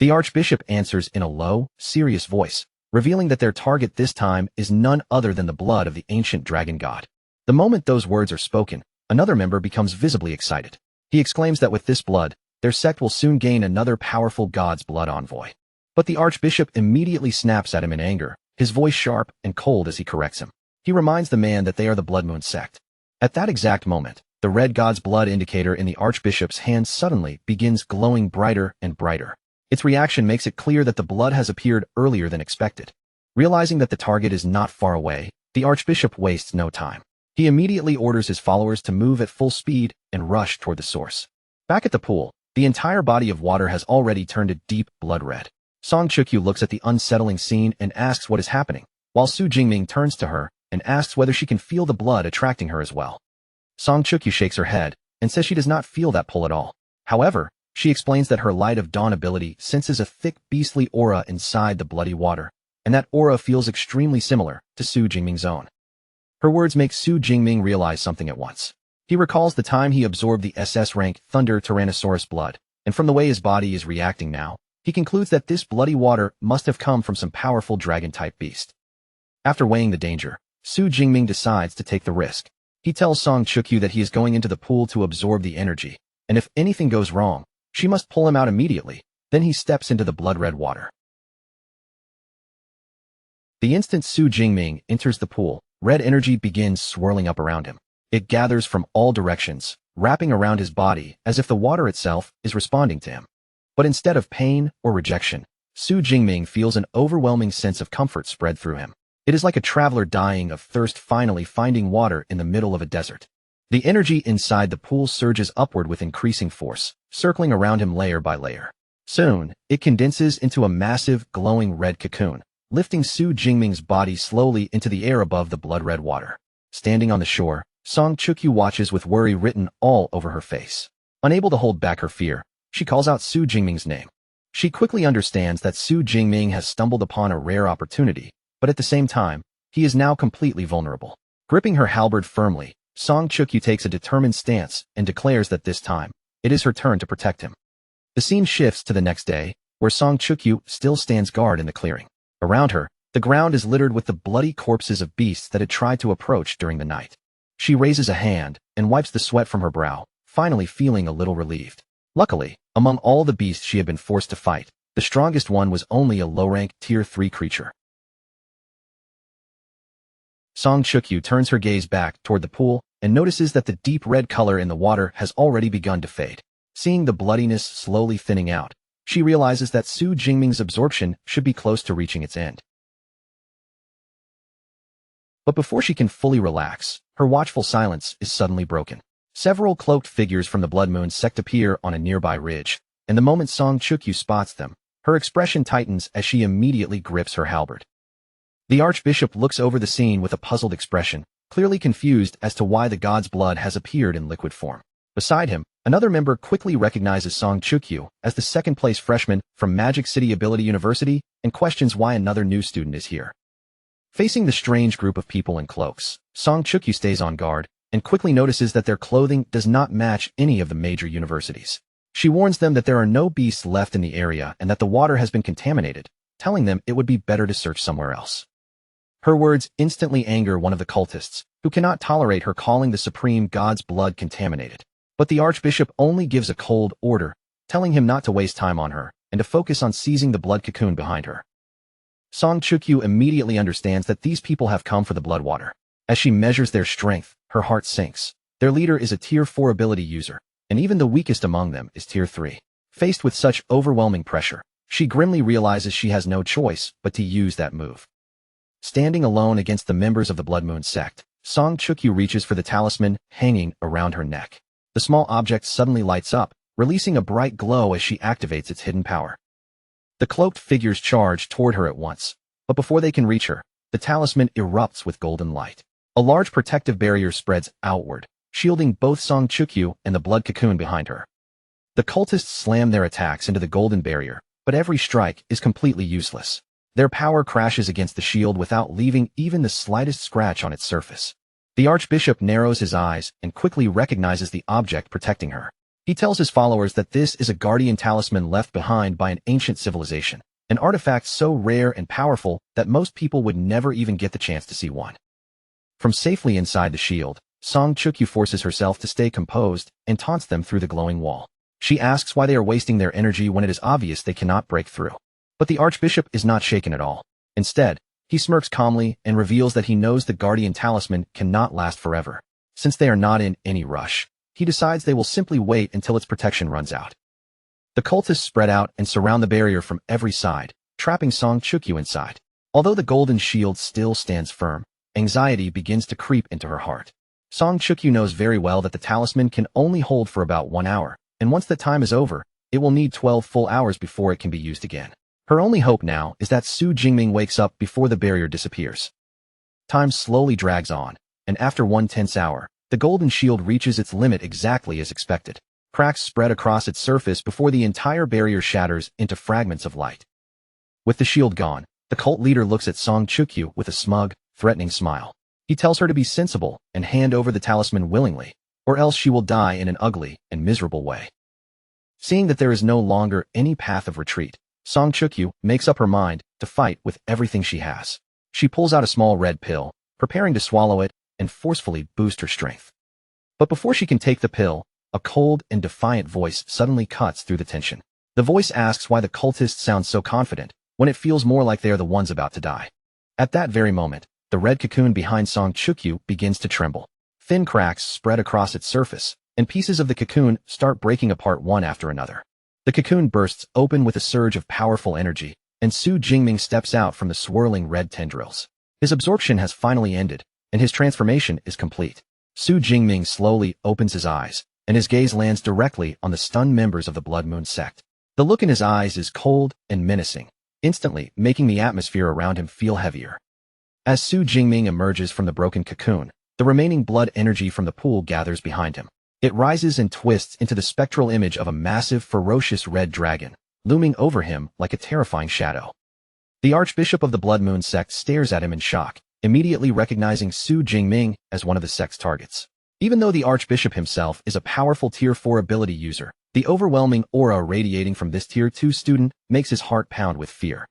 The Archbishop answers in a low, serious voice, revealing that their target this time is none other than the blood of the ancient dragon god. The moment those words are spoken, another member becomes visibly excited. He exclaims that with this blood, their sect will soon gain another powerful god's blood envoy. But the Archbishop immediately snaps at him in anger, his voice sharp and cold as he corrects him. He reminds the man that they are the Blood Moon sect. At that exact moment, the red god's blood indicator in the Archbishop's hand suddenly begins glowing brighter and brighter. Its reaction makes it clear that the blood has appeared earlier than expected. Realizing that the target is not far away, the Archbishop wastes no time. He immediately orders his followers to move at full speed and rush toward the source. Back at the pool, the entire body of water has already turned a deep blood red. Song Chukyu looks at the unsettling scene and asks what is happening, while Su Jingming turns to her and asks whether she can feel the blood attracting her as well. Song Chukyu shakes her head and says she does not feel that pull at all. However, she explains that her Light of Dawn ability senses a thick beastly aura inside the bloody water, and that aura feels extremely similar to Su Jingming's own. Her words make Su Jingming realize something at once. He recalls the time he absorbed the SS rank Thunder Tyrannosaurus blood, and from the way his body is reacting now, he concludes that this bloody water must have come from some powerful dragon-type beast. After weighing the danger, Su Jingming decides to take the risk. He tells Song Chukyu that he is going into the pool to absorb the energy, and if anything goes wrong, she must pull him out immediately. Then he steps into the blood-red water. The instant Su Jingming enters the pool, red energy begins swirling up around him. It gathers from all directions, wrapping around his body as if the water itself is responding to him. But instead of pain or rejection, Su Jingming feels an overwhelming sense of comfort spread through him. It is like a traveler dying of thirst finally finding water in the middle of a desert. The energy inside the pool surges upward with increasing force, circling around him layer by layer. Soon, it condenses into a massive, glowing red cocoon, lifting Su Jingming's body slowly into the air above the blood-red water. Standing on the shore, Song Chukyu watches with worry written all over her face. Unable to hold back her fear, she calls out Su Jingming's name. She quickly understands that Su Jingming has stumbled upon a rare opportunity, but at the same time, he is now completely vulnerable. Gripping her halberd firmly, Song Chukyu takes a determined stance and declares that this time, it is her turn to protect him. The scene shifts to the next day, where Song Chukyu still stands guard in the clearing. Around her, the ground is littered with the bloody corpses of beasts that had tried to approach during the night. She raises a hand and wipes the sweat from her brow, finally feeling a little relieved. Luckily, among all the beasts she had been forced to fight, the strongest one was only a low-rank Tier 3 creature. Song Chukyu turns her gaze back toward the pool and notices that the deep red color in the water has already begun to fade. Seeing the bloodiness slowly thinning out, she realizes that Su Jingming's absorption should be close to reaching its end. But before she can fully relax, her watchful silence is suddenly broken. Several cloaked figures from the Blood Moon sect appear on a nearby ridge, and the moment Song Chukyu spots them, her expression tightens as she immediately grips her halberd. The Archbishop looks over the scene with a puzzled expression, clearly confused as to why the god's blood has appeared in liquid form. Beside him, another member quickly recognizes Song Chukyu as the second-place freshman from Magic City Ability University and questions why another new student is here. Facing the strange group of people in cloaks, Song Chukyu stays on guard and quickly notices that their clothing does not match any of the major universities. She warns them that there are no beasts left in the area and that the water has been contaminated, telling them it would be better to search somewhere else. Her words instantly anger one of the cultists, who cannot tolerate her calling the supreme god's blood contaminated. But the Archbishop only gives a cold order, telling him not to waste time on her and to focus on seizing the blood cocoon behind her. Song Chukyu immediately understands that these people have come for the blood water. As she measures their strength, her heart sinks. Their leader is a Tier 4 ability user, and even the weakest among them is Tier 3. Faced with such overwhelming pressure, she grimly realizes she has no choice but to use that move. Standing alone against the members of the Blood Moon sect, Song Chukyu reaches for the talisman hanging around her neck. The small object suddenly lights up, releasing a bright glow as she activates its hidden power. The cloaked figures charge toward her at once, but before they can reach her, the talisman erupts with golden light. A large protective barrier spreads outward, shielding both Song Chukyu and the blood cocoon behind her. The cultists slam their attacks into the golden barrier, but every strike is completely useless. Their power crashes against the shield without leaving even the slightest scratch on its surface. The Archbishop narrows his eyes and quickly recognizes the object protecting her. He tells his followers that this is a guardian talisman left behind by an ancient civilization, an artifact so rare and powerful that most people would never even get the chance to see one. From safely inside the shield, Song Chukyu forces herself to stay composed and taunts them through the glowing wall. She asks why they are wasting their energy when it is obvious they cannot break through. But the Archbishop is not shaken at all. Instead, he smirks calmly and reveals that he knows the guardian talisman cannot last forever. Since they are not in any rush, he decides they will simply wait until its protection runs out. The cultists spread out and surround the barrier from every side, trapping Song Chukyu inside. Although the golden shield still stands firm, anxiety begins to creep into her heart. Song Chukyu knows very well that the talisman can only hold for about 1 hour, and once that time is over, it will need 12 full hours before it can be used again. Her only hope now is that Su Jingming wakes up before the barrier disappears. Time slowly drags on, and after one tense hour, the golden shield reaches its limit exactly as expected. Cracks spread across its surface before the entire barrier shatters into fragments of light. With the shield gone, the cult leader looks at Song Chukyu with a smug, threatening smile. He tells her to be sensible and hand over the talisman willingly, or else she will die in an ugly and miserable way. Seeing that there is no longer any path of retreat, Song Chukyu makes up her mind to fight with everything she has. She pulls out a small red pill, preparing to swallow it and forcefully boost her strength. But before she can take the pill, a cold and defiant voice suddenly cuts through the tension. The voice asks why the cultists sound so confident when it feels more like they are the ones about to die. At that very moment, the red cocoon behind Song Chukyu begins to tremble. Thin cracks spread across its surface, and pieces of the cocoon start breaking apart one after another. The cocoon bursts open with a surge of powerful energy, and Su Jingming steps out from the swirling red tendrils. His absorption has finally ended, and his transformation is complete. Su Jingming slowly opens his eyes, and his gaze lands directly on the stunned members of the Blood Moon sect. The look in his eyes is cold and menacing, instantly making the atmosphere around him feel heavier. As Su Jingming emerges from the broken cocoon, the remaining blood energy from the pool gathers behind him. It rises and twists into the spectral image of a massive, ferocious red dragon, looming over him like a terrifying shadow. The Archbishop of the Blood Moon sect stares at him in shock, immediately recognizing Su Jingming as one of the sect's targets. Even though the Archbishop himself is a powerful Tier 4 ability user, the overwhelming aura radiating from this Tier 2 student makes his heart pound with fear.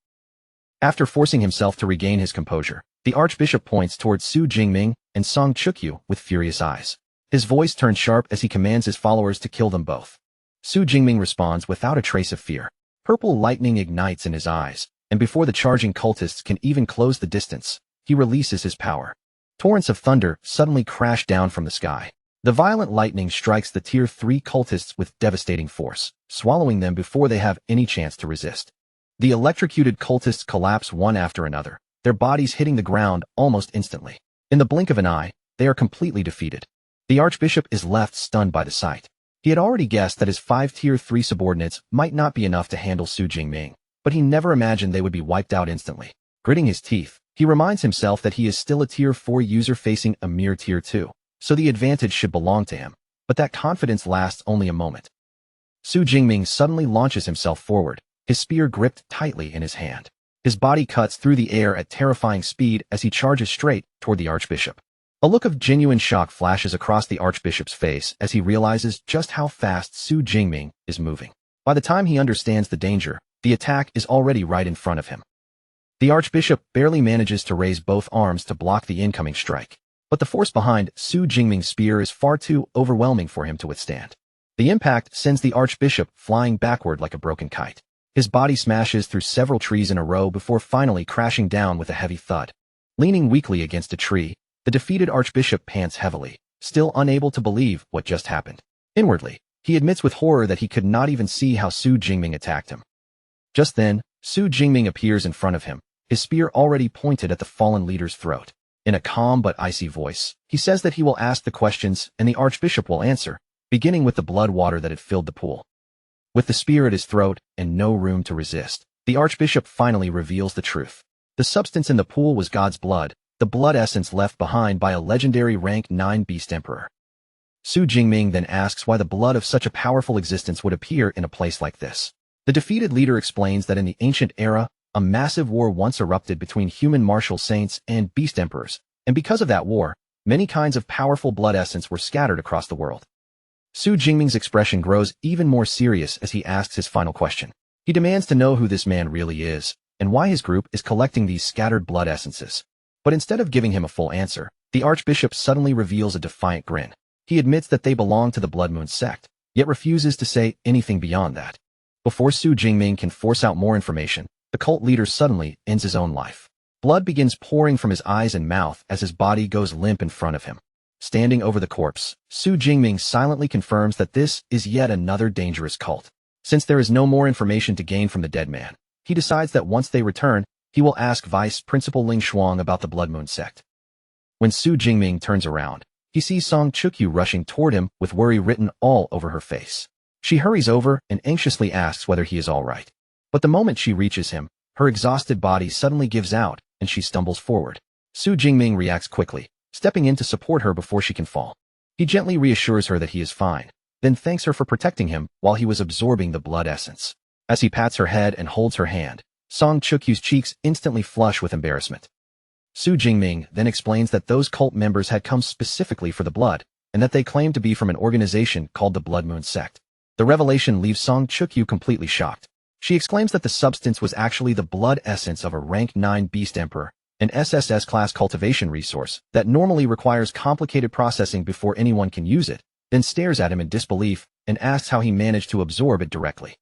After forcing himself to regain his composure, the Archbishop points towards Su Jingming and Song Chukyu with furious eyes. His voice turns sharp as he commands his followers to kill them both. Su Jingming responds without a trace of fear. Purple lightning ignites in his eyes, and before the charging cultists can even close the distance, he releases his power. Torrents of thunder suddenly crash down from the sky. The violent lightning strikes the Tier 3 cultists with devastating force, swallowing them before they have any chance to resist. The electrocuted cultists collapse one after another, their bodies hitting the ground almost instantly. In the blink of an eye, they are completely defeated. The Archbishop is left stunned by the sight. He had already guessed that his 5 Tier 3 subordinates might not be enough to handle Su Jingming, but he never imagined they would be wiped out instantly. Gritting his teeth, he reminds himself that he is still a Tier 4 user facing a mere Tier 2, so the advantage should belong to him, but that confidence lasts only a moment. Su Jingming suddenly launches himself forward, his spear gripped tightly in his hand. His body cuts through the air at terrifying speed as he charges straight toward the Archbishop. A look of genuine shock flashes across the Archbishop's face as he realizes just how fast Su Jingming is moving. By the time he understands the danger, the attack is already right in front of him. The Archbishop barely manages to raise both arms to block the incoming strike, but the force behind Su Jingming's spear is far too overwhelming for him to withstand. The impact sends the Archbishop flying backward like a broken kite. His body smashes through several trees in a row before finally crashing down with a heavy thud. Leaning weakly against a tree, the defeated Archbishop pants heavily, still unable to believe what just happened. Inwardly, he admits with horror that he could not even see how Su Jingming attacked him. Just then, Su Jingming appears in front of him, his spear already pointed at the fallen leader's throat. In a calm but icy voice, he says that he will ask the questions and the Archbishop will answer, beginning with the blood water that had filled the pool. With the spear at his throat and no room to resist, the Archbishop finally reveals the truth. The substance in the pool was God's blood, the blood essence left behind by a legendary rank 9 beast emperor. Su Jingming then asks why the blood of such a powerful existence would appear in a place like this. The defeated leader explains that in the ancient era, a massive war once erupted between human martial saints and beast emperors, and because of that war, many kinds of powerful blood essence were scattered across the world. Su Jingming's expression grows even more serious as he asks his final question. He demands to know who this man really is, and why his group is collecting these scattered blood essences. But instead of giving him a full answer, the Archbishop suddenly reveals a defiant grin. He admits that they belong to the Blood Moon sect, yet refuses to say anything beyond that. Before Su Jingming can force out more information, the cult leader suddenly ends his own life. Blood begins pouring from his eyes and mouth as his body goes limp in front of him. Standing over the corpse, Su Jingming silently confirms that this is yet another dangerous cult. Since there is no more information to gain from the dead man, he decides that once they return, he will ask Vice Principal Ling Shuang about the Blood Moon sect. When Su Jingming turns around, he sees Song Chukyu rushing toward him with worry written all over her face. She hurries over and anxiously asks whether he is all right. But the moment she reaches him, her exhausted body suddenly gives out and she stumbles forward. Su Jingming reacts quickly, stepping in to support her before she can fall. He gently reassures her that he is fine, then thanks her for protecting him while he was absorbing the blood essence. As he pats her head and holds her hand, Song Chukyu's cheeks instantly flush with embarrassment. Su Jingming then explains that those cult members had come specifically for the blood, and that they claimed to be from an organization called the Blood Moon Sect. The revelation leaves Song Chukyu completely shocked. She exclaims that the substance was actually the blood essence of a rank 9 beast emperor, an SSS-class cultivation resource that normally requires complicated processing before anyone can use it, then stares at him in disbelief and asks how he managed to absorb it directly.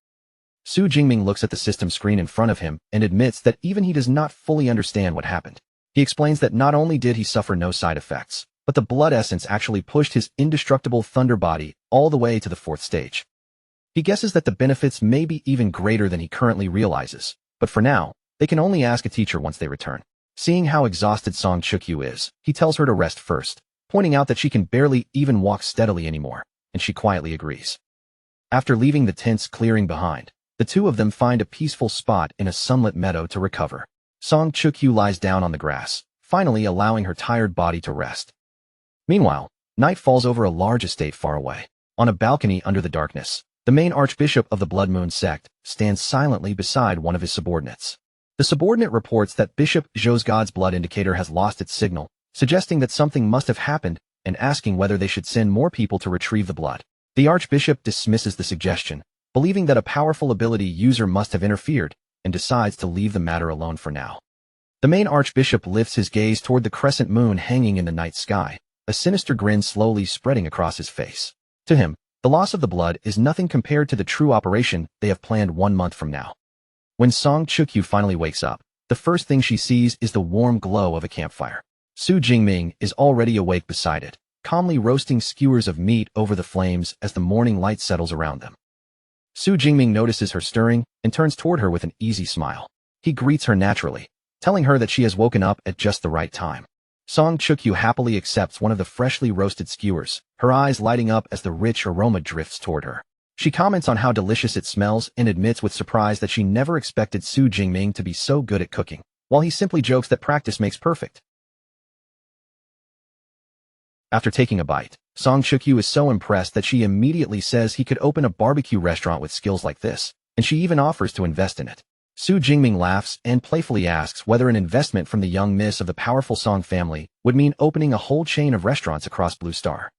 Su Jingming looks at the system screen in front of him and admits that even he does not fully understand what happened. He explains that not only did he suffer no side effects, but the blood essence actually pushed his indestructible thunder body all the way to the 4th stage. He guesses that the benefits may be even greater than he currently realizes, but for now, they can only ask a teacher once they return. Seeing how exhausted Song Chukyu is, he tells her to rest first, pointing out that she can barely even walk steadily anymore, and she quietly agrees. After leaving the tense clearing behind, the two of them find a peaceful spot in a sunlit meadow to recover. Song Chukyu lies down on the grass, finally allowing her tired body to rest. Meanwhile, night falls over a large estate far away. On a balcony under the darkness, the main archbishop of the Blood Moon sect stands silently beside one of his subordinates. The subordinate reports that Bishop Zhou's God's blood indicator has lost its signal, suggesting that something must have happened and asking whether they should send more people to retrieve the blood. The archbishop dismisses the suggestion, believing that a powerful ability user must have interfered, and decides to leave the matter alone for now. The main archbishop lifts his gaze toward the crescent moon hanging in the night sky, a sinister grin slowly spreading across his face. To him, the loss of the blood is nothing compared to the true operation they have planned 1 month from now. When Song Chukyu finally wakes up, the first thing she sees is the warm glow of a campfire. Su Jingming is already awake beside it, calmly roasting skewers of meat over the flames as the morning light settles around them. Su Jingming notices her stirring and turns toward her with an easy smile. He greets her naturally, telling her that she has woken up at just the right time. Song Chukyu happily accepts one of the freshly roasted skewers, her eyes lighting up as the rich aroma drifts toward her. She comments on how delicious it smells and admits with surprise that she never expected Su Jingming to be so good at cooking, while he simply jokes that practice makes perfect. After taking a bite, Song Chukyu is so impressed that she immediately says he could open a barbecue restaurant with skills like this, and she even offers to invest in it. Su Jingming laughs and playfully asks whether an investment from the young miss of the powerful Song family would mean opening a whole chain of restaurants across Blue Star.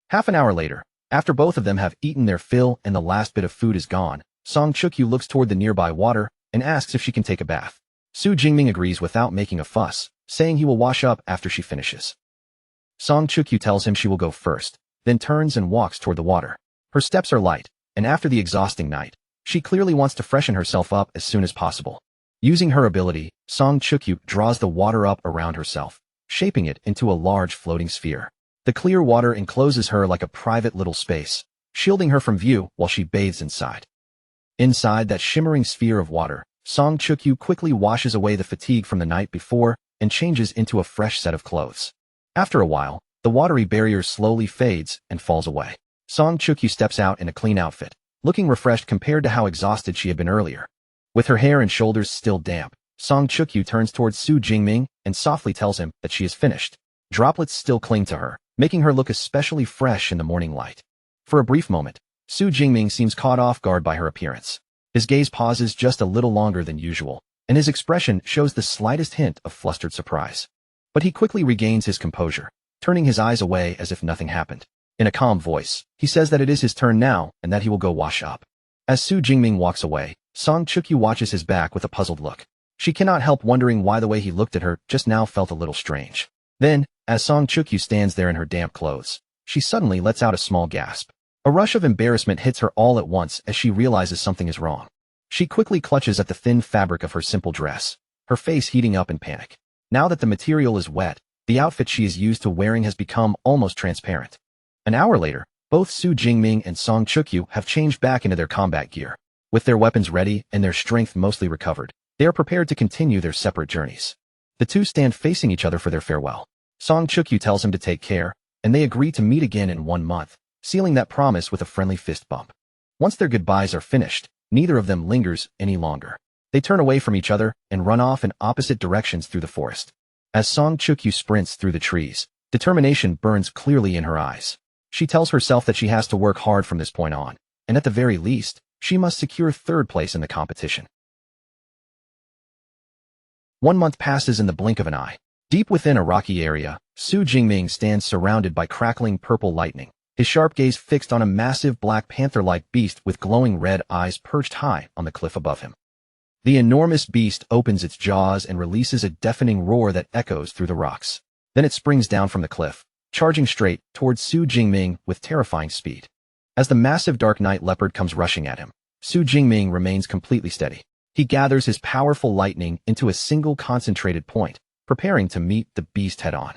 Half an hour later, after both of them have eaten their fill and the last bit of food is gone, Song Chukyu looks toward the nearby water and asks if she can take a bath. Su Jingming agrees without making a fuss, saying he will wash up after she finishes. Song Chukyu tells him she will go first, then turns and walks toward the water. Her steps are light, and after the exhausting night, she clearly wants to freshen herself up as soon as possible. Using her ability, Song Chukyu draws the water up around herself, shaping it into a large floating sphere. The clear water encloses her like a private little space, shielding her from view while she bathes inside. Inside that shimmering sphere of water, Song Chukyu quickly washes away the fatigue from the night before and changes into a fresh set of clothes. After a while, the watery barrier slowly fades and falls away. Song Chukyu steps out in a clean outfit, looking refreshed compared to how exhausted she had been earlier. With her hair and shoulders still damp, Song Chukyu turns towards Su Jingming and softly tells him that she is finished. Droplets still cling to her, making her look especially fresh in the morning light. For a brief moment, Su Jingming seems caught off guard by her appearance. His gaze pauses just a little longer than usual, and his expression shows the slightest hint of flustered surprise. But he quickly regains his composure, turning his eyes away as if nothing happened. In a calm voice, he says that it is his turn now and that he will go wash up. As Su Jingming walks away, Song Chukyu watches his back with a puzzled look. She cannot help wondering why the way he looked at her just now felt a little strange. Then, as Song Chukyu stands there in her damp clothes, she suddenly lets out a small gasp. A rush of embarrassment hits her all at once as she realizes something is wrong. She quickly clutches at the thin fabric of her simple dress, her face heating up in panic. Now that the material is wet, the outfit she is used to wearing has become almost transparent. An hour later, both Su Jingming and Song Chukyu have changed back into their combat gear. With their weapons ready and their strength mostly recovered, they are prepared to continue their separate journeys. The two stand facing each other for their farewell. Song Chukyu tells him to take care, and they agree to meet again in 1 month, sealing that promise with a friendly fist bump. Once their goodbyes are finished, neither of them lingers any longer. They turn away from each other and run off in opposite directions through the forest. As Song Chukyu sprints through the trees, determination burns clearly in her eyes. She tells herself that she has to work hard from this point on, and at the very least, she must secure 3rd place in the competition. 1 month passes in the blink of an eye. Deep within a rocky area, Su Jingming stands surrounded by crackling purple lightning, his sharp gaze fixed on a massive black panther-like beast with glowing red eyes perched high on the cliff above him. The enormous beast opens its jaws and releases a deafening roar that echoes through the rocks. Then it springs down from the cliff, charging straight towards Su Jingming with terrifying speed. As the massive dark night leopard comes rushing at him, Su Jingming remains completely steady. He gathers his powerful lightning into a single concentrated point, preparing to meet the beast head-on.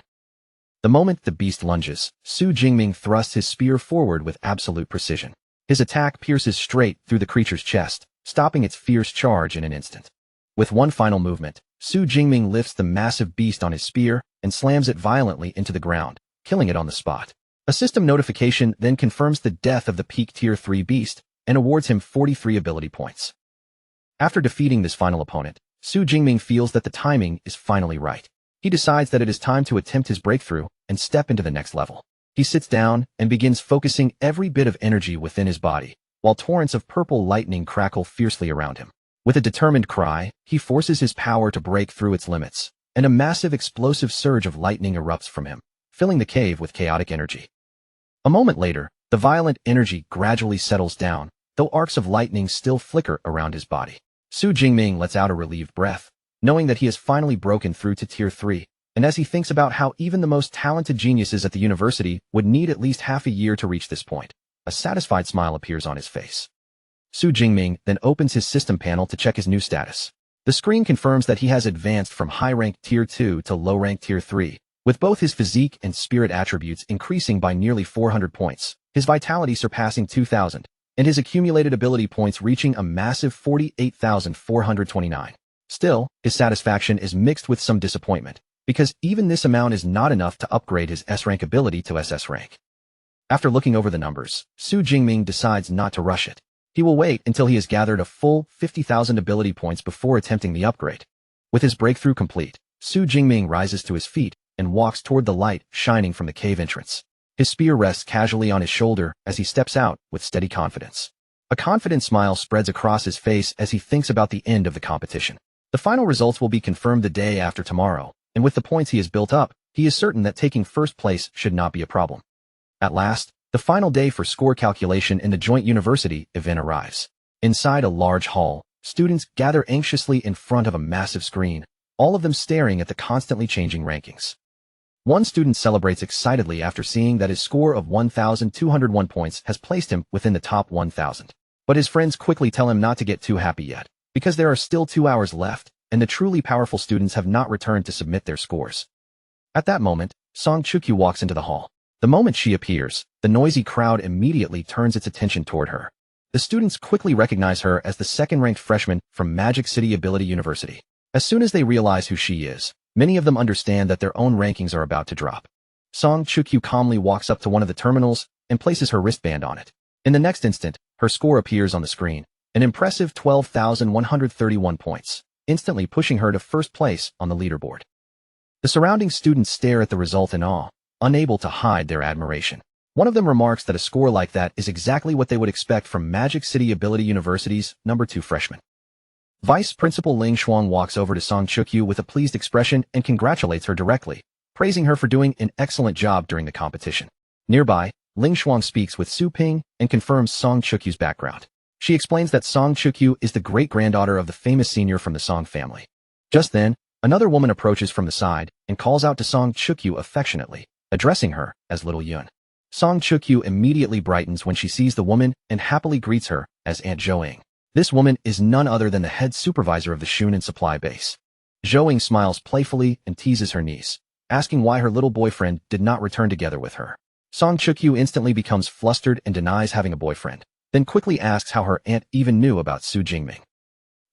The moment the beast lunges, Su Jingming thrusts his spear forward with absolute precision. His attack pierces straight through the creature's chest, stopping its fierce charge in an instant. With one final movement, Su Jingming lifts the massive beast on his spear and slams it violently into the ground, killing it on the spot. A system notification then confirms the death of the peak Tier 3 beast and awards him 43 ability points. After defeating this final opponent, Su Jingming feels that the timing is finally right. He decides that it is time to attempt his breakthrough and step into the next level. He sits down and begins focusing every bit of energy within his body, while torrents of purple lightning crackle fiercely around him. With a determined cry, he forces his power to break through its limits, and a massive explosive surge of lightning erupts from him, filling the cave with chaotic energy. A moment later, the violent energy gradually settles down, though arcs of lightning still flicker around his body. Su Jingming lets out a relieved breath, knowing that he has finally broken through to Tier 3, and as he thinks about how even the most talented geniuses at the university would need at least half a year to reach this point, a satisfied smile appears on his face. Su Jingming then opens his system panel to check his new status. The screen confirms that he has advanced from high-rank Tier 2 to low-rank Tier 3, with both his physique and spirit attributes increasing by nearly 400 points, his vitality surpassing 2,000, and his accumulated ability points reaching a massive 48,429. Still, his satisfaction is mixed with some disappointment, because even this amount is not enough to upgrade his S-rank ability to SS rank. After looking over the numbers, Su Jingming decides not to rush it. He will wait until he has gathered a full 50,000 ability points before attempting the upgrade. With his breakthrough complete, Su Jingming rises to his feet and walks toward the light shining from the cave entrance. His spear rests casually on his shoulder as he steps out with steady confidence. A confident smile spreads across his face as he thinks about the end of the competition. The final results will be confirmed the day after tomorrow, and with the points he has built up, he is certain that taking first place should not be a problem. At last, the final day for score calculation in the joint university event arrives. Inside a large hall, students gather anxiously in front of a massive screen, all of them staring at the constantly changing rankings. One student celebrates excitedly after seeing that his score of 1,201 points has placed him within the top 1,000. But his friends quickly tell him not to get too happy yet, because there are still 2 hours left, and the truly powerful students have not returned to submit their scores. At that moment, Song Chukyu walks into the hall. The moment she appears, the noisy crowd immediately turns its attention toward her. The students quickly recognize her as the second-ranked freshman from Magic City Ability University. As soon as they realize who she is, many of them understand that their own rankings are about to drop. Song Chukyu calmly walks up to one of the terminals and places her wristband on it. In the next instant, her score appears on the screen, an impressive 12,131 points, instantly pushing her to first place on the leaderboard. The surrounding students stare at the result in awe, unable to hide their admiration. One of them remarks that a score like that is exactly what they would expect from Magic City Ability University's number 2 freshman. Vice Principal Ling Shuang walks over to Song Chukyu with a pleased expression and congratulates her directly, praising her for doing an excellent job during the competition. Nearby, Ling Shuang speaks with Su Ping and confirms Song Chukyu's background. She explains that Song Chukyu is the great-granddaughter of the famous senior from the Song family. Just then, another woman approaches from the side and calls out to Song Chukyu affectionately, addressing her as Little Yun. Song Chukyu immediately brightens when she sees the woman and happily greets her as Aunt Zhou. This woman is none other than the head supervisor of the Shunin supply base. Zhou smiles playfully and teases her niece, asking why her little boyfriend did not return together with her. Song Chukyu instantly becomes flustered and denies having a boyfriend, then quickly asks how her aunt even knew about Su Jingming.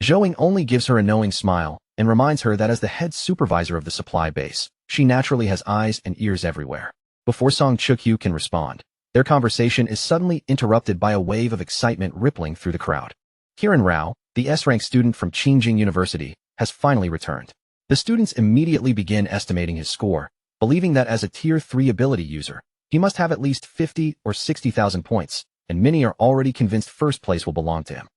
Zhou only gives her a knowing smile and reminds her that as the head supervisor of the supply base, she naturally has eyes and ears everywhere. Before Song Chukyu can respond, their conversation is suddenly interrupted by a wave of excitement rippling through the crowd. Kiran Rao, the S-rank student from Qingjing University, has finally returned. The students immediately begin estimating his score, believing that as a Tier 3 ability user, he must have at least 50 or 60,000 points, and many are already convinced first place will belong to him.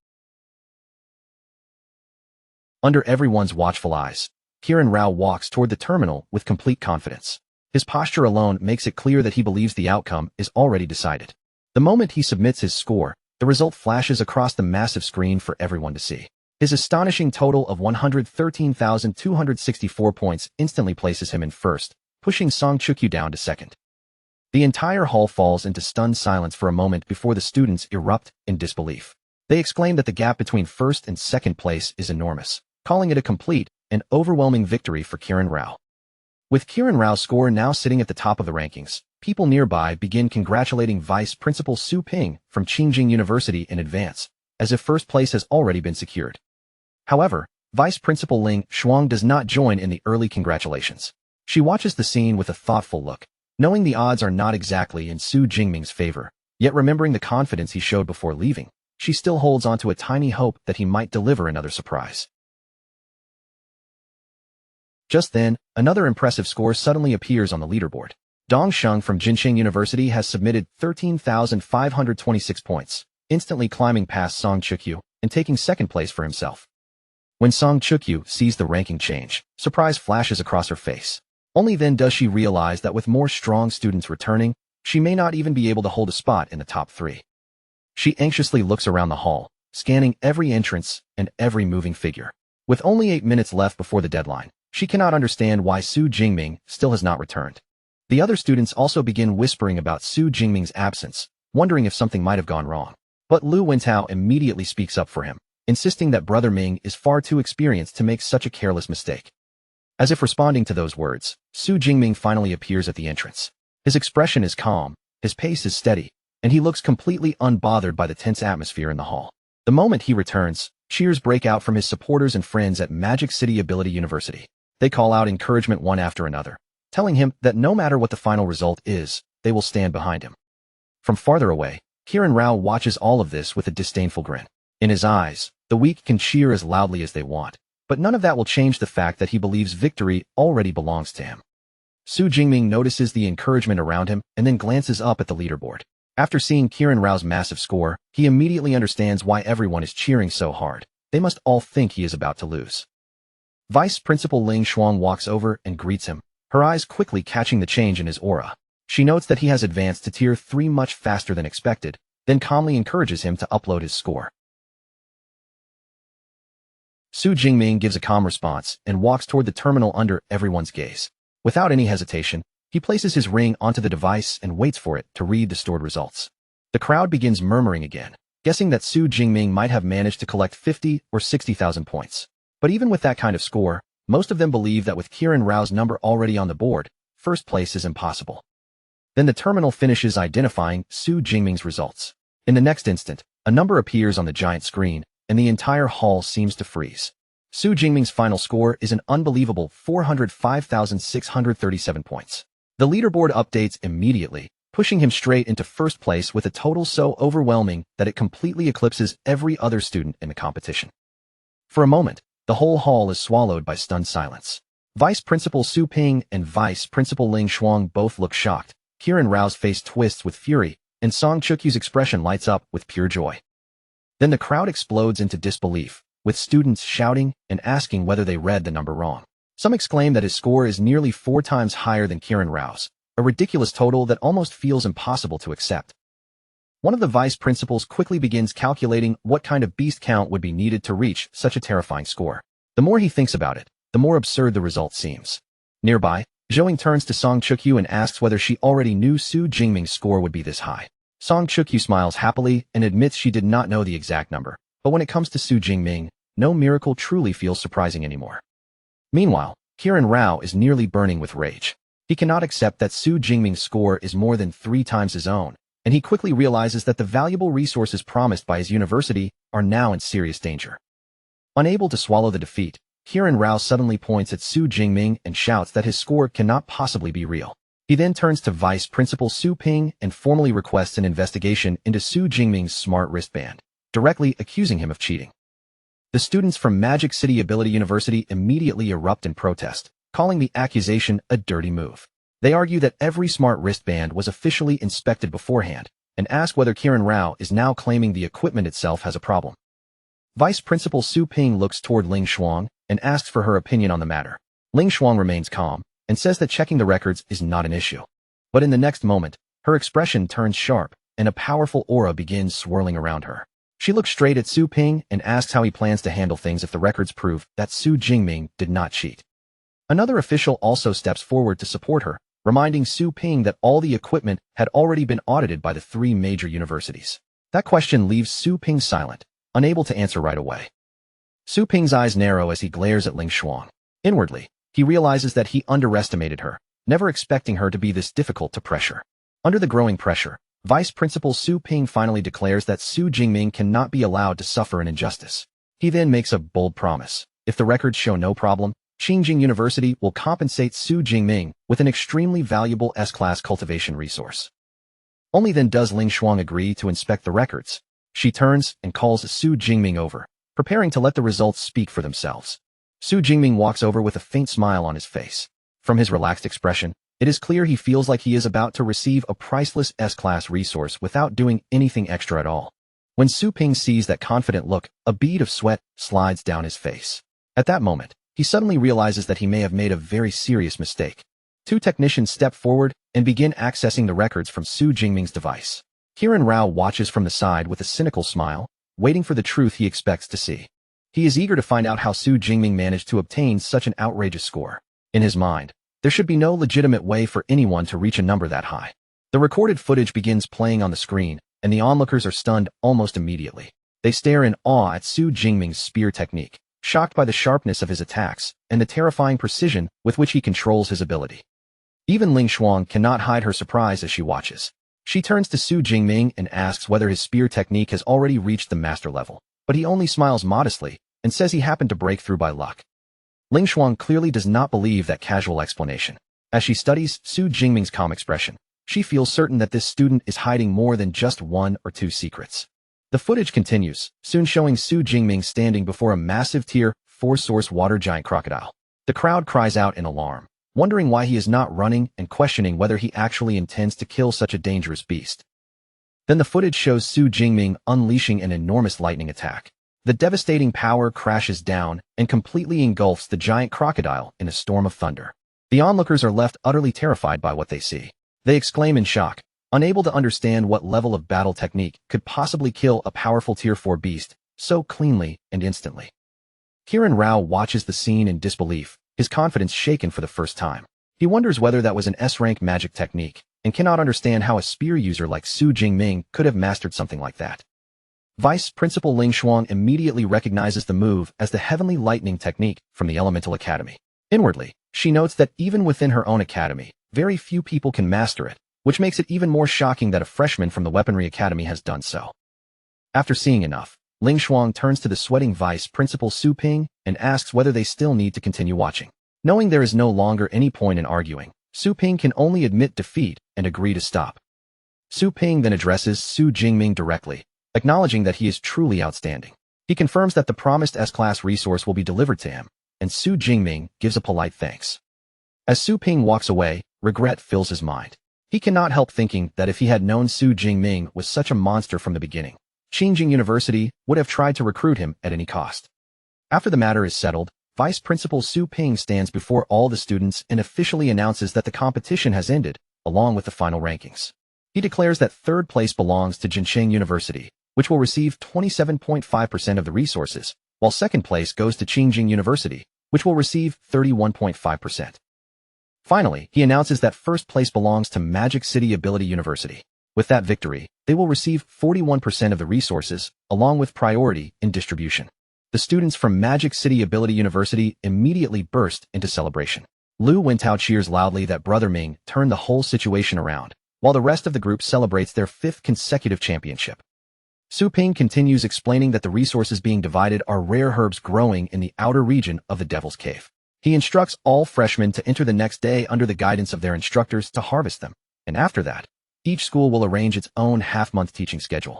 Under everyone's watchful eyes, Kiran Rao walks toward the terminal with complete confidence. His posture alone makes it clear that he believes the outcome is already decided. The moment he submits his score, the result flashes across the massive screen for everyone to see. His astonishing total of 113,264 points instantly places him in first, pushing Song Chukyu down to second. The entire hall falls into stunned silence for a moment before the students erupt in disbelief. They exclaim that the gap between first and second place is enormous, calling it a complete and overwhelming victory for Kiran Rao. With Kiran Rao's score now sitting at the top of the rankings, people nearby begin congratulating Vice Principal Su Ping from Qingjing University in advance, as if first place has already been secured. However, Vice Principal Ling Shuang does not join in the early congratulations. She watches the scene with a thoughtful look, knowing the odds are not exactly in Su Jingming's favor, yet remembering the confidence he showed before leaving, she still holds onto a tiny hope that he might deliver another surprise. Just then, another impressive score suddenly appears on the leaderboard. Dong Sheng from Jincheng University has submitted 13,526 points, instantly climbing past Song Chukyu and taking second place for himself. When Song Chukyu sees the ranking change, surprise flashes across her face. Only then does she realize that with more strong students returning, she may not even be able to hold a spot in the top 3. She anxiously looks around the hall, scanning every entrance and every moving figure. With only 8 minutes left before the deadline, she cannot understand why Su Jingming still has not returned. The other students also begin whispering about Su Jingming's absence, wondering if something might have gone wrong. But Lu Wentao immediately speaks up for him, insisting that Brother Ming is far too experienced to make such a careless mistake. As if responding to those words, Su Jingming finally appears at the entrance. His expression is calm, his pace is steady, and he looks completely unbothered by the tense atmosphere in the hall. The moment he returns, cheers break out from his supporters and friends at Magic City Ability University. They call out encouragement one after another, telling him that no matter what the final result is, they will stand behind him. From farther away, Kiran Rao watches all of this with a disdainful grin. In his eyes, the weak can cheer as loudly as they want, but none of that will change the fact that he believes victory already belongs to him. Su Jingming notices the encouragement around him and then glances up at the leaderboard. After seeing Kiran Rao's massive score, he immediately understands why everyone is cheering so hard. They must all think he is about to lose. Vice Principal Ling Shuang walks over and greets him, her eyes quickly catching the change in his aura. She notes that he has advanced to Tier 3 much faster than expected, then calmly encourages him to upload his score. Su Jingming gives a calm response and walks toward the terminal under everyone's gaze. Without any hesitation, he places his ring onto the device and waits for it to read the stored results. The crowd begins murmuring again, guessing that Su Jingming might have managed to collect 50 or 60,000 points. But even with that kind of score, most of them believe that with Kiran Rao's number already on the board, first place is impossible. Then the terminal finishes identifying Su Jingming's results. In the next instant, a number appears on the giant screen, and the entire hall seems to freeze. Su Jingming's final score is an unbelievable 405,637 points. The leaderboard updates immediately, pushing him straight into first place with a total so overwhelming that it completely eclipses every other student in the competition. For a moment, the whole hall is swallowed by stunned silence. Vice Principal Su Ping and Vice Principal Ling Shuang both look shocked. Kiran Rao's face twists with fury, and Song Chukyu's expression lights up with pure joy. Then the crowd explodes into disbelief, with students shouting and asking whether they read the number wrong. Some exclaim that his score is nearly 4 times higher than Kiran Rao's, a ridiculous total that almost feels impossible to accept. One of the vice principals quickly begins calculating what kind of beast count would be needed to reach such a terrifying score. The more he thinks about it, the more absurd the result seems. Nearby, Zhouing turns to Song Chukyu and asks whether she already knew Su Jingming's score would be this high. Song Chukyu smiles happily and admits she did not know the exact number, but when it comes to Su Jingming, no miracle truly feels surprising anymore. Meanwhile, Kiran Rao is nearly burning with rage. He cannot accept that Su Jingming's score is more than 3 times his own, and he quickly realizes that the valuable resources promised by his university are now in serious danger. Unable to swallow the defeat, Kiran Rao suddenly points at Su Jingming and shouts that his score cannot possibly be real. He then turns to Vice Principal Su Ping and formally requests an investigation into Su Jingming's smart wristband, directly accusing him of cheating. The students from Magic City Ability University immediately erupt in protest, calling the accusation a dirty move. They argue that every smart wristband was officially inspected beforehand, and ask whether Kiran Rao is now claiming the equipment itself has a problem. Vice Principal Su Ping looks toward Ling Shuang and asks for her opinion on the matter. Ling Shuang remains calm, and says that checking the records is not an issue. But in the next moment, her expression turns sharp, and a powerful aura begins swirling around her. She looks straight at Su Ping and asks how he plans to handle things if the records prove that Su Jingming did not cheat. Another official also steps forward to support her, reminding Su Ping that all the equipment had already been audited by the 3 major universities. That question leaves Su Ping silent, unable to answer right away. Su Ping's eyes narrow as he glares at Ling Xuan. Inwardly, he realizes that he underestimated her, never expecting her to be this difficult to pressure. Under the growing pressure, Vice Principal Su Ping finally declares that Su Jingming cannot be allowed to suffer an injustice. He then makes a bold promise. If the records show no problem, Qingjing University will compensate Su Jingming with an extremely valuable S-class cultivation resource. Only then does Ling Xuan agree to inspect the records. She turns and calls Su Jingming over, preparing to let the results speak for themselves. Su Jingming walks over with a faint smile on his face. From his relaxed expression, it is clear he feels like he is about to receive a priceless S-class resource without doing anything extra at all. When Su Ping sees that confident look, a bead of sweat slides down his face. At that moment, he suddenly realizes that he may have made a very serious mistake. 2 technicians step forward and begin accessing the records from Su Jingming's device. Kiran Rao watches from the side with a cynical smile, waiting for the truth he expects to see. He is eager to find out how Su Jingming managed to obtain such an outrageous score. In his mind, there should be no legitimate way for anyone to reach a number that high. The recorded footage begins playing on the screen, and the onlookers are stunned almost immediately. They stare in awe at Su Jingming's spear technique, shocked by the sharpness of his attacks and the terrifying precision with which he controls his ability. Even Ling Xuan cannot hide her surprise as she watches. She turns to Su Jingming and asks whether his spear technique has already reached the master level, but he only smiles modestly and says he happened to break through by luck. Ling Xuan clearly does not believe that casual explanation. As she studies Su Jingming's calm expression, she feels certain that this student is hiding more than just 1 or 2 secrets. The footage continues, soon showing Su Jingming standing before a massive Tier 4 source water giant crocodile. The crowd cries out in alarm, wondering why he is not running and questioning whether he actually intends to kill such a dangerous beast. Then the footage shows Su Jingming unleashing an enormous lightning attack. The devastating power crashes down and completely engulfs the giant crocodile in a storm of thunder. The onlookers are left utterly terrified by what they see. They exclaim in shock, unable to understand what level of battle technique could possibly kill a powerful Tier 4 beast so cleanly and instantly. Kiran Rao watches the scene in disbelief, his confidence shaken for the first time. He wonders whether that was an S-rank magic technique, and cannot understand how a spear user like Su Jingming could have mastered something like that. Vice Principal Ling Xuan immediately recognizes the move as the Heavenly Lightning technique from the Elemental Academy. Inwardly, she notes that even within her own academy, very few people can master it, which makes it even more shocking that a freshman from the Weaponry Academy has done so. After seeing enough, Ling Xuan turns to the sweating Vice Principal Su Ping and asks whether they still need to continue watching. Knowing there is no longer any point in arguing, Su Ping can only admit defeat and agree to stop. Su Ping then addresses Su Jingming directly, acknowledging that he is truly outstanding. He confirms that the promised S-class resource will be delivered to him, and Su Jingming gives a polite thanks. As Su Ping walks away, regret fills his mind. He cannot help thinking that if he had known Su Jingming was such a monster from the beginning, Qingjing University would have tried to recruit him at any cost. After the matter is settled, Vice Principal Su Ping stands before all the students and officially announces that the competition has ended, along with the final rankings. He declares that 3rd place belongs to Jincheng University, which will receive 27.5% of the resources, while 2nd place goes to Qingjing University, which will receive 31.5%. Finally, he announces that 1st place belongs to Magic City Ability University. With that victory, they will receive 41% of the resources, along with priority in distribution. The students from Magic City Ability University immediately burst into celebration. Lu Wentao cheers loudly that Brother Ming turned the whole situation around, while the rest of the group celebrates their 5th consecutive championship. Su Ping continues explaining that the resources being divided are rare herbs growing in the outer region of the Devil's Cave. He instructs all freshmen to enter the next day under the guidance of their instructors to harvest them, and after that, each school will arrange its own half-month teaching schedule.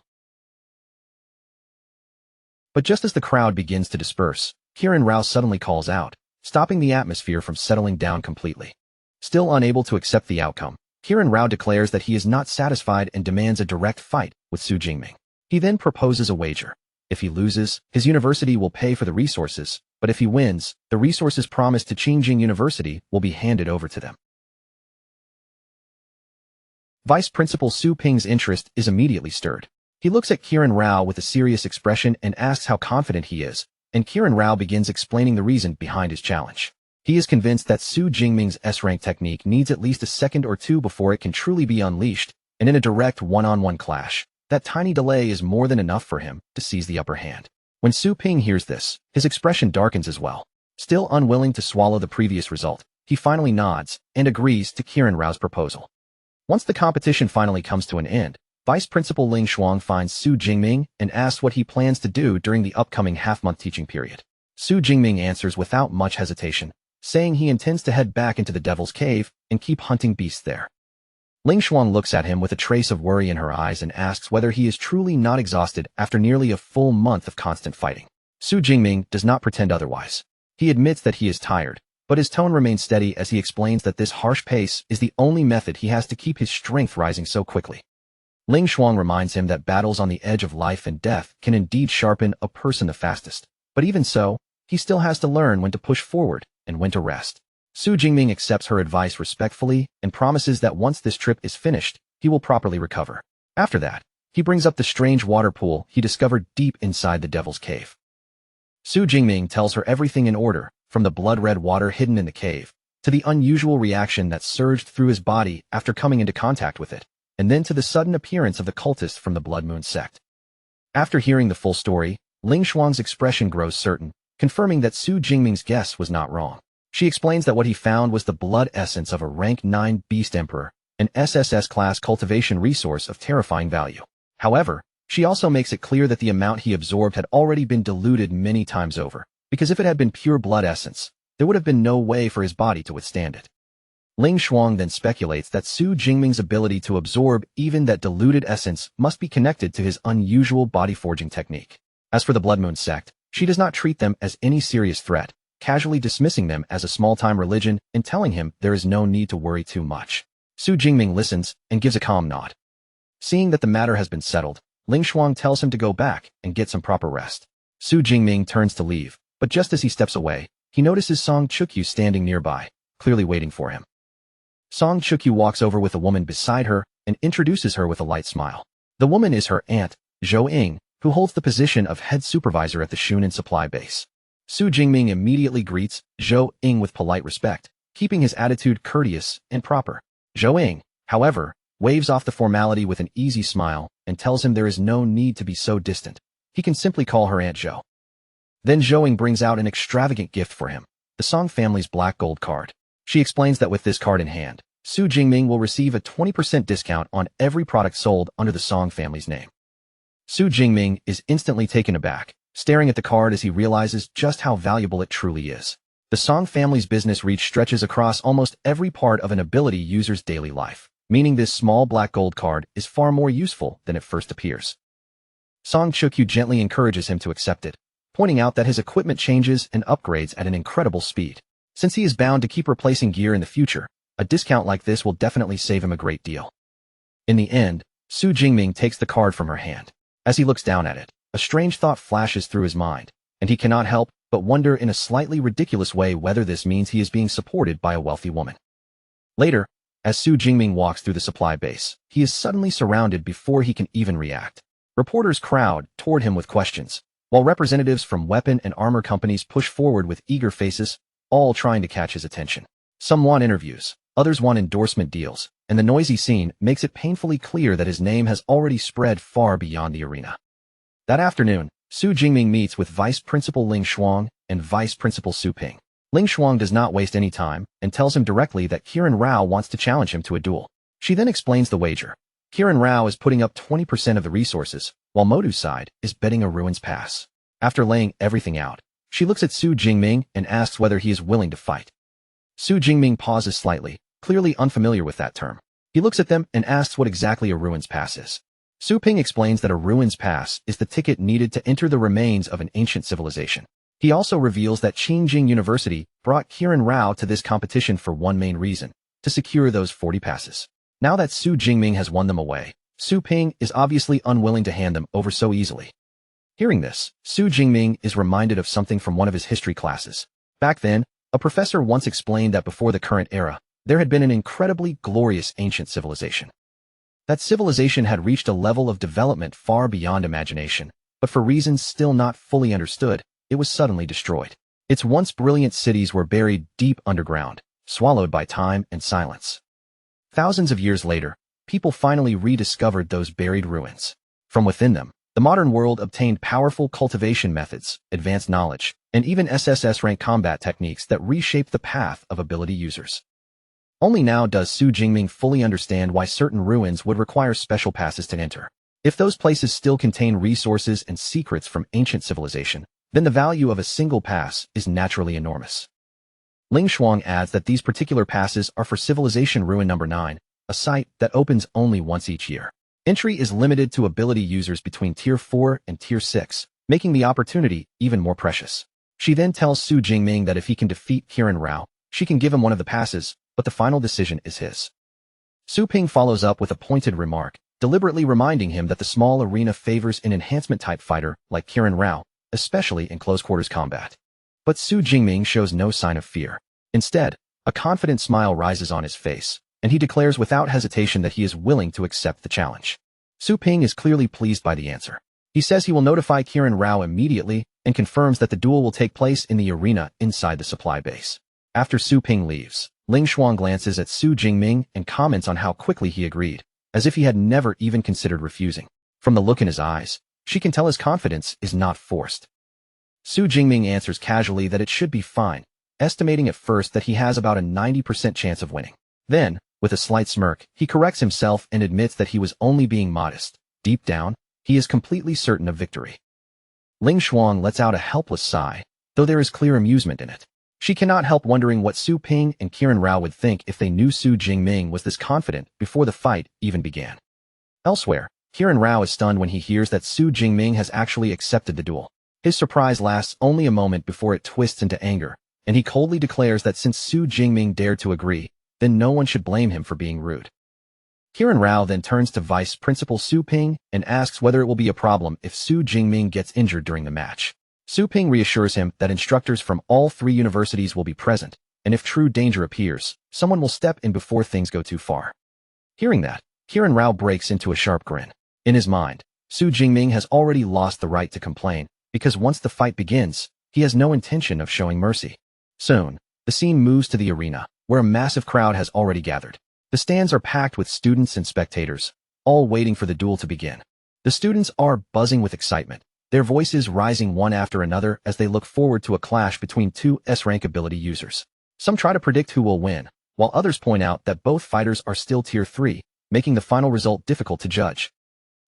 But just as the crowd begins to disperse, Kiran Rao suddenly calls out, stopping the atmosphere from settling down completely. Still unable to accept the outcome, Kiran Rao declares that he is not satisfied and demands a direct fight with Su Jingming. He then proposes a wager. If he loses, his university will pay for the resources, but if he wins, the resources promised to Qingjing University will be handed over to them. Vice Principal Su Ping's interest is immediately stirred. He looks at Qiran Rao with a serious expression and asks how confident he is, and Qiran Rao begins explaining the reason behind his challenge. He is convinced that Su Jingming's S-rank technique needs at least a second or two before it can truly be unleashed, and in a direct one-on-one clash, that tiny delay is more than enough for him to seize the upper hand. When Su Ping hears this, his expression darkens as well. Still unwilling to swallow the previous result, he finally nods and agrees to Qiran Rao's proposal. Once the competition finally comes to an end, Vice Principal Ling Shuang finds Su Jingming and asks what he plans to do during the upcoming half-month teaching period. Su Jingming answers without much hesitation, saying he intends to head back into the Devil's Cave and keep hunting beasts there. Ling Shuang looks at him with a trace of worry in her eyes and asks whether he is truly not exhausted after nearly a full month of constant fighting. Su Jingming does not pretend otherwise. He admits that he is tired, but his tone remains steady as he explains that this harsh pace is the only method he has to keep his strength rising so quickly. Ling Shuang reminds him that battles on the edge of life and death can indeed sharpen a person the fastest, but even so, he still has to learn when to push forward and when to rest. Su Jingming accepts her advice respectfully and promises that once this trip is finished, he will properly recover. After that, he brings up the strange water pool he discovered deep inside the Devil's Cave. Su Jingming tells her everything in order, from the blood-red water hidden in the cave, to the unusual reaction that surged through his body after coming into contact with it, and then to the sudden appearance of the cultist from the Blood Moon sect. After hearing the full story, Ling Shuang's expression grows certain, confirming that Su Jingming's guess was not wrong. She explains that what he found was the blood essence of a rank 9 Beast Emperor, an SSS-class cultivation resource of terrifying value. However, she also makes it clear that the amount he absorbed had already been diluted many times over, because if it had been pure blood essence, there would have been no way for his body to withstand it. Ling Shuang then speculates that Su Jingming's ability to absorb even that diluted essence must be connected to his unusual body-forging technique. As for the Blood Moon sect, she does not treat them as any serious threat, casually dismissing them as a small-time religion and telling him there is no need to worry too much. Su Jingming listens and gives a calm nod. Seeing that the matter has been settled, Ling Shuang tells him to go back and get some proper rest. Su Jingming turns to leave, but just as he steps away, he notices Song Chukyu standing nearby, clearly waiting for him. Song Chukyu walks over with a woman beside her and introduces her with a light smile. The woman is her aunt, Zhou Ying, who holds the position of head supervisor at the Shunan supply base. Su Jingming immediately greets Zhou Ying with polite respect, keeping his attitude courteous and proper. Zhou Ying, however, waves off the formality with an easy smile and tells him there is no need to be so distant. He can simply call her Aunt Zhou. Then Zhou Ying brings out an extravagant gift for him, the Song family's black gold card. She explains that with this card in hand, Su Jingming will receive a 20% discount on every product sold under the Song family's name. Su Jingming is instantly taken aback, staring at the card as he realizes just how valuable it truly is. The Song family's business reach stretches across almost every part of an ability user's daily life, meaning this small black gold card is far more useful than it first appears. Song Chukyu gently encourages him to accept it, pointing out that his equipment changes and upgrades at an incredible speed. Since he is bound to keep replacing gear in the future, a discount like this will definitely save him a great deal. In the end, Su Jingming takes the card from her hand. As he looks down at it, a strange thought flashes through his mind, and he cannot help but wonder in a slightly ridiculous way whether this means he is being supported by a wealthy woman. Later, as Su Jingming walks through the supply base, he is suddenly surrounded before he can even react. Reporters crowd toward him with questions, while representatives from weapon and armor companies push forward with eager faces, all trying to catch his attention. Some want interviews, others want endorsement deals, and the noisy scene makes it painfully clear that his name has already spread far beyond the arena. That afternoon, Su Jingming meets with Vice Principal Ling Shuang and Vice Principal Su Ping. Ling Shuang does not waste any time and tells him directly that Qiran Rao wants to challenge him to a duel. She then explains the wager. Qiran Rao is putting up 20% of the resources, while Modu's side is betting a ruins pass. After laying everything out, she looks at Su Jingming and asks whether he is willing to fight. Su Jingming pauses slightly, clearly unfamiliar with that term. He looks at them and asks what exactly a ruins pass is. Su Ping explains that a ruins pass is the ticket needed to enter the remains of an ancient civilization. He also reveals that Qingjing University brought Qiran Rao to this competition for one main reason, to secure those 40 passes. Now that Su Jingming has won them away, Su Ping is obviously unwilling to hand them over so easily. Hearing this, Su Jingming is reminded of something from one of his history classes. Back then, a professor once explained that before the current era, there had been an incredibly glorious ancient civilization. That civilization had reached a level of development far beyond imagination, but for reasons still not fully understood, it was suddenly destroyed. Its once brilliant cities were buried deep underground, swallowed by time and silence. Thousands of years later, people finally rediscovered those buried ruins. From within them, the modern world obtained powerful cultivation methods, advanced knowledge, and even SSS rank combat techniques that reshaped the path of ability users. Only now does Su Jingming fully understand why certain ruins would require special passes to enter. If those places still contain resources and secrets from ancient civilization, then the value of a single pass is naturally enormous. Ling Shuang adds that these particular passes are for Civilization Ruin Number 9, a site that opens only once each year. Entry is limited to ability users between Tier 4 and Tier 6, making the opportunity even more precious. She then tells Su Jingming that if he can defeat Kirin Rao, she can give him one of the passes, but the final decision is his. Su Ping follows up with a pointed remark, deliberately reminding him that the small arena favors an enhancement-type fighter like Kirin Rao, especially in close-quarters combat. But Su Jingming shows no sign of fear. Instead, a confident smile rises on his face, and he declares without hesitation that he is willing to accept the challenge. Su Ping is clearly pleased by the answer. He says he will notify Kirin Rao immediately and confirms that the duel will take place in the arena inside the supply base. After Su Ping leaves, Ling Shuang glances at Su Jingming and comments on how quickly he agreed, as if he had never even considered refusing. From the look in his eyes, she can tell his confidence is not forced. Su Jingming answers casually that it should be fine, estimating at first that he has about a 90% chance of winning. Then, with a slight smirk, he corrects himself and admits that he was only being modest. Deep down, he is completely certain of victory. Ling Shuang lets out a helpless sigh, though there is clear amusement in it. She cannot help wondering what Su Ping and Kirin Rao would think if they knew Su Jingming was this confident before the fight even began. Elsewhere, Kirin Rao is stunned when he hears that Su Jingming has actually accepted the duel. His surprise lasts only a moment before it twists into anger, and he coldly declares that since Su Jingming dared to agree, then no one should blame him for being rude. Kirin Rao then turns to Vice Principal Su Ping and asks whether it will be a problem if Su Jingming gets injured during the match. Su Ping reassures him that instructors from all 3 universities will be present, and if true danger appears, someone will step in before things go too far. Hearing that, Kirin Rao breaks into a sharp grin. In his mind, Su Jingming has already lost the right to complain, because once the fight begins, he has no intention of showing mercy. Soon, the scene moves to the arena, where a massive crowd has already gathered. The stands are packed with students and spectators, all waiting for the duel to begin. The students are buzzing with excitement, their voices rising one after another as they look forward to a clash between 2 S-rank ability users. Some try to predict who will win, while others point out that both fighters are still Tier 3, making the final result difficult to judge.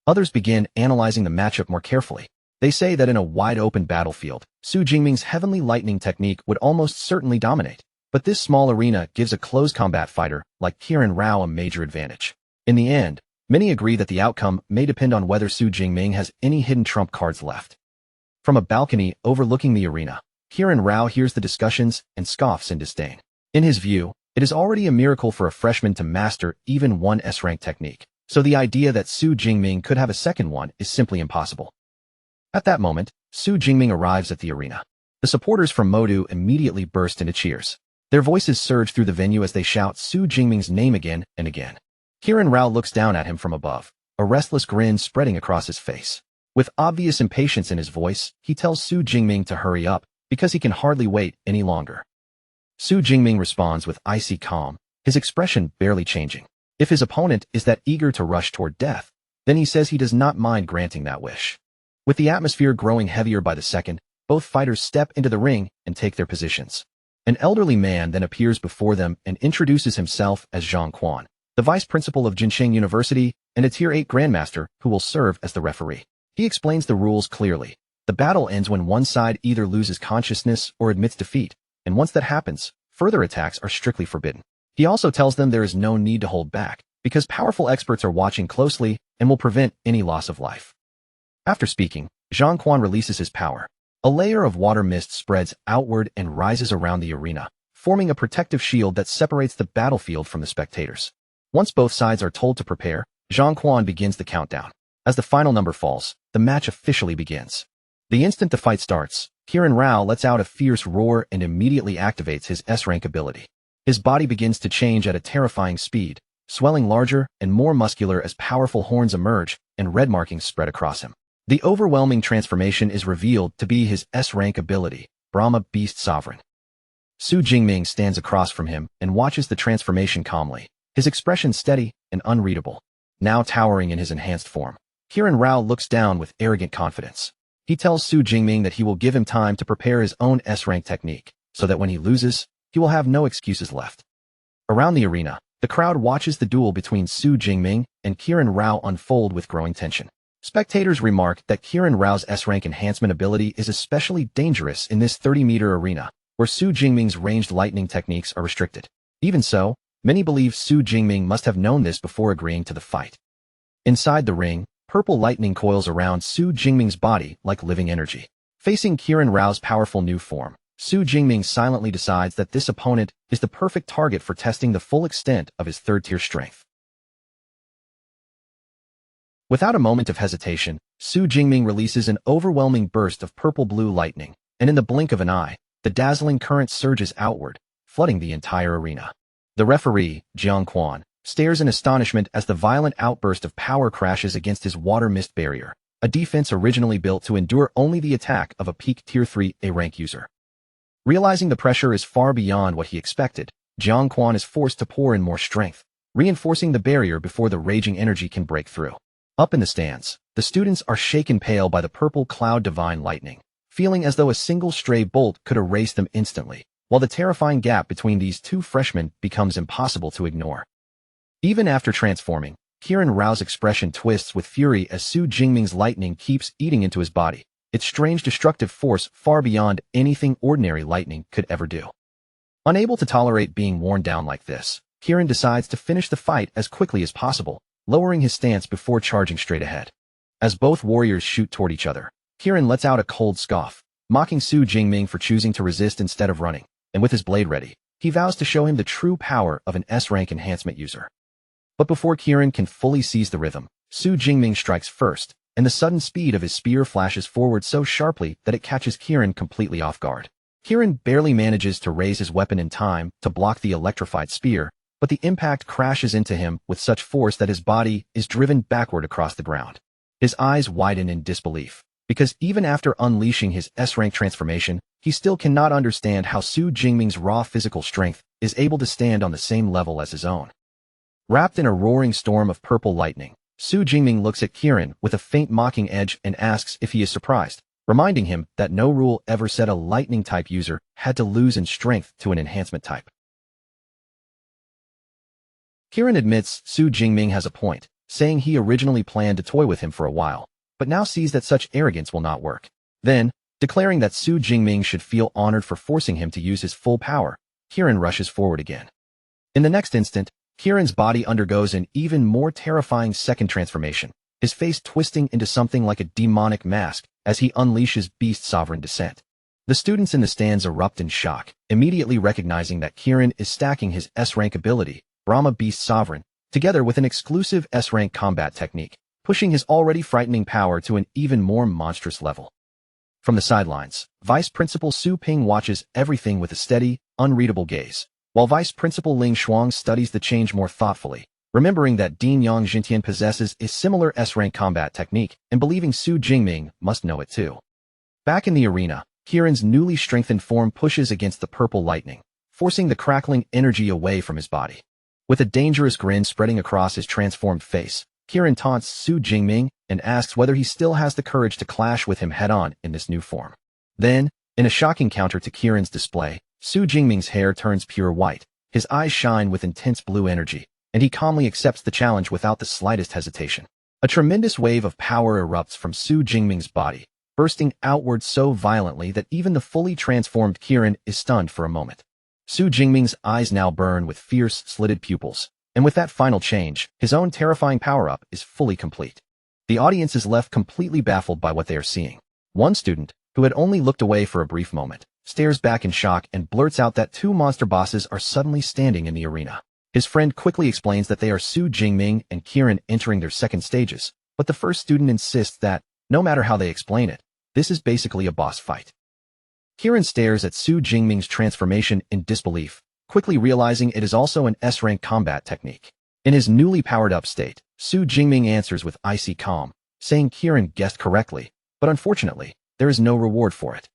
Others begin analyzing the matchup more carefully. They say that in a wide-open battlefield, Su Jingming's Heavenly Lightning technique would almost certainly dominate. But this small arena gives a close combat fighter like Kirin Rao a major advantage. In the end, many agree that the outcome may depend on whether Su Jingming has any hidden trump cards left. From a balcony overlooking the arena, Kirin Rao hears the discussions and scoffs in disdain. In his view, it is already a miracle for a freshman to master even one S-rank technique, so the idea that Su Jingming could have a second one is simply impossible. At that moment, Su Jingming arrives at the arena. The supporters from Modu immediately burst into cheers. Their voices surge through the venue as they shout Su Jingming's name again and again. Kirin Rao looks down at him from above, a restless grin spreading across his face. With obvious impatience in his voice, he tells Su Jingming to hurry up, because he can hardly wait any longer. Su Jingming responds with icy calm, his expression barely changing. If his opponent is that eager to rush toward death, then he says he does not mind granting that wish. With the atmosphere growing heavier by the second, both fighters step into the ring and take their positions. An elderly man then appears before them and introduces himself as Zhang Quan, the vice principal of Jincheng University and a Tier 8 Grandmaster who will serve as the referee. He explains the rules clearly. The battle ends when one side either loses consciousness or admits defeat, and once that happens, further attacks are strictly forbidden. He also tells them there is no need to hold back, because powerful experts are watching closely and will prevent any loss of life. After speaking, Zhang Quan releases his power. A layer of water mist spreads outward and rises around the arena, forming a protective shield that separates the battlefield from the spectators. Once both sides are told to prepare, Zhang Quan begins the countdown. As the final number falls, the match officially begins. The instant the fight starts, Kirin Rao lets out a fierce roar and immediately activates his S-rank ability. His body begins to change at a terrifying speed, swelling larger and more muscular as powerful horns emerge and red markings spread across him. The overwhelming transformation is revealed to be his S-rank ability, Brahma Beast Sovereign. Su Jingming stands across from him and watches the transformation calmly, his expression steady and unreadable. Now towering in his enhanced form, Kirin Rao looks down with arrogant confidence. He tells Su Jingming that he will give him time to prepare his own S-rank technique, so that when he loses, he will have no excuses left. Around the arena, the crowd watches the duel between Su Jingming and Kirin Rao unfold with growing tension. Spectators remark that Kirin Rao's S-rank enhancement ability is especially dangerous in this 30-meter arena, where Su Jingming's ranged lightning techniques are restricted. Even so, many believe Su Jingming must have known this before agreeing to the fight. Inside the ring, purple lightning coils around Su Jingming's body like living energy. Facing Kirin Rao's powerful new form, Su Jingming silently decides that this opponent is the perfect target for testing the full extent of his third-tier strength. Without a moment of hesitation, Su Jingming releases an overwhelming burst of purple-blue lightning, and in the blink of an eye, the dazzling current surges outward, flooding the entire arena. The referee, Jiang Quan, stares in astonishment as the violent outburst of power crashes against his water mist barrier, a defense originally built to endure only the attack of a peak Tier 3 A-rank user. Realizing the pressure is far beyond what he expected, Jiang Quan is forced to pour in more strength, reinforcing the barrier before the raging energy can break through. Up in the stands, the students are shaken pale by the purple cloud divine lightning, feeling as though a single stray bolt could erase them instantly, while the terrifying gap between these two freshmen becomes impossible to ignore. Even after transforming, Kirin Rao's expression twists with fury as Su Jingming's lightning keeps eating into his body, its strange destructive force far beyond anything ordinary lightning could ever do. Unable to tolerate being worn down like this, Kirin decides to finish the fight as quickly as possible, lowering his stance before charging straight ahead. As both warriors shoot toward each other, Kirin lets out a cold scoff, mocking Su Jingming for choosing to resist instead of running, and with his blade ready, he vows to show him the true power of an S-rank enhancement user. But before Kirin can fully seize the rhythm, Su Jingming strikes first, and the sudden speed of his spear flashes forward so sharply that it catches Kirin completely off guard. Kirin barely manages to raise his weapon in time to block the electrified spear, but the impact crashes into him with such force that his body is driven backward across the ground. His eyes widen in disbelief, because even after unleashing his S-rank transformation, he still cannot understand how Su Jingming's raw physical strength is able to stand on the same level as his own. Wrapped in a roaring storm of purple lightning, Su Jingming looks at Kirin with a faint mocking edge and asks if he is surprised, reminding him that no rule ever said a lightning-type user had to lose in strength to an enhancement type. Kirin admits Su Jingming has a point, saying he originally planned to toy with him for a while, but now sees that such arrogance will not work. Then, declaring that Su Jingming should feel honored for forcing him to use his full power, Kirin rushes forward again. In the next instant, Kirin's body undergoes an even more terrifying second transformation, his face twisting into something like a demonic mask as he unleashes Beast Sovereign Descent. The students in the stands erupt in shock, immediately recognizing that Kirin is stacking his S-rank ability, Brahma Beast Sovereign, together with an exclusive S-rank combat technique, pushing his already frightening power to an even more monstrous level. From the sidelines, Vice Principal Su Ping watches everything with a steady, unreadable gaze, while Vice Principal Ling Shuang studies the change more thoughtfully, remembering that Dean Yang Jintian possesses a similar S-rank combat technique and believing Su Jingming must know it too. Back in the arena, Kirin's newly strengthened form pushes against the purple lightning, forcing the crackling energy away from his body. With a dangerous grin spreading across his transformed face, Kirin taunts Su Jingming and asks whether he still has the courage to clash with him head-on in this new form. Then, in a shocking counter to Kirin's display, Su Jingming's hair turns pure white, his eyes shine with intense blue energy, and he calmly accepts the challenge without the slightest hesitation. A tremendous wave of power erupts from Su Jingming's body, bursting outward so violently that even the fully transformed Kirin is stunned for a moment. Su Jingming's eyes now burn with fierce, slitted pupils, and with that final change, his own terrifying power-up is fully complete. The audience is left completely baffled by what they are seeing. One student, who had only looked away for a brief moment, stares back in shock and blurts out that two monster bosses are suddenly standing in the arena. His friend quickly explains that they are Su Jingming and Kirin entering their second stages, but the first student insists that, no matter how they explain it, This is basically a boss fight. Kieran stares at Su Jingming's transformation in disbelief, quickly realizing it is also an S-rank combat technique. In his newly powered-up state, Su Jingming answers with icy calm, saying Kieran guessed correctly, but unfortunately, there is no reward for it.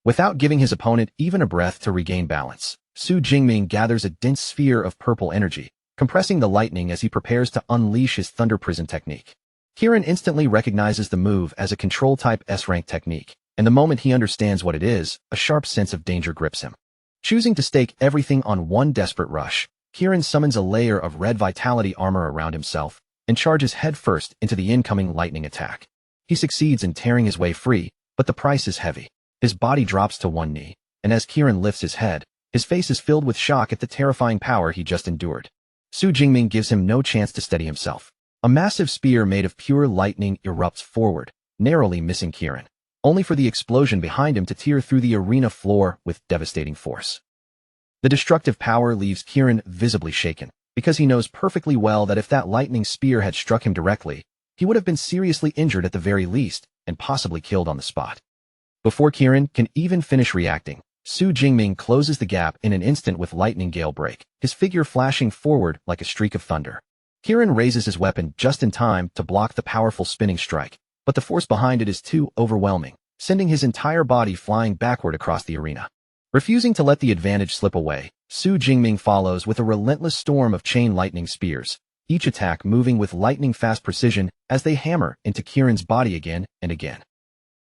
Without giving his opponent even a breath to regain balance, Su Jingming gathers a dense sphere of purple energy, compressing the lightning as he prepares to unleash his Thunder Prison technique. Kieran instantly recognizes the move as a control-type S-rank technique, and the moment he understands what it is, a sharp sense of danger grips him. Choosing to stake everything on one desperate rush, Kieran summons a layer of red vitality armor around himself and charges headfirst into the incoming lightning attack. He succeeds in tearing his way free, but the price is heavy. His body drops to one knee, and as Kieran lifts his head, his face is filled with shock at the terrifying power he just endured. Su Jingming gives him no chance to steady himself. A massive spear made of pure lightning erupts forward, narrowly missing Kieran, only for the explosion behind him to tear through the arena floor with devastating force. The destructive power leaves Kieran visibly shaken, because he knows perfectly well that if that lightning spear had struck him directly, he would have been seriously injured at the very least, and possibly killed on the spot. Before Kieran can even finish reacting, Su Jingming closes the gap in an instant with lightning gale break, his figure flashing forward like a streak of thunder. Kieran raises his weapon just in time to block the powerful spinning strike, but the force behind it is too overwhelming, sending his entire body flying backward across the arena. Refusing to let the advantage slip away, Su Jingming follows with a relentless storm of chain lightning spears, each attack moving with lightning-fast precision as they hammer into Kieran's body again and again.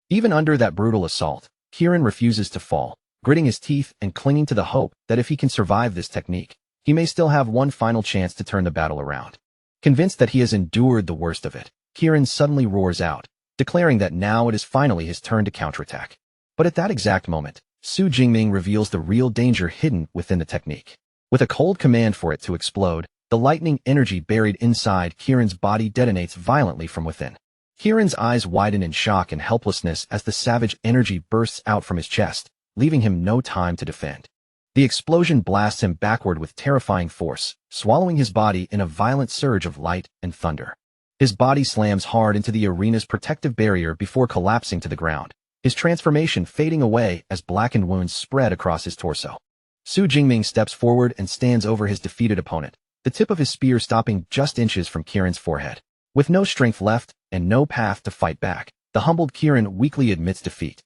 Even under that brutal assault, Kieran refuses to fall, gritting his teeth and clinging to the hope that if he can survive this technique, he may still have one final chance to turn the battle around. Convinced that he has endured the worst of it, Kieran suddenly roars out, declaring that now it is finally his turn to counterattack. But at that exact moment, Su Jingming reveals the real danger hidden within the technique. With a cold command for it to explode, the lightning energy buried inside Kieran's body detonates violently from within. Kieran's eyes widen in shock and helplessness as the savage energy bursts out from his chest, leaving him no time to defend. The explosion blasts him backward with terrifying force, swallowing his body in a violent surge of light and thunder. His body slams hard into the arena's protective barrier before collapsing to the ground, his transformation fading away as blackened wounds spread across his torso. Su Jingming steps forward and stands over his defeated opponent, the tip of his spear stopping just inches from Kieran's forehead. With no strength left and no path to fight back, the humbled Kieran weakly admits defeat.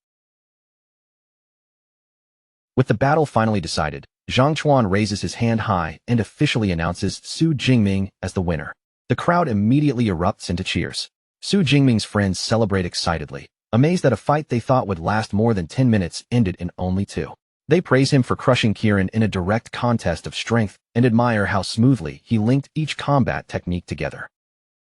With the battle finally decided, Zhang Chuan raises his hand high and officially announces Su Jingming as the winner. The crowd immediately erupts into cheers. Su Jingming's friends celebrate excitedly, amazed that a fight they thought would last more than 10 minutes ended in only 2. They praise him for crushing Kieran in a direct contest of strength and admire how smoothly he linked each combat technique together.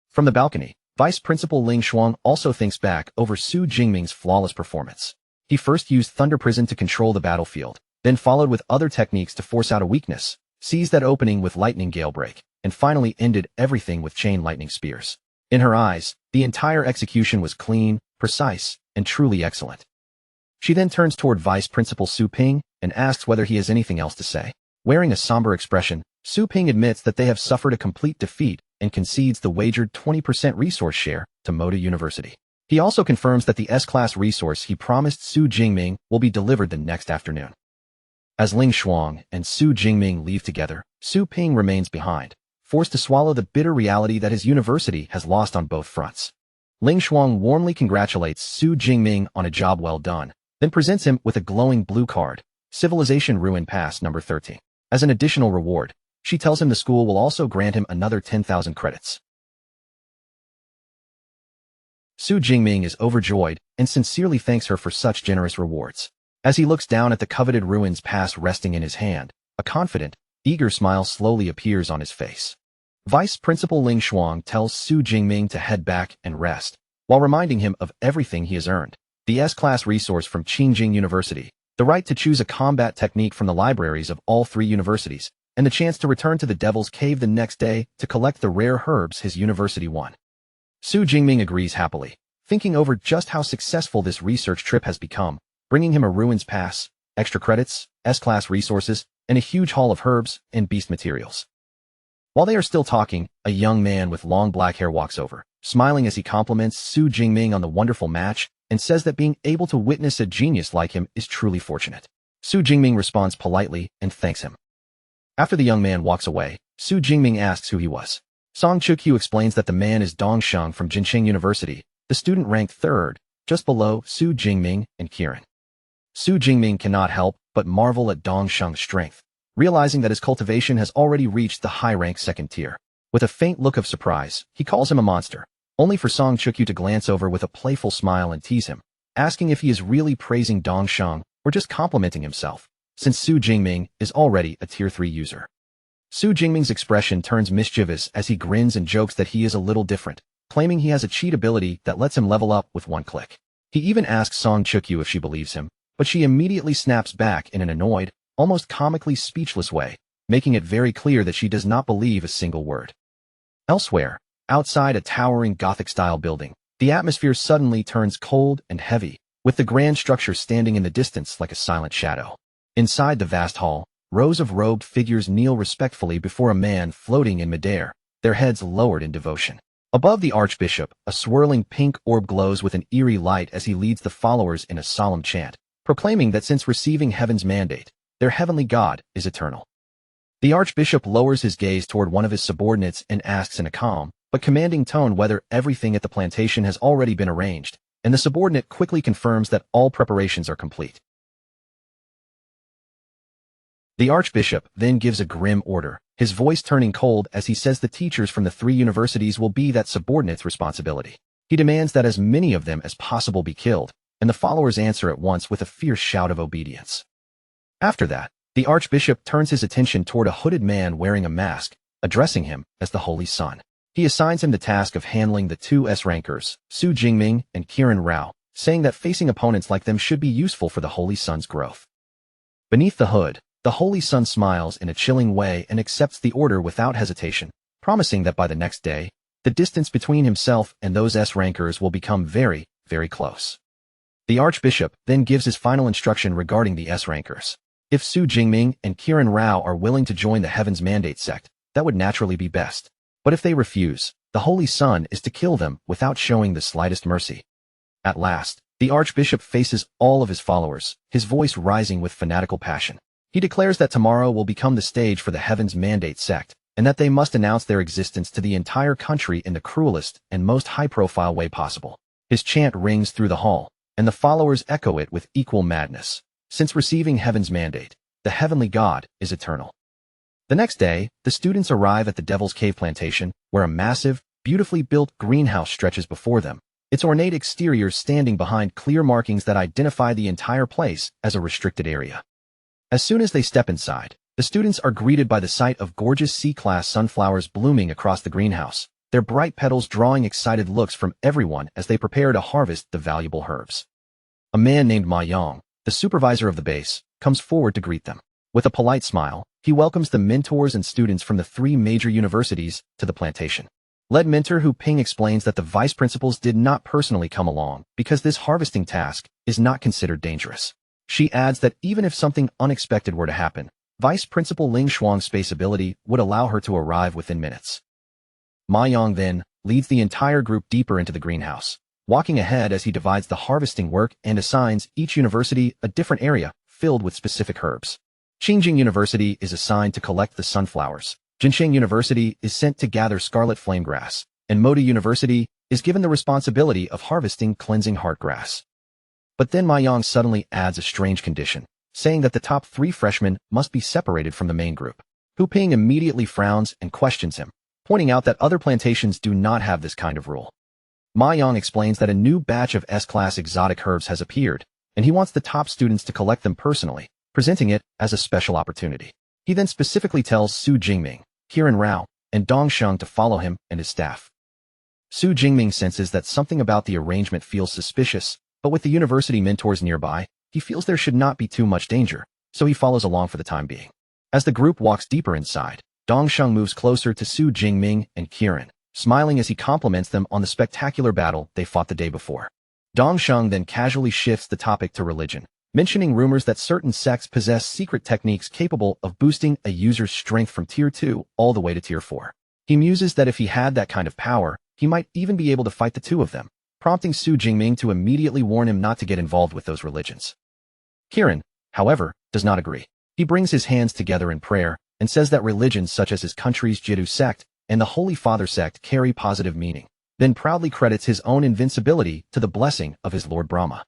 From the balcony, Vice Principal Ling Shuang also thinks back over Su Jingming's flawless performance. He first used Thunder Prison to control the battlefield, then followed with other techniques to force out a weakness, seized that opening with lightning gale break, and finally ended everything with chain lightning spears. In her eyes, the entire execution was clean, precise, and truly excellent. She then turns toward Vice Principal Su Ping and asks whether he has anything else to say. Wearing a somber expression, Su Ping admits that they have suffered a complete defeat and concedes the wagered 20% resource share to Moda University. He also confirms that the S-Class resource he promised Su Jingming will be delivered the next afternoon. As Ling Shuang and Su Jingming leave together, Su Ping remains behind, forced to swallow the bitter reality that his university has lost on both fronts. Ling Shuang warmly congratulates Su Jingming on a job well done, then presents him with a glowing blue card, Civilization Ruin Pass number 13. As an additional reward, she tells him the school will also grant him another 10,000 credits. Su Jingming is overjoyed and sincerely thanks her for such generous rewards. As he looks down at the coveted Ruins Pass resting in his hand, a confident, eager smile slowly appears on his face. Vice Principal Ling Shuang tells Su Jingming to head back and rest, while reminding him of everything he has earned. The S-Class resource from Qingjing University, the right to choose a combat technique from the libraries of all 3 universities, and the chance to return to the Devil's Cave the next day to collect the rare herbs his university won. Su Jingming agrees happily, thinking over just how successful this research trip has become, bringing him a Ruins Pass, extra credits, S-Class resources, and a huge haul of herbs and beast materials. While they are still talking, a young man with long black hair walks over, smiling as he compliments Su Jingming on the wonderful match and says that being able to witness a genius like him is truly fortunate. Su Jingming responds politely and thanks him. After the young man walks away, Su Jingming asks who he was. Song Chukyu explains that the man is Dong Sheng from Jincheng University, the student ranked third, just below Su Jingming and Kiran. Su Jingming cannot help but marvel at Dong Sheng's strength, realizing that his cultivation has already reached the high-rank second tier. With a faint look of surprise, he calls him a monster, only for Song Chukyu to glance over with a playful smile and tease him, asking if he is really praising Dong Sheng or just complimenting himself, since Su Jingming is already a tier 3 user. Su Jingming's expression turns mischievous as he grins and jokes that he is a little different, claiming he has a cheat ability that lets him level up with one click. He even asks Song Chukyu if she believes him, but she immediately snaps back in an annoyed, almost comically speechless way, making it very clear that she does not believe a single word. Elsewhere, outside a towering Gothic-style building, the atmosphere suddenly turns cold and heavy, with the grand structure standing in the distance like a silent shadow. Inside the vast hall, rows of robed figures kneel respectfully before a man floating in midair, their heads lowered in devotion. Above the archbishop, a swirling pink orb glows with an eerie light as he leads the followers in a solemn chant, proclaiming that since receiving heaven's mandate, their heavenly God is eternal. The archbishop lowers his gaze toward one of his subordinates and asks in a calm but commanding tone whether everything at the plantation has already been arranged, and the subordinate quickly confirms that all preparations are complete. The archbishop then gives a grim order, his voice turning cold as he says the teachers from the 3 universities will be that subordinate's responsibility. He demands that as many of them as possible be killed, and the followers answer at once with a fierce shout of obedience. After that, the archbishop turns his attention toward a hooded man wearing a mask, addressing him as the Holy Sun. He assigns him the task of handling the 2 S-rankers, Su Jingming and Kiran Rao, saying that facing opponents like them should be useful for the Holy Sun's growth. Beneath the hood, the Holy Sun smiles in a chilling way and accepts the order without hesitation, promising that by the next day, the distance between himself and those S-rankers will become very, very close. The archbishop then gives his final instruction regarding the S-rankers. If Su Jingming and Kiran Rao are willing to join the Heaven's Mandate sect, that would naturally be best. But if they refuse, the Holy Sun is to kill them without showing the slightest mercy. At last, the archbishop faces all of his followers, his voice rising with fanatical passion. He declares that tomorrow will become the stage for the Heaven's Mandate sect, and that they must announce their existence to the entire country in the cruelest and most high-profile way possible. His chant rings through the hall, and the followers echo it with equal madness. Since receiving Heaven's Mandate, the Heavenly God is eternal. The next day, the students arrive at the Devil's Cave plantation, where a massive, beautifully built greenhouse stretches before them, its ornate exterior standing behind clear markings that identify the entire place as a restricted area. As soon as they step inside, the students are greeted by the sight of gorgeous C-class sunflowers blooming across the greenhouse, their bright petals drawing excited looks from everyone as they prepare to harvest the valuable herbs. A man named Ma Yang, the supervisor of the base, comes forward to greet them. With a polite smile, he welcomes the mentors and students from the 3 major universities to the plantation. Lead mentor Hu Ping explains that the vice principals did not personally come along because this harvesting task is not considered dangerous. She adds that even if something unexpected were to happen, Vice Principal Ling Shuang's space ability would allow her to arrive within minutes. Ma Yang then leads the entire group deeper into the greenhouse, walking ahead as he divides the harvesting work and assigns each university a different area filled with specific herbs. Qingjing University is assigned to collect the sunflowers, Jincheng University is sent to gather scarlet flame grass, and Moda University is given the responsibility of harvesting cleansing heart grass. But then Ma Yang suddenly adds a strange condition, saying that the top 3 freshmen must be separated from the main group. Hu Ping immediately frowns and questions him, pointing out that other plantations do not have this kind of rule. Ma Yang explains that a new batch of S-class exotic herbs has appeared, and he wants the top students to collect them personally, presenting it as a special opportunity. He then specifically tells Su Jingming, Kiran Rao, and Dong Sheng to follow him and his staff. Su Jingming senses that something about the arrangement feels suspicious, but with the university mentors nearby, he feels there should not be too much danger, so he follows along for the time being. As the group walks deeper inside, Dong Sheng moves closer to Su Jingming and Kiran, smiling as he compliments them on the spectacular battle they fought the day before. Dong Sheng then casually shifts the topic to religion, mentioning rumors that certain sects possess secret techniques capable of boosting a user's strength from Tier 2 all the way to Tier 4. He muses that if he had that kind of power, he might even be able to fight the 2 of them, prompting Su Jingming to immediately warn him not to get involved with those religions. Kirin, however, does not agree. He brings his hands together in prayer and says that religions such as his country's Jiddu sect and the Holy Father sect carry positive meaning, then proudly credits his own invincibility to the blessing of his Lord Brahma.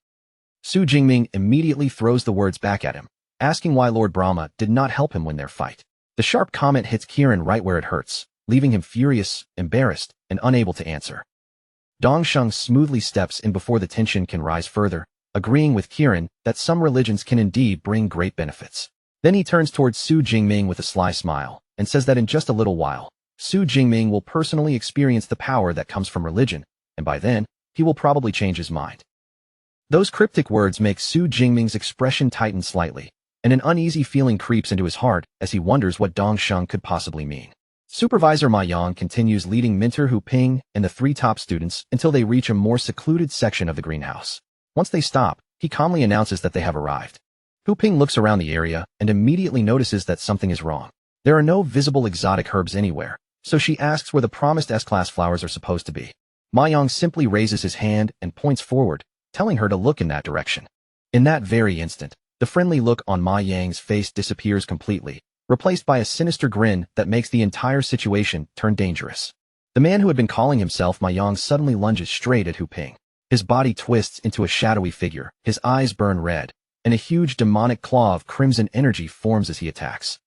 Su Jingming immediately throws the words back at him, asking why Lord Brahma did not help him win their fight. The sharp comment hits Kirin right where it hurts, leaving him furious, embarrassed, and unable to answer. Dongsheng smoothly steps in before the tension can rise further, agreeing with Kirin that some religions can indeed bring great benefits. Then he turns towards Su Jingming with a sly smile, and says that in just a little while, Su Jingming will personally experience the power that comes from religion, and by then, he will probably change his mind. Those cryptic words make Su Jingming's expression tighten slightly, and an uneasy feeling creeps into his heart as he wonders what Dongsheng could possibly mean. Supervisor Ma Yang continues leading mentor Hu Ping and the 3 top students until they reach a more secluded section of the greenhouse. Once they stop, he calmly announces that they have arrived. Hu Ping looks around the area and immediately notices that something is wrong. There are no visible exotic herbs anywhere, so she asks where the promised S-class flowers are supposed to be. Ma Yang simply raises his hand and points forward, telling her to look in that direction. In that very instant, the friendly look on Ma Yang's face disappears completely, replaced by a sinister grin that makes the entire situation turn dangerous. The man who had been calling himself Ma Yang suddenly lunges straight at Hu Ping. His body twists into a shadowy figure, his eyes burn red, and a huge demonic claw of crimson energy forms as he attacks.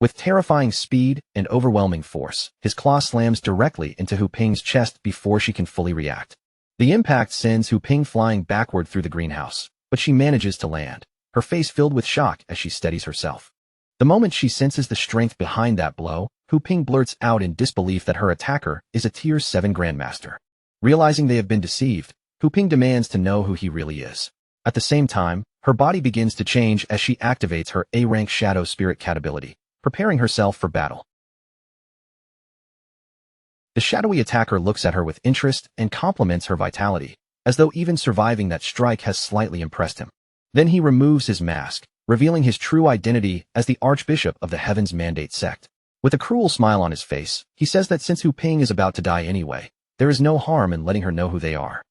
With terrifying speed and overwhelming force, his claw slams directly into Hu Ping's chest before she can fully react. The impact sends Hu Ping flying backward through the greenhouse, but she manages to land, her face filled with shock as she steadies herself. The moment she senses the strength behind that blow, Hu Ping blurts out in disbelief that her attacker is a Tier 7 Grandmaster. Realizing they have been deceived, Hu Ping demands to know who he really is. At the same time, her body begins to change as she activates her A-rank Shadow Spirit Cat ability, preparing herself for battle. The shadowy attacker looks at her with interest and compliments her vitality, as though even surviving that strike has slightly impressed him. Then he removes his mask, revealing his true identity as the Archbishop of the Heaven's Mandate sect. With a cruel smile on his face, he says that since Hu Ping is about to die anyway, there is no harm in letting her know who they are.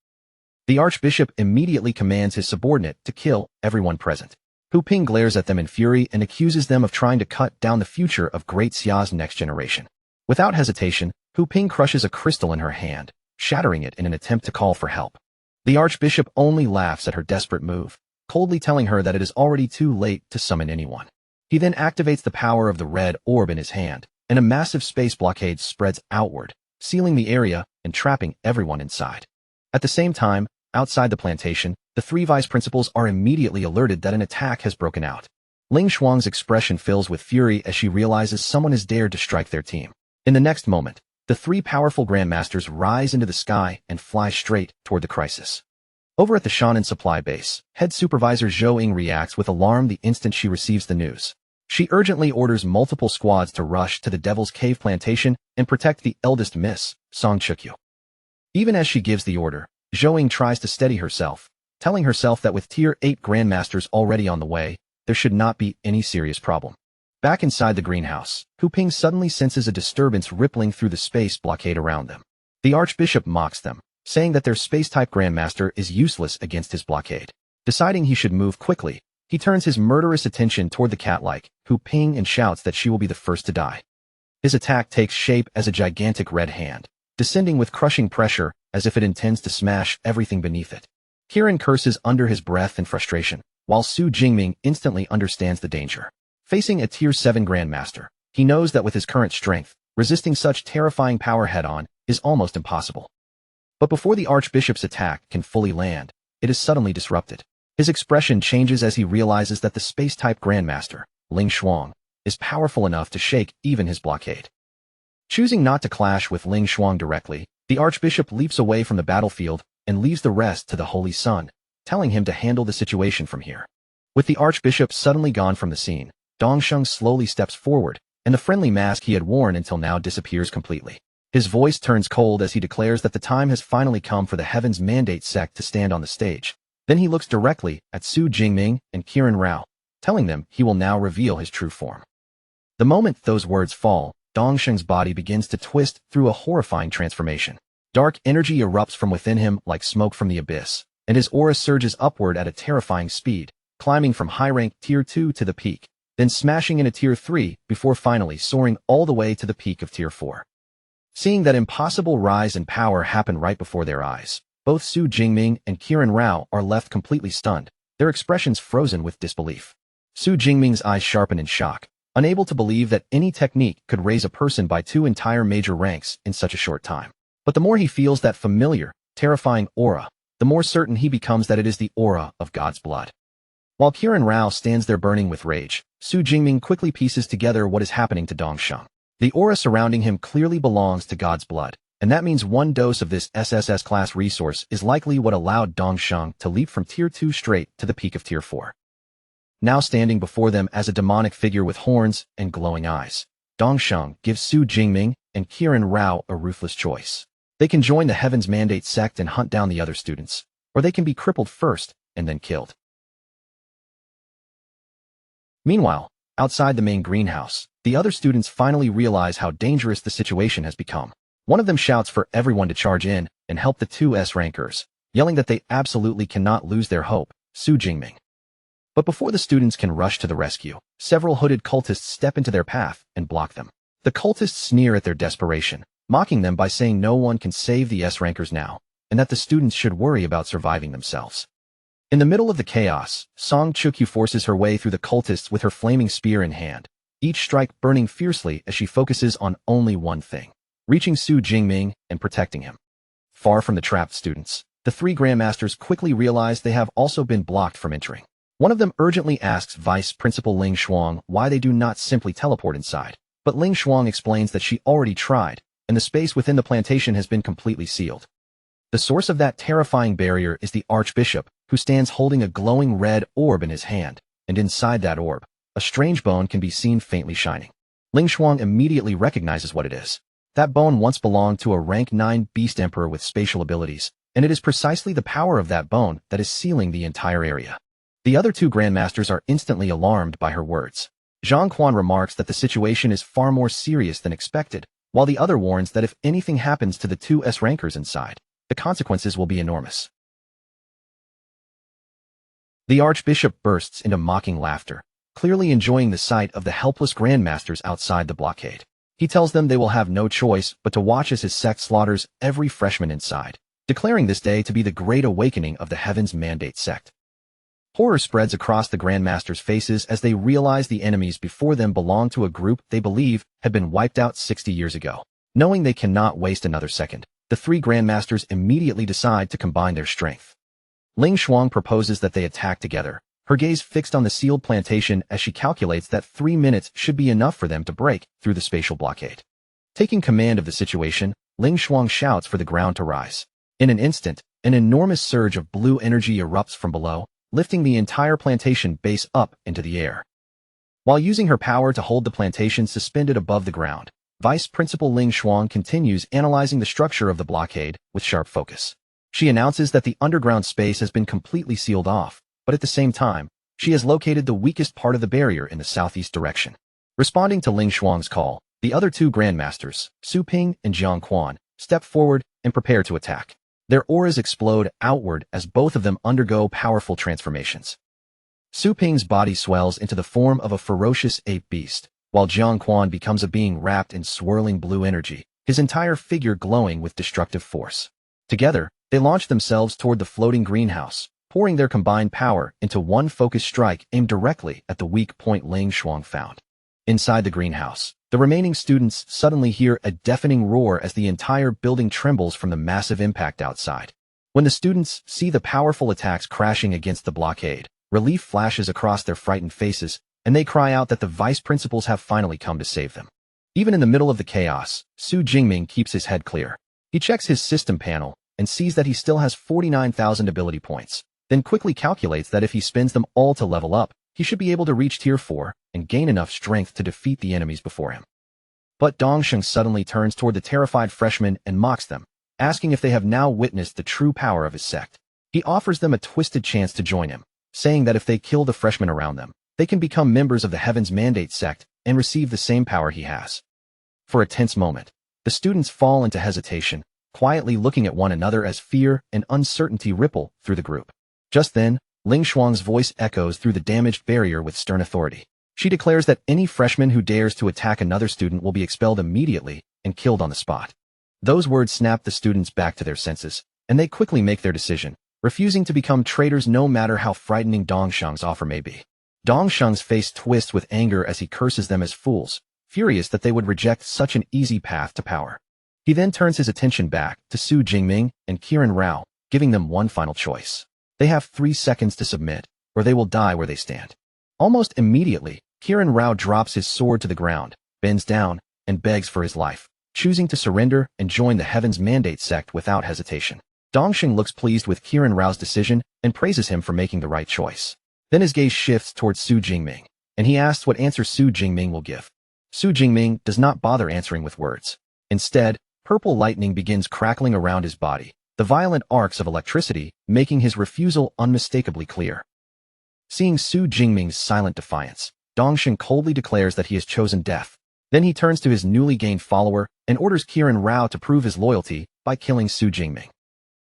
The Archbishop immediately commands his subordinate to kill everyone present. Hu Ping glares at them in fury and accuses them of trying to cut down the future of Great Xia's next generation. Without hesitation, Hu Ping crushes a crystal in her hand, shattering it in an attempt to call for help. The Archbishop only laughs at her desperate move, coldly telling her that it is already too late to summon anyone. He then activates the power of the red orb in his hand, and a massive space blockade spreads outward, sealing the area and trapping everyone inside. At the same time, outside the plantation, the 3 vice principals are immediately alerted that an attack has broken out. Ling Shuang's expression fills with fury as she realizes someone has dared to strike their team. In the next moment, the 3 powerful grandmasters rise into the sky and fly straight toward the crisis. Over at the Shonen Supply Base, head supervisor Zhou Ying reacts with alarm the instant she receives the news. She urgently orders multiple squads to rush to the Devil's Cave plantation and protect the eldest miss, Song Chukyu. Even as she gives the order, Zhou Ying tries to steady herself, telling herself that with Tier 8 grandmasters already on the way, there should not be any serious problem. Back inside the greenhouse, Hu Ping suddenly senses a disturbance rippling through the space blockade around them. The Archbishop mocks them, saying that their space-type grandmaster is useless against his blockade. Deciding he should move quickly, he turns his murderous attention toward the cat-like Hu Ping and shouts that she will be the first to die. His attack takes shape as a gigantic red hand, descending with crushing pressure as if it intends to smash everything beneath it. Kirin curses under his breath in frustration, while Su Jingming instantly understands the danger. Facing a Tier 7 Grandmaster, he knows that with his current strength, resisting such terrifying power head-on is almost impossible. But before the Archbishop's attack can fully land, it is suddenly disrupted. His expression changes as he realizes that the space-type Grandmaster, Ling Shuang, is powerful enough to shake even his blockade. Choosing not to clash with Ling Shuang directly, the Archbishop leaps away from the battlefield and leaves the rest to the Holy Sun, telling him to handle the situation from here. With the Archbishop suddenly gone from the scene, Dongsheng slowly steps forward, and the friendly mask he had worn until now disappears completely. His voice turns cold as he declares that the time has finally come for the Heaven's Mandate sect to stand on the stage. Then he looks directly at Su Jingming and Kirin Rao, telling them he will now reveal his true form. The moment those words fall, Dongsheng's body begins to twist through a horrifying transformation. Dark energy erupts from within him like smoke from the abyss, and his aura surges upward at a terrifying speed, climbing from high-rank Tier 2 to the peak, then smashing into Tier 3 before finally soaring all the way to the peak of Tier 4. Seeing that impossible rise in power happen right before their eyes, both Su Jingming and Kiran Rao are left completely stunned, their expressions frozen with disbelief. Su Jingming's eyes sharpen in shock, unable to believe that any technique could raise a person by 2 entire major ranks in such a short time. But the more he feels that familiar, terrifying aura, the more certain he becomes that it is the aura of God's blood. While Kiran Rao stands there burning with rage, Su Jingming quickly pieces together what is happening to Dongsheng. The aura surrounding him clearly belongs to God's blood, and that means one dose of this SSS-class resource is likely what allowed Dongsheng to leap from Tier 2 straight to the peak of Tier 4. Now standing before them as a demonic figure with horns and glowing eyes, Dongsheng gives Su Jingming and Kiran Rao a ruthless choice. They can join the Heaven's Mandate sect and hunt down the other students, or they can be crippled first and then killed. Meanwhile, outside the main greenhouse, the other students finally realize how dangerous the situation has become. One of them shouts for everyone to charge in and help the two S-rankers, yelling that they absolutely cannot lose their hope, Su Jingming. But before the students can rush to the rescue, several hooded cultists step into their path and block them. The cultists sneer at their desperation, mocking them by saying no one can save the S-rankers now, and that the students should worry about surviving themselves. In the middle of the chaos, Song Chukyu forces her way through the cultists with her flaming spear in hand, each strike burning fiercely as she focuses on only one thing, reaching Su Jingming and protecting him. Far from the trapped students, the 3 Grandmasters quickly realize they have also been blocked from entering. One of them urgently asks Vice Principal Ling Shuang why they do not simply teleport inside, but Ling Shuang explains that she already tried, and the space within the plantation has been completely sealed. The source of that terrifying barrier is the Archbishop, who stands holding a glowing red orb in his hand, and inside that orb, a strange bone can be seen faintly shining. Ling Shuang immediately recognizes what it is. That bone once belonged to a rank 9 beast emperor with spatial abilities, and it is precisely the power of that bone that is sealing the entire area. The other 2 Grandmasters are instantly alarmed by her words. Zhang Quan remarks that the situation is far more serious than expected, while the other warns that if anything happens to the 2 S-rankers inside, the consequences will be enormous. The Archbishop bursts into mocking laughter, clearly enjoying the sight of the helpless Grandmasters outside the blockade. He tells them they will have no choice but to watch as his sect slaughters every freshman inside, declaring this day to be the Great Awakening of the Heaven's Mandate sect. Horror spreads across the Grandmasters' faces as they realize the enemies before them belong to a group they believe had been wiped out 60 years ago. Knowing they cannot waste another second, the 3 Grandmasters immediately decide to combine their strength. Ling Shuang proposes that they attack together, her gaze fixed on the sealed plantation as she calculates that 3 minutes should be enough for them to break through the spatial blockade. Taking command of the situation, Ling Shuang shouts for the ground to rise. In an instant, an enormous surge of blue energy erupts from below, lifting the entire plantation base up into the air. While using her power to hold the plantation suspended above the ground, Vice Principal Ling Shuang continues analyzing the structure of the blockade with sharp focus. She announces that the underground space has been completely sealed off, but at the same time, she has located the weakest part of the barrier in the southeast direction. Responding to Ling Shuang's call, the other 2 Grandmasters, Su Ping and Jiang Quan, step forward and prepare to attack. Their auras explode outward as both of them undergo powerful transformations. Su Ping's body swells into the form of a ferocious ape beast, while Jiang Quan becomes a being wrapped in swirling blue energy, his entire figure glowing with destructive force. Together, they launch themselves toward the floating greenhouse, pouring their combined power into one focused strike aimed directly at the weak point Ling Shuang found. Inside the greenhouse, the remaining students suddenly hear a deafening roar as the entire building trembles from the massive impact outside. When the students see the powerful attacks crashing against the blockade, relief flashes across their frightened faces, and they cry out that the vice principals have finally come to save them. Even in the middle of the chaos, Su Jingming keeps his head clear. He checks his system panel and sees that he still has 49,000 ability points, then quickly calculates that if he spends them all to level up, he should be able to reach Tier 4 and gain enough strength to defeat the enemies before him. But Dongsheng suddenly turns toward the terrified freshmen and mocks them, asking if they have now witnessed the true power of his sect. He offers them a twisted chance to join him, saying that if they kill the freshmen around them, they can become members of the Heaven's Mandate sect and receive the same power he has. For a tense moment, the students fall into hesitation, quietly looking at one another as fear and uncertainty ripple through the group. Just then, Ling Shuang's voice echoes through the damaged barrier with stern authority. She declares that any freshman who dares to attack another student will be expelled immediately and killed on the spot. Those words snap the students back to their senses, and they quickly make their decision, refusing to become traitors no matter how frightening Dongsheng's offer may be. Dongsheng's face twists with anger as he curses them as fools, furious that they would reject such an easy path to power. He then turns his attention back to Su Jingming and Qiran Rao, giving them one final choice. They have 3 seconds to submit, or they will die where they stand. Almost immediately, Qiran Rao drops his sword to the ground, bends down, and begs for his life, choosing to surrender and join the Heaven's Mandate sect without hesitation. Dongsheng looks pleased with Qiran Rao's decision and praises him for making the right choice. Then his gaze shifts towards Su Jingming, and he asks what answer Su Jingming will give. Su Jingming does not bother answering with words. Instead, purple lightning begins crackling around his body, the violent arcs of electricity making his refusal unmistakably clear. Seeing Su Jingming's silent defiance, Dongsheng coldly declares that he has chosen death. Then he turns to his newly gained follower and orders Qiran Rao to prove his loyalty by killing Su Jingming.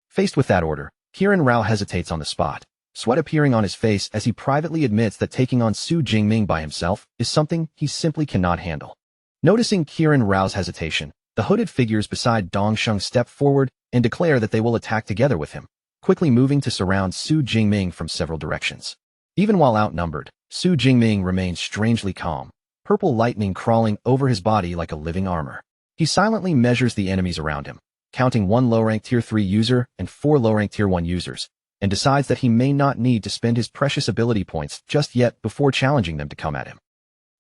Faced with that order, Qiran Rao hesitates on the spot, sweat appearing on his face as he privately admits that taking on Su Jingming by himself is something he simply cannot handle. Noticing Qiran Rao's hesitation, the hooded figures beside Dongsheng step forward and declare that they will attack together with him, quickly moving to surround Su Jingming from several directions. Even while outnumbered, Su Jingming remains strangely calm, purple lightning crawling over his body like a living armor. He silently measures the enemies around him, counting 1 low-rank Tier 3 user and 4 low-rank Tier 1 users, and decides that he may not need to spend his precious ability points just yet before challenging them to come at him.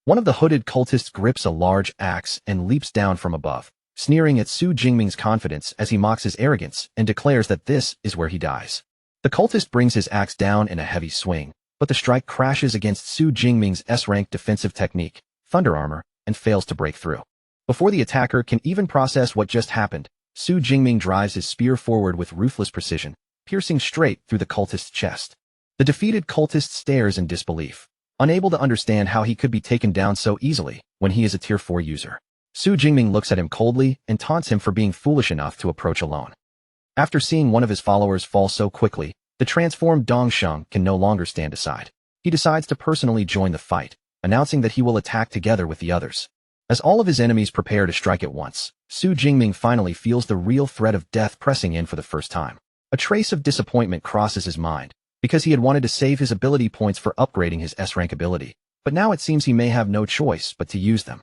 One of the hooded cultists grips a large axe and leaps down from above, sneering at Su Jingming's confidence as he mocks his arrogance and declares that this is where he dies. The cultist brings his axe down in a heavy swing, but the strike crashes against Su Jingming's S-rank defensive technique, Thunder Armor, and fails to break through. Before the attacker can even process what just happened, Su Jingming drives his spear forward with ruthless precision, piercing straight through the cultist's chest. The defeated cultist stares in disbelief, unable to understand how he could be taken down so easily when he is a Tier 4 user. Su Jingming looks at him coldly and taunts him for being foolish enough to approach alone. After seeing one of his followers fall so quickly, the transformed Dongsheng can no longer stand aside. He decides to personally join the fight, announcing that he will attack together with the others. As all of his enemies prepare to strike at once, Su Jingming finally feels the real threat of death pressing in for the first time. A trace of disappointment crosses his mind, because he had wanted to save his ability points for upgrading his S-rank ability, but now it seems he may have no choice but to use them.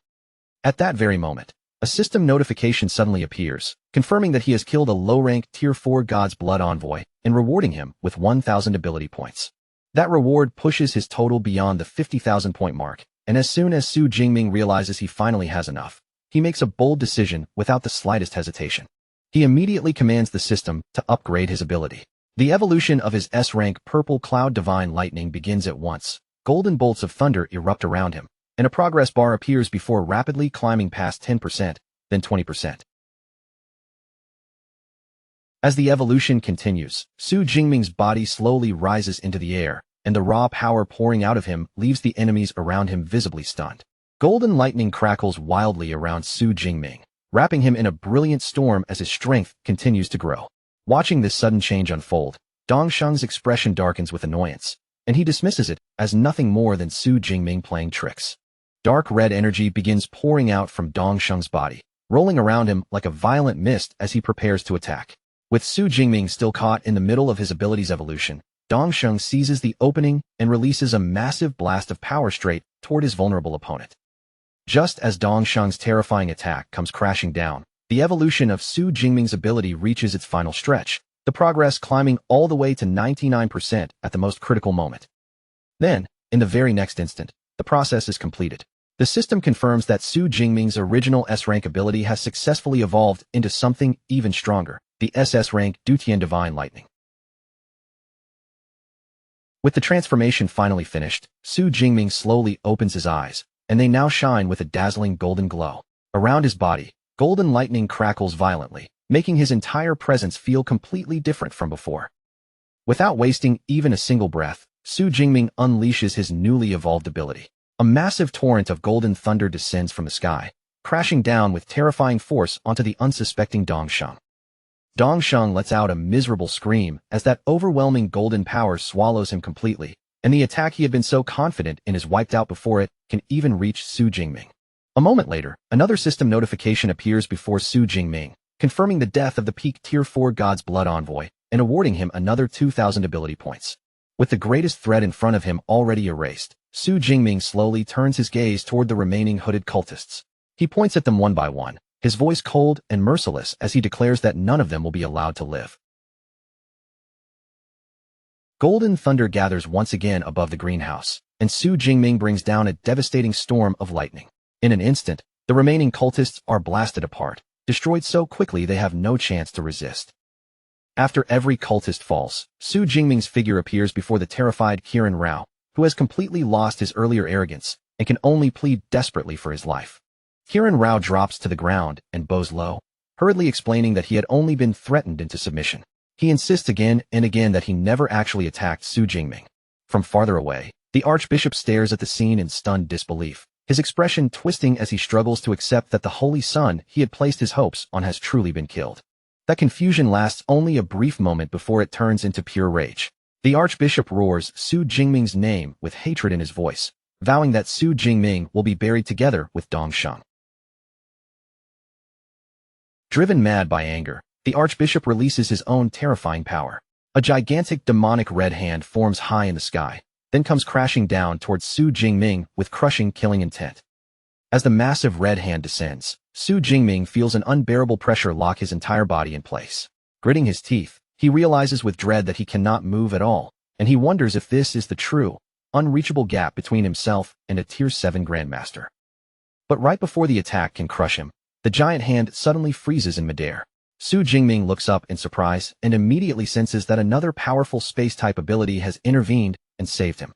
At that very moment, a system notification suddenly appears, confirming that he has killed a low-rank Tier 4 God's Blood envoy and rewarding him with 1,000 ability points. That reward pushes his total beyond the 50,000 point mark, and as soon as Su Jingming realizes he finally has enough, he makes a bold decision without the slightest hesitation. He immediately commands the system to upgrade his ability. The evolution of his S-rank Purple Cloud Divine Lightning begins at once. Golden bolts of thunder erupt around him, and a progress bar appears before rapidly climbing past 10%, then 20%. As the evolution continues, Su Jingming's body slowly rises into the air, and the raw power pouring out of him leaves the enemies around him visibly stunned. Golden lightning crackles wildly around Su Jingming, wrapping him in a brilliant storm as his strength continues to grow. Watching this sudden change unfold, Dongsheng's expression darkens with annoyance, and he dismisses it as nothing more than Su Jingming playing tricks. Dark red energy begins pouring out from Dongsheng's body, rolling around him like a violent mist as he prepares to attack. With Su Jingming still caught in the middle of his ability's evolution, Dongsheng seizes the opening and releases a massive blast of power straight toward his vulnerable opponent. Just as Dongsheng's terrifying attack comes crashing down, the evolution of Su Jingming's ability reaches its final stretch, the progress climbing all the way to 99% at the most critical moment. Then, in the very next instant, the process is completed. The system confirms that Su Jingming's original S-rank ability has successfully evolved into something even stronger, the SS-rank Dutian Divine Lightning. With the transformation finally finished, Su Jingming slowly opens his eyes, and they now shine with a dazzling golden glow. Around his body, golden lightning crackles violently, making his entire presence feel completely different from before. Without wasting even a single breath, Su Jingming unleashes his newly evolved ability. A massive torrent of golden thunder descends from the sky, crashing down with terrifying force onto the unsuspecting Dongsheng. Dongsheng lets out a miserable scream as that overwhelming golden power swallows him completely, and the attack he had been so confident in is wiped out before it can even reach Su Jingming. A moment later, another system notification appears before Su Jingming, confirming the death of the peak Tier 4 God's Blood Envoy and awarding him another 2,000 ability points. With the greatest threat in front of him already erased, Su Jingming slowly turns his gaze toward the remaining hooded cultists. He points at them one by one, his voice cold and merciless as he declares that none of them will be allowed to live. Golden thunder gathers once again above the greenhouse, and Su Jingming brings down a devastating storm of lightning. In an instant, the remaining cultists are blasted apart, destroyed so quickly they have no chance to resist. After every cultist falls, Su Jingming's figure appears before the terrified Kirin Rao, who has completely lost his earlier arrogance and can only plead desperately for his life. Kirin Rao drops to the ground and bows low, hurriedly explaining that he had only been threatened into submission. He insists again and again that he never actually attacked Su Jingming. From farther away, the Archbishop stares at the scene in stunned disbelief, his expression twisting as he struggles to accept that the Holy Son he had placed his hopes on has truly been killed. That confusion lasts only a brief moment before it turns into pure rage. The Archbishop roars Su Jingming's name with hatred in his voice, vowing that Su Jingming will be buried together with Dongsheng. Driven mad by anger, the Archbishop releases his own terrifying power. A gigantic demonic red hand forms high in the sky, then comes crashing down towards Su Jingming with crushing killing intent. As the massive red hand descends, Su Jingming feels an unbearable pressure lock his entire body in place. Gritting his teeth, he realizes with dread that he cannot move at all, and he wonders if this is the true, unreachable gap between himself and a Tier 7 Grandmaster. But right before the attack can crush him, the giant hand suddenly freezes in midair. Su Jingming looks up in surprise and immediately senses that another powerful space-type ability has intervened and saved him.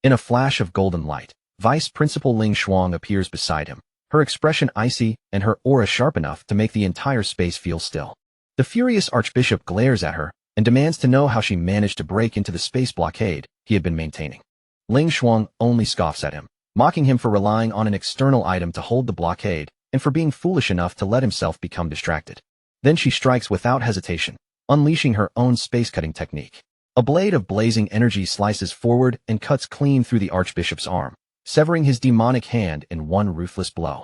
In a flash of golden light, Vice Principal Ling Shuang appears beside him, her expression icy and her aura sharp enough to make the entire space feel still. The furious Archbishop glares at her and demands to know how she managed to break into the space blockade he had been maintaining. Ling Shuang only scoffs at him, mocking him for relying on an external item to hold the blockade and for being foolish enough to let himself become distracted. Then she strikes without hesitation, unleashing her own space-cutting technique. A blade of blazing energy slices forward and cuts clean through the Archbishop's arm, severing his demonic hand in one ruthless blow.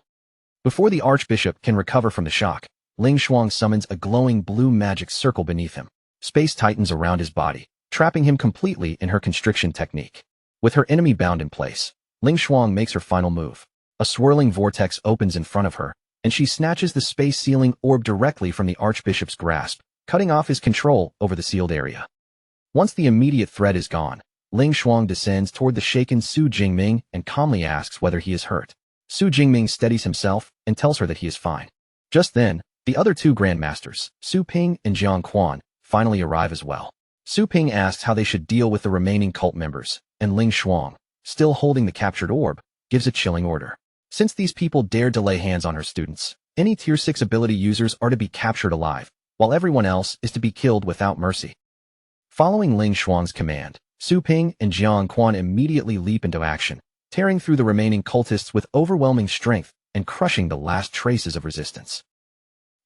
Before the Archbishop can recover from the shock, Ling Shuang summons a glowing blue magic circle beneath him. Space tightens around his body, trapping him completely in her constriction technique. With her enemy bound in place, Ling Shuang makes her final move. A swirling vortex opens in front of her, and she snatches the space-sealing orb directly from the Archbishop's grasp, cutting off his control over the sealed area. Once the immediate threat is gone, Ling Shuang descends toward the shaken Su Jingming and calmly asks whether he is hurt. Su Jingming steadies himself and tells her that he is fine. Just then, the other two Grandmasters, Su Ping and Jiang Quan, finally arrive as well. Su Ping asks how they should deal with the remaining cult members, and Ling Shuang, still holding the captured orb, gives a chilling order. Since these people dared to lay hands on her students, any Tier 6 ability users are to be captured alive, while everyone else is to be killed without mercy. Following Ling Shuang's command, Su Ping and Jiang Quan immediately leap into action, tearing through the remaining cultists with overwhelming strength and crushing the last traces of resistance.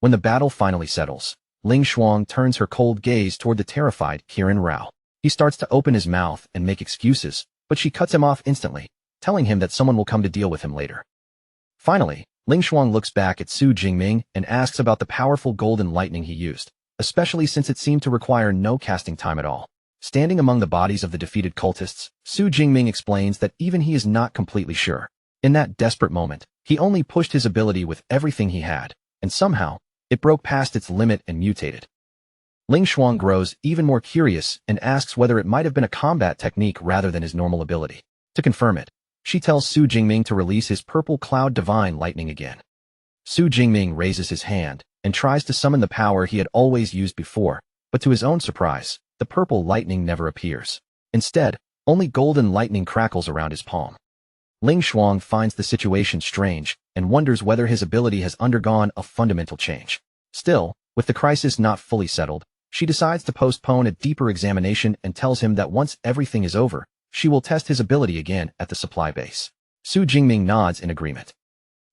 When the battle finally settles, Ling Shuang turns her cold gaze toward the terrified Kirin Rao. He starts to open his mouth and make excuses, but she cuts him off instantly, telling him that someone will come to deal with him later. Finally, Ling Shuang looks back at Su Jingming and asks about the powerful golden lightning he used, especially since it seemed to require no casting time at all. Standing among the bodies of the defeated cultists, Su Jingming explains that even he is not completely sure. In that desperate moment, he only pushed his ability with everything he had, and somehow, it broke past its limit and mutated. Ling Shuang grows even more curious and asks whether it might have been a combat technique rather than his normal ability. To confirm it, she tells Su Jingming to release his purple cloud divine lightning again. Su Jingming raises his hand and tries to summon the power he had always used before, but to his own surprise, the purple lightning never appears. Instead, only golden lightning crackles around his palm. Ling Shuang finds the situation strange and wonders whether his ability has undergone a fundamental change. Still, with the crisis not fully settled, she decides to postpone a deeper examination and tells him that once everything is over, she will test his ability again at the supply base. Su Jingming nods in agreement.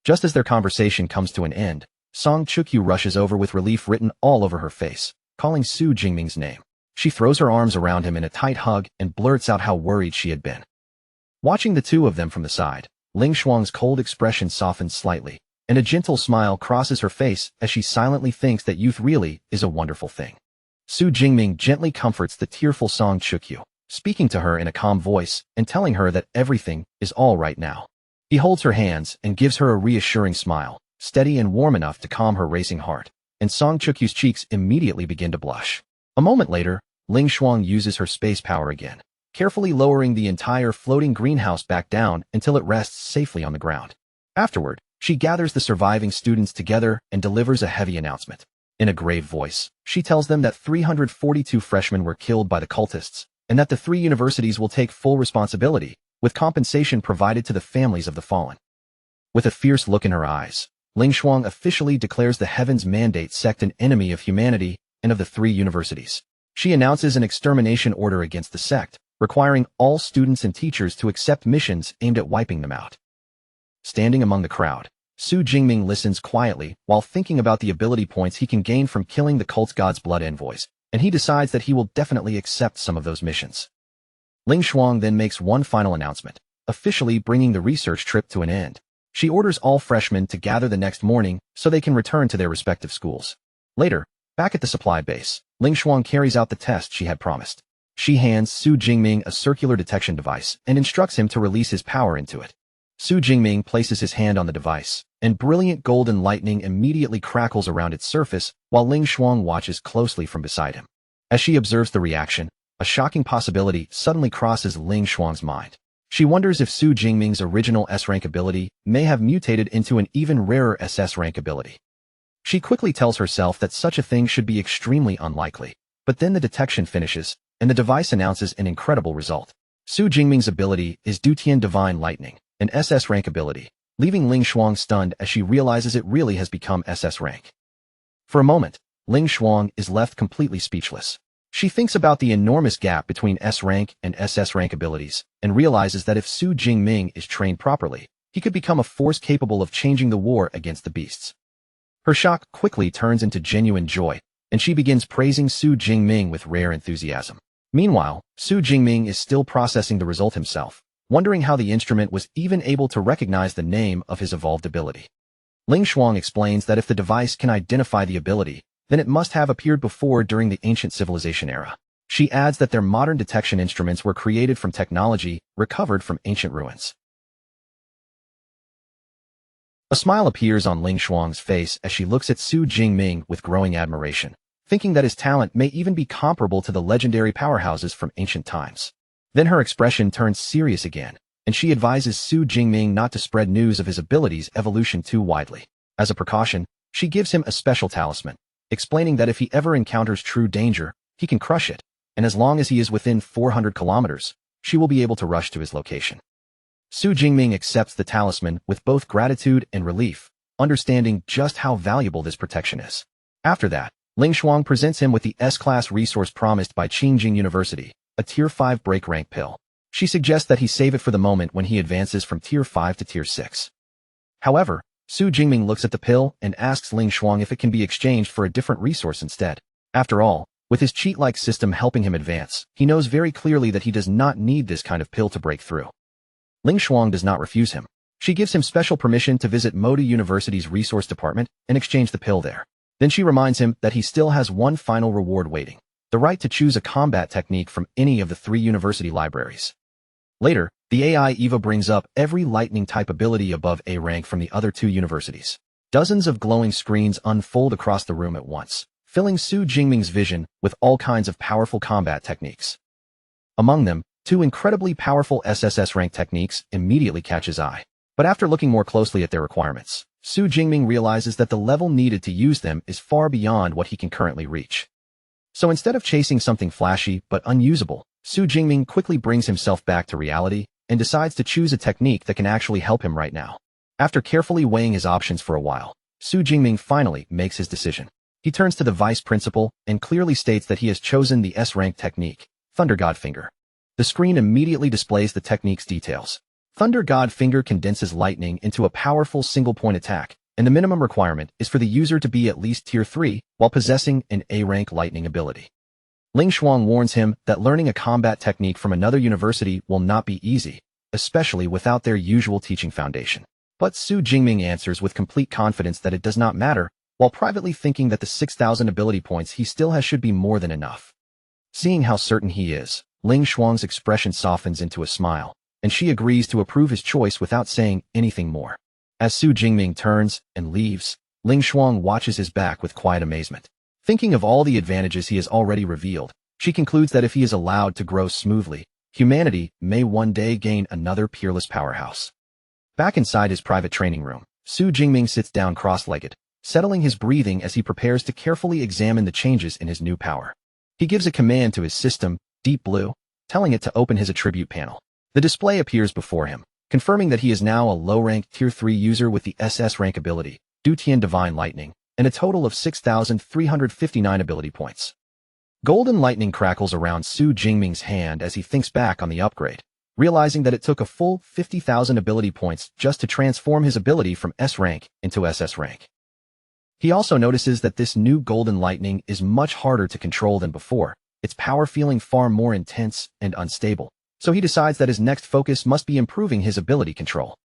Just as their conversation comes to an end, Song Chukyu rushes over with relief written all over her face, calling Su Jingming's name. She throws her arms around him in a tight hug and blurts out how worried she had been. Watching the two of them from the side, Ling Shuang's cold expression softens slightly, and a gentle smile crosses her face as she silently thinks that youth really is a wonderful thing. Su Jingming gently comforts the tearful Song Chukyu, speaking to her in a calm voice and telling her that everything is all right now. He holds her hands and gives her a reassuring smile, steady and warm enough to calm her racing heart, and Song Chukyu's cheeks immediately begin to blush. A moment later, Ling Shuang uses her space power again, carefully lowering the entire floating greenhouse back down until it rests safely on the ground. Afterward, she gathers the surviving students together and delivers a heavy announcement. In a grave voice, she tells them that 342 freshmen were killed by the cultists, and that the 3 universities will take full responsibility, with compensation provided to the families of the fallen. With a fierce look in her eyes, Ling Shuang officially declares the Heaven's Mandate sect an enemy of humanity and of the 3 universities. She announces an extermination order against the sect, requiring all students and teachers to accept missions aimed at wiping them out. Standing among the crowd, Su Jingming listens quietly while thinking about the ability points he can gain from killing the cult's god's blood envoys, and he decides that he will definitely accept some of those missions. Ling Shuang then makes one final announcement, officially bringing the research trip to an end. She orders all freshmen to gather the next morning so they can return to their respective schools. Later, back at the supply base, Ling Shuang carries out the test she had promised. She hands Su Jingming a circular detection device and instructs him to release his power into it. Su Jingming places his hand on the device, and brilliant golden lightning immediately crackles around its surface while Ling Shuang watches closely from beside him. As she observes the reaction, a shocking possibility suddenly crosses Ling Shuang's mind. She wonders if Su Jingming's original S-rank ability may have mutated into an even rarer SS rank ability. She quickly tells herself that such a thing should be extremely unlikely, but then the detection finishes, and the device announces an incredible result. Su Jingming's ability is Dutian Divine Lightning, an SS rank ability, leaving Ling Shuang stunned as she realizes it really has become SS rank. For a moment, Ling Shuang is left completely speechless. She thinks about the enormous gap between S-rank and SS rank abilities, and realizes that if Su Jingming is trained properly, he could become a force capable of changing the war against the beasts. Her shock quickly turns into genuine joy, and she begins praising Su Jingming with rare enthusiasm. Meanwhile, Su Jingming is still processing the result himself, wondering how the instrument was even able to recognize the name of his evolved ability. Ling Shuang explains that if the device can identify the ability, then it must have appeared before during the ancient civilization era. She adds that their modern detection instruments were created from technology recovered from ancient ruins. A smile appears on Ling Shuang's face as she looks at Su Jingming with growing admiration, thinking that his talent may even be comparable to the legendary powerhouses from ancient times. Then her expression turns serious again, and she advises Su Jingming not to spread news of his ability's evolution too widely. As a precaution, she gives him a special talisman, explaining that if he ever encounters true danger, he can crush it, and as long as he is within 400 kilometers, she will be able to rush to his location. Su Jingming accepts the talisman with both gratitude and relief, understanding just how valuable this protection is. After that, Ling Shuang presents him with the S-class resource promised by Qingjing University, a Tier 5 break rank pill. She suggests that he save it for the moment when he advances from Tier 5 to Tier 6. However, Su Jingming looks at the pill and asks Ling Shuang if it can be exchanged for a different resource instead. After all, with his cheat-like system helping him advance, he knows very clearly that he does not need this kind of pill to break through. Ling Shuang does not refuse him. She gives him special permission to visit Moda University's resource department and exchange the pill there. Then she reminds him that he still has one final reward waiting, the right to choose a combat technique from any of the 3 university libraries. Later, the AI Eva brings up every lightning-type ability above A rank from the other 2 universities. Dozens of glowing screens unfold across the room at once, filling Su Jingming's vision with all kinds of powerful combat techniques. Among them, 2 incredibly powerful SSS rank techniques immediately catch his eye. But after looking more closely at their requirements, Su Jingming realizes that the level needed to use them is far beyond what he can currently reach. So instead of chasing something flashy but unusable, Su Jingming quickly brings himself back to reality and decides to choose a technique that can actually help him right now. After carefully weighing his options for a while, Su Jingming finally makes his decision. He turns to the vice principal and clearly states that he has chosen the S-rank technique, Thunder God Finger. The screen immediately displays the technique's details. Thunder God Finger condenses lightning into a powerful single-point attack, and the minimum requirement is for the user to be at least Tier 3 while possessing an A-rank lightning ability. Ling Shuang warns him that learning a combat technique from another university will not be easy, especially without their usual teaching foundation. But Su Jingming answers with complete confidence that it does not matter, while privately thinking that the 6,000 ability points he still has should be more than enough. Seeing how certain he is, Ling Shuang's expression softens into a smile, and she agrees to approve his choice without saying anything more. As Su Jingming turns and leaves, Ling Shuang watches his back with quiet amazement. Thinking of all the advantages he has already revealed, she concludes that if he is allowed to grow smoothly, humanity may one day gain another peerless powerhouse. Back inside his private training room, Su Jingming sits down cross-legged, settling his breathing as he prepares to carefully examine the changes in his new power. He gives a command to his system, Deep Blue, telling it to open his attribute panel. The display appears before him, confirming that he is now a low-rank Tier 3 user with the SS rank ability, Dutian Divine Lightning, and a total of 6,359 ability points. Golden lightning crackles around Su Jingming's hand as he thinks back on the upgrade, realizing that it took a full 50,000 ability points just to transform his ability from S rank into SS rank. He also notices that this new golden lightning is much harder to control than before, its power feeling far more intense and unstable, so he decides that his next focus must be improving his ability control.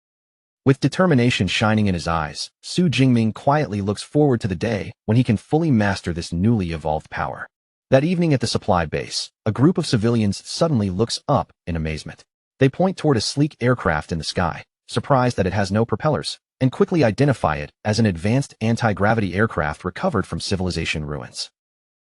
With determination shining in his eyes, Su Jingming quietly looks forward to the day when he can fully master this newly evolved power. That evening at the supply base, a group of civilians suddenly looks up in amazement. They point toward a sleek aircraft in the sky, surprised that it has no propellers, and quickly identify it as an advanced anti-gravity aircraft recovered from civilization ruins.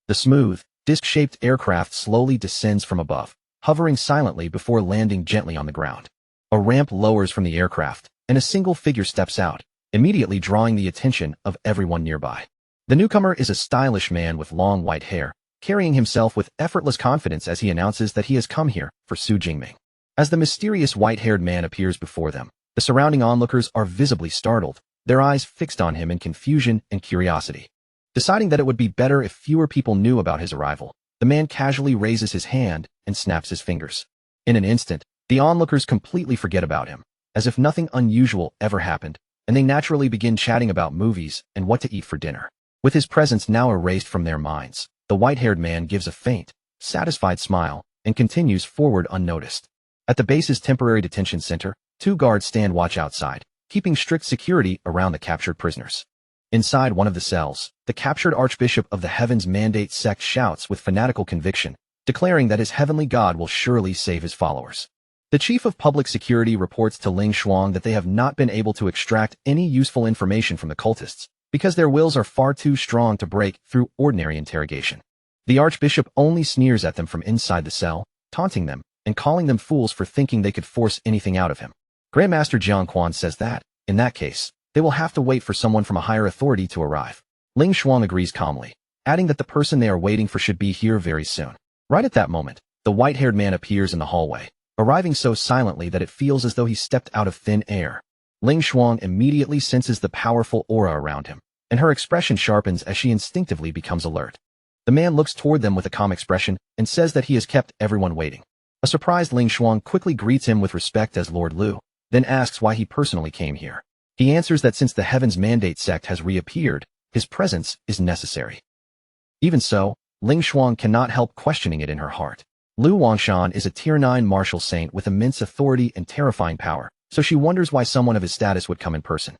The smooth, disc-shaped aircraft slowly descends from above, hovering silently before landing gently on the ground. A ramp lowers from the aircraft, and a single figure steps out, immediately drawing the attention of everyone nearby. The newcomer is a stylish man with long white hair, carrying himself with effortless confidence as he announces that he has come here for Su Jingming. As the mysterious white-haired man appears before them, the surrounding onlookers are visibly startled, their eyes fixed on him in confusion and curiosity. Deciding that it would be better if fewer people knew about his arrival, the man casually raises his hand and snaps his fingers. In an instant, the onlookers completely forget about him, as if nothing unusual ever happened, and they naturally begin chatting about movies and what to eat for dinner. With his presence now erased from their minds, the white-haired man gives a faint, satisfied smile and continues forward unnoticed. At the base's temporary detention center, 2 guards stand watch outside, keeping strict security around the captured prisoners. Inside one of the cells, the captured Archbishop of the Heaven's Mandate sect shouts with fanatical conviction, declaring that his heavenly God will surely save his followers. The chief of public security reports to Ling Shuang that they have not been able to extract any useful information from the cultists, because their wills are far too strong to break through ordinary interrogation. The Archbishop only sneers at them from inside the cell, taunting them, and calling them fools for thinking they could force anything out of him. Grandmaster Jiang Quan says that, in that case, they will have to wait for someone from a higher authority to arrive. Ling Shuang agrees calmly, adding that the person they are waiting for should be here very soon. Right at that moment, the white-haired man appears in the hallway, arriving so silently that it feels as though he stepped out of thin air. Ling Shuang immediately senses the powerful aura around him, and her expression sharpens as she instinctively becomes alert. The man looks toward them with a calm expression and says that he has kept everyone waiting. A surprised Ling Shuang quickly greets him with respect as Lord Lu, then asks why he personally came here. He answers that since the Heaven's Mandate sect has reappeared, his presence is necessary. Even so, Ling Shuang cannot help questioning it in her heart. Lu Wangshan is a Tier 9 martial saint with immense authority and terrifying power, so she wonders why someone of his status would come in person.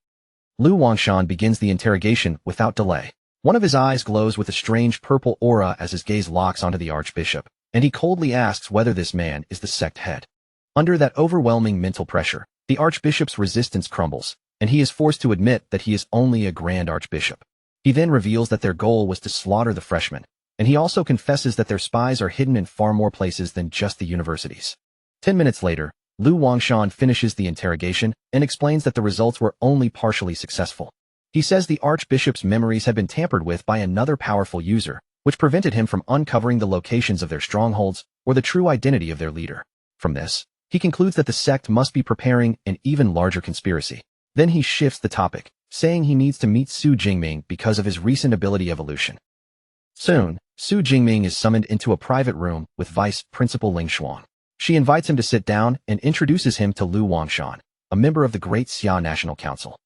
Lu Wangshan begins the interrogation without delay. One of his eyes glows with a strange purple aura as his gaze locks onto the Archbishop, and he coldly asks whether this man is the sect head. Under that overwhelming mental pressure, the Archbishop's resistance crumbles, and he is forced to admit that he is only a Grand Archbishop. He then reveals that their goal was to slaughter the freshmen, and he also confesses that their spies are hidden in far more places than just the universities. 10 minutes later, Lu Wangshan finishes the interrogation and explains that the results were only partially successful. He says the Archbishop's memories had been tampered with by another powerful user, which prevented him from uncovering the locations of their strongholds or the true identity of their leader. From this, he concludes that the sect must be preparing an even larger conspiracy. Then he shifts the topic, saying he needs to meet Su Jingming because of his recent ability evolution. Soon, Su Jingming is summoned into a private room with Vice Principal Ling Shuang. She invites him to sit down and introduces him to Lu Wangshan, a member of the Great Xia National Council.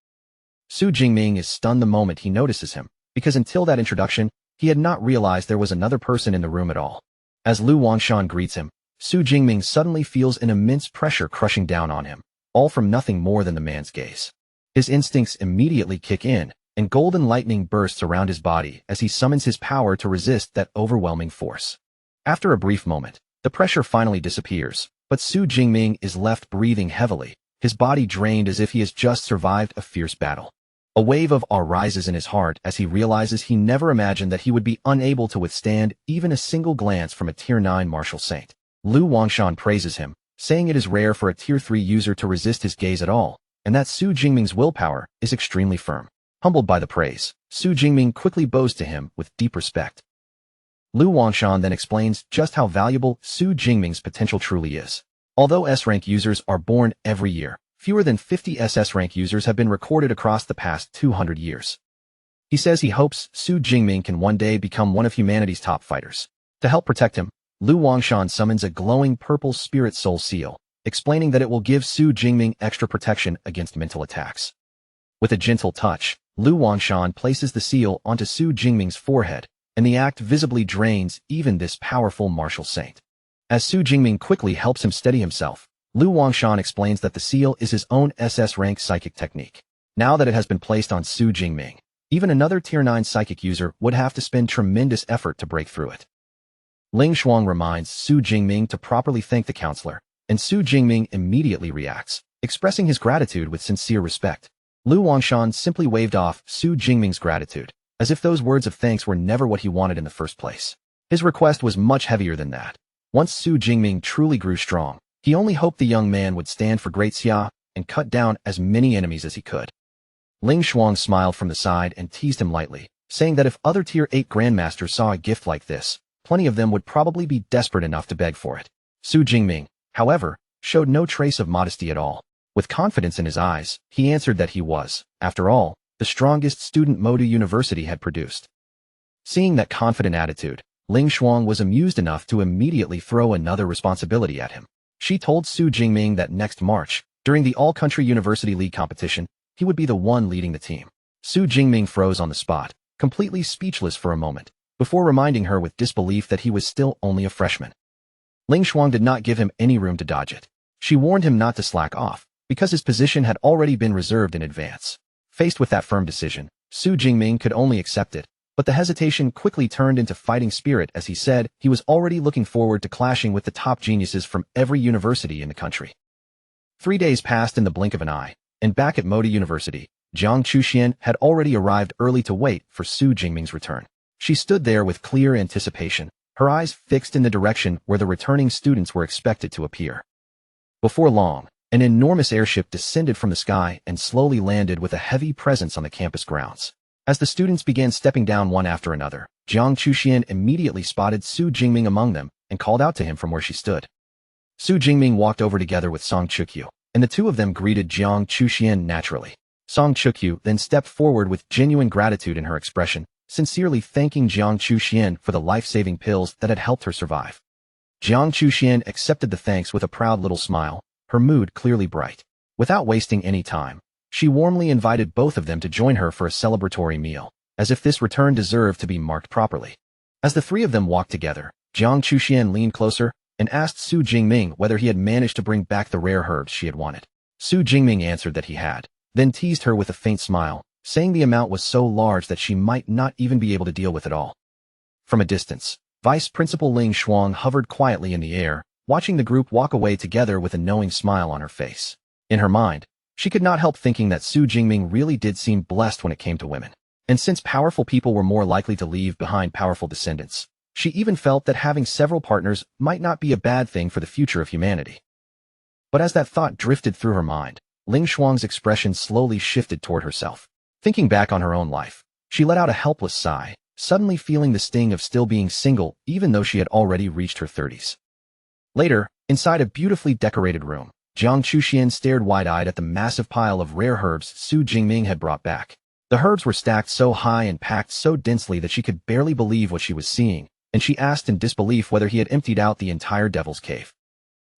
Su Jingming is stunned the moment he notices him, because until that introduction, he had not realized there was another person in the room at all. As Lu Wangshan greets him, Su Jingming suddenly feels an immense pressure crushing down on him, all from nothing more than the man's gaze. His instincts immediately kick in, and golden lightning bursts around his body as he summons his power to resist that overwhelming force. After a brief moment, the pressure finally disappears, but Su Jingming is left breathing heavily, his body drained as if he has just survived a fierce battle. A wave of awe rises in his heart as he realizes he never imagined that he would be unable to withstand even a single glance from a Tier 9 martial saint. Lu Wangshan praises him, saying it is rare for a Tier 3 user to resist his gaze at all, and that Su Jingming's willpower is extremely firm. Humbled by the praise, Su Jingming quickly bows to him with deep respect. Lu Wangshan then explains just how valuable Su Jingming's potential truly is. Although S-rank users are born every year, fewer than 50 SS-rank users have been recorded across the past 200 years. He says he hopes Su Jingming can one day become one of humanity's top fighters. To help protect him, Lu Wangshan summons a glowing purple spirit soul seal, explaining that it will give Su Jingming extra protection against mental attacks. With a gentle touch, Lu Wangshan places the seal onto Su Jingming's forehead, and the act visibly drains even this powerful martial saint. As Su Jingming quickly helps him steady himself, Lu Wangshan explains that the seal is his own SS-rank psychic technique. Now that it has been placed on Su Jingming, even another Tier 9 psychic user would have to spend tremendous effort to break through it. Ling Shuang reminds Su Jingming to properly thank the counselor, and Su Jingming immediately reacts, expressing his gratitude with sincere respect. Lu Wangshan simply waved off Su Jingming's gratitude, as if those words of thanks were never what he wanted in the first place. His request was much heavier than that. Once Su Jingming truly grew strong, he only hoped the young man would stand for Great Xia and cut down as many enemies as he could. Ling Shuang smiled from the side and teased him lightly, saying that if other Tier 8 grandmasters saw a gift like this, plenty of them would probably be desperate enough to beg for it. Su Jingming, however, showed no trace of modesty at all. With confidence in his eyes, he answered that he was, after all, the strongest student Modu University had produced. Seeing that confident attitude, Ling Shuang was amused enough to immediately throw another responsibility at him. She told Su Jingming that next March, during the All-Country University League competition, he would be the one leading the team. Su Jingming froze on the spot, completely speechless for a moment, before reminding her with disbelief that he was still only a freshman. Ling Shuang did not give him any room to dodge it. She warned him not to slack off, because his position had already been reserved in advance. Faced with that firm decision, Su Jingming could only accept it, but the hesitation quickly turned into fighting spirit as he said he was already looking forward to clashing with the top geniuses from every university in the country. 3 days passed in the blink of an eye, and back at Moda University, Jiang Chuxian had already arrived early to wait for Su Jingming's return. She stood there with clear anticipation, her eyes fixed in the direction where the returning students were expected to appear. Before long, an enormous airship descended from the sky and slowly landed with a heavy presence on the campus grounds. As the students began stepping down one after another, Jiang Chuxian immediately spotted Su Jingming among them and called out to him from where she stood. Su Jingming walked over together with Song Chukyu, and the two of them greeted Jiang Chuxian naturally. Song Chukyu then stepped forward with genuine gratitude in her expression, sincerely thanking Jiang Chuxian for the life-saving pills that had helped her survive. Jiang Chuxian accepted the thanks with a proud little smile, her mood clearly bright. Without wasting any time, she warmly invited both of them to join her for a celebratory meal, as if this return deserved to be marked properly. As the three of them walked together, Jiang Chuxian leaned closer and asked Su Jingming whether he had managed to bring back the rare herbs she had wanted. Su Jingming answered that he had, then teased her with a faint smile, saying the amount was so large that she might not even be able to deal with it all. From a distance, Vice Principal Ling Shuang hovered quietly in the air, watching the group walk away together with a knowing smile on her face. In her mind, she could not help thinking that Su Jingming really did seem blessed when it came to women. And since powerful people were more likely to leave behind powerful descendants, she even felt that having several partners might not be a bad thing for the future of humanity. But as that thought drifted through her mind, Ling Shuang's expression slowly shifted toward herself. Thinking back on her own life, she let out a helpless sigh, suddenly feeling the sting of still being single even though she had already reached her 30s. Later, inside a beautifully decorated room, Jiang Chuxian stared wide-eyed at the massive pile of rare herbs Su Jingming had brought back. The herbs were stacked so high and packed so densely that she could barely believe what she was seeing, and she asked in disbelief whether he had emptied out the entire Devil's Cave.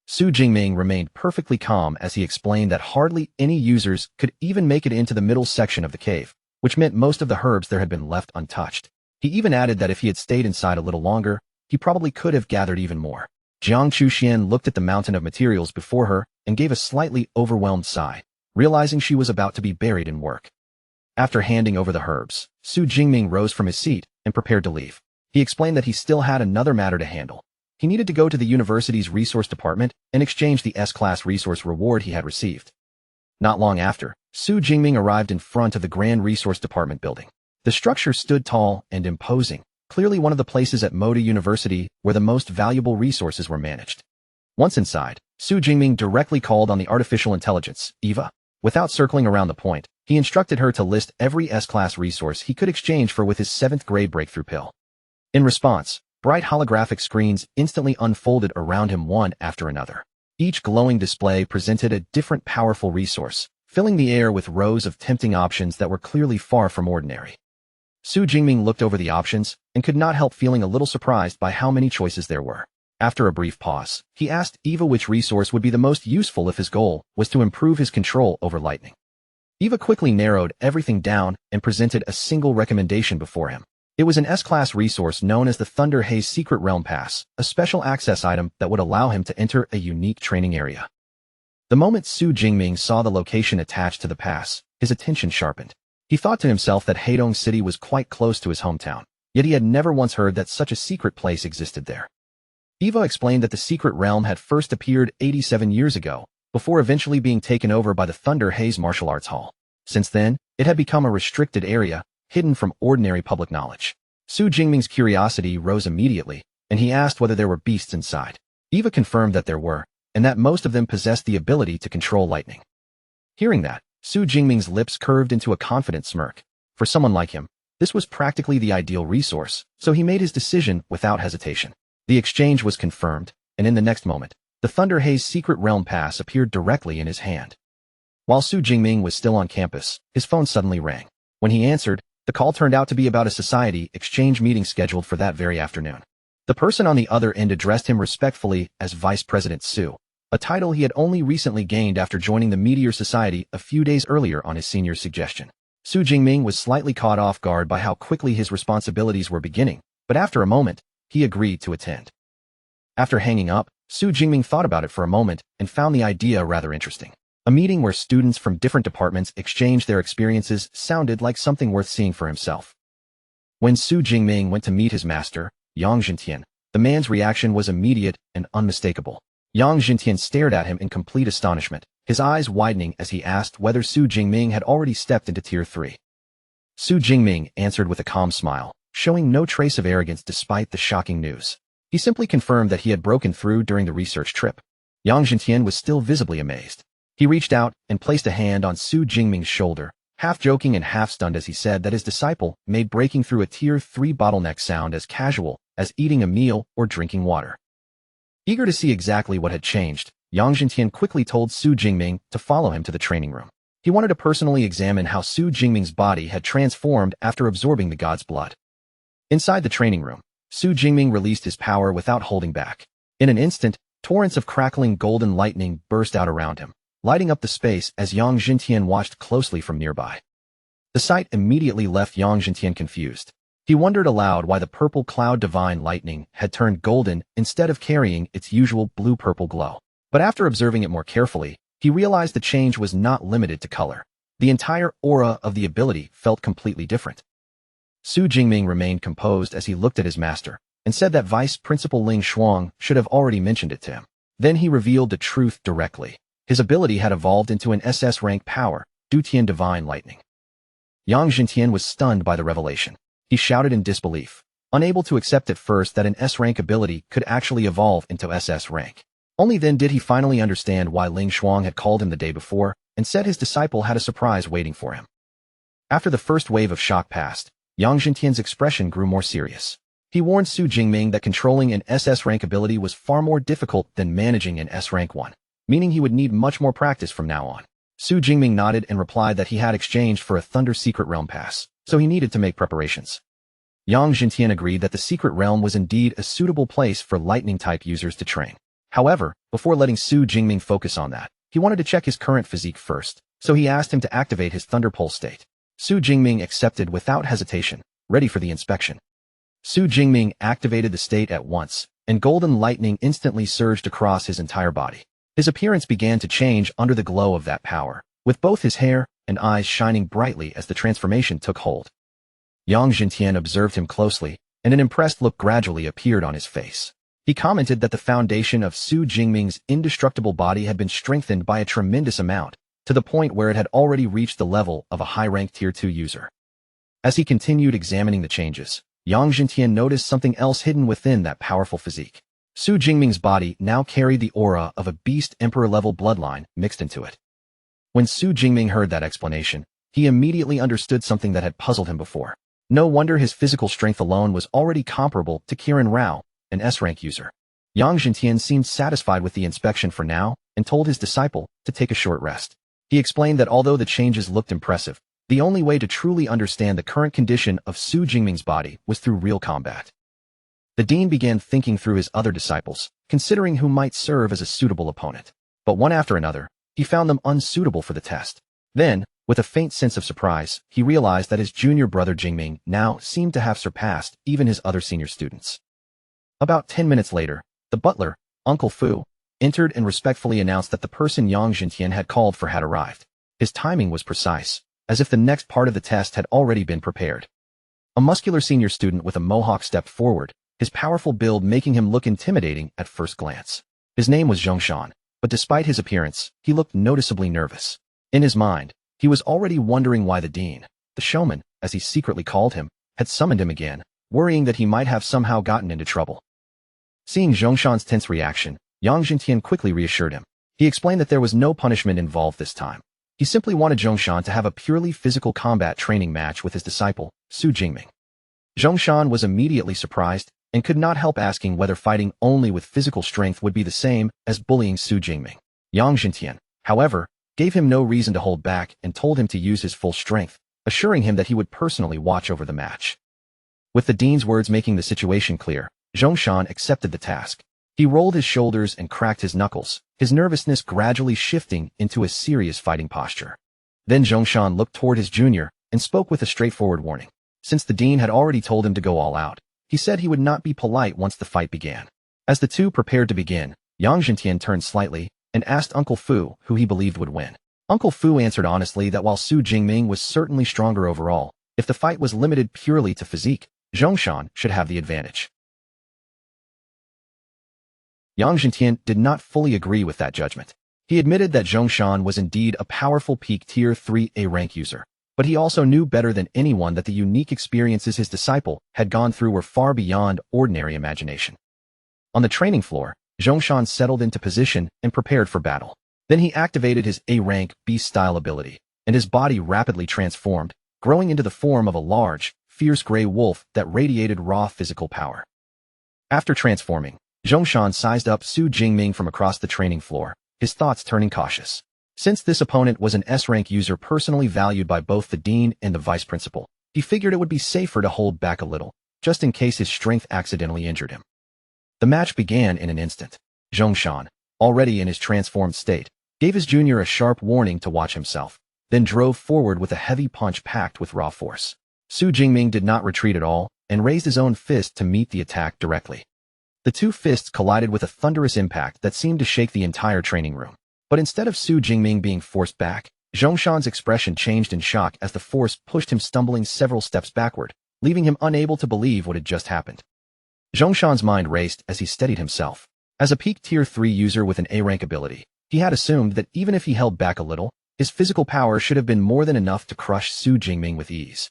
Su Jingming remained perfectly calm as he explained that hardly any users could even make it into the middle section of the cave, which meant most of the herbs there had been left untouched. He even added that if he had stayed inside a little longer, he probably could have gathered even more. Jiang Chuxian looked at the mountain of materials before her and gave a slightly overwhelmed sigh, realizing she was about to be buried in work. After handing over the herbs, Su Jingming rose from his seat and prepared to leave. He explained that he still had another matter to handle. He needed to go to the university's resource department and exchange the S-class resource reward he had received. Not long after, Su Jingming arrived in front of the Grand Resource Department building. The structure stood tall and imposing, clearly one of the places at Moda University where the most valuable resources were managed. Once inside, Su Jingming directly called on the artificial intelligence, Eva. Without circling around the point, he instructed her to list every S-class resource he could exchange for with his 7th grade breakthrough pill. In response, bright holographic screens instantly unfolded around him one after another. Each glowing display presented a different powerful resource, filling the air with rows of tempting options that were clearly far from ordinary. Su Jingming looked over the options and could not help feeling a little surprised by how many choices there were. After a brief pause, he asked Eva which resource would be the most useful if his goal was to improve his control over lightning. Eva quickly narrowed everything down and presented a single recommendation before him. It was an S-class resource known as the Thunder Haze Secret Realm Pass, a special access item that would allow him to enter a unique training area. The moment Su Jingming saw the location attached to the pass, his attention sharpened. He thought to himself that Haidong City was quite close to his hometown, yet he had never once heard that such a secret place existed there. Eva explained that the secret realm had first appeared 87 years ago, before eventually being taken over by the Thunder Haze Martial Arts Hall. Since then, it had become a restricted area, hidden from ordinary public knowledge. Su Jingming's curiosity rose immediately, and he asked whether there were beasts inside. Eva confirmed that there were, and that most of them possessed the ability to control lightning. Hearing that, Su Jingming's lips curved into a confident smirk. For someone like him, this was practically the ideal resource, so he made his decision without hesitation. The exchange was confirmed, and in the next moment, the Thunder Haze Secret Realm Pass appeared directly in his hand. While Su Jingming was still on campus, his phone suddenly rang. When he answered, the call turned out to be about a society exchange meeting scheduled for that very afternoon. The person on the other end addressed him respectfully as Vice President Su, a title he had only recently gained after joining the Meteor Society a few days earlier on his senior's suggestion. Su Jingming was slightly caught off guard by how quickly his responsibilities were beginning, but after a moment, he agreed to attend. After hanging up, Su Jingming thought about it for a moment and found the idea rather interesting. A meeting where students from different departments exchanged their experiences sounded like something worth seeing for himself. When Su Jingming went to meet his master, Yang Jintian, the man's reaction was immediate and unmistakable. Yang Jintian stared at him in complete astonishment, his eyes widening as he asked whether Su Jingming had already stepped into Tier 3. Su Jingming answered with a calm smile, showing no trace of arrogance despite the shocking news. He simply confirmed that he had broken through during the research trip. Yang Jintian was still visibly amazed. He reached out and placed a hand on Su Jingming's shoulder, half joking and half stunned as he said that his disciple made breaking through a Tier 3 bottleneck sound as casual as eating a meal or drinking water. Eager to see exactly what had changed, Yang Jintian quickly told Su Jingming to follow him to the training room. He wanted to personally examine how Su Jingming's body had transformed after absorbing the god's blood. Inside the training room, Su Jingming released his power without holding back. In an instant, torrents of crackling golden lightning burst out around him, lighting up the space as Yang Jintian watched closely from nearby. The sight immediately left Yang Jintian confused. He wondered aloud why the purple cloud divine lightning had turned golden instead of carrying its usual blue-purple glow. But after observing it more carefully, he realized the change was not limited to color. The entire aura of the ability felt completely different. Su Jingming remained composed as he looked at his master, and said that Vice Principal Ling Shuang should have already mentioned it to him. Then he revealed the truth directly. His ability had evolved into an SS rank power, Dutian Divine Lightning. Yang Jintian was stunned by the revelation. He shouted in disbelief, unable to accept at first that an S-rank ability could actually evolve into SS rank. Only then did he finally understand why Ling Shuang had called him the day before and said his disciple had a surprise waiting for him. After the first wave of shock passed, Yang Jintian's expression grew more serious. He warned Su Jingming that controlling an SS rank ability was far more difficult than managing an S rank one, meaning he would need much more practice from now on. Su Jingming nodded and replied that he had exchanged for a Thunder Secret Realm Pass, so he needed to make preparations. Yang Jintian agreed that the Secret Realm was indeed a suitable place for lightning-type users to train. However, before letting Su Jingming focus on that, he wanted to check his current physique first, so he asked him to activate his Thunder Pulse state. Su Jingming accepted without hesitation, ready for the inspection. Su Jingming activated the state at once, and golden lightning instantly surged across his entire body. His appearance began to change under the glow of that power, with both his hair and eyes shining brightly as the transformation took hold. Yang Jintian observed him closely, and an impressed look gradually appeared on his face. He commented that the foundation of Su Jingming's indestructible body had been strengthened by a tremendous amount, to the point where it had already reached the level of a high-rank Tier 2 user. As he continued examining the changes, Yang Jintian noticed something else hidden within that powerful physique. Su Jingming's body now carried the aura of a beast emperor-level bloodline mixed into it. When Su Jingming heard that explanation, he immediately understood something that had puzzled him before. No wonder his physical strength alone was already comparable to Kirin Rao, an S-rank user. Yang Jintian seemed satisfied with the inspection for now and told his disciple to take a short rest. He explained that although the changes looked impressive, the only way to truly understand the current condition of Su Jingming's body was through real combat. The dean began thinking through his other disciples, considering who might serve as a suitable opponent. But one after another, he found them unsuitable for the test. Then, with a faint sense of surprise, he realized that his junior brother Jingming now seemed to have surpassed even his other senior students. About 10 minutes later, the butler, Uncle Fu, entered and respectfully announced that the person Yang Jintian had called for had arrived. His timing was precise, as if the next part of the test had already been prepared. A muscular senior student with a mohawk stepped forward, his powerful build making him look intimidating at first glance. His name was Zhongshan, but despite his appearance, he looked noticeably nervous. In his mind, he was already wondering why the dean, the showman, as he secretly called him, had summoned him again, worrying that he might have somehow gotten into trouble. Seeing Zhongshan's tense reaction, Yang Jintian quickly reassured him. He explained that there was no punishment involved this time. He simply wanted Zhongshan to have a purely physical combat training match with his disciple, Su Jingming. Zhongshan was immediately surprised and could not help asking whether fighting only with physical strength would be the same as bullying Su Jingming. Yang Jintian, however, gave him no reason to hold back and told him to use his full strength, assuring him that he would personally watch over the match. With the dean's words making the situation clear, Zhongshan accepted the task. He rolled his shoulders and cracked his knuckles, his nervousness gradually shifting into a serious fighting posture. Then Zhongshan looked toward his junior and spoke with a straightforward warning. Since the dean had already told him to go all out, he said he would not be polite once the fight began. As the two prepared to begin, Yang Jintian turned slightly and asked Uncle Fu who he believed would win. Uncle Fu answered honestly that while Su Jingming was certainly stronger overall, if the fight was limited purely to physique, Zhongshan should have the advantage. Yang Jintian did not fully agree with that judgment. He admitted that Zhongshan was indeed a powerful peak Tier 3A rank user, but he also knew better than anyone that the unique experiences his disciple had gone through were far beyond ordinary imagination. On the training floor, Zhongshan settled into position and prepared for battle. Then he activated his A-rank beast-style ability, and his body rapidly transformed, growing into the form of a large, fierce gray wolf that radiated raw physical power. After transforming, Zhongshan sized up Su Jingming from across the training floor, his thoughts turning cautious. Since this opponent was an S-rank user personally valued by both the dean and the vice principal, he figured it would be safer to hold back a little, just in case his strength accidentally injured him. The match began in an instant. Zhongshan, already in his transformed state, gave his junior a sharp warning to watch himself, then drove forward with a heavy punch packed with raw force. Su Jingming did not retreat at all and raised his own fist to meet the attack directly. The two fists collided with a thunderous impact that seemed to shake the entire training room. But instead of Su Jingming being forced back, Zhongshan's expression changed in shock as the force pushed him stumbling several steps backward, leaving him unable to believe what had just happened. Zhongshan's mind raced as he steadied himself. As a peak Tier 3 user with an A-rank ability, he had assumed that even if he held back a little, his physical power should have been more than enough to crush Su Jingming with ease.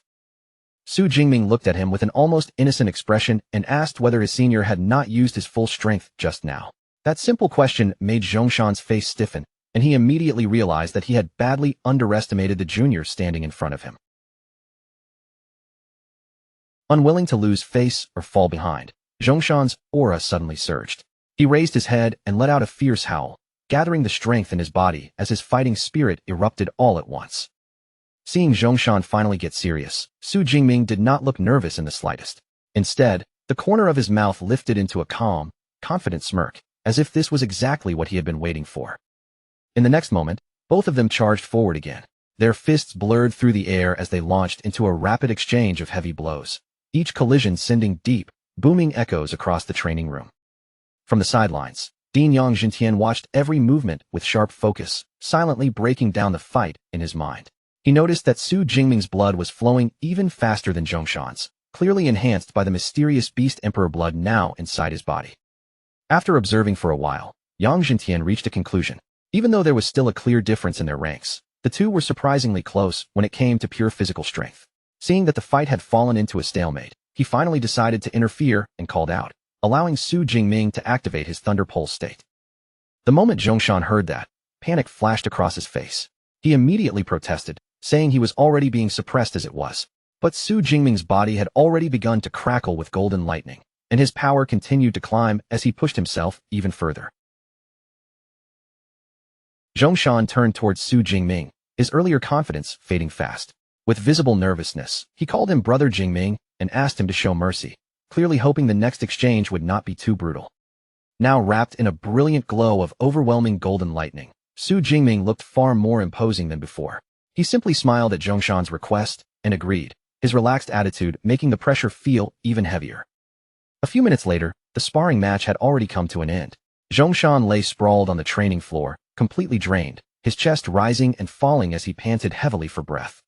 Su Jingming looked at him with an almost innocent expression and asked whether his senior had not used his full strength just now. That simple question made Zhongshan's face stiffen, and he immediately realized that he had badly underestimated the junior standing in front of him. Unwilling to lose face or fall behind, Zhongshan's aura suddenly surged. He raised his head and let out a fierce howl, gathering the strength in his body as his fighting spirit erupted all at once. Seeing Zhongshan finally get serious, Su Jingming did not look nervous in the slightest. Instead, the corner of his mouth lifted into a calm, confident smirk. as if this was exactly what he had been waiting for. In the next moment, both of them charged forward again. Their fists blurred through the air as they launched into a rapid exchange of heavy blows, each collision sending deep, booming echoes across the training room. From the sidelines, Dean Yang Jintian watched every movement with sharp focus, silently breaking down the fight in his mind. He noticed that Su Jingming's blood was flowing even faster than Zhongshan's, clearly enhanced by the mysterious beast emperor blood now inside his body. After observing for a while, Yang Jintian reached a conclusion. Even though there was still a clear difference in their ranks, the two were surprisingly close when it came to pure physical strength. Seeing that the fight had fallen into a stalemate, he finally decided to interfere and called out, allowing Su Jingming to activate his Thunder Pulse state. The moment Zhongshan heard that, panic flashed across his face. He immediately protested, saying he was already being suppressed as it was. But Su Jingming's body had already begun to crackle with golden lightning, and his power continued to climb as he pushed himself even further. Zhongshan turned towards Su Jingming, his earlier confidence fading fast. With visible nervousness, he called him Brother Jingming and asked him to show mercy, clearly hoping the next exchange would not be too brutal. Now wrapped in a brilliant glow of overwhelming golden lightning, Su Jingming looked far more imposing than before. He simply smiled at Zhongshan's request and agreed, his relaxed attitude making the pressure feel even heavier. A few minutes later, the sparring match had already come to an end. Zhongshan lay sprawled on the training floor, completely drained, his chest rising and falling as he panted heavily for breath.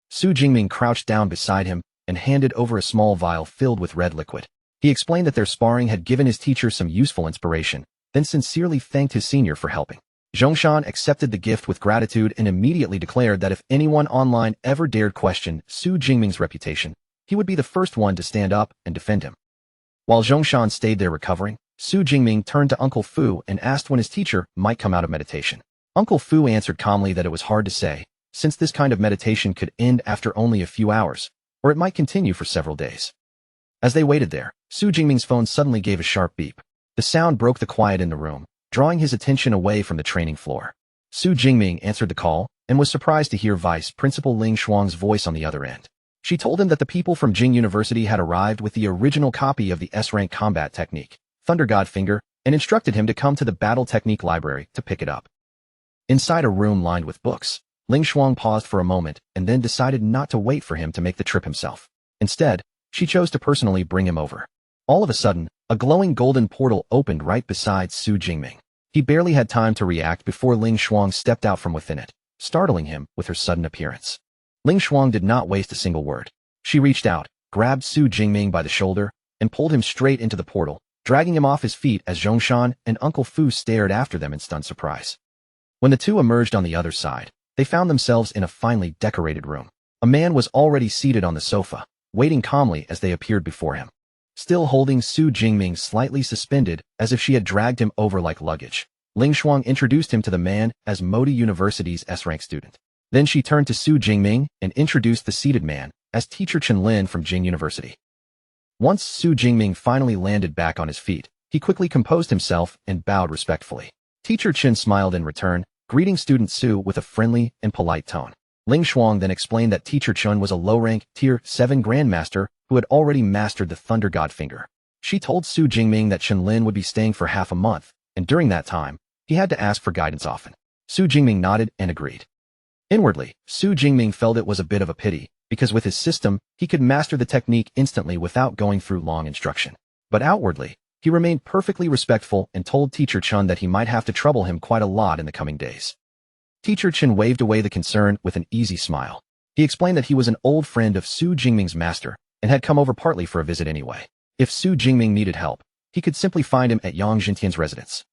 Su Jingming crouched down beside him and handed over a small vial filled with red liquid. He explained that their sparring had given his teacher some useful inspiration, then sincerely thanked his senior for helping. Zhongshan accepted the gift with gratitude and immediately declared that if anyone online ever dared question Su Jingming's reputation, he would be the first one to stand up and defend him. While Zhongshan stayed there recovering, Su Jingming turned to Uncle Fu and asked when his teacher might come out of meditation. Uncle Fu answered calmly that it was hard to say, since this kind of meditation could end after only a few hours, or it might continue for several days. As they waited there, Su Jingming's phone suddenly gave a sharp beep. The sound broke the quiet in the room, drawing his attention away from the training floor. Su Jingming answered the call and was surprised to hear Vice Principal Ling Shuang's voice on the other end. She told him that the people from Jing University had arrived with the original copy of the S-rank combat technique, Thunder God Finger, and instructed him to come to the Battle Technique Library to pick it up. Inside a room lined with books, Ling Shuang paused for a moment and then decided not to wait for him to make the trip himself. Instead, she chose to personally bring him over. All of a sudden, a glowing golden portal opened right beside Su Jingming. He barely had time to react before Ling Shuang stepped out from within it, startling him with her sudden appearance. Ling Shuang did not waste a single word. She reached out, grabbed Su Jingming by the shoulder, and pulled him straight into the portal, dragging him off his feet as Zhongshan and Uncle Fu stared after them in stunned surprise. When the two emerged on the other side, they found themselves in a finely decorated room. A man was already seated on the sofa, waiting calmly as they appeared before him, still holding Su Jingming slightly suspended as if she had dragged him over like luggage. Ling Shuang introduced him to the man as Modi University's S-rank student. Then she turned to Su Jingming and introduced the seated man as Teacher Chen Lin from Jing University. Once Su Jingming finally landed back on his feet, he quickly composed himself and bowed respectfully. Teacher Chen smiled in return, greeting student Su with a friendly and polite tone. Ling Shuang then explained that Teacher Chen was a low-rank, Tier 7 Grandmaster who had already mastered the Thunder God Finger. She told Su Jingming that Chen Lin would be staying for half a month, and during that time, he had to ask for guidance often. Su Jingming nodded and agreed. Inwardly, Su Jingming felt it was a bit of a pity, because with his system, he could master the technique instantly without going through long instruction. But outwardly, he remained perfectly respectful and told Teacher Chen that he might have to trouble him quite a lot in the coming days. Teacher Chen waved away the concern with an easy smile. He explained that he was an old friend of Su Jingming's master and had come over partly for a visit anyway. If Su Jingming needed help, he could simply find him at Yang Jintian's residence.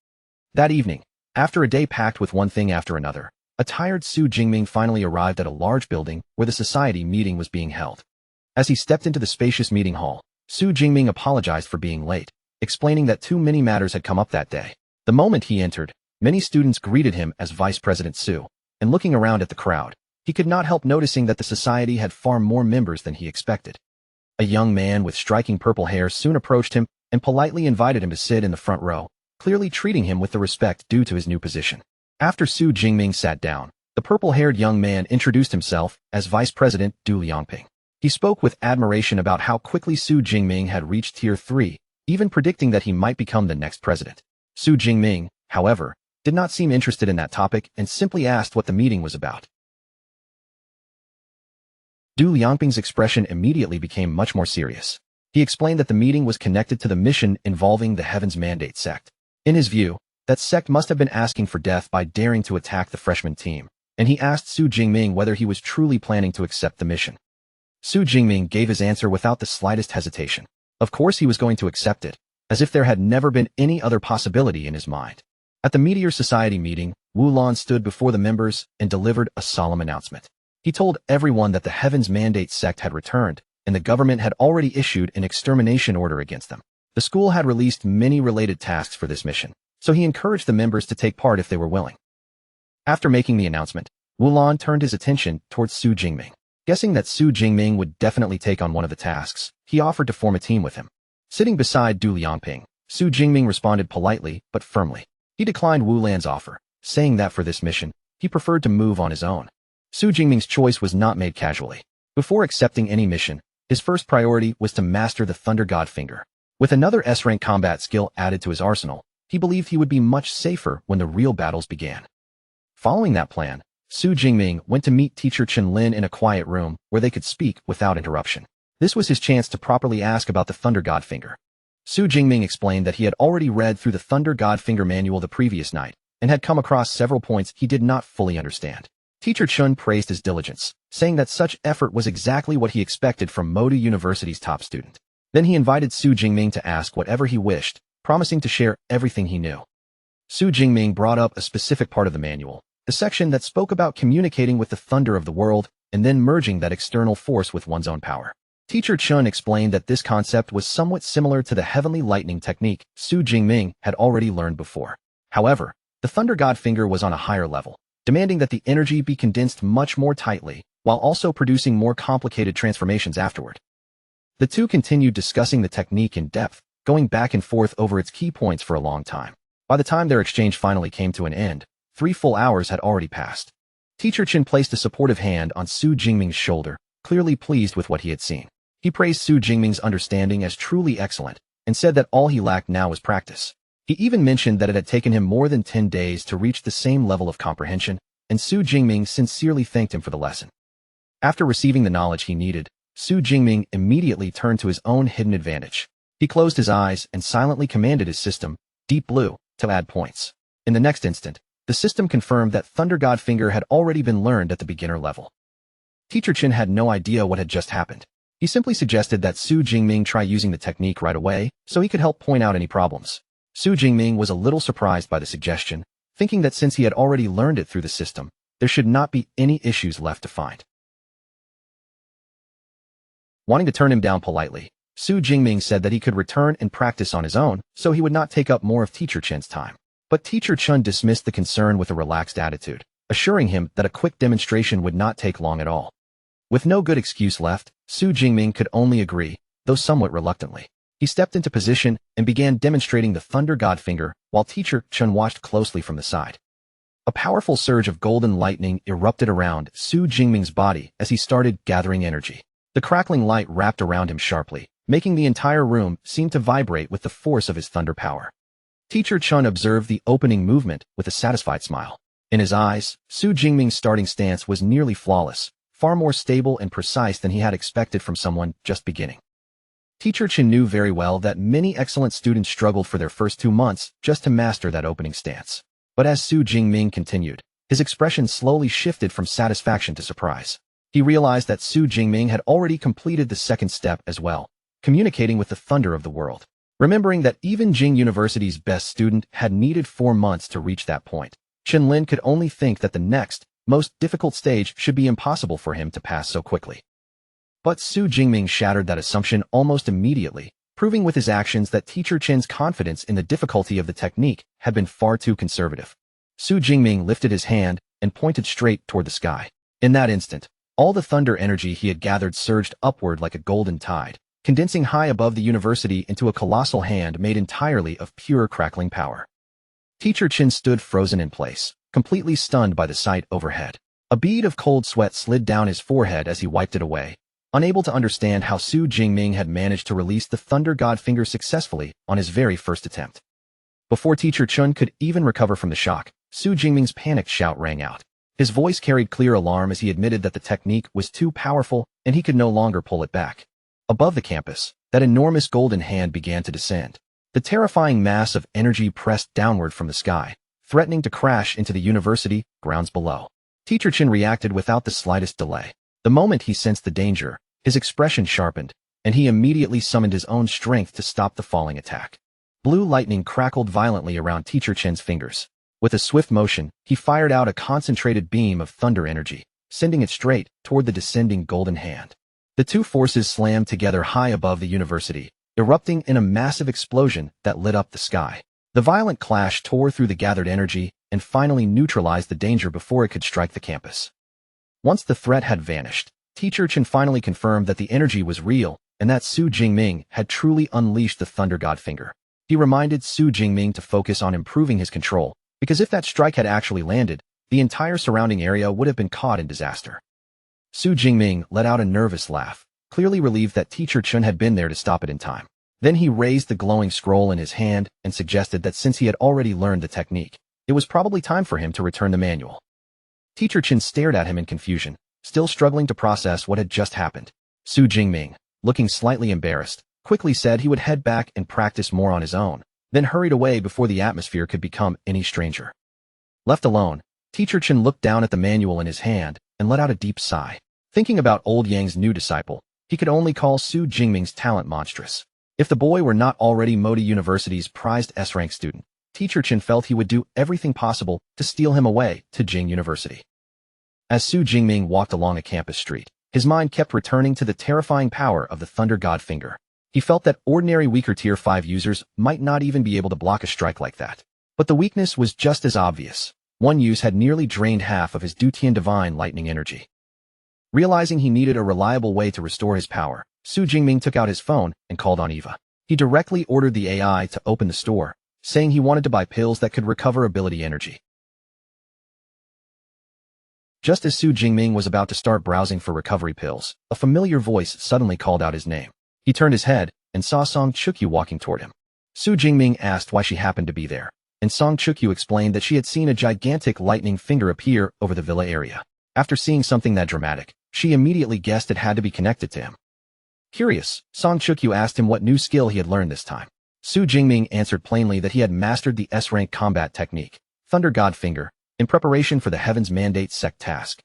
That evening, after a day packed with one thing after another, a tired Su Jingming finally arrived at a large building where the society meeting was being held. As he stepped into the spacious meeting hall, Su Jingming apologized for being late, explaining that too many matters had come up that day. The moment he entered, many students greeted him as Vice President Su, and looking around at the crowd, he could not help noticing that the society had far more members than he expected. A young man with striking purple hair soon approached him and politely invited him to sit in the front row, clearly treating him with the respect due to his new position. After Su Jingming sat down, the purple-haired young man introduced himself as Vice President Du Liangping. He spoke with admiration about how quickly Su Jingming had reached Tier 3, even predicting that he might become the next president. Su Jingming, however, did not seem interested in that topic and simply asked what the meeting was about. Du Liangping's expression immediately became much more serious. He explained that the meeting was connected to the mission involving the Heaven's Mandate sect. In his view, that sect must have been asking for death by daring to attack the freshman team, and he asked Su Jingming whether he was truly planning to accept the mission. Su Jingming gave his answer without the slightest hesitation. Of course he was going to accept it, as if there had never been any other possibility in his mind. At the Meteor Society meeting, Wu Lan stood before the members and delivered a solemn announcement. He told everyone that the Heaven's Mandate sect had returned, and the government had already issued an extermination order against them. The school had released many related tasks for this mission, so he encouraged the members to take part if they were willing. After making the announcement, Wu Lan turned his attention towards Su Jingming. Guessing that Su Jingming would definitely take on one of the tasks, he offered to form a team with him. Sitting beside Du Liangping, Su Jingming responded politely but firmly. He declined Wu Lan's offer, saying that for this mission, he preferred to move on his own. Su Jingming's choice was not made casually. Before accepting any mission, his first priority was to master the Thunder God Finger. With another S-rank combat skill added to his arsenal, he believed he would be much safer when the real battles began. Following that plan, Su Jingming went to meet teacher Chen Lin in a quiet room where they could speak without interruption. This was his chance to properly ask about the Thunder God Finger. Su Jingming explained that he had already read through the Thunder God Finger manual the previous night and had come across several points he did not fully understand. Teacher Chun praised his diligence, saying that such effort was exactly what he expected from Modu University's top student. Then he invited Su Jingming to ask whatever he wished, promising to share everything he knew. Su Jingming brought up a specific part of the manual, the section that spoke about communicating with the thunder of the world and then merging that external force with one's own power. Teacher Chun explained that this concept was somewhat similar to the heavenly lightning technique Su Jingming had already learned before. However, the Thunder God Finger was on a higher level, demanding that the energy be condensed much more tightly, while also producing more complicated transformations afterward. The two continued discussing the technique in depth, going back and forth over its key points for a long time. By the time their exchange finally came to an end, 3 full hours had already passed. Teacher Chin placed a supportive hand on Su Jingming's shoulder, clearly pleased with what he had seen. He praised Su Jingming's understanding as truly excellent, and said that all he lacked now was practice. He even mentioned that it had taken him more than 10 days to reach the same level of comprehension, and Su Jingming sincerely thanked him for the lesson. After receiving the knowledge he needed, Su Jingming immediately turned to his own hidden advantage. He closed his eyes and silently commanded his system, Deep Blue, to add points. In the next instant, the system confirmed that Thunder God Finger had already been learned at the beginner level. Teacher Chin had no idea what had just happened. He simply suggested that Su Jingming try using the technique right away, so he could help point out any problems. Su Jingming was a little surprised by the suggestion, thinking that since he had already learned it through the system, there should not be any issues left to find. Wanting to turn him down politely, Su Jingming said that he could return and practice on his own, so he would not take up more of Teacher Chen's time. But Teacher Chun dismissed the concern with a relaxed attitude, assuring him that a quick demonstration would not take long at all. With no good excuse left, Su Jingming could only agree, though somewhat reluctantly. He stepped into position and began demonstrating the Thunder God Finger, while Teacher Chun watched closely from the side. A powerful surge of golden lightning erupted around Su Jingming's body as he started gathering energy. The crackling light wrapped around him sharply, making the entire room seem to vibrate with the force of his thunder power. Teacher Chun observed the opening movement with a satisfied smile. In his eyes, Su Jingming's starting stance was nearly flawless, far more stable and precise than he had expected from someone just beginning. Teacher Chin knew very well that many excellent students struggled for their first 2 months just to master that opening stance. But as Su Jingming continued, his expression slowly shifted from satisfaction to surprise. He realized that Su Jingming had already completed the second step as well, communicating with the thunder of the world. Remembering that even Jing University's best student had needed 4 months to reach that point, Chen Lin could only think that the next, most difficult stage should be impossible for him to pass so quickly. But Su Jingming shattered that assumption almost immediately, proving with his actions that Teacher Chen's confidence in the difficulty of the technique had been far too conservative. Su Jingming lifted his hand and pointed straight toward the sky. In that instant, all the thunder energy he had gathered surged upward like a golden tide, condensing high above the university into a colossal hand made entirely of pure crackling power. Teacher Chin stood frozen in place, completely stunned by the sight overhead. A bead of cold sweat slid down his forehead as he wiped it away, unable to understand how Su Jingming had managed to release the Thunder God Finger successfully on his very first attempt. Before Teacher Chun could even recover from the shock, Su Jingming's panicked shout rang out. His voice carried clear alarm as he admitted that the technique was too powerful and he could no longer pull it back. Above the campus, that enormous golden hand began to descend. The terrifying mass of energy pressed downward from the sky, threatening to crash into the university grounds below. Teacher Chin reacted without the slightest delay. The moment he sensed the danger, his expression sharpened, and he immediately summoned his own strength to stop the falling attack. Blue lightning crackled violently around Teacher Chin's fingers. With a swift motion, he fired out a concentrated beam of thunder energy, sending it straight toward the descending golden hand. The two forces slammed together high above the university, erupting in a massive explosion that lit up the sky. The violent clash tore through the gathered energy and finally neutralized the danger before it could strike the campus. Once the threat had vanished, Teacher Chen finally confirmed that the energy was real and that Su Jingming had truly unleashed the Thunder God Finger. He reminded Su Jingming to focus on improving his control, because if that strike had actually landed, the entire surrounding area would have been caught in disaster. Su Jingming let out a nervous laugh, clearly relieved that Teacher Chun had been there to stop it in time. Then he raised the glowing scroll in his hand and suggested that since he had already learned the technique, it was probably time for him to return the manual. Teacher Chin stared at him in confusion, still struggling to process what had just happened. Su Jingming, looking slightly embarrassed, quickly said he would head back and practice more on his own, then hurried away before the atmosphere could become any stranger. Left alone, Teacher Chin looked down at the manual in his hand and let out a deep sigh. Thinking about old Yang's new disciple, he could only call Su Jingming's talent monstrous. If the boy were not already Modi University's prized S-rank student, Teacher Chin felt he would do everything possible to steal him away to Jing University. As Su Jingming walked along a campus street, his mind kept returning to the terrifying power of the Thunder God Finger. He felt that ordinary weaker Tier 5 users might not even be able to block a strike like that. But the weakness was just as obvious. One use had nearly drained half of his Dutian Divine Lightning energy. Realizing he needed a reliable way to restore his power, Su Jingming took out his phone and called on Eva. He directly ordered the AI to open the store, saying he wanted to buy pills that could recover ability energy. Just as Su Jingming was about to start browsing for recovery pills, a familiar voice suddenly called out his name. He turned his head and saw Song Chukyu walking toward him. Su Jingming asked why she happened to be there, and Song Chukyu explained that she had seen a gigantic lightning finger appear over the villa area. After seeing something that dramatic, she immediately guessed it had to be connected to him. Curious, Song Chukyu asked him what new skill he had learned this time. Su Jingming answered plainly that he had mastered the S-rank combat technique, Thunder God Finger, in preparation for the Heaven's Mandate sect task.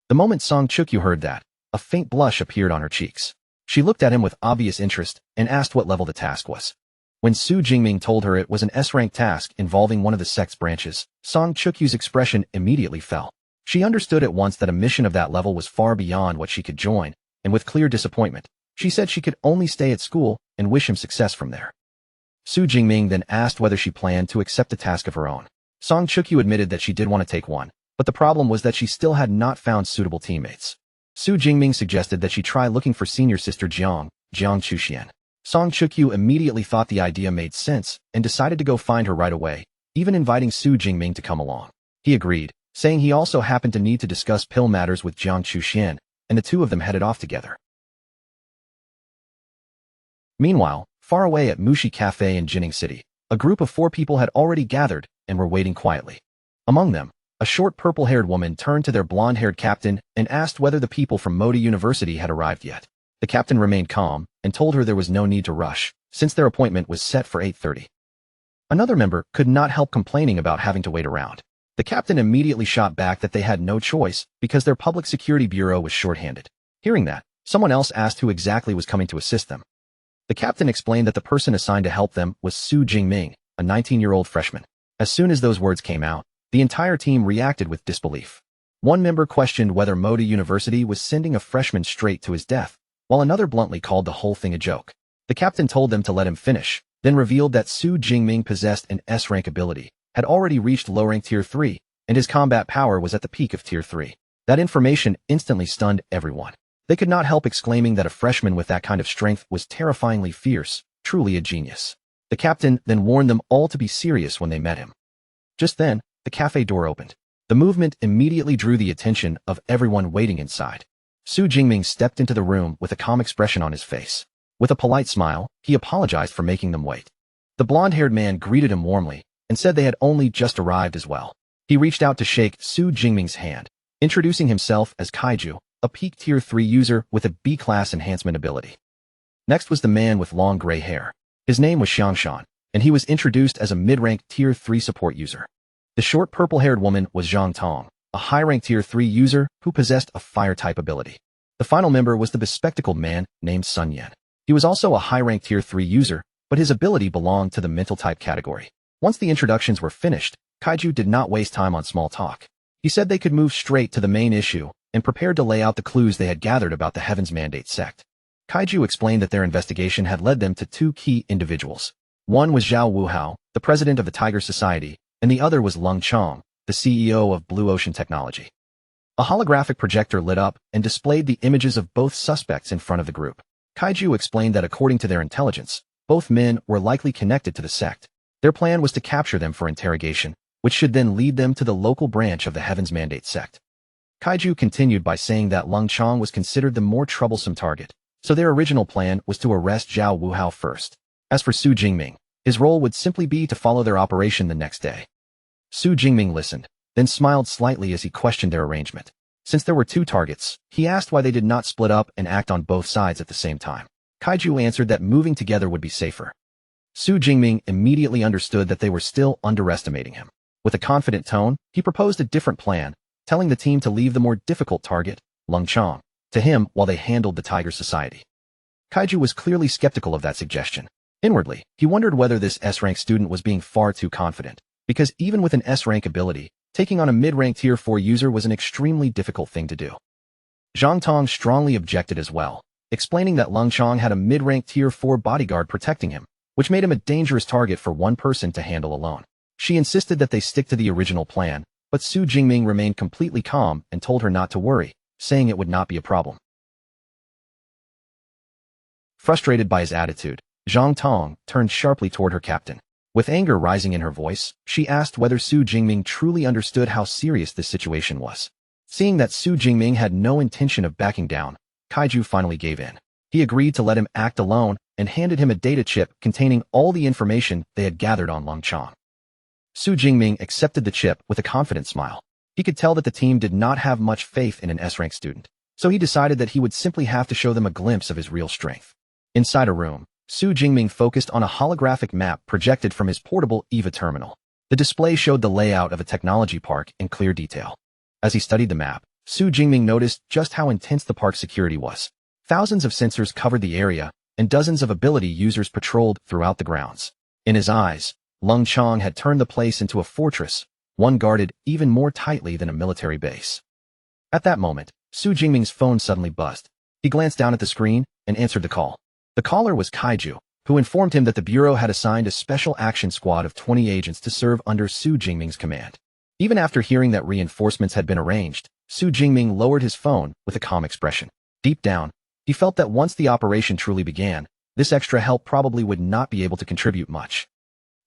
The moment Song Chukyu heard that, a faint blush appeared on her cheeks. She looked at him with obvious interest and asked what level the task was. When Su Jingming told her it was an S-rank task involving one of the sect's branches, Song Chukyu's expression immediately fell. She understood at once that a mission of that level was far beyond what she could join, and with clear disappointment, she said she could only stay at school and wish him success from there. Su Jingming then asked whether she planned to accept a task of her own. Song Chukyu admitted that she did want to take one, but the problem was that she still had not found suitable teammates. Su Jingming suggested that she try looking for senior sister Jiang Chuxian. Song Chukyu immediately thought the idea made sense and decided to go find her right away, even inviting Su Jingming to come along. He agreed, saying he also happened to need to discuss pill matters with Jiang Chuxian, and the two of them headed off together. Meanwhile, far away at Mushi Cafe in Jining City, a group of 4 people had already gathered and were waiting quietly. Among them, a short purple-haired woman turned to their blonde-haired captain and asked whether the people from Modi University had arrived yet. The captain remained calm and told her there was no need to rush, since their appointment was set for 8:30. Another member could not help complaining about having to wait around. The captain immediately shot back that they had no choice because their public security bureau was short-handed. Hearing that, someone else asked who exactly was coming to assist them. The captain explained that the person assigned to help them was Su Jingming, a 19-year-old freshman. As soon as those words came out, the entire team reacted with disbelief. One member questioned whether Modi University was sending a freshman straight to his death, while another bluntly called the whole thing a joke. The captain told them to let him finish, then revealed that Su Jingming possessed an S-rank ability, had already reached low-rank Tier 3, and his combat power was at the peak of Tier 3. That information instantly stunned everyone. They could not help exclaiming that a freshman with that kind of strength was terrifyingly fierce, truly a genius. The captain then warned them all to be serious when they met him. Just then, the cafe door opened. The movement immediately drew the attention of everyone waiting inside. Su Jingming stepped into the room with a calm expression on his face. With a polite smile, he apologized for making them wait. The blonde-haired man greeted him warmly and said they had only just arrived as well. He reached out to shake Su Jingming's hand, introducing himself as Kaiju, a peak Tier 3 user with a B-class enhancement ability. Next was the man with long gray hair. His name was Xiangshan, and he was introduced as a mid-rank Tier 3 support user. The short purple-haired woman was Zhang Tong, a high-rank Tier 3 user who possessed a fire-type ability. The final member was the bespectacled man named Sun Yan. He was also a high-rank Tier 3 user, but his ability belonged to the mental-type category. Once the introductions were finished, Kaiju did not waste time on small talk. He said they could move straight to the main issue and prepared to lay out the clues they had gathered about the Heaven's Mandate sect. Kaiju explained that their investigation had led them to two key individuals. One was Zhao Wuhao, the president of the Tiger Society, and the other was Lung Chong, the CEO of Blue Ocean Technology. A holographic projector lit up and displayed the images of both suspects in front of the group. Kaiju explained that according to their intelligence, both men were likely connected to the sect. Their plan was to capture them for interrogation, which should then lead them to the local branch of the Heaven's Mandate sect. Kaiju continued by saying that Lung Chong was considered the more troublesome target, so their original plan was to arrest Zhao Wuhao first. As for Su Jingming, his role would simply be to follow their operation the next day. Su Jingming listened, then smiled slightly as he questioned their arrangement. Since there were two targets, he asked why they did not split up and act on both sides at the same time. Kaiju answered that moving together would be safer. Su Jingming immediately understood that they were still underestimating him. With a confident tone, he proposed a different plan, telling the team to leave the more difficult target, Lung Chong, to him while they handled the Tiger Society. Kaiju was clearly skeptical of that suggestion. Inwardly, he wondered whether this S-rank student was being far too confident, because even with an S-rank ability, taking on a mid-rank Tier 4 user was an extremely difficult thing to do. Zhang Tong strongly objected as well, explaining that Lung Chong had a mid-rank Tier 4 bodyguard protecting him, which made him a dangerous target for one person to handle alone. She insisted that they stick to the original plan, but Su Jingming remained completely calm and told her not to worry, saying it would not be a problem. Frustrated by his attitude, Zhang Tong turned sharply toward her captain. With anger rising in her voice, she asked whether Su Jingming truly understood how serious this situation was. Seeing that Su Jingming had no intention of backing down, Kaiju finally gave in. He agreed to let him act alone and handed him a data chip containing all the information they had gathered on Lung Chong. Su Jingming accepted the chip with a confident smile. He could tell that the team did not have much faith in an S-rank student, so he decided that he would simply have to show them a glimpse of his real strength. Inside a room, Su Jingming focused on a holographic map projected from his portable EVA terminal. The display showed the layout of a technology park in clear detail. As he studied the map, Su Jingming noticed just how intense the park's security was. Thousands of sensors covered the area, and dozens of ability users patrolled throughout the grounds. In his eyes, Lung Chong had turned the place into a fortress, one guarded even more tightly than a military base. At that moment, Su Jingming's phone suddenly buzzed. He glanced down at the screen and answered the call. The caller was Kaiju, who informed him that the Bureau had assigned a special action squad of 20 agents to serve under Su Jingming's command. Even after hearing that reinforcements had been arranged, Su Jingming lowered his phone with a calm expression. Deep down, he felt that once the operation truly began, this extra help probably would not be able to contribute much.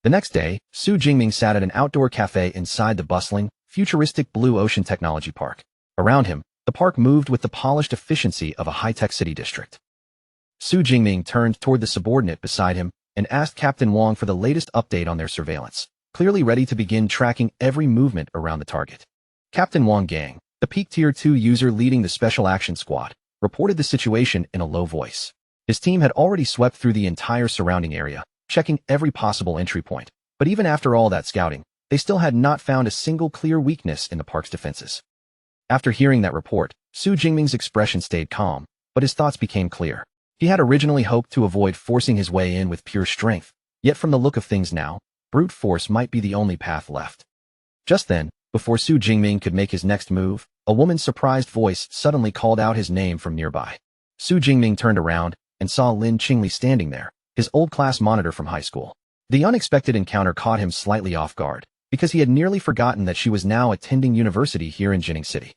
The next day, Su Jingming sat at an outdoor cafe inside the bustling, futuristic Blue Ocean Technology Park. Around him, the park moved with the polished efficiency of a high-tech city district. Su Jingming turned toward the subordinate beside him and asked Captain Wang for the latest update on their surveillance, clearly ready to begin tracking every movement around the target. Captain Wang Gang, the peak Tier 2 user leading the Special Action Squad, reported the situation in a low voice. His team had already swept through the entire surrounding area, checking every possible entry point, but even after all that scouting, they still had not found a single clear weakness in the park's defenses. After hearing that report, Su Jingming's expression stayed calm, but his thoughts became clear. He had originally hoped to avoid forcing his way in with pure strength, yet from the look of things now, brute force might be the only path left. Just then, before Su Jingming could make his next move, a woman's surprised voice suddenly called out his name from nearby. Su Jingming turned around and saw Lin Qingli standing there, his old class monitor from high school. The unexpected encounter caught him slightly off guard, because he had nearly forgotten that she was now attending university here in Jining City.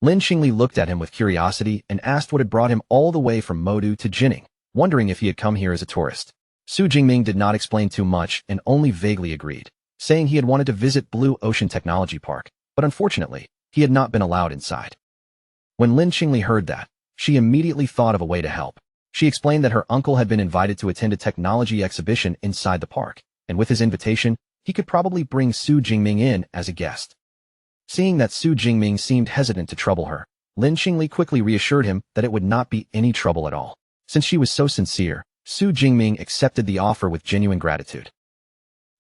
Lin Qingli looked at him with curiosity and asked what had brought him all the way from Modu to Jining, wondering if he had come here as a tourist. Su Jingming did not explain too much and only vaguely agreed, saying he had wanted to visit Blue Ocean Technology Park, but unfortunately, he had not been allowed inside. When Lin Qingli heard that, she immediately thought of a way to help. She explained that her uncle had been invited to attend a technology exhibition inside the park, and with his invitation, he could probably bring Su Jingming in as a guest. Seeing that Su Jingming seemed hesitant to trouble her, Lin Qingli quickly reassured him that it would not be any trouble at all. Since she was so sincere, Su Jingming accepted the offer with genuine gratitude.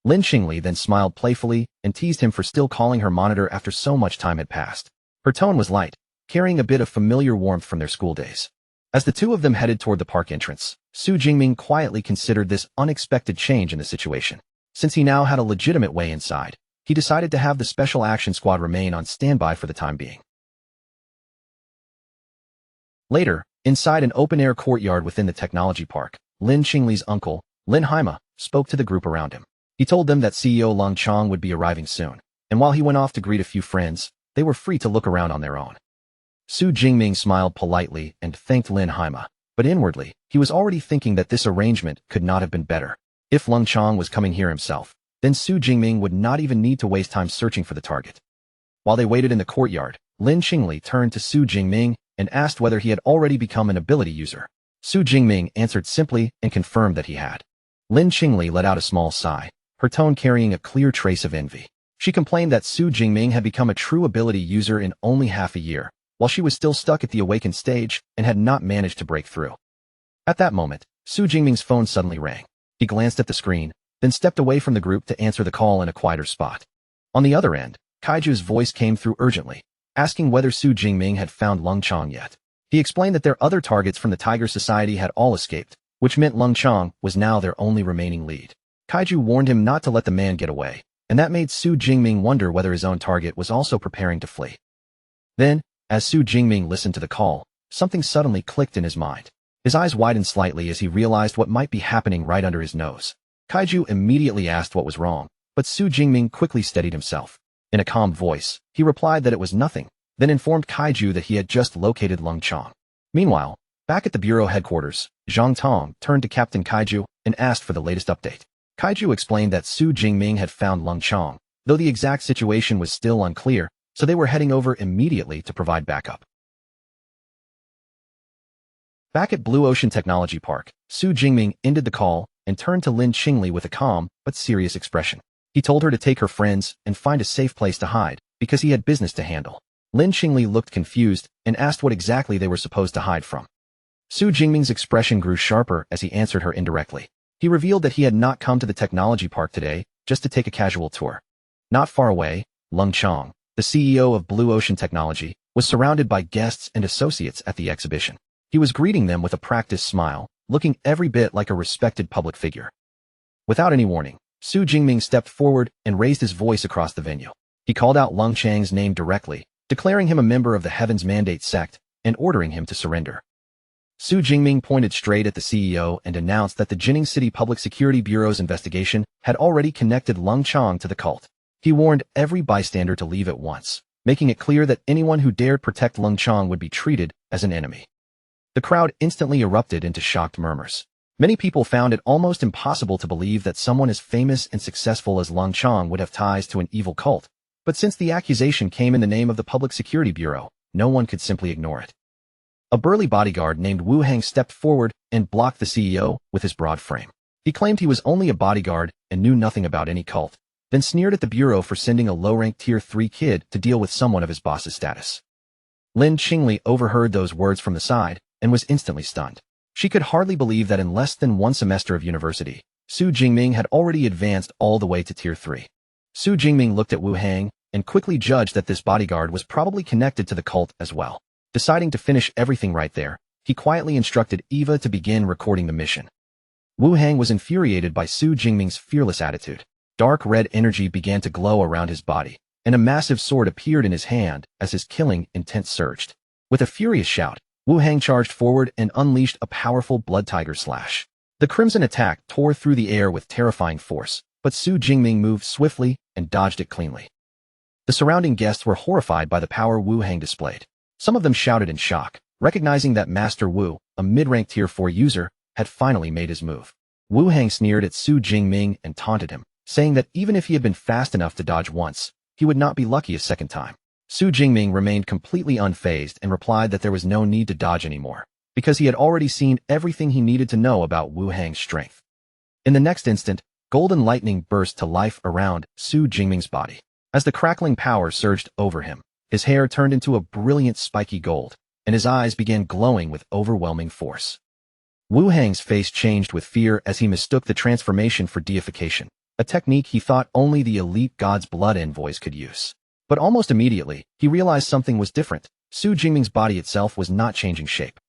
Lin Qingli then smiled playfully and teased him for still calling her monitor after so much time had passed. Her tone was light, carrying a bit of familiar warmth from their school days. As the two of them headed toward the park entrance, Su Jingming quietly considered this unexpected change in the situation. Since he now had a legitimate way inside, he decided to have the Special Action Squad remain on standby for the time being. Later, inside an open-air courtyard within the technology park, Lin Qingli's uncle, Lin Haima, spoke to the group around him. He told them that CEO Long Chong would be arriving soon, and while he went off to greet a few friends, they were free to look around on their own. Su Jingming smiled politely and thanked Lin Haima, but inwardly, he was already thinking that this arrangement could not have been better. If Long Chong was coming here himself, then Su Jingming would not even need to waste time searching for the target. While they waited in the courtyard, Lin Qingli turned to Su Jingming and asked whether he had already become an ability user. Su Jingming answered simply and confirmed that he had. Lin Qingli let out a small sigh, her tone carrying a clear trace of envy. She complained that Su Jingming had become a true ability user in only half a year, while she was still stuck at the awakened stage and had not managed to break through. At that moment, Su Jingming's phone suddenly rang. He glanced at the screen, then stepped away from the group to answer the call in a quieter spot. On the other end, Kaiju's voice came through urgently, asking whether Su Jingming had found Lung Chong yet. He explained that their other targets from the Tiger Society had all escaped, which meant Lung Chong was now their only remaining lead. Kaiju warned him not to let the man get away, and that made Su Jingming wonder whether his own target was also preparing to flee. Then, as Su Jingming listened to the call, something suddenly clicked in his mind. His eyes widened slightly as he realized what might be happening right under his nose. Kaiju immediately asked what was wrong, but Su Jingming quickly steadied himself. In a calm voice, he replied that it was nothing, then informed Kaiju that he had just located Lung Chong. Meanwhile, back at the bureau headquarters, Zhang Tong turned to Captain Kaiju and asked for the latest update. Kaiju explained that Su Jingming had found Lung Chong, though the exact situation was still unclear, so they were heading over immediately to provide backup. Back at Blue Ocean Technology Park, Su Jingming ended the call and turned to Lin Qingli with a calm but serious expression. He told her to take her friends and find a safe place to hide, because he had business to handle. Lin Qingli looked confused and asked what exactly they were supposed to hide from. Su Jingming's expression grew sharper as he answered her indirectly. He revealed that he had not come to the technology park today just to take a casual tour. Not far away, Lung Chong, the CEO of Blue Ocean Technology, was surrounded by guests and associates at the exhibition. He was greeting them with a practiced smile, looking every bit like a respected public figure. Without any warning, Su Jingming stepped forward and raised his voice across the venue. He called out Lung Chang's name directly, declaring him a member of the Heaven's Mandate sect and ordering him to surrender. Su Jingming pointed straight at the CEO and announced that the Jining City Public Security Bureau's investigation had already connected Lung Chong to the cult. He warned every bystander to leave at once, making it clear that anyone who dared protect Lung Chong would be treated as an enemy. The crowd instantly erupted into shocked murmurs. Many people found it almost impossible to believe that someone as famous and successful as Lung Chong would have ties to an evil cult, but since the accusation came in the name of the Public Security Bureau, no one could simply ignore it. A burly bodyguard named Wu Hang stepped forward and blocked the CEO with his broad frame. He claimed he was only a bodyguard and knew nothing about any cult, then sneered at the Bureau for sending a low-ranked Tier 3 kid to deal with someone of his boss's status. Lin Qingli overheard those words from the side and was instantly stunned. She could hardly believe that in less than one semester of university, Su Jingming had already advanced all the way to Tier 3. Su Jingming looked at Wu Hang and quickly judged that this bodyguard was probably connected to the cult as well. Deciding to finish everything right there, he quietly instructed Eva to begin recording the mission. Wu Hang was infuriated by Su Jingming's fearless attitude. Dark red energy began to glow around his body, and a massive sword appeared in his hand as his killing intent surged. With a furious shout, Wu Hang charged forward and unleashed a powerful blood tiger slash. The crimson attack tore through the air with terrifying force, but Su Jingming moved swiftly and dodged it cleanly. The surrounding guests were horrified by the power Wu Hang displayed. Some of them shouted in shock, recognizing that Master Wu, a mid-rank Tier 4 user, had finally made his move. Wu Hang sneered at Su Jingming and taunted him, saying that even if he had been fast enough to dodge once, he would not be lucky a second time. Su Jingming remained completely unfazed and replied that there was no need to dodge anymore, because he had already seen everything he needed to know about Wu Hang's strength. In the next instant, golden lightning burst to life around Su Jingming's body. As the crackling power surged over him, his hair turned into a brilliant spiky gold, and his eyes began glowing with overwhelming force. Wu Hang's face changed with fear as he mistook the transformation for deification, a technique he thought only the elite god's blood envoys could use. But almost immediately, he realized something was different. Su Jingming's body itself was not changing shape.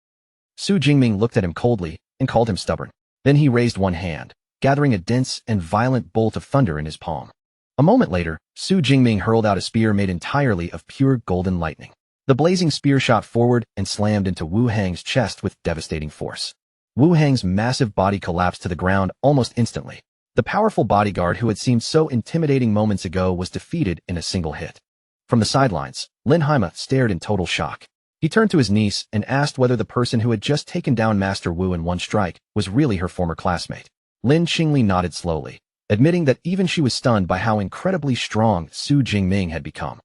Su Jingming looked at him coldly and called him stubborn. Then he raised one hand, gathering a dense and violent bolt of thunder in his palm. A moment later, Su Jingming hurled out a spear made entirely of pure golden lightning. The blazing spear shot forward and slammed into Wu Hang's chest with devastating force. Wu Hang's massive body collapsed to the ground almost instantly. The powerful bodyguard who had seemed so intimidating moments ago was defeated in a single hit. From the sidelines, Lin Haima stared in total shock. He turned to his niece and asked whether the person who had just taken down Master Wu in one strike was really her former classmate. Lin Qingli nodded slowly, admitting that even she was stunned by how incredibly strong Su Jingming had become.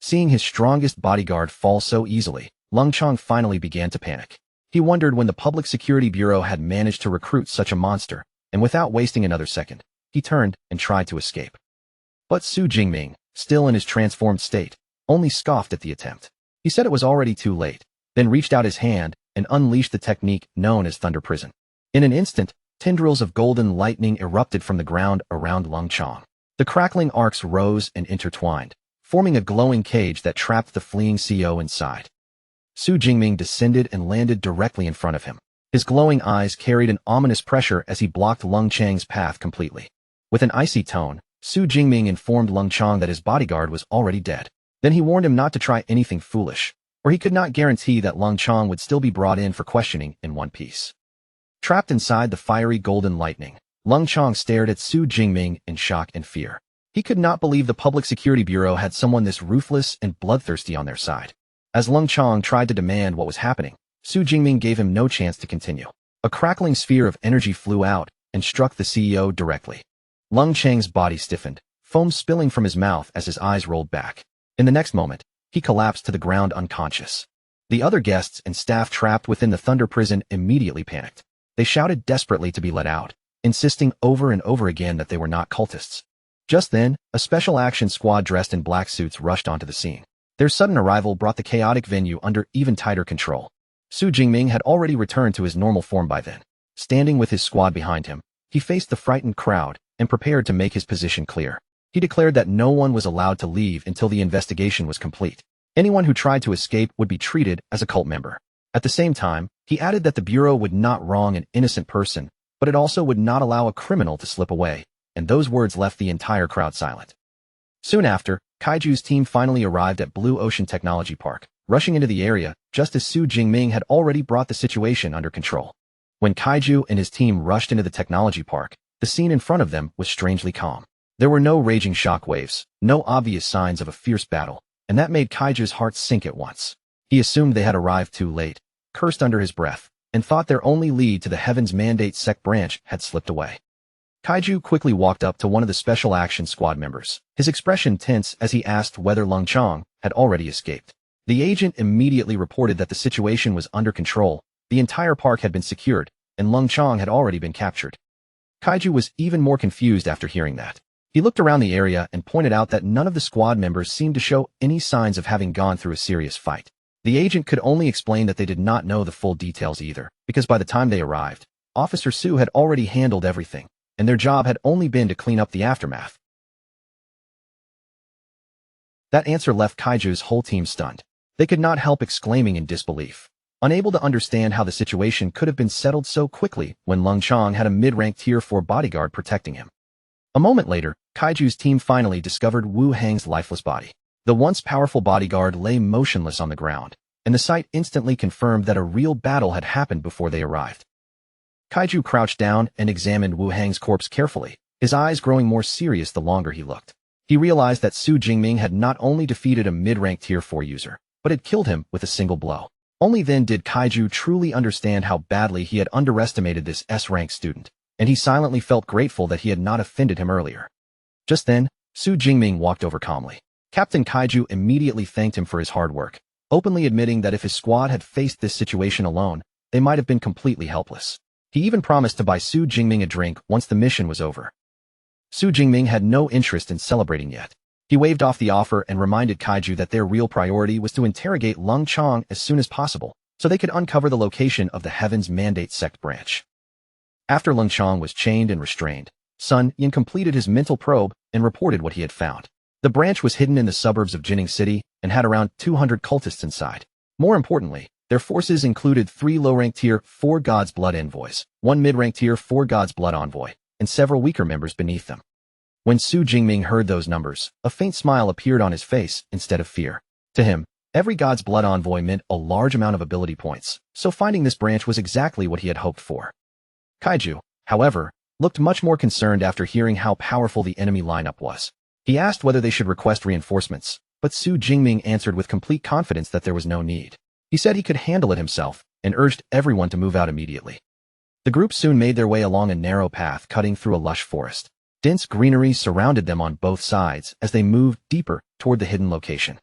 Seeing his strongest bodyguard fall so easily, Lung Chong finally began to panic. He wondered when the Public Security Bureau had managed to recruit such a monster, and without wasting another second, he turned and tried to escape. But Su Jingming, still in his transformed state, only scoffed at the attempt. He said it was already too late, then reached out his hand and unleashed the technique known as Thunder Prison. In an instant, tendrils of golden lightning erupted from the ground around Lung Chong. The crackling arcs rose and intertwined, forming a glowing cage that trapped the fleeing CO inside. Su Jingming descended and landed directly in front of him. His glowing eyes carried an ominous pressure as he blocked Lung Chang's path completely. With an icy tone, Su Jingming informed Lung Chong that his bodyguard was already dead. Then he warned him not to try anything foolish, or he could not guarantee that Lung Chong would still be brought in for questioning in one piece. Trapped inside the fiery golden lightning, Lung Chong stared at Su Jingming in shock and fear. He could not believe the Public Security Bureau had someone this ruthless and bloodthirsty on their side. As Lung Chong tried to demand what was happening, Su Jingming gave him no chance to continue. A crackling sphere of energy flew out and struck the CEO directly. Lung Chang's body stiffened, foam spilling from his mouth as his eyes rolled back. In the next moment, he collapsed to the ground unconscious. The other guests and staff trapped within the Thunder Prison immediately panicked. They shouted desperately to be let out, insisting over and over again that they were not cultists. Just then, a special action squad dressed in black suits rushed onto the scene. Their sudden arrival brought the chaotic venue under even tighter control. Su Jingming had already returned to his normal form by then. Standing with his squad behind him, he faced the frightened crowd and prepared to make his position clear. He declared that no one was allowed to leave until the investigation was complete. Anyone who tried to escape would be treated as a cult member. At the same time, he added that the Bureau would not wrong an innocent person, but it also would not allow a criminal to slip away, and those words left the entire crowd silent. Soon after, Kaiju's team finally arrived at Blue Ocean Technology Park, rushing into the area just as Su Jingming had already brought the situation under control. When Kaiju and his team rushed into the technology park, the scene in front of them was strangely calm. There were no raging shockwaves, no obvious signs of a fierce battle, and that made Kaiju's heart sink at once. He assumed they had arrived too late, cursed under his breath, and thought their only lead to the Heaven's Mandate Sect branch had slipped away. Kaiju quickly walked up to one of the Special Action Squad members, his expression tense as he asked whether Lung Chong had already escaped. The agent immediately reported that the situation was under control, the entire park had been secured, and Lung Chong had already been captured. Kaiju was even more confused after hearing that. He looked around the area and pointed out that none of the squad members seemed to show any signs of having gone through a serious fight. The agent could only explain that they did not know the full details either, because by the time they arrived, Officer Su had already handled everything, and their job had only been to clean up the aftermath. That answer left Kaiju's whole team stunned. They could not help exclaiming in disbelief, unable to understand how the situation could have been settled so quickly when Lung Chong had a mid-rank Tier 4 bodyguard protecting him. A moment later, Kaiju's team finally discovered Wu Hang's lifeless body. The once powerful bodyguard lay motionless on the ground, and the sight instantly confirmed that a real battle had happened before they arrived. Kaiju crouched down and examined Wu Hang's corpse carefully, his eyes growing more serious the longer he looked. He realized that Su Jingming had not only defeated a mid-rank Tier 4 user, but had killed him with a single blow. Only then did Kaiju truly understand how badly he had underestimated this S-rank student, and he silently felt grateful that he had not offended him earlier. Just then, Su Jingming walked over calmly. Captain Kaiju immediately thanked him for his hard work, openly admitting that if his squad had faced this situation alone, they might have been completely helpless. He even promised to buy Su Jingming a drink once the mission was over. Su Jingming had no interest in celebrating yet. He waved off the offer and reminded Kaiju that their real priority was to interrogate Lung Chong as soon as possible, so they could uncover the location of the Heaven's Mandate sect branch. After Lung Chong was chained and restrained, Sun Yin completed his mental probe and reported what he had found. The branch was hidden in the suburbs of Jining City and had around 200 cultists inside. More importantly, their forces included 3 low-rank tier 4 God's Blood envoys, 1 mid-rank tier 4 God's Blood envoy, and several weaker members beneath them. When Su Jingming heard those numbers, a faint smile appeared on his face instead of fear. To him, every God's Blood envoy meant a large amount of ability points, so finding this branch was exactly what he had hoped for. Kaiju, however, looked much more concerned after hearing how powerful the enemy lineup was. He asked whether they should request reinforcements, but Su Jingming answered with complete confidence that there was no need. He said he could handle it himself and urged everyone to move out immediately. The group soon made their way along a narrow path cutting through a lush forest. Dense greenery surrounded them on both sides as they moved deeper toward the hidden location.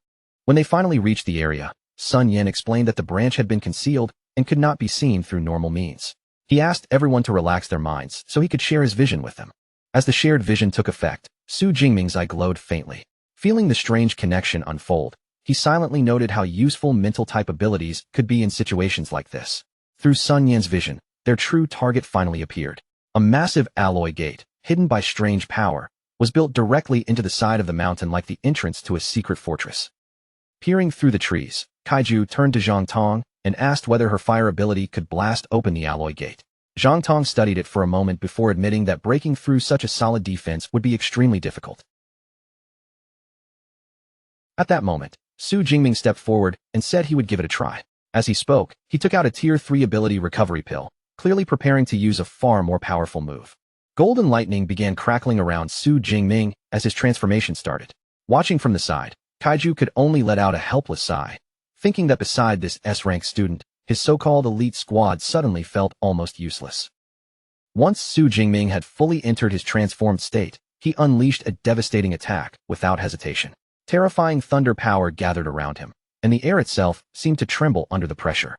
When they finally reached the area, Sun Yin explained that the branch had been concealed and could not be seen through normal means. He asked everyone to relax their minds so he could share his vision with them. As the shared vision took effect, Su Jingming's eye glowed faintly. Feeling the strange connection unfold, he silently noted how useful mental-type abilities could be in situations like this. Through Sun Yin's vision, their true target finally appeared. A massive alloy gate, hidden by strange power, was built directly into the side of the mountain like the entrance to a secret fortress. Peering through the trees, Kaiju turned to Zhang Tong and asked whether her fire ability could blast open the alloy gate. Zhang Tong studied it for a moment before admitting that breaking through such a solid defense would be extremely difficult. At that moment, Su Jingming stepped forward and said he would give it a try. As he spoke, he took out a Tier 3 ability recovery pill, clearly preparing to use a far more powerful move. Golden lightning began crackling around Su Jingming as his transformation started. Watching from the side, Kaiju could only let out a helpless sigh, thinking that beside this S-rank student, his so-called elite squad suddenly felt almost useless. Once Su Jingming had fully entered his transformed state, he unleashed a devastating attack without hesitation. Terrifying thunder power gathered around him, and the air itself seemed to tremble under the pressure.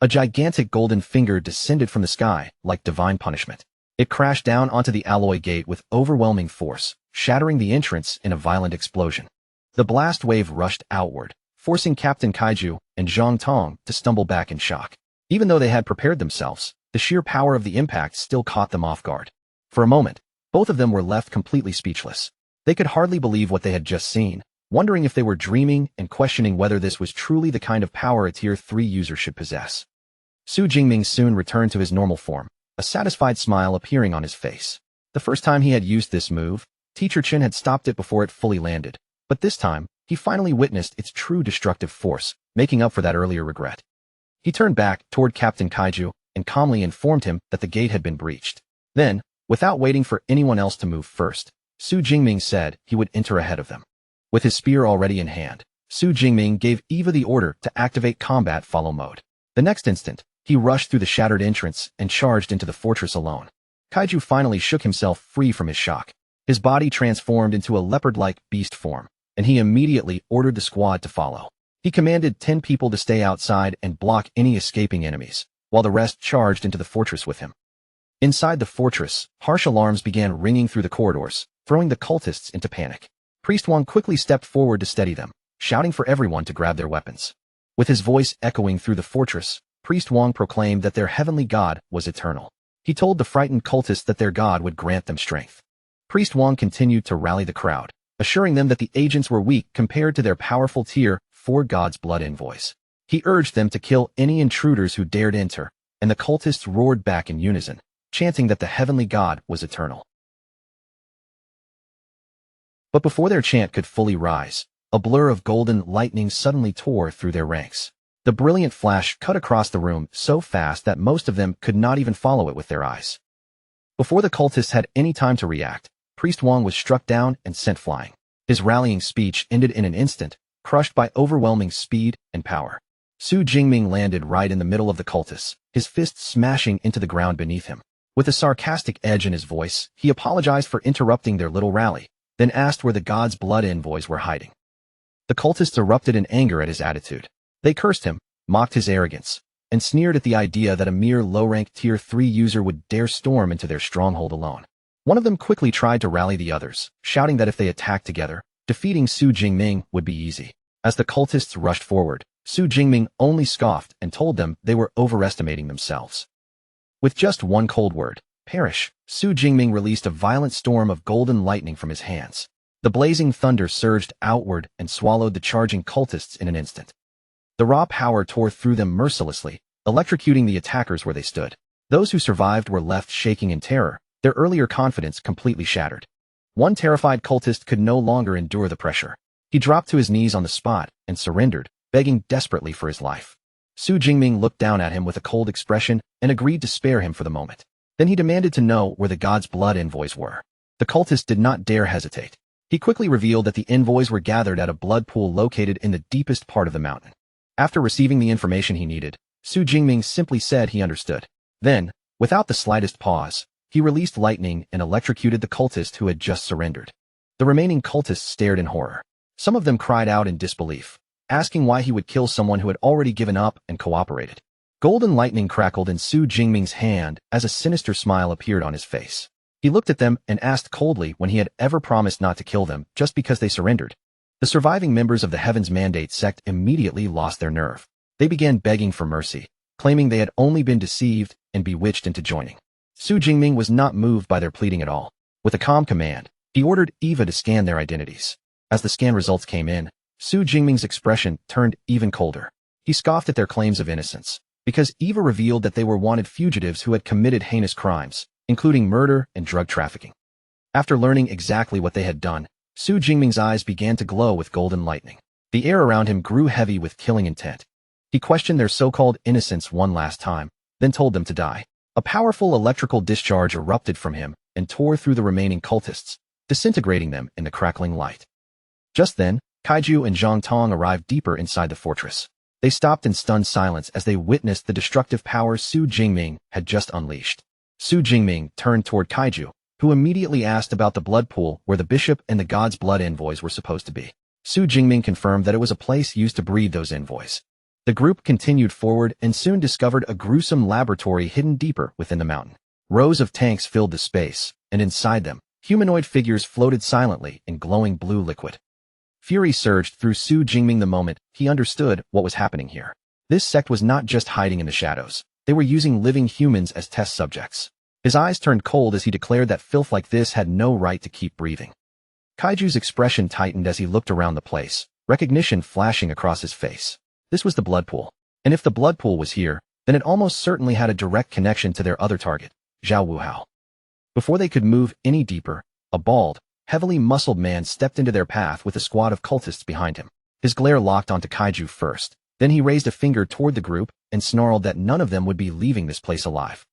A gigantic golden finger descended from the sky like divine punishment. It crashed down onto the alloy gate with overwhelming force, shattering the entrance in a violent explosion. The blast wave rushed outward, forcing Captain Kaiju and Zhang Tong to stumble back in shock. Even though they had prepared themselves, the sheer power of the impact still caught them off guard. For a moment, both of them were left completely speechless. They could hardly believe what they had just seen, wondering if they were dreaming and questioning whether this was truly the kind of power a Tier 3 user should possess. Su Jingming soon returned to his normal form, a satisfied smile appearing on his face. The first time he had used this move, Teacher Chen had stopped it before it fully landed, but this time, he finally witnessed its true destructive force, making up for that earlier regret. He turned back toward Captain Kaiju and calmly informed him that the gate had been breached. Then, without waiting for anyone else to move first, Su Jingming said he would enter ahead of them. With his spear already in hand, Su Jingming gave Eva the order to activate combat follow mode. The next instant, he rushed through the shattered entrance and charged into the fortress alone. Kaiju finally shook himself free from his shock. His body transformed into a leopard-like beast form, and he immediately ordered the squad to follow. He commanded 10 people to stay outside and block any escaping enemies, while the rest charged into the fortress with him. Inside the fortress, harsh alarms began ringing through the corridors, throwing the cultists into panic. Priest Wang quickly stepped forward to steady them, shouting for everyone to grab their weapons. With his voice echoing through the fortress, Priest Wang proclaimed that their heavenly god was eternal. He told the frightened cultists that their god would grant them strength. Priest Wang continued to rally the crowd, assuring them that the agents were weak compared to their powerful Tier 4 God's Blood envoys. He urged them to kill any intruders who dared enter, and the cultists roared back in unison, chanting that the heavenly god was eternal. But before their chant could fully rise, a blur of golden lightning suddenly tore through their ranks. The brilliant flash cut across the room so fast that most of them could not even follow it with their eyes. Before the cultists had any time to react, Priest Wang was struck down and sent flying. His rallying speech ended in an instant, crushed by overwhelming speed and power. Su Jingming landed right in the middle of the cultists, his fist smashing into the ground beneath him. With a sarcastic edge in his voice, he apologized for interrupting their little rally, then asked where the God's Blood envoys were hiding. The cultists erupted in anger at his attitude. They cursed him, mocked his arrogance, and sneered at the idea that a mere low-rank Tier 3 user would dare storm into their stronghold alone. One of them quickly tried to rally the others, shouting that if they attacked together, defeating Su Jingming would be easy. As the cultists rushed forward, Su Jingming only scoffed and told them they were overestimating themselves. With just one cold word, perish, Su Jingming released a violent storm of golden lightning from his hands. The blazing thunder surged outward and swallowed the charging cultists in an instant. The raw power tore through them mercilessly, electrocuting the attackers where they stood. Those who survived were left shaking in terror, their earlier confidence completely shattered. One terrified cultist could no longer endure the pressure. He dropped to his knees on the spot and surrendered, begging desperately for his life. Su Jingming looked down at him with a cold expression and agreed to spare him for the moment. Then he demanded to know where the god's blood envoys were. The cultist did not dare hesitate. He quickly revealed that the envoys were gathered at a blood pool located in the deepest part of the mountain. After receiving the information he needed, Su Jingming simply said he understood. Then, without the slightest pause, he released lightning and electrocuted the cultist who had just surrendered. The remaining cultists stared in horror. Some of them cried out in disbelief, asking why he would kill someone who had already given up and cooperated. Golden lightning crackled in Su Jingming's hand as a sinister smile appeared on his face. He looked at them and asked coldly when he had ever promised not to kill them just because they surrendered. The surviving members of the Heaven's Mandate sect immediately lost their nerve. They began begging for mercy, claiming they had only been deceived and bewitched into joining. Su Jingming was not moved by their pleading at all. With a calm command, he ordered Eva to scan their identities. As the scan results came in, Su Jingming's expression turned even colder. He scoffed at their claims of innocence, because Eva revealed that they were wanted fugitives who had committed heinous crimes, including murder and drug trafficking. After learning exactly what they had done, Su Jingming's eyes began to glow with golden lightning. The air around him grew heavy with killing intent. He questioned their so-called innocence one last time, then told them to die. A powerful electrical discharge erupted from him and tore through the remaining cultists, disintegrating them in the crackling light. Just then, Kaiju and Zhang Tong arrived deeper inside the fortress. They stopped in stunned silence as they witnessed the destructive power Su Jingming had just unleashed. Su Jingming turned toward Kaiju, who immediately asked about the blood pool where the bishop and the god's blood envoys were supposed to be. Su Jingming confirmed that it was a place used to breed those envoys. The group continued forward and soon discovered a gruesome laboratory hidden deeper within the mountain. Rows of tanks filled the space, and inside them, humanoid figures floated silently in glowing blue liquid. Fury surged through Su Jingming the moment he understood what was happening here. This sect was not just hiding in the shadows. They were using living humans as test subjects. His eyes turned cold as he declared that filth like this had no right to keep breathing. Kaiju's expression tightened as he looked around the place, recognition flashing across his face. This was the blood pool. And if the blood pool was here, then it almost certainly had a direct connection to their other target, Zhao Wuhao. Before they could move any deeper, a bald, heavily muscled man stepped into their path with a squad of cultists behind him. His glare locked onto Kaiju first. Then he raised a finger toward the group and snarled that none of them would be leaving this place alive.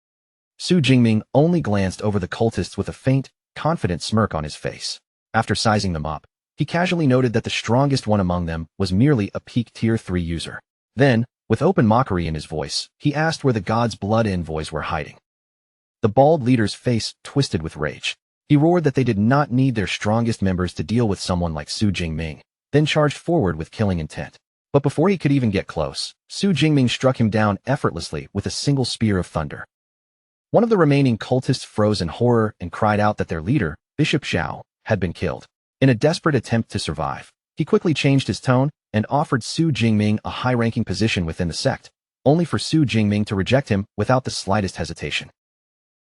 Su Jingming only glanced over the cultists with a faint, confident smirk on his face. After sizing them up, he casually noted that the strongest one among them was merely a peak Tier 3 user. Then, with open mockery in his voice, he asked where the god's blood envoys were hiding. The bald leader's face twisted with rage. He roared that they did not need their strongest members to deal with someone like Su Jingming, then charged forward with killing intent. But before he could even get close, Su Jingming struck him down effortlessly with a single spear of thunder. One of the remaining cultists froze in horror and cried out that their leader, Bishop Zhao, had been killed. In a desperate attempt to survive, he quickly changed his tone and offered Su Jingming a high-ranking position within the sect, only for Su Jingming to reject him without the slightest hesitation.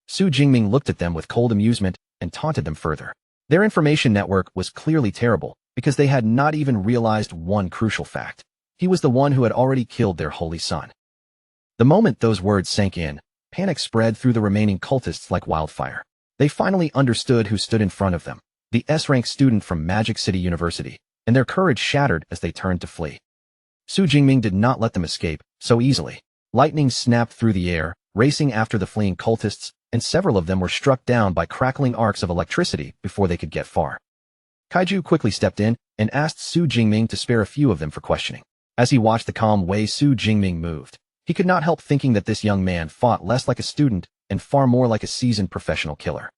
Su Jingming looked at them with cold amusement and taunted them further. Their information network was clearly terrible because they had not even realized one crucial fact. He was the one who had already killed their holy son. The moment those words sank in, panic spread through the remaining cultists like wildfire. They finally understood who stood in front of them, the S-rank student from Magic City University, and their courage shattered as they turned to flee. Su Jingming did not let them escape so easily. Lightning snapped through the air, racing after the fleeing cultists, and several of them were struck down by crackling arcs of electricity before they could get far. Kaiju quickly stepped in and asked Su Jingming to spare a few of them for questioning. As he watched the calm way Su Jingming moved, he could not help thinking that this young man fought less like a student and far more like a seasoned professional killer.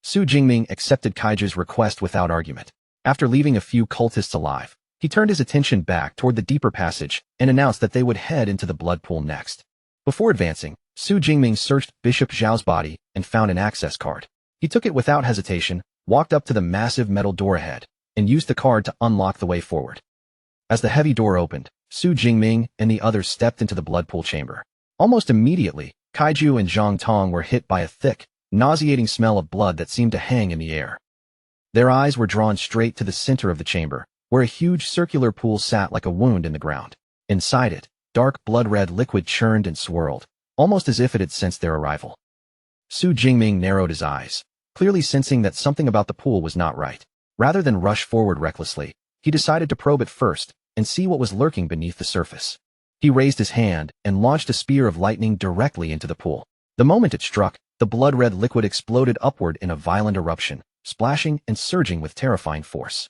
Su Jingming accepted Kaiju's request without argument. After leaving a few cultists alive, he turned his attention back toward the deeper passage and announced that they would head into the blood pool next. Before advancing, Su Jingming searched Bishop Zhao's body and found an access card. He took it without hesitation, walked up to the massive metal door ahead, and used the card to unlock the way forward. As the heavy door opened, Su Jingming and the others stepped into the blood pool chamber. Almost immediately, Kaiju and Zhang Tong were hit by a thick, nauseating smell of blood that seemed to hang in the air. Their eyes were drawn straight to the center of the chamber, where a huge circular pool sat like a wound in the ground. Inside it, dark blood-red liquid churned and swirled, almost as if it had sensed their arrival. Su Jingming narrowed his eyes, clearly sensing that something about the pool was not right. Rather than rush forward recklessly, he decided to probe it first and see what was lurking beneath the surface. He raised his hand and launched a spear of lightning directly into the pool. The moment it struck, the blood-red liquid exploded upward in a violent eruption, splashing and surging with terrifying force.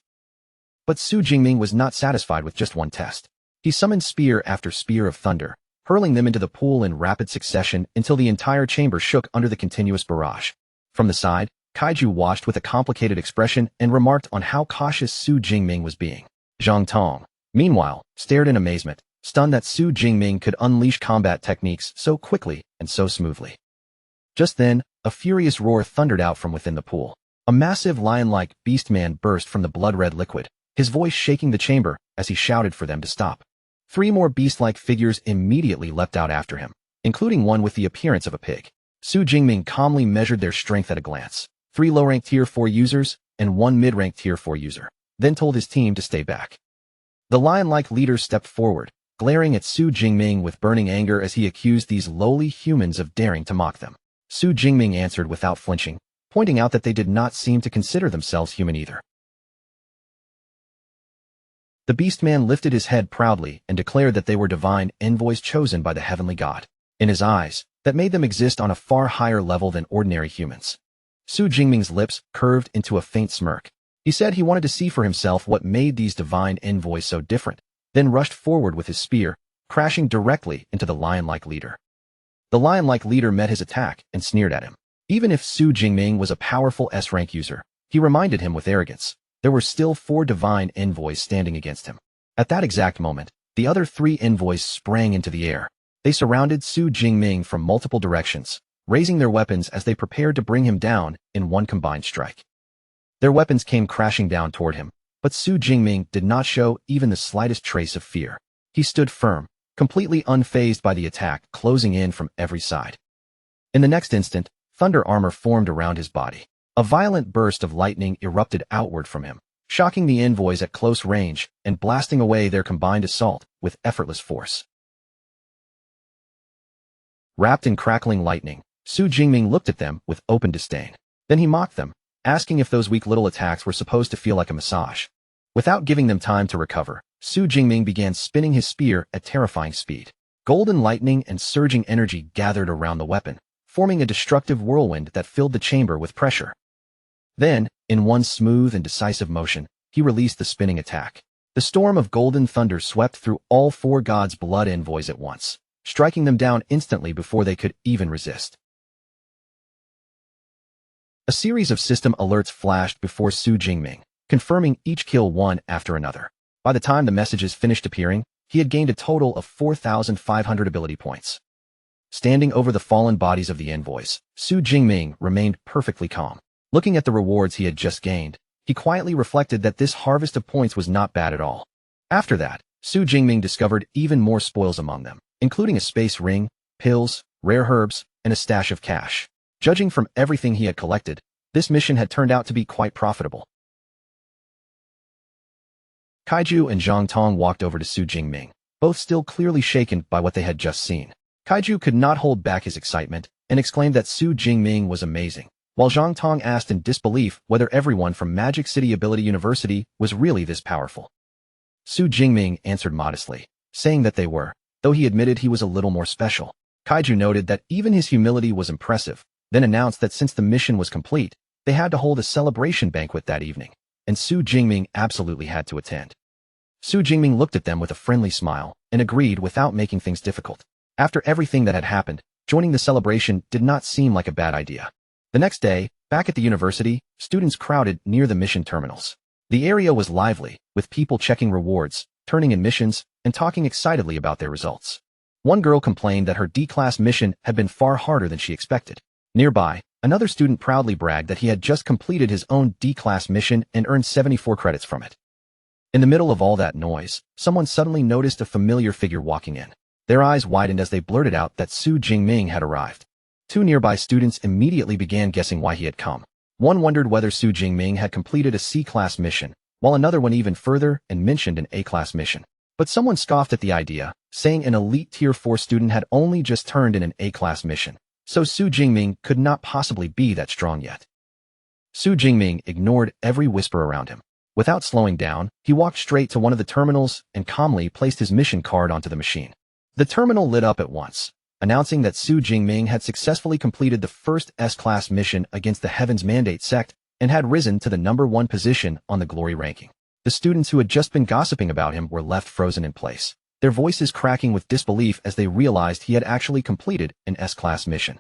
But Su Jingming was not satisfied with just one test. He summoned spear after spear of thunder, hurling them into the pool in rapid succession until the entire chamber shook under the continuous barrage. From the side, Kaiju watched with a complicated expression and remarked on how cautious Su Jingming was being. Zhang Tong, meanwhile, stared in amazement, stunned that Su Jingming could unleash combat techniques so quickly and so smoothly. Just then, a furious roar thundered out from within the pool. A massive lion-like beast-man burst from the blood-red liquid, his voice shaking the chamber as he shouted for them to stop. 3 more beast-like figures immediately leapt out after him, including one with the appearance of a pig. Su Jingming calmly measured their strength at a glance. 3 low-ranked Tier 4 users and 1 mid-ranked Tier 4 user, then told his team to stay back. The lion-like leader stepped forward, glaring at Su Jingming with burning anger as he accused these lowly humans of daring to mock them. Su Jingming answered without flinching, pointing out that they did not seem to consider themselves human either. The beast-man lifted his head proudly and declared that they were divine envoys chosen by the heavenly god. In his eyes, that made them exist on a far higher level than ordinary humans. Su Jingming's lips curved into a faint smirk. He said he wanted to see for himself what made these divine envoys so different, then rushed forward with his spear, crashing directly into the lion-like leader. The lion-like leader met his attack and sneered at him. Even if Su Jingming was a powerful S-rank user, he reminded him with arrogance, there were still 4 divine envoys standing against him. At that exact moment, the other 3 envoys sprang into the air. They surrounded Su Jingming from multiple directions, raising their weapons as they prepared to bring him down in one combined strike. Their weapons came crashing down toward him, but Su Jingming did not show even the slightest trace of fear. He stood firm, completely unfazed by the attack closing in from every side. In the next instant, thunder armor formed around his body. A violent burst of lightning erupted outward from him, shocking the envoys at close range and blasting away their combined assault with effortless force. Wrapped in crackling lightning, Su Jingming looked at them with open disdain. Then he mocked them, asking if those weak little attacks were supposed to feel like a massage. Without giving them time to recover, Su Jingming began spinning his spear at terrifying speed. Golden lightning and surging energy gathered around the weapon, forming a destructive whirlwind that filled the chamber with pressure. Then, in one smooth and decisive motion, he released the spinning attack. The storm of golden thunder swept through all 4 gods' blood envoys at once, striking them down instantly before they could even resist. A series of system alerts flashed before Su Jingming, confirming each kill one after another. By the time the messages finished appearing, he had gained a total of 4,500 ability points. Standing over the fallen bodies of the envoys, Su Jingming remained perfectly calm. Looking at the rewards he had just gained, he quietly reflected that this harvest of points was not bad at all. After that, Su Jingming discovered even more spoils among them, including a space ring, pills, rare herbs, and a stash of cash. Judging from everything he had collected, this mission had turned out to be quite profitable. Kaiju and Zhang Tong walked over to Su Jingming, both still clearly shaken by what they had just seen. Kaiju could not hold back his excitement and exclaimed that Su Jingming was amazing, while Zhang Tong asked in disbelief whether everyone from Magic City Ability University was really this powerful. Su Jingming answered modestly, saying that they were, though he admitted he was a little more special. Kaiju noted that even his humility was impressive, then announced that since the mission was complete, they had to hold a celebration banquet that evening, and Su Jingming absolutely had to attend. Su Jingming looked at them with a friendly smile and agreed without making things difficult. After everything that had happened, joining the celebration did not seem like a bad idea. The next day, back at the university, students crowded near the mission terminals. The area was lively, with people checking rewards, turning in missions, and talking excitedly about their results. One girl complained that her D-class mission had been far harder than she expected. Nearby, another student proudly bragged that he had just completed his own D-class mission and earned 74 credits from it. In the middle of all that noise, someone suddenly noticed a familiar figure walking in. Their eyes widened as they blurted out that Su Jingming had arrived. Two nearby students immediately began guessing why he had come. One wondered whether Su Jingming had completed a C-class mission, while another went even further and mentioned an A-class mission. But someone scoffed at the idea, saying an elite Tier 4 student had only just turned in an A-class mission, so Su Jingming could not possibly be that strong yet. Su Jingming ignored every whisper around him. Without slowing down, he walked straight to one of the terminals and calmly placed his mission card onto the machine. The terminal lit up at once, announcing that Su Jingming had successfully completed the first S-class mission against the Heaven's Mandate sect and had risen to the #1 position on the glory ranking. The students who had just been gossiping about him were left frozen in place, their voices cracking with disbelief as they realized he had actually completed an S-class mission.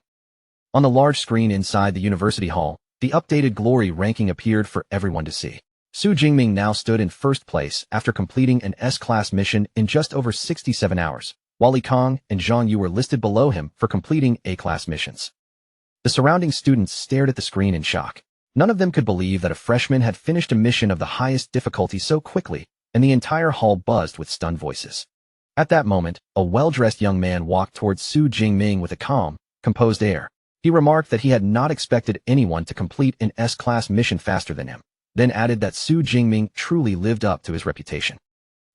On the large screen inside the university hall, the updated glory ranking appeared for everyone to see. Su Jingming now stood in first place after completing an S-class mission in just over 67 hours, while Li Kong and Zhang Yu were listed below him for completing A-class missions. The surrounding students stared at the screen in shock. None of them could believe that a freshman had finished a mission of the highest difficulty so quickly, and the entire hall buzzed with stunned voices. At that moment, a well-dressed young man walked towards Su Jingming with a calm, composed air. He remarked that he had not expected anyone to complete an S-class mission faster than him, then added that Su Jingming truly lived up to his reputation.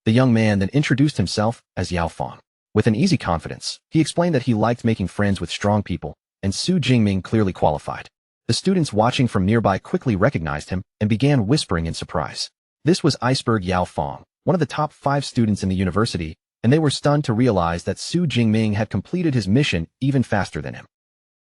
The young man then introduced himself as Yao Fong. With an easy confidence, he explained that he liked making friends with strong people, and Su Jingming clearly qualified. The students watching from nearby quickly recognized him and began whispering in surprise. This was Iceberg Yao Fong, one of the top 5 students in the university, and they were stunned to realize that Su Jingming had completed his mission even faster than him.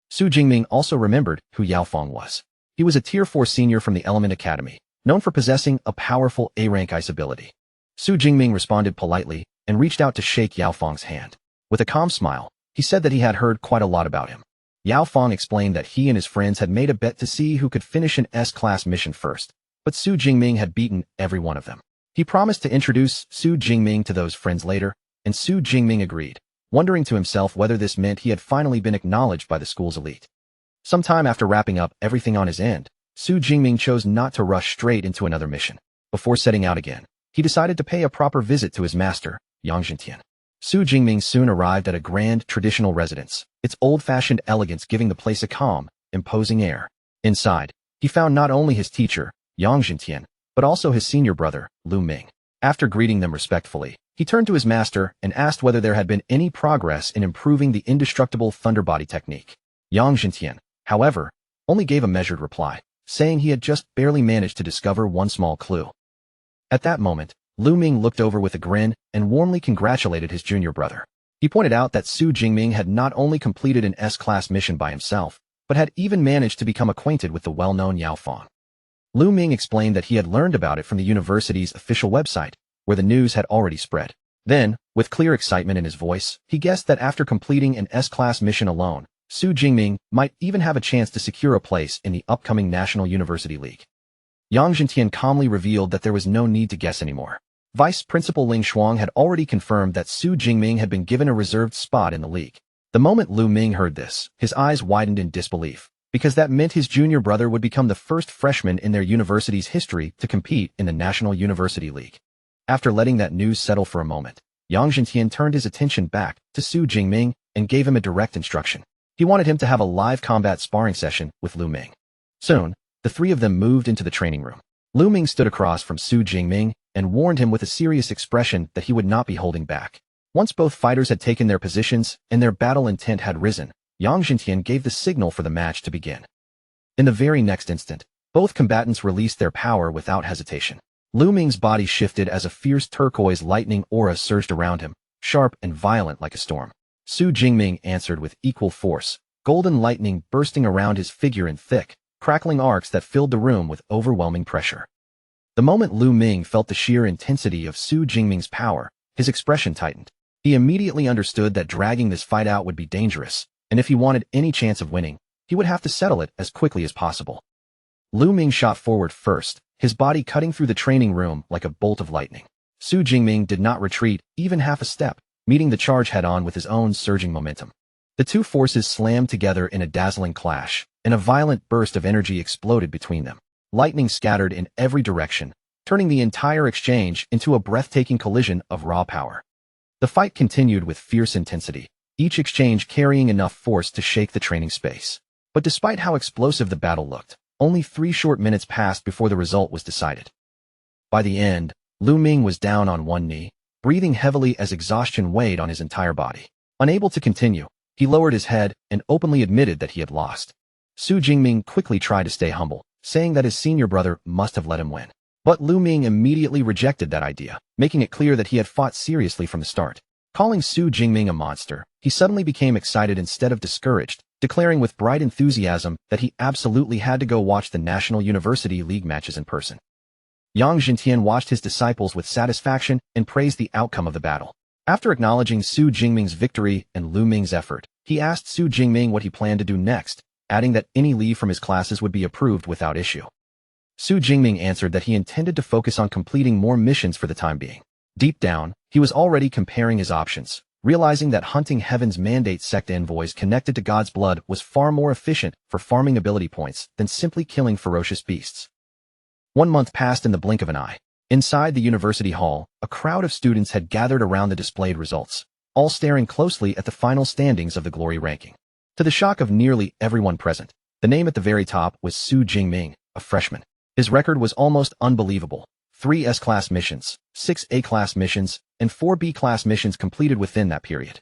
Su Jingming also remembered who Yao Fong was. He was a Tier 4 senior from the Element Academy, known for possessing a powerful A-rank ice ability. Su Jingming responded politely and reached out to shake Yao Fong's hand. With a calm smile, he said that he had heard quite a lot about him. Yao Fong explained that he and his friends had made a bet to see who could finish an S-class mission first, but Su Jingming had beaten every one of them. He promised to introduce Su Jingming to those friends later, and Su Jingming agreed, wondering to himself whether this meant he had finally been acknowledged by the school's elite. Sometime after wrapping up everything on his end, Su Jingming chose not to rush straight into another mission. Before setting out again, he decided to pay a proper visit to his master, Yang Zhentian. Su Jingming soon arrived at a grand traditional residence, its old-fashioned elegance giving the place a calm, imposing air. Inside, he found not only his teacher, Yang Zhentian, but also his senior brother, Lu Ming. After greeting them respectfully, he turned to his master and asked whether there had been any progress in improving the indestructible thunderbody technique. Yang Zhentian, however, only gave a measured reply, saying he had just barely managed to discover one small clue. At that moment, Lu Ming looked over with a grin and warmly congratulated his junior brother. He pointed out that Su Jingming had not only completed an S-class mission by himself, but had even managed to become acquainted with the well-known Yao Fong. Lu Ming explained that he had learned about it from the university's official website, where the news had already spread. Then, with clear excitement in his voice, he guessed that after completing an S-class mission alone, Su Jingming might even have a chance to secure a place in the upcoming National University League. Yang Zhentian calmly revealed that there was no need to guess anymore. Vice Principal Ling Shuang had already confirmed that Su Jingming had been given a reserved spot in the league. The moment Lu Ming heard this, his eyes widened in disbelief, because that meant his junior brother would become the first freshman in their university's history to compete in the National University League. After letting that news settle for a moment, Yang Zhentian turned his attention back to Su Jingming and gave him a direct instruction. He wanted him to have a live combat sparring session with Lu Ming. Soon, the three of them moved into the training room. Lu Ming stood across from Su Jingming and warned him with a serious expression that he would not be holding back. Once both fighters had taken their positions and their battle intent had risen, Yang Zhentian gave the signal for the match to begin. In the very next instant, both combatants released their power without hesitation. Lu Ming's body shifted as a fierce turquoise lightning aura surged around him, sharp and violent like a storm. Su Jingming answered with equal force, golden lightning bursting around his figure in thick, crackling arcs that filled the room with overwhelming pressure. The moment Lu Ming felt the sheer intensity of Su Jingming's power, his expression tightened. He immediately understood that dragging this fight out would be dangerous, and if he wanted any chance of winning, he would have to settle it as quickly as possible. Lu Ming shot forward first, his body cutting through the training room like a bolt of lightning. Su Jingming did not retreat even half a step, meeting the charge head-on with his own surging momentum. The two forces slammed together in a dazzling clash, and a violent burst of energy exploded between them. Lightning scattered in every direction, turning the entire exchange into a breathtaking collision of raw power. The fight continued with fierce intensity, each exchange carrying enough force to shake the training space. But despite how explosive the battle looked, only 3 short minutes passed before the result was decided. By the end, Lu Ming was down on one knee, breathing heavily as exhaustion weighed on his entire body. Unable to continue, he lowered his head and openly admitted that he had lost. Su Jingming quickly tried to stay humble, saying that his senior brother must have let him win. But Lu Ming immediately rejected that idea, making it clear that he had fought seriously from the start. Calling Su Jingming a monster, he suddenly became excited instead of discouraged, declaring with bright enthusiasm that he absolutely had to go watch the National University League matches in person. Yang Jintian watched his disciples with satisfaction and praised the outcome of the battle. After acknowledging Su Jingming's victory and Lu Ming's effort, he asked Su Jingming what he planned to do next, adding that any leave from his classes would be approved without issue. Su Jingming answered that he intended to focus on completing more missions for the time being. Deep down, he was already comparing his options, realizing that hunting Heaven's Mandate sect envoys connected to God's blood was far more efficient for farming ability points than simply killing ferocious beasts. 1 month passed in the blink of an eye. Inside the university hall, a crowd of students had gathered around the displayed results, all staring closely at the final standings of the glory ranking. To the shock of nearly everyone present, the name at the very top was Su Jingming, a freshman. His record was almost unbelievable. 3 S-class missions, 6 A-class missions, and 4 B-class missions completed within that period.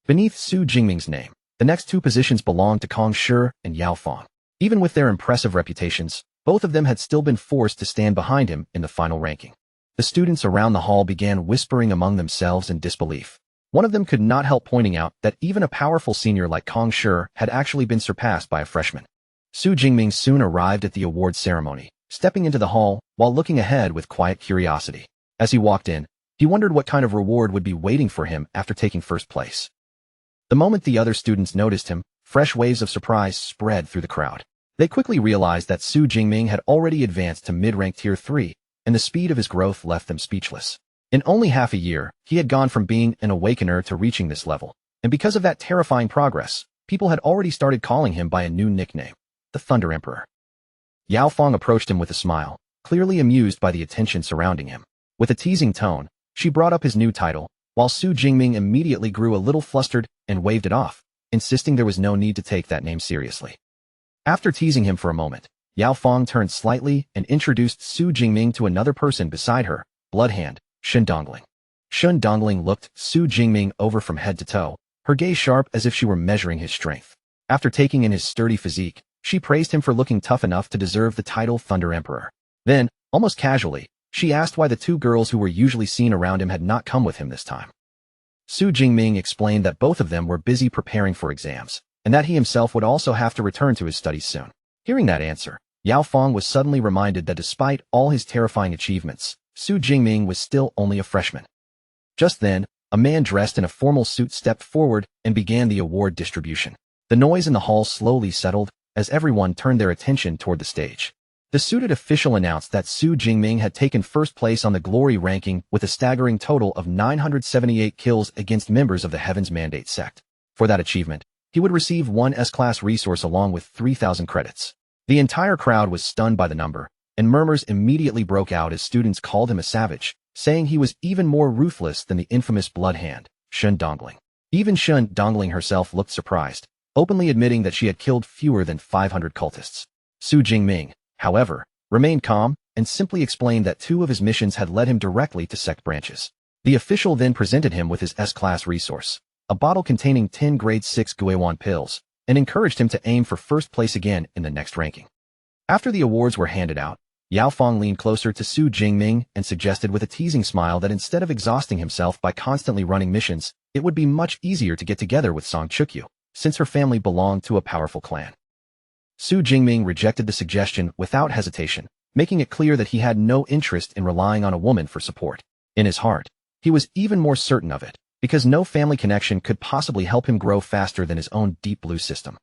Beneath Su Jingming's name, the next 2 positions belonged to Kong Shi and Yao Fong. Even with their impressive reputations, both of them had still been forced to stand behind him in the final ranking. The students around the hall began whispering among themselves in disbelief. One of them could not help pointing out that even a powerful senior like Kong Shi had actually been surpassed by a freshman. Su Jingming soon arrived at the award ceremony, stepping into the hall while looking ahead with quiet curiosity. As he walked in, he wondered what kind of reward would be waiting for him after taking first place. The moment the other students noticed him, fresh waves of surprise spread through the crowd. They quickly realized that Su Jingming had already advanced to mid-rank tier 3, and the speed of his growth left them speechless. In only half a year, he had gone from being an awakener to reaching this level, and because of that terrifying progress, people had already started calling him by a new nickname, the Thunder Emperor. Yao Fong approached him with a smile, clearly amused by the attention surrounding him. With a teasing tone, she brought up his new title, while Su Jingming immediately grew a little flustered and waved it off, insisting there was no need to take that name seriously. After teasing him for a moment, Yao Fong turned slightly and introduced Su Jingming to another person beside her, Bloodhand, Shun Dongling. Shun Dongling looked Su Jingming over from head to toe, her gaze sharp as if she were measuring his strength. After taking in his sturdy physique, she praised him for looking tough enough to deserve the title Thunder Emperor. Then, almost casually, she asked why the 2 girls who were usually seen around him had not come with him this time. Su Jingming explained that both of them were busy preparing for exams, and that he himself would also have to return to his studies soon. Hearing that answer, Yao Fong was suddenly reminded that despite all his terrifying achievements, Su Jingming was still only a freshman. Just then, a man dressed in a formal suit stepped forward and began the award distribution. The noise in the hall slowly settled as everyone turned their attention toward the stage. The suited official announced that Su Jingming had taken first place on the glory ranking with a staggering total of 978 kills against members of the Heaven's Mandate sect. For that achievement, he would receive 1 S-class resource along with 3,000 credits. The entire crowd was stunned by the number, and murmurs immediately broke out as students called him a savage, saying he was even more ruthless than the infamous Bloodhand, Shun Dongling. Even Shun Dongling herself looked surprised, openly admitting that she had killed fewer than 500 cultists. Su Jingming, however, remained calm and simply explained that 2 of his missions had led him directly to sect branches. The official then presented him with his S-class resource, a bottle containing 10 grade 6 Guiwan pills, and encouraged him to aim for first place again in the next ranking. After the awards were handed out, Yao Fong leaned closer to Su Jingming and suggested with a teasing smile that instead of exhausting himself by constantly running missions, it would be much easier to get together with Song Chukyu, since her family belonged to a powerful clan. Su Jingming rejected the suggestion without hesitation, making it clear that he had no interest in relying on a woman for support. In his heart, he was even more certain of it, because no family connection could possibly help him grow faster than his own deep blue system.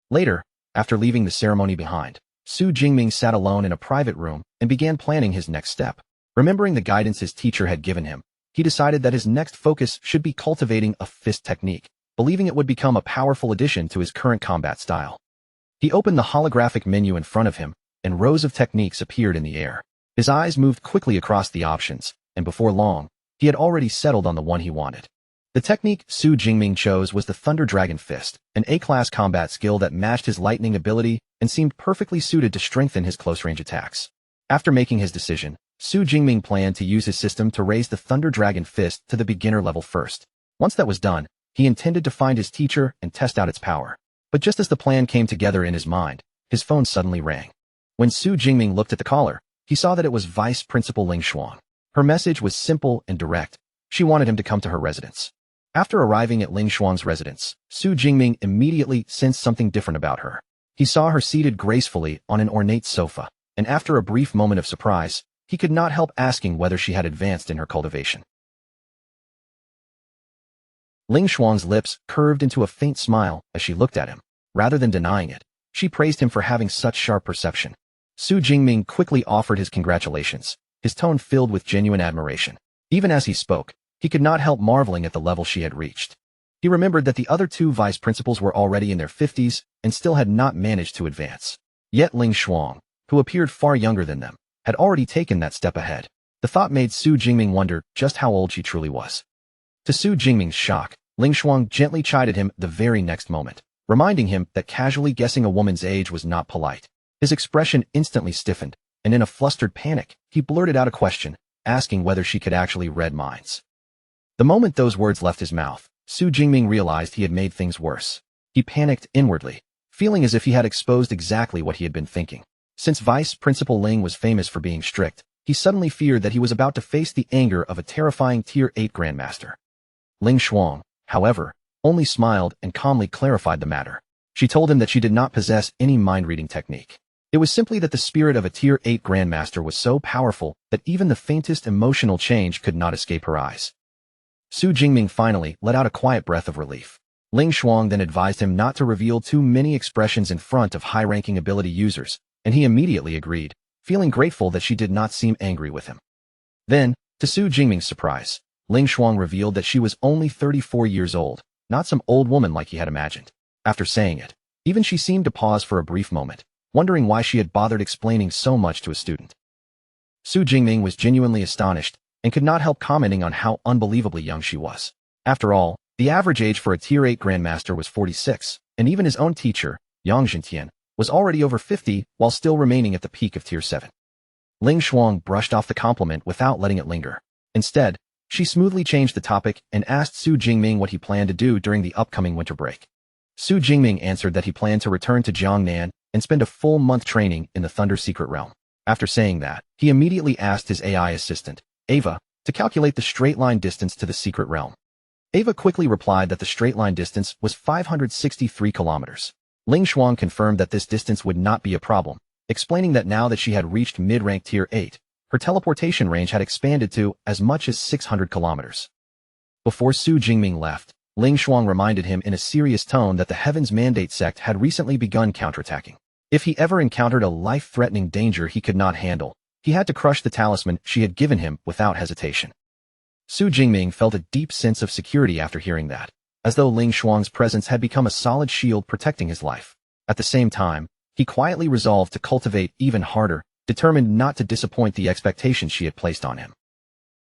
Later, after leaving the ceremony behind, Su Jingming sat alone in a private room and began planning his next step. Remembering the guidance his teacher had given him, he decided that his next focus should be cultivating a fist technique, believing it would become a powerful addition to his current combat style. He opened the holographic menu in front of him, and rows of techniques appeared in the air. His eyes moved quickly across the options, and before long, he had already settled on the one he wanted. The technique Su Jingming chose was the Thunder Dragon Fist, an A-class combat skill that matched his lightning ability and seemed perfectly suited to strengthen his close-range attacks. After making his decision, Su Jingming planned to use his system to raise the Thunder Dragon Fist to the beginner level first. Once that was done, he intended to find his teacher and test out its power. But just as the plan came together in his mind, his phone suddenly rang. When Su Jingming looked at the caller, he saw that it was Vice Principal Ling Xuan. Her message was simple and direct. She wanted him to come to her residence. After arriving at Ling Xuan's residence, Su Jingming immediately sensed something different about her. He saw her seated gracefully on an ornate sofa, and after a brief moment of surprise, he could not help asking whether she had advanced in her cultivation. Ling Xuan's lips curved into a faint smile as she looked at him. Rather than denying it, she praised him for having such sharp perception. Su Jingming quickly offered his congratulations, his tone filled with genuine admiration. Even as he spoke, he could not help marveling at the level she had reached. He remembered that the other two vice principals were already in their 50s and still had not managed to advance. Yet Ling Xuan, who appeared far younger than them, had already taken that step ahead. The thought made Su Jingming wonder just how old she truly was. To Su Jingming's shock, Ling Xuan gently chided him the very next moment, reminding him that casually guessing a woman's age was not polite. His expression instantly stiffened, and in a flustered panic, he blurted out a question, asking whether she could actually read minds. The moment those words left his mouth, Su Jingming realized he had made things worse. He panicked inwardly, feeling as if he had exposed exactly what he had been thinking. Since Vice Principal Ling was famous for being strict, he suddenly feared that he was about to face the anger of a terrifying Tier 8 Grandmaster. Ling Xuan, however, only smiled and calmly clarified the matter. She told him that she did not possess any mind-reading technique. It was simply that the spirit of a Tier 8 Grandmaster was so powerful that even the faintest emotional change could not escape her eyes. Su Jingming finally let out a quiet breath of relief. Ling Xuan then advised him not to reveal too many expressions in front of high-ranking ability users, and he immediately agreed, feeling grateful that she did not seem angry with him. Then, to Su Jingming's surprise, Ling Xuan revealed that she was only 34 years old, not some old woman like he had imagined. After saying it, even she seemed to pause for a brief moment, wondering why she had bothered explaining so much to a student. Su Jingming was genuinely astonished and could not help commenting on how unbelievably young she was. After all, the average age for a Tier 8 Grandmaster was 46, and even his own teacher, Yang Jintian, was already over 50 while still remaining at the peak of Tier 7. Ling Xuan brushed off the compliment without letting it linger. Instead, she smoothly changed the topic and asked Su Jingming what he planned to do during the upcoming winter break. Su Jingming answered that he planned to return to Jiangnan and spend a full month training in the Thunder Secret Realm. After saying that, he immediately asked his AI assistant, Ava, to calculate the straight-line distance to the Secret Realm. Ava quickly replied that the straight-line distance was 563 kilometers. Ling Xuan confirmed that this distance would not be a problem, explaining that now that she had reached mid-rank Tier 8, her teleportation range had expanded to as much as 600 kilometers. Before Su Jingming left, Ling Xuan reminded him in a serious tone that the Heaven's Mandate sect had recently begun counterattacking. If he ever encountered a life-threatening danger he could not handle, he had to crush the talisman she had given him without hesitation. Su Jingming felt a deep sense of security after hearing that, as though Ling Xuan's presence had become a solid shield protecting his life. At the same time, he quietly resolved to cultivate even harder, determined not to disappoint the expectations she had placed on him.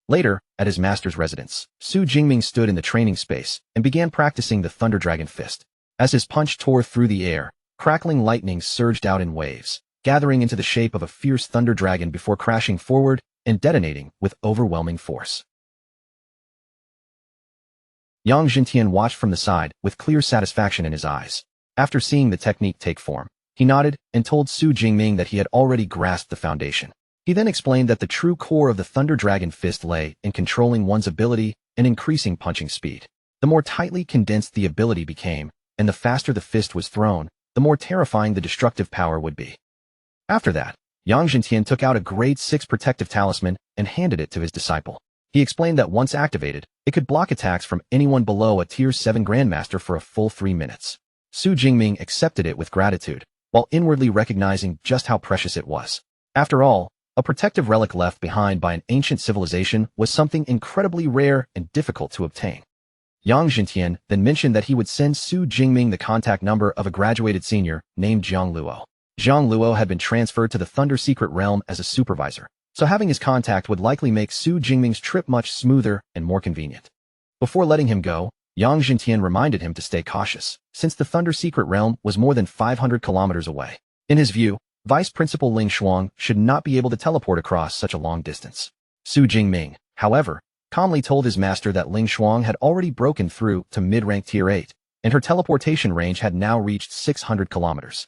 Later, at his master's residence, Su Jingming stood in the training space and began practicing the Thunder Dragon Fist. As his punch tore through the air, crackling lightning surged out in waves, gathering into the shape of a fierce thunder dragon before crashing forward and detonating with overwhelming force. Yang Jintian watched from the side with clear satisfaction in his eyes. After seeing the technique take form, he nodded and told Su Jingming that he had already grasped the foundation. He then explained that the true core of the Thunder Dragon Fist lay in controlling one's ability and increasing punching speed. The more tightly condensed the ability became, and the faster the fist was thrown, the more terrifying the destructive power would be. After that, Yang Jintian took out a Grade 6 protective talisman and handed it to his disciple. He explained that once activated, it could block attacks from anyone below a Tier 7 Grandmaster for a full 3 minutes. Su Jingming accepted it with gratitude, while inwardly recognizing just how precious it was. After all, A protective relic left behind by an ancient civilization was something incredibly rare and difficult to obtain. Yang Jintian then mentioned that he would send Su Jingming the contact number of a graduated senior named Zhang Luo. Zhang Luo had been transferred to the Thunder Secret Realm as a supervisor, so having his contact would likely make Su Jingming's trip much smoother and more convenient. Before letting him go, Yang Jintian reminded him to stay cautious, since the Thunder Secret Realm was more than 500 kilometers away. In his view, Vice Principal Ling Shuang should not be able to teleport across such a long distance. Su Jingming, however, calmly told his master that Ling Shuang had already broken through to mid-rank Tier 8, and her teleportation range had now reached 600 kilometers.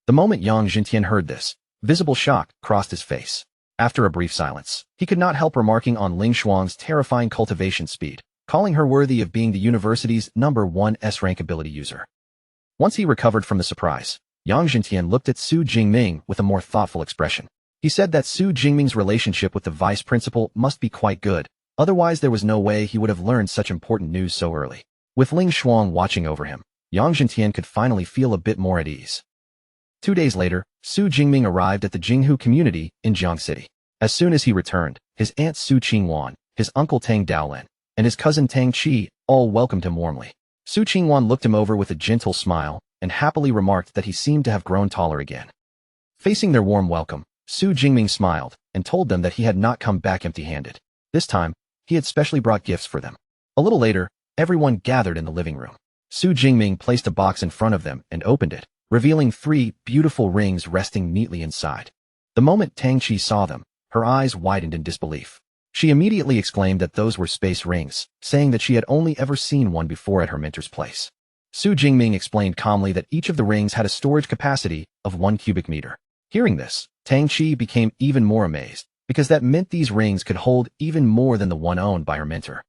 The moment Yang Jintian heard this, visible shock crossed his face. After a brief silence, he could not help remarking on Ling Shuang's terrifying cultivation speed, calling her worthy of being the university's #1 S-rank ability user. Once he recovered from the surprise, Yang Jintian looked at Su Jingming with a more thoughtful expression. He said that Su Jingming's relationship with the vice principal must be quite good, otherwise there was no way he would have learned such important news so early. With Ling Shuang watching over him, Yang Jintian could finally feel a bit more at ease. 2 days later, Su Jingming arrived at the Jinghu community in Jiang City. As soon as he returned, his aunt Su Qingwan, his uncle Tang Daolin, and his cousin Tang Qi all welcomed him warmly. Su Qingwan looked him over with a gentle smile and happily remarked that he seemed to have grown taller again. Facing their warm welcome, Su Jingming smiled and told them that he had not come back empty-handed. This time, he had specially brought gifts for them. A little later, everyone gathered in the living room. Su Jingming placed a box in front of them and opened it, revealing 3 beautiful rings resting neatly inside. The moment Tang Qi saw them, her eyes widened in disbelief. She immediately exclaimed that those were space rings, saying that she had only ever seen one before at her mentor's place. Su Jingming explained calmly that each of the rings had a storage capacity of 1 cubic meter. Hearing this, Tang Qi became even more amazed, because that meant these rings could hold even more than the one owned by her mentor.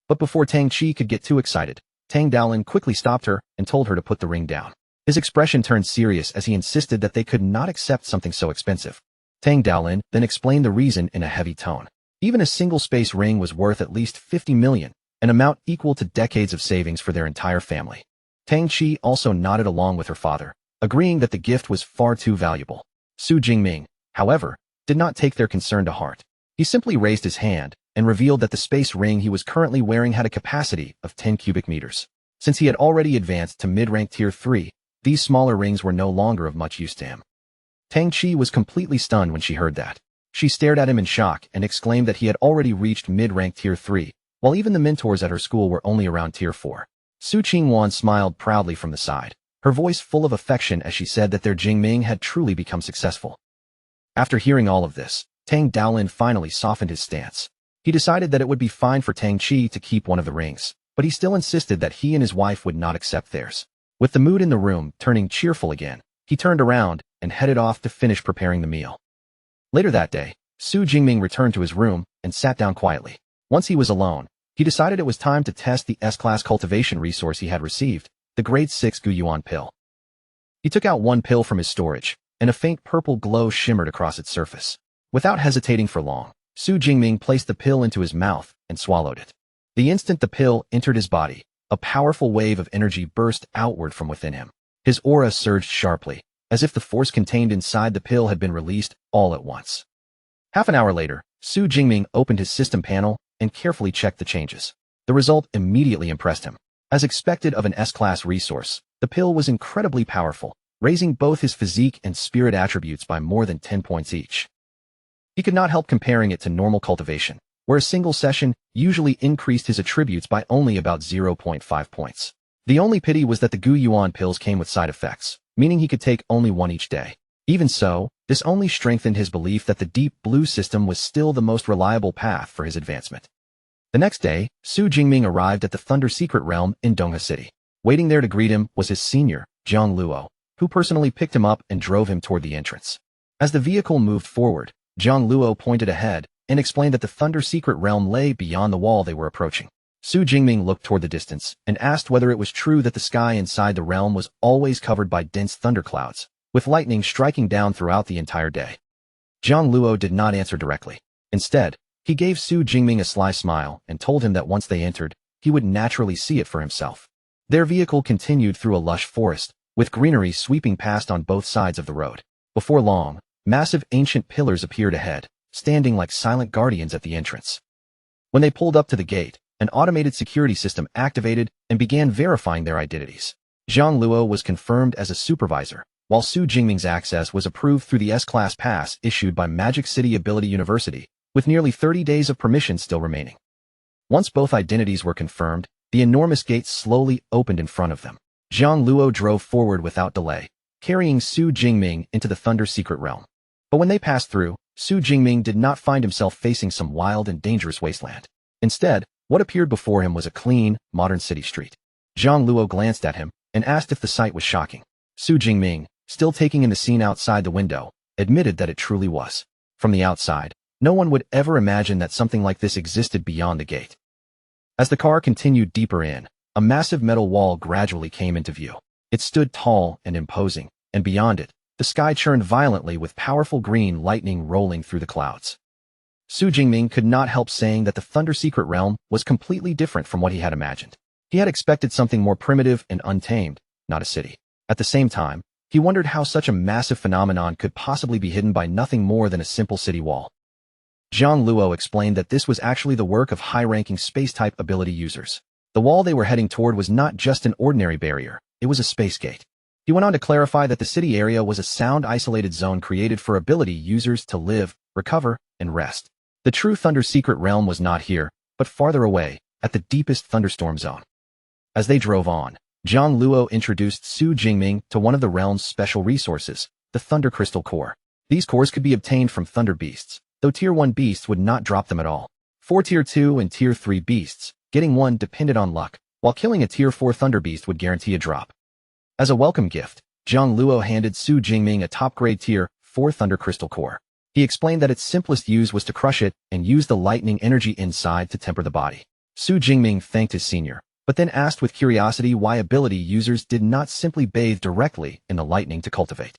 But before Tang Qi could get too excited, Tang Daolin quickly stopped her and told her to put the ring down. His expression turned serious as he insisted that they could not accept something so expensive. Tang Daolin then explained the reason in a heavy tone. Even a single space ring was worth at least 50 million, an amount equal to decades of savings for their entire family. Tang Qi also nodded along with her father, agreeing that the gift was far too valuable. Su Jingming, however, did not take their concern to heart. He simply raised his hand and revealed that the space ring he was currently wearing had a capacity of 10 cubic meters. Since he had already advanced to mid-rank Tier 3, these smaller rings were no longer of much use to him. Tang Qi was completely stunned when she heard that. She stared at him in shock and exclaimed that he had already reached mid-rank Tier 3, while even the mentors at her school were only around Tier 4. Su Qingwan smiled proudly from the side, her voice full of affection as she said that their Jingming had truly become successful. After hearing all of this, Tang Daolin finally softened his stance. He decided that it would be fine for Tang Qi to keep one of the rings, but he still insisted that he and his wife would not accept theirs. With the mood in the room turning cheerful again, he turned around and headed off to finish preparing the meal. Later that day, Su Jingming returned to his room and sat down quietly. Once he was alone, he decided it was time to test the S-class cultivation resource he had received, the grade 6 Guyuan pill. He took out one pill from his storage, and a faint purple glow shimmered across its surface. Without hesitating for long, Su Jingming placed the pill into his mouth and swallowed it. The instant the pill entered his body, a powerful wave of energy burst outward from within him. His aura surged sharply, as if the force contained inside the pill had been released all at once. Half an hour later, Su Jingming opened his system panel and carefully checked the changes. The result immediately impressed him. As expected of an S-class resource, the pill was incredibly powerful, raising both his physique and spirit attributes by more than 10 points each. He could not help comparing it to normal cultivation, where a single session usually increased his attributes by only about 0.5 points. The only pity was that the Guyuan pills came with side effects, meaning he could take only one each day. Even so, this only strengthened his belief that the Deep Blue system was still the most reliable path for his advancement. The next day, Su Jingming arrived at the Thunder Secret Realm in Dongha City. Waiting there to greet him was his senior, Zhang Luo, who personally picked him up and drove him toward the entrance. As the vehicle moved forward, Zhang Luo pointed ahead and explained that the Thunder Secret Realm lay beyond the wall they were approaching. Su Jingming looked toward the distance and asked whether it was true that the sky inside the realm was always covered by dense thunderclouds, with lightning striking down throughout the entire day. Zhang Luo did not answer directly. Instead, he gave Su Jingming a sly smile and told him that once they entered, he would naturally see it for himself. Their vehicle continued through a lush forest, with greenery sweeping past on both sides of the road. Before long, Massive ancient pillars appeared ahead, standing like silent guardians at the entrance. When they pulled up to the gate, an automated security system activated and began verifying their identities. Zhang Luo was confirmed as a supervisor, while Su Jingming's access was approved through the S-Class pass issued by Magic City Ability University, with nearly 30 days of permission still remaining. Once both identities were confirmed, the enormous gates slowly opened in front of them. Zhang Luo drove forward without delay, carrying Su Jingming into the Thunder Secret Realm. But when they passed through, Su Jingming did not find himself facing some wild and dangerous wasteland. Instead, what appeared before him was a clean, modern city street. Zhang Luo glanced at him and asked if the sight was shocking. Su Jingming, still taking in the scene outside the window, admitted that it truly was. From the outside, no one would ever imagine that something like this existed beyond the gate. As the car continued deeper in, a massive metal wall gradually came into view. It stood tall and imposing, and beyond it, the sky churned violently with powerful green lightning rolling through the clouds. Su Jingming could not help saying that the Thunder Secret Realm was completely different from what he had imagined. He had expected something more primitive and untamed, not a city. At the same time, he wondered how such a massive phenomenon could possibly be hidden by nothing more than a simple city wall. Zhang Luo explained that this was actually the work of high-ranking space-type ability users. The wall they were heading toward was not just an ordinary barrier, it was a space gate. He went on to clarify that the city area was a sound isolated zone created for ability users to live, recover, and rest. The true Thunder Secret Realm was not here, but farther away, at the deepest thunderstorm zone. As they drove on, Zhang Luo introduced Su Jingming to one of the realm's special resources, the Thunder Crystal Core. These cores could be obtained from Thunder Beasts, though Tier 1 beasts would not drop them at all. For Tier 2 and Tier 3 beasts, getting one depended on luck, while killing a Tier 4 Thunder Beast would guarantee a drop. As a welcome gift, Zhang Luo handed Su Jingming a top-grade Tier 4 Thunder Crystal Core. He explained that its simplest use was to crush it and use the lightning energy inside to temper the body. Su Jingming thanked his senior, but then asked with curiosity why ability users did not simply bathe directly in the lightning to cultivate.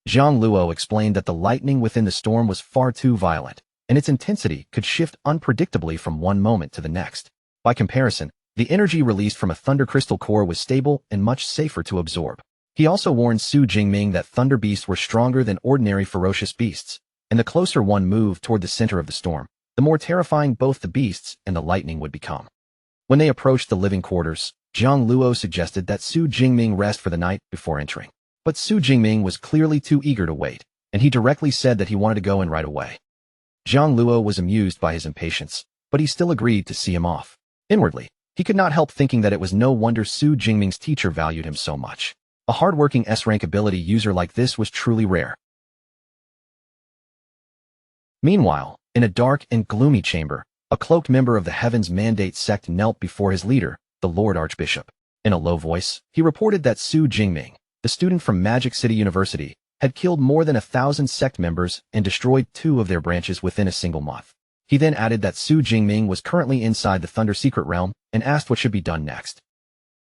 Zhang Luo explained that the lightning within the storm was far too violent, and its intensity could shift unpredictably from one moment to the next. By comparison, the energy released from a Thunder Crystal Core was stable and much safer to absorb. He also warned Su Jingming that Thunder Beasts were stronger than ordinary ferocious beasts, and the closer one moved toward the center of the storm, the more terrifying both the beasts and the lightning would become. When they approached the living quarters, Zhang Luo suggested that Su Jingming rest for the night before entering. But Su Jingming was clearly too eager to wait, and he directly said that he wanted to go in right away. Zhang Luo was amused by his impatience, but he still agreed to see him off. Inwardly, he could not help thinking that it was no wonder Su Jingming's teacher valued him so much. A hard-working S-rank ability user like this was truly rare. Meanwhile, in a dark and gloomy chamber, a cloaked member of the Heaven's Mandate sect knelt before his leader, the Lord Archbishop. In a low voice, he reported that Su Jingming, the student from Magic City University, had killed more than 1,000 sect members and destroyed 2 of their branches within a single month. He then added that Su Jingming was currently inside the Thunder Secret Realm and asked what should be done next.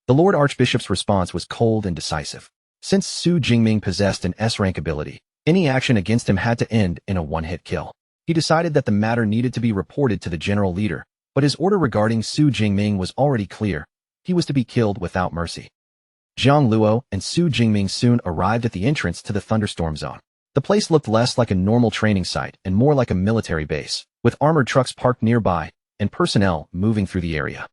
The Lord Archbishop's response was cold and decisive. Since Su Jingming possessed an S-rank ability, any action against him had to end in a one-hit kill. He decided that the matter needed to be reported to the general leader, but his order regarding Su Jingming was already clear. He was to be killed without mercy. Zhang Luo and Su Jingming soon arrived at the entrance to the thunderstorm zone. The place looked less like a normal training site and more like a military base, with armored trucks parked nearby and personnel moving through the area.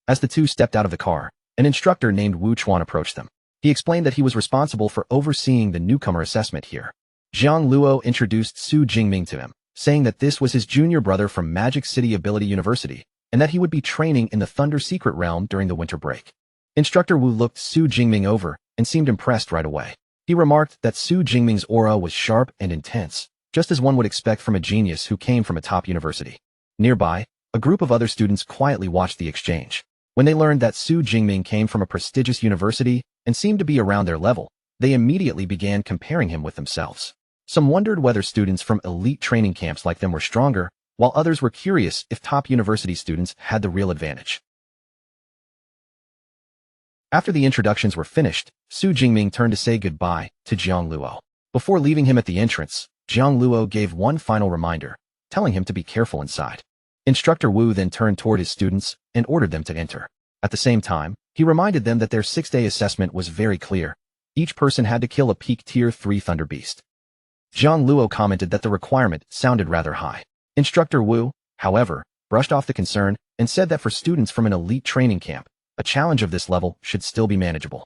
As the two stepped out of the car, an instructor named Wu Chuan approached them. He explained that he was responsible for overseeing the newcomer assessment here. Zhang Luo introduced Su Jingming to him, saying that this was his junior brother from Magic City Ability University, and that he would be training in the Thunder Secret Realm during the winter break. Instructor Wu looked Su Jingming over and seemed impressed right away. He remarked that Su Jingming's aura was sharp and intense, just as one would expect from a genius who came from a top university. Nearby, a group of other students quietly watched the exchange. When they learned that Su Jingming came from a prestigious university and seemed to be around their level, they immediately began comparing him with themselves. Some wondered whether students from elite training camps like them were stronger, while others were curious if top university students had the real advantage. After the introductions were finished, Su Jingming turned to say goodbye to Zhang Luo. Before leaving him at the entrance, Zhang Luo gave one final reminder, telling him to be careful inside. Instructor Wu then turned toward his students and ordered them to enter. At the same time, he reminded them that their 6-day assessment was very clear. Each person had to kill a peak Tier 3 Thunder Beast. Zhang Luo commented that the requirement sounded rather high. Instructor Wu, however, brushed off the concern and said that for students from an elite training camp, a challenge of this level should still be manageable.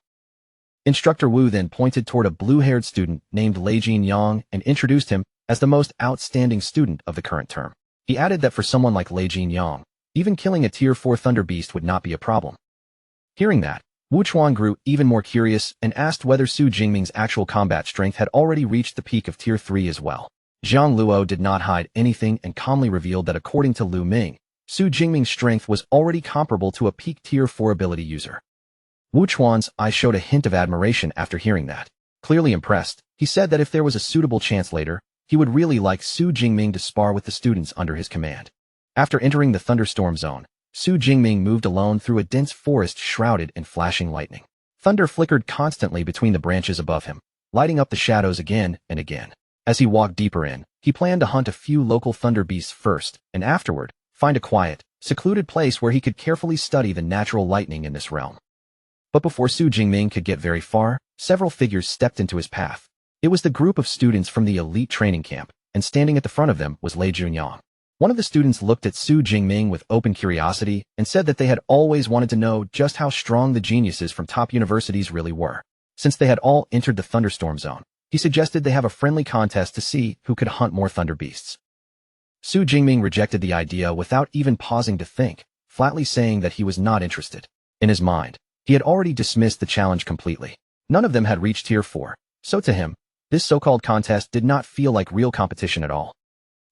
Instructor Wu then pointed toward a blue-haired student named Lei Yang and introduced him as the most outstanding student of the current term. He added that for someone like Lei Yang, even killing a Tier 4 Thunder Beast would not be a problem. Hearing that, Wu Chuan grew even more curious and asked whether Su Jingming's actual combat strength had already reached the peak of Tier 3 as well. Zhang Luo did not hide anything and calmly revealed that according to Lu Ming, Su Jingming's strength was already comparable to a peak Tier 4 ability user. Wu Chuan's eyes showed a hint of admiration after hearing that. Clearly impressed, he said that if there was a suitable chance later, he would really like Su Jingming to spar with the students under his command. After entering the thunderstorm zone, Su Jingming moved alone through a dense forest shrouded in flashing lightning. Thunder flickered constantly between the branches above him, lighting up the shadows again and again. As he walked deeper in, he planned to hunt a few local thunder beasts first, and afterward, find a quiet, secluded place where he could carefully study the natural lightning in this realm. But before Su Jingming could get very far, several figures stepped into his path. It was the group of students from the elite training camp, and standing at the front of them was Lei Junyang. One of the students looked at Su Jingming with open curiosity and said that they had always wanted to know just how strong the geniuses from top universities really were. Since they had all entered the thunderstorm zone, he suggested they have a friendly contest to see who could hunt more thunder beasts. Su Jingming rejected the idea without even pausing to think, flatly saying that he was not interested. In his mind, he had already dismissed the challenge completely. None of them had reached Tier 4, so to him, this so-called contest did not feel like real competition at all.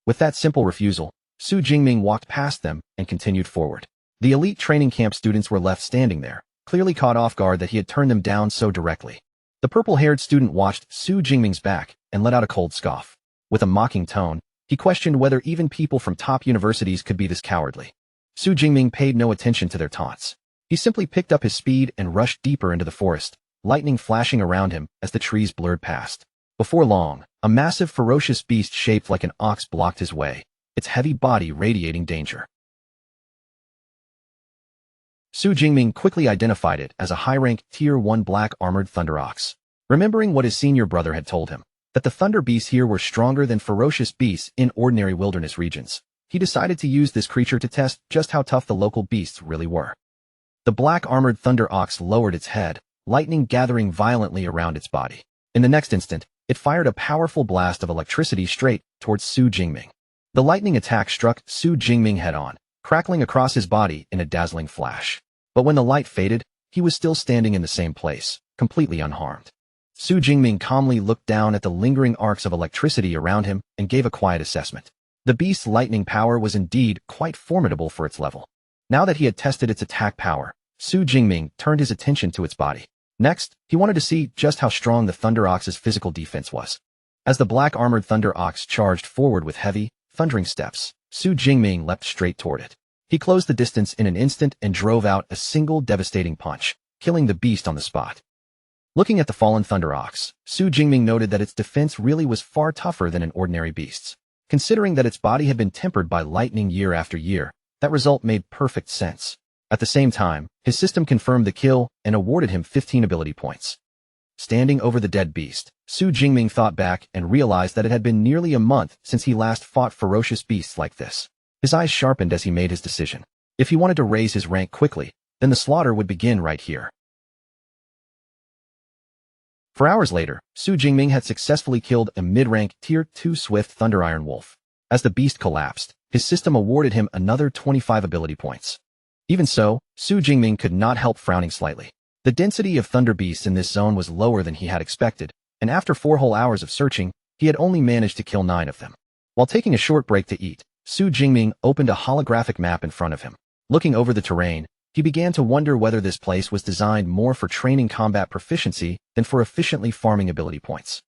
With that simple refusal, Su Jingming walked past them and continued forward. The elite training camp students were left standing there, clearly caught off guard that he had turned them down so directly. The purple-haired student watched Su Jingming's back and let out a cold scoff. With a mocking tone, he questioned whether even people from top universities could be this cowardly. Su Jingming paid no attention to their taunts. He simply picked up his speed and rushed deeper into the forest, lightning flashing around him as the trees blurred past. Before long, a massive ferocious beast shaped like an ox blocked his way, its heavy body radiating danger. Su Jingming quickly identified it as a high-rank Tier 1 black armored thunder ox. Remembering what his senior brother had told him, that the thunder beasts here were stronger than ferocious beasts in ordinary wilderness regions, he decided to use this creature to test just how tough the local beasts really were. The black armored thunder ox lowered its head, lightning gathering violently around its body. In the next instant, it fired a powerful blast of electricity straight towards Su Jingming. The lightning attack struck Su Jingming head-on, crackling across his body in a dazzling flash. But when the light faded, he was still standing in the same place, completely unharmed. Su Jingming calmly looked down at the lingering arcs of electricity around him and gave a quiet assessment. The beast's lightning power was indeed quite formidable for its level. Now that he had tested its attack power, Su Jingming turned his attention to its body. Next, he wanted to see just how strong the Thunder Ox's physical defense was. As the black armored Thunder Ox charged forward with heavy, thundering steps, Su Jingming leapt straight toward it. He closed the distance in an instant and drove out a single devastating punch, killing the beast on the spot. Looking at the fallen Thunder Ox, Su Jingming noted that its defense really was far tougher than an ordinary beast's. Considering that its body had been tempered by lightning year after year, that result made perfect sense. At the same time, his system confirmed the kill and awarded him 15 ability points. Standing over the dead beast, Su Jingming thought back and realized that it had been nearly a month since he last fought ferocious beasts like this. His eyes sharpened as he made his decision. If he wanted to raise his rank quickly, then the slaughter would begin right here. For hours later, Su Jingming had successfully killed a mid-rank Tier 2 Swift Thunder Iron Wolf. As the beast collapsed, his system awarded him another 25 ability points. Even so, Su Jingming could not help frowning slightly. The density of thunder beasts in this zone was lower than he had expected, and after 4 whole hours of searching, he had only managed to kill 9 of them. While taking a short break to eat, Su Jingming opened a holographic map in front of him. Looking over the terrain, he began to wonder whether this place was designed more for training combat proficiency than for efficiently farming ability points.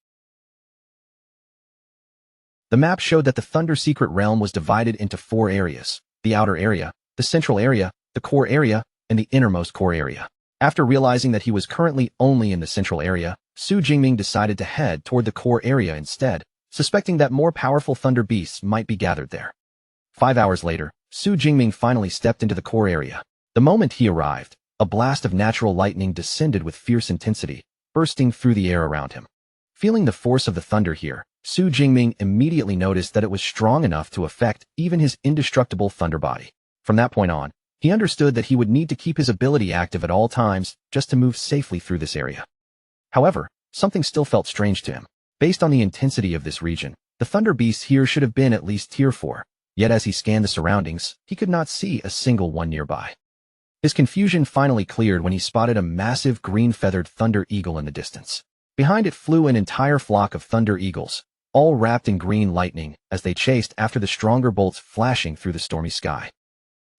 The map showed that the Thunder Secret Realm was divided into 4 areas: the outer area, the central area, the core area, and the innermost core area. After realizing that he was currently only in the central area, Su Jingming decided to head toward the core area instead, suspecting that more powerful thunder beasts might be gathered there. 5 hours later, Su Jingming finally stepped into the core area. The moment he arrived, a blast of natural lightning descended with fierce intensity, bursting through the air around him. Feeling the force of the thunder here, Su Jingming immediately noticed that it was strong enough to affect even his indestructible thunder body. From that point on, he understood that he would need to keep his ability active at all times just to move safely through this area. However, something still felt strange to him. Based on the intensity of this region, the thunder beasts here should have been at least tier 4, yet as he scanned the surroundings, he could not see a single one nearby. His confusion finally cleared when he spotted a massive green-feathered thunder eagle in the distance. Behind it flew an entire flock of thunder eagles, all wrapped in green lightning as they chased after the stronger bolts flashing through the stormy sky.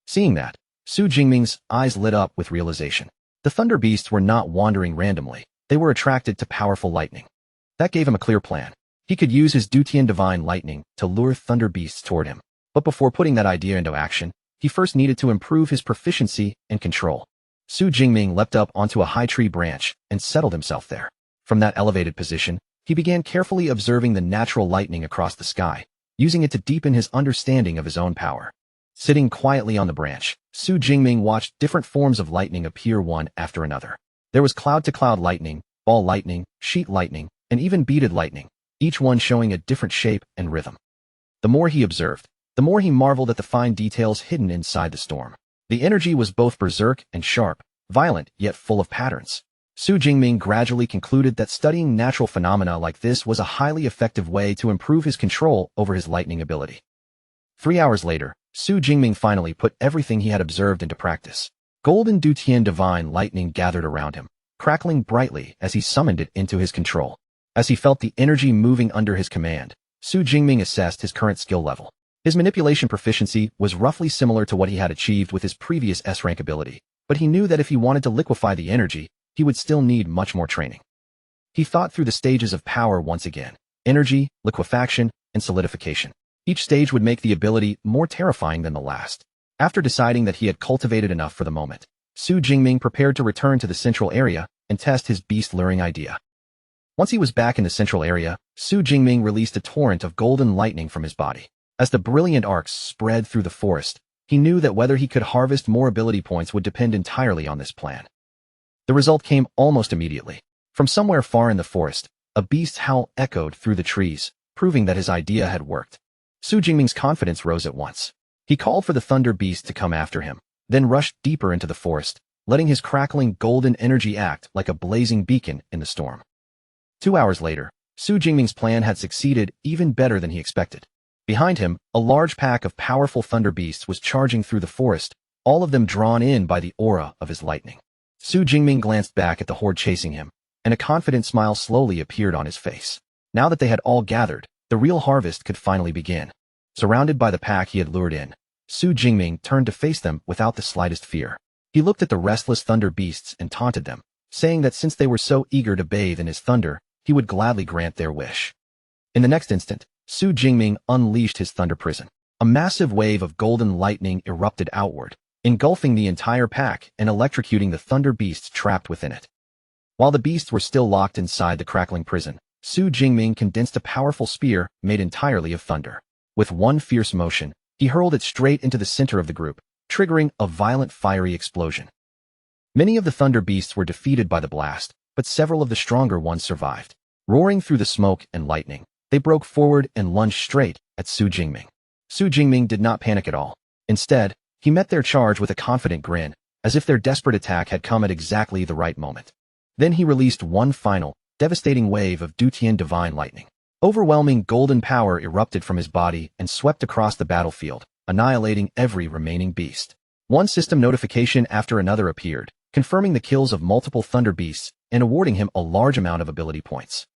Seeing that, Su Jingming's eyes lit up with realization. The thunder beasts were not wandering randomly, they were attracted to powerful lightning. That gave him a clear plan. He could use his Dutian divine lightning to lure thunder beasts toward him. But before putting that idea into action, he first needed to improve his proficiency and control. Su Jingming leapt up onto a high tree branch and settled himself there. From that elevated position, he began carefully observing the natural lightning across the sky, using it to deepen his understanding of his own power. Sitting quietly on the branch, Su Jingming watched different forms of lightning appear one after another. There was cloud-to-cloud lightning, ball lightning, sheet lightning, and even beaded lightning, each one showing a different shape and rhythm. The more he observed, the more he marveled at the fine details hidden inside the storm. The energy was both berserk and sharp, violent yet full of patterns. Su Jingming gradually concluded that studying natural phenomena like this was a highly effective way to improve his control over his lightning ability. 3 hours later, Su Jingming finally put everything he had observed into practice. Golden Dutian divine lightning gathered around him, crackling brightly as he summoned it into his control. As he felt the energy moving under his command, Su Jingming assessed his current skill level. His manipulation proficiency was roughly similar to what he had achieved with his previous S-rank ability, but he knew that if he wanted to liquefy the energy, he would still need much more training. He thought through the stages of power once again: energy, liquefaction, and solidification. Each stage would make the ability more terrifying than the last. After deciding that he had cultivated enough for the moment, Su Jingming prepared to return to the central area and test his beast-luring idea. Once he was back in the central area, Su Jingming released a torrent of golden lightning from his body. As the brilliant arcs spread through the forest, he knew that whether he could harvest more ability points would depend entirely on this plan. The result came almost immediately. From somewhere far in the forest, a beast's howl echoed through the trees, proving that his idea had worked. Su Jingming's confidence rose at once. He called for the thunder beast to come after him, then rushed deeper into the forest, letting his crackling golden energy act like a blazing beacon in the storm. 2 hours later, Su Jingming's plan had succeeded even better than he expected. Behind him, a large pack of powerful thunder beasts was charging through the forest, all of them drawn in by the aura of his lightning. Su Jingming glanced back at the horde chasing him, and a confident smile slowly appeared on his face. Now that they had all gathered, the real harvest could finally begin. Surrounded by the pack he had lured in, Su Jingming turned to face them without the slightest fear. He looked at the restless thunder beasts and taunted them, saying that since they were so eager to bathe in his thunder, he would gladly grant their wish. In the next instant, Su Jingming unleashed his thunder prison. A massive wave of golden lightning erupted outward, engulfing the entire pack and electrocuting the thunder beasts trapped within it. While the beasts were still locked inside the crackling prison, Su Jingming condensed a powerful spear made entirely of thunder. With one fierce motion, he hurled it straight into the center of the group, triggering a violent fiery explosion. Many of the thunder beasts were defeated by the blast, but several of the stronger ones survived. Roaring through the smoke and lightning, they broke forward and lunged straight at Su Jingming. Su Jingming did not panic at all. Instead, he met their charge with a confident grin, as if their desperate attack had come at exactly the right moment. Then he released one final, devastating wave of Dutian divine lightning. Overwhelming golden power erupted from his body and swept across the battlefield, annihilating every remaining beast. One system notification after another appeared, confirming the kills of multiple thunder beasts and awarding him a large amount of ability points.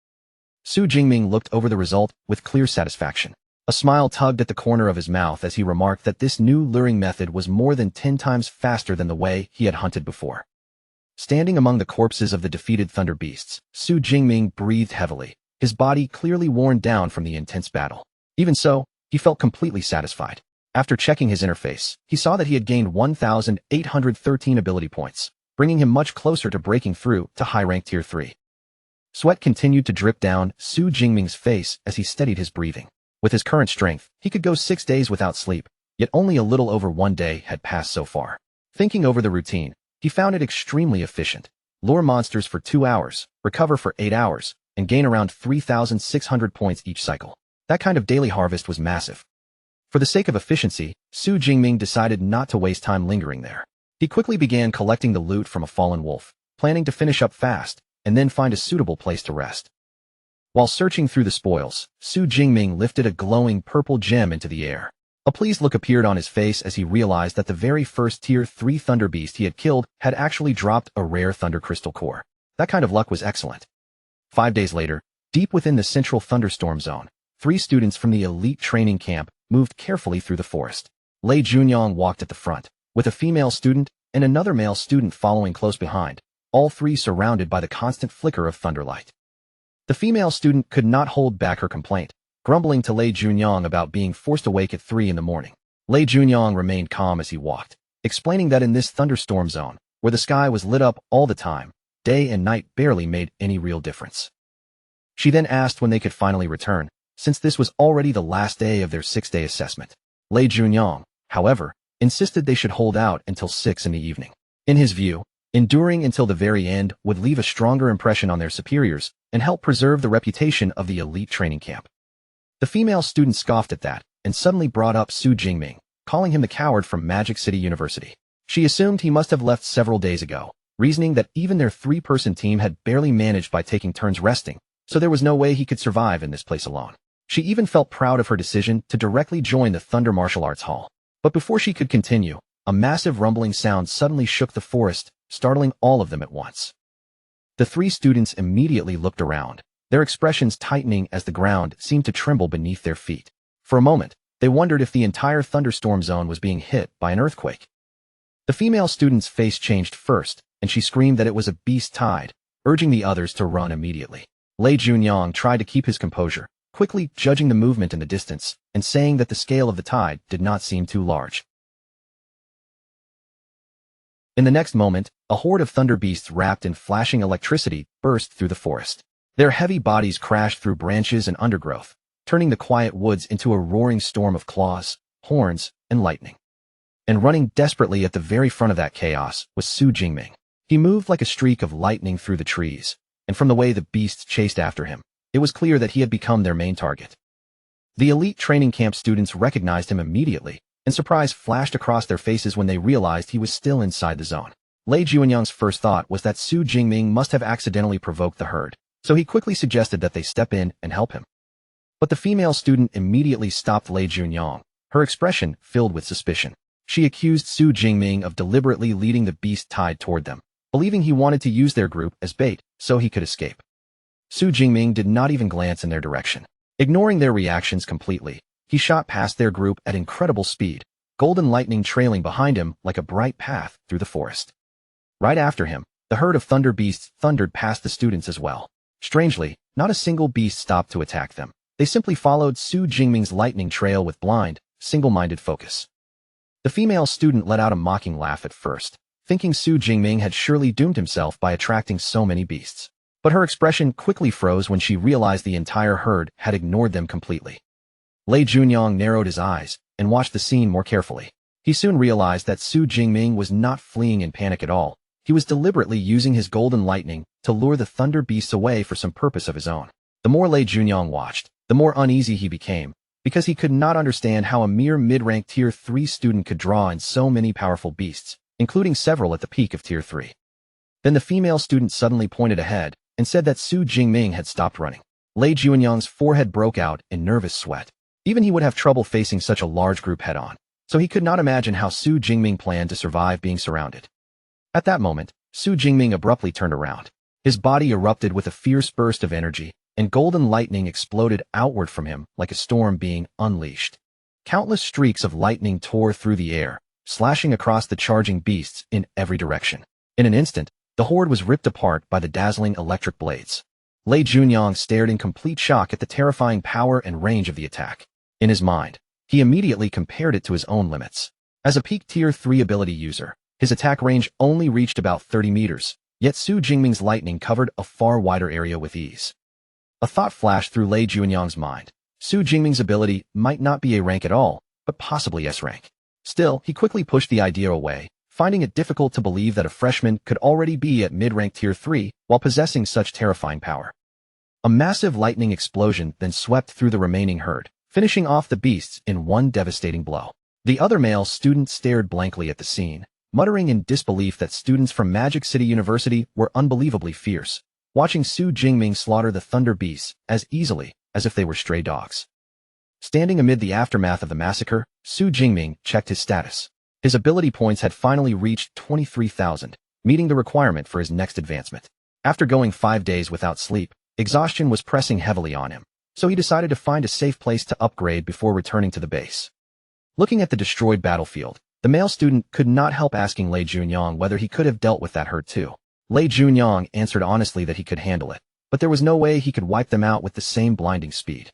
Su Jingming looked over the result with clear satisfaction. A smile tugged at the corner of his mouth as he remarked that this new luring method was more than 10 times faster than the way he had hunted before. Standing among the corpses of the defeated thunder beasts, Su Jingming breathed heavily, his body clearly worn down from the intense battle. Even so, he felt completely satisfied. After checking his interface, he saw that he had gained 1,813 ability points, bringing him much closer to breaking through to high-rank Tier 3. Sweat continued to drip down Su Jingming's face as he steadied his breathing. With his current strength, he could go 6 days without sleep, yet only a little over 1 day had passed so far. Thinking over the routine, he found it extremely efficient. Lure monsters for 2 hours, recover for 8 hours, and gain around 3,600 points each cycle. That kind of daily harvest was massive. For the sake of efficiency, Su Jingming decided not to waste time lingering there. He quickly began collecting the loot from a fallen wolf, planning to finish up fast, and then find a suitable place to rest. While searching through the spoils, Su Jingming lifted a glowing purple gem into the air. A pleased look appeared on his face as he realized that the very first Tier 3 Thunder Beast he had killed had actually dropped a rare Thunder Crystal core. That kind of luck was excellent. 5 days later, deep within the central thunderstorm zone, 3 students from the elite training camp moved carefully through the forest. Lei Junyang walked at the front, with a female student and another male student following close behind, all 3 surrounded by the constant flicker of thunderlight. The female student could not hold back her complaint, grumbling to Lei Junyang about being forced awake at 3 in the morning. Lei Junyang remained calm as he walked, explaining that in this thunderstorm zone, where the sky was lit up all the time, day and night barely made any real difference. She then asked when they could finally return, since this was already the last day of their 6-day assessment. Lei Junyang, however, insisted they should hold out until 6 in the evening. In his view, enduring until the very end would leave a stronger impression on their superiors and help preserve the reputation of the elite training camp. The female student scoffed at that and suddenly brought up Su Jingming, calling him the coward from Magic City University. She assumed he must have left several days ago, reasoning that even their 3-person team had barely managed by taking turns resting, so there was no way he could survive in this place alone. She even felt proud of her decision to directly join the Thunder Martial Arts Hall. But before she could continue, a massive rumbling sound suddenly shook the forest, startling all of them at once. The 3 students immediately looked around, their expressions tightening as the ground seemed to tremble beneath their feet. For a moment, they wondered if the entire thunderstorm zone was being hit by an earthquake. The female student's face changed first, and she screamed that it was a beast tide, urging the others to run immediately. Lei Junyang tried to keep his composure, quickly judging the movement in the distance and saying that the scale of the tide did not seem too large. In the next moment, a horde of thunder beasts wrapped in flashing electricity burst through the forest. Their heavy bodies crashed through branches and undergrowth, turning the quiet woods into a roaring storm of claws, horns, and lightning. And running desperately at the very front of that chaos was Su Jingming. He moved like a streak of lightning through the trees, and from the way the beasts chased after him, it was clear that he had become their main target. The elite training camp students recognized him immediately, and surprise flashed across their faces when they realized he was still inside the zone. Lei Junyang's first thought was that Su Jingming must have accidentally provoked the herd, so he quickly suggested that they step in and help him. But the female student immediately stopped Lei Junyang, her expression filled with suspicion. She accused Su Jingming of deliberately leading the beast tide toward them, believing he wanted to use their group as bait so he could escape. Su Jingming did not even glance in their direction. Ignoring their reactions completely, he shot past their group at incredible speed, golden lightning trailing behind him like a bright path through the forest. Right after him, the herd of thunder beasts thundered past the students as well. Strangely, not a single beast stopped to attack them. They simply followed Su Jingming's lightning trail with blind, single-minded focus. The female student let out a mocking laugh at first, thinking Su Jingming had surely doomed himself by attracting so many beasts. But her expression quickly froze when she realized the entire herd had ignored them completely. Lei Junyang narrowed his eyes and watched the scene more carefully. He soon realized that Su Jingming was not fleeing in panic at all. He was deliberately using his golden lightning to lure the thunder beasts away for some purpose of his own. The more Lei Junyang watched, the more uneasy he became, because he could not understand how a mere mid-rank Tier 3 student could draw in so many powerful beasts, including several at the peak of Tier 3. Then the female student suddenly pointed ahead and said that Su Jingming had stopped running. Lei Junyang's forehead broke out in nervous sweat. Even he would have trouble facing such a large group head-on, so he could not imagine how Su Jingming planned to survive being surrounded. At that moment, Su Jingming abruptly turned around. His body erupted with a fierce burst of energy, and golden lightning exploded outward from him like a storm being unleashed. Countless streaks of lightning tore through the air, slashing across the charging beasts in every direction. In an instant, the horde was ripped apart by the dazzling electric blades. Lei Junyang stared in complete shock at the terrifying power and range of the attack. In his mind, he immediately compared it to his own limits. As a peak Tier 3 ability user, his attack range only reached about 30 meters, yet Su Jingming's lightning covered a far wider area with ease. A thought flashed through Lei Junyang's mind. Su Jingming's ability might not be A rank at all, but possibly S rank. Still, he quickly pushed the idea away, finding it difficult to believe that a freshman could already be at mid-rank Tier 3 while possessing such terrifying power. A massive lightning explosion then swept through the remaining herd, finishing off the beasts in one devastating blow. The other male student stared blankly at the scene, muttering in disbelief that students from Magic City University were unbelievably fierce, watching Su Jingming slaughter the thunder beasts as easily as if they were stray dogs. Standing amid the aftermath of the massacre, Su Jingming checked his status. His ability points had finally reached 23,000, meeting the requirement for his next advancement. After going 5 days without sleep, exhaustion was pressing heavily on him, so he decided to find a safe place to upgrade before returning to the base. Looking at the destroyed battlefield, the male student could not help asking Lei Junyang whether he could have dealt with that hurt too. Lei Junyang answered honestly that he could handle it, but there was no way he could wipe them out with the same blinding speed.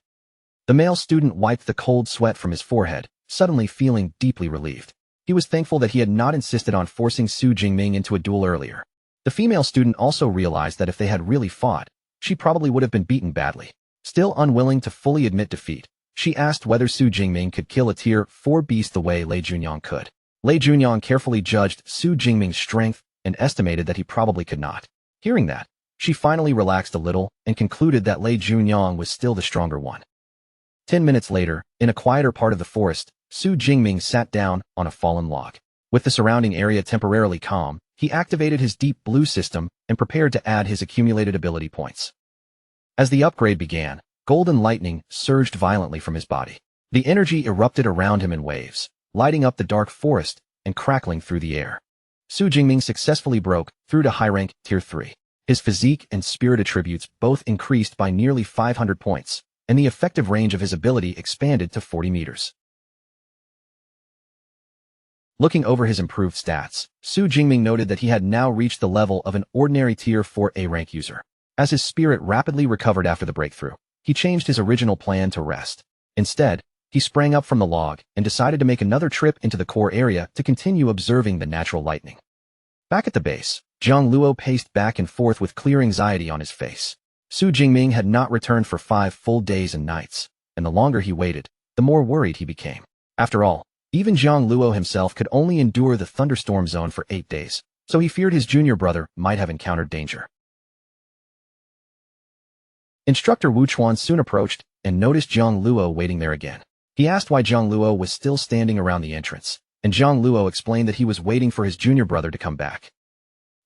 The male student wiped the cold sweat from his forehead, suddenly feeling deeply relieved. He was thankful that he had not insisted on forcing Su Jingming into a duel earlier. The female student also realized that if they had really fought, she probably would have been beaten badly. Still unwilling to fully admit defeat, she asked whether Su Jingming could kill a Tier 4 beast the way Lei Junyang could. Lei Junyang carefully judged Su Jingming's strength and estimated that he probably could not. Hearing that, she finally relaxed a little and concluded that Lei Junyang was still the stronger one. 10 minutes later, in a quieter part of the forest, Su Jingming sat down on a fallen log. With the surrounding area temporarily calm, he activated his deep blue system and prepared to add his accumulated ability points. As the upgrade began, golden lightning surged violently from his body. The energy erupted around him in waves, lighting up the dark forest and crackling through the air. Su Jingming successfully broke through to high rank Tier 3. His physique and spirit attributes both increased by nearly 500 points, and the effective range of his ability expanded to 40 meters. Looking over his improved stats, Su Jingming noted that he had now reached the level of an ordinary Tier 4A rank user. As his spirit rapidly recovered after the breakthrough, he changed his original plan to rest. Instead, he sprang up from the log and decided to make another trip into the core area to continue observing the natural lightning. Back at the base, Zhang Luo paced back and forth with clear anxiety on his face. Su Jingming had not returned for 5 full days and nights, and the longer he waited, the more worried he became. After all, even Zhang Luo himself could only endure the thunderstorm zone for 8 days, so he feared his junior brother might have encountered danger. Instructor Wu Chuan soon approached and noticed Zhang Luo waiting there again. He asked why Zhang Luo was still standing around the entrance, and Zhang Luo explained that he was waiting for his junior brother to come back.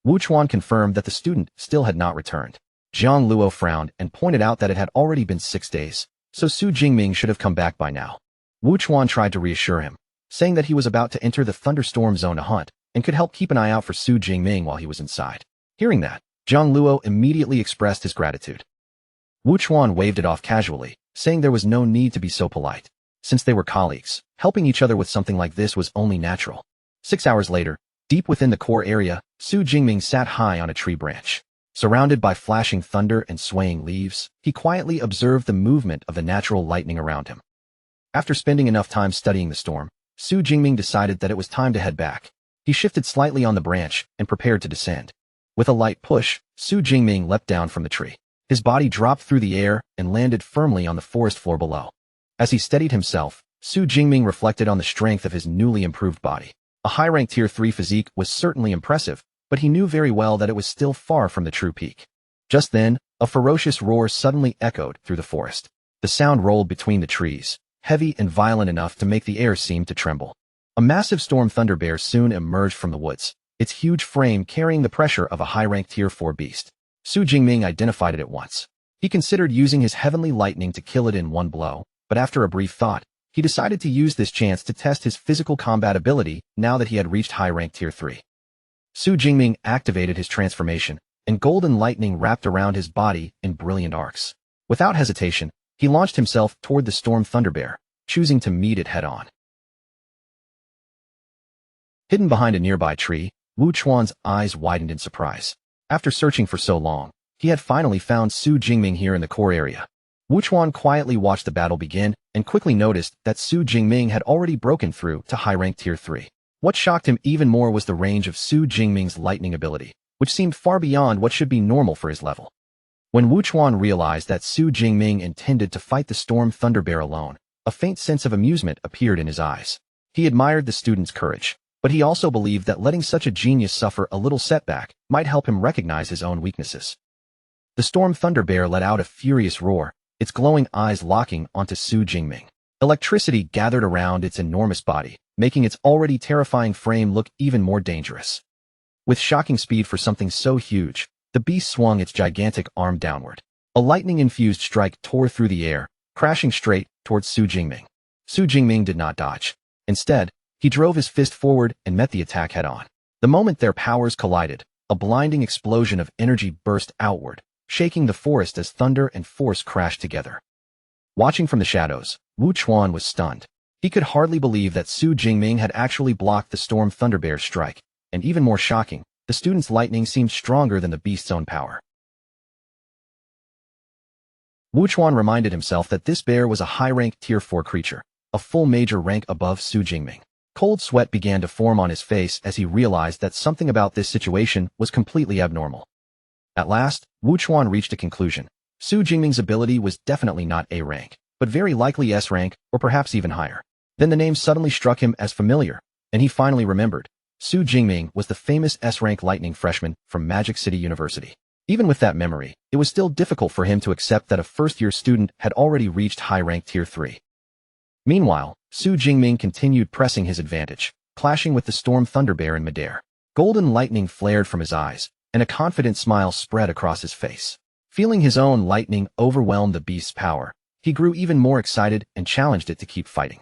Wu Chuan confirmed that the student still had not returned. Zhang Luo frowned and pointed out that it had already been 6 days, so Su Jingming should have come back by now. Wu Chuan tried to reassure him, saying that he was about to enter the thunderstorm zone to hunt and could help keep an eye out for Su Jingming while he was inside. Hearing that, Zhang Luo immediately expressed his gratitude. Wu Chuan waved it off casually, saying there was no need to be so polite. Since they were colleagues, helping each other with something like this was only natural. 6 hours later, deep within the core area, Su Jingming sat high on a tree branch. Surrounded by flashing thunder and swaying leaves, he quietly observed the movement of the natural lightning around him. After spending enough time studying the storm, Su Jingming decided that it was time to head back. He shifted slightly on the branch and prepared to descend. With a light push, Su Jingming leapt down from the tree. His body dropped through the air and landed firmly on the forest floor below. As he steadied himself, Su Jingming reflected on the strength of his newly improved body. A high-rank Tier 3 physique was certainly impressive, but he knew very well that it was still far from the true peak. Just then, a ferocious roar suddenly echoed through the forest. The sound rolled between the trees, heavy and violent enough to make the air seem to tremble. A massive storm thunder bear soon emerged from the woods, its huge frame carrying the pressure of a high-rank Tier 4 beast. Su Jingming identified it at once. He considered using his heavenly lightning to kill it in one blow, but after a brief thought, he decided to use this chance to test his physical combat ability now that he had reached high-rank Tier 3. Su Jingming activated his transformation, and golden lightning wrapped around his body in brilliant arcs. Without hesitation, he launched himself toward the storm thunder bear, choosing to meet it head-on. Hidden behind a nearby tree, Wu Chuan's eyes widened in surprise. After searching for so long, he had finally found Su Jingming here in the core area. Wu Chuan quietly watched the battle begin and quickly noticed that Su Jingming had already broken through to high-rank Tier 3. What shocked him even more was the range of Su Jingming's lightning ability, which seemed far beyond what should be normal for his level. When Wu Chuan realized that Su Jingming intended to fight the storm thunder bear alone, a faint sense of amusement appeared in his eyes. He admired the student's courage, but he also believed that letting such a genius suffer a little setback might help him recognize his own weaknesses. The storm thunder bear let out a furious roar, its glowing eyes locking onto Su Jingming. Electricity gathered around its enormous body, making its already terrifying frame look even more dangerous. With shocking speed for something so huge, the beast swung its gigantic arm downward. A lightning-infused strike tore through the air, crashing straight towards Su Jingming. Su Jingming did not dodge. Instead, he drove his fist forward and met the attack head-on. The moment their powers collided, a blinding explosion of energy burst outward, shaking the forest as thunder and force crashed together. Watching from the shadows, Wu Chuan was stunned. He could hardly believe that Su Jingming had actually blocked the storm thunder bear's strike, and even more shocking, the student's lightning seemed stronger than the beast's own power. Wu Chuan reminded himself that this bear was a high-rank Tier 4 creature, a full major rank above Su Jingming. Cold sweat began to form on his face as he realized that something about this situation was completely abnormal. At last, Wu Chuan reached a conclusion. Su Jingming's ability was definitely not A rank, but very likely S rank, or perhaps even higher. Then the name suddenly struck him as familiar, and he finally remembered. Su Jingming was the famous S-rank lightning freshman from Magic City University. Even with that memory, it was still difficult for him to accept that a first-year student had already reached high-rank Tier 3. Meanwhile, Su Jingming continued pressing his advantage, clashing with the storm thunder bear in midair. Golden lightning flared from his eyes, and a confident smile spread across his face. Feeling his own lightning overwhelm the beast's power, he grew even more excited and challenged it to keep fighting.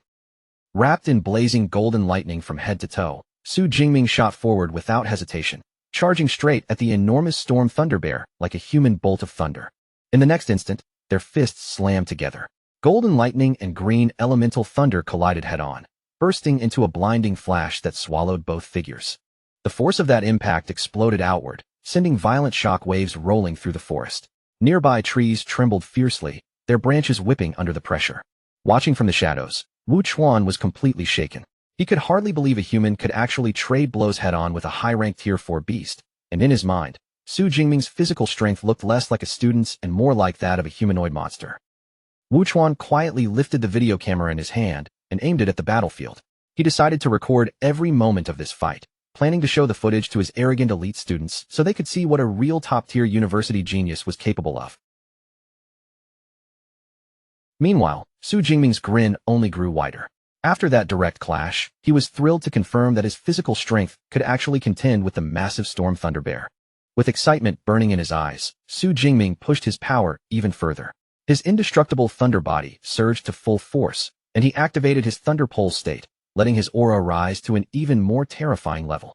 Wrapped in blazing golden lightning from head to toe, Su Jingming shot forward without hesitation, charging straight at the enormous storm thunder bear like a human bolt of thunder. In the next instant, their fists slammed together. Golden lightning and green elemental thunder collided head-on, bursting into a blinding flash that swallowed both figures. The force of that impact exploded outward, sending violent shock waves rolling through the forest. Nearby trees trembled fiercely, their branches whipping under the pressure. Watching from the shadows, Wu Chuan was completely shaken. He could hardly believe a human could actually trade blows head-on with a high-rank Tier 4 beast, and in his mind, Su Jingming's physical strength looked less like a student's and more like that of a humanoid monster. Wu Chuan quietly lifted the video camera in his hand and aimed it at the battlefield. He decided to record every moment of this fight, planning to show the footage to his arrogant elite students so they could see what a real top-tier university genius was capable of. Meanwhile, Su Jingming's grin only grew wider. After that direct clash, he was thrilled to confirm that his physical strength could actually contend with the massive storm thunder bear. With excitement burning in his eyes, Su Jingming pushed his power even further. His indestructible thunder body surged to full force, and he activated his thunder pulse state, letting his aura rise to an even more terrifying level.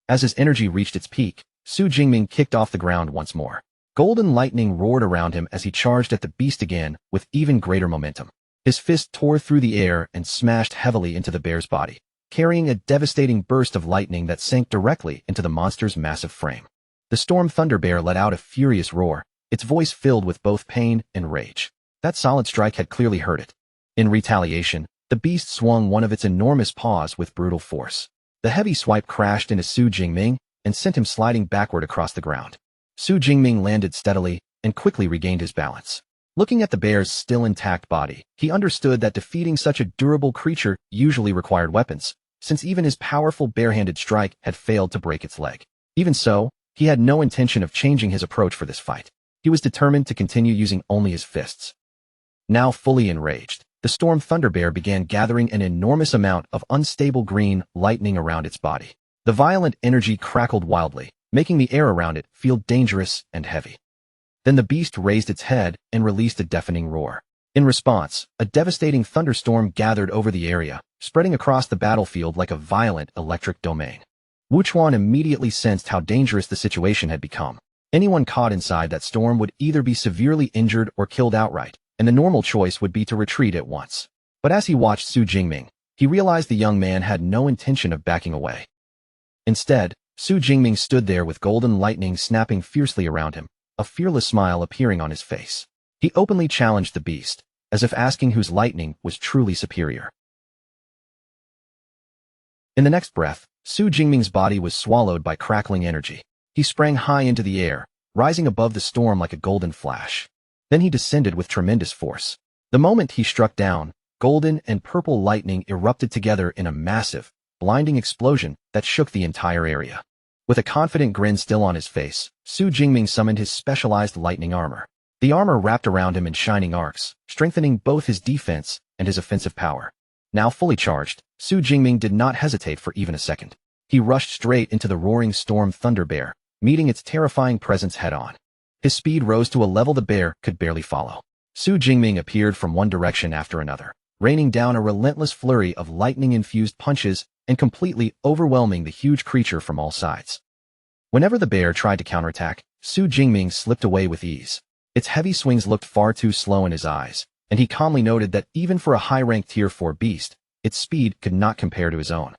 As his energy reached its peak, Su Jingming kicked off the ground once more. Golden lightning roared around him as he charged at the beast again with even greater momentum. His fist tore through the air and smashed heavily into the bear's body, carrying a devastating burst of lightning that sank directly into the monster's massive frame. The storm thunder bear let out a furious roar, its voice filled with both pain and rage. That solid strike had clearly hurt it. In retaliation, the beast swung one of its enormous paws with brutal force. The heavy swipe crashed into Su Jingming and sent him sliding backward across the ground. Su Jingming landed steadily and quickly regained his balance. Looking at the bear's still intact body, he understood that defeating such a durable creature usually required weapons, since even his powerful bare-handed strike had failed to break its leg. Even so, he had no intention of changing his approach for this fight. He was determined to continue using only his fists. Now fully enraged, the storm thunder bear began gathering an enormous amount of unstable green lightning around its body. The violent energy crackled wildly, making the air around it feel dangerous and heavy. Then the beast raised its head and released a deafening roar. In response, a devastating thunderstorm gathered over the area, spreading across the battlefield like a violent electric domain. Wu Chuan immediately sensed how dangerous the situation had become. Anyone caught inside that storm would either be severely injured or killed outright, and the normal choice would be to retreat at once. But as he watched Su Jingming, he realized the young man had no intention of backing away. Instead, Su Jingming stood there with golden lightning snapping fiercely around him, a fearless smile appearing on his face. He openly challenged the beast, as if asking whose lightning was truly superior. In the next breath, Su Jingming's body was swallowed by crackling energy. He sprang high into the air, rising above the storm like a golden flash. Then he descended with tremendous force. The moment he struck down, golden and purple lightning erupted together in a massive, blinding explosion that shook the entire area. With a confident grin still on his face, Su Jingming summoned his specialized lightning armor. The armor wrapped around him in shining arcs, strengthening both his defense and his offensive power. Now fully charged, Su Jingming did not hesitate for even a second. He rushed straight into the roaring storm Thunder Bear, meeting its terrifying presence head-on. His speed rose to a level the bear could barely follow. Su Jingming appeared from one direction after another, raining down a relentless flurry of lightning-infused punches and completely overwhelming the huge creature from all sides. Whenever the bear tried to counterattack, Su Jingming slipped away with ease. Its heavy swings looked far too slow in his eyes, and he calmly noted that even for a high-ranked Tier 4 beast, its speed could not compare to his own.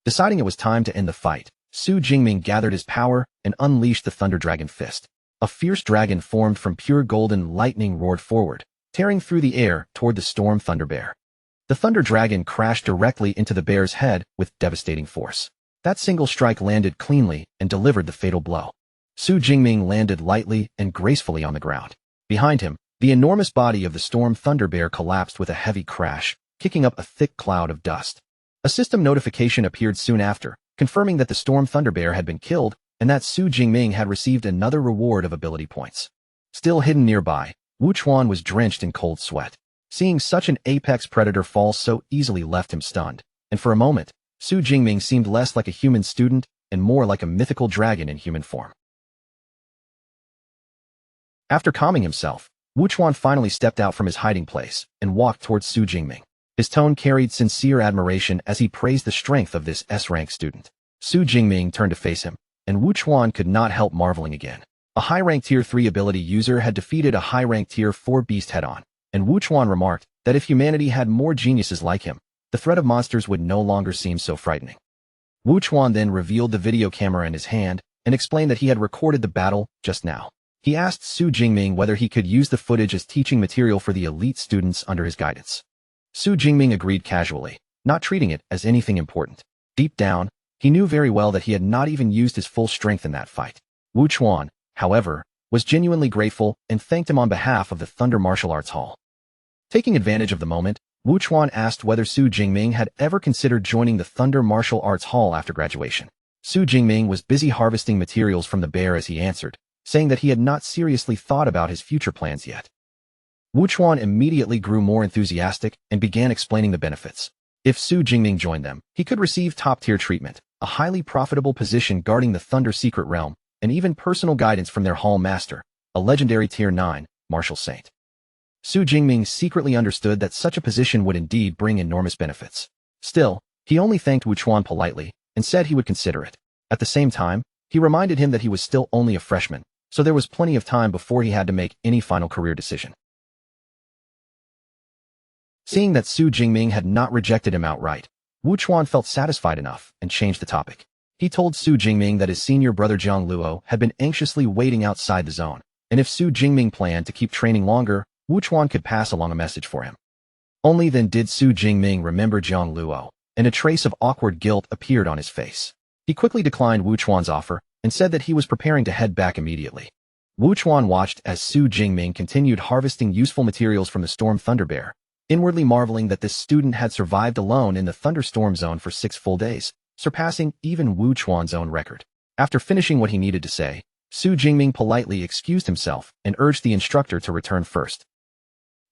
Deciding it was time to end the fight, Su Jingming gathered his power and unleashed the Thunder Dragon Fist. A fierce dragon formed from pure golden lightning roared forward, tearing through the air toward the storm Thunder Bear. The Thunder Dragon crashed directly into the bear's head with devastating force. That single strike landed cleanly and delivered the fatal blow. Su Jingming landed lightly and gracefully on the ground. Behind him, the enormous body of the storm Thunder Bear collapsed with a heavy crash, kicking up a thick cloud of dust. A system notification appeared soon after, confirming that the storm Thunder Bear had been killed and that Su Jingming had received another reward of ability points. Still hidden nearby, Wu Chuan was drenched in cold sweat. Seeing such an apex predator fall so easily left him stunned, and for a moment, Su Jingming seemed less like a human student and more like a mythical dragon in human form. After calming himself, Wu Chuan finally stepped out from his hiding place and walked towards Su Jingming. His tone carried sincere admiration as he praised the strength of this S-rank student. Su Jingming turned to face him, and Wu Chuan could not help marveling again. A high-rank Tier 3 ability user had defeated a high-rank Tier 4 beast head-on, and Wu Chuan remarked that if humanity had more geniuses like him, the threat of monsters would no longer seem so frightening. Wu Chuan then revealed the video camera in his hand and explained that he had recorded the battle just now. He asked Su Jingming whether he could use the footage as teaching material for the elite students under his guidance. Su Jingming agreed casually, not treating it as anything important. Deep down, he knew very well that he had not even used his full strength in that fight. Wu Chuan, however, was genuinely grateful and thanked him on behalf of the Thunder Martial Arts Hall. Taking advantage of the moment, Wu Chuan asked whether Su Jingming had ever considered joining the Thunder Martial Arts Hall after graduation. Su Jingming was busy harvesting materials from the bear as he answered, saying that he had not seriously thought about his future plans yet. Wu Chuan immediately grew more enthusiastic and began explaining the benefits. If Su Jingming joined them, he could receive top-tier treatment, a highly profitable position guarding the Thunder Secret Realm, and even personal guidance from their hall master, a legendary Tier 9 martial saint. Su Jingming secretly understood that such a position would indeed bring enormous benefits. Still, he only thanked Wu Chuan politely and said he would consider it. At the same time, he reminded him that he was still only a freshman, so there was plenty of time before he had to make any final career decision. Seeing that Su Jingming had not rejected him outright, Wu Chuan felt satisfied enough and changed the topic. He told Su Jingming that his senior brother Jiang Luo had been anxiously waiting outside the zone, and if Su Jingming planned to keep training longer, Wu Chuan could pass along a message for him. Only then did Su Jingming remember Jiang Luo, and a trace of awkward guilt appeared on his face. He quickly declined Wu Chuan's offer and said that he was preparing to head back immediately. Wu Chuan watched as Su Jingming continued harvesting useful materials from the Storm Thunder Bear, inwardly marveling that this student had survived alone in the thunderstorm zone for 6 full days, surpassing even Wu Chuan's own record. After finishing what he needed to say, Su Jingming politely excused himself and urged the instructor to return first.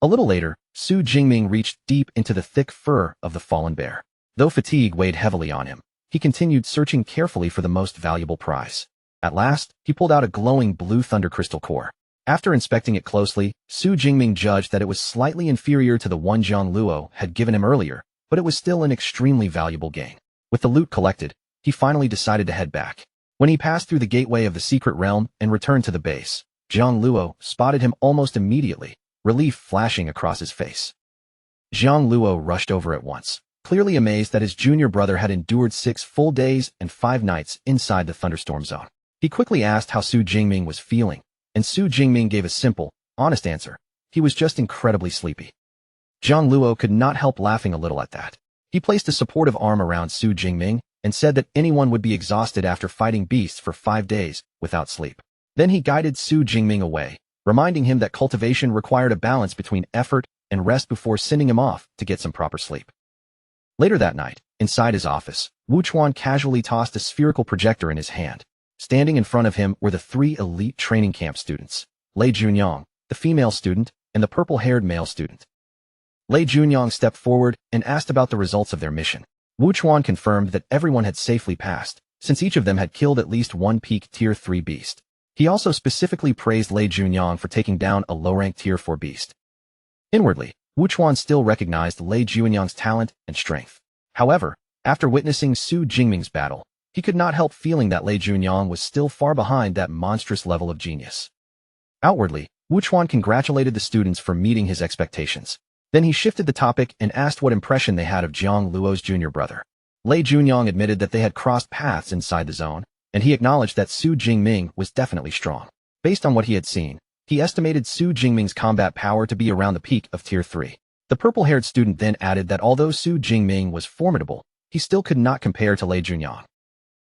A little later, Su Jingming reached deep into the thick fur of the fallen bear. Though fatigue weighed heavily on him, he continued searching carefully for the most valuable prize. At last, he pulled out a glowing blue thunder crystal core. After inspecting it closely, Su Jingming judged that it was slightly inferior to the one Jiang Luo had given him earlier, but it was still an extremely valuable gain. With the loot collected, he finally decided to head back. When he passed through the gateway of the secret realm and returned to the base, Jiang Luo spotted him almost immediately, relief flashing across his face. Jiang Luo rushed over at once, clearly amazed that his junior brother had endured 6 full days and 5 nights inside the thunderstorm zone. He quickly asked how Su Jingming was feeling, and Su Jingming gave a simple, honest answer. He was just incredibly sleepy. Jiang Luo could not help laughing a little at that. He placed a supportive arm around Su Jingming and said that anyone would be exhausted after fighting beasts for 5 days without sleep. Then he guided Su Jingming away, reminding him that cultivation required a balance between effort and rest before sending him off to get some proper sleep. Later that night, inside his office, Wu Chuan casually tossed a spherical projector in his hand. Standing in front of him were the three elite training camp students, Lei Junyang, the female student, and the purple-haired male student. Lei Junyang stepped forward and asked about the results of their mission. Wu Chuan confirmed that everyone had safely passed, since each of them had killed at least one peak Tier 3 beast. He also specifically praised Lei Junyang for taking down a low-ranked Tier 4 beast. Inwardly, Wu Chuan still recognized Lei Junyang's talent and strength. However, after witnessing Su Jingming's battle, he could not help feeling that Lei Junyang was still far behind that monstrous level of genius. Outwardly, Wu Chuan congratulated the students for meeting his expectations. Then he shifted the topic and asked what impression they had of Jiang Luo's junior brother. Lei Junyang admitted that they had crossed paths inside the zone, and he acknowledged that Su Jingming was definitely strong. Based on what he had seen, he estimated Su Jingming's combat power to be around the peak of Tier 3. The purple-haired student then added that although Su Jingming was formidable, he still could not compare to Lei Junyang.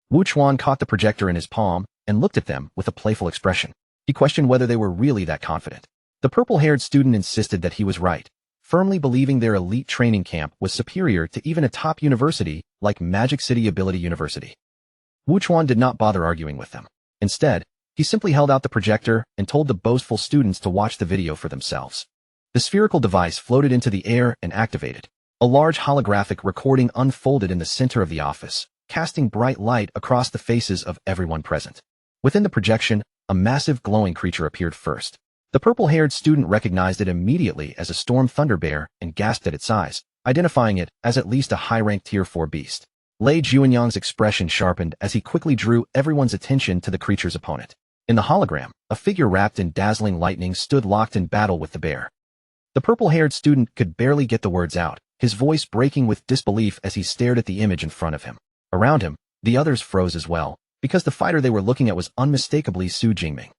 Wu Chuan caught the projector in his palm and looked at them with a playful expression. He questioned whether they were really that confident. The purple-haired student insisted that he was right, firmly believing their elite training camp was superior to even a top university like Magic City Ability University. Wu Chuan did not bother arguing with them. Instead, he simply held out the projector and told the boastful students to watch the video for themselves. The spherical device floated into the air and activated. A large holographic recording unfolded in the center of the office, casting bright light across the faces of everyone present. Within the projection, a massive glowing creature appeared first. The purple-haired student recognized it immediately as a storm thunder bear and gasped at its size, identifying it as at least a high-ranked Tier 4 beast. Lei Junyang's expression sharpened as he quickly drew everyone's attention to the creature's opponent. In the hologram, a figure wrapped in dazzling lightning stood locked in battle with the bear. The purple-haired student could barely get the words out, his voice breaking with disbelief as he stared at the image in front of him. Around him, the others froze as well, because the fighter they were looking at was unmistakably Su Jingming.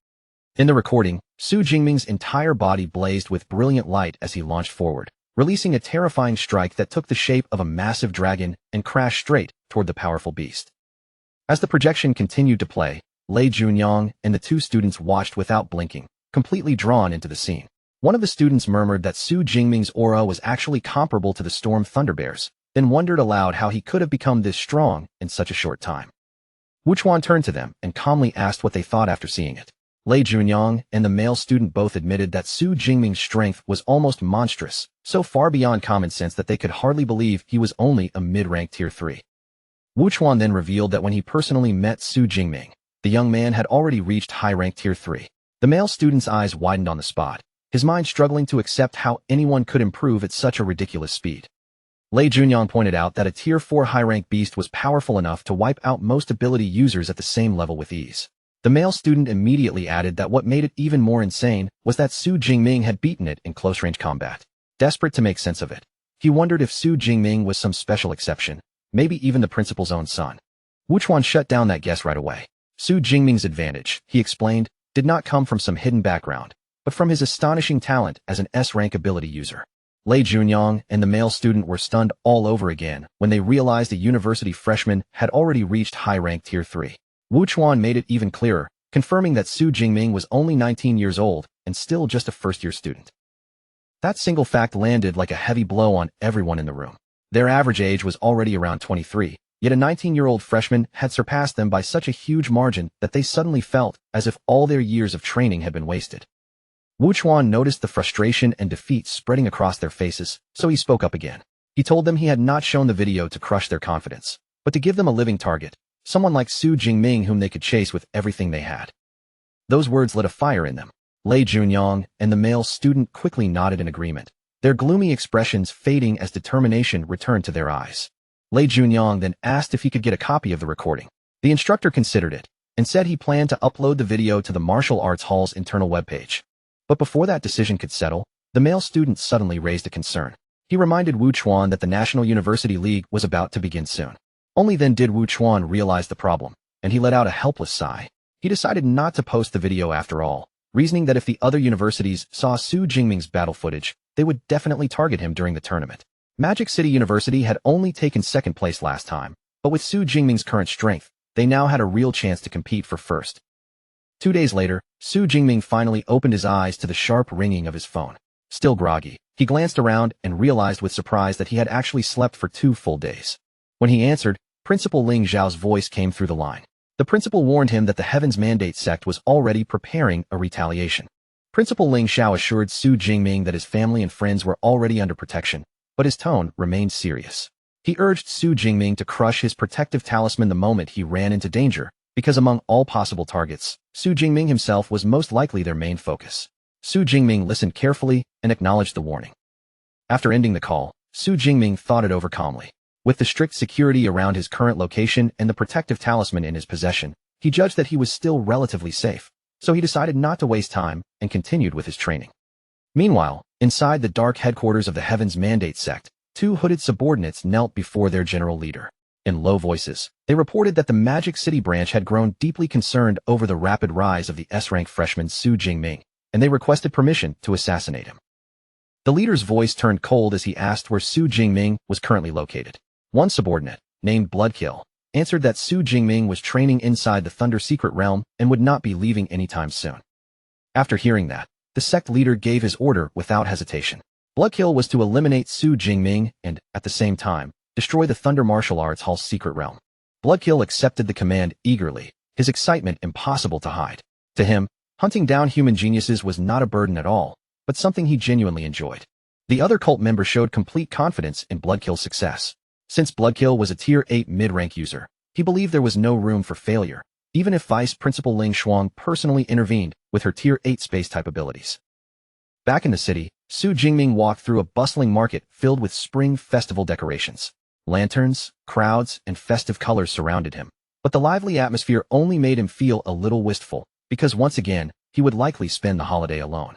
In the recording, Su Jingming's entire body blazed with brilliant light as he launched forward, releasing a terrifying strike that took the shape of a massive dragon and crashed straight toward the powerful beast. As the projection continued to play, Lei Junyang and the two students watched without blinking, completely drawn into the scene. One of the students murmured that Su Jingming's aura was actually comparable to the Storm Thunderbear's, then wondered aloud how he could have become this strong in such a short time. Wu Chuan turned to them and calmly asked what they thought after seeing it. Lei Junyang and the male student both admitted that Su Jingming's strength was almost monstrous, so far beyond common sense that they could hardly believe he was only a mid-ranked Tier 3. Wu Chuan then revealed that when he personally met Su Jingming, the young man had already reached high-ranked Tier 3. The male student's eyes widened on the spot, his mind struggling to accept how anyone could improve at such a ridiculous speed. Lei Junyang pointed out that a Tier 4 high-rank beast was powerful enough to wipe out most ability users at the same level with ease. The male student immediately added that what made it even more insane was that Su Jingming had beaten it in close-range combat. Desperate to make sense of it, he wondered if Su Jingming was some special exception, maybe even the principal's own son. Wu Chuan shut down that guess right away. Su Jingming's advantage, he explained, did not come from some hidden background, but from his astonishing talent as an S-rank ability user. Lei Junyang and the male student were stunned all over again when they realized a university freshman had already reached high-rank Tier 3. Wu Chuan made it even clearer, confirming that Su Jingming was only 19 years old and still just a first-year student. That single fact landed like a heavy blow on everyone in the room. Their average age was already around 23, yet a 19-year-old freshman had surpassed them by such a huge margin that they suddenly felt as if all their years of training had been wasted. Wu Chuan noticed the frustration and defeat spreading across their faces, so he spoke up again. He told them he had not shown the video to crush their confidence, but to give them a living target, someone like Su Jingming whom they could chase with everything they had. Those words lit a fire in them. Lei Junyang and the male student quickly nodded in agreement, their gloomy expressions fading as determination returned to their eyes. Lei Junyang then asked if he could get a copy of the recording. The instructor considered it, and said he planned to upload the video to the martial arts hall's internal webpage. But before that decision could settle, the male student suddenly raised a concern. He reminded Wu Chuan that the National University League was about to begin soon. Only then did Wu Chuan realize the problem, and he let out a helpless sigh. He decided not to post the video after all, reasoning that if the other universities saw Su Jingming's battle footage, they would definitely target him during the tournament. Magic City University had only taken second place last time, but with Su Jingming's current strength, they now had a real chance to compete for first. 2 days later, Su Jingming finally opened his eyes to the sharp ringing of his phone. Still groggy, He glanced around and realized with surprise that he had actually slept for 2 full days. When he answered, Principal Ling Zhao's voice came through the line. The principal warned him that the Heaven's Mandate sect was already preparing a retaliation. Principal Ling Zhao assured Su Jingming that his family and friends were already under protection, but his tone remained serious. He urged Su Jingming to crush his protective talisman the moment he ran into danger, because among all possible targets, Su Jingming himself was most likely their main focus. Su Jingming listened carefully and acknowledged the warning. After ending the call, Su Jingming thought it over calmly. With the strict security around his current location and the protective talisman in his possession, he judged that he was still relatively safe, so he decided not to waste time and continued with his training. Meanwhile, inside the dark headquarters of the Heaven's Mandate sect, 2 hooded subordinates knelt before their general leader. In low voices, they reported that the Magic City branch had grown deeply concerned over the rapid rise of the S-rank freshman Su Jingming, and they requested permission to assassinate him. The leader's voice turned cold as he asked where Su Jingming was currently located. One subordinate, named Bloodkill, answered that Su Jingming was training inside the Thunder Secret Realm and would not be leaving anytime soon. After hearing that, the sect leader gave his order without hesitation. Bloodkill was to eliminate Su Jingming and, at the same time, destroy the Thunder Martial Arts Hall's secret realm. Bloodkill accepted the command eagerly, his excitement impossible to hide. To him, hunting down human geniuses was not a burden at all, but something he genuinely enjoyed. The other cult member showed complete confidence in Bloodkill's success. Since Bloodkill was a Tier 8 mid-rank user, he believed there was no room for failure, even if Vice Principal Ling Shuang personally intervened with her Tier 8 space-type abilities. Back in the city, Su Jingming walked through a bustling market filled with spring festival decorations. Lanterns, crowds, and festive colors surrounded him, but the lively atmosphere only made him feel a little wistful, because once again, he would likely spend the holiday alone.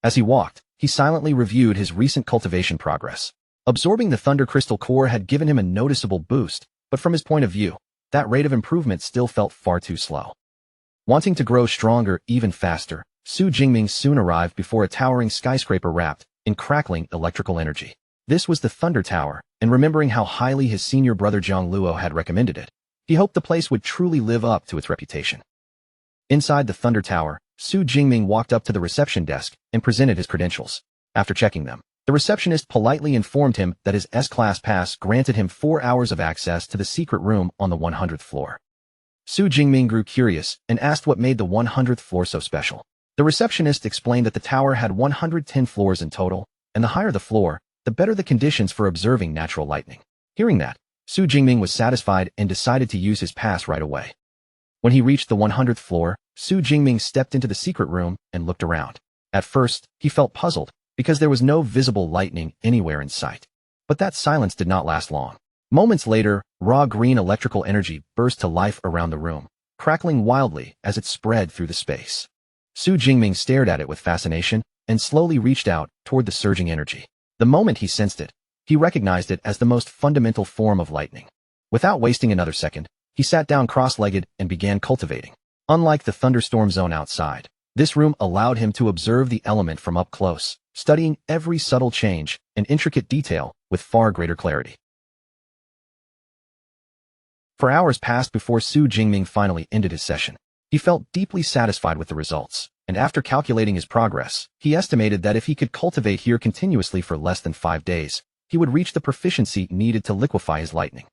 As he walked, he silently reviewed his recent cultivation progress. Absorbing the Thunder Crystal core had given him a noticeable boost, but from his point of view, that rate of improvement still felt far too slow. Wanting to grow stronger even faster, Su Jingming soon arrived before a towering skyscraper wrapped in crackling electrical energy. This was the Thunder Tower, and remembering how highly his senior brother Zhang Luo had recommended it, he hoped the place would truly live up to its reputation. Inside the Thunder Tower, Su Jingming walked up to the reception desk and presented his credentials. After checking them, the receptionist politely informed him that his S-Class pass granted him 4 hours of access to the secret room on the 100th floor. Su Jingming grew curious and asked what made the 100th floor so special. The receptionist explained that the tower had 110 floors in total, and the higher the floor, the better the conditions for observing natural lightning. Hearing that, Su Jingming was satisfied and decided to use his pass right away. When he reached the 100th floor, Su Jingming stepped into the secret room and looked around. At first, he felt puzzled, because there was no visible lightning anywhere in sight. But that silence did not last long. Moments later, raw green electrical energy burst to life around the room, crackling wildly as it spread through the space. Su Jingming stared at it with fascination and slowly reached out toward the surging energy. The moment he sensed it, he recognized it as the most fundamental form of lightning. Without wasting another second, he sat down cross-legged and began cultivating. Unlike the thunderstorm zone outside, this room allowed him to observe the element from up close, studying every subtle change and intricate detail with far greater clarity. For hours passed before Su Jingming finally ended his session. He felt deeply satisfied with the results, and after calculating his progress, he estimated that if he could cultivate here continuously for less than 5 days, he would reach the proficiency needed to liquefy his lightning.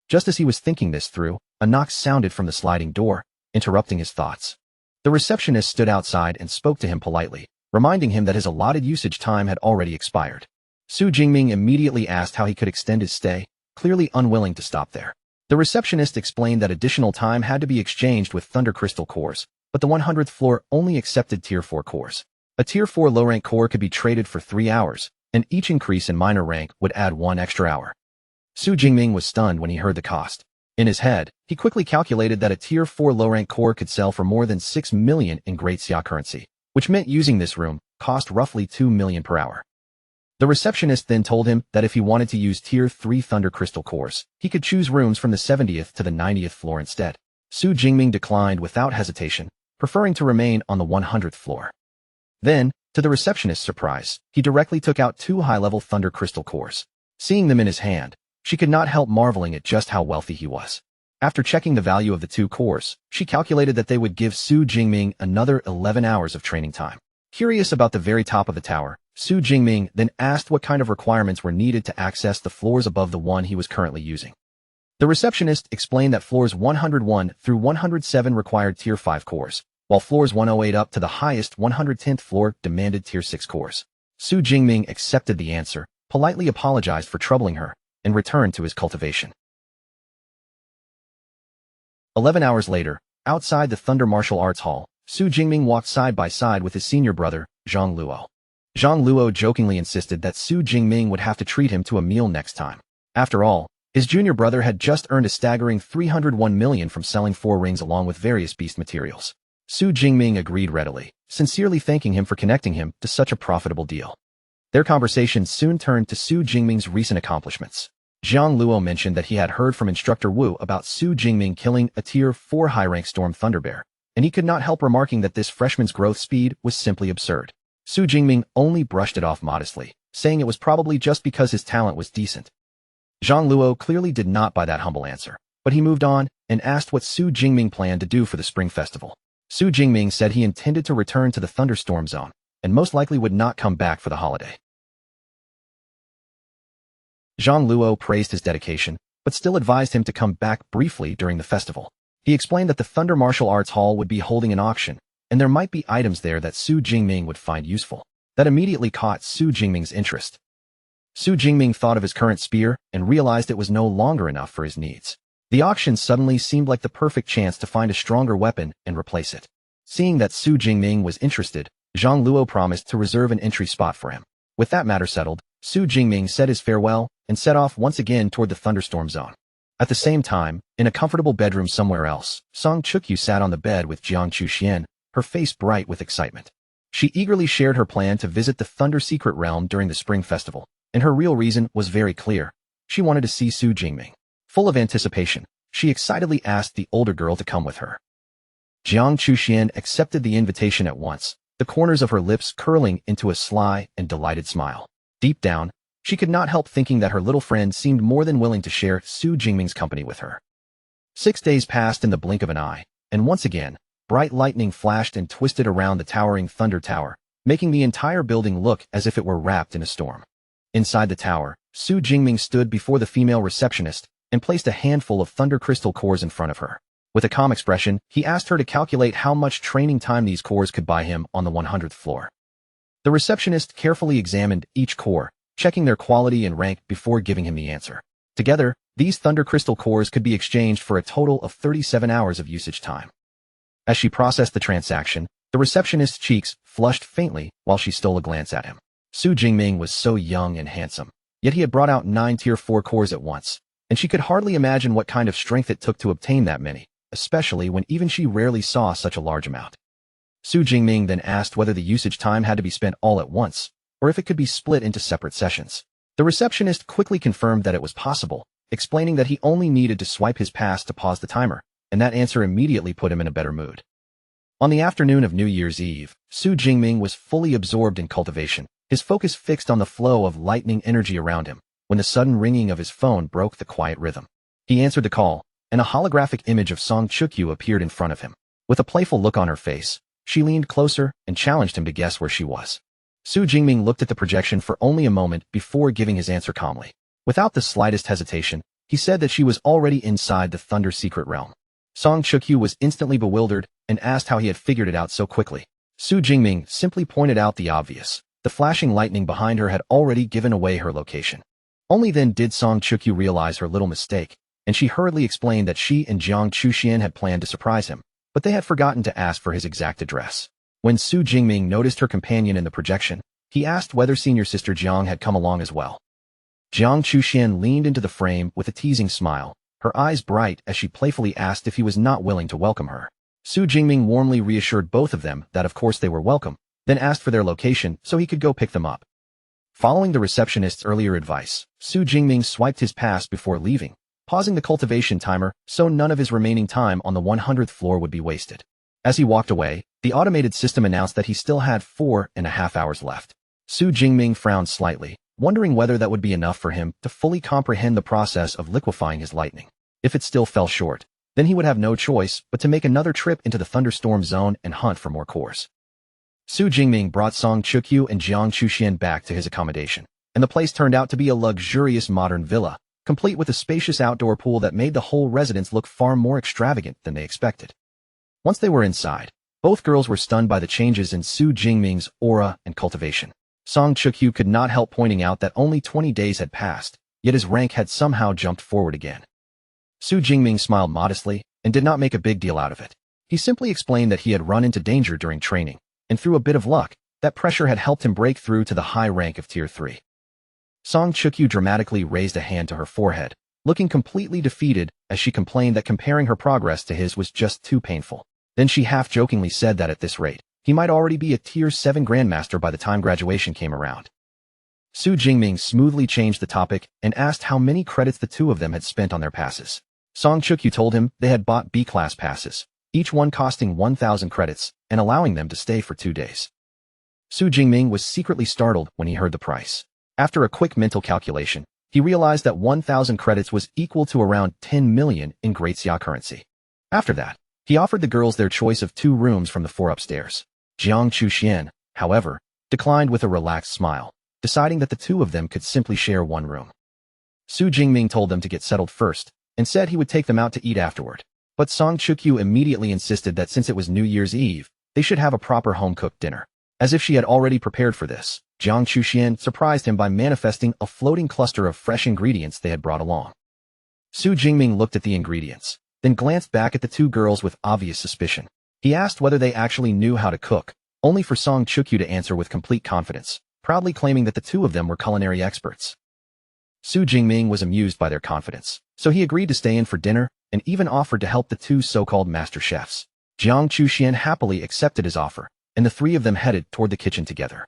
Just as he was thinking this through, a knock sounded from the sliding door, interrupting his thoughts. The receptionist stood outside and spoke to him politely, reminding him that his allotted usage time had already expired. Su Jingming immediately asked how he could extend his stay, clearly unwilling to stop there. The receptionist explained that additional time had to be exchanged with Thunder Crystal cores, but the 100th floor only accepted Tier 4 cores. A Tier 4 low-rank core could be traded for 3 hours, and each increase in minor rank would add 1 extra hour. Su Jingming was stunned when he heard the cost. In his head, he quickly calculated that a Tier 4 low-rank core could sell for more than 6 million in Great Xia currency, which meant using this room cost roughly 2 million per hour. The receptionist then told him that if he wanted to use Tier 3 Thunder Crystal cores, he could choose rooms from the 70th to the 90th floor instead. Su Jingming declined without hesitation, preferring to remain on the 100th floor. Then, to the receptionist's surprise, he directly took out 2 high-level Thunder Crystal cores. Seeing them in his hand, she could not help marveling at just how wealthy he was. After checking the value of the 2 cores, she calculated that they would give Su Jingming another 11 hours of training time. Curious about the very top of the tower, Su Jingming then asked what kind of requirements were needed to access the floors above the one he was currently using. The receptionist explained that floors 101 through 107 required Tier 5 cores, while floors 108 up to the highest 110th floor demanded Tier 6 cores. Su Jingming accepted the answer, politely apologized for troubling her, and returned to his cultivation. 11 hours later, outside the Thunder Martial Arts Hall, Su Jingming walked side by side with his senior brother, Zhang Luo. Zhang Luo jokingly insisted that Su Jingming would have to treat him to a meal next time. After all, his junior brother had just earned a staggering 301 million from selling 4 rings along with various beast materials. Su Jingming agreed readily, sincerely thanking him for connecting him to such a profitable deal. Their conversation soon turned to Su Jingming's recent accomplishments. Zhang Luo mentioned that he had heard from Instructor Wu about Su Jingming killing a Tier 4 high-rank Storm Thunderbear, and he could not help remarking that this freshman's growth speed was simply absurd. Su Jingming only brushed it off modestly, saying it was probably just because his talent was decent. Zhang Luo clearly did not buy that humble answer, but he moved on and asked what Su Jingming planned to do for the Spring Festival. Su Jingming said he intended to return to the Thunderstorm Zone, and most likely would not come back for the holiday. Zhang Luo praised his dedication, but still advised him to come back briefly during the festival. He explained that the Thunder Martial Arts Hall would be holding an auction, and there might be items there that Su Jingming would find useful. That immediately caught Su Jingming's interest. Su Jingming thought of his current spear and realized it was no longer enough for his needs. The auction suddenly seemed like the perfect chance to find a stronger weapon and replace it. Seeing that Su Jingming was interested, Zhang Luo promised to reserve an entry spot for him. With that matter settled, Su Jingming said his farewell and set off once again toward the thunderstorm zone. At the same time, in a comfortable bedroom somewhere else, Song Chukyu sat on the bed with Jiang Chuxian, her face bright with excitement. She eagerly shared her plan to visit the Thunder Secret Realm during the Spring Festival, and her real reason was very clear. She wanted to see Su Jingming. Full of anticipation, she excitedly asked the older girl to come with her. Jiang Chuxian accepted the invitation at once, the corners of her lips curling into a sly and delighted smile. Deep down, she could not help thinking that her little friend seemed more than willing to share Su Jingming's company with her. 6 days passed in the blink of an eye, and once again, bright lightning flashed and twisted around the towering Thunder Tower, making the entire building look as if it were wrapped in a storm. Inside the tower, Su Jingming stood before the female receptionist and placed a handful of thunder crystal cores in front of her. With a calm expression, he asked her to calculate how much training time these cores could buy him on the 100th floor. The receptionist carefully examined each core, checking their quality and rank before giving him the answer. Together, these thunder crystal cores could be exchanged for a total of 37 hours of usage time. As she processed the transaction, the receptionist's cheeks flushed faintly while she stole a glance at him. Su Jingming was so young and handsome, yet he had brought out 9 Tier 4 cores at once, and she could hardly imagine what kind of strength it took to obtain that many, especially when even she rarely saw such a large amount. Su Jingming then asked whether the usage time had to be spent all at once, or if it could be split into separate sessions. The receptionist quickly confirmed that it was possible, explaining that he only needed to swipe his pass to pause the timer, and that answer immediately put him in a better mood. On the afternoon of New Year's Eve, Su Jingming was fully absorbed in cultivation, his focus fixed on the flow of lightning energy around him, when the sudden ringing of his phone broke the quiet rhythm. He answered the call, and a holographic image of Song Chukyu appeared in front of him. With a playful look on her face, she leaned closer and challenged him to guess where she was. Su Jingming looked at the projection for only a moment before giving his answer calmly. Without the slightest hesitation, he said that she was already inside the Thunder Secret Realm. Song Chukyu was instantly bewildered and asked how he had figured it out so quickly. Su Jingming simply pointed out the obvious. The flashing lightning behind her had already given away her location. Only then did Song Chukyu realize her little mistake, and she hurriedly explained that she and Jiang Chuxian had planned to surprise him, but they had forgotten to ask for his exact address. When Su Jingming noticed her companion in the projection, he asked whether senior sister Jiang had come along as well. Jiang Chuxian leaned into the frame with a teasing smile, her eyes bright as she playfully asked if he was not willing to welcome her. Su Jingming warmly reassured both of them that of course they were welcome, then asked for their location so he could go pick them up. Following the receptionist's earlier advice, Su Jingming swiped his pass before leaving, pausing the cultivation timer so none of his remaining time on the 100th floor would be wasted. As he walked away, the automated system announced that he still had 4.5 hours left. Su Jingming frowned slightly, wondering whether that would be enough for him to fully comprehend the process of liquefying his lightning. If it still fell short, then he would have no choice but to make another trip into the thunderstorm zone and hunt for more cores. Su Jingming brought Song Chukyu and Jiang Chuxian back to his accommodation, and the place turned out to be a luxurious modern villa, complete with a spacious outdoor pool that made the whole residence look far more extravagant than they expected. Once they were inside, both girls were stunned by the changes in Su Jingming's aura and cultivation. Song Chukyu could not help pointing out that only 20 days had passed, yet his rank had somehow jumped forward again. Su Jingming smiled modestly and did not make a big deal out of it. He simply explained that he had run into danger during training, and through a bit of luck, that pressure had helped him break through to the high rank of Tier 3. Song Chukyu dramatically raised a hand to her forehead, looking completely defeated as she complained that comparing her progress to his was just too painful. Then she half-jokingly said that at this rate, he might already be a Tier 7 Grandmaster by the time graduation came around. Su Jingming smoothly changed the topic and asked how many credits the two of them had spent on their passes. Song Chukyu told him they had bought B-class passes, each one costing 1,000 credits and allowing them to stay for 2 days. Su Jingming was secretly startled when he heard the price. After a quick mental calculation, he realized that 1,000 credits was equal to around 10 million in Great Xia currency. After that, he offered the girls their choice of 2 rooms from the 4 upstairs. Jiang Chuxian, however, declined with a relaxed smile, deciding that the two of them could simply share 1 room. Su Jingming told them to get settled first, and said he would take them out to eat afterward. But Song Chukyu immediately insisted that since it was New Year's Eve, they should have a proper home-cooked dinner. As if she had already prepared for this, Jiang Chuxian surprised him by manifesting a floating cluster of fresh ingredients they had brought along. Su Jingming looked at the ingredients, then glanced back at the 2 girls with obvious suspicion. He asked whether they actually knew how to cook, only for Song Chukyu to answer with complete confidence, proudly claiming that the 2 of them were culinary experts. Su Jingming was amused by their confidence, so he agreed to stay in for dinner and even offered to help the 2 so-called master chefs. Jiang Chuxian happily accepted his offer, and the 3 of them headed toward the kitchen together.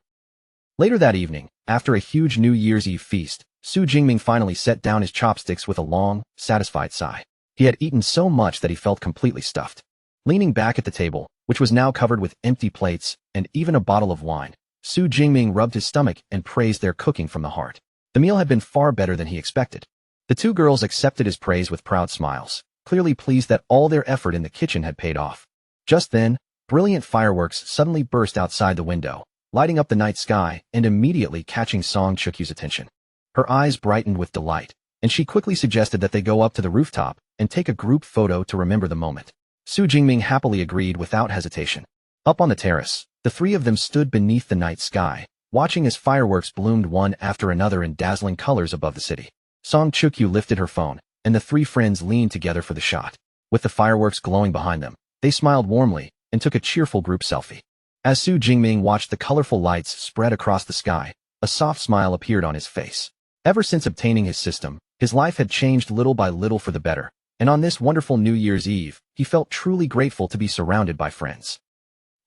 Later that evening, after a huge New Year's Eve feast, Su Jingming finally set down his chopsticks with a long, satisfied sigh. He had eaten so much that he felt completely stuffed. Leaning back at the table, which was now covered with empty plates and even a bottle of wine, Su Jingming rubbed his stomach and praised their cooking from the heart. The meal had been far better than he expected. The 2 girls accepted his praise with proud smiles, clearly pleased that all their effort in the kitchen had paid off. Just then, brilliant fireworks suddenly burst outside the window, lighting up the night sky and immediately catching Song Chukyu's attention. Her eyes brightened with delight, and she quickly suggested that they go up to the rooftop and take a group photo to remember the moment. Su Jingming happily agreed without hesitation. Up on the terrace, the 3 of them stood beneath the night sky, watching as fireworks bloomed one after another in dazzling colors above the city. Song Chukyu lifted her phone, and the 3 friends leaned together for the shot. With the fireworks glowing behind them, they smiled warmly and took a cheerful group selfie. As Su Jingming watched the colorful lights spread across the sky, a soft smile appeared on his face. Ever since obtaining his system, his life had changed little by little for the better, and on this wonderful New Year's Eve, he felt truly grateful to be surrounded by friends.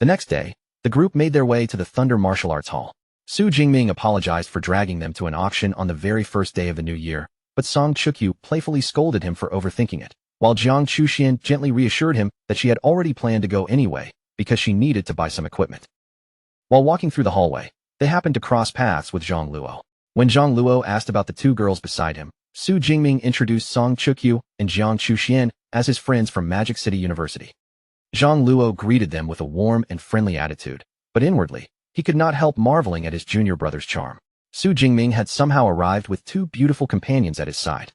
The next day, the group made their way to the Thunder Martial Arts Hall. Su Jingming apologized for dragging them to an auction on the very first day of the new year, but Song Chukyu playfully scolded him for overthinking it, while Jiang Chuxian gently reassured him that she had already planned to go anyway because she needed to buy some equipment. While walking through the hallway, they happened to cross paths with Zhang Luo. When Zhang Luo asked about the 2 girls beside him, Su Jingming introduced Song Chukyu and Jiang Chuxian as his friends from Magic City University. Zhang Luo greeted them with a warm and friendly attitude, but inwardly, he could not help marveling at his junior brother's charm. Su Jingming had somehow arrived with 2 beautiful companions at his side.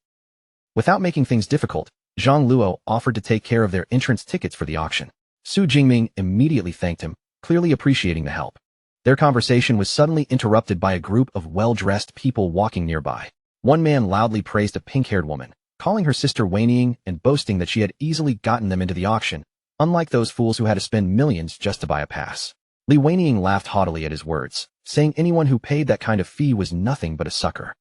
Without making things difficult, Zhang Luo offered to take care of their entrance tickets for the auction. Su Jingming immediately thanked him, clearly appreciating the help. Their conversation was suddenly interrupted by a group of well-dressed people walking nearby. One man loudly praised a pink-haired woman, calling her sister Wei and boasting that she had easily gotten them into the auction, unlike those fools who had to spend millions just to buy a pass. Li Weining laughed haughtily at his words, saying anyone who paid that kind of fee was nothing but a sucker.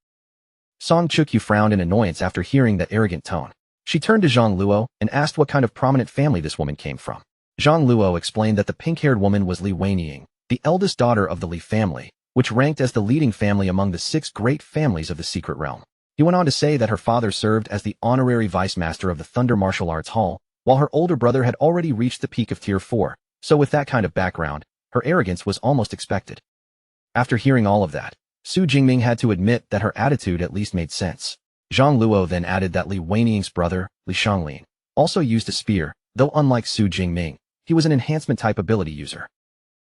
Song Chukyu frowned in annoyance after hearing that arrogant tone. She turned to Zhang Luo and asked what kind of prominent family this woman came from. Zhang Luo explained that the pink-haired woman was Li Weining, the eldest daughter of the Li family, which ranked as the leading family among the 6 great families of the Secret Realm. He went on to say that her father served as the honorary vice master of the Thunder Martial Arts Hall, while her older brother had already reached the peak of Tier 4, so with that kind of background, her arrogance was almost expected. After hearing all of that, Su Jingming had to admit that her attitude at least made sense. Zhang Luo then added that Li Weining's brother, Li Shanglin, also used a spear, though unlike Su Jingming, he was an enhancement-type ability user.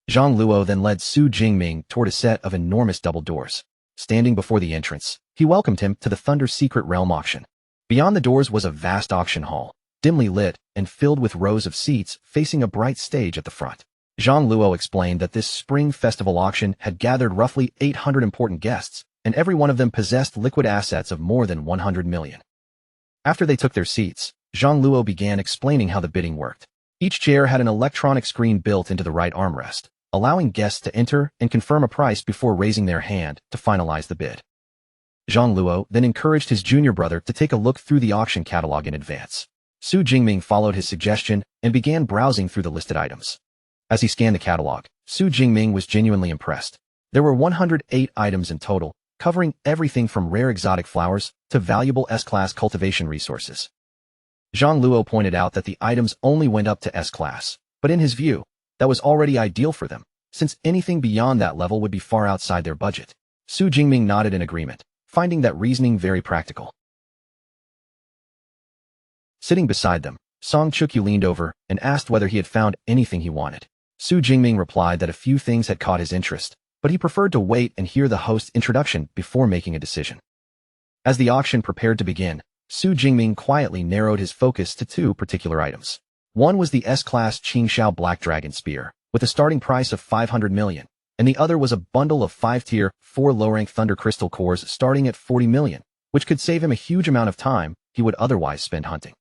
Zhang Luo then led Su Jingming toward a set of enormous double doors. Standing before the entrance, he welcomed him to the Thunder Secret Realm auction. Beyond the doors was a vast auction hall, dimly lit and filled with rows of seats facing a bright stage at the front. Zhang Luo explained that this spring festival auction had gathered roughly 800 important guests, and every one of them possessed liquid assets of more than 100 million. After they took their seats, Zhang Luo began explaining how the bidding worked. Each chair had an electronic screen built into the right armrest, allowing guests to enter and confirm a price before raising their hand to finalize the bid. Zhang Luo then encouraged his junior brother to take a look through the auction catalog in advance. Su Jingming followed his suggestion and began browsing through the listed items. As he scanned the catalog, Su Jingming was genuinely impressed. There were 108 items in total, covering everything from rare exotic flowers to valuable S-class cultivation resources. Zhang Luo pointed out that the items only went up to S-class, but in his view, that was already ideal for them, since anything beyond that level would be far outside their budget. Su Jingming nodded in agreement, finding that reasoning very practical. Sitting beside them, Song Chukyu leaned over and asked whether he had found anything he wanted. Su Jingming replied that a few things had caught his interest, but he preferred to wait and hear the host's introduction before making a decision. As the auction prepared to begin, Su Jingming quietly narrowed his focus to two particular items. One was the S-class Qingxiao Black Dragon Spear, with a starting price of 500 million, and the other was a bundle of 5-tier, 4 low-rank Thunder Crystal cores starting at 40 million, which could save him a huge amount of time he would otherwise spend hunting.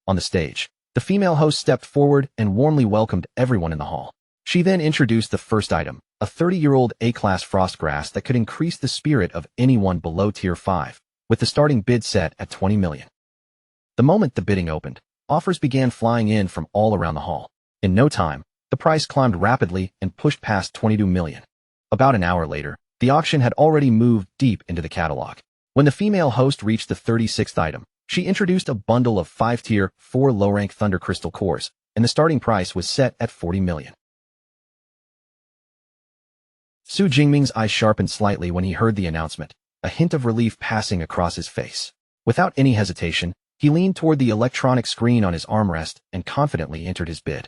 On the stage, the female host stepped forward and warmly welcomed everyone in the hall. She then introduced the first item, a 30-year-old A-class frostgrass that could increase the spirit of anyone below Tier 5, with the starting bid set at 20 million. The moment the bidding opened, offers began flying in from all around the hall. In no time, the price climbed rapidly and pushed past 22 million. About an hour later, the auction had already moved deep into the catalog. When the female host reached the 36th item, she introduced a bundle of 5-tier, 4 low-rank Thunder Crystal cores, and the starting price was set at 40 million. Su Jingming's eyes sharpened slightly when he heard the announcement, a hint of relief passing across his face. Without any hesitation, he leaned toward the electronic screen on his armrest and confidently entered his bid.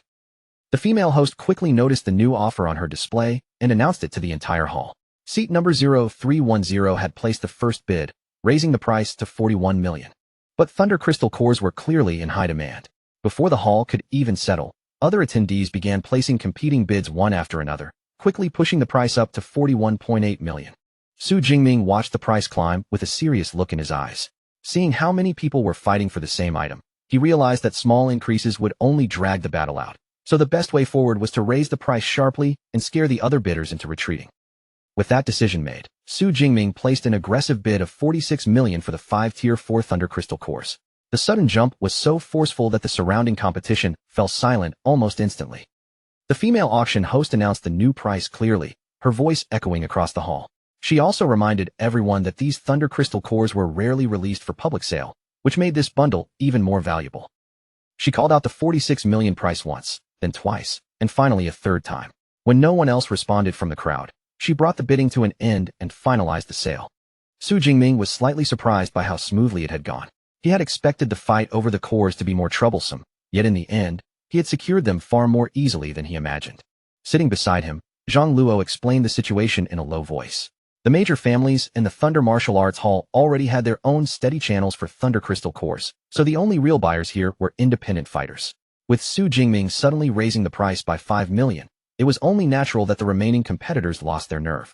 The female host quickly noticed the new offer on her display and announced it to the entire hall. Seat number 0310 had placed the first bid, raising the price to 41 million. But Thunder Crystal cores were clearly in high demand. Before the hall could even settle, other attendees began placing competing bids one after another, quickly pushing the price up to 41.8 million. Su Jingming watched the price climb with a serious look in his eyes. Seeing how many people were fighting for the same item, he realized that small increases would only drag the battle out. So the best way forward was to raise the price sharply and scare the other bidders into retreating. With that decision made, Su Jingming placed an aggressive bid of 46 million for the 5-tier 4 Thunder Crystal cores. The sudden jump was so forceful that the surrounding competition fell silent almost instantly. The female auction host announced the new price clearly, her voice echoing across the hall. She also reminded everyone that these Thunder Crystal cores were rarely released for public sale, which made this bundle even more valuable. She called out the 46 million price once, then twice, and finally a third time. When no one else responded from the crowd, she brought the bidding to an end and finalized the sale. Su Jingming was slightly surprised by how smoothly it had gone. He had expected the fight over the cores to be more troublesome, yet in the end, he had secured them far more easily than he imagined. Sitting beside him, Zhang Luo explained the situation in a low voice. The major families in the Thunder Martial Arts Hall already had their own steady channels for Thunder Crystal cores, so the only real buyers here were independent fighters. With Su Jingming suddenly raising the price by 5 million, it was only natural that the remaining competitors lost their nerve.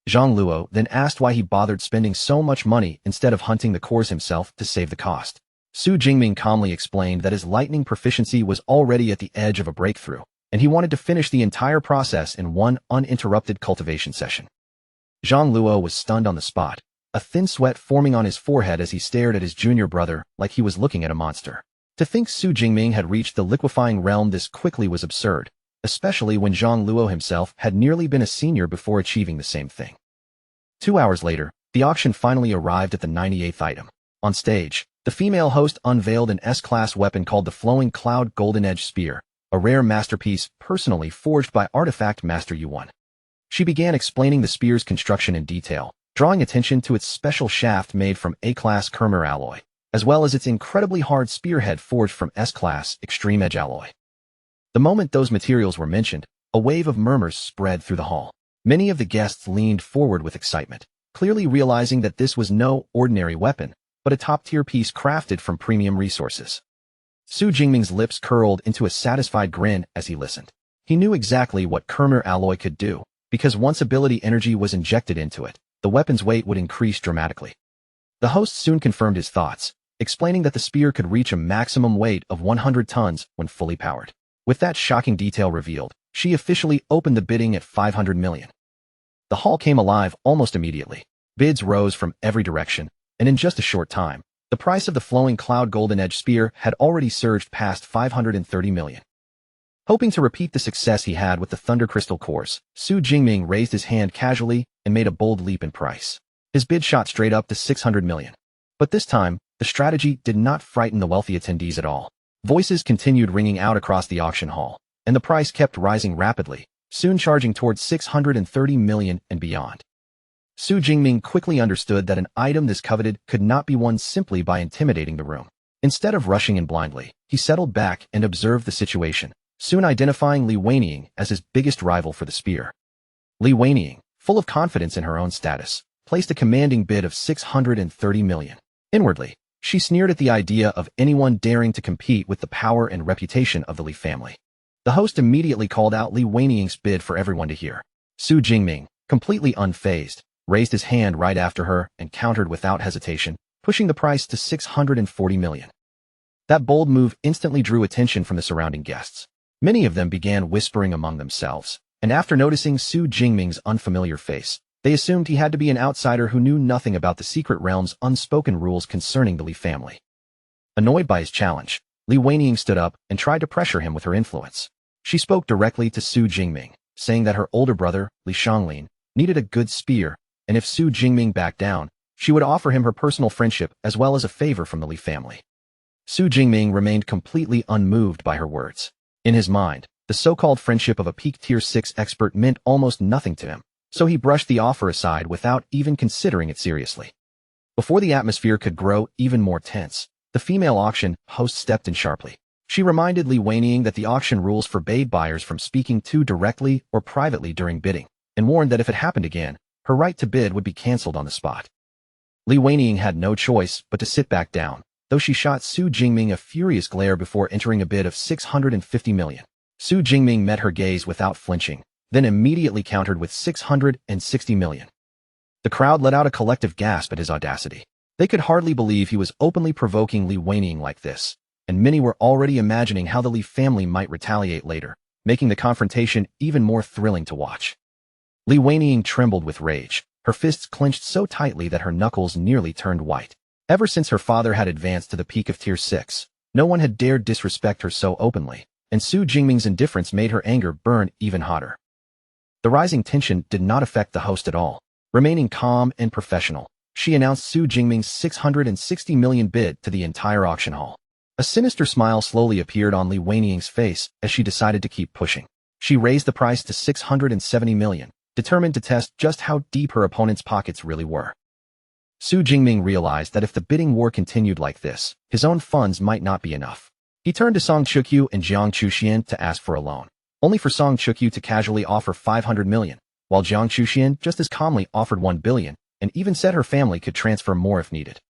Zhang Luo then asked why he bothered spending so much money instead of hunting the cores himself to save the cost. Su Jingming calmly explained that his lightning proficiency was already at the edge of a breakthrough, and he wanted to finish the entire process in one uninterrupted cultivation session. Zhang Luo was stunned on the spot, a thin sweat forming on his forehead as he stared at his junior brother like he was looking at a monster. To think Su Jingming had reached the liquefying realm this quickly was absurd, especially when Zhang Luo himself had nearly been a senior before achieving the same thing. 2 hours later, the auction finally arrived at the 98th item. On stage, the female host unveiled an S-class weapon called the Flowing Cloud Golden Edge Spear, a rare masterpiece personally forged by Artifact Master Yuan. She began explaining the spear's construction in detail, drawing attention to its special shaft made from A-class Kermer alloy, as well as its incredibly hard spearhead forged from S-class Extreme Edge alloy. The moment those materials were mentioned, A wave of murmurs spread through the hall. Many of the guests leaned forward with excitement, clearly realizing that this was no ordinary weapon, but a top-tier piece crafted from premium resources. Su Jingming's lips curled into a satisfied grin as he listened. He knew exactly what Kermer alloy could do, because once ability energy was injected into it, the weapon's weight would increase dramatically. The host soon confirmed his thoughts, explaining that the spear could reach a maximum weight of 100 tons when fully powered. With that shocking detail revealed, she officially opened the bidding at 500 million. The hall came alive almost immediately. Bids rose from every direction, and in just a short time, the price of the flowing cloud golden edge spear had already surged past 530 million. Hoping to repeat the success he had with the Thunder Crystal cores, Su Jingming raised his hand casually and made a bold leap in price. His bid shot straight up to 600 million. But this time, the strategy did not frighten the wealthy attendees at all. Voices continued ringing out across the auction hall, and the price kept rising rapidly, soon charging towards 630 million and beyond. Su Jingming quickly understood that an item this coveted could not be won simply by intimidating the room. Instead of rushing in blindly, he settled back and observed the situation, soon identifying Li Weining as his biggest rival for the spear. Li Weining, full of confidence in her own status, placed a commanding bid of 630 million. Inwardly, she sneered at the idea of anyone daring to compete with the power and reputation of the Li family. The host immediately called out Li Weining's bid for everyone to hear. Su Jingming, completely unfazed, raised his hand right after her and countered without hesitation, pushing the price to 640 million. That bold move instantly drew attention from the surrounding guests. Many of them began whispering among themselves, and after noticing Su Jingming's unfamiliar face, they assumed he had to be an outsider who knew nothing about the secret realm's unspoken rules concerning the Li family. Annoyed by his challenge, Li Weining stood up and tried to pressure him with her influence. She spoke directly to Su Jingming, saying that her older brother, Li Xianglin, needed a good spear, and if Su Jingming backed down, she would offer him her personal friendship as well as a favor from the Li family. Su Jingming remained completely unmoved by her words. In his mind, the so-called friendship of a peak Tier 6 expert meant almost nothing to him, so he brushed the offer aside without even considering it seriously. Before the atmosphere could grow even more tense, the female auction host stepped in sharply. She reminded Li Weining that the auction rules forbade buyers from speaking too directly or privately during bidding, and warned that if it happened again, her right to bid would be cancelled on the spot. Li Weining had no choice but to sit back down, though she shot Su Jingming a furious glare before entering a bid of 650 million. Su Jingming met her gaze without flinching, then immediately countered with 660 million. The crowd let out a collective gasp at his audacity. They could hardly believe he was openly provoking Li Weining like this, and many were already imagining how the Li family might retaliate later, making the confrontation even more thrilling to watch. Li Weining trembled with rage, her fists clenched so tightly that her knuckles nearly turned white. Ever since her father had advanced to the peak of Tier 6, no one had dared disrespect her so openly, and Su Jingming's indifference made her anger burn even hotter. The rising tension did not affect the host at all. Remaining calm and professional, she announced Su Jingming's 660 million bid to the entire auction hall. A sinister smile slowly appeared on Li Weining's face as she decided to keep pushing. She raised the price to 670 million, determined to test just how deep her opponent's pockets really were. Su Jingming realized that if the bidding war continued like this, his own funds might not be enough. He turned to Song Chukyu and Jiang Chuxian to ask for a loan, only for Song Chukyu to casually offer 500 million, while Jiang Chuxian just as calmly offered 1 billion, and even said her family could transfer more if needed.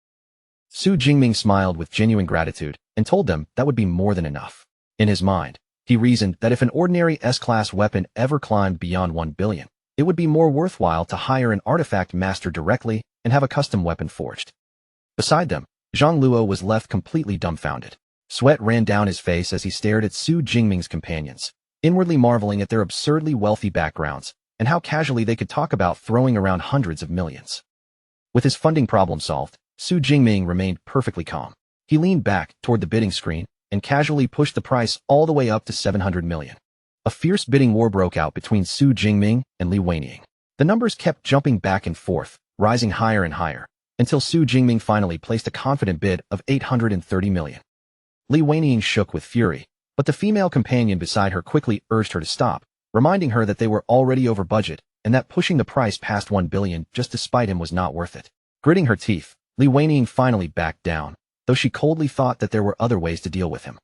Su Jingming smiled with genuine gratitude and told them that would be more than enough. In his mind, he reasoned that if an ordinary S-class weapon ever climbed beyond 1 billion, it would be more worthwhile to hire an artifact master directly and have a custom weapon forged. Beside them, Zhang Luo was left completely dumbfounded. Sweat ran down his face as he stared at Su Jingming's companions, inwardly marveling at their absurdly wealthy backgrounds and how casually they could talk about throwing around hundreds of millions. With his funding problem solved, Su Jingming remained perfectly calm. He leaned back toward the bidding screen and casually pushed the price all the way up to 700 million. A fierce bidding war broke out between Su Jingming and Li Weining. The numbers kept jumping back and forth, rising higher and higher, until Su Jingming finally placed a confident bid of 830 million. Li Weining shook with fury, but the female companion beside her quickly urged her to stop, reminding her that they were already over budget and that pushing the price past 1 billion just to spite him was not worth it. Gritting her teeth, Li Weining finally backed down, though she coldly thought that there were other ways to deal with him.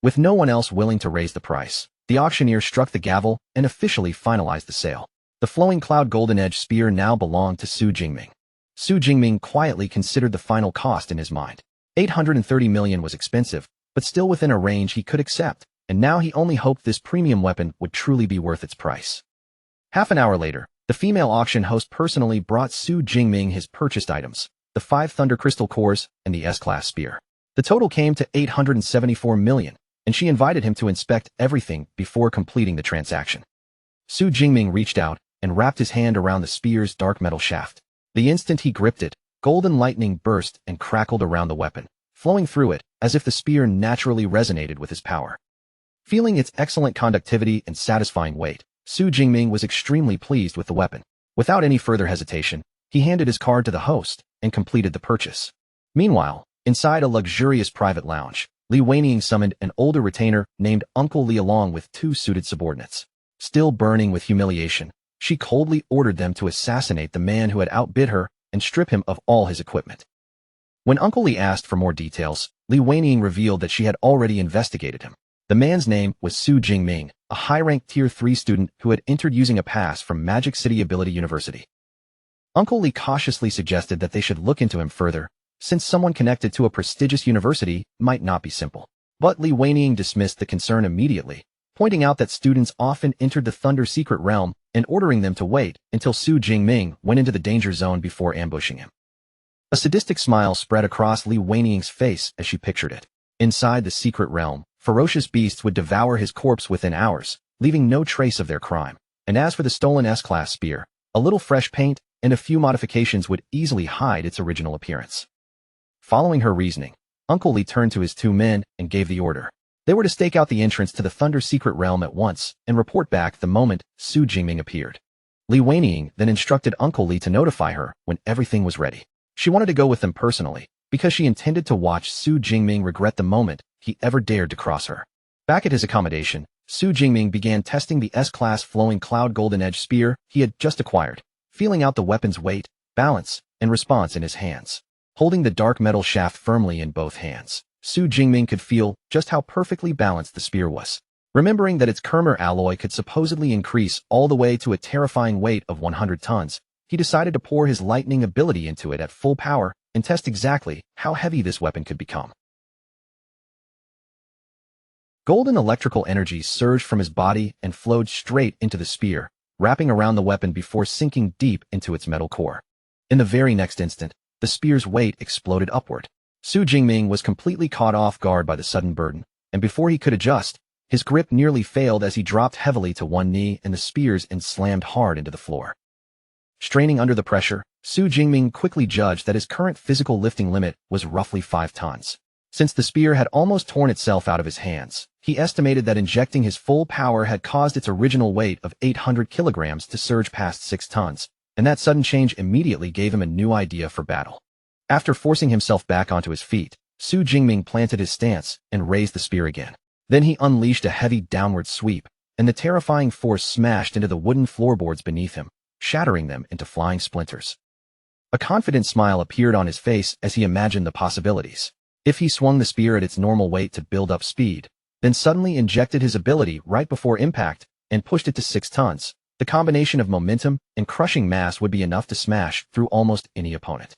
With no one else willing to raise the price, The auctioneer struck the gavel and officially finalized the sale. The flowing cloud golden edge spear now belonged to Su Jingming. Su Jingming quietly considered the final cost in his mind. 830 million was expensive, but still within a range he could accept, and now he only hoped this premium weapon would truly be worth its price. Half an hour later, the female auction host personally brought Su Jingming his purchased items, the 5 Thunder Crystal cores and the S-Class spear. The total came to 874 million, and she invited him to inspect everything before completing the transaction. Su Jingming reached out and wrapped his hand around the spear's dark metal shaft. The instant he gripped it, golden lightning burst and crackled around the weapon, flowing through it as if the spear naturally resonated with his power. Feeling its excellent conductivity and satisfying weight, Su Jingming was extremely pleased with the weapon. Without any further hesitation, he handed his card to the host and completed the purchase. Meanwhile, inside a luxurious private lounge, Li Weining summoned an older retainer named Uncle Li along with 2 suited subordinates. Still burning with humiliation, she coldly ordered them to assassinate the man who had outbid her and strip him of all his equipment. When Uncle Li asked for more details, Li Weining revealed that she had already investigated him. The man's name was Su Jingming, a high-ranked Tier 3 student who had entered using a pass from Magic City Ability University. Uncle Li cautiously suggested that they should look into him further, since someone connected to a prestigious university might not be simple. But Li Weining dismissed the concern immediately, pointing out that students often entered the Thunder Secret Realm and ordering them to wait until Su Jingming went into the danger zone before ambushing him. A sadistic smile spread across Li Weining's face as she pictured it. Inside the secret realm, ferocious beasts would devour his corpse within hours, leaving no trace of their crime. And as for the stolen S-Class spear, a little fresh paint and a few modifications would easily hide its original appearance. Following her reasoning, Uncle Li turned to his 2 men and gave the order. They were to stake out the entrance to the Thunder Secret Realm at once and report back the moment Su Jingming appeared. Li Weining then instructed Uncle Li to notify her when everything was ready. She wanted to go with them personally, because she intended to watch Su Jingming regret the moment he ever dared to cross her. Back at his accommodation, Su Jingming began testing the S-Class flowing cloud golden edge spear he had just acquired, feeling out the weapon's weight, balance, and response in his hands. Holding the dark metal shaft firmly in both hands, Su Jingming could feel just how perfectly balanced the spear was. Remembering that its Kermer alloy could supposedly increase all the way to a terrifying weight of 100 tons, he decided to pour his lightning ability into it at full power and test exactly how heavy this weapon could become. Golden electrical energy surged from his body and flowed straight into the spear, wrapping around the weapon before sinking deep into its metal core. In the very next instant, the spear's weight exploded upward. Su Jingming was completely caught off guard by the sudden burden, and before he could adjust, his grip nearly failed as he dropped heavily to one knee and the spear's end slammed hard into the floor. Straining under the pressure, Su Jingming quickly judged that his current physical lifting limit was roughly 5 tons. Since the spear had almost torn itself out of his hands, he estimated that injecting his full power had caused its original weight of 800 kilograms to surge past 6 tons, and that sudden change immediately gave him a new idea for battle. After forcing himself back onto his feet, Su Jingming planted his stance and raised the spear again. Then he unleashed a heavy downward sweep, and the terrifying force smashed into the wooden floorboards beneath him, shattering them into flying splinters. A confident smile appeared on his face as he imagined the possibilities. If he swung the spear at its normal weight to build up speed, then suddenly injected his ability right before impact and pushed it to 6 tons, the combination of momentum and crushing mass would be enough to smash through almost any opponent.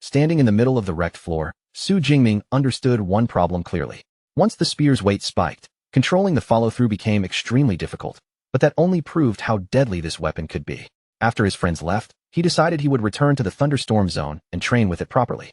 Standing in the middle of the wrecked floor, Su Jingming understood one problem clearly. Once the spear's weight spiked, controlling the follow-through became extremely difficult, but that only proved how deadly this weapon could be. After his friends left, he decided he would return to the thunderstorm zone and train with it properly.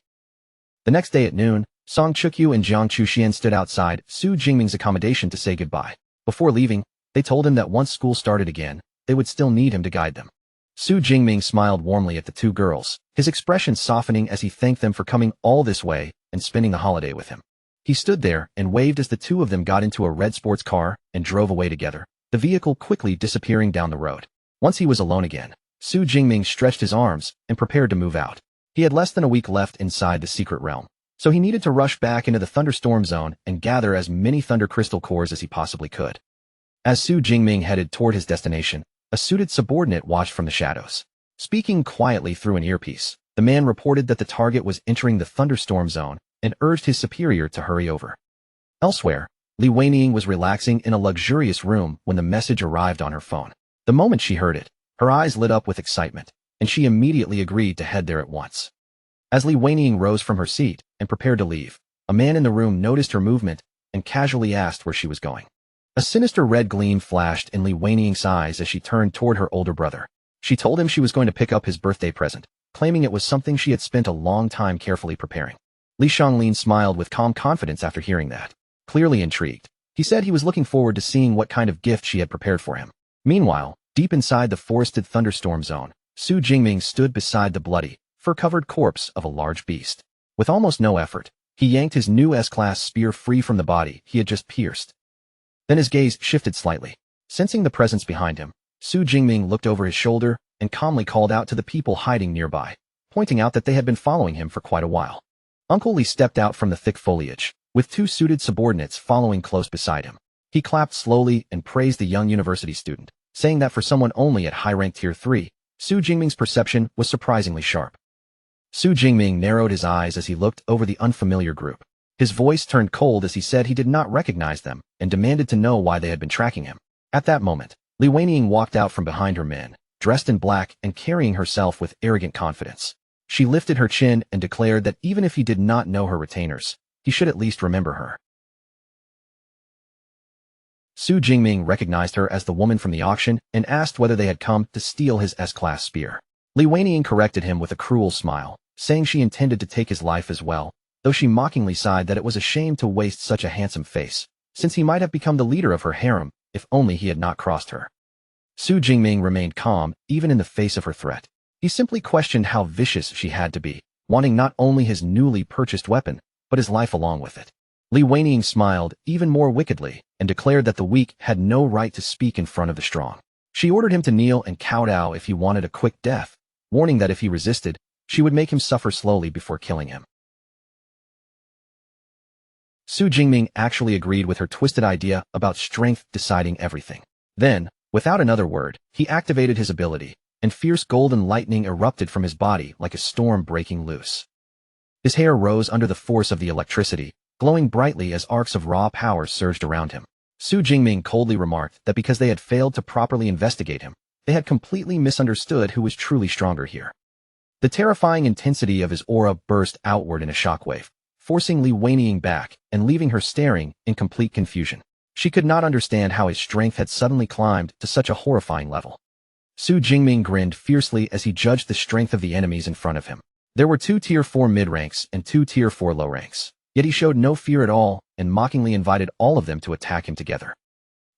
The next day at noon, Song Chukyu and Jiang Chuxian stood outside Su Jingming's accommodation to say goodbye. Before leaving, they told him that once school started again, they would still need him to guide them. Su Jingming smiled warmly at the 2 girls, his expression softening as he thanked them for coming all this way and spending the holiday with him. He stood there and waved as the 2 of them got into a red sports car and drove away together, the vehicle quickly disappearing down the road. Once he was alone again, Su Jingming stretched his arms and prepared to move out. He had less than a week left inside the secret realm, so he needed to rush back into the thunderstorm zone and gather as many thunder crystal cores as he possibly could. As Su Jingming headed toward his destination, a suited subordinate watched from the shadows. Speaking quietly through an earpiece, the man reported that the target was entering the thunderstorm zone and urged his superior to hurry over. Elsewhere, Li Weining was relaxing in a luxurious room when the message arrived on her phone. The moment she heard it, her eyes lit up with excitement, and she immediately agreed to head there at once. As Li Weining rose from her seat and prepared to leave, a man in the room noticed her movement and casually asked where she was going. A sinister red gleam flashed in Li Weining's eyes as she turned toward her older brother. She told him she was going to pick up his birthday present, claiming it was something she had spent a long time carefully preparing. Li Xianglin smiled with calm confidence after hearing that. Clearly intrigued, he said he was looking forward to seeing what kind of gift she had prepared for him. Meanwhile, deep inside the forested thunderstorm zone, Su Jingming stood beside the bloody, fur-covered corpse of a large beast. With almost no effort, he yanked his new S-class spear free from the body he had just pierced. Then his gaze shifted slightly. Sensing the presence behind him, Su Jingming looked over his shoulder and calmly called out to the people hiding nearby, pointing out that they had been following him for quite a while. Uncle Li stepped out from the thick foliage, with two suited subordinates following close beside him. He clapped slowly and praised the young university student, saying that for someone only at high-rank Tier 3, Su Jingming's perception was surprisingly sharp. Su Jingming narrowed his eyes as he looked over the unfamiliar group. His voice turned cold as he said he did not recognize them and demanded to know why they had been tracking him. At that moment, Li Weining walked out from behind her men, dressed in black and carrying herself with arrogant confidence. She lifted her chin and declared that even if he did not know her retainers, he should at least remember her. Su Jingming recognized her as the woman from the auction and asked whether they had come to steal his S-class spear. Li Weining corrected him with a cruel smile, saying she intended to take his life as well, though she mockingly sighed that it was a shame to waste such a handsome face, since he might have become the leader of her harem if only he had not crossed her. Su Jingming remained calm even in the face of her threat. He simply questioned how vicious she had to be, wanting not only his newly purchased weapon, but his life along with it. Li Weining smiled even more wickedly and declared that the weak had no right to speak in front of the strong. She ordered him to kneel and kowtow if he wanted a quick death, warning that if he resisted, she would make him suffer slowly before killing him. Su Jingming actually agreed with her twisted idea about strength deciding everything. Then, without another word, he activated his ability, and fierce golden lightning erupted from his body like a storm breaking loose. His hair rose under the force of the electricity, glowing brightly as arcs of raw power surged around him. Su Jingming coldly remarked that because they had failed to properly investigate him, they had completely misunderstood who was truly stronger here. The terrifying intensity of his aura burst outward in a shockwave, forcing Li Weining back and leaving her staring in complete confusion. She could not understand how his strength had suddenly climbed to such a horrifying level. Su Jingming grinned fiercely as he judged the strength of the enemies in front of him. There were 2 Tier 4 mid-ranks and 2 Tier 4 low ranks, yet he showed no fear at all and mockingly invited all of them to attack him together.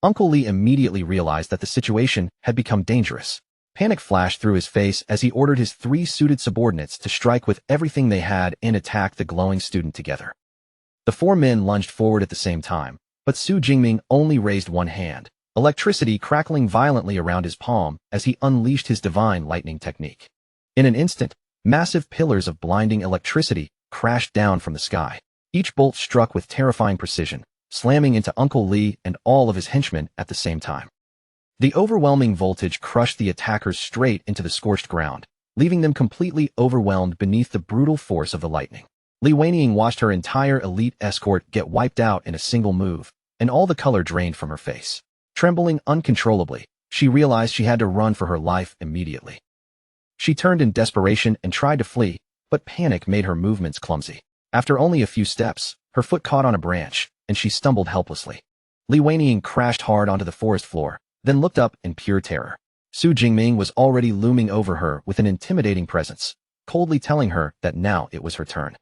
Uncle Li immediately realized that the situation had become dangerous. Panic flashed through his face as he ordered his 3 suited subordinates to strike with everything they had and attack the glowing student together. The 4 men lunged forward at the same time, but Su Jingming only raised one hand, electricity crackling violently around his palm as he unleashed his divine lightning technique. In an instant, massive pillars of blinding electricity crashed down from the sky. Each bolt struck with terrifying precision, slamming into Uncle Li and all of his henchmen at the same time. The overwhelming voltage crushed the attackers straight into the scorched ground, leaving them completely overwhelmed beneath the brutal force of the lightning. Li Weining watched her entire elite escort get wiped out in a single move, and all the color drained from her face. Trembling uncontrollably, she realized she had to run for her life immediately. She turned in desperation and tried to flee, but panic made her movements clumsy. After only a few steps, her foot caught on a branch, and she stumbled helplessly. Li Weining crashed hard onto the forest floor, then looked up in pure terror. Su Jingming was already looming over her with an intimidating presence, coldly telling her that now it was her turn.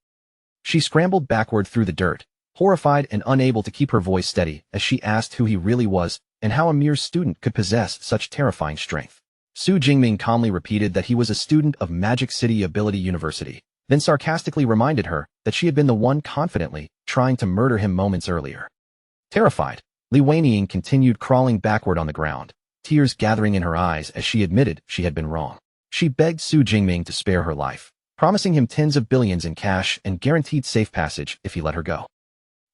She scrambled backward through the dirt, horrified and unable to keep her voice steady as she asked who he really was and how a mere student could possess such terrifying strength. Su Jingming calmly repeated that he was a student of Magic City Ability University, then sarcastically reminded her that she had been the one confidently trying to murder him moments earlier. Terrified, Li Weining continued crawling backward on the ground, tears gathering in her eyes as she admitted she had been wrong. She begged Su Jingming to spare her life, promising him tens of billions in cash and guaranteed safe passage if he let her go.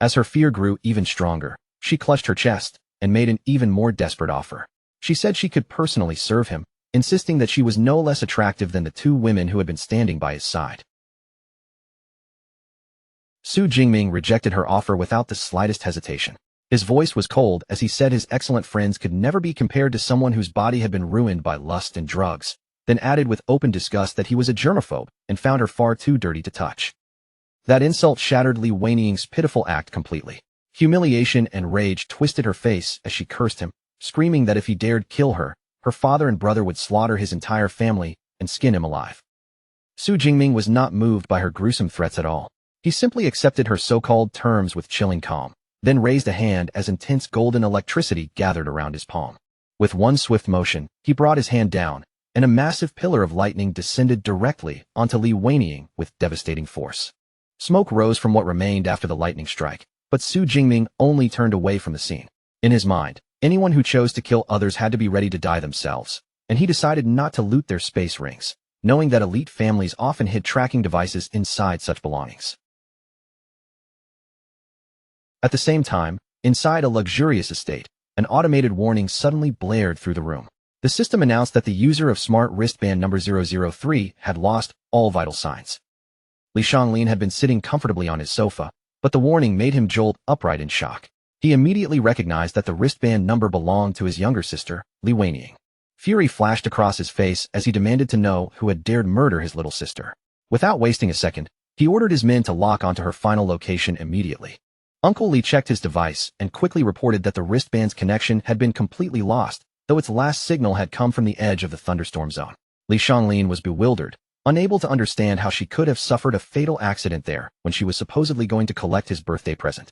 As her fear grew even stronger, she clutched her chest and made an even more desperate offer. She said she could personally serve him, insisting that she was no less attractive than the 2 women who had been standing by his side. Su Jingming rejected her offer without the slightest hesitation. His voice was cold as he said his excellent friends could never be compared to someone whose body had been ruined by lust and drugs, then added with open disgust that he was a germaphobe and found her far too dirty to touch. That insult shattered Li Weiniang's pitiful act completely. Humiliation and rage twisted her face as she cursed him, screaming that if he dared kill her, her father and brother would slaughter his entire family and skin him alive. Su Jingming was not moved by her gruesome threats at all. He simply accepted her so-called terms with chilling calm, then raised a hand as intense golden electricity gathered around his palm. With one swift motion, he brought his hand down, and a massive pillar of lightning descended directly onto Li Weiniang with devastating force. Smoke rose from what remained after the lightning strike, but Su Jingming only turned away from the scene. In his mind, anyone who chose to kill others had to be ready to die themselves, and he decided not to loot their space rings, knowing that elite families often hid tracking devices inside such belongings. At the same time, inside a luxurious estate, an automated warning suddenly blared through the room. The system announced that the user of smart wristband number 003 had lost all vital signs. Li Xianglin had been sitting comfortably on his sofa, but the warning made him jolt upright in shock. He immediately recognized that the wristband number belonged to his younger sister, Li Weiniang. Fury flashed across his face as he demanded to know who had dared murder his little sister. Without wasting a second, he ordered his men to lock onto her final location immediately. Uncle Li checked his device and quickly reported that the wristband's connection had been completely lost, though its last signal had come from the edge of the thunderstorm zone. Li Xianglin was bewildered, unable to understand how she could have suffered a fatal accident there when she was supposedly going to collect his birthday present.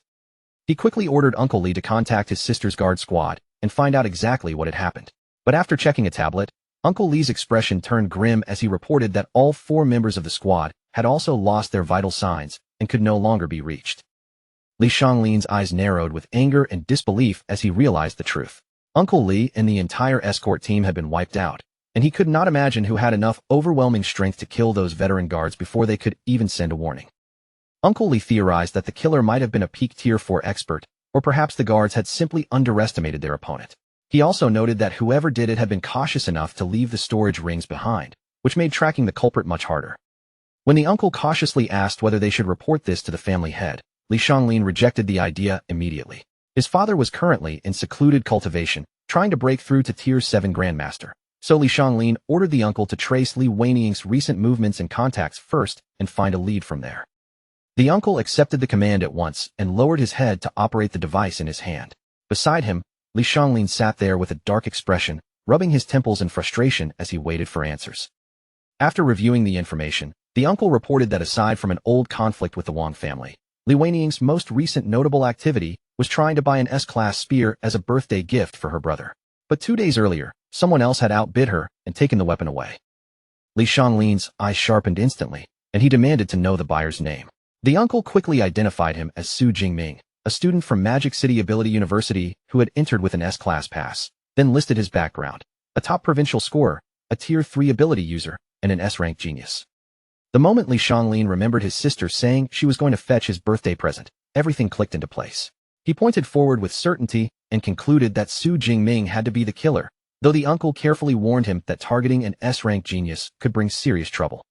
He quickly ordered Uncle Li to contact his sister's guard squad and find out exactly what had happened. But after checking a tablet, Uncle Li's expression turned grim as he reported that all 4 members of the squad had also lost their vital signs and could no longer be reached. Li Xianglin's eyes narrowed with anger and disbelief as he realized the truth. Uncle Li and the entire escort team had been wiped out, and he could not imagine who had enough overwhelming strength to kill those veteran guards before they could even send a warning. Uncle Li theorized that the killer might have been a peak tier 4 expert, or perhaps the guards had simply underestimated their opponent. He also noted that whoever did it had been cautious enough to leave the storage rings behind, which made tracking the culprit much harder. When the uncle cautiously asked whether they should report this to the family head, Li Xianglin rejected the idea immediately. His father was currently in secluded cultivation, trying to break through to Tier 7 Grandmaster. So Li Xianglin ordered the uncle to trace Li Weiniang's recent movements and contacts first and find a lead from there. The uncle accepted the command at once and lowered his head to operate the device in his hand. Beside him, Li Xianglin sat there with a dark expression, rubbing his temples in frustration as he waited for answers. After reviewing the information, the uncle reported that aside from an old conflict with the Wang family, Li Weiniang's most recent notable activity was trying to buy an S-class spear as a birthday gift for her brother. But 2 days earlier, someone else had outbid her and taken the weapon away. Li Xianglin's eyes sharpened instantly, and he demanded to know the buyer's name. The uncle quickly identified him as Su Jingming, a student from Magic City Ability University who had entered with an S-class pass, then listed his background: a top provincial scorer, a Tier 3 ability user, and an S-rank genius. The moment Li Xianglin remembered his sister saying she was going to fetch his birthday present, everything clicked into place. He pointed forward with certainty and concluded that Su Jingming had to be the killer, though the uncle carefully warned him that targeting an S-rank genius could bring serious trouble.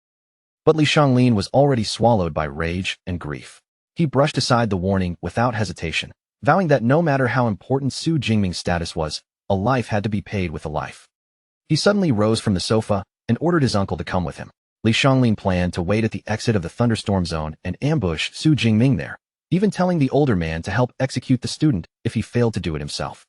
But Li Xianglin was already swallowed by rage and grief. He brushed aside the warning without hesitation, vowing that no matter how important Su Jingming's status was, a life had to be paid with a life. He suddenly rose from the sofa and ordered his uncle to come with him. Li Xianglin planned to wait at the exit of the thunderstorm zone and ambush Su Jingming there, even telling the older man to help execute the student if he failed to do it himself.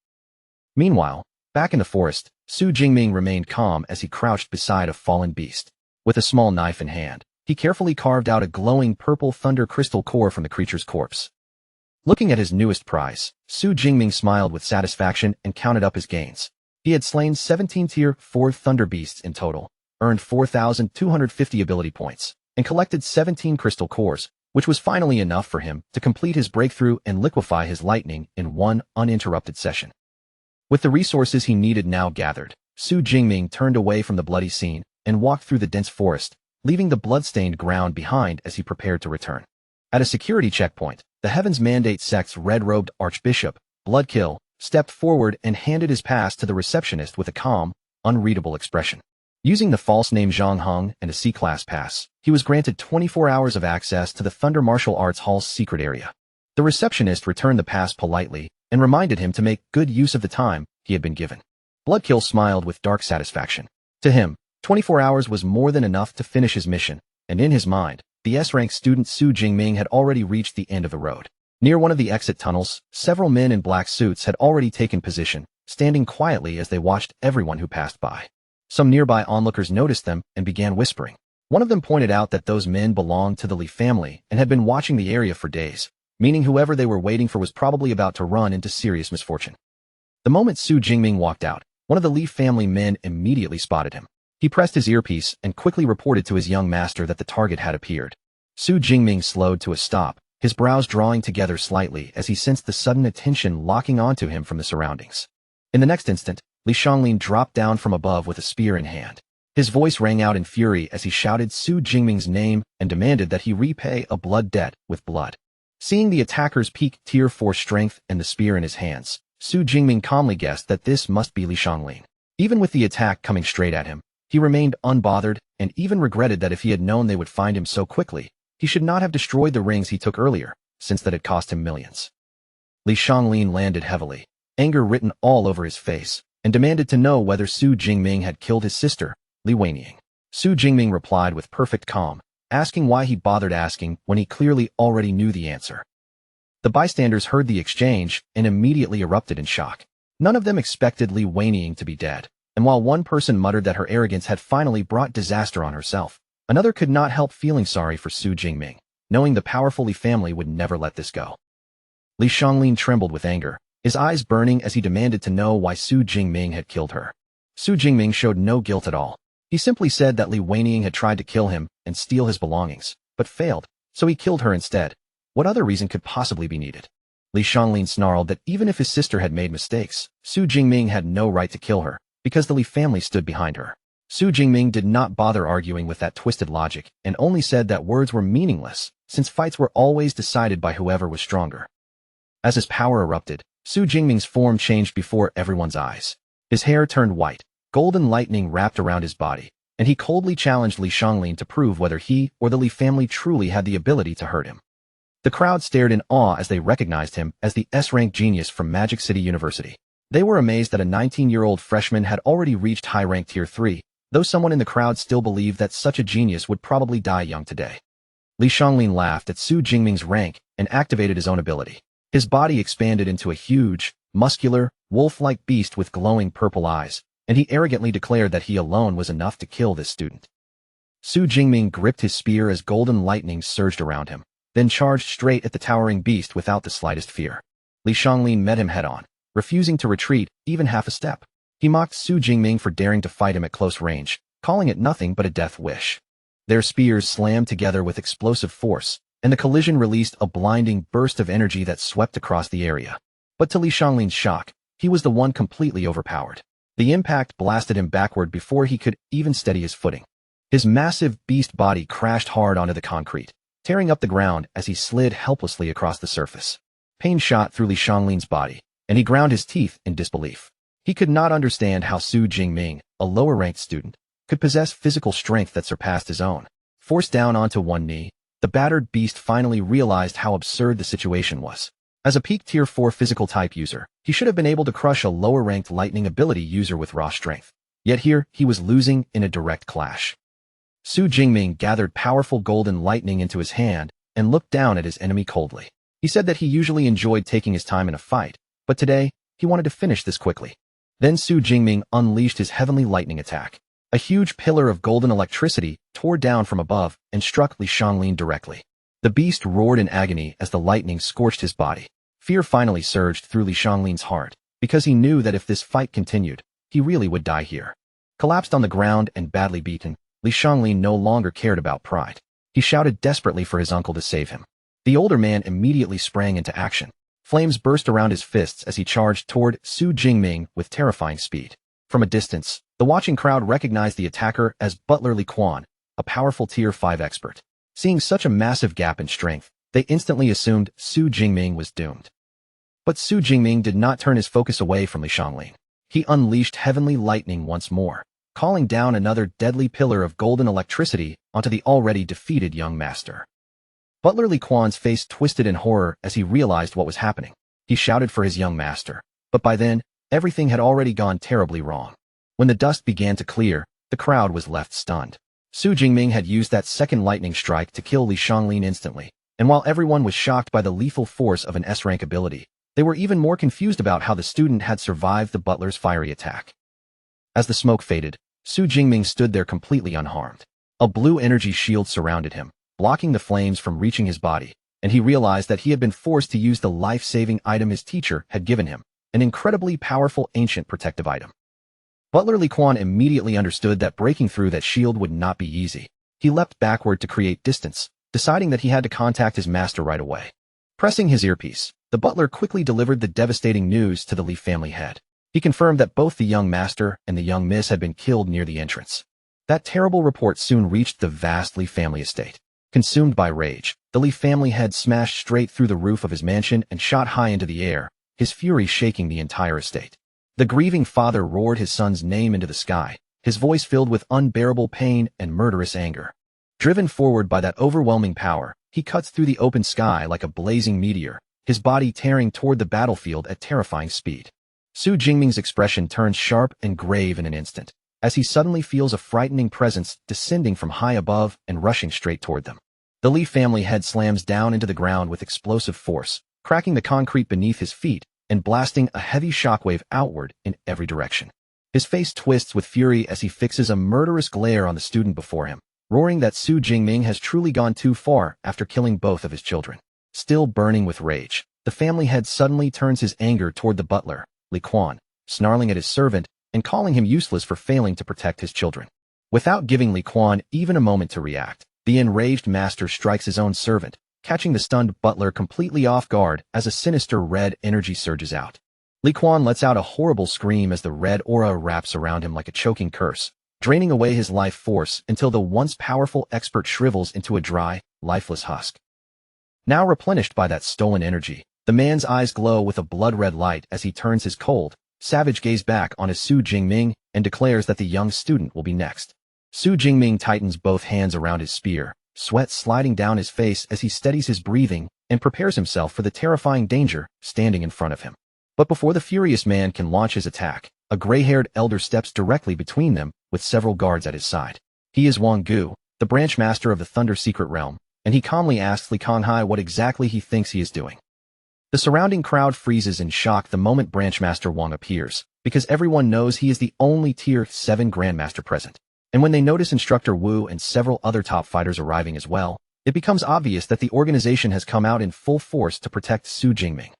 Meanwhile, back in the forest, Su Jingming remained calm as he crouched beside a fallen beast. With a small knife in hand, he carefully carved out a glowing purple thunder crystal core from the creature's corpse. Looking at his newest prize, Su Jingming smiled with satisfaction and counted up his gains. He had slain 17 Tier 4 thunder beasts in total, earned 4,250 ability points, and collected 17 crystal cores, which was finally enough for him to complete his breakthrough and liquefy his lightning in one uninterrupted session. With the resources he needed now gathered, Su Jingming turned away from the bloody scene and walked through the dense forest, leaving the blood-stained ground behind as he prepared to return. At a security checkpoint, the Heaven's Mandate sect's red-robed Archbishop, Bloodkill, stepped forward and handed his pass to the receptionist with a calm, unreadable expression. Using the false name Zhang Heng and a C-class pass, he was granted 24 hours of access to the Thunder Martial Arts Hall's secret area. The receptionist returned the pass politely and reminded him to make good use of the time he had been given. Bloodkill smiled with dark satisfaction. To him, 24 hours was more than enough to finish his mission, and in his mind, the S-rank student Su Jingming had already reached the end of the road. Near one of the exit tunnels, several men in black suits had already taken position, standing quietly as they watched everyone who passed by. Some nearby onlookers noticed them and began whispering. One of them pointed out that those men belonged to the Li family and had been watching the area for days, meaning whoever they were waiting for was probably about to run into serious misfortune. The moment Su Jingming walked out, one of the Li family men immediately spotted him. He pressed his earpiece and quickly reported to his young master that the target had appeared. Su Jingming slowed to a stop, his brows drawing together slightly as he sensed the sudden attention locking onto him from the surroundings. In the next instant, Li Xianglin dropped down from above with a spear in hand. His voice rang out in fury as he shouted Su Jingming's name and demanded that he repay a blood debt with blood. Seeing the attacker's peak Tier 4 strength and the spear in his hands, Su Jingming calmly guessed that this must be Li Xianglin. Even with the attack coming straight at him, he remained unbothered and even regretted that if he had known they would find him so quickly, he should not have destroyed the rings he took earlier, since that had cost him millions. Li Xianglin landed heavily, anger written all over his face, and demanded to know whether Su Jingming had killed his sister, Li Weiniang. Su Jingming replied with perfect calm, asking why he bothered asking when he clearly already knew the answer. The bystanders heard the exchange and immediately erupted in shock. None of them expected Li Weiniang to be dead, and while one person muttered that her arrogance had finally brought disaster on herself, another could not help feeling sorry for Su Jingming, knowing the powerful Li family would never let this go. Li Xianglin trembled with anger, his eyes burning as he demanded to know why Su Jingming had killed her. Su Jingming showed no guilt at all. He simply said that Li Weiniang had tried to kill him and steal his belongings, but failed, so he killed her instead. What other reason could possibly be needed? Li Xianglin snarled that even if his sister had made mistakes, Su Jingming had no right to kill her, because the Li family stood behind her. Su Jingming did not bother arguing with that twisted logic and only said that words were meaningless, since fights were always decided by whoever was stronger. As his power erupted, Su Jingming's form changed before everyone's eyes. His hair turned white, golden lightning wrapped around his body, and he coldly challenged Li Xianglin to prove whether he or the Li family truly had the ability to hurt him. The crowd stared in awe as they recognized him as the S-rank genius from Magic City University. They were amazed that a 19-year-old freshman had already reached high-rank Tier 3, though someone in the crowd still believed that such a genius would probably die young today. Li Xianglin laughed at Su Jingming's rank and activated his own ability. His body expanded into a huge, muscular, wolf-like beast with glowing purple eyes, and he arrogantly declared that he alone was enough to kill this student. Su Jingming gripped his spear as golden lightning surged around him, then charged straight at the towering beast without the slightest fear. Li Xianglin met him head-on, refusing to retreat even half a step. He mocked Su Jingming for daring to fight him at close range, calling it nothing but a death wish. Their spears slammed together with explosive force, and the collision released a blinding burst of energy that swept across the area. But to Li Xianglin's shock, he was the one completely overpowered. The impact blasted him backward before he could even steady his footing. His massive beast body crashed hard onto the concrete, tearing up the ground as he slid helplessly across the surface. Pain shot through Li Xianglin's body, and he ground his teeth in disbelief. He could not understand how Su Jingming, a lower-ranked student, could possess physical strength that surpassed his own. Forced down onto one knee, the battered beast finally realized how absurd the situation was. As a peak Tier 4 physical type user, he should have been able to crush a lower-ranked lightning ability user with raw strength. Yet here, he was losing in a direct clash. Su Jingming gathered powerful golden lightning into his hand and looked down at his enemy coldly. He said that he usually enjoyed taking his time in a fight, but today, he wanted to finish this quickly. Then Su Jingming unleashed his heavenly lightning attack. A huge pillar of golden electricity tore down from above and struck Li Xianglin directly. The beast roared in agony as the lightning scorched his body. Fear finally surged through Li Xianglin's heart, because he knew that if this fight continued, he really would die here. Collapsed on the ground and badly beaten, Li Xianglin no longer cared about pride. He shouted desperately for his uncle to save him. The older man immediately sprang into action. Flames burst around his fists as he charged toward Su Jingming with terrifying speed. From a distance, the watching crowd recognized the attacker as Butler Li Quan, a powerful Tier 5 expert. Seeing such a massive gap in strength, they instantly assumed Su Jingming was doomed. But Su Jingming did not turn his focus away from Li Xianglin. He unleashed heavenly lightning once more, calling down another deadly pillar of golden electricity onto the already defeated young master. Butler Li Quan's face twisted in horror as he realized what was happening. He shouted for his young master. But by then, everything had already gone terribly wrong. When the dust began to clear, the crowd was left stunned. Su Jingming had used that second lightning strike to kill Li Xianglin instantly, and while everyone was shocked by the lethal force of an S-rank ability, they were even more confused about how the student had survived the butler's fiery attack. As the smoke faded, Su Jingming stood there completely unharmed. A blue energy shield surrounded him, blocking the flames from reaching his body, and he realized that he had been forced to use the life-saving item his teacher had given him, an incredibly powerful ancient protective item. Butler Li Quan immediately understood that breaking through that shield would not be easy. He leapt backward to create distance, deciding that he had to contact his master right away. Pressing his earpiece, the butler quickly delivered the devastating news to the Li family head. He confirmed that both the young master and the young miss had been killed near the entrance. That terrible report soon reached the vast Li family estate. Consumed by rage, the Li family head smashed straight through the roof of his mansion and shot high into the air, his fury shaking the entire estate. The grieving father roared his son's name into the sky, his voice filled with unbearable pain and murderous anger. Driven forward by that overwhelming power, he cuts through the open sky like a blazing meteor, his body tearing toward the battlefield at terrifying speed. Su Jingming's expression turns sharp and grave in an instant, as he suddenly feels a frightening presence descending from high above and rushing straight toward them. The Li family head slams down into the ground with explosive force, cracking the concrete beneath his feet and blasting a heavy shockwave outward in every direction. His face twists with fury as he fixes a murderous glare on the student before him, roaring that Su Jingming has truly gone too far after killing both of his children. Still burning with rage, the family head suddenly turns his anger toward the butler, Li Quan, snarling at his servant and calling him useless for failing to protect his children. Without giving Li Quan even a moment to react, the enraged master strikes his own servant, catching the stunned butler completely off guard as a sinister red energy surges out. Li Quan lets out a horrible scream as the red aura wraps around him like a choking curse, draining away his life force until the once powerful expert shrivels into a dry, lifeless husk. Now replenished by that stolen energy, the man's eyes glow with a blood-red light as he turns his cold, savage gaze back on his Su Jingming and declares that the young student will be next. Su Jingming tightens both hands around his spear, sweat sliding down his face as he steadies his breathing and prepares himself for the terrifying danger standing in front of him. But before the furious man can launch his attack, a gray-haired elder steps directly between them with several guards at his side. He is Wang Gu, the branch master of the Thunder Secret Realm, and he calmly asks Li Konghai what exactly he thinks he is doing. The surrounding crowd freezes in shock the moment Branch Master Wang appears, because everyone knows he is the only Tier 7 Grandmaster present. And when they notice Instructor Wu and several other top fighters arriving as well, it becomes obvious that the organization has come out in full force to protect Su Jingming.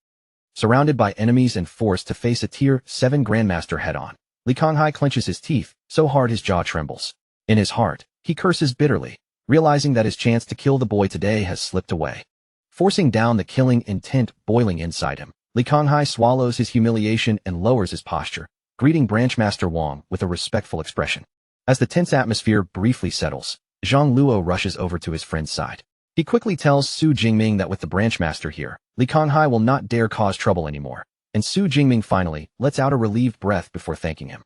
Surrounded by enemies and forced to face a Tier 7 Grandmaster head-on, Li Konghai clenches his teeth so hard his jaw trembles. In his heart, he curses bitterly, realizing that his chance to kill the boy today has slipped away. Forcing down the killing intent boiling inside him, Li Konghai swallows his humiliation and lowers his posture, greeting Branch Master Wang with a respectful expression. As the tense atmosphere briefly settles, Zhang Luo rushes over to his friend's side. He quickly tells Su Jingming that with the Branch Master here, Li Konghai will not dare cause trouble anymore, and Su Jingming finally lets out a relieved breath before thanking him.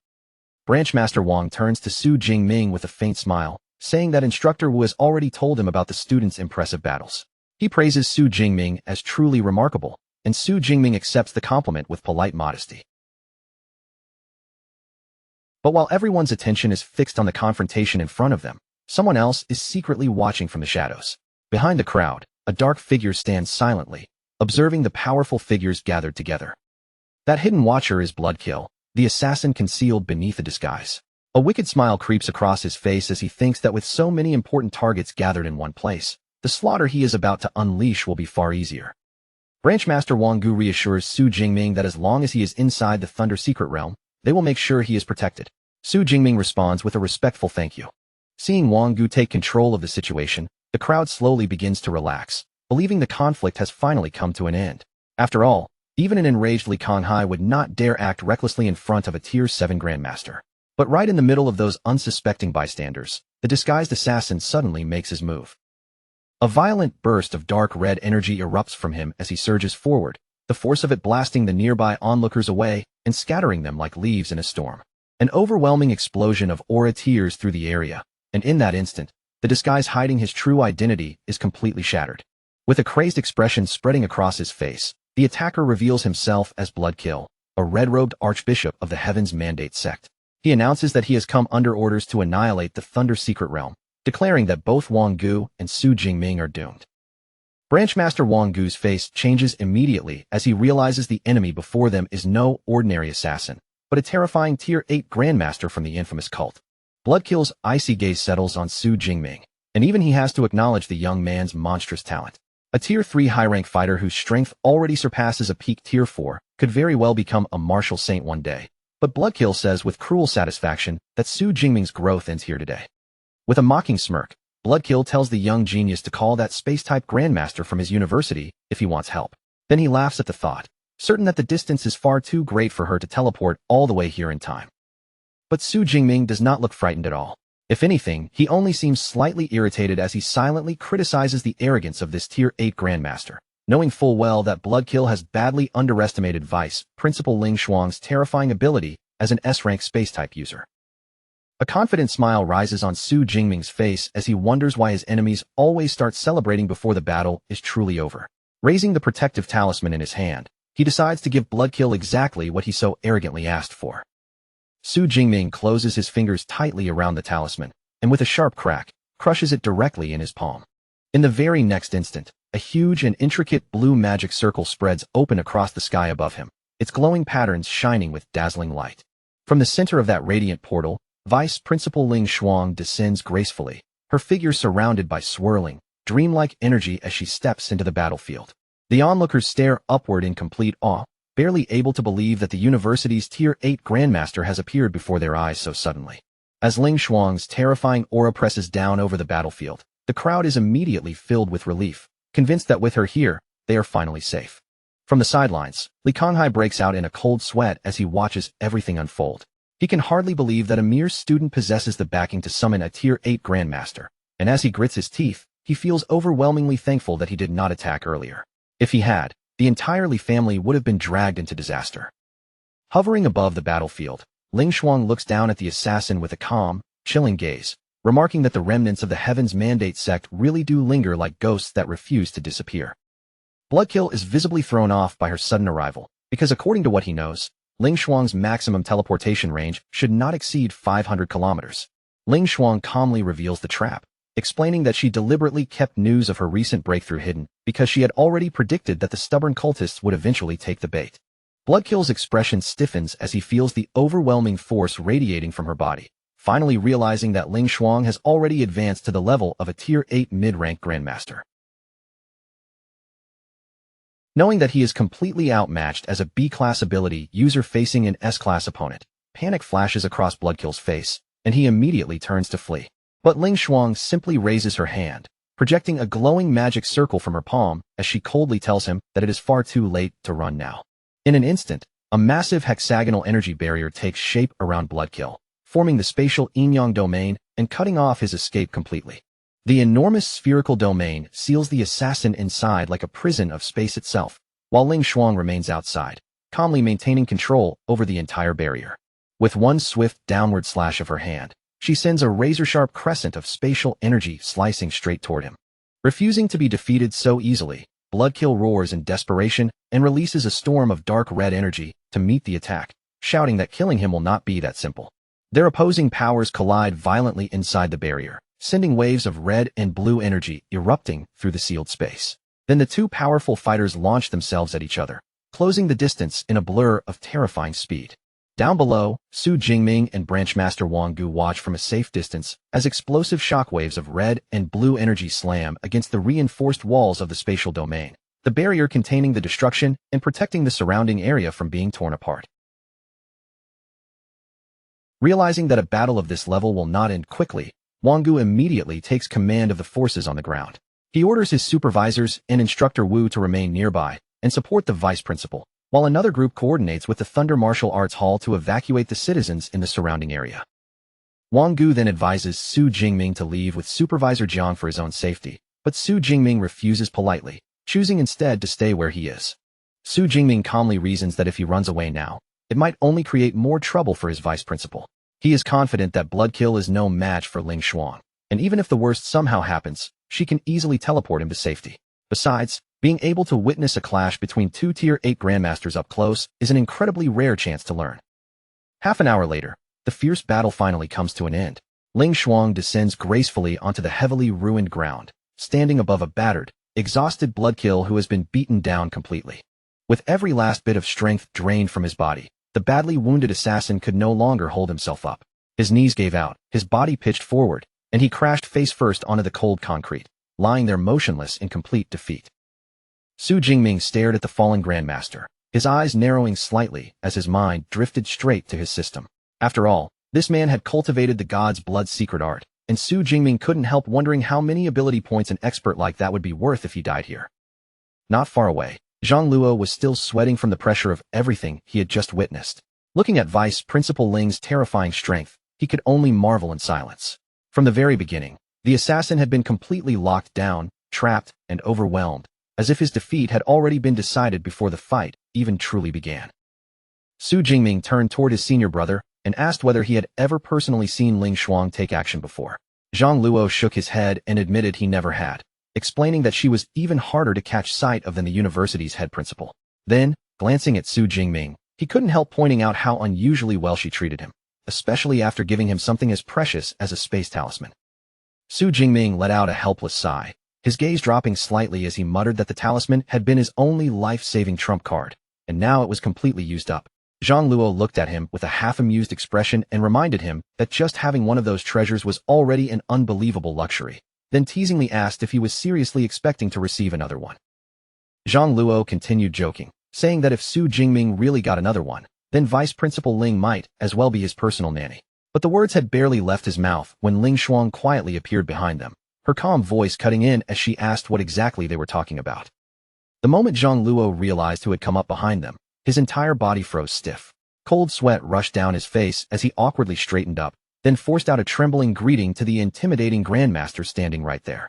Branch Master Wang turns to Su Jingming with a faint smile, saying that Instructor Wu has already told him about the students' impressive battles. He praises Su Jingming as truly remarkable, and Su Jingming accepts the compliment with polite modesty. But while everyone's attention is fixed on the confrontation in front of them, someone else is secretly watching from the shadows. Behind the crowd, a dark figure stands silently, observing the powerful figures gathered together. That hidden watcher is Bloodkill, the assassin concealed beneath a disguise. A wicked smile creeps across his face as he thinks that with so many important targets gathered in one place, the slaughter he is about to unleash will be far easier. Branch Master Wang Gu reassures Su Jingming that as long as he is inside the Thunder Secret Realm, they will make sure he is protected. Su Jingming responds with a respectful thank you. Seeing Wang Gu take control of the situation, the crowd slowly begins to relax, believing the conflict has finally come to an end. After all, even an enraged Li Konghai would not dare act recklessly in front of a Tier 7 Grandmaster. But right in the middle of those unsuspecting bystanders, the disguised assassin suddenly makes his move. A violent burst of dark red energy erupts from him as he surges forward, the force of it blasting the nearby onlookers away and scattering them like leaves in a storm. An overwhelming explosion of aura tears through the area, and in that instant, the disguise hiding his true identity is completely shattered. With a crazed expression spreading across his face, The attacker reveals himself as Bloodkill, a red-robed archbishop of the Heaven's Mandate sect. He announces that he has come under orders to annihilate the Thunder Secret Realm, declaring that both Wang Gu and Su Jingming are doomed. Branchmaster Wang Gu's face changes immediately as he realizes the enemy before them is no ordinary assassin, but a terrifying Tier 8 Grandmaster from the infamous cult. Bloodkill's icy gaze settles on Su Jingming, and even he has to acknowledge the young man's monstrous talent. A Tier 3 high-rank fighter whose strength already surpasses a peak Tier 4 could very well become a martial saint one day. But Bloodkill says with cruel satisfaction that Su Jingming's growth ends here today. With a mocking smirk, Bloodkill tells the young genius to call that space-type Grandmaster from his university if he wants help. Then he laughs at the thought, certain that the distance is far too great for her to teleport all the way here in time. But Su Jingming does not look frightened at all. If anything, he only seems slightly irritated as he silently criticizes the arrogance of this Tier 8 Grandmaster, knowing full well that Bloodkill has badly underestimated Vice Principal Ling Shuang's terrifying ability as an S-rank space-type user. A confident smile rises on Su Jingming's face as he wonders why his enemies always start celebrating before the battle is truly over. Raising the protective talisman in his hand, he decides to give Bloodkill exactly what he so arrogantly asked for. Su Jingming closes his fingers tightly around the talisman, and with a sharp crack, crushes it directly in his palm. In the very next instant, a huge and intricate blue magic circle spreads open across the sky above him, its glowing patterns shining with dazzling light. From the center of that radiant portal, Vice Principal Ling Shuang descends gracefully, her figure surrounded by swirling, dreamlike energy as she steps into the battlefield. The onlookers stare upward in complete awe, barely able to believe that the university's Tier 8 Grandmaster has appeared before their eyes so suddenly. As Ling Shuang's terrifying aura presses down over the battlefield, the crowd is immediately filled with relief, convinced that with her here, they are finally safe. From the sidelines, Li Konghai breaks out in a cold sweat as he watches everything unfold. He can hardly believe that a mere student possesses the backing to summon a Tier 8 Grandmaster, and as he grits his teeth, he feels overwhelmingly thankful that he did not attack earlier. If he had, the entire Li family would have been dragged into disaster. Hovering above the battlefield, Ling Shuang looks down at the assassin with a calm, chilling gaze, remarking that the remnants of the Heaven's Mandate sect really do linger like ghosts that refuse to disappear. Bloodkill is visibly thrown off by her sudden arrival, because according to what he knows, Ling Shuang's maximum teleportation range should not exceed 500 kilometers. Ling Shuang calmly reveals the trap, explaining that she deliberately kept news of her recent breakthrough hidden because she had already predicted that the stubborn cultists would eventually take the bait. Bloodkill's expression stiffens as he feels the overwhelming force radiating from her body, finally realizing that Ling Shuang has already advanced to the level of a Tier 8 mid-rank Grandmaster. Knowing that he is completely outmatched as a B-class ability user facing an S-class opponent, panic flashes across Bloodkill's face, and he immediately turns to flee. But Ling Shuang simply raises her hand, projecting a glowing magic circle from her palm as she coldly tells him that it is far too late to run now. In an instant, a massive hexagonal energy barrier takes shape around Bloodkill, forming the spatial yin-yang domain and cutting off his escape completely. The enormous spherical domain seals the assassin inside like a prison of space itself, while Ling Shuang remains outside, calmly maintaining control over the entire barrier. With one swift downward slash of her hand, she sends a razor-sharp crescent of spatial energy slicing straight toward him. Refusing to be defeated so easily, Bloodkill roars in desperation and releases a storm of dark red energy to meet the attack, shouting that killing him will not be that simple. Their opposing powers collide violently inside the barrier, sending waves of red and blue energy erupting through the sealed space. Then the two powerful fighters launch themselves at each other, closing the distance in a blur of terrifying speed. Down below, Su Jingming and Branchmaster Wang Gu watch from a safe distance as explosive shockwaves of red and blue energy slam against the reinforced walls of the spatial domain, the barrier containing the destruction and protecting the surrounding area from being torn apart. Realizing that a battle of this level will not end quickly, Wang Gu immediately takes command of the forces on the ground. He orders his supervisors and instructor Wu to remain nearby and support the vice principal, while another group coordinates with the Thunder Martial Arts Hall to evacuate the citizens in the surrounding area. Wang Gu then advises Su Jingming to leave with Supervisor Jiang for his own safety, but Su Jingming refuses politely, choosing instead to stay where he is. Su Jingming calmly reasons that if he runs away now, it might only create more trouble for his vice principal. He is confident that Bloodkill is no match for Ling Shuang, and even if the worst somehow happens, she can easily teleport him to safety. Besides, Being able to witness a clash between two Tier 8 Grandmasters up close is an incredibly rare chance to learn. Half an hour later, the fierce battle finally comes to an end. Ling Shuang descends gracefully onto the heavily ruined ground, standing above a battered, exhausted bloodkill who has been beaten down completely. With every last bit of strength drained from his body, the badly wounded assassin could no longer hold himself up. His knees gave out, his body pitched forward, and he crashed face first onto the cold concrete, lying there motionless in complete defeat. Su Jingming stared at the fallen Grandmaster, his eyes narrowing slightly as his mind drifted straight to his system. After all, this man had cultivated the god's blood secret art, and Su Jingming couldn't help wondering how many ability points an expert like that would be worth if he died here. Not far away, Zhang Luo was still sweating from the pressure of everything he had just witnessed. Looking at Vice Principal Ling's terrifying strength, he could only marvel in silence. From the very beginning, the assassin had been completely locked down, trapped, and overwhelmed, as if his defeat had already been decided before the fight even truly began. Su Jingming turned toward his senior brother and asked whether he had ever personally seen Ling Shuang take action before. Zhang Luo shook his head and admitted he never had, explaining that she was even harder to catch sight of than the university's head principal. Then, glancing at Su Jingming, he couldn't help pointing out how unusually well she treated him, especially after giving him something as precious as a space talisman. Su Jingming let out a helpless sigh, his gaze dropping slightly as he muttered that the talisman had been his only life-saving trump card, and now it was completely used up. Zhang Luo looked at him with a half-amused expression and reminded him that just having one of those treasures was already an unbelievable luxury, then teasingly asked if he was seriously expecting to receive another one. Zhang Luo continued joking, saying that if Su Jingming really got another one, then Vice Principal Ling might as well be his personal nanny. But the words had barely left his mouth when Ling Shuang quietly appeared behind them, her calm voice cutting in as she asked what exactly they were talking about. The moment Zhang Luo realized who had come up behind them, his entire body froze stiff. Cold sweat rushed down his face as he awkwardly straightened up, then forced out a trembling greeting to the intimidating Grandmaster standing right there.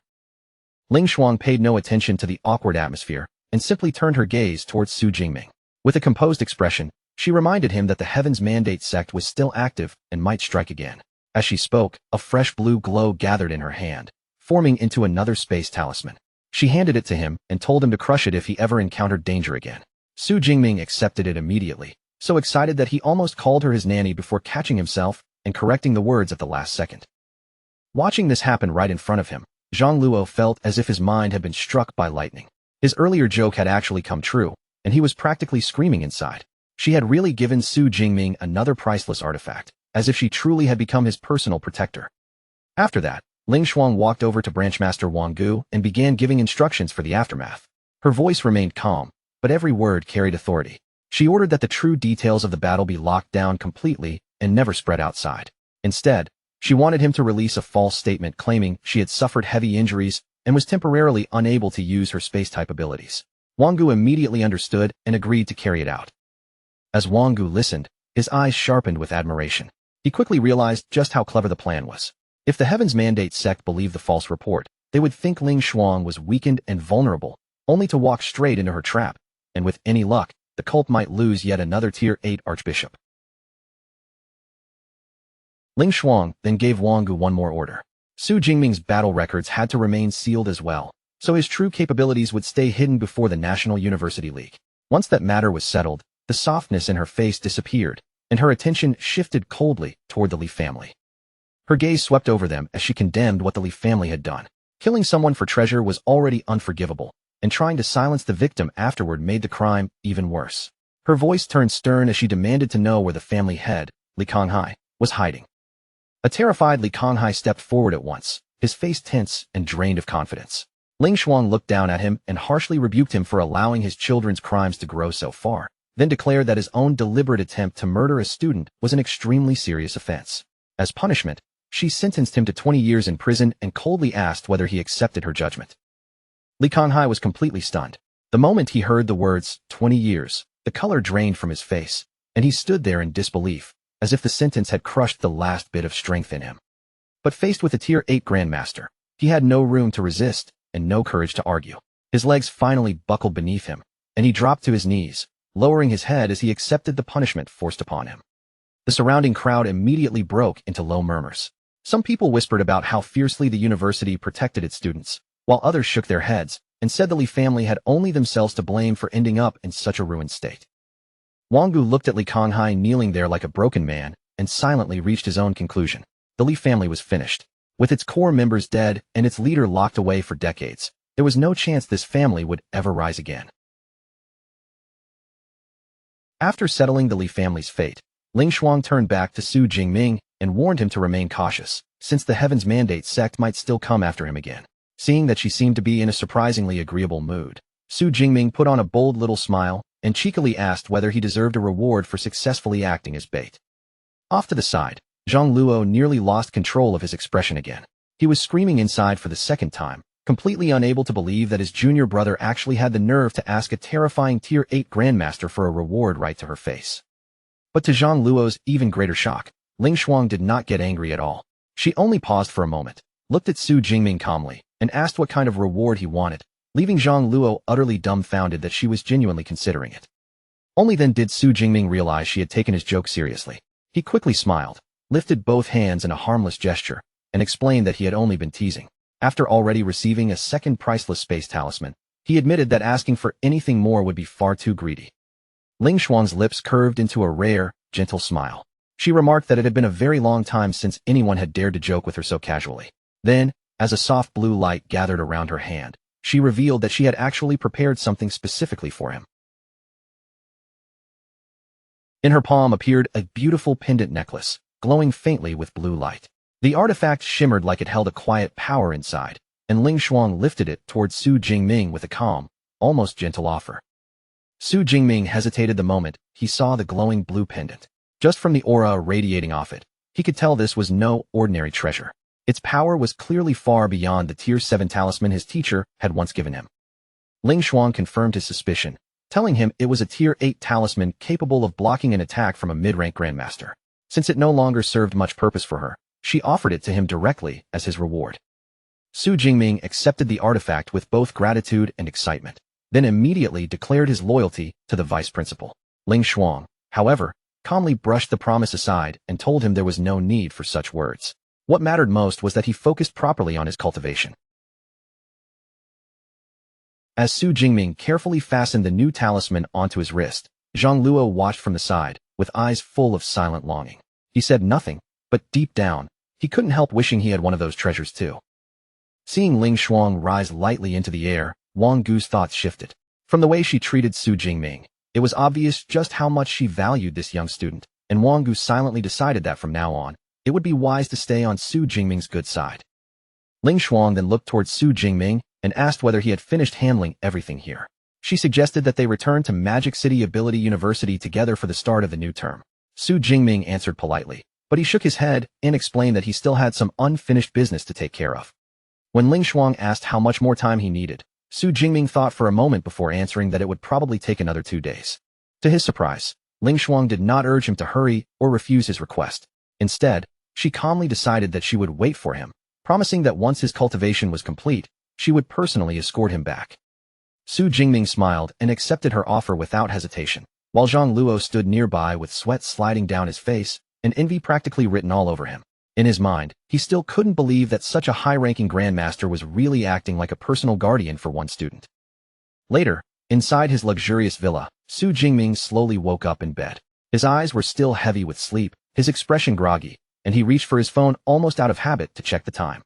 Ling Shuang paid no attention to the awkward atmosphere and simply turned her gaze towards Su Jingming. With a composed expression, she reminded him that the Heaven's Mandate sect was still active and might strike again. As she spoke, a fresh blue glow gathered in her hand, forming into another space talisman. She handed it to him and told him to crush it if he ever encountered danger again. Su Jingming accepted it immediately, so excited that he almost called her his nanny before catching himself and correcting the words at the last second. Watching this happen right in front of him, Zhang Luo felt as if his mind had been struck by lightning. His earlier joke had actually come true, and he was practically screaming inside. She had really given Su Jingming another priceless artifact, as if she truly had become his personal protector. After that, Ling Shuang walked over to Branchmaster Wang Gu and began giving instructions for the aftermath. Her voice remained calm, but every word carried authority. She ordered that the true details of the battle be locked down completely and never spread outside. Instead, she wanted him to release a false statement claiming she had suffered heavy injuries and was temporarily unable to use her space-type abilities. Wang Gu immediately understood and agreed to carry it out. As Wang Gu listened, his eyes sharpened with admiration. He quickly realized just how clever the plan was. If the Heaven's Mandate sect believed the false report, they would think Ling Shuang was weakened and vulnerable, only to walk straight into her trap, and with any luck, the cult might lose yet another Tier 8 archbishop. Ling Shuang then gave Wang Gu one more order. Su Jingming's battle records had to remain sealed as well, so his true capabilities would stay hidden before the National University League. Once that matter was settled, the softness in her face disappeared, and her attention shifted coldly toward the Li family. Her gaze swept over them as she condemned what the Li family had done. Killing someone for treasure was already unforgivable, and trying to silence the victim afterward made the crime even worse. Her voice turned stern as she demanded to know where the family head, Li Konghai, was hiding. A terrified Li Konghai stepped forward at once, his face tense and drained of confidence. Ling Shuang looked down at him and harshly rebuked him for allowing his children's crimes to grow so far, then declared that his own deliberate attempt to murder a student was an extremely serious offense. As punishment, she sentenced him to 20 years in prison and coldly asked whether he accepted her judgment. Li Konghai was completely stunned. The moment he heard the words, 20 years, the color drained from his face, and he stood there in disbelief, as if the sentence had crushed the last bit of strength in him. But faced with a Tier 8 Grandmaster, he had no room to resist and no courage to argue. His legs finally buckled beneath him, and he dropped to his knees, lowering his head as he accepted the punishment forced upon him. The surrounding crowd immediately broke into low murmurs. Some people whispered about how fiercely the university protected its students, while others shook their heads, and said the Li family had only themselves to blame for ending up in such a ruined state. Wang Gu looked at Li Konghai kneeling there like a broken man and silently reached his own conclusion. The Li family was finished. With its core members dead and its leader locked away for decades, there was no chance this family would ever rise again. After settling the Li family's fate, Ling Shuang turned back to Su Jingming and warned him to remain cautious, since the Heaven's Mandate sect might still come after him again. Seeing that she seemed to be in a surprisingly agreeable mood, Su Jingming put on a bold little smile and cheekily asked whether he deserved a reward for successfully acting as bait. Off to the side, Zhang Luo nearly lost control of his expression again. He was screaming inside for the second time, completely unable to believe that his junior brother actually had the nerve to ask a terrifying Tier 8 Grandmaster for a reward right to her face. But to Zhang Luo's even greater shock, Ling Shuang did not get angry at all. She only paused for a moment, looked at Su Jingming calmly, and asked what kind of reward he wanted, leaving Zhang Luo utterly dumbfounded that she was genuinely considering it. Only then did Su Jingming realize she had taken his joke seriously. He quickly smiled, lifted both hands in a harmless gesture, and explained that he had only been teasing. After already receiving a second priceless space talisman, he admitted that asking for anything more would be far too greedy. Ling Shuang's lips curved into a rare, gentle smile. She remarked that it had been a very long time since anyone had dared to joke with her so casually. Then, as a soft blue light gathered around her hand, she revealed that she had actually prepared something specifically for him. In her palm appeared a beautiful pendant necklace, glowing faintly with blue light. The artifact shimmered like it held a quiet power inside, and Ling Shuang lifted it towards Su Jingming with a calm, almost gentle offer. Su Jingming hesitated the moment he saw the glowing blue pendant. Just from the aura radiating off it, he could tell this was no ordinary treasure. Its power was clearly far beyond the Tier 7 talisman his teacher had once given him. Ling Shuang confirmed his suspicion, telling him it was a Tier 8 talisman capable of blocking an attack from a mid-rank Grandmaster. Since it no longer served much purpose for her, she offered it to him directly as his reward. Su Jingming accepted the artifact with both gratitude and excitement, then immediately declared his loyalty to the vice principal. Ling Shuang, however, calmly brushed the promise aside and told him there was no need for such words. What mattered most was that he focused properly on his cultivation. As Su Jingming carefully fastened the new talisman onto his wrist, Zhang Luo watched from the side, with eyes full of silent longing. He said nothing, but deep down, he couldn't help wishing he had one of those treasures too. Seeing Ling Shuang rise lightly into the air, Wang Gu's thoughts shifted. From the way she treated Su Jingming, it was obvious just how much she valued this young student, and Wang Gu silently decided that from now on, it would be wise to stay on Su Jingming's good side. Ling Shuang then looked towards Su Jingming and asked whether he had finished handling everything here. She suggested that they return to Magic City Ability University together for the start of the new term. Su Jingming answered politely, but he shook his head and explained that he still had some unfinished business to take care of. When Ling Shuang asked how much more time he needed, Su Jingming thought for a moment before answering that it would probably take another 2 days. To his surprise, Ling Shuang did not urge him to hurry or refuse his request. Instead, she calmly decided that she would wait for him, promising that once his cultivation was complete, she would personally escort him back. Su Jingming smiled and accepted her offer without hesitation, while Zhang Luo stood nearby with sweat sliding down his face and envy practically written all over him. In his mind, he still couldn't believe that such a high-ranking Grandmaster was really acting like a personal guardian for one student. Later, inside his luxurious villa, Su Jingming slowly woke up in bed. His eyes were still heavy with sleep, his expression groggy, and he reached for his phone almost out of habit to check the time.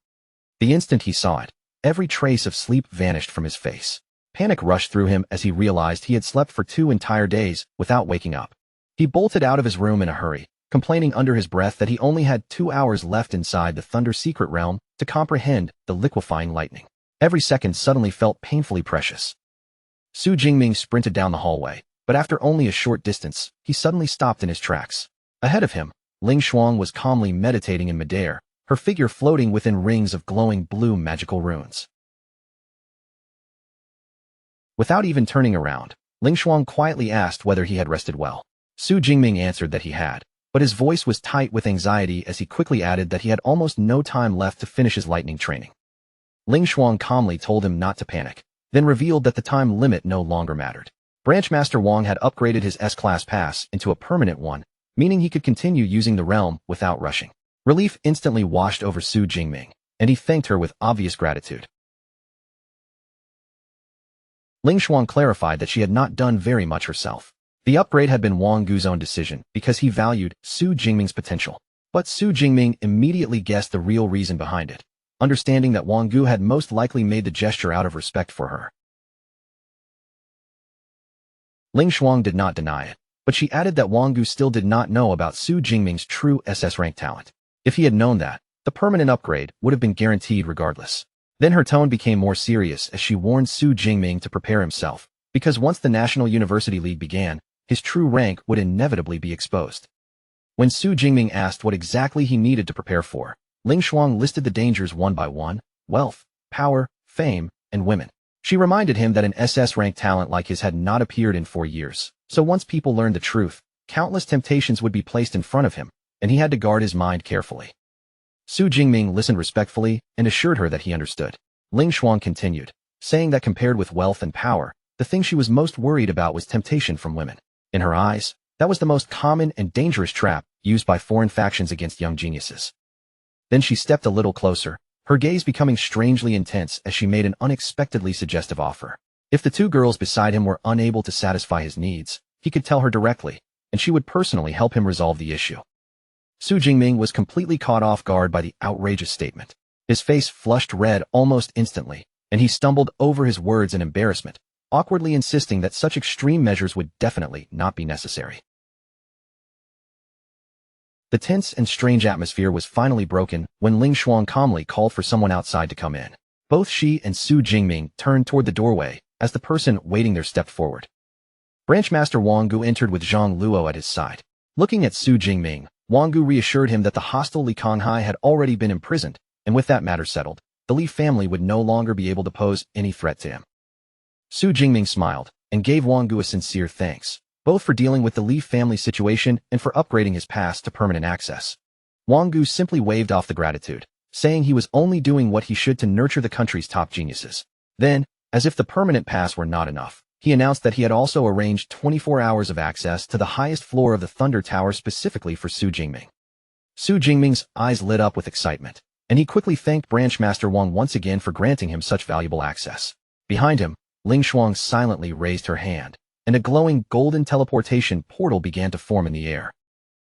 The instant he saw it, every trace of sleep vanished from his face. Panic rushed through him as he realized he had slept for 2 entire days without waking up. He bolted out of his room in a hurry, complaining under his breath that he only had 2 hours left inside the Thunder Secret Realm to comprehend the liquefying lightning. Every second suddenly felt painfully precious. Su Jingming sprinted down the hallway, but after only a short distance, he suddenly stopped in his tracks. Ahead of him, Ling Shuang was calmly meditating in midair, her figure floating within rings of glowing blue magical runes. Without even turning around, Ling Shuang quietly asked whether he had rested well. Su Jingming answered that he had, but his voice was tight with anxiety as he quickly added that he had almost no time left to finish his lightning training. Ling Shuang calmly told him not to panic, then revealed that the time limit no longer mattered. Branchmaster Wang had upgraded his S-Class pass into a permanent one, meaning he could continue using the realm without rushing. Relief instantly washed over Su Jingming, and he thanked her with obvious gratitude. Ling Shuang clarified that she had not done very much herself. The upgrade had been Wang Gu's own decision because he valued Su Jingming's potential. But Su Jingming immediately guessed the real reason behind it, understanding that Wang Gu had most likely made the gesture out of respect for her. Ling Shuang did not deny it, but she added that Wang Gu still did not know about Su Jingming's true SS rank talent. If he had known that, the permanent upgrade would have been guaranteed regardless. Then her tone became more serious as she warned Su Jingming to prepare himself, because once the National University League began, his true rank would inevitably be exposed. When Su Jingming asked what exactly he needed to prepare for, Ling Shuang listed the dangers one by one: wealth, power, fame, and women. She reminded him that an SS rank talent like his had not appeared in 4 years, so once people learned the truth, countless temptations would be placed in front of him, and he had to guard his mind carefully. Su Jingming listened respectfully and assured her that he understood. Ling Shuang continued, saying that compared with wealth and power, the thing she was most worried about was temptation from women. In her eyes, that was the most common and dangerous trap used by foreign factions against young geniuses. Then she stepped a little closer, her gaze becoming strangely intense as she made an unexpectedly suggestive offer. If the 2 girls beside him were unable to satisfy his needs, he could tell her directly, and she would personally help him resolve the issue. Su Jingming was completely caught off guard by the outrageous statement. His face flushed red almost instantly, and he stumbled over his words in embarrassment, awkwardly insisting that such extreme measures would definitely not be necessary. The tense and strange atmosphere was finally broken when Ling Shuang calmly called for someone outside to come in. Both she and Su Jingming turned toward the doorway as the person waiting there stepped forward. Branchmaster Wang Gu entered with Zhang Luo at his side. Looking at Su Jingming, Wang Gu reassured him that the hostile Li Konghai had already been imprisoned, and with that matter settled, the Li family would no longer be able to pose any threat to him. Su Jingming smiled and gave Wang Gu a sincere thanks, both for dealing with the Li family situation and for upgrading his pass to permanent access. Wang Gu simply waved off the gratitude, saying he was only doing what he should to nurture the country's top geniuses. Then, as if the permanent pass were not enough, he announced that he had also arranged 24 hours of access to the highest floor of the Thunder Tower specifically for Su Jingming. Su Jingming's eyes lit up with excitement, and he quickly thanked Branchmaster Wang once again for granting him such valuable access. Behind him, Ling Shuang silently raised her hand, and a glowing golden teleportation portal began to form in the air.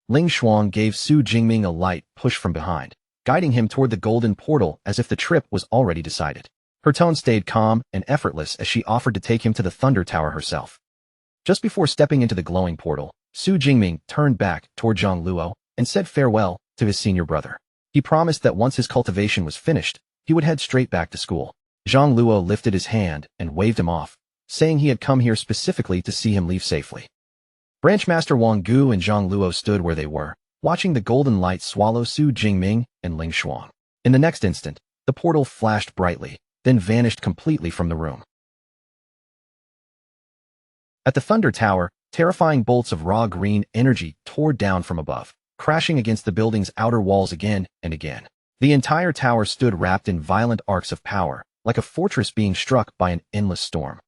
Ling Shuang gave Su Jingming a light push from behind, guiding him toward the golden portal as if the trip was already decided. Her tone stayed calm and effortless as she offered to take him to the Thunder Tower herself. Just before stepping into the glowing portal, Su Jingming turned back toward Zhang Luo and said farewell to his senior brother. He promised that once his cultivation was finished, he would head straight back to school. Zhang Luo lifted his hand and waved him off, saying he had come here specifically to see him leave safely. Branchmaster Wang Gu and Zhang Luo stood where they were, watching the golden light swallow Su Jingming and Ling Shuang. In the next instant, the portal flashed brightly, then vanished completely from the room. At the Thunder Tower, terrifying bolts of raw green energy tore down from above, crashing against the building's outer walls again and again. The entire tower stood wrapped in violent arcs of power, like a fortress being struck by an endless storm.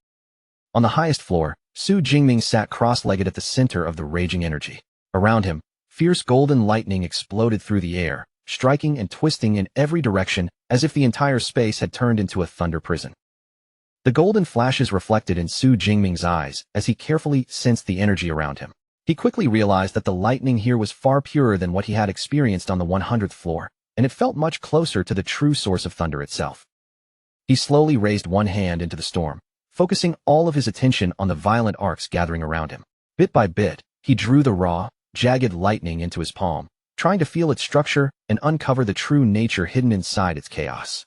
On the highest floor, Su Jingming sat cross-legged at the center of the raging energy. Around him, fierce golden lightning exploded through the air, striking and twisting in every direction as if the entire space had turned into a thunder prison. The golden flashes reflected in Su Jingming's eyes as he carefully sensed the energy around him. He quickly realized that the lightning here was far purer than what he had experienced on the 100th floor, and it felt much closer to the true source of thunder itself. He slowly raised one hand into the storm, focusing all of his attention on the violent arcs gathering around him. Bit by bit, he drew the raw, jagged lightning into his palm, trying to feel its structure and uncover the true nature hidden inside its chaos.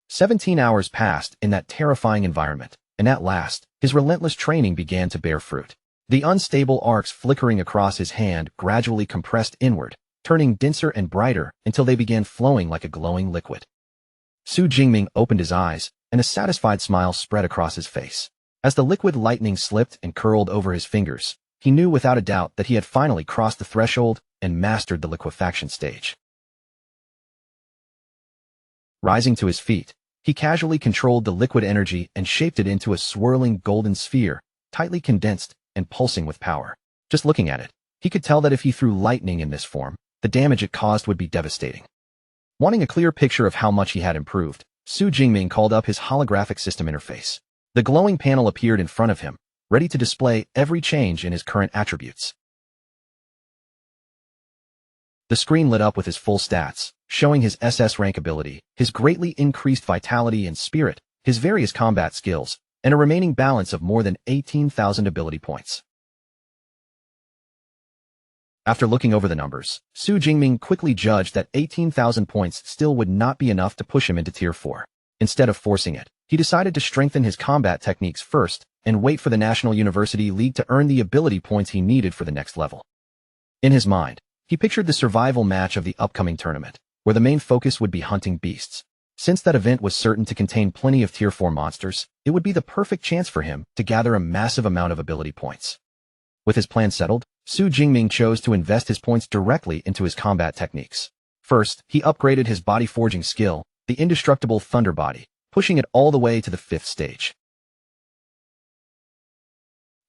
17 hours passed in that terrifying environment, and at last, his relentless training began to bear fruit. The unstable arcs flickering across his hand gradually compressed inward, turning denser and brighter until they began flowing like a glowing liquid. Su Jingming opened his eyes, and a satisfied smile spread across his face. As the liquid lightning slipped and curled over his fingers, he knew without a doubt that he had finally crossed the threshold and mastered the liquefaction stage. Rising to his feet, he casually controlled the liquid energy and shaped it into a swirling golden sphere, tightly condensed and pulsing with power. Just looking at it, he could tell that if he threw lightning in this form, the damage it caused would be devastating. Wanting a clear picture of how much he had improved, Su Jingming called up his holographic system interface. The glowing panel appeared in front of him, ready to display every change in his current attributes. The screen lit up with his full stats, showing his SS rank ability, his greatly increased vitality and spirit, his various combat skills, and a remaining balance of more than 18,000 ability points. After looking over the numbers, Su Jingming quickly judged that 18,000 points still would not be enough to push him into Tier 4. Instead of forcing it, he decided to strengthen his combat techniques first and wait for the National University League to earn the ability points he needed for the next level. In his mind, he pictured the survival match of the upcoming tournament, where the main focus would be hunting beasts. Since that event was certain to contain plenty of Tier 4 monsters, it would be the perfect chance for him to gather a massive amount of ability points. With his plan settled, Su Jingming chose to invest his points directly into his combat techniques. First, he upgraded his body forging skill, the indestructible Thunder Body, pushing it all the way to the 5th stage.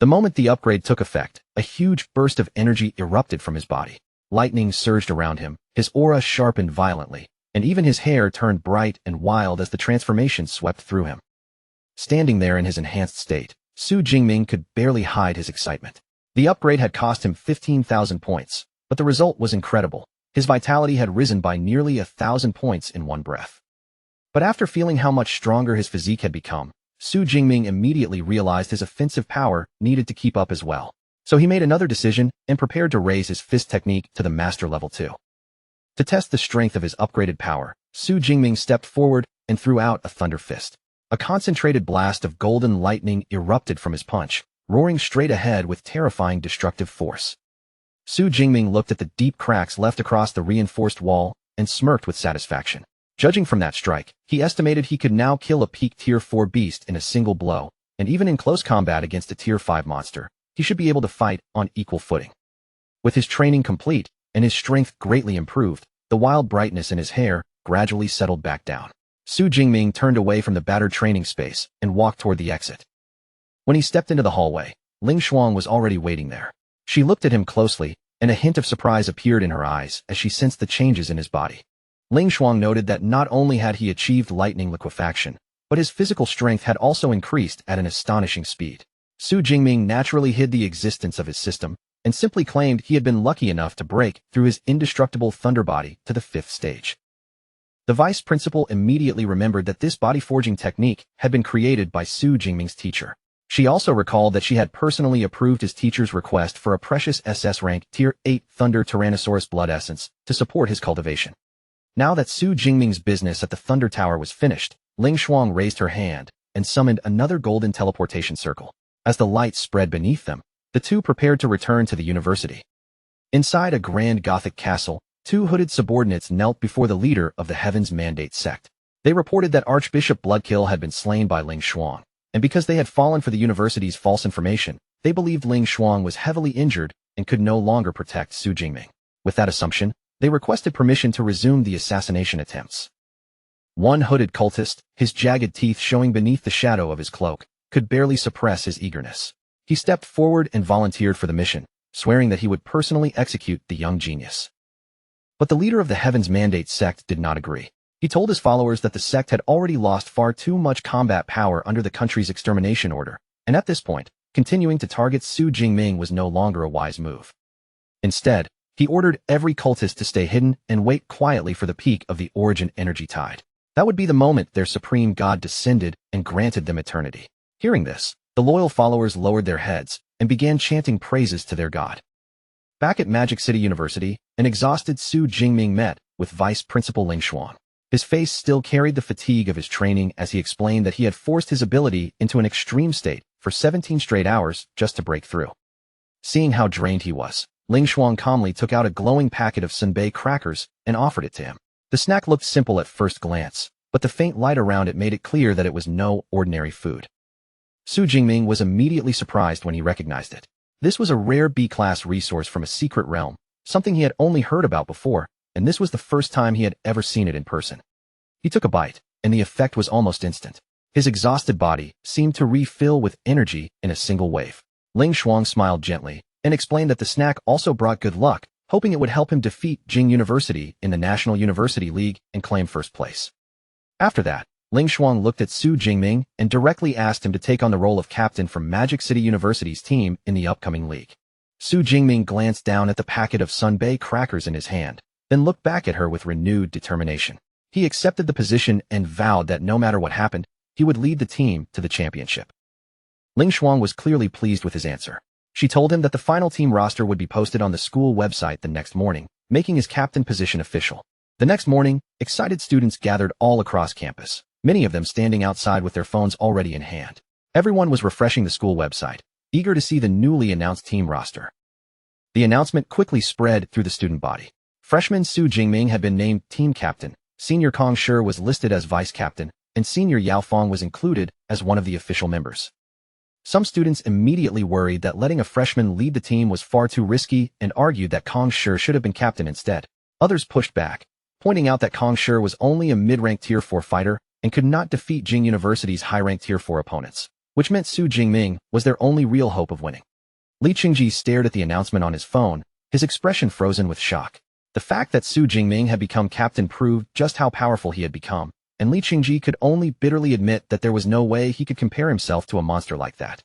The moment the upgrade took effect, a huge burst of energy erupted from his body. Lightning surged around him, his aura sharpened violently, and even his hair turned bright and wild as the transformation swept through him. Standing there in his enhanced state, Su Jingming could barely hide his excitement. The upgrade had cost him 15,000 points, but the result was incredible. His vitality had risen by nearly 1,000 points in one breath. But after feeling how much stronger his physique had become, Su Jingming immediately realized his offensive power needed to keep up as well. So he made another decision and prepared to raise his fist technique to the master level 2. To test the strength of his upgraded power, Su Jingming stepped forward and threw out a thunder fist. A concentrated blast of golden lightning erupted from his punch, roaring straight ahead with terrifying destructive force. Su Jingming looked at the deep cracks left across the reinforced wall and smirked with satisfaction. Judging from that strike, he estimated he could now kill a peak Tier 4 beast in a single blow, and even in close combat against a Tier 5 monster, he should be able to fight on equal footing. With his training complete and his strength greatly improved, the wild brightness in his hair gradually settled back down. Su Jingming turned away from the battered training space and walked toward the exit. When he stepped into the hallway, Ling Xuang was already waiting there. She looked at him closely, and a hint of surprise appeared in her eyes as she sensed the changes in his body. Ling Xuang noted that not only had he achieved lightning liquefaction, but his physical strength had also increased at an astonishing speed. Su Jingming naturally hid the existence of his system and simply claimed he had been lucky enough to break through his indestructible Thunder Body to the 5th stage. The vice principal immediately remembered that this body forging technique had been created by Su Jingming's teacher. She also recalled that she had personally approved his teacher's request for a precious SS rank Tier 8 Thunder Tyrannosaurus blood essence to support his cultivation. Now that Su Jingming's business at the Thunder Tower was finished, Ling Xuang raised her hand and summoned another golden teleportation circle. As the light spread beneath them, the two prepared to return to the university. Inside a grand Gothic castle, two hooded subordinates knelt before the leader of the Heaven's Mandate sect. They reported that Archbishop Bloodkill had been slain by Ling Xuang, and because they had fallen for the university's false information, they believed Ling Xuang was heavily injured and could no longer protect Su Jingming. With that assumption, they requested permission to resume the assassination attempts. One hooded cultist, his jagged teeth showing beneath the shadow of his cloak, could barely suppress his eagerness. He stepped forward and volunteered for the mission, swearing that he would personally execute the young genius. But the leader of the Heaven's Mandate sect did not agree. He told his followers that the sect had already lost far too much combat power under the country's extermination order, and at this point, continuing to target Su Jingming was no longer a wise move. Instead, he ordered every cultist to stay hidden and wait quietly for the peak of the origin energy tide. That would be the moment their supreme god descended and granted them eternity. Hearing this, the loyal followers lowered their heads and began chanting praises to their god. Back at Magic City University, an exhausted Su Jingming met with Vice Principal Ling Xuang. His face still carried the fatigue of his training as he explained that he had forced his ability into an extreme state for 17 straight hours just to break through. Seeing how drained he was, Ling Xuang calmly took out a glowing packet of sunbae crackers and offered it to him. The snack looked simple at first glance, but the faint light around it made it clear that it was no ordinary food. Su Jingming was immediately surprised when he recognized it. This was a rare B-class resource from a secret realm, something he had only heard about before, and this was the first time he had ever seen it in person. He took a bite, and the effect was almost instant. His exhausted body seemed to refill with energy in a single wave. Ling Xuang smiled gently and explained that the snack also brought good luck, hoping it would help him defeat Jing University in the National University League and claim first place. After that, Ling Shuang looked at Su Jingming and directly asked him to take on the role of captain for Magic City University's team in the upcoming league. Su Jingming glanced down at the packet of Sunbae crackers in his hand, then looked back at her with renewed determination. He accepted the position and vowed that no matter what happened, he would lead the team to the championship. Ling Shuang was clearly pleased with his answer. She told him that the final team roster would be posted on the school website the next morning, making his captain position official. The next morning, excited students gathered all across campus, many of them standing outside with their phones already in hand. Everyone was refreshing the school website, eager to see the newly announced team roster. The announcement quickly spread through the student body. Freshman Su Jingming had been named team captain, senior Kong Shi was listed as vice captain, and senior Yao Fong was included as one of the official members. Some students immediately worried that letting a freshman lead the team was far too risky and argued that Kong Shi should have been captain instead. Others pushed back, pointing out that Kong Shi was only a mid-ranked Tier 4 fighter and could not defeat Jing University's high-ranked Tier 4 opponents, which meant Su Jingming was their only real hope of winning. Li Qingji stared at the announcement on his phone, his expression frozen with shock. The fact that Su Jingming had become captain proved just how powerful he had become, and Li Qingji could only bitterly admit that there was no way he could compare himself to a monster like that.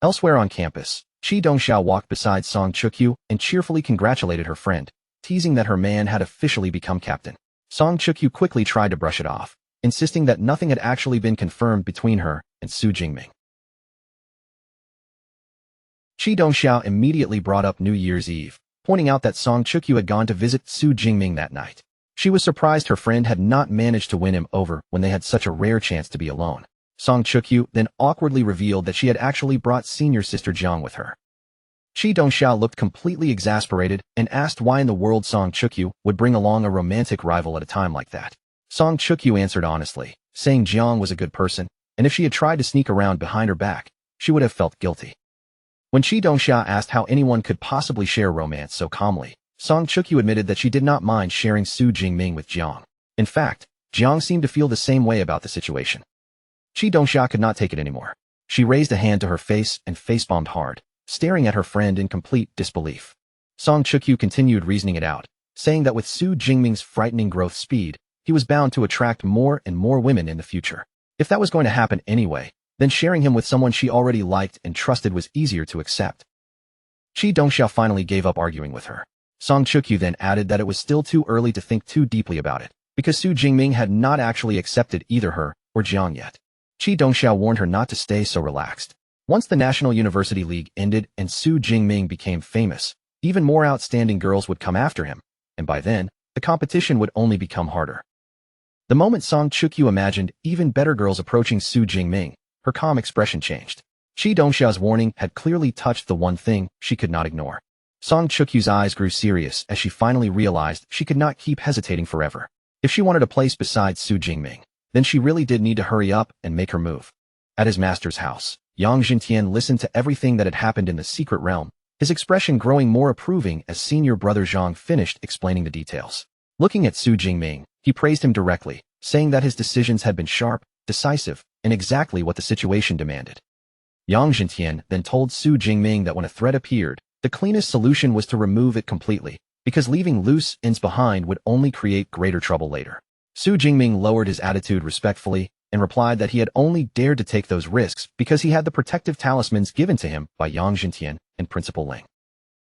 Elsewhere on campus, Qi Dongxiao walked beside Song Chukyu and cheerfully congratulated her friend, teasing that her man had officially become captain. Song Chukyu quickly tried to brush it off, insisting that nothing had actually been confirmed between her and Su Jingming. Qi Dongxiao immediately brought up New Year's Eve, pointing out that Song Chukyu had gone to visit Su Jingming that night. She was surprised her friend had not managed to win him over when they had such a rare chance to be alone. Song Chukyu then awkwardly revealed that she had actually brought senior sister Jiang with her. Qi Dongxiao looked completely exasperated and asked why in the world Song Chukyu would bring along a romantic rival at a time like that. Song Chukyu answered honestly, saying Jiang was a good person, and if she had tried to sneak around behind her back, she would have felt guilty. When Qi Dongxiao asked how anyone could possibly share romance so calmly, Song Chukyu admitted that she did not mind sharing Su Jingming with Jiang. In fact, Jiang seemed to feel the same way about the situation. Qi Dongxiao could not take it anymore. She raised a hand to her face and facepalmed hard, staring at her friend in complete disbelief. Song Chukyu continued reasoning it out, saying that with Su Jingming's frightening growth speed, he was bound to attract more and more women in the future. If that was going to happen anyway, then sharing him with someone she already liked and trusted was easier to accept. Qi Dongxiao finally gave up arguing with her. Song Chukyu then added that it was still too early to think too deeply about it, because Su Jingming had not actually accepted either her or Jiang yet. Qi Dongxiao warned her not to stay so relaxed. Once the National University League ended and Su Jingming became famous, even more outstanding girls would come after him, and by then, the competition would only become harder. The moment Song Chukyu imagined even better girls approaching Su Jingming, her calm expression changed. Qi Dongxiao's warning had clearly touched the one thing she could not ignore. Song Chukyu's eyes grew serious as she finally realized she could not keep hesitating forever. If she wanted a place beside Su Jingming, then she really did need to hurry up and make her move. At his master's house, Yang Jintian listened to everything that had happened in the secret realm, his expression growing more approving as senior brother Zhang finished explaining the details. Looking at Su Jingming, he praised him directly, saying that his decisions had been sharp, decisive, and exactly what the situation demanded. Yang Jintian then told Su Jingming that when a threat appeared, the cleanest solution was to remove it completely, because leaving loose ends behind would only create greater trouble later. Su Jingming lowered his attitude respectfully and replied that he had only dared to take those risks because he had the protective talismans given to him by Yang Jintian and Principal Ling.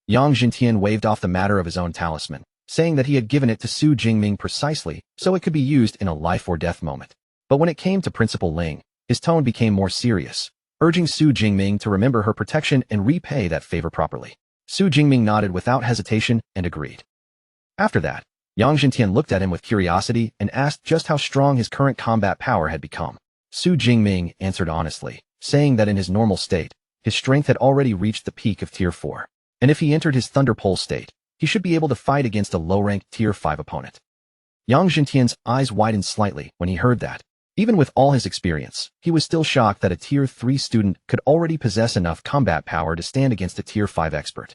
Yang Jintian waved off the matter of his own talisman, saying that he had given it to Su Jingming precisely so it could be used in a life-or-death moment. But when it came to Principal Ling, his tone became more serious, urging Su Jingming to remember her protection and repay that favor properly. Su Jingming nodded without hesitation and agreed. After that, Yang Jintian looked at him with curiosity and asked just how strong his current combat power had become. Su Jingming answered honestly, saying that in his normal state, his strength had already reached the peak of Tier 4, and if he entered his Thunder Pole state, he should be able to fight against a low-ranked Tier 5 opponent. Yang Jintian's eyes widened slightly when he heard that. Even with all his experience, he was still shocked that a Tier 3 student could already possess enough combat power to stand against a Tier 5 expert.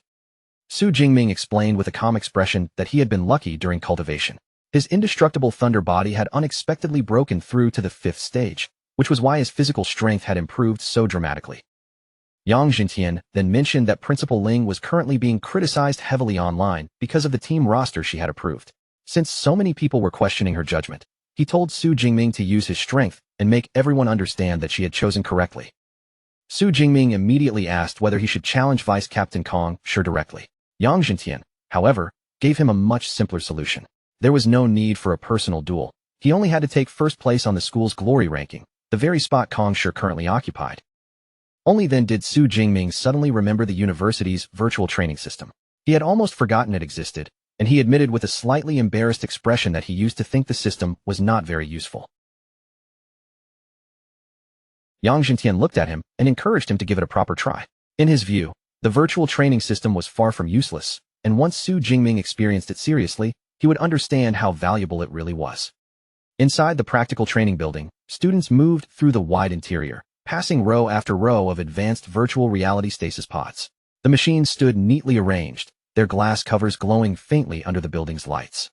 Su Jingming explained with a calm expression that he had been lucky during cultivation. His indestructible thunder body had unexpectedly broken through to the 5th stage, which was why his physical strength had improved so dramatically. Yang Jintian then mentioned that Principal Ling was currently being criticized heavily online because of the team roster she had approved. Since so many people were questioning her judgment, He told Su Jingming to use his strength and make everyone understand that she had chosen correctly. Su Jingming immediately asked whether he should challenge Vice Captain Kong Shi directly. Yang Zhentian, however, gave him a much simpler solution. There was no need for a personal duel. He only had to take first place on the school's glory ranking, the very spot Kong Shi currently occupied. Only then did Su Jingming suddenly remember the university's virtual training system. He had almost forgotten it existed, and he admitted with a slightly embarrassed expression that he used to think the system was not very useful. Yang Zhentian looked at him and encouraged him to give it a proper try. In his view, the virtual training system was far from useless, and once Su Jingming experienced it seriously, he would understand how valuable it really was. Inside the practical training building, students moved through the wide interior, passing row after row of advanced virtual reality stasis pods. The machines stood neatly arranged, their glass covers glowing faintly under the building's lights.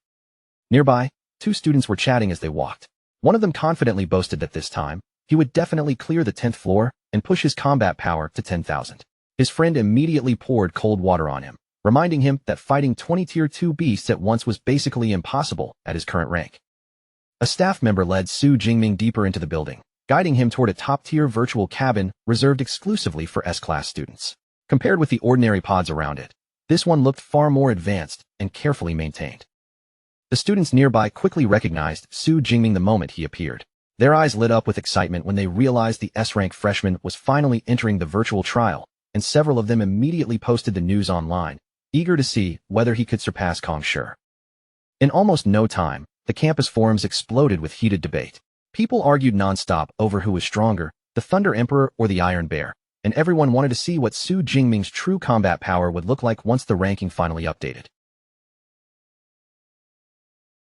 Nearby, two students were chatting as they walked. One of them confidently boasted that this time, he would definitely clear the 10th floor and push his combat power to 10,000. His friend immediately poured cold water on him, reminding him that fighting 20 Tier 2 beasts at once was basically impossible at his current rank. A staff member led Su Jingming deeper into the building, guiding him toward a top-tier virtual cabin reserved exclusively for S-class students. Compared with the ordinary pods around it, this one looked far more advanced and carefully maintained. The students nearby quickly recognized Su Jingming the moment he appeared. Their eyes lit up with excitement when they realized the S-rank freshman was finally entering the virtual trial, and several of them immediately posted the news online, eager to see whether he could surpass Kong Shi. In almost no time, the campus forums exploded with heated debate. People argued non-stop over who was stronger, the Thunder Emperor or the Iron Bear, and everyone wanted to see what Su Jingming's true combat power would look like once the ranking finally updated.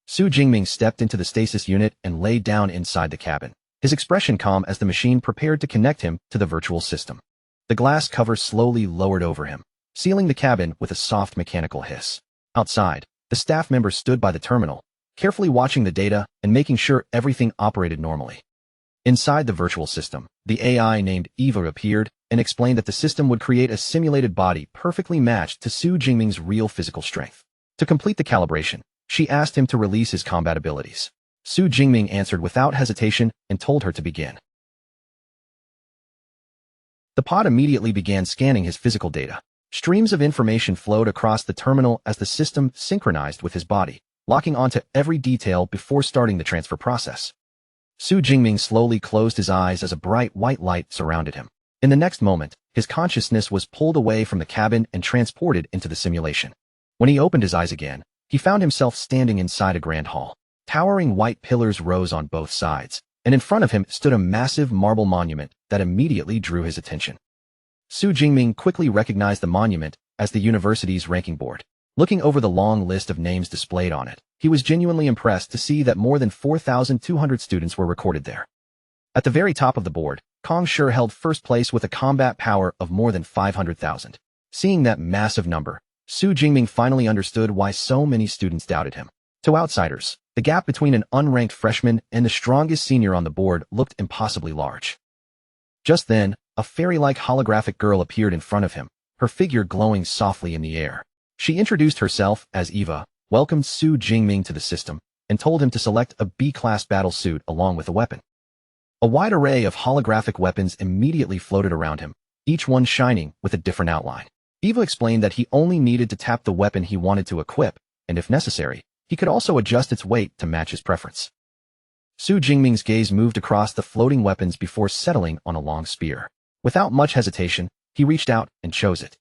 Su Jingming stepped into the stasis unit and lay down inside the cabin, his expression calm as the machine prepared to connect him to the virtual system. The glass cover slowly lowered over him, sealing the cabin with a soft mechanical hiss. Outside, the staff member stood by the terminal, carefully watching the data and making sure everything operated normally. Inside the virtual system, the AI named Eva appeared and explained that the system would create a simulated body perfectly matched to Su Jingming's real physical strength. To complete the calibration, she asked him to release his combat abilities. Su Jingming answered without hesitation and told her to begin. The pod immediately began scanning his physical data. Streams of information flowed across the terminal as the system synchronized with his body, locking onto every detail before starting the transfer process. Su Jingming slowly closed his eyes as a bright white light surrounded him. In the next moment, his consciousness was pulled away from the cabin and transported into the simulation. When he opened his eyes again, he found himself standing inside a grand hall. Towering white pillars rose on both sides, and in front of him stood a massive marble monument that immediately drew his attention. Su Jingming quickly recognized the monument as the university's ranking board. Looking over the long list of names displayed on it, he was genuinely impressed to see that more than 4,200 students were recorded there. At the very top of the board, Kong Shi held first place with a combat power of more than 500,000. Seeing that massive number, Su Jingming finally understood why so many students doubted him. To outsiders, the gap between an unranked freshman and the strongest senior on the board looked impossibly large. Just then, a fairy-like holographic girl appeared in front of him, her figure glowing softly in the air. She introduced herself as Eva, welcomed Su Jingming to the system, and told him to select a B-class battle suit along with a weapon. A wide array of holographic weapons immediately floated around him, each one shining with a different outline. Eva explained that he only needed to tap the weapon he wanted to equip, and if necessary, he could also adjust its weight to match his preference. Su Jingming's gaze moved across the floating weapons before settling on a long spear. Without much hesitation, he reached out and chose it.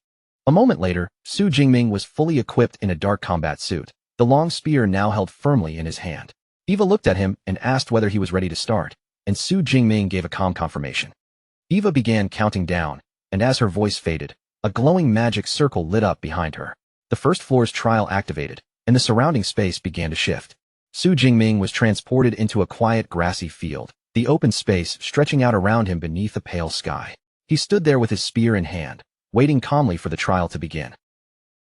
A moment later, Su Jingming was fully equipped in a dark combat suit, the long spear now held firmly in his hand. Eva looked at him and asked whether he was ready to start, and Su Jingming gave a calm confirmation. Eva began counting down, and as her voice faded, a glowing magic circle lit up behind her. The first floor's trial activated, and the surrounding space began to shift. Su Jingming was transported into a quiet grassy field, the open space stretching out around him beneath a pale sky. He stood there with his spear in hand, waiting calmly for the trial to begin.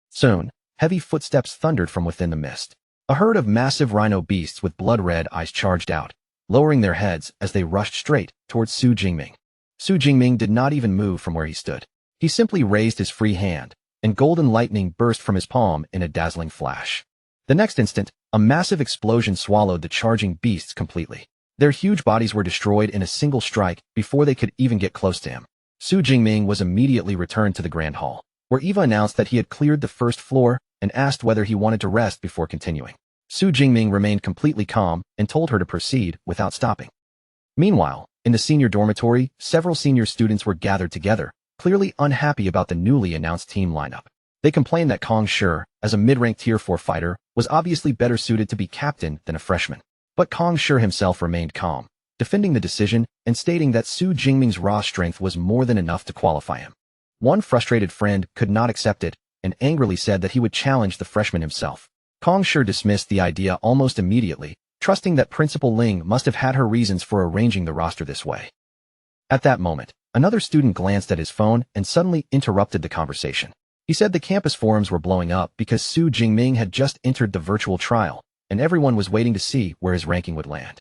Soon, heavy footsteps thundered from within the mist. A herd of massive rhino beasts with blood-red eyes charged out, lowering their heads as they rushed straight towards Su Jingming. Su Jingming did not even move from where he stood. He simply raised his free hand, and golden lightning burst from his palm in a dazzling flash. The next instant, a massive explosion swallowed the charging beasts completely. Their huge bodies were destroyed in a single strike before they could even get close to him. Su Jingming was immediately returned to the Grand Hall, where Eva announced that he had cleared the first floor and asked whether he wanted to rest before continuing. Su Jingming remained completely calm and told her to proceed without stopping. Meanwhile, in the senior dormitory, several senior students were gathered together, clearly unhappy about the newly announced team lineup. They complained that Kong Shi, as a mid-rank Tier 4 fighter, was obviously better suited to be captain than a freshman. But Kong Shi himself remained calm, defending the decision and stating that Su Jingming's raw strength was more than enough to qualify him. One frustrated friend could not accept it and angrily said that he would challenge the freshman himself. Kong Shi dismissed the idea almost immediately, trusting that Principal Ling must have had her reasons for arranging the roster this way. At that moment, another student glanced at his phone and suddenly interrupted the conversation. He said the campus forums were blowing up because Su Jingming had just entered the virtual trial, and everyone was waiting to see where his ranking would land.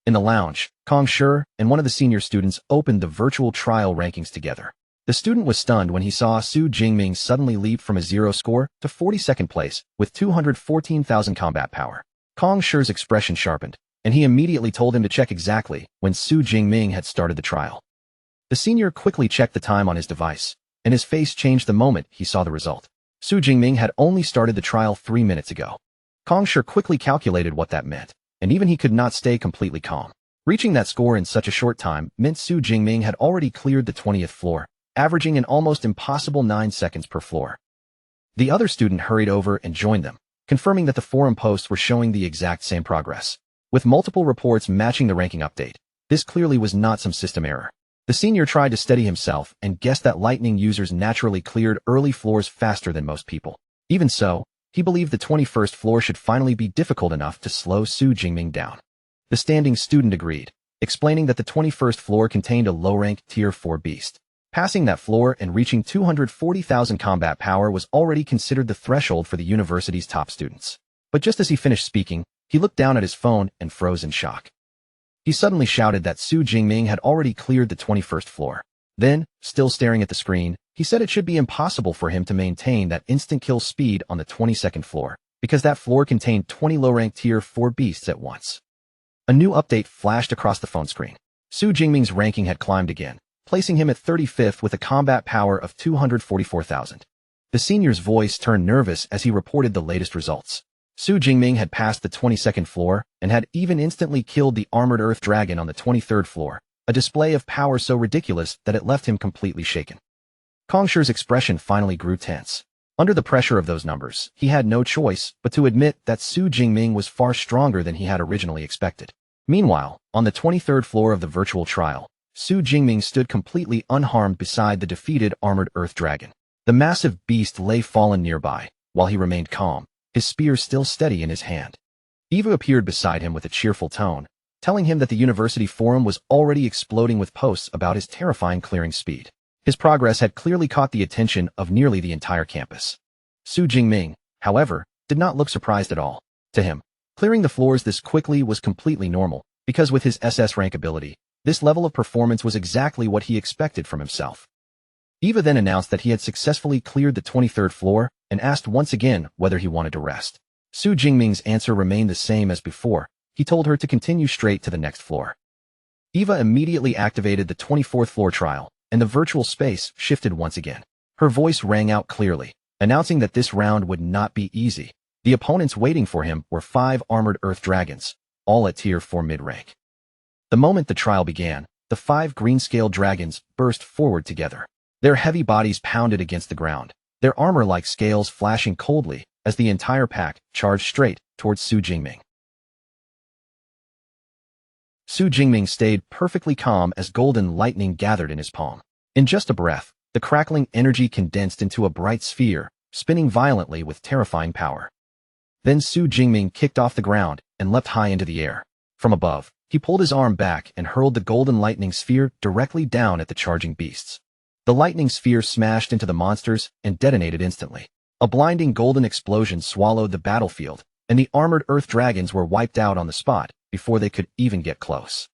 In the lounge, Kong Shi and one of the senior students opened the virtual trial rankings together. The student was stunned when he saw Su Jingming suddenly leap from a 0 score to 42nd place with 214,000 combat power. Kong Shi's expression sharpened, and he immediately told him to check exactly when Su Jingming had started the trial. The senior quickly checked the time on his device, and his face changed the moment he saw the result. Su Jingming had only started the trial 3 minutes ago. Kong Shi quickly calculated what that meant, and even he could not stay completely calm. Reaching that score in such a short time meant Su Jingming had already cleared the 20th floor, averaging an almost impossible 9 seconds per floor. The other student hurried over and joined them, confirming that the forum posts were showing the exact same progress. With multiple reports matching the ranking update, this clearly was not some system error. The senior tried to steady himself and guessed that Lightning users naturally cleared early floors faster than most people. Even so, he believed the 21st floor should finally be difficult enough to slow Su Jingming down. The standing student agreed, explaining that the 21st floor contained a low-rank Tier 4 beast. Passing that floor and reaching 240,000 combat power was already considered the threshold for the university's top students. But just as he finished speaking, he looked down at his phone and froze in shock. He suddenly shouted that Su Jingming had already cleared the 21st floor. Then, still staring at the screen, he said it should be impossible for him to maintain that instant kill speed on the 22nd floor, because that floor contained 20 low-rank Tier 4 beasts at once. A new update flashed across the phone screen. Su Jingming's ranking had climbed again, placing him at 35th with a combat power of 244,000. The senior's voice turned nervous as he reported the latest results. Su Jingming had passed the 22nd floor and had even instantly killed the armored earth dragon on the 23rd floor, a display of power so ridiculous that it left him completely shaken. Kong Shi's expression finally grew tense. Under the pressure of those numbers, he had no choice but to admit that Su Jingming was far stronger than he had originally expected. Meanwhile, on the 23rd floor of the virtual trial, Su Jingming stood completely unharmed beside the defeated armored earth dragon. The massive beast lay fallen nearby, while he remained calm, his spear still steady in his hand. Eva appeared beside him with a cheerful tone, telling him that the university forum was already exploding with posts about his terrifying clearing speed. His progress had clearly caught the attention of nearly the entire campus. Su Jingming, however, did not look surprised at all. To him, clearing the floors this quickly was completely normal, because with his SS rank ability, this level of performance was exactly what he expected from himself. Eva then announced that he had successfully cleared the 23rd floor and asked once again whether he wanted to rest. Su Jingming's answer remained the same as before. He told her to continue straight to the next floor. Eva immediately activated the 24th floor trial, and the virtual space shifted once again. Her voice rang out clearly, announcing that this round would not be easy. The opponents waiting for him were 5 armored earth dragons, all at Tier 4 mid-rank. The moment the trial began, the 5 green-scaled dragons burst forward together. Their heavy bodies pounded against the ground, their armor-like scales flashing coldly as the entire pack charged straight towards Su Jingming. Su Jingming stayed perfectly calm as golden lightning gathered in his palm. In just a breath, the crackling energy condensed into a bright sphere, spinning violently with terrifying power. Then Su Jingming kicked off the ground and leapt high into the air. From above, he pulled his arm back and hurled the golden lightning sphere directly down at the charging beasts. The lightning sphere smashed into the monsters and detonated instantly. A blinding golden explosion swallowed the battlefield, and the armored earth dragons were wiped out on the spot before they could even get close.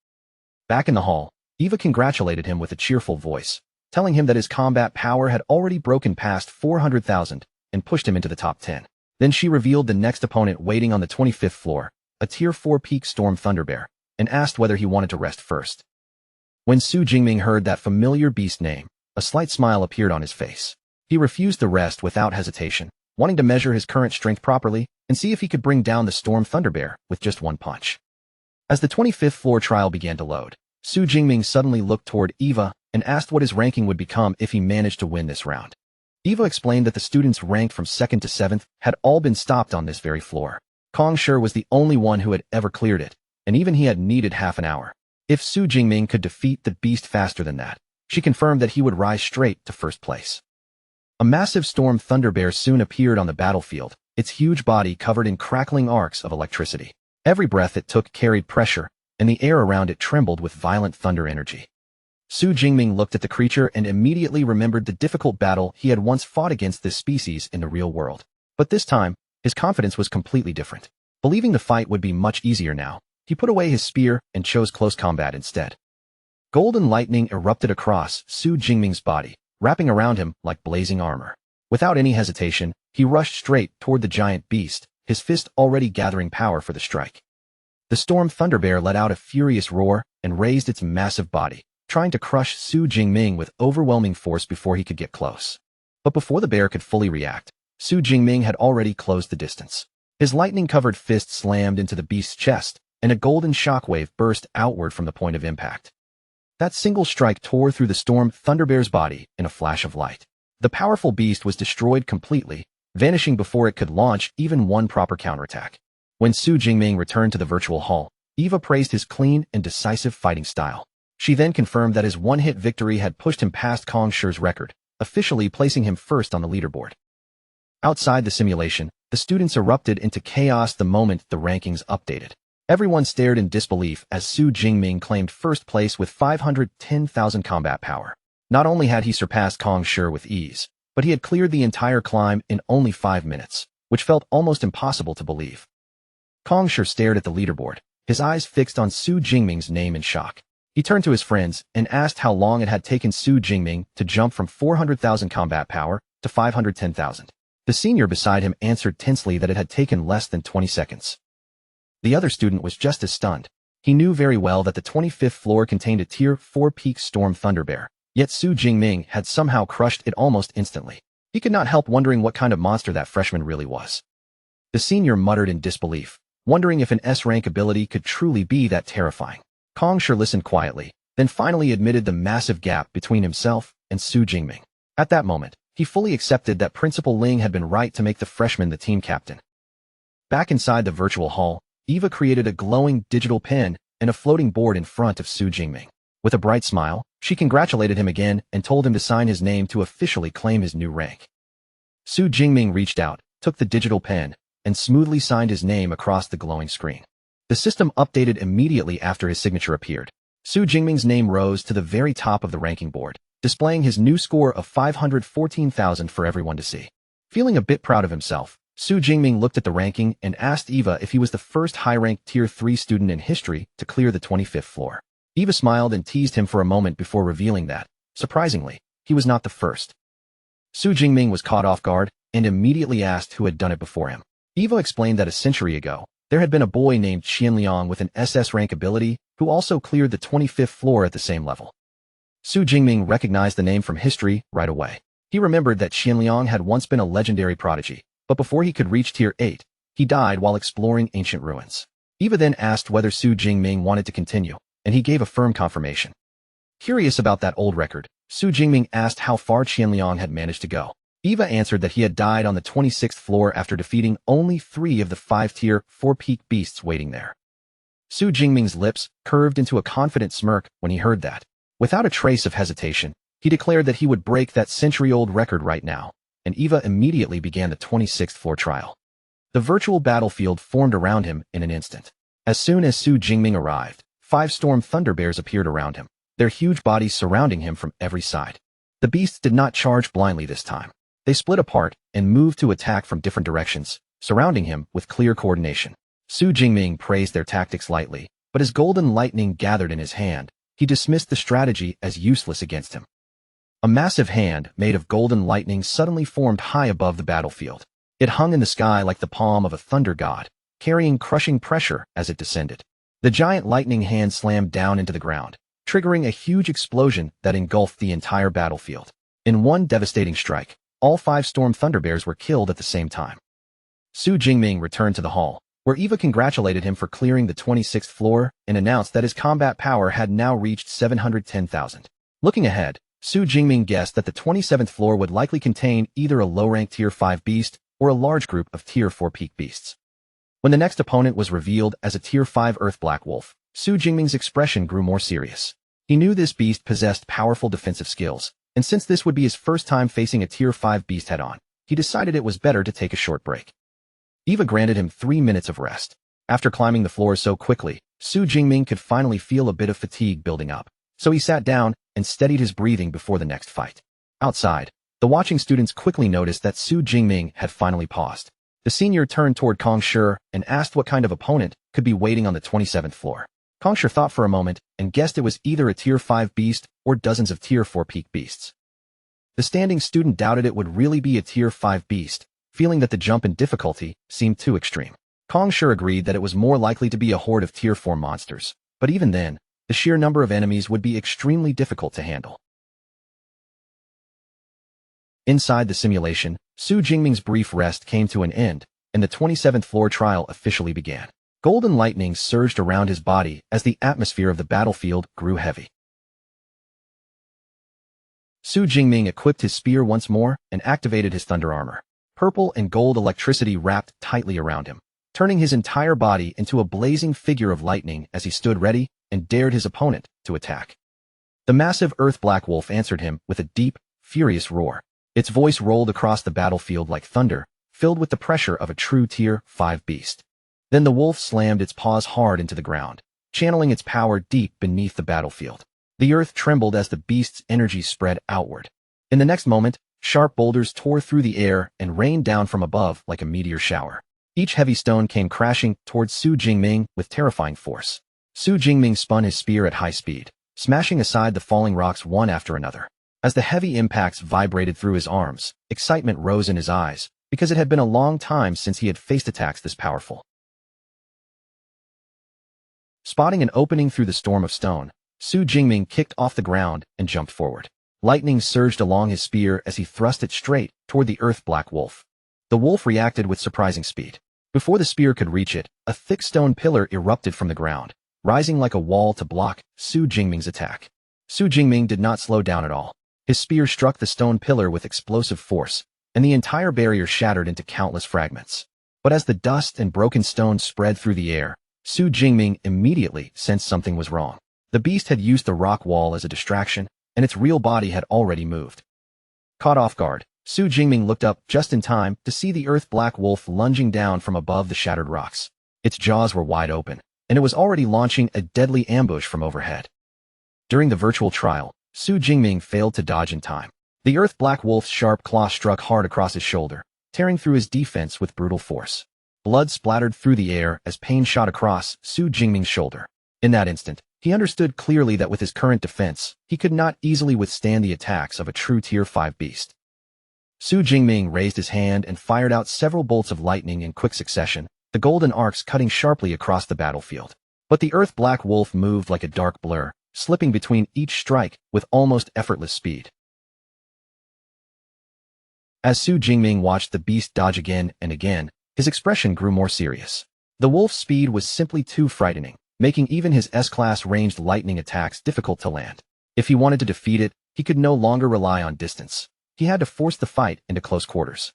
Back in the hall, Eva congratulated him with a cheerful voice, telling him that his combat power had already broken past 400,000 and pushed him into the top 10. Then she revealed the next opponent waiting on the 25th floor, a Tier 4 peak storm thunderbear, and asked whether he wanted to rest first. When Su Jingming heard that familiar beast name, a slight smile appeared on his face. He refused the rest without hesitation, wanting to measure his current strength properly and see if he could bring down the storm thunderbear with just one punch. As the 25th floor trial began to load, Su Jingming suddenly looked toward Eva and asked what his ranking would become if he managed to win this round. Eva explained that the students ranked from 2nd to 7th had all been stopped on this very floor. Kong Shi was the only one who had ever cleared it, and even he had needed half an hour. If Su Jingming could defeat the beast faster than that, she confirmed that he would rise straight to first place. A massive storm thunderbear soon appeared on the battlefield, its huge body covered in crackling arcs of electricity. Every breath it took carried pressure, and the air around it trembled with violent thunder energy. Su Jingming looked at the creature and immediately remembered the difficult battle he had once fought against this species in the real world. But this time, his confidence was completely different. Believing the fight would be much easier now, he put away his spear and chose close combat instead. Golden lightning erupted across Su Jingming's body, wrapping around him like blazing armor. Without any hesitation, he rushed straight toward the giant beast, his fist already gathering power for the strike. The storm thunderbear let out a furious roar and raised its massive body, trying to crush Su Jingming with overwhelming force before he could get close. But before the bear could fully react, Su Jingming had already closed the distance. His lightning-covered fist slammed into the beast's chest, and a golden shockwave burst outward from the point of impact. That single strike tore through the storm thunderbear's body in a flash of light. The powerful beast was destroyed completely, vanishing before it could launch even one proper counterattack. When Su Jingming returned to the virtual hall, Eva praised his clean and decisive fighting style. She then confirmed that his one-hit victory had pushed him past Kong Shi's record, officially placing him first on the leaderboard. Outside the simulation, the students erupted into chaos the moment the rankings updated. Everyone stared in disbelief as Su Jingming claimed first place with 510,000 combat power. Not only had he surpassed Kong Shi with ease, but he had cleared the entire climb in only 5 minutes, which felt almost impossible to believe. Kong Shi stared at the leaderboard, his eyes fixed on Su Jingming's name in shock. He turned to his friends and asked how long it had taken Su Jingming to jump from 400,000 combat power to 510,000. The senior beside him answered tensely that it had taken less than 20 seconds. The other student was just as stunned. He knew very well that the 25th floor contained a Tier 4 peak storm thunderbear, yet Su Jingming had somehow crushed it almost instantly. He could not help wondering what kind of monster that freshman really was. The senior muttered in disbelief, wondering if an S-rank ability could truly be that terrifying. Kong Shi listened quietly, then finally admitted the massive gap between himself and Su Jingming. At that moment, he fully accepted that Principal Ling had been right to make the freshman the team captain. Back inside the virtual hall, Eva created a glowing digital pen and a floating board in front of Su Jingming. With a bright smile, she congratulated him again and told him to sign his name to officially claim his new rank. Su Jingming reached out, took the digital pen, and smoothly signed his name across the glowing screen. The system updated immediately after his signature appeared. Su Jingming's name rose to the very top of the ranking board, displaying his new score of 514,000 for everyone to see. Feeling a bit proud of himself, Su Jingming looked at the ranking and asked Eva if he was the first high-ranked Tier 3 student in history to clear the 25th floor. Eva smiled and teased him for a moment before revealing that, surprisingly, he was not the first. Su Jingming was caught off guard and immediately asked who had done it before him. Eva explained that a century ago, there had been a boy named Qianliang with an SS rank ability who also cleared the 25th floor at the same level. Su Jingming recognized the name from history right away. He remembered that Qianliang had once been a legendary prodigy, but before he could reach Tier 8, he died while exploring ancient ruins. Eva then asked whether Su Jingming wanted to continue, and he gave a firm confirmation. Curious about that old record, Su Jingming asked how far Qianliang had managed to go. Eva answered that he had died on the 26th floor after defeating only 3 of the 5 Tier 4 peak beasts waiting there. Su Jingming's lips curved into a confident smirk when he heard that. Without a trace of hesitation, he declared that he would break that century-old record right now, and Eva immediately began the 26th floor trial. The virtual battlefield formed around him in an instant. As soon as Su Jingming arrived, 5 storm thunderbears appeared around him, their huge bodies surrounding him from every side. The beasts did not charge blindly this time. They split apart and moved to attack from different directions, surrounding him with clear coordination. Su Jingming praised their tactics lightly, but as golden lightning gathered in his hand, he dismissed the strategy as useless against him. A massive hand made of golden lightning suddenly formed high above the battlefield. It hung in the sky like the palm of a thunder god, carrying crushing pressure as it descended. The giant lightning hand slammed down into the ground, triggering a huge explosion that engulfed the entire battlefield. In one devastating strike, all 5 Storm Thunderbears were killed at the same time. Su Jingming returned to the hall, where Eva congratulated him for clearing the 26th floor and announced that his combat power had now reached 710,000. Looking ahead, Su Jingming guessed that the 27th floor would likely contain either a low-ranked Tier 5 beast or a large group of Tier 4 peak beasts. When the next opponent was revealed as a Tier 5 Earth Black Wolf, Su Jingming's expression grew more serious. He knew this beast possessed powerful defensive skills, and since this would be his first time facing a Tier 5 beast head-on, he decided it was better to take a short break. Eva granted him 3 minutes of rest. After climbing the floor so quickly, Su Jingming could finally feel a bit of fatigue building up, so he sat down and steadied his breathing before the next fight. Outside, the watching students quickly noticed that Su Jingming had finally paused. The senior turned toward Kong Shi and asked what kind of opponent could be waiting on the 27th floor. Kong Shi thought for a moment and guessed it was either a Tier 5 beast or dozens of Tier 4 peak beasts. The standing student doubted it would really be a Tier 5 beast, feeling that the jump in difficulty seemed too extreme. Kong Shi agreed that it was more likely to be a horde of Tier 4 monsters, but even then, the sheer number of enemies would be extremely difficult to handle. Inside the simulation, Su Jingming's brief rest came to an end, and the 27th floor trial officially began. Golden lightning surged around his body as the atmosphere of the battlefield grew heavy. Su Jingming equipped his spear once more and activated his thunder armor. Purple and gold electricity wrapped tightly around him, turning his entire body into a blazing figure of lightning as he stood ready and dared his opponent to attack. The massive Earth Black Wolf answered him with a deep, furious roar. Its voice rolled across the battlefield like thunder, filled with the pressure of a true Tier 5 beast. Then the wolf slammed its paws hard into the ground, channeling its power deep beneath the battlefield. The earth trembled as the beast's energy spread outward. In the next moment, sharp boulders tore through the air and rained down from above like a meteor shower. Each heavy stone came crashing towards Su Jingming with terrifying force. Su Jingming spun his spear at high speed, smashing aside the falling rocks one after another. As the heavy impacts vibrated through his arms, excitement rose in his eyes, because it had been a long time since he had faced attacks this powerful. Spotting an opening through the storm of stone, Su Jingming kicked off the ground and jumped forward. Lightning surged along his spear as he thrust it straight toward the Earth Black Wolf. The wolf reacted with surprising speed. Before the spear could reach it, a thick stone pillar erupted from the ground, rising like a wall to block Su Jingming's attack. Su Jingming did not slow down at all. His spear struck the stone pillar with explosive force, and the entire barrier shattered into countless fragments. But as the dust and broken stones spread through the air, Su Jingming immediately sensed something was wrong. The beast had used the rock wall as a distraction, and its real body had already moved. Caught off guard, Su Jingming looked up just in time to see the Earth Black Wolf lunging down from above the shattered rocks. Its jaws were wide open, and it was already launching a deadly ambush from overhead. During the virtual trial, Su Jingming failed to dodge in time. The Earth Black Wolf's sharp claw struck hard across his shoulder, tearing through his defense with brutal force. Blood splattered through the air as pain shot across Su Jingming's shoulder. In that instant, he understood clearly that with his current defense, he could not easily withstand the attacks of a true Tier 5 beast. Su Jingming raised his hand and fired out several bolts of lightning in quick succession, the golden arcs cutting sharply across the battlefield. But the Earth Black Wolf moved like a dark blur, slipping between each strike with almost effortless speed. As Su Jingming watched the beast dodge again and again, his expression grew more serious. The wolf's speed was simply too frightening, making even his S-class ranged lightning attacks difficult to land. If he wanted to defeat it, he could no longer rely on distance. He had to force the fight into close quarters.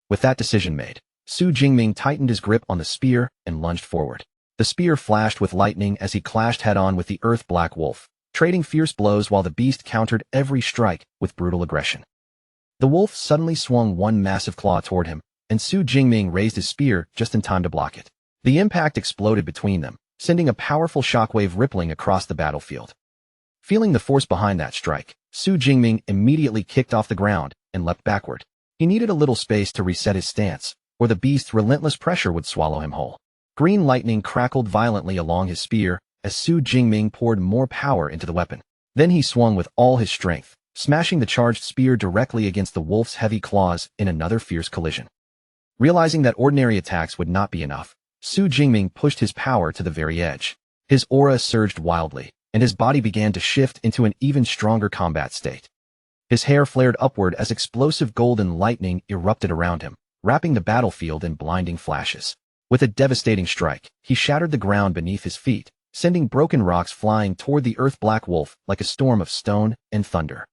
With that decision made, Su Jingming tightened his grip on the spear and lunged forward. The spear flashed with lightning as he clashed head-on with the Earth Black Wolf, trading fierce blows while the beast countered every strike with brutal aggression. The wolf suddenly swung one massive claw toward him, and Su Jingming raised his spear just in time to block it. The impact exploded between them, sending a powerful shockwave rippling across the battlefield. Feeling the force behind that strike, Su Jingming immediately kicked off the ground and leapt backward. He needed a little space to reset his stance, or the beast's relentless pressure would swallow him whole. Green lightning crackled violently along his spear as Su Jingming poured more power into the weapon. Then he swung with all his strength, smashing the charged spear directly against the wolf's heavy claws in another fierce collision. Realizing that ordinary attacks would not be enough, Su Jingming pushed his power to the very edge. His aura surged wildly, and his body began to shift into an even stronger combat state. His hair flared upward as explosive golden lightning erupted around him, wrapping the battlefield in blinding flashes. With a devastating strike, he shattered the ground beneath his feet, sending broken rocks flying toward the Earth Black Wolf like a storm of stone and thunder.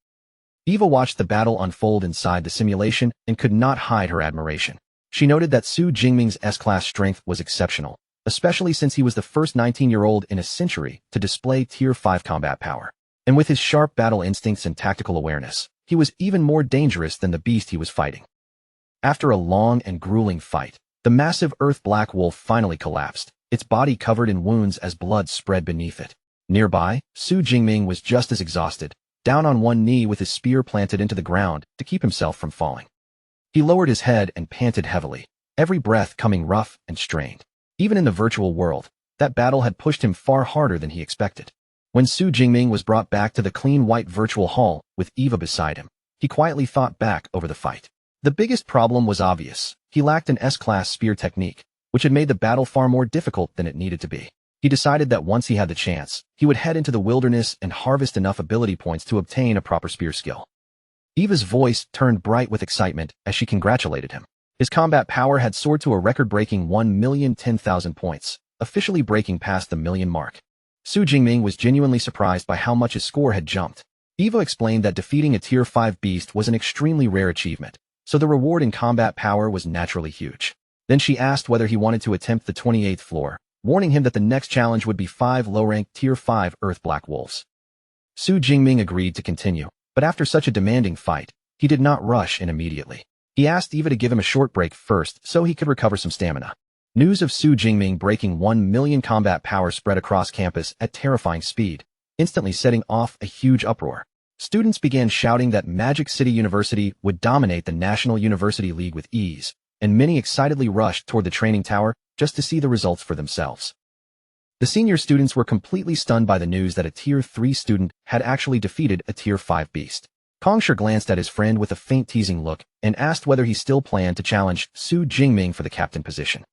Eva watched the battle unfold inside the simulation and could not hide her admiration. She noted that Su Jingming's S-class strength was exceptional, especially since he was the first 19-year-old in a century to display Tier 5 combat power. And with his sharp battle instincts and tactical awareness, he was even more dangerous than the beast he was fighting. After a long and grueling fight, the massive Earth Black Wolf finally collapsed, its body covered in wounds as blood spread beneath it. Nearby, Su Jingming was just as exhausted, down on one knee with his spear planted into the ground to keep himself from falling. He lowered his head and panted heavily, every breath coming rough and strained. Even in the virtual world, that battle had pushed him far harder than he expected. When Su Jingming was brought back to the clean white virtual hall with Eva beside him, he quietly thought back over the fight. The biggest problem was obvious. He lacked an S-class spear technique, which had made the battle far more difficult than it needed to be. He decided that once he had the chance, he would head into the wilderness and harvest enough ability points to obtain a proper spear skill. Eva's voice turned bright with excitement as she congratulated him. His combat power had soared to a record-breaking 1,010,000 points, officially breaking past the million mark. Su Jingming was genuinely surprised by how much his score had jumped. Eva explained that defeating a Tier 5 beast was an extremely rare achievement, so the reward in combat power was naturally huge. Then she asked whether he wanted to attempt the 28th floor, warning him that the next challenge would be 5 low-ranked Tier 5 Earth Black Wolves. Su Jingming agreed to continue, but after such a demanding fight, he did not rush in immediately. He asked Eva to give him a short break first so he could recover some stamina. News of Su Jingming breaking 1 million combat power spread across campus at terrifying speed, instantly setting off a huge uproar. Students began shouting that Magic City University would dominate the National University League with ease, and many excitedly rushed toward the training tower just to see the results for themselves. The senior students were completely stunned by the news that a Tier 3 student had actually defeated a Tier 5 beast. Kongsher glanced at his friend with a faint teasing look and asked whether he still planned to challenge Su Jingming for the captain position.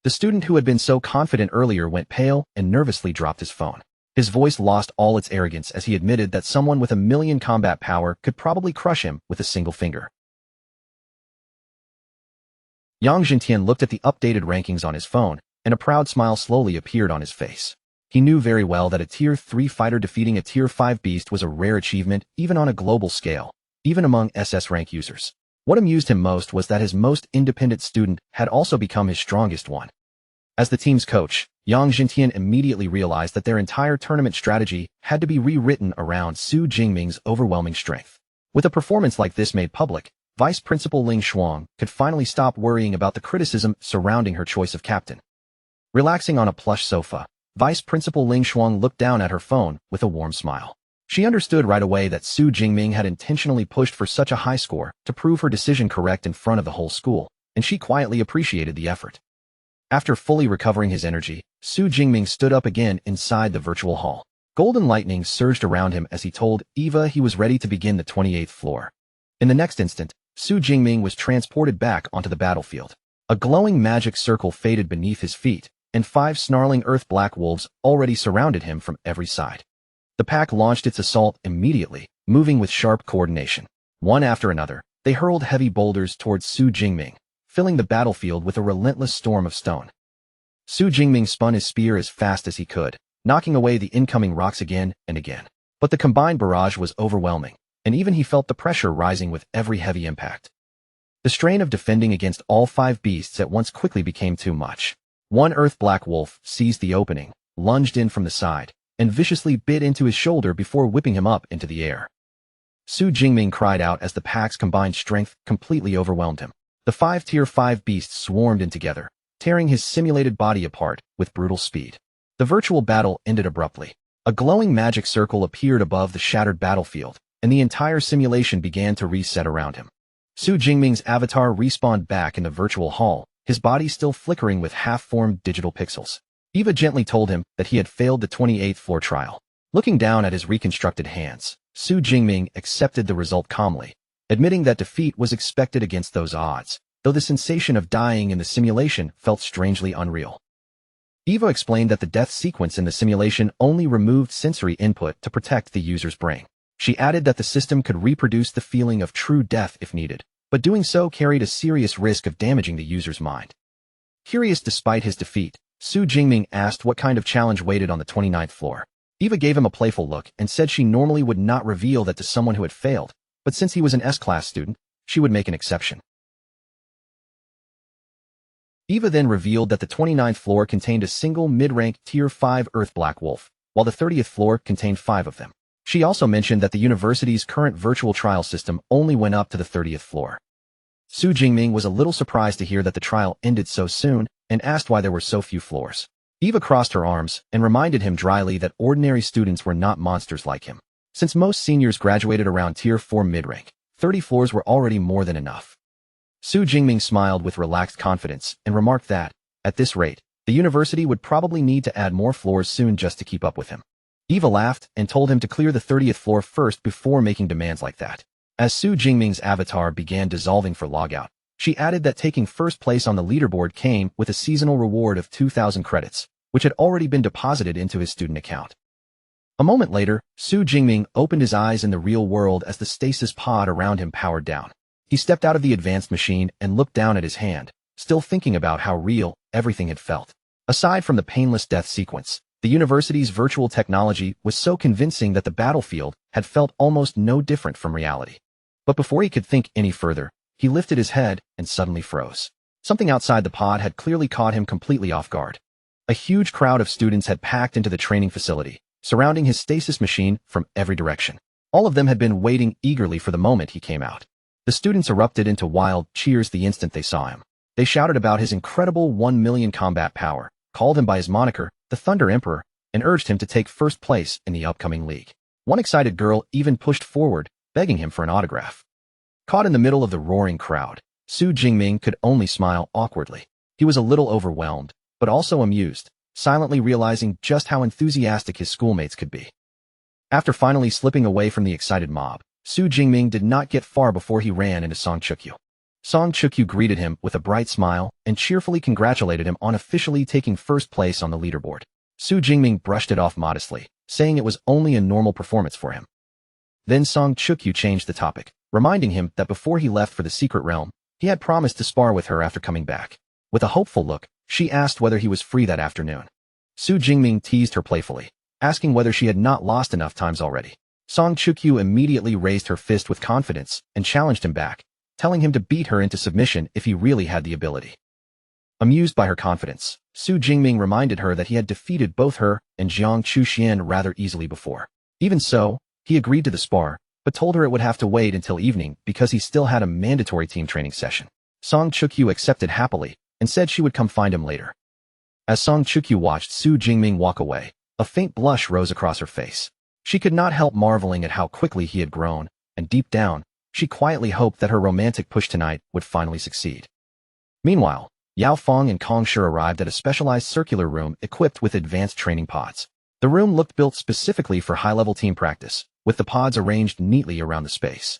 The student who had been so confident earlier went pale and nervously dropped his phone. His voice lost all its arrogance as he admitted that someone with 1 million combat power could probably crush him with a single finger. Yang Jintian looked at the updated rankings on his phone, and a proud smile slowly appeared on his face. He knew very well that a Tier 3 fighter defeating a Tier 5 beast was a rare achievement even on a global scale, even among SS rank users. What amused him most was that his most independent student had also become his strongest one. As the team's coach, Yang Jintian immediately realized that their entire tournament strategy had to be rewritten around Su Jingming's overwhelming strength. With a performance like this made public, Vice Principal Ling Shuang could finally stop worrying about the criticism surrounding her choice of captain. Relaxing on a plush sofa, Vice Principal Ling Shuang looked down at her phone with a warm smile. She understood right away that Su Jingming had intentionally pushed for such a high score to prove her decision correct in front of the whole school, and she quietly appreciated the effort. After fully recovering his energy, Su Jingming stood up again inside the virtual hall. Golden lightning surged around him as he told Eva he was ready to begin the 28th floor. In the next instant, Su Jingming was transported back onto the battlefield. A glowing magic circle faded beneath his feet, and 5 snarling Earth Black Wolves already surrounded him from every side. The pack launched its assault immediately, moving with sharp coordination. One after another, they hurled heavy boulders towards Su Jingming, filling the battlefield with a relentless storm of stone. Su Jingming spun his spear as fast as he could, knocking away the incoming rocks again and again. But the combined barrage was overwhelming, and even he felt the pressure rising with every heavy impact. The strain of defending against all 5 beasts at once quickly became too much. One Earth Black Wolf seized the opening, lunged in from the side, and viciously bit into his shoulder before whipping him up into the air. Su Jingming cried out as the pack's combined strength completely overwhelmed him. The 5 Tier 5 beasts swarmed in together, tearing his simulated body apart with brutal speed. The virtual battle ended abruptly. A glowing magic circle appeared above the shattered battlefield, and the entire simulation began to reset around him. Su Jingming's avatar respawned back in the virtual hall, his body still flickering with half-formed digital pixels. Eva gently told him that he had failed the 28th floor trial. Looking down at his reconstructed hands, Su Jingming accepted the result calmly. admitting that defeat was expected against those odds, though the sensation of dying in the simulation felt strangely unreal. Eva explained that the death sequence in the simulation only removed sensory input to protect the user's brain. She added that the system could reproduce the feeling of true death if needed, but doing so carried a serious risk of damaging the user's mind. Curious despite his defeat, Su Jingming asked what kind of challenge waited on the 29th floor. Eva gave him a playful look and said she normally would not reveal that to someone who had failed, but since he was an S-class student, she would make an exception. Eva then revealed that the 29th floor contained a single mid-rank Tier 5 Earth Black Wolf, while the 30th floor contained 5 of them. She also mentioned that the university's current virtual trial system only went up to the 30th floor. Su Jingming was a little surprised to hear that the trial ended so soon and asked why there were so few floors. Eva crossed her arms and reminded him dryly that ordinary students were not monsters like him. Since most seniors graduated around Tier 4 mid-rank, 30 floors were already more than enough. Su Jingming smiled with relaxed confidence and remarked that, at this rate, the university would probably need to add more floors soon just to keep up with him. Eva laughed and told him to clear the 30th floor first before making demands like that. As Su Jingming's avatar began dissolving for logout, she added that taking first place on the leaderboard came with a seasonal reward of 2,000 credits, which had already been deposited into his student account. A moment later, Su Jingming opened his eyes in the real world as the stasis pod around him powered down. He stepped out of the advanced machine and looked down at his hand, still thinking about how real everything had felt. Aside from the painless death sequence, the university's virtual technology was so convincing that the battlefield had felt almost no different from reality. But before he could think any further, he lifted his head and suddenly froze. Something outside the pod had clearly caught him completely off guard. A huge crowd of students had packed into the training facility, surrounding his stasis machine from every direction. All of them had been waiting eagerly for the moment he came out. The students erupted into wild cheers the instant they saw him. They shouted about his incredible 1 million combat power, called him by his moniker, the Thunder Emperor, and urged him to take first place in the upcoming league. One excited girl even pushed forward, begging him for an autograph. Caught in the middle of the roaring crowd, Su Jingming could only smile awkwardly. He was a little overwhelmed, but also amused, silently realizing just how enthusiastic his schoolmates could be. After finally slipping away from the excited mob, Su Jingming did not get far before he ran into Song Chukyu. Song Chukyu greeted him with a bright smile and cheerfully congratulated him on officially taking first place on the leaderboard. Su Jingming brushed it off modestly, saying it was only a normal performance for him. Then Song Chukyu changed the topic, reminding him that before he left for the secret realm, he had promised to spar with her after coming back. With a hopeful look, she asked whether he was free that afternoon. Su Jingming teased her playfully, asking whether she had not lost enough times already. Song Chukyu immediately raised her fist with confidence and challenged him back, telling him to beat her into submission if he really had the ability. Amused by her confidence, Su Jingming reminded her that he had defeated both her and Jiang Chuxian rather easily before. Even so, he agreed to the spar, but told her it would have to wait until evening because he still had a mandatory team training session. Song Chukyu accepted happily and said she would come find him later. As Song Chukyu watched Su Jingming walk away, a faint blush rose across her face. She could not help marveling at how quickly he had grown, and deep down, she quietly hoped that her romantic push tonight would finally succeed. Meanwhile, Yao Fong and Kong Shi arrived at a specialized circular room equipped with advanced training pods. The room looked built specifically for high-level team practice, with the pods arranged neatly around the space.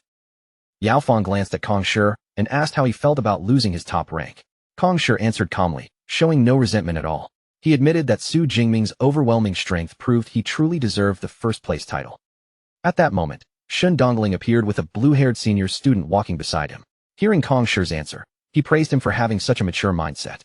Yao Fong glanced at Kong Shi and asked how he felt about losing his top rank. Kong Shi answered calmly, showing no resentment at all. He admitted that Su Jingming's overwhelming strength proved he truly deserved the first-place title. At that moment, Shun Dongling appeared with a blue-haired senior student walking beside him. Hearing Kong Shi's answer, he praised him for having such a mature mindset.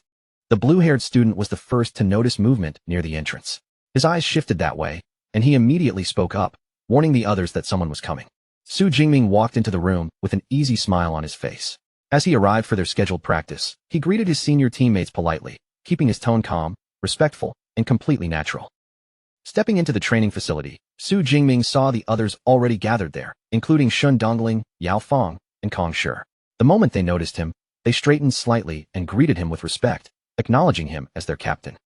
The blue-haired student was the first to notice movement near the entrance. His eyes shifted that way, and he immediately spoke up, warning the others that someone was coming. Su Jingming walked into the room with an easy smile on his face. As he arrived for their scheduled practice, he greeted his senior teammates politely, keeping his tone calm, respectful, and completely natural. Stepping into the training facility, Su Jingming saw the others already gathered there, including Shun Dongling, Yao Fong, and Kong Shi. The moment they noticed him, they straightened slightly and greeted him with respect, acknowledging him as their captain.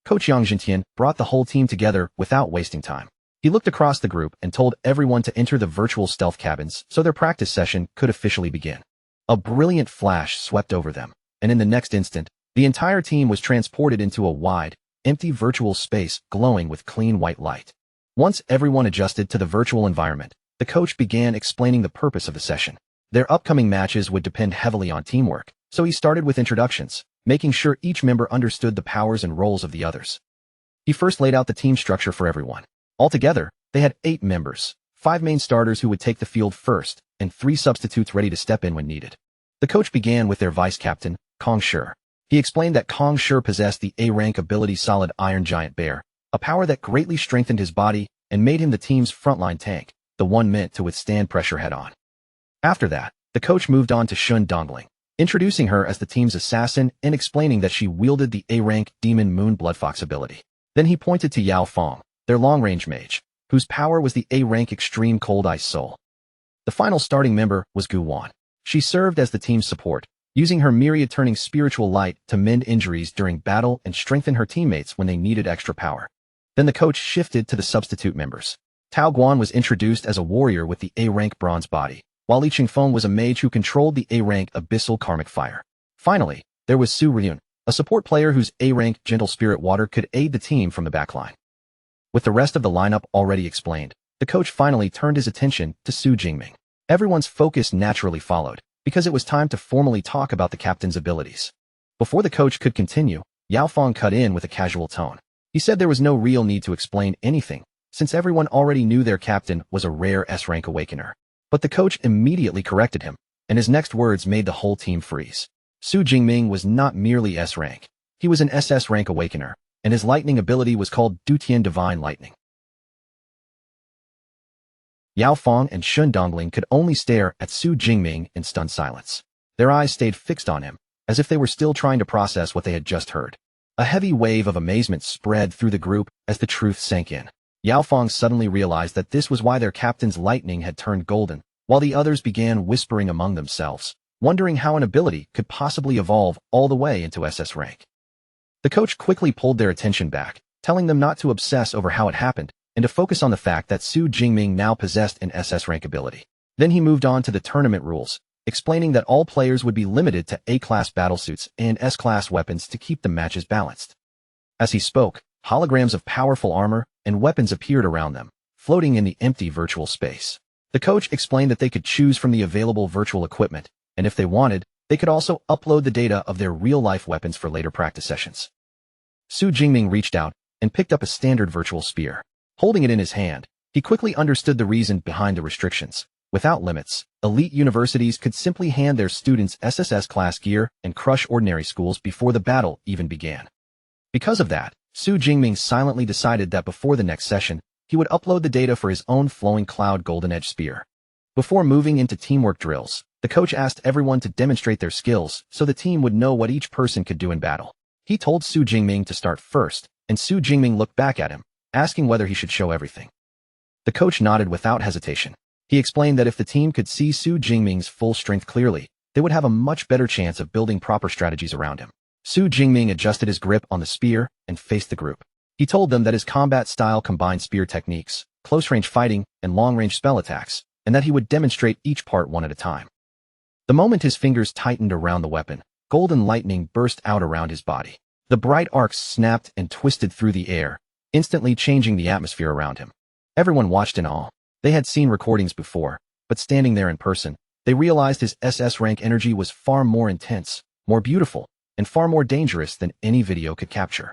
Coach Yang Jintian brought the whole team together without wasting time. He looked across the group and told everyone to enter the virtual stealth cabins so their practice session could officially begin. A brilliant flash swept over them, and in the next instant, the entire team was transported into a wide, empty virtual space glowing with clean white light. Once everyone adjusted to the virtual environment, the coach began explaining the purpose of the session. Their upcoming matches would depend heavily on teamwork, so he started with introductions, making sure each member understood the powers and roles of the others. He first laid out the team structure for everyone. Altogether, they had 8 members, 5 main starters who would take the field first, and 3 substitutes ready to step in when needed. The coach began with their vice-captain, Kong Shi. He explained that Kong Shi possessed the A-rank ability Solid Iron Giant Bear, a power that greatly strengthened his body and made him the team's frontline tank, the one meant to withstand pressure head-on. After that, the coach moved on to Shun Dongling, introducing her as the team's assassin and explaining that she wielded the A-rank Demon Moon Bloodfox ability. Then he pointed to Yao Fong, their long-range mage, whose power was the A-rank Extreme Cold Ice Soul. The final starting member was Gu Wan. She served as the team's support, using her myriad-turning spiritual light to mend injuries during battle and strengthen her teammates when they needed extra power. Then the coach shifted to the substitute members. Tao Guan was introduced as a warrior with the A-rank bronze body, while Li Chengfeng was a mage who controlled the A-rank abyssal karmic fire. Finally, there was Su Ryun, a support player whose A-rank gentle spirit water could aid the team from the backline. With the rest of the lineup already explained, the coach finally turned his attention to Su Jingming. Everyone's focus naturally followed, because it was time to formally talk about the captain's abilities. Before the coach could continue, Yao Fong cut in with a casual tone. He said there was no real need to explain anything, since everyone already knew their captain was a rare S-rank awakener. But the coach immediately corrected him, and his next words made the whole team freeze. Su Jingming was not merely S-rank. He was an SS-rank awakener, and his lightning ability was called Dutian Divine Lightning. Yao Fong and Shun Dongling could only stare at Su Jingming in stunned silence. Their eyes stayed fixed on him, as if they were still trying to process what they had just heard. A heavy wave of amazement spread through the group as the truth sank in. Yao Fong suddenly realized that this was why their captain's lightning had turned golden, while the others began whispering among themselves, wondering how an ability could possibly evolve all the way into SS rank. The coach quickly pulled their attention back, telling them not to obsess over how it happened, and to focus on the fact that Su Jingming now possessed an SS rank ability. Then he moved on to the tournament rules, explaining that all players would be limited to A-class battlesuits and S-class weapons to keep the matches balanced. As he spoke, holograms of powerful armor and weapons appeared around them, floating in the empty virtual space. The coach explained that they could choose from the available virtual equipment, and if they wanted, they could also upload the data of their real-life weapons for later practice sessions. Su Jingming reached out and picked up a standard virtual spear. Holding it in his hand, he quickly understood the reason behind the restrictions. Without limits, elite universities could simply hand their students SSS-class gear and crush ordinary schools before the battle even began. Because of that, Su Jingming silently decided that before the next session, he would upload the data for his own flowing cloud golden edge spear. Before moving into teamwork drills, the coach asked everyone to demonstrate their skills so the team would know what each person could do in battle. He told Su Jingming to start first, and Su Jingming looked back at him, asking whether he should show everything. The coach nodded without hesitation. He explained that if the team could see Su Jingming's full strength clearly, they would have a much better chance of building proper strategies around him. Su Jingming adjusted his grip on the spear and faced the group. He told them that his combat style combined spear techniques, close-range fighting, and long-range spell attacks, and that he would demonstrate each part one at a time. The moment his fingers tightened around the weapon, golden lightning burst out around his body. The bright arcs snapped and twisted through the air, instantly changing the atmosphere around him. Everyone watched in awe. They had seen recordings before, but standing there in person, they realized his SS rank energy was far more intense, more beautiful, and far more dangerous than any video could capture.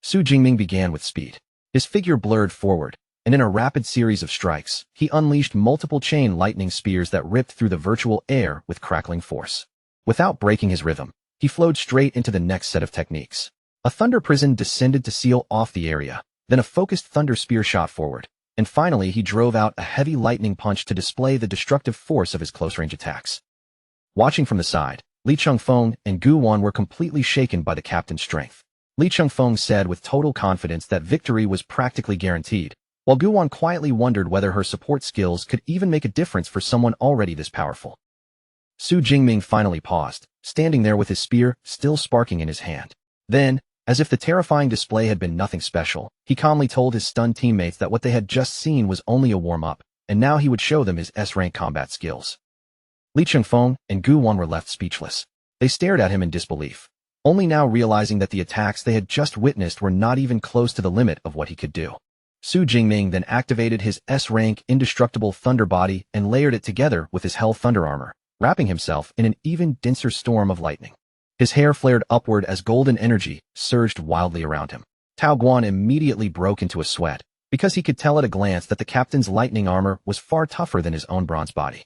Su Jingming began with speed. His figure blurred forward, and in a rapid series of strikes, he unleashed multiple chain lightning spears that ripped through the virtual air with crackling force. Without breaking his rhythm, he flowed straight into the next set of techniques. A thunder prison descended to seal off the area, then a focused thunder spear shot forward, and finally he drove out a heavy lightning punch to display the destructive force of his close-range attacks. Watching from the side, Li Chengfeng and Gu Wan were completely shaken by the captain's strength. Li Chengfeng said with total confidence that victory was practically guaranteed, while Gu Wan quietly wondered whether her support skills could even make a difference for someone already this powerful. Su Jingming finally paused, standing there with his spear still sparking in his hand. Then, as if the terrifying display had been nothing special, he calmly told his stunned teammates that what they had just seen was only a warm-up, and now he would show them his S-rank combat skills. Li Chengfeng and Gu Wan were left speechless. They stared at him in disbelief, only now realizing that the attacks they had just witnessed were not even close to the limit of what he could do. Su Jingming then activated his S-rank indestructible thunder body and layered it together with his hell thunder armor, wrapping himself in an even denser storm of lightning. His hair flared upward as golden energy surged wildly around him. Tao Guan immediately broke into a sweat, because he could tell at a glance that the captain's lightning armor was far tougher than his own bronze body.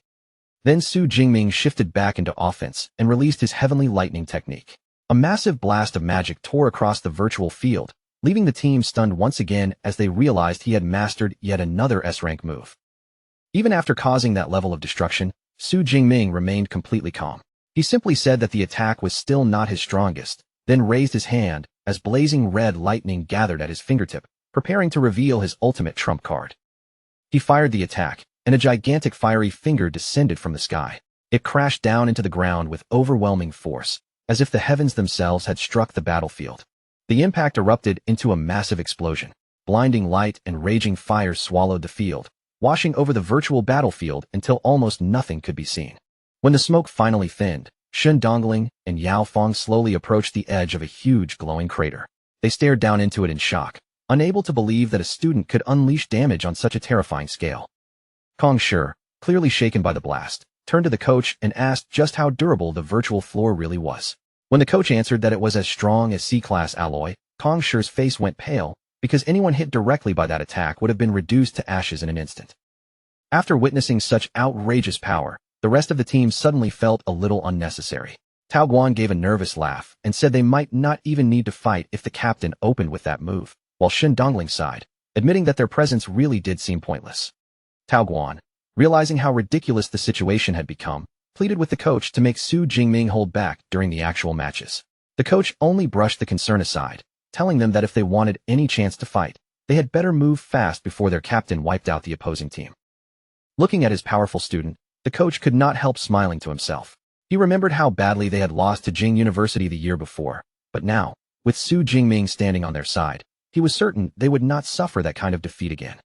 Then Su Jingming shifted back into offense and released his heavenly lightning technique. A massive blast of magic tore across the virtual field, leaving the team stunned once again as they realized he had mastered yet another S-rank move. Even after causing that level of destruction, Su Jingming remained completely calm. He simply said that the attack was still not his strongest, then raised his hand as blazing red lightning gathered at his fingertip, preparing to reveal his ultimate trump card. He fired the attack, and a gigantic fiery finger descended from the sky. It crashed down into the ground with overwhelming force, as if the heavens themselves had struck the battlefield. The impact erupted into a massive explosion. Blinding light and raging fire swallowed the field, washing over the virtual battlefield until almost nothing could be seen. When the smoke finally thinned, Shen Dongling and Yao Fong slowly approached the edge of a huge glowing crater. They stared down into it in shock, unable to believe that a student could unleash damage on such a terrifying scale. Kong Shi, clearly shaken by the blast, turned to the coach and asked just how durable the virtual floor really was. When the coach answered that it was as strong as C-class alloy, Kong Shi's face went pale, because anyone hit directly by that attack would have been reduced to ashes in an instant. After witnessing such outrageous power, the rest of the team suddenly felt a little unnecessary. Tao Guan gave a nervous laugh and said they might not even need to fight if the captain opened with that move, while Shen Dongling sighed, admitting that their presence really did seem pointless. Tao Guan, realizing how ridiculous the situation had become, pleaded with the coach to make Su Jingming hold back during the actual matches. The coach only brushed the concern aside, telling them that if they wanted any chance to fight, they had better move fast before their captain wiped out the opposing team. Looking at his powerful student, the coach could not help smiling to himself. He remembered how badly they had lost to Jing University the year before, but now, with Su Jingming standing on their side, he was certain they would not suffer that kind of defeat again.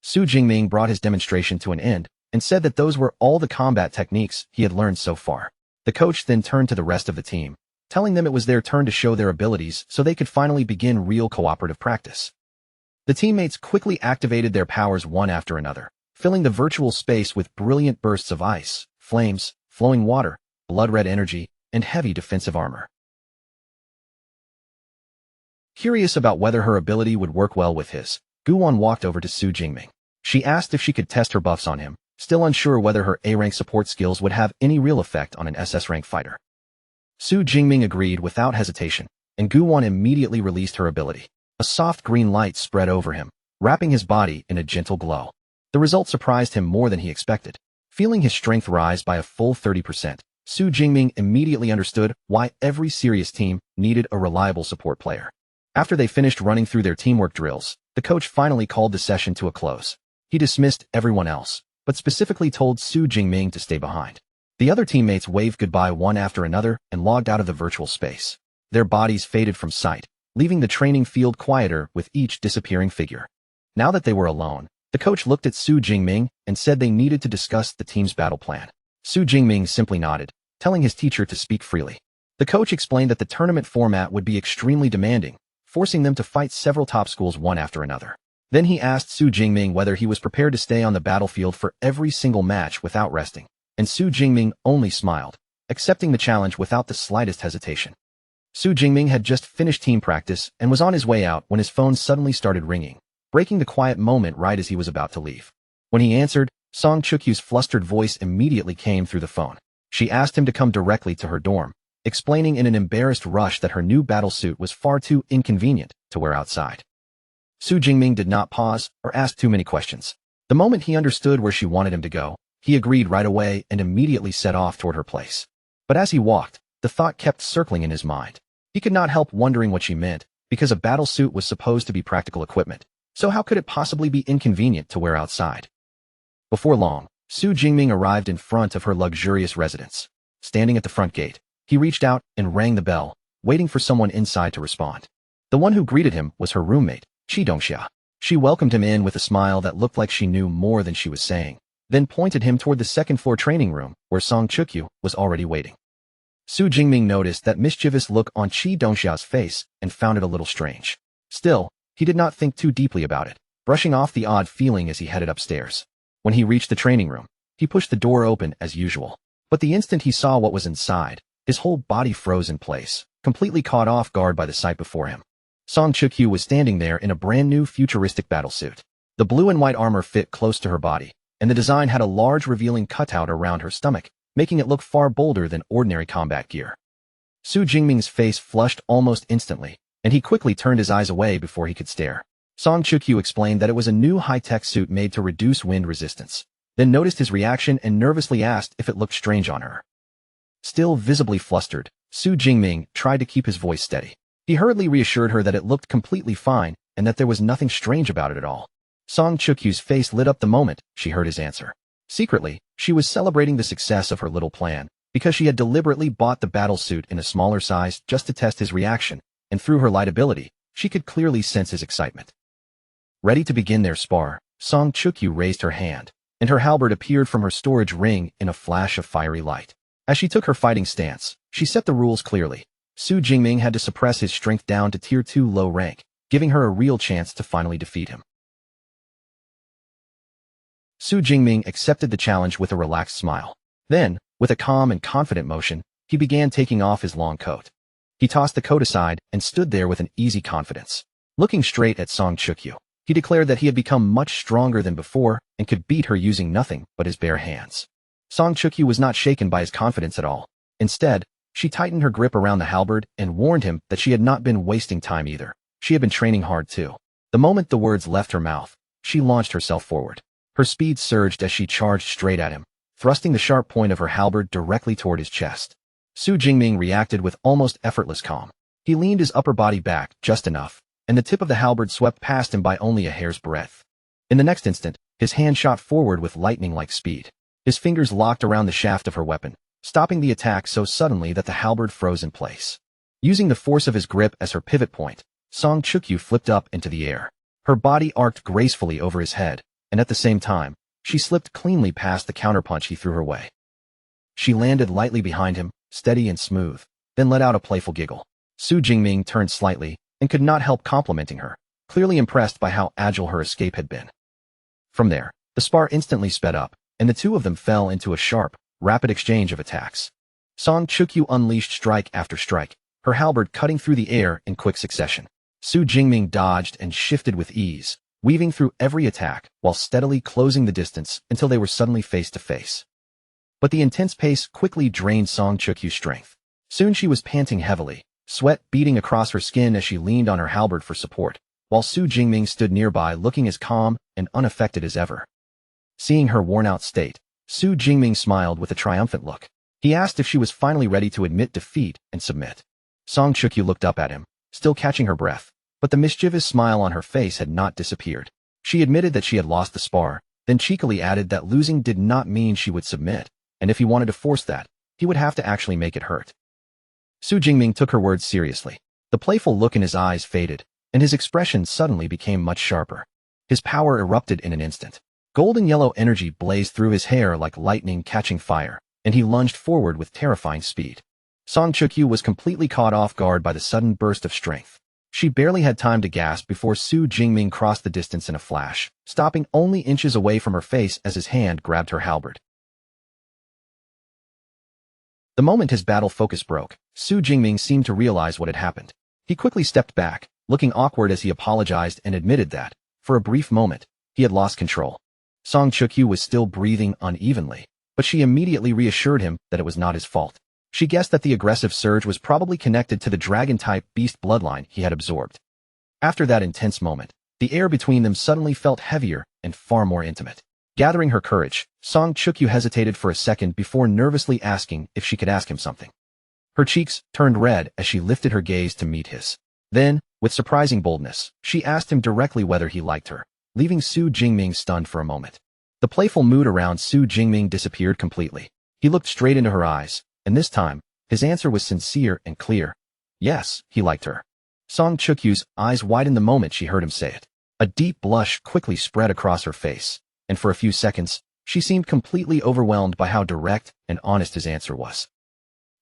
Su Jingming brought his demonstration to an end and said that those were all the combat techniques he had learned so far. The coach then turned to the rest of the team, telling them it was their turn to show their abilities so they could finally begin real cooperative practice. The teammates quickly activated their powers one after another, filling the virtual space with brilliant bursts of ice, flames, flowing water, blood-red energy, and heavy defensive armor. Curious about whether her ability would work well with his, Guwon walked over to Su Jingming. She asked if she could test her buffs on him, still unsure whether her A-rank support skills would have any real effect on an SS-rank fighter. Su Jingming agreed without hesitation, and Guwon immediately released her ability. A soft green light spread over him, wrapping his body in a gentle glow. The result surprised him more than he expected. Feeling his strength rise by a full 30%, Su Jingming immediately understood why every serious team needed a reliable support player. After they finished running through their teamwork drills, the coach finally called the session to a close. He dismissed everyone else, but specifically told Su Jingming to stay behind. The other teammates waved goodbye one after another and logged out of the virtual space. Their bodies faded from sight, leaving the training field quieter with each disappearing figure. Now that they were alone, the coach looked at Su Jingming and said they needed to discuss the team's battle plan. Su Jingming simply nodded, telling his teacher to speak freely. The coach explained that the tournament format would be extremely demanding, forcing them to fight several top schools one after another. Then he asked Su Jingming whether he was prepared to stay on the battlefield for every single match without resting, and Su Jingming only smiled, accepting the challenge without the slightest hesitation. Su Jingming had just finished team practice and was on his way out when his phone suddenly started ringing, breaking the quiet moment right as he was about to leave. When he answered, Song Chukyu's flustered voice immediately came through the phone. She asked him to come directly to her dorm, explaining in an embarrassed rush that her new battlesuit was far too inconvenient to wear outside. Su Jingming did not pause or ask too many questions. The moment he understood where she wanted him to go, he agreed right away and immediately set off toward her place. But as he walked, the thought kept circling in his mind. He could not help wondering what she meant, because a battlesuit was supposed to be practical equipment, so how could it possibly be inconvenient to wear outside? Before long, Su Jingming arrived in front of her luxurious residence. Standing at the front gate, he reached out and rang the bell, waiting for someone inside to respond. The one who greeted him was her roommate, Chi Dongxia. She welcomed him in with a smile that looked like she knew more than she was saying, then pointed him toward the second-floor training room, where Song Chukyu was already waiting. Su Jingming noticed that mischievous look on Chi Dongxia's face and found it a little strange. Still, he did not think too deeply about it. brushing off the odd feeling as he headed upstairs. When he reached the training room, he pushed the door open as usual. But the instant he saw what was inside, his whole body froze in place, completely caught off guard by the sight before him. Song Chuk-Yu was standing there in a brand new futuristic battlesuit. The blue and white armor fit close to her body, and the design had a large revealing cutout around her stomach, making it look far bolder than ordinary combat gear. Su Jingming's face flushed almost instantly, and he quickly turned his eyes away before he could stare. Song Chuk-Yu explained that it was a new high-tech suit made to reduce wind resistance, then noticed his reaction and nervously asked if it looked strange on her. Still visibly flustered, Su Jingming tried to keep his voice steady. He hurriedly reassured her that it looked completely fine and that there was nothing strange about it at all. Song Chuk-Yu's face lit up the moment she heard his answer. Secretly, she was celebrating the success of her little plan, because she had deliberately bought the battle suit in a smaller size just to test his reaction, and through her light ability, she could clearly sense his excitement. Ready to begin their spar, Song Chuk-Yu raised her hand, and her halberd appeared from her storage ring in a flash of fiery light. As she took her fighting stance, she set the rules clearly. Su Jingming had to suppress his strength down to Tier 2 low rank, giving her a real chance to finally defeat him. Su Jingming accepted the challenge with a relaxed smile. Then, with a calm and confident motion, he began taking off his long coat. He tossed the coat aside and stood there with an easy confidence. Looking straight at Song Chuk-Yu, he declared that he had become much stronger than before and could beat her using nothing but his bare hands. Song Chuk-Yu was not shaken by his confidence at all. Instead, she tightened her grip around the halberd and warned him that she had not been wasting time either. She had been training hard too. The moment the words left her mouth, she launched herself forward. Her speed surged as she charged straight at him, thrusting the sharp point of her halberd directly toward his chest. Su Jingming reacted with almost effortless calm. He leaned his upper body back just enough, and the tip of the halberd swept past him by only a hair's breadth. In the next instant, his hand shot forward with lightning-like speed. His fingers locked around the shaft of her weapon, stopping the attack so suddenly that the halberd froze in place. Using the force of his grip as her pivot point, Song Chuk-Yu flipped up into the air. Her body arced gracefully over his head, and at the same time, she slipped cleanly past the counterpunch he threw her way. She landed lightly behind him, steady and smooth, then let out a playful giggle. Su Jingming turned slightly and could not help complimenting her, clearly impressed by how agile her escape had been. From there, the spar instantly sped up, and the two of them fell into a sharp, rapid exchange of attacks. Song Chuk-Yu unleashed strike after strike, her halberd cutting through the air in quick succession. Su Jingming dodged and shifted with ease, weaving through every attack while steadily closing the distance until they were suddenly face to face. But the intense pace quickly drained Song Chuk-Yu's strength. Soon she was panting heavily, sweat beading across her skin as she leaned on her halberd for support, while Su Jingming stood nearby looking as calm and unaffected as ever. Seeing her worn-out state, Su Jingming smiled with a triumphant look. He asked if she was finally ready to admit defeat and submit. Song Chuk-Yu looked up at him, still catching her breath, but the mischievous smile on her face had not disappeared. She admitted that she had lost the spar, then cheekily added that losing did not mean she would submit, and if he wanted to force that, he would have to actually make it hurt. Su Jingming took her words seriously. The playful look in his eyes faded, and his expression suddenly became much sharper. His power erupted in an instant. Golden yellow energy blazed through his hair like lightning catching fire, and he lunged forward with terrifying speed. Song Chuk-Yu was completely caught off guard by the sudden burst of strength. She barely had time to gasp before Su Jingming crossed the distance in a flash, stopping only inches away from her face as his hand grabbed her halberd. The moment his battle focus broke, Su Jingming seemed to realize what had happened. He quickly stepped back, looking awkward as he apologized and admitted that, for a brief moment, he had lost control. Song Chuk-Yu was still breathing unevenly, but she immediately reassured him that it was not his fault. She guessed that the aggressive surge was probably connected to the dragon-type beast bloodline he had absorbed. After that intense moment, the air between them suddenly felt heavier and far more intimate. Gathering her courage, Song Chuk-Yu hesitated for a second before nervously asking if she could ask him something. Her cheeks turned red as she lifted her gaze to meet his. Then, with surprising boldness, she asked him directly whether he liked her, leaving Su Jingming stunned for a moment. The playful mood around Su Jingming disappeared completely. He looked straight into her eyes, and this time, his answer was sincere and clear. Yes, he liked her. Song Chuk-Yu's eyes widened the moment she heard him say it. A deep blush quickly spread across her face, and for a few seconds, she seemed completely overwhelmed by how direct and honest his answer was.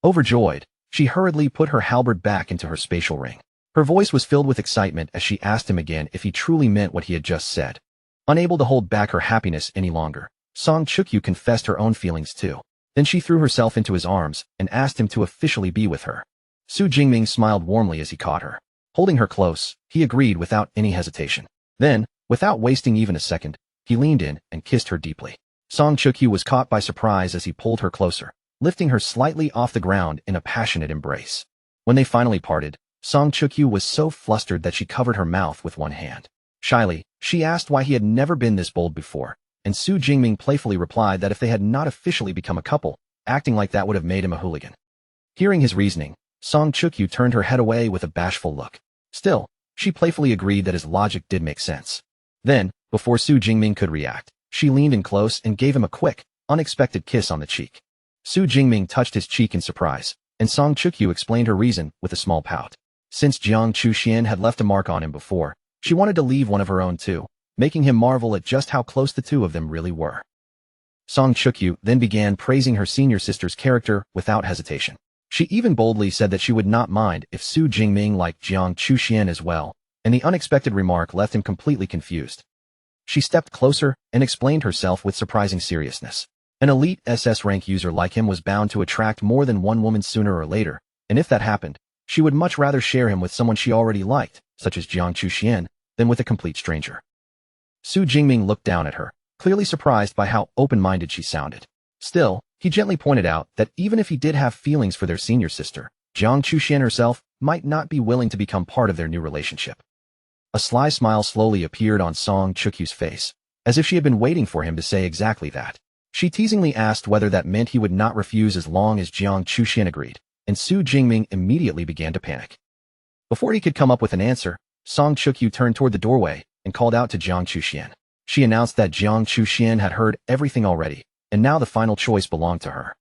Overjoyed, she hurriedly put her halberd back into her spatial ring. Her voice was filled with excitement as she asked him again if he truly meant what he had just said. Unable to hold back her happiness any longer, Song Chukyu confessed her own feelings too. Then she threw herself into his arms and asked him to officially be with her. Su Jingming smiled warmly as he caught her. Holding her close, he agreed without any hesitation. Then, without wasting even a second, he leaned in and kissed her deeply. Song Chukyu was caught by surprise as he pulled her closer, lifting her slightly off the ground in a passionate embrace. When they finally parted, Song Chukyu was so flustered that she covered her mouth with one hand. Shyly, she asked why he had never been this bold before, and Su Jingming playfully replied that if they had not officially become a couple, acting like that would have made him a hooligan. Hearing his reasoning, Song Chukyu turned her head away with a bashful look. Still, she playfully agreed that his logic did make sense. Then, before Su Jingming could react, she leaned in close and gave him a quick, unexpected kiss on the cheek. Su Jingming touched his cheek in surprise, and Song Chukyu explained her reason with a small pout. Since Jiang Chuxian had left a mark on him before, she wanted to leave one of her own too, making him marvel at just how close the two of them really were. Song Chukyu then began praising her senior sister's character without hesitation. She even boldly said that she would not mind if Su Jingming liked Jiang Chuxian as well, and the unexpected remark left him completely confused. She stepped closer and explained herself with surprising seriousness. An elite SS rank user like him was bound to attract more than one woman sooner or later, and if that happened, she would much rather share him with someone she already liked, such as Jiang Chuxian, than with a complete stranger. Su Jingming looked down at her, clearly surprised by how open-minded she sounded. Still, he gently pointed out that even if he did have feelings for their senior sister, Jiang Chuxian herself might not be willing to become part of their new relationship. A sly smile slowly appeared on Song Chukyu's face, as if she had been waiting for him to say exactly that. She teasingly asked whether that meant he would not refuse as long as Jiang Chuxian agreed, and Su Jingming immediately began to panic. Before he could come up with an answer, Song Chukyu turned toward the doorway and called out to Jiang Chuxian. She announced that Jiang Chuxian had heard everything already, and now the final choice belonged to her.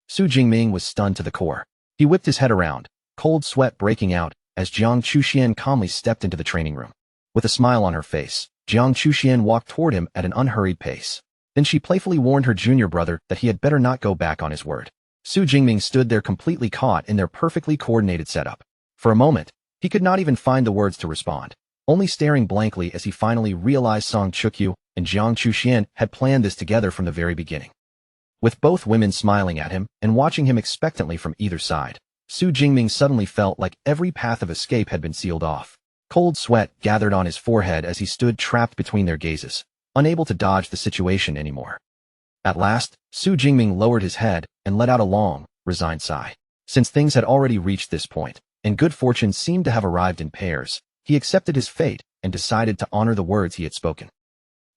Su Jingming was stunned to the core. He whipped his head around, cold sweat breaking out, as Jiang Chuxian calmly stepped into the training room. With a smile on her face, Jiang Chuxian walked toward him at an unhurried pace. Then she playfully warned her junior brother that he had better not go back on his word. Su Jingming stood there completely caught in their perfectly coordinated setup. For a moment, he could not even find the words to respond, only staring blankly as he finally realized Song Chukyu and Jiang Chuxian had planned this together from the very beginning. With both women smiling at him and watching him expectantly from either side, Su Jingming suddenly felt like every path of escape had been sealed off. Cold sweat gathered on his forehead as he stood trapped between their gazes, unable to dodge the situation anymore. At last, Su Jingming lowered his head and let out a long, resigned sigh. Since things had already reached this point, and good fortune seemed to have arrived in pairs, he accepted his fate and decided to honor the words he had spoken.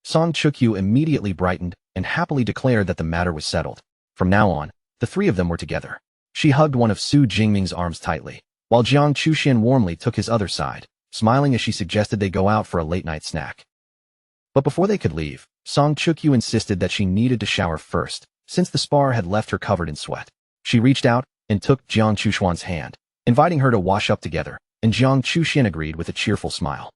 Song Chukyu immediately brightened and happily declared that the matter was settled. From now on, the three of them were together. She hugged one of Su Jingming's arms tightly, while Jiang Chuxian warmly took his other side, smiling as she suggested they go out for a late-night snack. But before they could leave, Song Chukyu insisted that she needed to shower first, since the spar had left her covered in sweat. She reached out and took Jiang Chuxian's hand, inviting her to wash up together, and Jiang Chuxian agreed with a cheerful smile.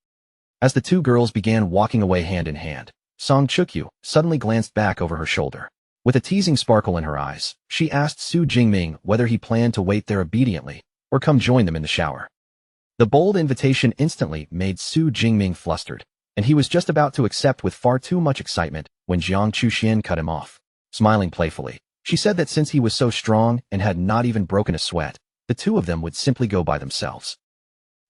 As the two girls began walking away hand in hand, Song Chukyu suddenly glanced back over her shoulder. With a teasing sparkle in her eyes, she asked Su Jingming whether he planned to wait there obediently or come join them in the shower. The bold invitation instantly made Su Jingming flustered, and he was just about to accept with far too much excitement when Jiang Chuxian cut him off. Smiling playfully, she said that since he was so strong and had not even broken a sweat, the two of them would simply go by themselves.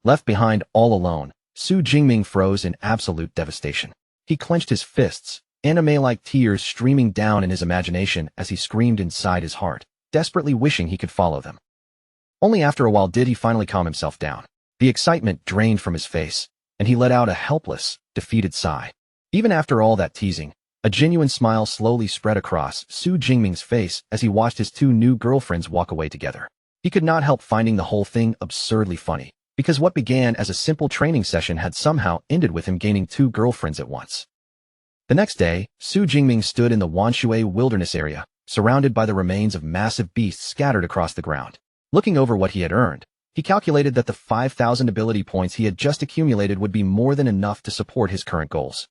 Left behind all alone, Su Jingming froze in absolute devastation. He clenched his fists, anime-like tears streaming down in his imagination as he screamed inside his heart, desperately wishing he could follow them. Only after a while did he finally calm himself down. The excitement drained from his face, and he let out a helpless, defeated sigh. Even after all that teasing, a genuine smile slowly spread across Su Jingming's face as he watched his two new girlfriends walk away together. He could not help finding the whole thing absurdly funny, because what began as a simple training session had somehow ended with him gaining two girlfriends at once. The next day, Su Jingming stood in the Wanshui wilderness area, surrounded by the remains of massive beasts scattered across the ground. Looking over what he had earned, he calculated that the 5,000 ability points he had just accumulated would be more than enough to support his current goals.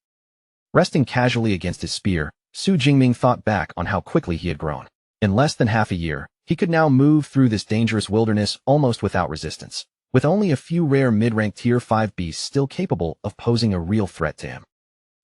Resting casually against his spear, Su Jingming thought back on how quickly he had grown. In less than half a year, he could now move through this dangerous wilderness almost without resistance. with only a few rare mid-rank Tier 5 beasts still capable of posing a real threat to him.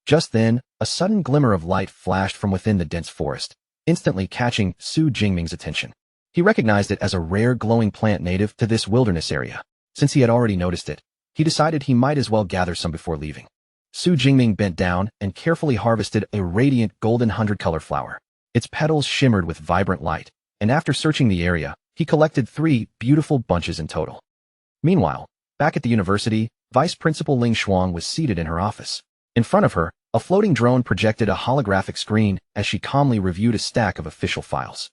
Just then, a sudden glimmer of light flashed from within the dense forest, instantly catching Su Jingming's attention. He recognized it as a rare glowing plant native to this wilderness area. Since he had already noticed it, he decided he might as well gather some before leaving. Su Jingming bent down and carefully harvested a radiant golden 100-color flower. Its petals shimmered with vibrant light, and after searching the area, he collected 3 beautiful bunches in total. Meanwhile, back at the university, Vice Principal Ling Shuang was seated in her office. In front of her, a floating drone projected a holographic screen as she calmly reviewed a stack of official files.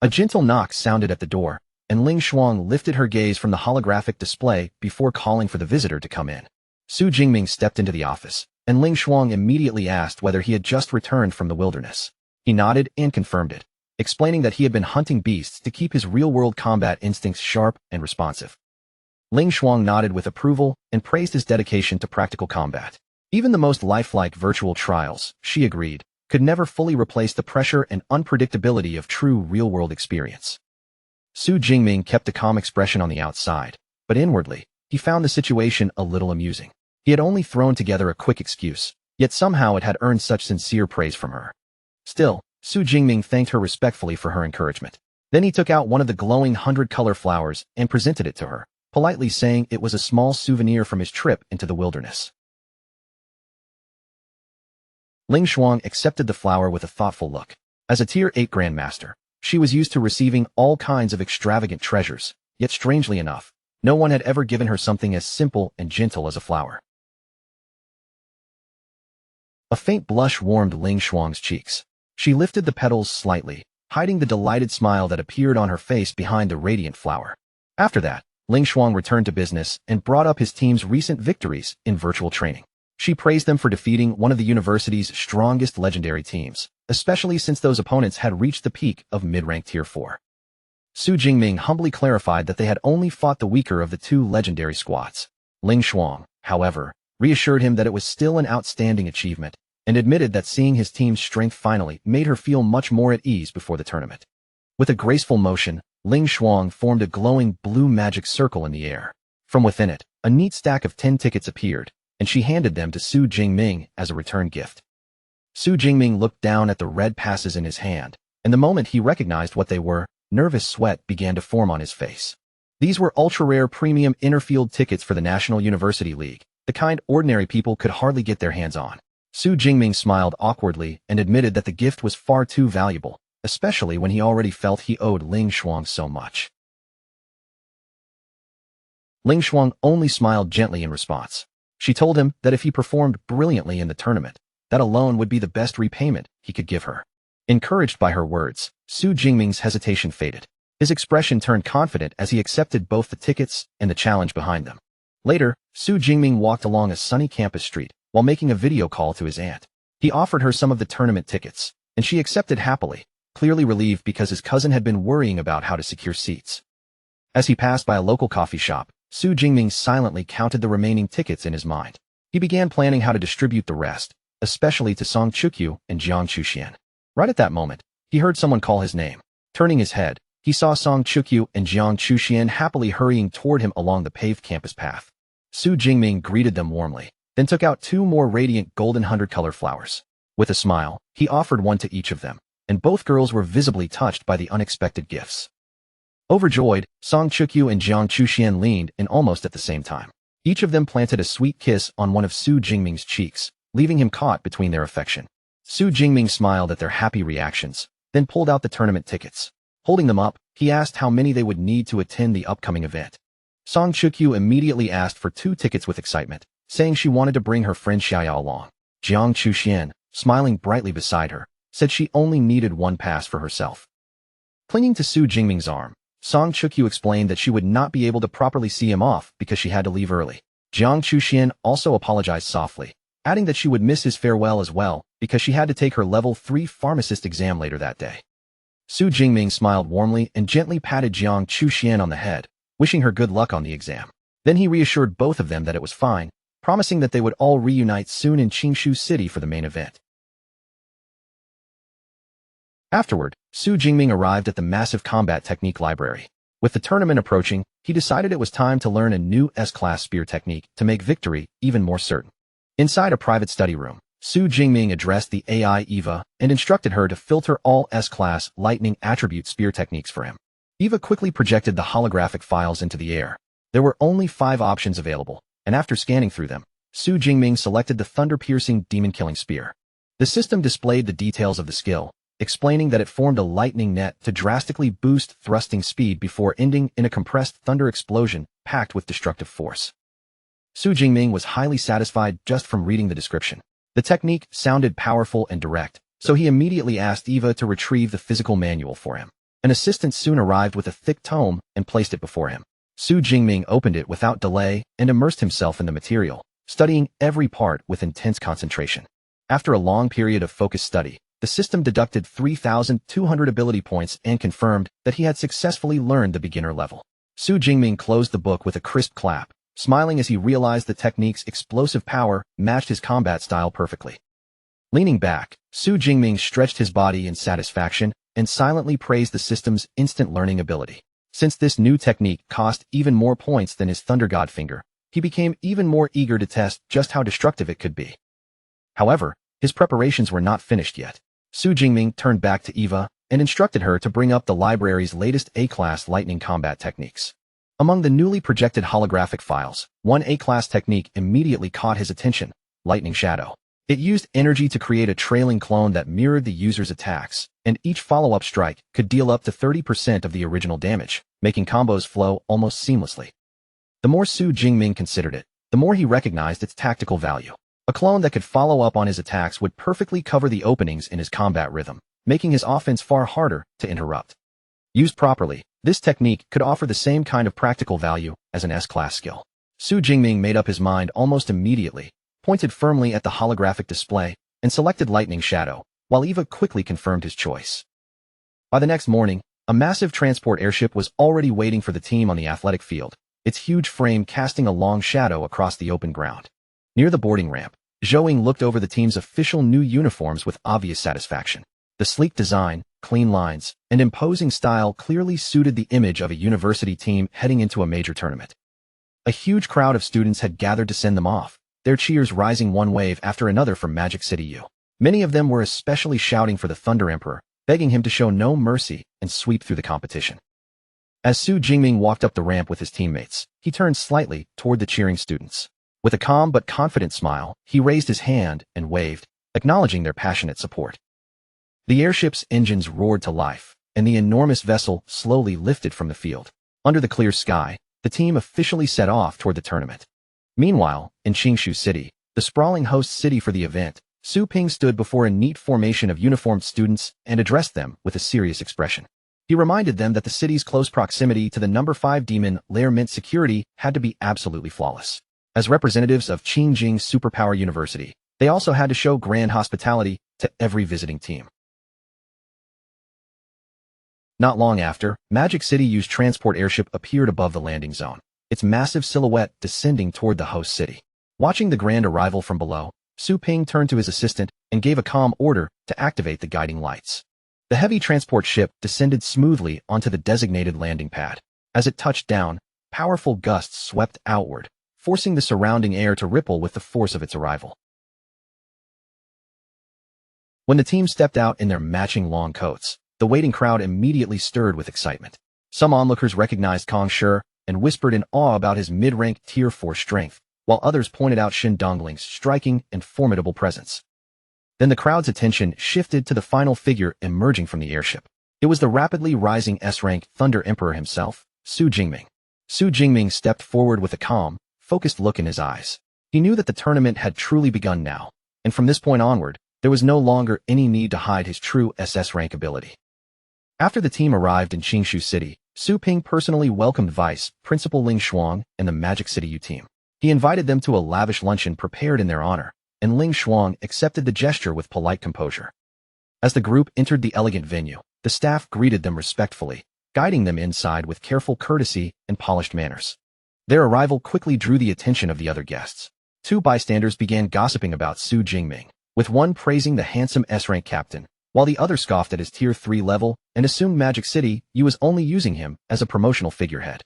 A gentle knock sounded at the door, and Ling Shuang lifted her gaze from the holographic display before calling for the visitor to come in. Su Jingming stepped into the office, and Ling Shuang immediately asked whether he had just returned from the wilderness. He nodded and confirmed it, explaining that he had been hunting beasts to keep his real-world combat instincts sharp and responsive. Ling Shuang nodded with approval and praised his dedication to practical combat. Even the most lifelike virtual trials, she agreed, could never fully replace the pressure and unpredictability of true real-world experience. Su Jingming kept a calm expression on the outside, but inwardly, he found the situation a little amusing. He had only thrown together a quick excuse, yet somehow it had earned such sincere praise from her. Still, Su Jingming thanked her respectfully for her encouragement. Then he took out one of the glowing 100-color flowers and presented it to her, politely saying it was a small souvenir from his trip into the wilderness. Ling Shuang accepted the flower with a thoughtful look. As a Tier 8 Grandmaster, she was used to receiving all kinds of extravagant treasures, yet strangely enough, no one had ever given her something as simple and gentle as a flower. A faint blush warmed Ling Shuang's cheeks. She lifted the petals slightly, hiding the delighted smile that appeared on her face behind the radiant flower. After that, Ling Shuang returned to business and brought up his team's recent victories in virtual training. She praised them for defeating one of the university's strongest legendary teams, especially since those opponents had reached the peak of mid-rank Tier 4. Su Jingming humbly clarified that they had only fought the weaker of the 2 legendary squads. Ling Shuang, however, reassured him that it was still an outstanding achievement, and admitted that seeing his team's strength finally made her feel much more at ease before the tournament. With a graceful motion, Ling Shuang formed a glowing blue magic circle in the air. From within it, a neat stack of 10 tickets appeared, and she handed them to Su Jingming as a return gift. Su Jingming looked down at the red passes in his hand, and the moment he recognized what they were, nervous sweat began to form on his face. These were ultra-rare premium interfield tickets for the National University League, the kind ordinary people could hardly get their hands on. Su Jingming smiled awkwardly and admitted that the gift was far too valuable, especially when he already felt he owed Ling Shuang so much. Ling Shuang only smiled gently in response. She told him that if he performed brilliantly in the tournament, that alone would be the best repayment he could give her. Encouraged by her words, Su Jingming's hesitation faded. His expression turned confident as he accepted both the tickets and the challenge behind them. Later, Su Jingming walked along a sunny campus street while making a video call to his aunt. He offered her some of the tournament tickets, and she accepted happily, clearly relieved because his cousin had been worrying about how to secure seats. As he passed by a local coffee shop, Su Jingming silently counted the remaining tickets in his mind. He began planning how to distribute the rest, especially to Song Chukyu and Jiang Chuxian. Right at that moment, he heard someone call his name. Turning his head, he saw Song Chukyu and Jiang Chuxian happily hurrying toward him along the paved campus path. Su Jingming greeted them warmly, then took out 2 more radiant golden 100-color flowers. With a smile, he offered one to each of them, and both girls were visibly touched by the unexpected gifts. Overjoyed, Song Chukyu and Jiang Chuxian leaned in almost at the same time. Each of them planted a sweet kiss on one of Su Jingming's cheeks, leaving him caught between their affection. Su Jingming smiled at their happy reactions, then pulled out the tournament tickets. Holding them up, he asked how many they would need to attend the upcoming event. Song Chukyu immediately asked for 2 tickets with excitement, saying she wanted to bring her friend Xiaoyao along. Jiang Chuxian, smiling brightly beside her, said she only needed 1 pass for herself. Clinging to Su Jingming's arm, Song Chukyu explained that she would not be able to properly see him off because she had to leave early. Jiang Chuxian also apologized softly, adding that she would miss his farewell as well because she had to take her level 3 pharmacist exam later that day. Su Jingming smiled warmly and gently patted Jiang Chuxian on the head, wishing her good luck on the exam. Then he reassured both of them that it was fine, promising that they would all reunite soon in Qingshu City for the main event. Afterward, Su Jingming arrived at the massive combat technique library. With the tournament approaching, he decided it was time to learn a new S-class spear technique to make victory even more certain. Inside a private study room, Su Jingming addressed the AI Eva and instructed her to filter all S-class lightning attribute spear techniques for him. Eva quickly projected the holographic files into the air. There were only 5 options available, and after scanning through them, Su Jingming selected the thunder-piercing demon-killing spear. The system displayed the details of the skill, explaining that it formed a lightning net to drastically boost thrusting speed before ending in a compressed thunder explosion packed with destructive force. Su Jingming was highly satisfied just from reading the description. The technique sounded powerful and direct, so he immediately asked Eva to retrieve the physical manual for him. An assistant soon arrived with a thick tome and placed it before him. Su Jingming opened it without delay and immersed himself in the material, studying every part with intense concentration. After a long period of focused study, the system deducted 3,200 ability points and confirmed that he had successfully learned the beginner level. Su Jingming closed the book with a crisp clap, smiling as he realized the technique's explosive power matched his combat style perfectly. Leaning back, Su Jingming stretched his body in satisfaction and silently praised the system's instant learning ability. Since this new technique cost even more points than his Thunder God finger, he became even more eager to test just how destructive it could be. However, his preparations were not finished yet. Su Jingming turned back to Eva and instructed her to bring up the library's latest A-class lightning combat techniques. Among the newly projected holographic files, one A-class technique immediately caught his attention: Lightning Shadow. It used energy to create a trailing clone that mirrored the user's attacks, and each follow-up strike could deal up to 30% of the original damage, making combos flow almost seamlessly. The more Su Jingming considered it, the more he recognized its tactical value. A clone that could follow up on his attacks would perfectly cover the openings in his combat rhythm, making his offense far harder to interrupt. Used properly, this technique could offer the same kind of practical value as an S-class skill. Su Jingming made up his mind almost immediately, pointed firmly at the holographic display, and selected Lightning Shadow, while Eva quickly confirmed his choice. By the next morning, a massive transport airship was already waiting for the team on the athletic field, its huge frame casting a long shadow across the open ground. Near the boarding ramp, Zhou looked over the team's official new uniforms with obvious satisfaction. The sleek design, clean lines, and imposing style clearly suited the image of a university team heading into a major tournament. A huge crowd of students had gathered to send them off, their cheers rising one wave after another from Magic City U. Many of them were especially shouting for the Thunder Emperor, begging him to show no mercy and sweep through the competition. As Su Jingming walked up the ramp with his teammates, he turned slightly toward the cheering students. With a calm but confident smile, he raised his hand and waved, acknowledging their passionate support. The airship's engines roared to life, and the enormous vessel slowly lifted from the field. Under the clear sky, the team officially set off toward the tournament. Meanwhile, in Qingshu City, the sprawling host city for the event, Su Ping stood before a neat formation of uniformed students and addressed them with a serious expression. He reminded them that the city's close proximity to the number 5 demon lair meant security had to be absolutely flawless. As representatives of Qingjing Superpower University, they also had to show grand hospitality to every visiting team. Not long after, Magic City U's transport airship appeared above the landing zone, its massive silhouette descending toward the host city. Watching the grand arrival from below, Su Ping turned to his assistant and gave a calm order to activate the guiding lights. The heavy transport ship descended smoothly onto the designated landing pad. As it touched down, powerful gusts swept outward, forcing the surrounding air to ripple with the force of its arrival. When the team stepped out in their matching long coats, the waiting crowd immediately stirred with excitement. Some onlookers recognized Kong Shi and whispered in awe about his mid-rank Tier 4 strength, while others pointed out Shin Dongling's striking and formidable presence. Then the crowd's attention shifted to the final figure emerging from the airship. It was the rapidly rising S-rank Thunder Emperor himself, Su Jingming. Su Jingming stepped forward with a calm, focused look in his eyes. He knew that the tournament had truly begun now, and from this point onward, there was no longer any need to hide his true SS rank ability. After the team arrived in Qingshu City, Su Ping personally welcomed Vice Principal Ling Shuang and the Magic City U team. He invited them to a lavish luncheon prepared in their honor, and Ling Shuang accepted the gesture with polite composure. As the group entered the elegant venue, the staff greeted them respectfully, guiding them inside with careful courtesy and polished manners. Their arrival quickly drew the attention of the other guests. 2 bystanders began gossiping about Su Jingming, with one praising the handsome S-rank captain, while the other scoffed at his Tier 3 level and assumed Magic City U was only using him as a promotional figurehead.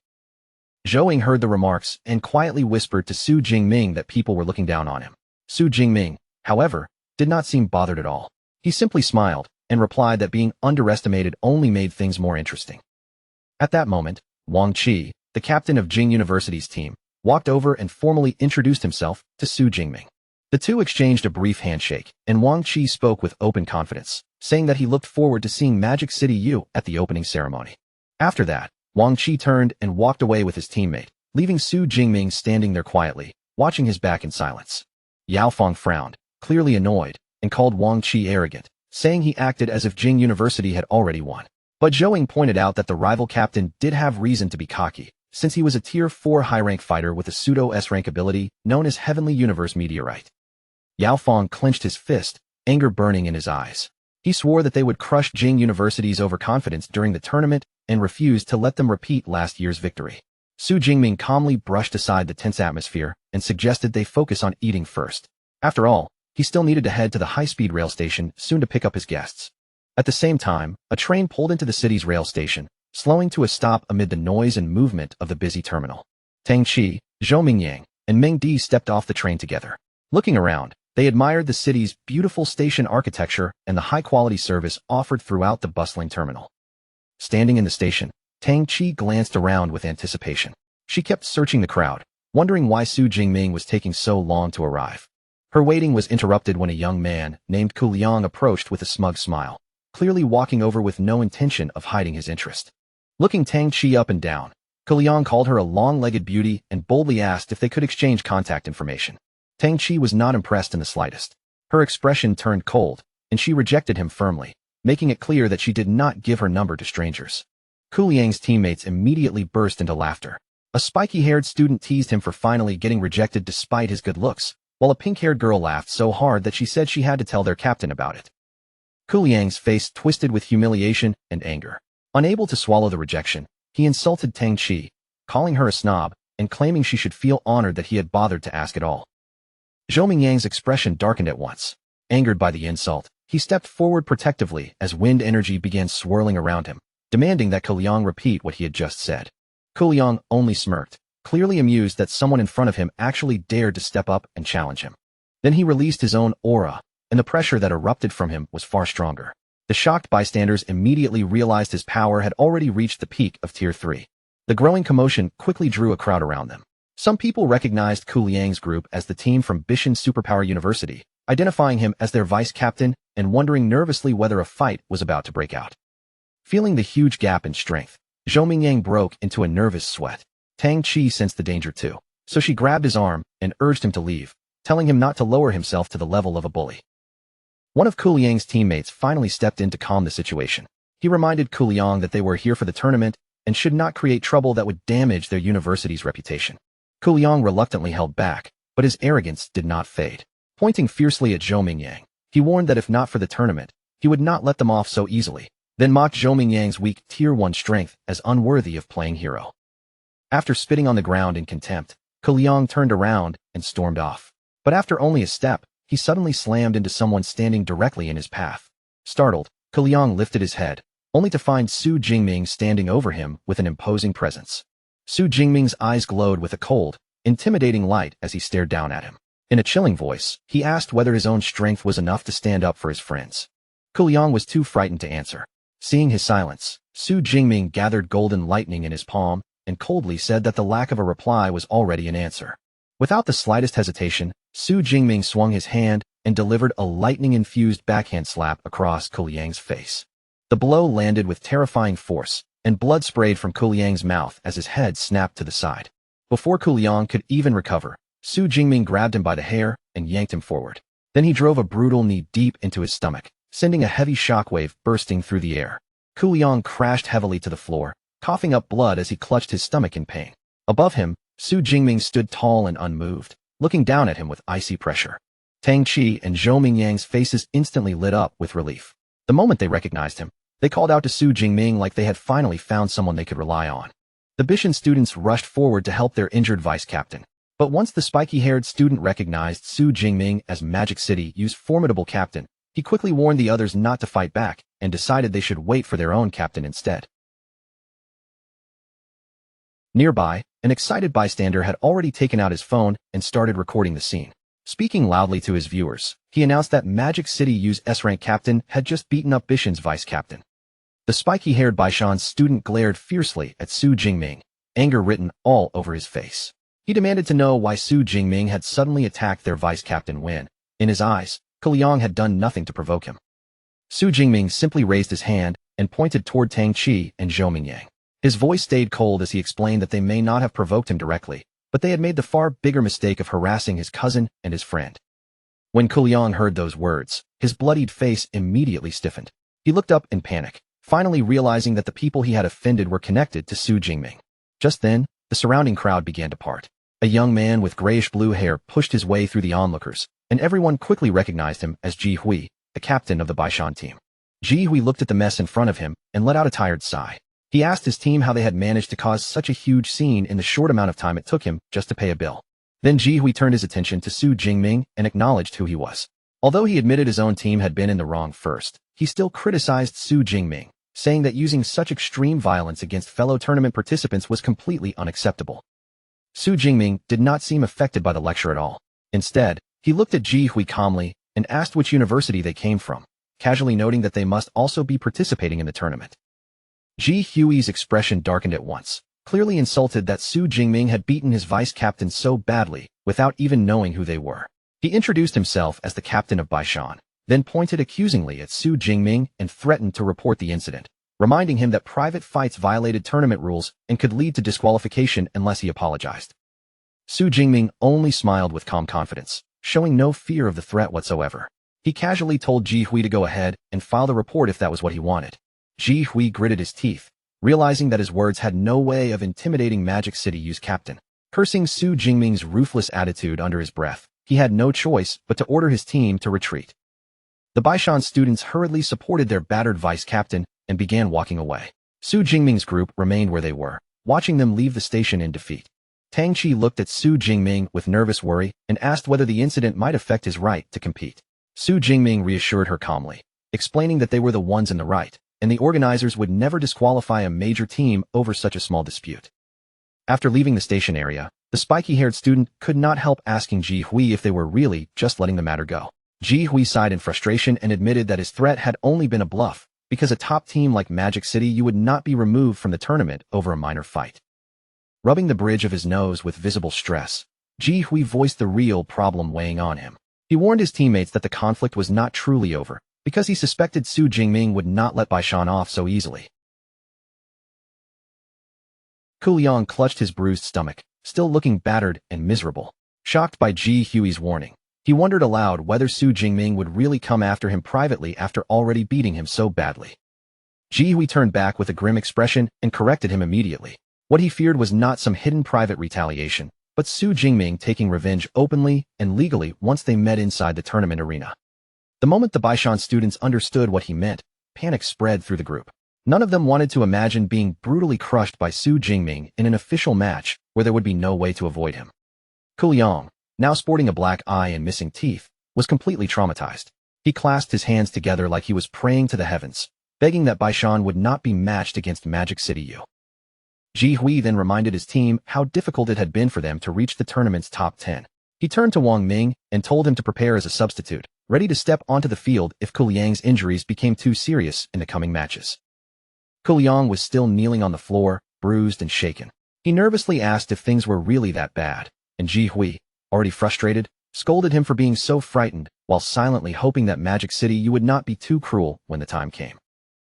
Zhou heard the remarks and quietly whispered to Su Jingming that people were looking down on him. Su Jingming, however, did not seem bothered at all. He simply smiled and replied that being underestimated only made things more interesting. At that moment, Wang Qi, the captain of Jing University's team, walked over and formally introduced himself to Su Jingming. The two exchanged a brief handshake, and Wang Qi spoke with open confidence, saying that he looked forward to seeing Magic City U at the opening ceremony. After that, Wang Qi turned and walked away with his teammate, leaving Su Jingming standing there quietly, watching his back in silence. Yao Feng frowned, clearly annoyed, and called Wang Qi arrogant, saying he acted as if Jing University had already won. But Zhou pointed out that the rival captain did have reason to be cocky, since he was a Tier 4 high-rank fighter with a pseudo-S-rank ability known as Heavenly Universe Meteorite. Yao Feng clenched his fist, anger burning in his eyes. He swore that they would crush Jing University's overconfidence during the tournament and refused to let them repeat last year's victory. Su Jingming calmly brushed aside the tense atmosphere and suggested they focus on eating first. After all, he still needed to head to the high-speed rail station soon to pick up his guests. At the same time, a train pulled into the city's rail station, slowing to a stop amid the noise and movement of the busy terminal. Tang Qi, Zhou Mingyang, and Meng Di stepped off the train together. Looking around, they admired the city's beautiful station architecture and the high-quality service offered throughout the bustling terminal. Standing in the station, Tang Qi glanced around with anticipation. She kept searching the crowd, wondering why Su Jingming was taking so long to arrive. Her waiting was interrupted when a young man named Ku Liang approached with a smug smile, clearly walking over with no intention of hiding his interest. Looking Tang Qi up and down, Ku Liang called her a long-legged beauty and boldly asked if they could exchange contact information. Tang Qi was not impressed in the slightest. Her expression turned cold, and she rejected him firmly, making it clear that she did not give her number to strangers. Ku Liang's teammates immediately burst into laughter. A spiky-haired student teased him for finally getting rejected despite his good looks, while a pink-haired girl laughed so hard that she said she had to tell their captain about it. Ku Liang's face twisted with humiliation and anger. Unable to swallow the rejection, he insulted Tang Qi, calling her a snob and claiming she should feel honored that he had bothered to ask at all. Zhou Mingyang's expression darkened at once. Angered by the insult, he stepped forward protectively as wind energy began swirling around him, demanding that Ku Liang repeat what he had just said. Ku Liang only smirked, clearly amused that someone in front of him actually dared to step up and challenge him. Then he released his own aura, and the pressure that erupted from him was far stronger. The shocked bystanders immediately realized his power had already reached the peak of Tier 3. The growing commotion quickly drew a crowd around them. Some people recognized Ku Liang's group as the team from Bishan Superpower University, identifying him as their vice-captain and wondering nervously whether a fight was about to break out. Feeling the huge gap in strength, Zhou Mingyang broke into a nervous sweat. Tang Qi sensed the danger too, so she grabbed his arm and urged him to leave, telling him not to lower himself to the level of a bully. One of Ku Liang's teammates finally stepped in to calm the situation. He reminded Ku Liang that they were here for the tournament and should not create trouble that would damage their university's reputation. Ku Liang reluctantly held back, but his arrogance did not fade. Pointing fiercely at Zhou Mingyang, he warned that if not for the tournament, he would not let them off so easily, then mocked Zhou Mingyang's weak Tier 1 strength as unworthy of playing hero. After spitting on the ground in contempt, Ku Liang turned around and stormed off. But after only a step, he suddenly slammed into someone standing directly in his path. Startled, Ku Liang lifted his head, only to find Su Jingming standing over him with an imposing presence. Su Jingming's eyes glowed with a cold, intimidating light as he stared down at him. In a chilling voice, he asked whether his own strength was enough to stand up for his friends. Ku Liang was too frightened to answer. Seeing his silence, Su Jingming gathered golden lightning in his palm and coldly said that the lack of a reply was already an answer. Without the slightest hesitation, Su Jingming swung his hand and delivered a lightning-infused backhand slap across Ku Liang's face. The blow landed with terrifying force, and blood sprayed from Ku Liang's mouth as his head snapped to the side. Before Ku Liang could even recover, Su Jingming grabbed him by the hair and yanked him forward. Then he drove a brutal knee deep into his stomach, sending a heavy shockwave bursting through the air. Ku Liang crashed heavily to the floor, coughing up blood as he clutched his stomach in pain. Above him, Su Jingming stood tall and unmoved, looking down at him with icy pressure. Tang Qi and Zhou Mingyang's faces instantly lit up with relief. The moment they recognized him, they called out to Su Jingming like they had finally found someone they could rely on. The Bishan students rushed forward to help their injured vice-captain. But once the spiky-haired student recognized Su Jingming as Magic City U's formidable captain, He quickly warned the others not to fight back and decided they should wait for their own captain instead. Nearby, an excited bystander had already taken out his phone and started recording the scene. Speaking loudly to his viewers, he announced that Magic City U's S-rank captain had just beaten up Bishan's vice captain. The spiky-haired Baishan student glared fiercely at Su Jingming, anger written all over his face. He demanded to know why Su Jingming had suddenly attacked their vice captain when, in his eyes, Liang had done nothing to provoke him. Su Jingming simply raised his hand and pointed toward Tang Qi and Zhou Mingyang. His voice stayed cold as he explained that they may not have provoked him directly, but they had made the far bigger mistake of harassing his cousin and his friend. When Liang heard those words, his bloodied face immediately stiffened. He looked up in panic, finally realizing that the people he had offended were connected to Su Jingming. Just then, the surrounding crowd began to part. A young man with grayish-blue hair pushed his way through the onlookers, and everyone quickly recognized him as Ji Hui, the captain of the Baishan team. Ji Hui looked at the mess in front of him and let out a tired sigh. He asked his team how they had managed to cause such a huge scene in the short amount of time it took him just to pay a bill. Then Ji Hui turned his attention to Su Jingming and acknowledged who he was. Although he admitted his own team had been in the wrong first, he still criticized Su Jingming, saying that using such extreme violence against fellow tournament participants was completely unacceptable. Su Jingming did not seem affected by the lecture at all. Instead, he looked at Ji Hui calmly and asked which university they came from, casually noting that they must also be participating in the tournament. Ji Hui's expression darkened at once, clearly insulted that Su Jingming had beaten his vice-captain so badly without even knowing who they were. He introduced himself as the captain of Baishan, then pointed accusingly at Su Jingming and threatened to report the incident, reminding him that private fights violated tournament rules and could lead to disqualification unless he apologized. Su Jingming only smiled with calm confidence, showing no fear of the threat whatsoever. He casually told Ji Hui to go ahead and file the report if that was what he wanted. Ji Hui gritted his teeth, realizing that his words had no way of intimidating Magic City U's captain. Cursing Su Jingming's ruthless attitude under his breath, he had no choice but to order his team to retreat. The Baishan students hurriedly supported their battered vice-captain and began walking away. Su Jingming's group remained where they were, watching them leave the station in defeat. Tang Qi looked at Su Jingming with nervous worry and asked whether the incident might affect his right to compete. Su Jingming reassured her calmly, explaining that they were the ones in the right, and the organizers would never disqualify a major team over such a small dispute. After leaving the station area, the spiky-haired student could not help asking Ji Hui if they were really just letting the matter go. Ji Hui sighed in frustration and admitted that his threat had only been a bluff, because a top team like Magic City U would not be removed from the tournament over a minor fight. Rubbing the bridge of his nose with visible stress, Ji Hui voiced the real problem weighing on him. He warned his teammates that the conflict was not truly over, because he suspected Su Jingming would not let Baishan off so easily. Liang clutched his bruised stomach, still looking battered and miserable. Shocked by Ji Hui's warning, he wondered aloud whether Su Jingming would really come after him privately after already beating him so badly. Ji Hui turned back with a grim expression and corrected him immediately. What he feared was not some hidden private retaliation, but Su Jingming taking revenge openly and legally once they met inside the tournament arena. The moment the Baishan students understood what he meant, panic spread through the group. None of them wanted to imagine being brutally crushed by Su Jingming in an official match where there would be no way to avoid him. Liang, now sporting a black eye and missing teeth, was completely traumatized. He clasped his hands together like he was praying to the heavens, begging that Baishan would not be matched against Magic City U. Ji Hui then reminded his team how difficult it had been for them to reach the tournament's top 10. He turned to Wang Ming and told him to prepare as a substitute, ready to step onto the field if Liang's injuries became too serious in the coming matches. Liang was still kneeling on the floor, bruised and shaken. He nervously asked if things were really that bad, and Ji Hui, already frustrated, scolded him for being so frightened, while silently hoping that Magic City U would not be too cruel when the time came.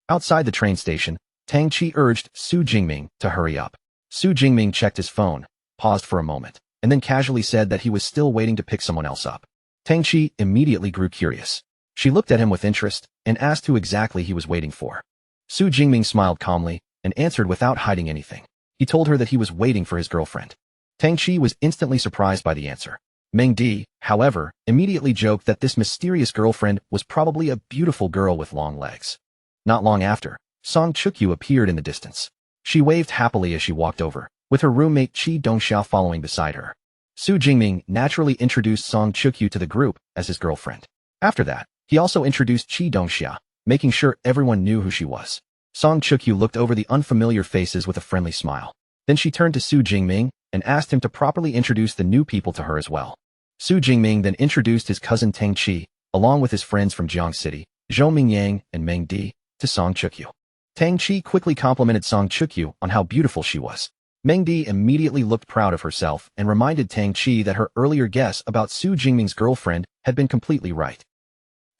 Outside the train station, Tang Qi urged Su Jingming to hurry up. Su Jingming checked his phone, paused for a moment, and then casually said that he was still waiting to pick someone else up. Tang Qi immediately grew curious. She looked at him with interest and asked who exactly he was waiting for. Su Jingming smiled calmly and answered without hiding anything. He told her that he was waiting for his girlfriend. Tang Qi was instantly surprised by the answer. Meng Di, however, immediately joked that this mysterious girlfriend was probably a beautiful girl with long legs. Not long after, Song Chukyu appeared in the distance. She waved happily as she walked over, with her roommate Qi Dongxiao following beside her. Su Jingming naturally introduced Song Chukyu to the group as his girlfriend. After that, He also introduced Chi Dongxia, making sure everyone knew who she was. Song Chukyu looked over the unfamiliar faces with a friendly smile. Then she turned to Su Jingming and asked him to properly introduce the new people to her as well. Su Jingming then introduced his cousin Tang Chi, along with his friends from Jiang City, Zhou Mingyang and Meng Di, to Song Chukyu. Tang Chi quickly complimented Song Chukyu on how beautiful she was. Meng Di immediately looked proud of herself and reminded Tang Chi that her earlier guess about Su Jingming's girlfriend had been completely right.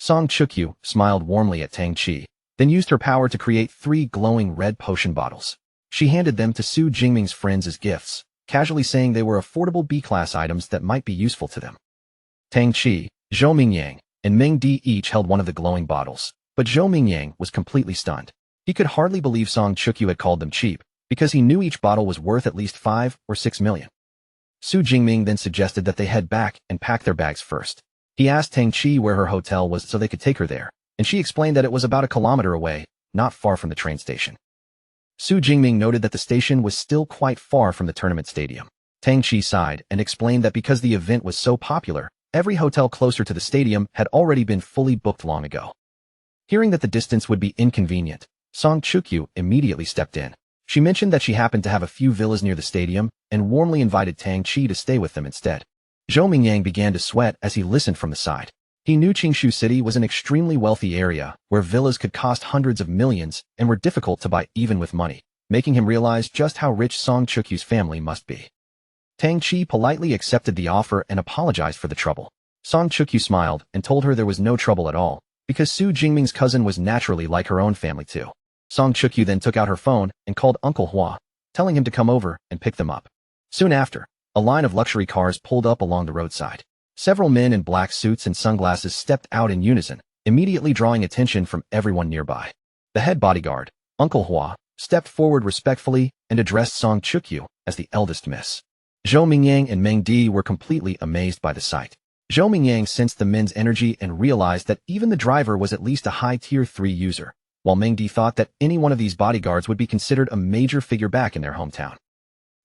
Song Chukyu smiled warmly at Tang Chi, then used her power to create 3 glowing red potion bottles. She handed them to Su Jingming's friends as gifts, casually saying they were affordable B-class items that might be useful to them. Tang Chi, Zhou Mingyang, and Meng Di each held one of the glowing bottles, but Zhou Mingyang was completely stunned. He could hardly believe Song Chukyu had called them cheap, because he knew each bottle was worth at least 5 or 6 million. Su Jingming then suggested that they head back and pack their bags first. He asked Tang Chi where her hotel was so they could take her there, and she explained that it was about a kilometer away, not far from the train station. Su Jingming noted that the station was still quite far from the tournament stadium. Tang Chi sighed and explained that because the event was so popular, every hotel closer to the stadium had already been fully booked long ago. Hearing that the distance would be inconvenient, Song Chukyu immediately stepped in. She mentioned that she happened to have a few villas near the stadium and warmly invited Tang Chi to stay with them instead. Zhou Mingyang began to sweat as he listened from the side. He knew Qingshu City was an extremely wealthy area where villas could cost hundreds of millions and were difficult to buy even with money, making him realize just how rich Song Chukyu's family must be. Tang Chi politely accepted the offer and apologized for the trouble. Song Chukyu smiled and told her there was no trouble at all, because Su Jingming's cousin was naturally like her own family too. Song Chukyu then took out her phone and called Uncle Hua, telling him to come over and pick them up. Soon after, a line of luxury cars pulled up along the roadside. Several men in black suits and sunglasses stepped out in unison, immediately drawing attention from everyone nearby. The head bodyguard, Uncle Hua, stepped forward respectfully and addressed Song Chukyu as the eldest miss. Zhou Mingyang and Meng Di were completely amazed by the sight. Zhou Mingyang sensed the men's energy and realized that even the driver was at least a high Tier 3 user, while Meng Di thought that any one of these bodyguards would be considered a major figure back in their hometown.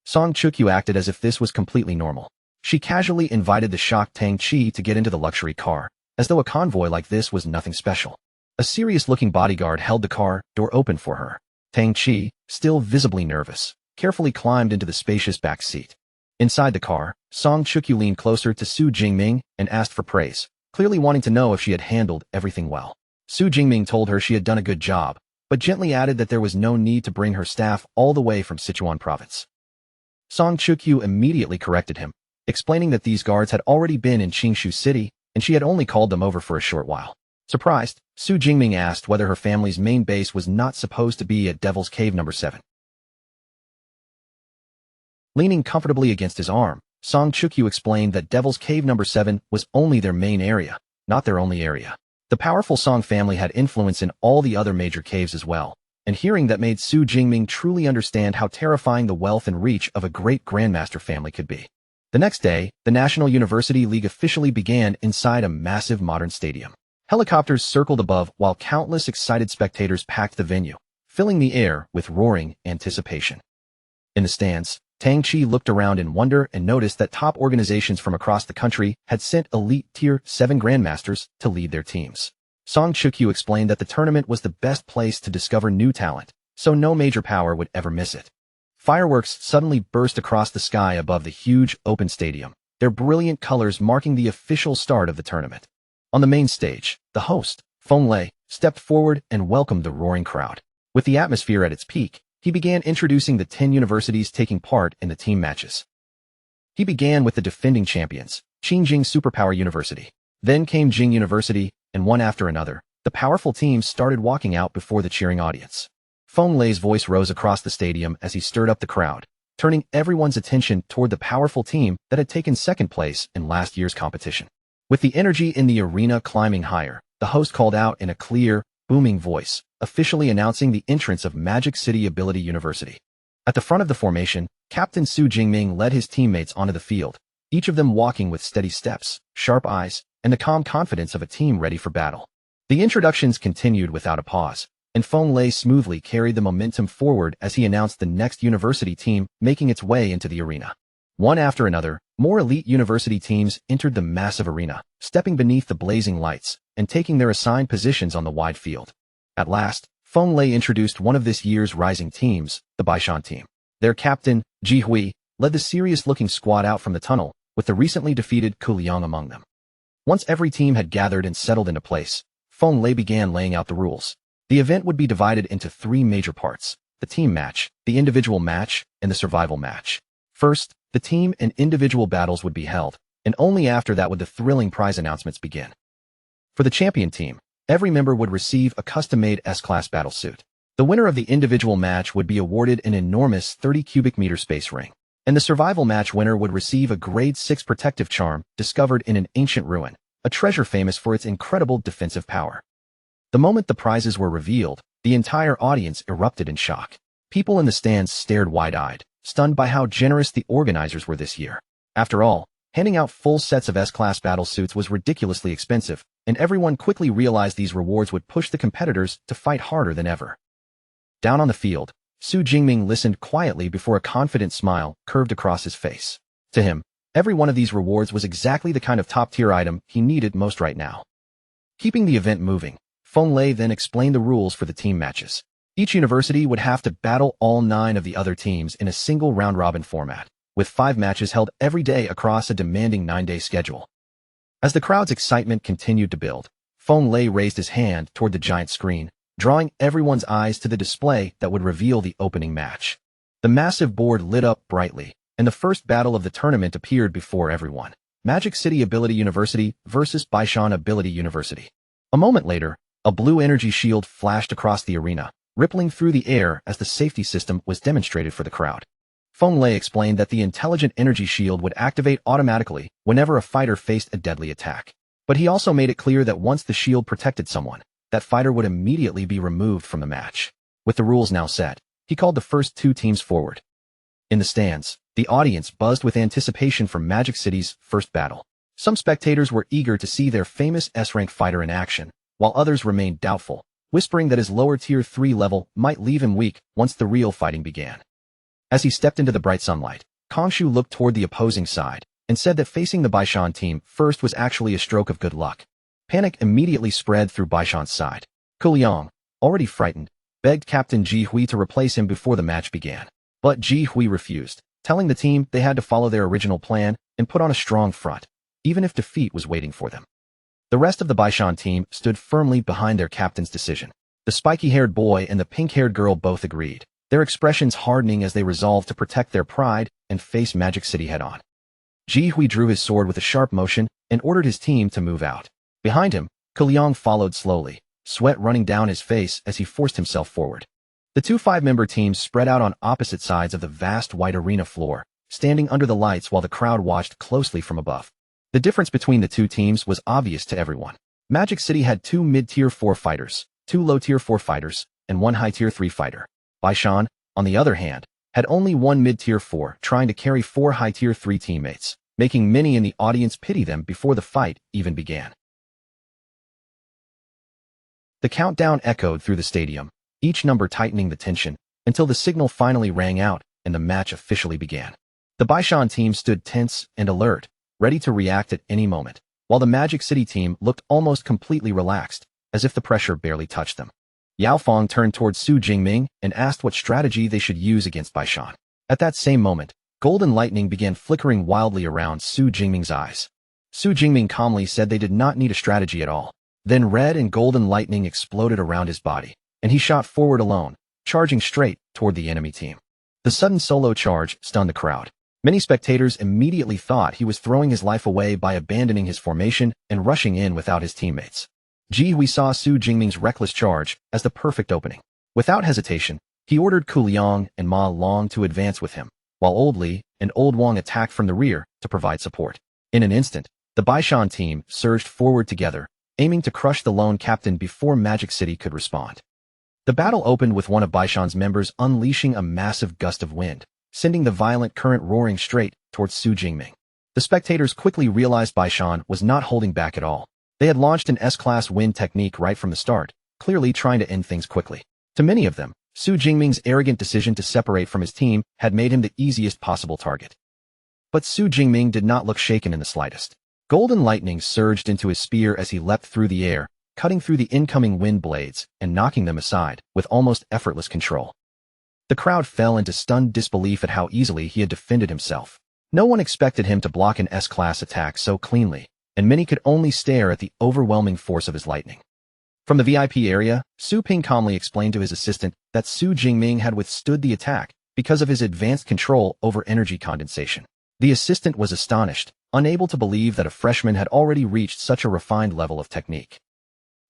Song Chukyu acted as if this was completely normal. She casually invited the shocked Tang Chi to get into the luxury car, as though a convoy like this was nothing special. A serious-looking bodyguard held the car door open for her. Tang Chi, still visibly nervous, carefully climbed into the spacious back seat. Inside the car, Song Chukyu leaned closer to Su Jingming and asked for praise, clearly wanting to know if she had handled everything well. Su Jingming told her she had done a good job, but gently added that there was no need to bring her staff all the way from Sichuan province. Song Chukyu immediately corrected him, explaining that these guards had already been in Qingshu City and she had only called them over for a short while. Surprised, Su Jingming asked whether her family's main base was not supposed to be at Devil's Cave No. 7. Leaning comfortably against his arm, Song Chukyu explained that Devil's Cave No. 7 was only their main area, not their only area. The powerful Song family had influence in all the other major caves as well, and hearing that made Su Jingming truly understand how terrifying the wealth and reach of a great grandmaster family could be. The next day, the National University League officially began inside a massive modern stadium. Helicopters circled above while countless excited spectators packed the venue, filling the air with roaring anticipation. In the stands, Tang Chi looked around in wonder and noticed that top organizations from across the country had sent elite Tier 7 grandmasters to lead their teams. Song Chukyu explained that the tournament was the best place to discover new talent, so no major power would ever miss it. Fireworks suddenly burst across the sky above the huge open stadium, their brilliant colors marking the official start of the tournament. On the main stage, the host, Feng Lei, stepped forward and welcomed the roaring crowd. With the atmosphere at its peak, he began introducing the 10 universities taking part in the team matches. He began with the defending champions, Qingjing Superpower University. Then came Jing University, and one after another, the powerful teams started walking out before the cheering audience. Feng Lei's voice rose across the stadium as he stirred up the crowd, turning everyone's attention toward the powerful team that had taken second place in last year's competition. With the energy in the arena climbing higher, the host called out in a clear, booming voice, officially announcing the entrance of Magic City Ability University. At the front of the formation, Captain Su Jingming led his teammates onto the field, each of them walking with steady steps, sharp eyes, and the calm confidence of a team ready for battle. The introductions continued without a pause, and Feng Lei smoothly carried the momentum forward as he announced the next university team making its way into the arena. One after another, More elite university teams entered the massive arena, stepping beneath the blazing lights and taking their assigned positions on the wide field. At last, Feng Lei introduced one of this year's rising teams, the Baishan team. Their captain, Ji Hui, led the serious-looking squad out from the tunnel, with the recently defeated Ku Liang among them. Once every team had gathered and settled into place, Feng Lei began laying out the rules. The event would be divided into 3 major parts: the team match, the individual match, and the survival match. First, the team and individual battles would be held, and only after that would the thrilling prize announcements begin. For the champion team, every member would receive a custom-made S-Class battlesuit. The winner of the individual match would be awarded an enormous 30 cubic meter space ring, and the survival match winner would receive a grade 6 protective charm discovered in an ancient ruin, a treasure famous for its incredible defensive power. The moment the prizes were revealed, the entire audience erupted in shock. People in the stands stared wide-eyed, stunned by how generous the organizers were this year. After all, handing out full sets of S-Class battlesuits was ridiculously expensive, and everyone quickly realized these rewards would push the competitors to fight harder than ever. Down on the field, Su Jingming listened quietly before a confident smile curved across his face. To him, every one of these rewards was exactly the kind of top-tier item he needed most right now. Keeping the event moving, Feng Lei then explained the rules for the team matches. Each university would have to battle all 9 of the other teams in a single round-robin format, with 5 matches held every day across a demanding 9-day schedule. As the crowd's excitement continued to build, Feng Lei raised his hand toward the giant screen, drawing everyone's eyes to the display that would reveal the opening match. The massive board lit up brightly, and the first battle of the tournament appeared before everyone. Magic City Ability University versus Baishan Ability University. A moment later, a blue energy shield flashed across the arena, rippling through the air as the safety system was demonstrated for the crowd. Feng Lei explained that the intelligent energy shield would activate automatically whenever a fighter faced a deadly attack. But he also made it clear that once the shield protected someone, that fighter would immediately be removed from the match. With the rules now set, he called the first 2 teams forward. In the stands, the audience buzzed with anticipation for Magic City's first battle. Some spectators were eager to see their famous S-rank fighter in action, while others remained doubtful, whispering that his lower tier 3 level might leave him weak once the real fighting began. As he stepped into the bright sunlight, Kongshu looked toward the opposing side and said that facing the Baishan team first was actually a stroke of good luck. Panic immediately spread through Baishan's side. Ku Liang, already frightened, begged Captain Ji Hui to replace him before the match began. But Ji Hui refused, telling the team they had to follow their original plan and put on a strong front, even if defeat was waiting for them. The rest of the Baishan team stood firmly behind their captain's decision. The spiky-haired boy and the pink-haired girl both agreed, their expressions hardening as they resolved to protect their pride and face Magic City head-on. Ji Hui drew his sword with a sharp motion and ordered his team to move out. Behind him, Ku Liang followed slowly, sweat running down his face as he forced himself forward. The 2 5-member teams spread out on opposite sides of the vast white arena floor, standing under the lights while the crowd watched closely from above. The difference between the 2 teams was obvious to everyone. Magic City had 2 mid-tier 4 fighters, 2 low-tier 4 fighters, and 1 high-tier 3 fighter. Baishan, on the other hand, had only 1 mid-tier 4 trying to carry 4 high-tier 3 teammates, making many in the audience pity them before the fight even began. The countdown echoed through the stadium, each number tightening the tension, until the signal finally rang out and the match officially began. The Baishan team stood tense and alert, ready to react at any moment, while the Magic City team looked almost completely relaxed, as if the pressure barely touched them. Yao Fong turned towards Su Jingming and asked what strategy they should use against Baishan. At that same moment, golden lightning began flickering wildly around Su Jingming's eyes. Su Jingming calmly said they did not need a strategy at all. Then red and golden lightning exploded around his body, and he shot forward alone, charging straight toward the enemy team. The sudden solo charge stunned the crowd. Many spectators immediately thought he was throwing his life away by abandoning his formation and rushing in without his teammates. Ji Hui saw Su Jingming's reckless charge as the perfect opening. Without hesitation, he ordered Ku Liang and Ma Long to advance with him, while Old Li and Old Wang attacked from the rear to provide support. In an instant, the Baishan team surged forward together, aiming to crush the lone captain before Magic City could respond. The battle opened with one of Baishan's members unleashing a massive gust of wind, sending the violent current roaring straight towards Su Jingming. The spectators quickly realized Baishan was not holding back at all. They had launched an S-class wind technique right from the start, clearly trying to end things quickly. To many of them, Su Jingming's arrogant decision to separate from his team had made him the easiest possible target. But Su Jingming did not look shaken in the slightest. Golden lightning surged into his spear as he leapt through the air, cutting through the incoming wind blades and knocking them aside with almost effortless control. The crowd fell into stunned disbelief at how easily he had defended himself. No one expected him to block an S-class attack so cleanly, and many could only stare at the overwhelming force of his lightning. From the VIP area, Su Ping calmly explained to his assistant that Su Jingming had withstood the attack because of his advanced control over energy condensation. The assistant was astonished, unable to believe that a freshman had already reached such a refined level of technique.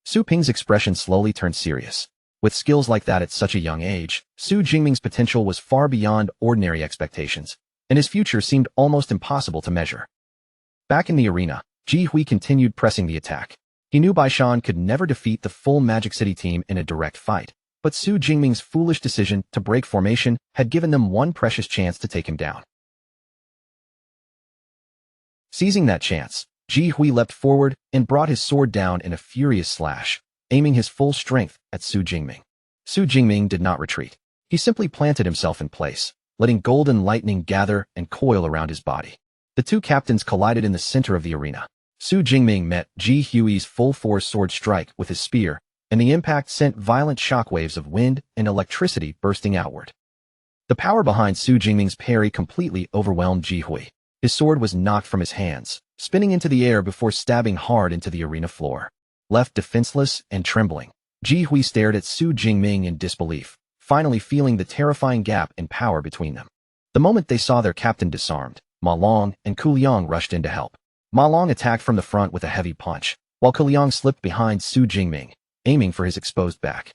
Su Ping's expression slowly turned serious. With skills like that at such a young age, Su Jingming's potential was far beyond ordinary expectations, and his future seemed almost impossible to measure. Back in the arena, Ji Hui continued pressing the attack. He knew Baishan could never defeat the full Magic City team in a direct fight, but Su Jingming's foolish decision to break formation had given them one precious chance to take him down. Seizing that chance, Ji Hui leapt forward and brought his sword down in a furious slash, aiming his full strength at Su Jingming. Su Jingming did not retreat. He simply planted himself in place, letting golden lightning gather and coil around his body. The two captains collided in the center of the arena. Su Jingming met Ji Hui's full-force sword strike with his spear, and the impact sent violent shockwaves of wind and electricity bursting outward. The power behind Su Jingming's parry completely overwhelmed Ji Hui. His sword was knocked from his hands, spinning into the air before stabbing hard into the arena floor. Left defenseless and trembling, Ji Hui stared at Su Jingming in disbelief, finally feeling the terrifying gap in power between them. The moment they saw their captain disarmed, Ma Long and Ku Liang rushed in to help. Ma Long attacked from the front with a heavy punch, while Ku Liang slipped behind Su Jingming, aiming for his exposed back.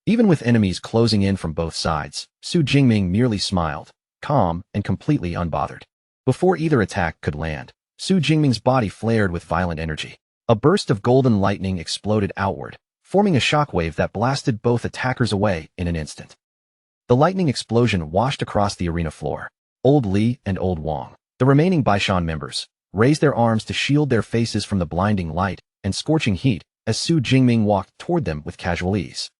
Even with enemies closing in from both sides, Su Jingming merely smiled, calm and completely unbothered. Before either attack could land, Su Jingming's body flared with violent energy. A burst of golden lightning exploded outward, forming a shockwave that blasted both attackers away in an instant. The lightning explosion washed across the arena floor. Old Li and Old Wang, the remaining Baishan members, raised their arms to shield their faces from the blinding light and scorching heat as Su Jingming walked toward them with casual ease.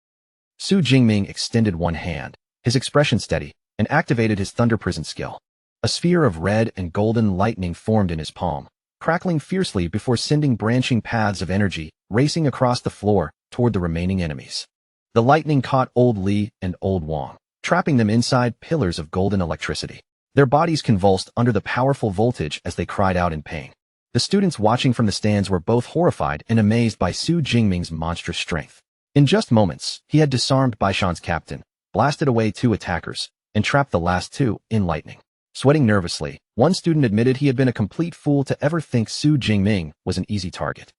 Su Jingming extended one hand, his expression steady, and activated his Thunder Prison skill. A sphere of red and golden lightning formed in his palm, crackling fiercely before sending branching paths of energy racing across the floor toward the remaining enemies. The lightning caught Old Li and Old Wang, trapping them inside pillars of golden electricity. Their bodies convulsed under the powerful voltage as they cried out in pain. The students watching from the stands were both horrified and amazed by Su Jingming's monstrous strength. In just moments, he had disarmed Baishan's captain, blasted away two attackers, and trapped the last two in lightning. Sweating nervously, one student admitted he had been a complete fool to ever think Su Jingming was an easy target.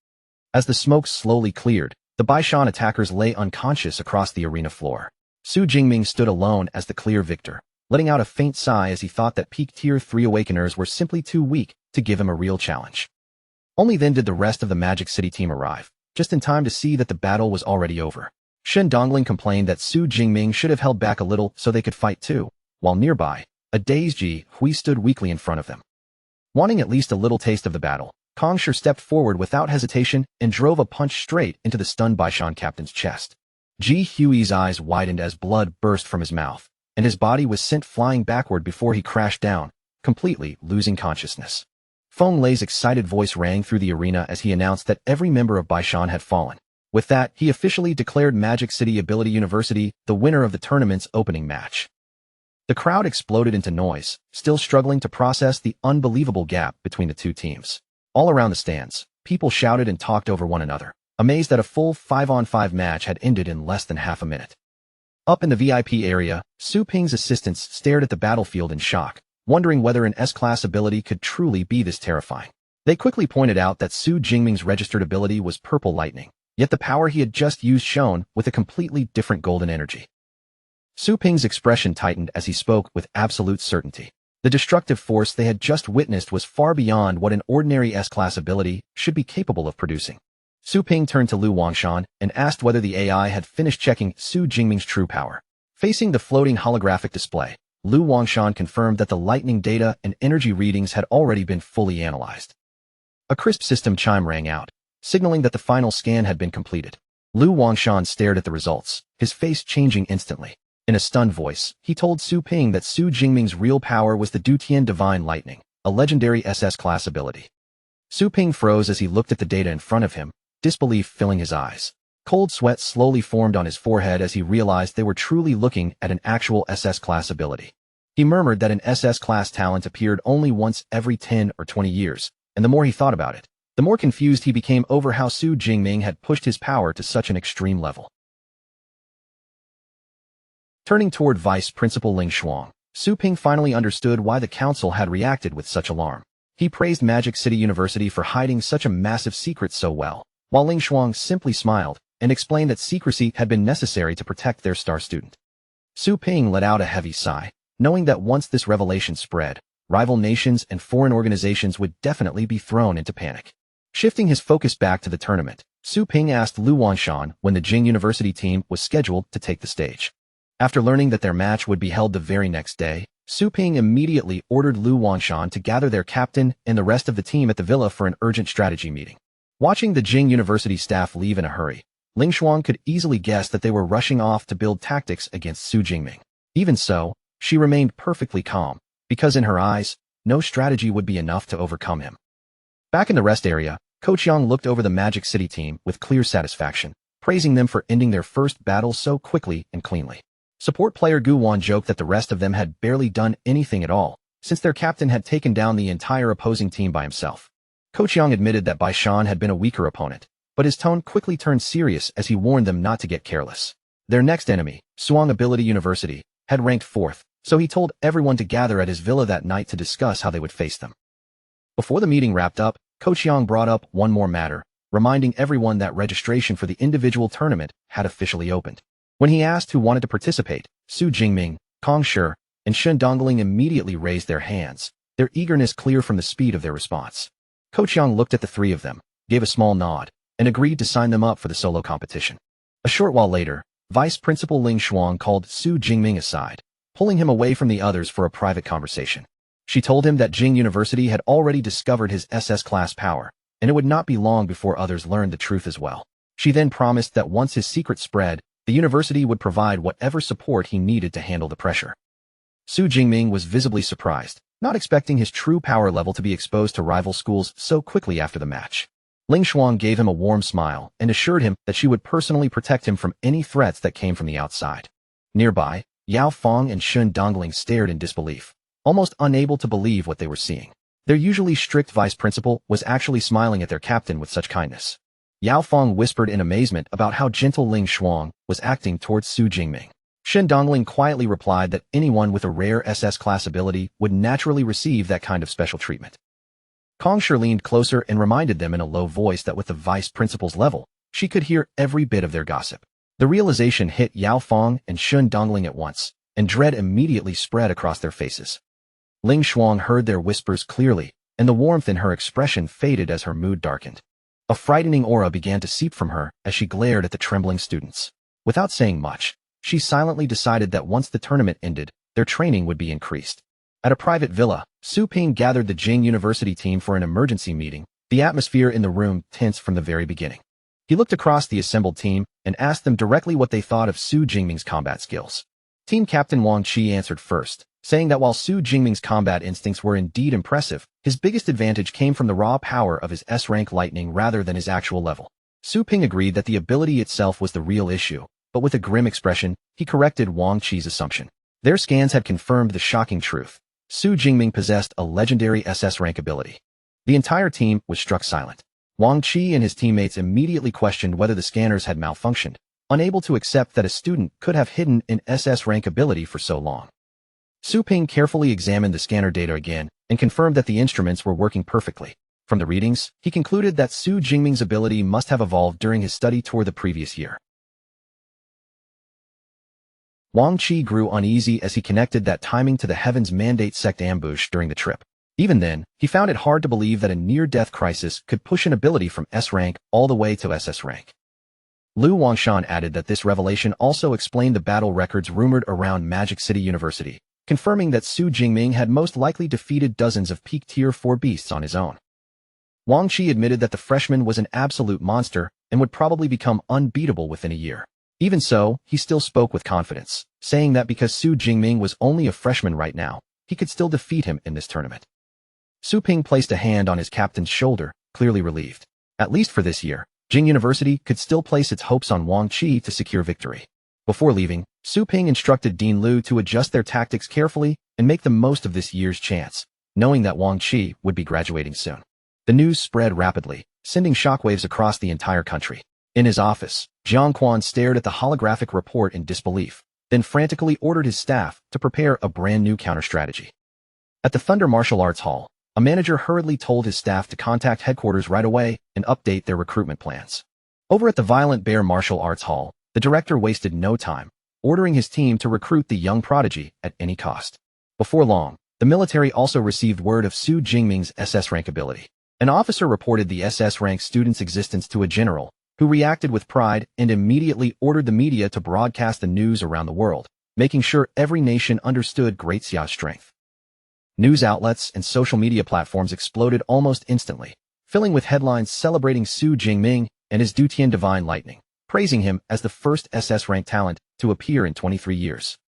As the smoke slowly cleared, the Baishan attackers lay unconscious across the arena floor. Su Jingming stood alone as the clear victor, letting out a faint sigh as he thought that peak Tier 3 Awakeners were simply too weak to give him a real challenge. Only then did the rest of the Magic City team arrive, just in time to see that the battle was already over. Shen Dongling complained that Su Jingming should have held back a little so they could fight too, while nearby, a dazed Ji Hui stood weakly in front of them. Wanting at least a little taste of the battle, Kong Shi stepped forward without hesitation and drove a punch straight into the stunned Baishan captain's chest. Ji Hui's eyes widened as blood burst from his mouth, and his body was sent flying backward before he crashed down, completely losing consciousness. Feng Lei's excited voice rang through the arena as he announced that every member of Baishan had fallen. With that, he officially declared Magic City Ability University the winner of the tournament's opening match. The crowd exploded into noise, still struggling to process the unbelievable gap between the two teams. All around the stands, people shouted and talked over one another, amazed that a full 5-on-5 match had ended in less than half a minute. Up in the VIP area, Su Ping's assistants stared at the battlefield in shock, wondering whether an S-class ability could truly be this terrifying. They quickly pointed out that Su Jingming's registered ability was Purple Lightning, yet the power he had just used shone with a completely different golden energy. Su Ping's expression tightened as he spoke with absolute certainty. The destructive force they had just witnessed was far beyond what an ordinary S-class ability should be capable of producing. Su Ping turned to Lu Wangshan and asked whether the AI had finished checking Su Jingming's true power. Facing the floating holographic display, Lu Wangshan confirmed that the lightning data and energy readings had already been fully analyzed. A crisp system chime rang out, signaling that the final scan had been completed. Lu Wangshan stared at the results, his face changing instantly. In a stunned voice, he told Su Ping that Su Jingming's real power was the Dutian Divine Lightning, a legendary SS class ability. Su Ping froze as he looked at the data in front of him, disbelief filling his eyes. Cold sweat slowly formed on his forehead as he realized they were truly looking at an actual SS class ability. He murmured that an SS class talent appeared only once every 10 or 20 years, and the more he thought about it, the more confused he became over how Su Jingming had pushed his power to such an extreme level. Turning toward Vice Principal Ling Shuang, Su Ping finally understood why the council had reacted with such alarm. He praised Magic City University for hiding such a massive secret so well, while Ling Shuang simply smiled and explained that secrecy had been necessary to protect their star student. Su Ping let out a heavy sigh, knowing that once this revelation spread, rival nations and foreign organizations would definitely be thrown into panic. Shifting his focus back to the tournament, Su Ping asked Lu Wanshan when the Jing University team was scheduled to take the stage. After learning that their match would be held the very next day, Su Ping immediately ordered Lu Wanshan to gather their captain and the rest of the team at the villa for an urgent strategy meeting. Watching the Jing University staff leave in a hurry, Ling Shuang could easily guess that they were rushing off to build tactics against Su Jingming. Even so, she remained perfectly calm, because in her eyes, no strategy would be enough to overcome him. Back in the rest area, Coach Yang looked over the Magic City team with clear satisfaction, praising them for ending their first battle so quickly and cleanly. Support player Gu Wan joked that the rest of them had barely done anything at all, since their captain had taken down the entire opposing team by himself. Coach Yang admitted that Bai Shan had been a weaker opponent, but his tone quickly turned serious as he warned them not to get careless. Their next enemy, Suang Ability University, had ranked 4th, so he told everyone to gather at his villa that night to discuss how they would face them. Before the meeting wrapped up, Coach Yang brought up one more matter, reminding everyone that registration for the individual tournament had officially opened. When he asked who wanted to participate, Su Jingming, Kong Shi, and Shen Dongling immediately raised their hands, their eagerness clear from the speed of their response. Coach Yang looked at the three of them, gave a small nod, and agreed to sign them up for the solo competition. A short while later, Vice Principal Ling Shuang called Su Jingming aside, pulling him away from the others for a private conversation. She told him that Jing University had already discovered his SS class power, and it would not be long before others learned the truth as well. She then promised that once his secret spread, the university would provide whatever support he needed to handle the pressure. Su Jingming was visibly surprised, not expecting his true power level to be exposed to rival schools so quickly after the match. Ling Shuang gave him a warm smile and assured him that she would personally protect him from any threats that came from the outside. Nearby, Yao Fong and Shun Dongling stared in disbelief, almost unable to believe what they were seeing. Their usually strict vice principal was actually smiling at their captain with such kindness. Yao Fong whispered in amazement about how gentle Ling Shuang was acting towards Su Jingming. Shen Dongling quietly replied that anyone with a rare SS class ability would naturally receive that kind of special treatment. Kong Shi leaned closer and reminded them in a low voice that with the vice principal's level, she could hear every bit of their gossip. The realization hit Yao Fong and Shun Dongling at once, and dread immediately spread across their faces. Ling Shuang heard their whispers clearly, and the warmth in her expression faded as her mood darkened. A frightening aura began to seep from her as she glared at the trembling students. Without saying much, she silently decided that once the tournament ended, their training would be increased. At a private villa, Su Ping gathered the Jing University team for an emergency meeting, the atmosphere in the room tense from the very beginning. He looked across the assembled team and asked them directly what they thought of Su Jingming's combat skills. Team Captain Wang Qi answered first, saying that while Su Jingming's combat instincts were indeed impressive, his biggest advantage came from the raw power of his S-rank lightning rather than his actual level. Su Ping agreed that the ability itself was the real issue, but with a grim expression, he corrected Wang Qi's assumption. Their scans had confirmed the shocking truth. Su Jingming possessed a legendary SS rank ability. The entire team was struck silent. Wang Qi and his teammates immediately questioned whether the scanners had malfunctioned, unable to accept that a student could have hidden an SS rank ability for so long. Su Ping carefully examined the scanner data again and confirmed that the instruments were working perfectly. From the readings, he concluded that Su Jingming's ability must have evolved during his study tour the previous year. Wang Qi grew uneasy as he connected that timing to the Heaven's Mandate sect ambush during the trip. Even then, he found it hard to believe that a near-death crisis could push an ability from S rank all the way to SS rank. Lu Wangshan added that this revelation also explained the battle records rumored around Magic City University, confirming that Su Jingming had most likely defeated dozens of peak Tier 4 beasts on his own. Wang Qi admitted that the freshman was an absolute monster and would probably become unbeatable within a year. Even so, he still spoke with confidence, saying that because Su Jingming was only a freshman right now, he could still defeat him in this tournament. Su Ping placed a hand on his captain's shoulder, clearly relieved. At least for this year, Jing University could still place its hopes on Wang Qi to secure victory. Before leaving, Su Ping instructed Dean Liu to adjust their tactics carefully and make the most of this year's chance, knowing that Wang Qi would be graduating soon. The news spread rapidly, sending shockwaves across the entire country. In his office, Jiang Quan stared at the holographic report in disbelief, then frantically ordered his staff to prepare a brand new counter-strategy. At the Thunder Martial Arts Hall, a manager hurriedly told his staff to contact headquarters right away and update their recruitment plans. Over at the Violent Bear Martial Arts Hall, the director wasted no time, ordering his team to recruit the young prodigy at any cost. Before long, the military also received word of Su Jingming's SS rank ability. An officer reported the SS rank student's existence to a general, who reacted with pride and immediately ordered the media to broadcast the news around the world, making sure every nation understood Great Xia's strength. News outlets and social media platforms exploded almost instantly, filling with headlines celebrating Su Jingming and his Dutian Divine Lightning, praising him as the first SS-rank talent to appear in 23 years.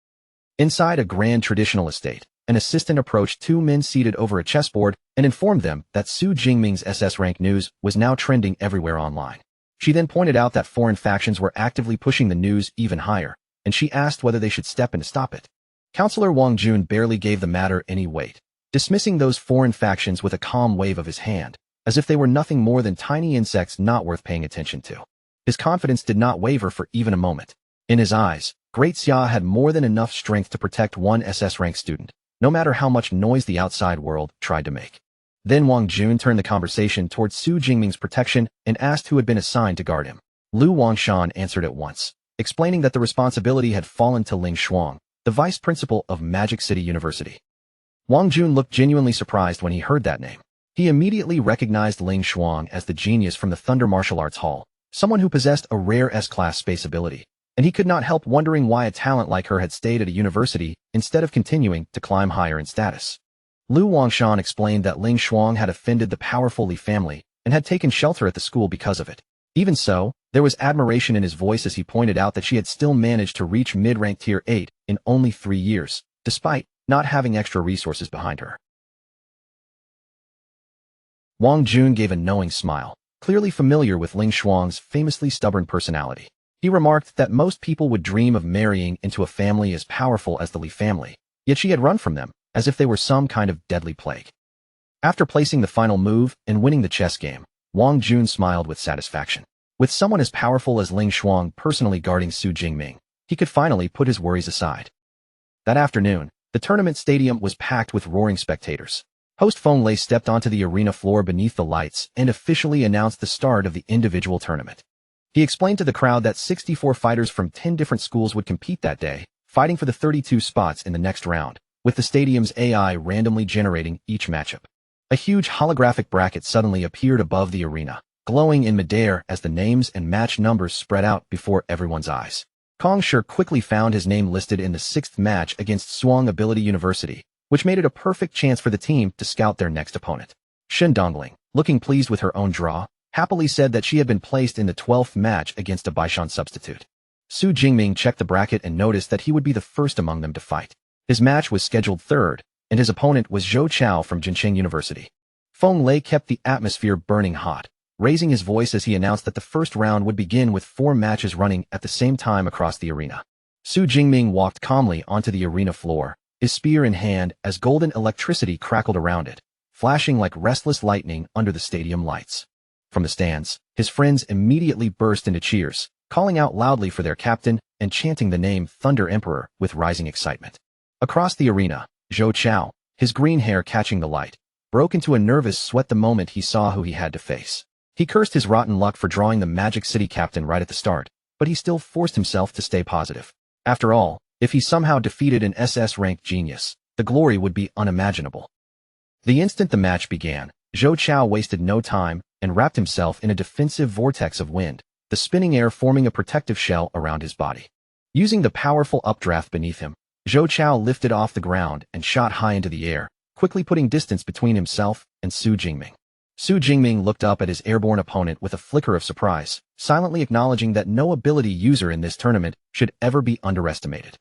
Inside a grand traditional estate, an assistant approached two men seated over a chessboard and informed them that Su Jingming's SS-rank news was now trending everywhere online. She then pointed out that foreign factions were actively pushing the news even higher, and she asked whether they should step in to stop it. Counselor Wang Jun barely gave the matter any weight, dismissing those foreign factions with a calm wave of his hand, as if they were nothing more than tiny insects not worth paying attention to. His confidence did not waver for even a moment. In his eyes, Great Xia had more than enough strength to protect one SS-rank student, no matter how much noise the outside world tried to make. Then Wang Jun turned the conversation towards Su Jingming's protection and asked who had been assigned to guard him. Lu Wangshan answered at once, explaining that the responsibility had fallen to Ling Shuang, the vice principal of Magic City University. Wang Jun looked genuinely surprised when he heard that name. He immediately recognized Ling Shuang as the genius from the Thunder Martial Arts Hall, someone who possessed a rare S-class space ability, and he could not help wondering why a talent like her had stayed at a university instead of continuing to climb higher in status. Lu Wangshan explained that Ling Shuang had offended the powerful Li family and had taken shelter at the school because of it. Even so, there was admiration in his voice as he pointed out that she had still managed to reach mid-rank tier 8 in only 3 years, despite not having extra resources behind her. Wang Jun gave a knowing smile, clearly familiar with Ling Shuang's famously stubborn personality. He remarked that most people would dream of marrying into a family as powerful as the Li family, yet she had run from them, as if they were some kind of deadly plague. After placing the final move and winning the chess game, Wang Jun smiled with satisfaction. With someone as powerful as Ling Shuang personally guarding Su Jingming, he could finally put his worries aside. That afternoon, the tournament stadium was packed with roaring spectators. Host Feng Lei stepped onto the arena floor beneath the lights and officially announced the start of the individual tournament. He explained to the crowd that 64 fighters from 10 different schools would compete that day, fighting for the 32 spots in the next round, with the stadium's AI randomly generating each matchup. A huge holographic bracket suddenly appeared above the arena, glowing in midair as the names and match numbers spread out before everyone's eyes. Kong Shi quickly found his name listed in the 6th match against Swang Ability University, which made it a perfect chance for the team to scout their next opponent. Shen Dongling, looking pleased with her own draw, happily said that she had been placed in the 12th match against a Baishan substitute. Su Jingming checked the bracket and noticed that he would be the first among them to fight. His match was scheduled 3rd, and his opponent was Zhou Chao from Jincheng University. Feng Lei kept the atmosphere burning hot, raising his voice as he announced that the first round would begin with 4 matches running at the same time across the arena. Su Jingming walked calmly onto the arena floor, his spear in hand as golden electricity crackled around it, flashing like restless lightning under the stadium lights. From the stands, his friends immediately burst into cheers, calling out loudly for their captain and chanting the name Thunder Emperor with rising excitement. Across the arena, Zhou Chao, his green hair catching the light, broke into a nervous sweat the moment he saw who he had to face. He cursed his rotten luck for drawing the Magic City captain right at the start, but he still forced himself to stay positive. After all, if he somehow defeated an SS-ranked genius, the glory would be unimaginable. The instant the match began, Zhou Chao wasted no time and wrapped himself in a defensive vortex of wind, the spinning air forming a protective shell around his body. Using the powerful updraft beneath him, Zhou Chao lifted off the ground and shot high into the air, quickly putting distance between himself and Su Jingming. Su Jingming looked up at his airborne opponent with a flicker of surprise, silently acknowledging that no ability user in this tournament should ever be underestimated.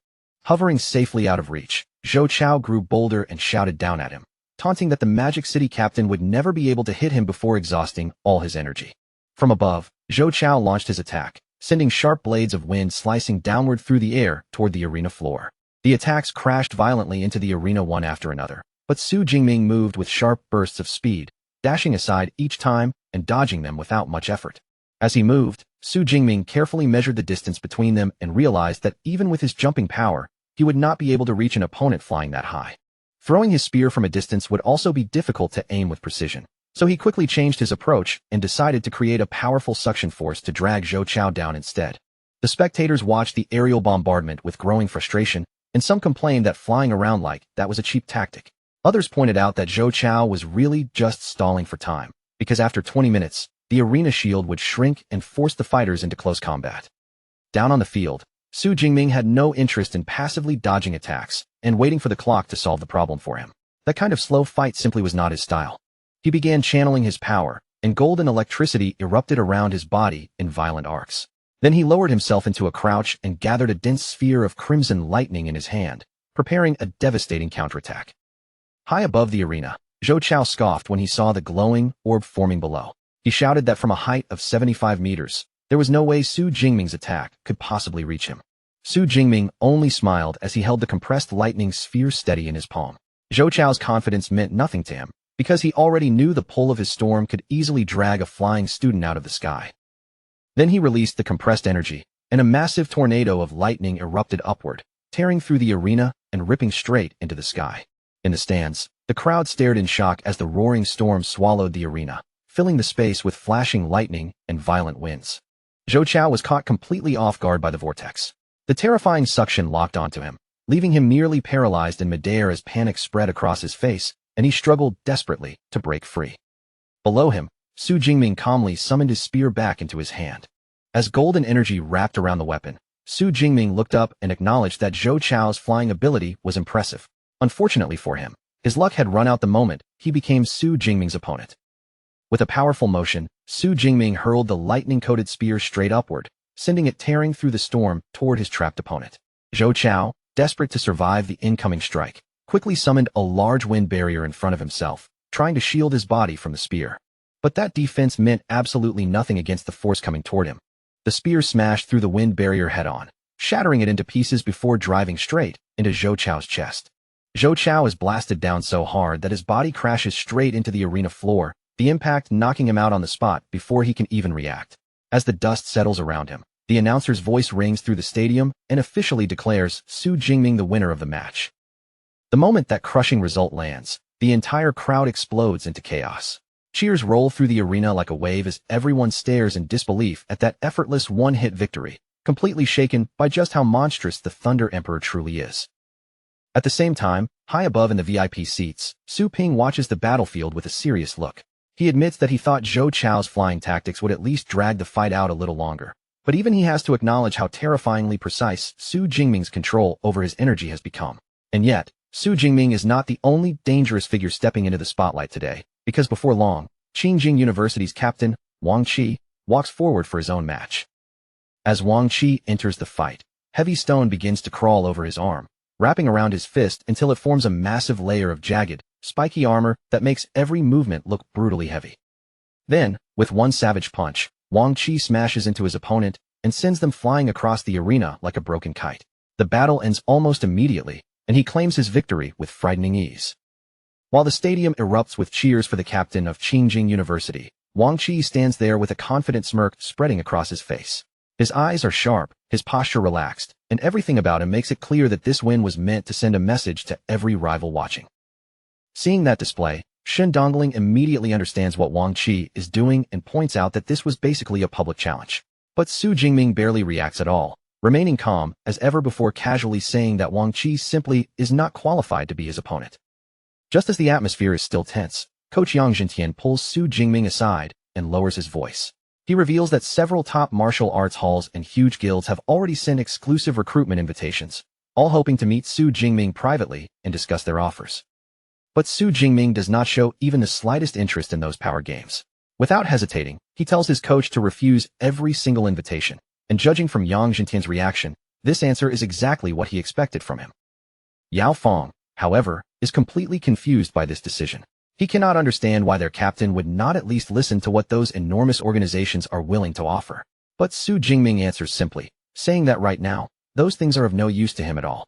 Hovering safely out of reach, Zhou Chao grew bolder and shouted down at him. taunting that the Magic City captain would never be able to hit him before exhausting all his energy. From above, Zhou Chao launched his attack, sending sharp blades of wind slicing downward through the air toward the arena floor. The attacks crashed violently into the arena one after another, but Su Jingming moved with sharp bursts of speed, dashing aside each time and dodging them without much effort. As he moved, Su Jingming carefully measured the distance between them and realized that even with his jumping power, he would not be able to reach an opponent flying that high. Throwing his spear from a distance would also be difficult to aim with precision, so he quickly changed his approach and decided to create a powerful suction force to drag Zhou Chao down instead. The spectators watched the aerial bombardment with growing frustration, and some complained that flying around like that was a cheap tactic. Others pointed out that Zhou Chao was really just stalling for time, because after 20 minutes, the arena shield would shrink and force the fighters into close combat. Down on the field, Su Jingming had no interest in passively dodging attacks and waiting for the clock to solve the problem for him. That kind of slow fight simply was not his style. He began channeling his power, and golden electricity erupted around his body in violent arcs. Then he lowered himself into a crouch and gathered a dense sphere of crimson lightning in his hand, preparing a devastating counterattack. High above the arena, Zhou Chao scoffed when he saw the glowing orb forming below. He shouted that from a height of 75 meters, there was no way Su Jingming's attack could possibly reach him. Su Jingming only smiled as he held the compressed lightning sphere steady in his palm. Zhou Chao's confidence meant nothing to him, because he already knew the pull of his storm could easily drag a flying student out of the sky. Then he released the compressed energy, and a massive tornado of lightning erupted upward, tearing through the arena and ripping straight into the sky. In the stands, the crowd stared in shock as the roaring storm swallowed the arena, filling the space with flashing lightning and violent winds. Zhou Chao was caught completely off guard by the vortex. The terrifying suction locked onto him, leaving him nearly paralyzed in midair as panic spread across his face, and he struggled desperately to break free. Below him, Su Jingming calmly summoned his spear back into his hand. As golden energy wrapped around the weapon, Su Jingming looked up and acknowledged that Zhou Chao's flying ability was impressive. Unfortunately for him, his luck had run out the moment he became Su Jingming's opponent. With a powerful motion, Su Jingming hurled the lightning-coated spear straight upward, sending it tearing through the storm toward his trapped opponent. Zhou Chao, desperate to survive the incoming strike, quickly summoned a large wind barrier in front of himself, trying to shield his body from the spear. But that defense meant absolutely nothing against the force coming toward him. The spear smashed through the wind barrier head-on, shattering it into pieces before driving straight into Zhou Chao's chest. Zhou Chao is blasted down so hard that his body crashes straight into the arena floor, the impact knocking him out on the spot before he can even react. As the dust settles around him, the announcer's voice rings through the stadium and officially declares Su Jingming the winner of the match. The moment that crushing result lands, the entire crowd explodes into chaos. Cheers roll through the arena like a wave as everyone stares in disbelief at that effortless one-hit victory, completely shaken by just how monstrous the Thunder Emperor truly is. At the same time, high above in the VIP seats, Su Ping watches the battlefield with a serious look. He admits that he thought Zhou Chao's flying tactics would at least drag the fight out a little longer, but even he has to acknowledge how terrifyingly precise Su Jingming's control over his energy has become. And yet, Su Jingming is not the only dangerous figure stepping into the spotlight today, because before long, Qingjing University's captain, Wang Qi, walks forward for his own match. As Wang Qi enters the fight, heavy stone begins to crawl over his arm, wrapping around his fist until it forms a massive layer of jagged, spiky armor that makes every movement look brutally heavy. Then, with one savage punch, Wang Qi smashes into his opponent and sends them flying across the arena like a broken kite. The battle ends almost immediately, and he claims his victory with frightening ease. While the stadium erupts with cheers for the captain of Qingjing University, Wang Qi stands there with a confident smirk spreading across his face. His eyes are sharp, his posture relaxed, and everything about him makes it clear that this win was meant to send a message to every rival watching. Seeing that display, Shen Dongling immediately understands what Wang Qi is doing and points out that this was basically a public challenge. But Su Jingming barely reacts at all, remaining calm as ever before casually saying that Wang Qi simply is not qualified to be his opponent. Just as the atmosphere is still tense, Coach Yang Jintian pulls Su Jingming aside and lowers his voice. He reveals that several top martial arts halls and huge guilds have already sent exclusive recruitment invitations, all hoping to meet Su Jingming privately and discuss their offers. But Su Jingming does not show even the slightest interest in those power games. Without hesitating, he tells his coach to refuse every single invitation, and judging from Yang Jintian's reaction, this answer is exactly what he expected from him. Yao Fong, however, is completely confused by this decision. He cannot understand why their captain would not at least listen to what those enormous organizations are willing to offer. But Su Jingming answers simply, saying that right now, those things are of no use to him at all.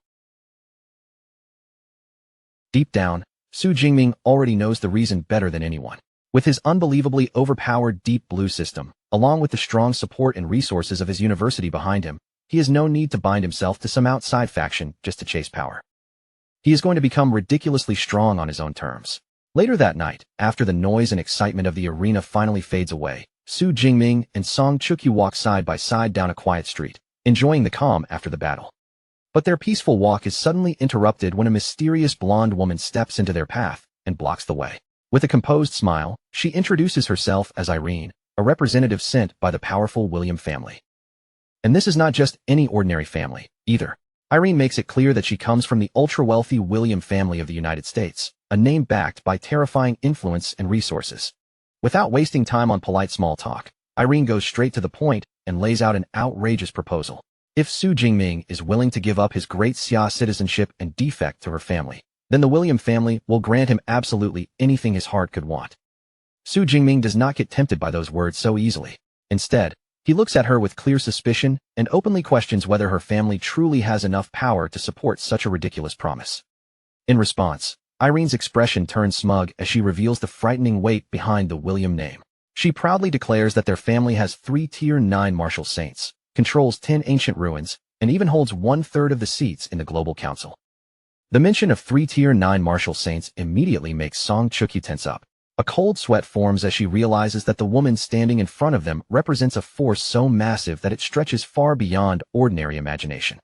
Deep down, Su Jingming already knows the reason better than anyone. With his unbelievably overpowered Deep Blue system, along with the strong support and resources of his university behind him, he has no need to bind himself to some outside faction just to chase power. He is going to become ridiculously strong on his own terms. Later that night, after the noise and excitement of the arena finally fades away, Su Jingming and Song Chukyu walk side by side down a quiet street, enjoying the calm after the battle. But their peaceful walk is suddenly interrupted when a mysterious blonde woman steps into their path and blocks the way. With a composed smile, she introduces herself as Irene, a representative sent by the powerful William family. And this is not just any ordinary family, either. Irene makes it clear that she comes from the ultra-wealthy William family of the United States, a name backed by terrifying influence and resources. Without wasting time on polite small talk, Irene goes straight to the point and lays out an outrageous proposal. If Su Jingming is willing to give up his great Xia citizenship and defect to her family, then the William family will grant him absolutely anything his heart could want. Su Jingming does not get tempted by those words so easily. Instead, he looks at her with clear suspicion and openly questions whether her family truly has enough power to support such a ridiculous promise. In response, Irene's expression turns smug as she reveals the frightening weight behind the William name. She proudly declares that their family has 3 Tier 9 martial saints, controls 10 ancient ruins, and even holds 1/3 of the seats in the Global Council. The mention of 3 Tier 9 martial saints immediately makes Song Chukyu tense up. A cold sweat forms as she realizes that the woman standing in front of them represents a force so massive that it stretches far beyond ordinary imagination.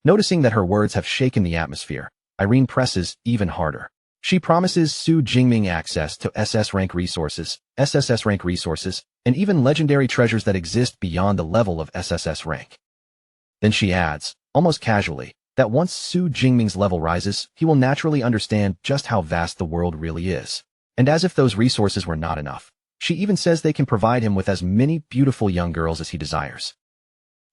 Noticing that her words have shaken the atmosphere, Irene presses even harder. She promises Su Jingming access to SS rank resources, SSS rank resources, and even legendary treasures that exist beyond the level of SSS rank. Then she adds, almost casually, that once Su Jingming's level rises, he will naturally understand just how vast the world really is. And as if those resources were not enough, she even says they can provide him with as many beautiful young girls as he desires.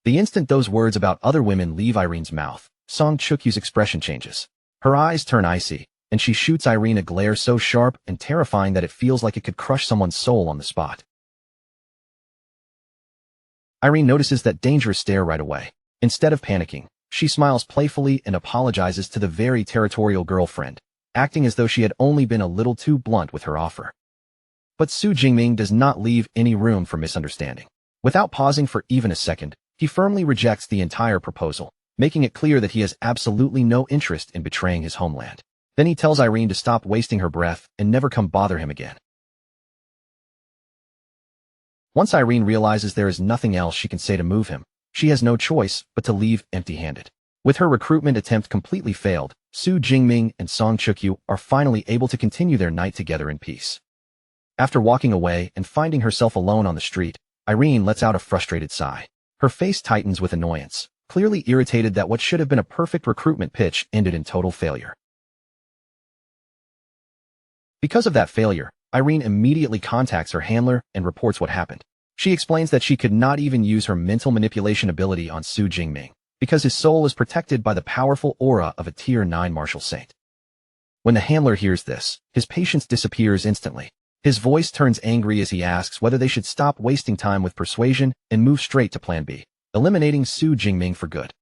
The instant those words about other women leave Irene's mouth, Song Chukyu's expression changes. Her eyes turn icy, and she shoots Irene a glare so sharp and terrifying that it feels like it could crush someone's soul on the spot. Irene notices that dangerous stare right away. Instead of panicking, she smiles playfully and apologizes to the very territorial girlfriend, acting as though she had only been a little too blunt with her offer. But Su Jingming does not leave any room for misunderstanding. Without pausing for even a second, he firmly rejects the entire proposal, making it clear that he has absolutely no interest in betraying his homeland. Then he tells Irene to stop wasting her breath and never come bother him again. Once Irene realizes there is nothing else she can say to move him, she has no choice but to leave empty-handed. With her recruitment attempt completely failed, Su Jingming and Song Chukyu are finally able to continue their night together in peace. After walking away and finding herself alone on the street, Irene lets out a frustrated sigh. Her face tightens with annoyance, clearly irritated that what should have been a perfect recruitment pitch ended in total failure. Because of that failure, Irene immediately contacts her handler and reports what happened. She explains that she could not even use her mental manipulation ability on Su Jingming, because his soul is protected by the powerful aura of a Tier 9 martial saint. When the handler hears this, his patience disappears instantly. His voice turns angry as he asks whether they should stop wasting time with persuasion and move straight to Plan B, eliminating Su Jingming for good.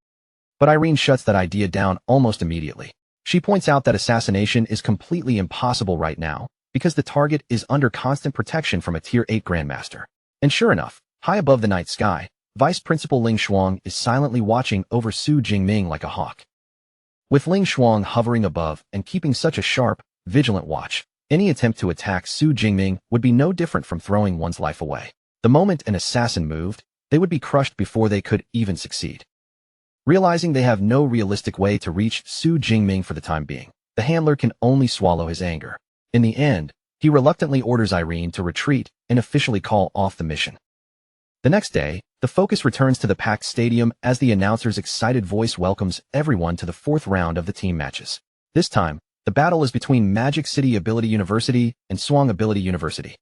But Irene shuts that idea down almost immediately. She points out that assassination is completely impossible right now, because the target is under constant protection from a Tier 8 Grandmaster. And sure enough, high above the night sky, Vice Principal Ling Shuang is silently watching over Su Jingming like a hawk. With Ling Shuang hovering above and keeping such a sharp, vigilant watch, any attempt to attack Su Jingming would be no different from throwing one's life away. The moment an assassin moved, they would be crushed before they could even succeed. Realizing they have no realistic way to reach Su Jingming for the time being, the handler can only swallow his anger. In the end, he reluctantly orders Irene to retreat and officially call off the mission. The next day, the focus returns to the packed stadium as the announcer's excited voice welcomes everyone to the 4th round of the team matches. This time, the battle is between Magic City Ability University and Swang Ability University.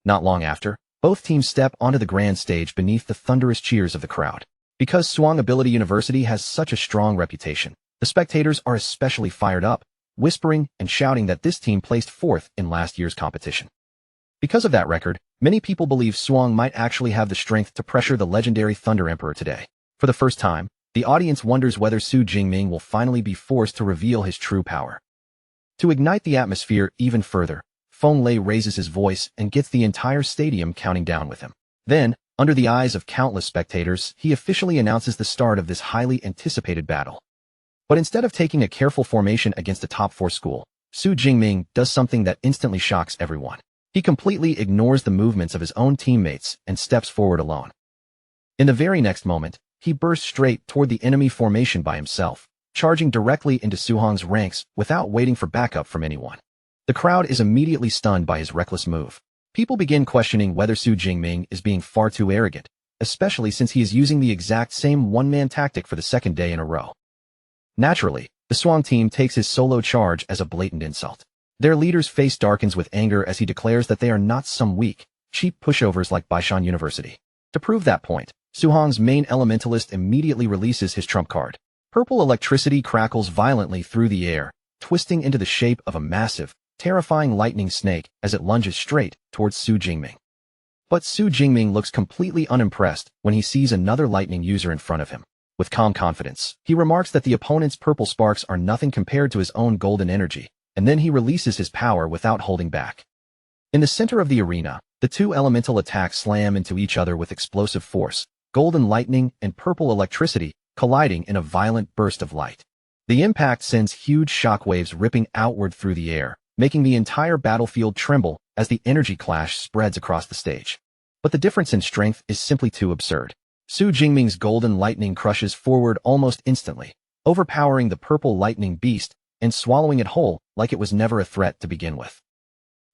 Not long after, both teams step onto the grand stage beneath the thunderous cheers of the crowd. Because Swang Ability University has such a strong reputation, the spectators are especially fired up, whispering and shouting that this team placed fourth in last year's competition. Because of that record, many people believe Suang might actually have the strength to pressure the legendary Thunder Emperor today. For the first time, the audience wonders whether Su Jingming will finally be forced to reveal his true power. To ignite the atmosphere even further, Feng Lei raises his voice and gets the entire stadium counting down with him. Then, under the eyes of countless spectators, he officially announces the start of this highly anticipated battle. But instead of taking a careful formation against a top-4 school, Su Jingming does something that instantly shocks everyone. He completely ignores the movements of his own teammates and steps forward alone. In the very next moment, he bursts straight toward the enemy formation by himself, charging directly into Suhong's ranks without waiting for backup from anyone. The crowd is immediately stunned by his reckless move. People begin questioning whether Su Jingming is being far too arrogant, especially since he is using the exact same one-man tactic for the second day in a row. Naturally, the Suang team takes his solo charge as a blatant insult. Their leader's face darkens with anger as he declares that they are not some weak, cheap pushovers like Baishan University. To prove that point, Suhong's main elementalist immediately releases his trump card. Purple electricity crackles violently through the air, twisting into the shape of a massive, terrifying lightning snake as it lunges straight towards Su Jingming. But Su Jingming looks completely unimpressed when he sees another lightning user in front of him. With calm confidence, he remarks that the opponent's purple sparks are nothing compared to his own golden energy, and then he releases his power without holding back. In the center of the arena, the two elemental attacks slam into each other with explosive force, golden lightning and purple electricity colliding in a violent burst of light. The impact sends huge shockwaves ripping outward through the air, making the entire battlefield tremble as the energy clash spreads across the stage. But the difference in strength is simply too absurd. Su Jingming's golden lightning crushes forward almost instantly, overpowering the purple lightning beast and swallowing it whole like it was never a threat to begin with.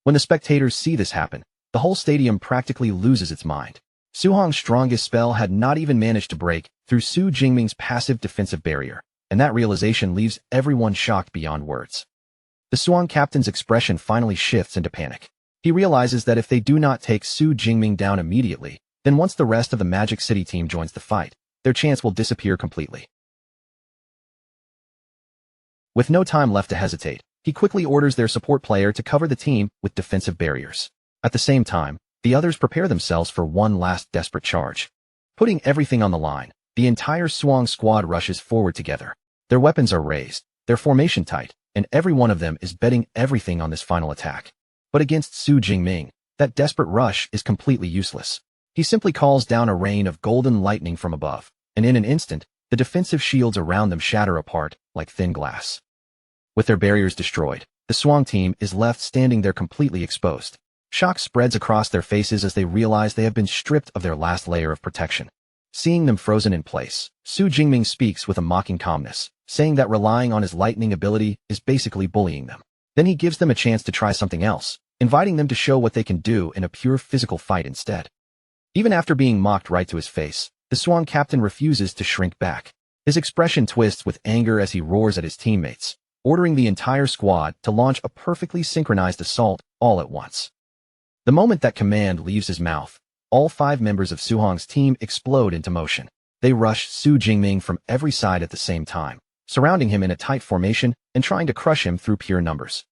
When the spectators see this happen, the whole stadium practically loses its mind. Suhong's strongest spell had not even managed to break through Su Jingming's passive defensive barrier, and that realization leaves everyone shocked beyond words. The Suang captain's expression finally shifts into panic. He realizes that if they do not take Su Jingming down immediately, then once the rest of the Magic City team joins the fight, their chance will disappear completely. With no time left to hesitate, he quickly orders their support player to cover the team with defensive barriers. At the same time, the others prepare themselves for one last desperate charge. Putting everything on the line, the entire Suang squad rushes forward together. Their weapons are raised, their formation tight, and every one of them is betting everything on this final attack. But against Su Jingming, that desperate rush is completely useless. He simply calls down a rain of golden lightning from above, and in an instant, the defensive shields around them shatter apart like thin glass. With their barriers destroyed, the Suang team is left standing there completely exposed. Shock spreads across their faces as they realize they have been stripped of their last layer of protection. Seeing them frozen in place, Su Jingming speaks with a mocking calmness, saying that relying on his lightning ability is basically bullying them. Then he gives them a chance to try something else, inviting them to show what they can do in a pure physical fight instead. Even after being mocked right to his face, the Suang captain refuses to shrink back. His expression twists with anger as he roars at his teammates, ordering the entire squad to launch a perfectly synchronized assault all at once. The moment that command leaves his mouth, all 5 members of Suhong's team explode into motion. They rush Su Jingming from every side at the same time, surrounding him in a tight formation and trying to crush him through pure numbers.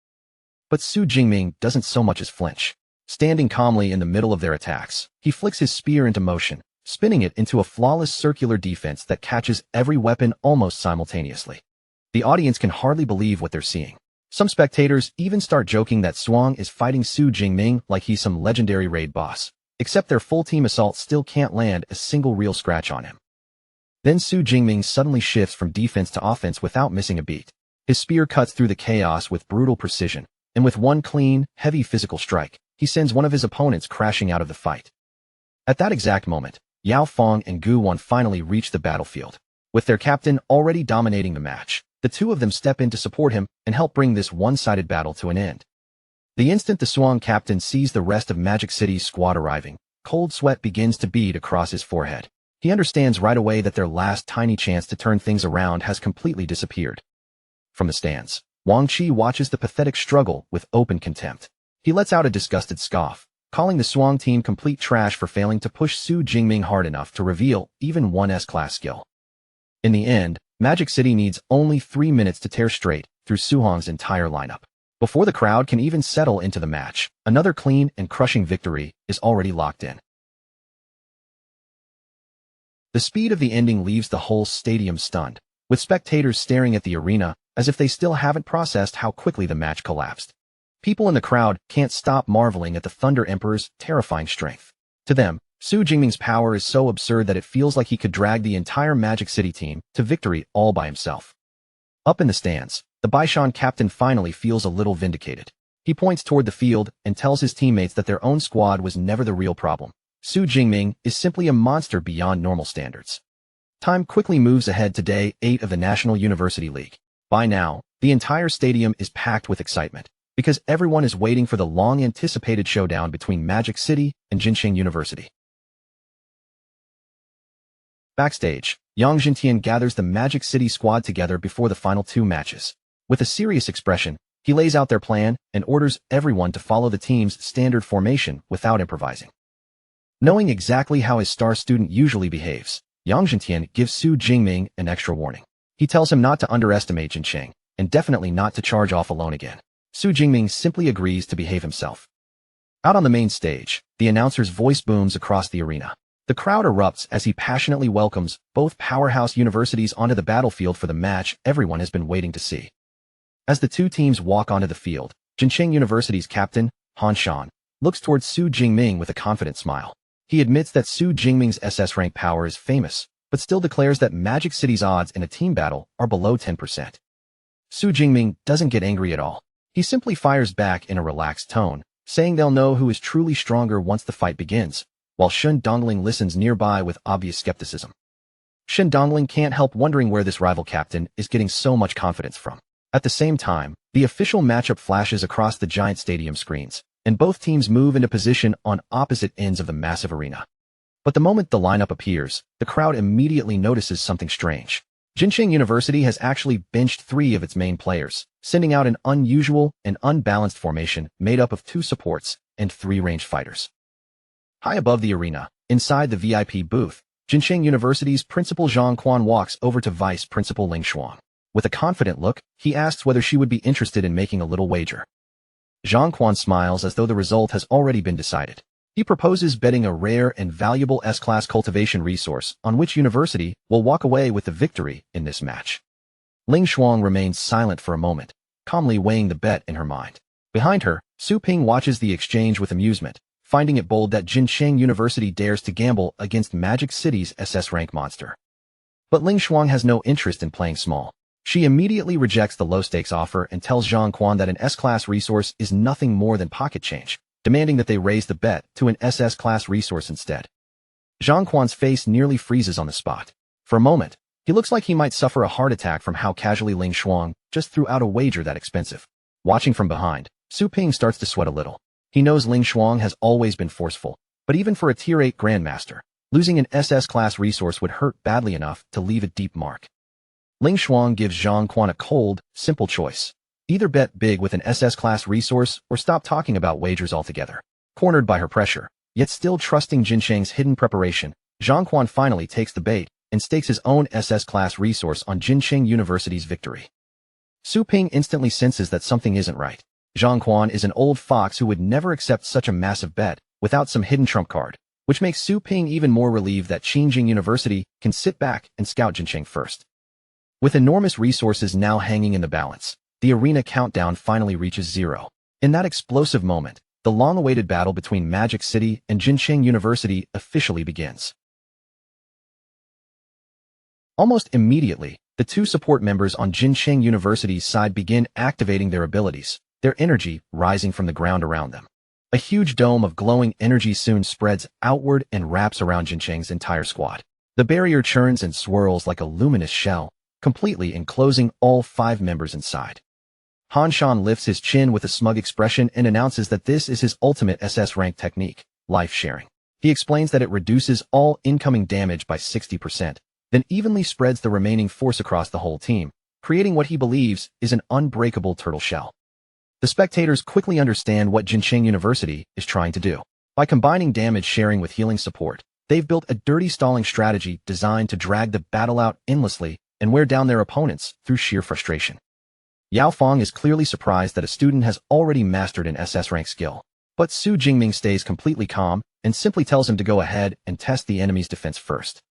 But Su Jingming doesn't so much as flinch. Standing calmly in the middle of their attacks, he flicks his spear into motion, spinning it into a flawless circular defense that catches every weapon almost simultaneously. The audience can hardly believe what they're seeing. Some spectators even start joking that Suang is fighting Su Jingming like he's some legendary raid boss, except their full team assault still can't land a single real scratch on him. Then Su Jingming suddenly shifts from defense to offense without missing a beat. His spear cuts through the chaos with brutal precision, and with one clean, heavy physical strike, he sends one of his opponents crashing out of the fight. At that exact moment, Yao Fong and Gu Wan finally reach the battlefield. With their captain already dominating the match, the two of them step in to support him and help bring this one-sided battle to an end. The instant the Suang captain sees the rest of Magic City's squad arriving, cold sweat begins to bead across his forehead. He understands right away that their last tiny chance to turn things around has completely disappeared. From the stands, Wang Qi watches the pathetic struggle with open contempt. He lets out a disgusted scoff, calling the Suang team complete trash for failing to push Su Jingming hard enough to reveal even one S-class skill. In the end, Magic City needs only 3 minutes to tear straight through Suhong's entire lineup. Before the crowd can even settle into the match, another clean and crushing victory is already locked in. The speed of the ending leaves the whole stadium stunned, with spectators staring at the arena as if they still haven't processed how quickly the match collapsed. People in the crowd can't stop marveling at the Thunder Emperor's terrifying strength. To them, Su Jingming's power is so absurd that it feels like he could drag the entire Magic City team to victory all by himself. Up in the stands, the Baishan captain finally feels a little vindicated. He points toward the field and tells his teammates that their own squad was never the real problem. Su Jingming is simply a monster beyond normal standards. Time quickly moves ahead to Day 8 of the National University League. By now, the entire stadium is packed with excitement, because everyone is waiting for the long-anticipated showdown between Magic City and Jincheng University. Backstage, Yang Jintian gathers the Magic City squad together before the final 2 matches. With a serious expression, he lays out their plan and orders everyone to follow the team's standard formation without improvising. Knowing exactly how his star student usually behaves, Yang Jintian gives Su Jingming an extra warning. He tells him not to underestimate Jincheng, and definitely not to charge off alone again. Su Jingming simply agrees to behave himself. Out on the main stage, the announcer's voice booms across the arena. The crowd erupts as he passionately welcomes both powerhouse universities onto the battlefield for the match everyone has been waiting to see. As the 2 teams walk onto the field, Jincheng University's captain, Han Shan, looks towards Su Jingming with a confident smile. He admits that Su Jingming's SS rank power is famous, but still declares that Magic City's odds in a team battle are below 10%. Su Jingming doesn't get angry at all. He simply fires back in a relaxed tone, saying they'll know who is truly stronger once the fight begins, while Shun Dongling listens nearby with obvious skepticism. Shun Dongling can't help wondering where this rival captain is getting so much confidence from. At the same time, the official matchup flashes across the giant stadium screens, and both teams move into position on opposite ends of the massive arena. But the moment the lineup appears, the crowd immediately notices something strange. Jincheng University has actually benched 3 of its main players, sending out an unusual and unbalanced formation made up of 2 supports and 3 ranged fighters. High above the arena, inside the VIP booth, Jincheng University's Principal Zhang Quan walks over to Vice Principal Ling Shuang. With a confident look, he asks whether she would be interested in making a little wager. Zhang Quan smiles as though the result has already been decided. He proposes betting a rare and valuable S-class cultivation resource on which university will walk away with the victory in this match. Ling Shuang remains silent for a moment, calmly weighing the bet in her mind. Behind her, Su Ping watches the exchange with amusement, finding it bold that Jincheng University dares to gamble against Magic City's SS rank monster. But Ling Shuang has no interest in playing small. She immediately rejects the low-stakes offer and tells Zhang Quan that an S-class resource is nothing more than pocket change, demanding that they raise the bet to an SS-class resource instead. Zhang Quan's face nearly freezes on the spot. For a moment, he looks like he might suffer a heart attack from how casually Ling Shuang just threw out a wager that expensive. Watching from behind, Su Ping starts to sweat a little. He knows Ling Shuang has always been forceful, but even for a Tier 8 Grandmaster, losing an SS-class resource would hurt badly enough to leave a deep mark. Ling Shuang gives Zhang Quan a cold, simple choice. Either bet big with an SS-class resource or stop talking about wagers altogether. Cornered by her pressure, yet still trusting Jincheng's hidden preparation, Zhang Quan finally takes the bait and stakes his own SS-class resource on Jincheng University's victory. Su Ping instantly senses that something isn't right. Zhang Quan is an old fox who would never accept such a massive bet without some hidden trump card, which makes Su Ping even more relieved that Qingjing University can sit back and scout Jincheng first. With enormous resources now hanging in the balance, the arena countdown finally reaches 0. In that explosive moment, the long-awaited battle between Magic City and Jincheng University officially begins. Almost immediately, the 2 support members on Jincheng University's side begin activating their abilities, their energy rising from the ground around them. A huge dome of glowing energy soon spreads outward and wraps around Jincheng's entire squad. The barrier churns and swirls like a luminous shell, completely enclosing all 5 members inside. Han Shan lifts his chin with a smug expression and announces that this is his ultimate SS rank technique, life sharing. He explains that it reduces all incoming damage by 60%, then evenly spreads the remaining force across the whole team, creating what he believes is an unbreakable turtle shell. The spectators quickly understand what Jincheng University is trying to do. By combining damage sharing with healing support, they've built a dirty stalling strategy designed to drag the battle out endlessly and wear down their opponents through sheer frustration. Yao Fong is clearly surprised that a student has already mastered an SS rank skill. But Su Jingming stays completely calm and simply tells him to go ahead and test the enemy's defense first.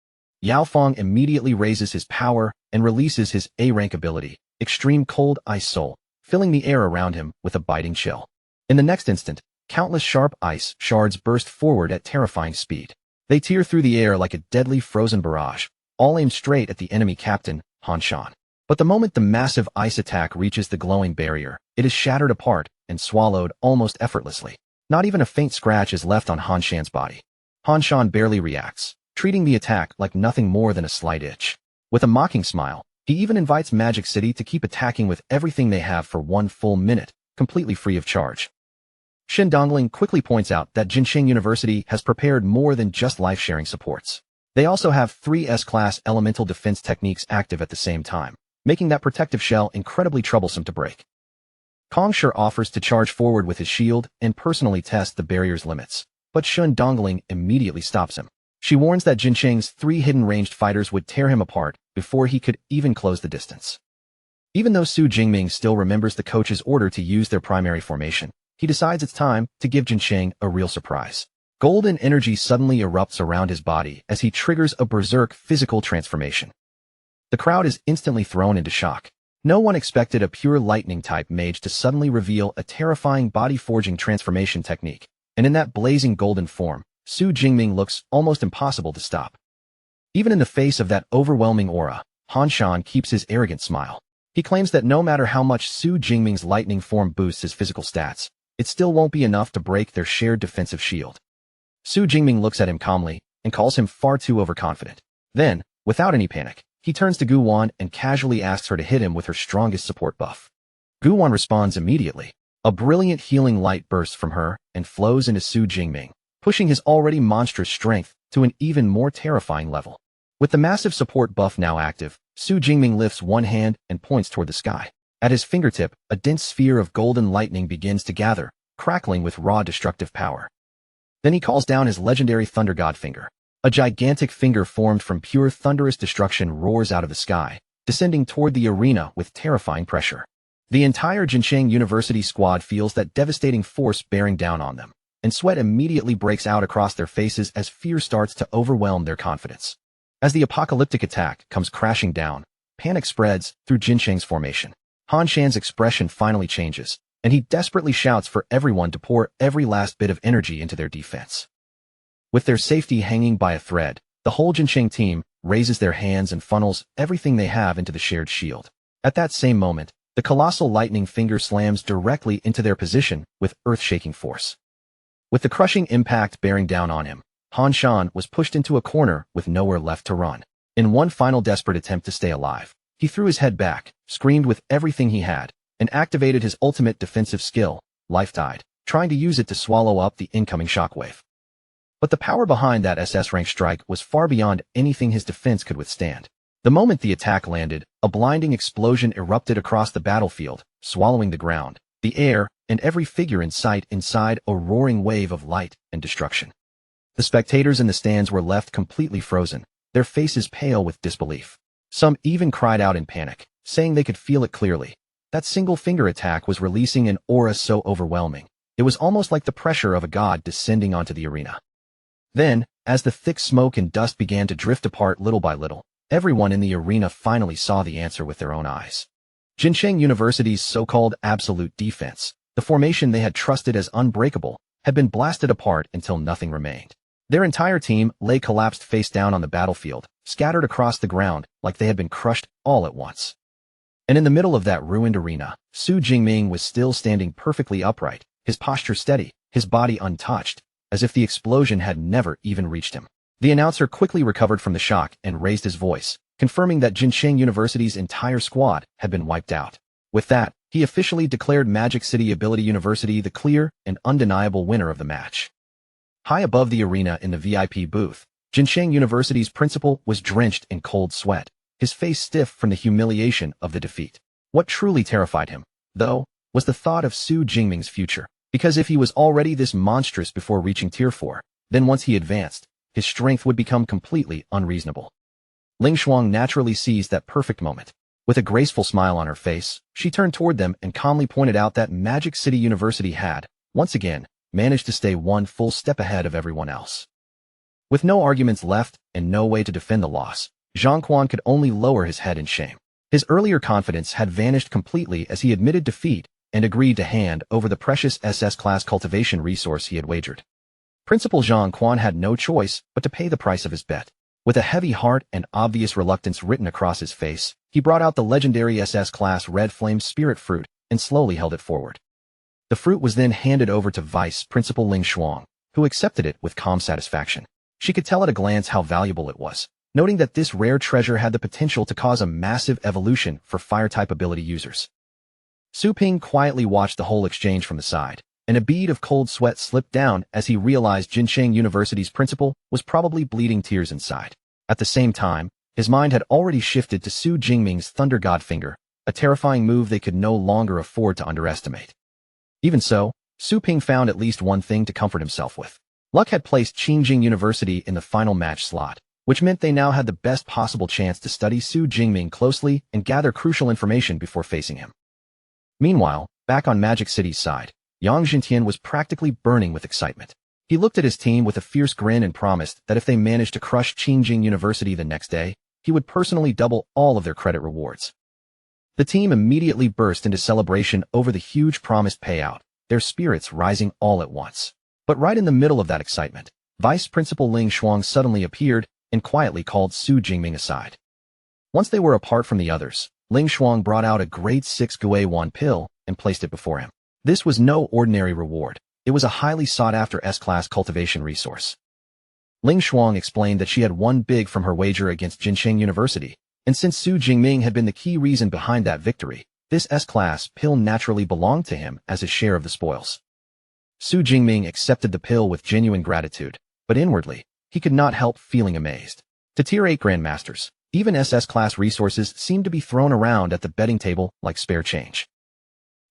Yao Fong immediately raises his power and releases his A-rank ability, Extreme Cold Ice Soul, filling the air around him with a biting chill. In the next instant, countless sharp ice shards burst forward at terrifying speed. They tear through the air like a deadly frozen barrage, all aimed straight at the enemy captain, Han Shan. But the moment the massive ice attack reaches the glowing barrier, it is shattered apart and swallowed almost effortlessly. Not even a faint scratch is left on Han Shan's body. Han Shan barely reacts, treating the attack like nothing more than a slight itch. With a mocking smile, he even invites Magic City to keep attacking with everything they have for 1 full minute, completely free of charge. Shin Dongling quickly points out that Jincheng University has prepared more than just life-sharing supports. They also have 3 S-class elemental defense techniques active at the same time, making that protective shell incredibly troublesome to break. Kong Shi offers to charge forward with his shield and personally test the barrier's limits, but Shun Dongling immediately stops him. She warns that Jincheng's 3 hidden ranged fighters would tear him apart before he could even close the distance. Even though Su Jingming still remembers the coach's order to use their primary formation, he decides it's time to give Jincheng a real surprise. Golden energy suddenly erupts around his body as he triggers a berserk physical transformation. The crowd is instantly thrown into shock. No one expected a pure lightning-type mage to suddenly reveal a terrifying body-forging transformation technique, and in that blazing golden form, Su Jingming looks almost impossible to stop. Even in the face of that overwhelming aura, Han Shan keeps his arrogant smile. He claims that no matter how much Su Jingming's lightning form boosts his physical stats, it still won't be enough to break their shared defensive shield. Su Jingming looks at him calmly and calls him far too overconfident. Then, without any panic, he turns to Gu Wan and casually asks her to hit him with her strongest support buff. Gu Wan responds immediately. A brilliant healing light bursts from her and flows into Su Jingming, pushing his already monstrous strength to an even more terrifying level. With the massive support buff now active, Su Jingming lifts one hand and points toward the sky. At his fingertip, a dense sphere of golden lightning begins to gather, crackling with raw destructive power. Then he calls down his legendary Thunder God finger. A gigantic finger formed from pure thunderous destruction roars out of the sky, descending toward the arena with terrifying pressure. The entire Jincheng University squad feels that devastating force bearing down on them, and sweat immediately breaks out across their faces as fear starts to overwhelm their confidence. As the apocalyptic attack comes crashing down, panic spreads through Jincheng's formation. Han Shan's expression finally changes, and he desperately shouts for everyone to pour every last bit of energy into their defense. With their safety hanging by a thread, the whole Jincheng team raises their hands and funnels everything they have into the shared shield. At that same moment, the colossal lightning finger slams directly into their position with earth-shaking force. With the crushing impact bearing down on him, Han Shan was pushed into a corner with nowhere left to run. In one final desperate attempt to stay alive, he threw his head back, screamed with everything he had, and activated his ultimate defensive skill, Life Tide, trying to use it to swallow up the incoming shockwave. But the power behind that SS rank strike was far beyond anything his defense could withstand. The moment the attack landed, a blinding explosion erupted across the battlefield, swallowing the ground, the air, and every figure in sight inside a roaring wave of light and destruction. The spectators in the stands were left completely frozen, their faces pale with disbelief. Some even cried out in panic, saying they could feel it clearly. That single finger attack was releasing an aura so overwhelming. It was almost like the pressure of a god descending onto the arena. Then, as the thick smoke and dust began to drift apart little by little, everyone in the arena finally saw the answer with their own eyes. Jincheng University's so-called absolute defense, the formation they had trusted as unbreakable, had been blasted apart until nothing remained. Their entire team lay collapsed face down on the battlefield, scattered across the ground like they had been crushed all at once. And in the middle of that ruined arena, Su Jingming was still standing perfectly upright, his posture steady, his body untouched, as if the explosion had never even reached him. The announcer quickly recovered from the shock and raised his voice, confirming that Jincheng University's entire squad had been wiped out. With that, he officially declared Magic City Ability University the clear and undeniable winner of the match. High above the arena in the VIP booth, Jincheng University's principal was drenched in cold sweat, his face stiff from the humiliation of the defeat. What truly terrified him, though, was the thought of Su Jingming's future. Because if he was already this monstrous before reaching Tier 4, then once he advanced, his strength would become completely unreasonable. Ling Shuang naturally seized that perfect moment. With a graceful smile on her face, she turned toward them and calmly pointed out that Magic City University had, once again, managed to stay one full step ahead of everyone else. With no arguments left and no way to defend the loss, Zhang Quan could only lower his head in shame. His earlier confidence had vanished completely as he admitted defeat and agreed to hand over the precious SS-class cultivation resource he had wagered. Principal Zhang Quan had no choice but to pay the price of his bet. With a heavy heart and obvious reluctance written across his face, he brought out the legendary SS-class Red Flame Spirit Fruit and slowly held it forward. The fruit was then handed over to Vice Principal Ling Shuang, who accepted it with calm satisfaction. She could tell at a glance how valuable it was, noting that this rare treasure had the potential to cause a massive evolution for fire-type ability users. Su Ping quietly watched the whole exchange from the side, and a bead of cold sweat slipped down as he realized Jincheng University's principal was probably bleeding tears inside. At the same time, his mind had already shifted to Su Jingming's Thunder God Finger, a terrifying move they could no longer afford to underestimate. Even so, Su Ping found at least one thing to comfort himself with. Luck had placed Qingjing University in the final match slot, which meant they now had the best possible chance to study Su Jingming closely and gather crucial information before facing him. Meanwhile, back on Magic City's side, Yang Jintian was practically burning with excitement. He looked at his team with a fierce grin and promised that if they managed to crush Qingjing University the next day, he would personally double all of their credit rewards. The team immediately burst into celebration over the huge promised payout, their spirits rising all at once. But right in the middle of that excitement, Vice Principal Ling Shuang suddenly appeared and quietly called Su Jingming aside. Once they were apart from the others, Ling Shuang brought out a grade 6 Gui-Wan pill and placed it before him. This was no ordinary reward. It was a highly sought-after S-class cultivation resource. Ling Shuang explained that she had won big from her wager against Jincheng University, and since Su Jingming had been the key reason behind that victory, this S-class pill naturally belonged to him as his share of the spoils. Su Jingming accepted the pill with genuine gratitude, but inwardly, he could not help feeling amazed. To Tier 8 Grandmasters, even SS-class resources seemed to be thrown around at the betting table like spare change.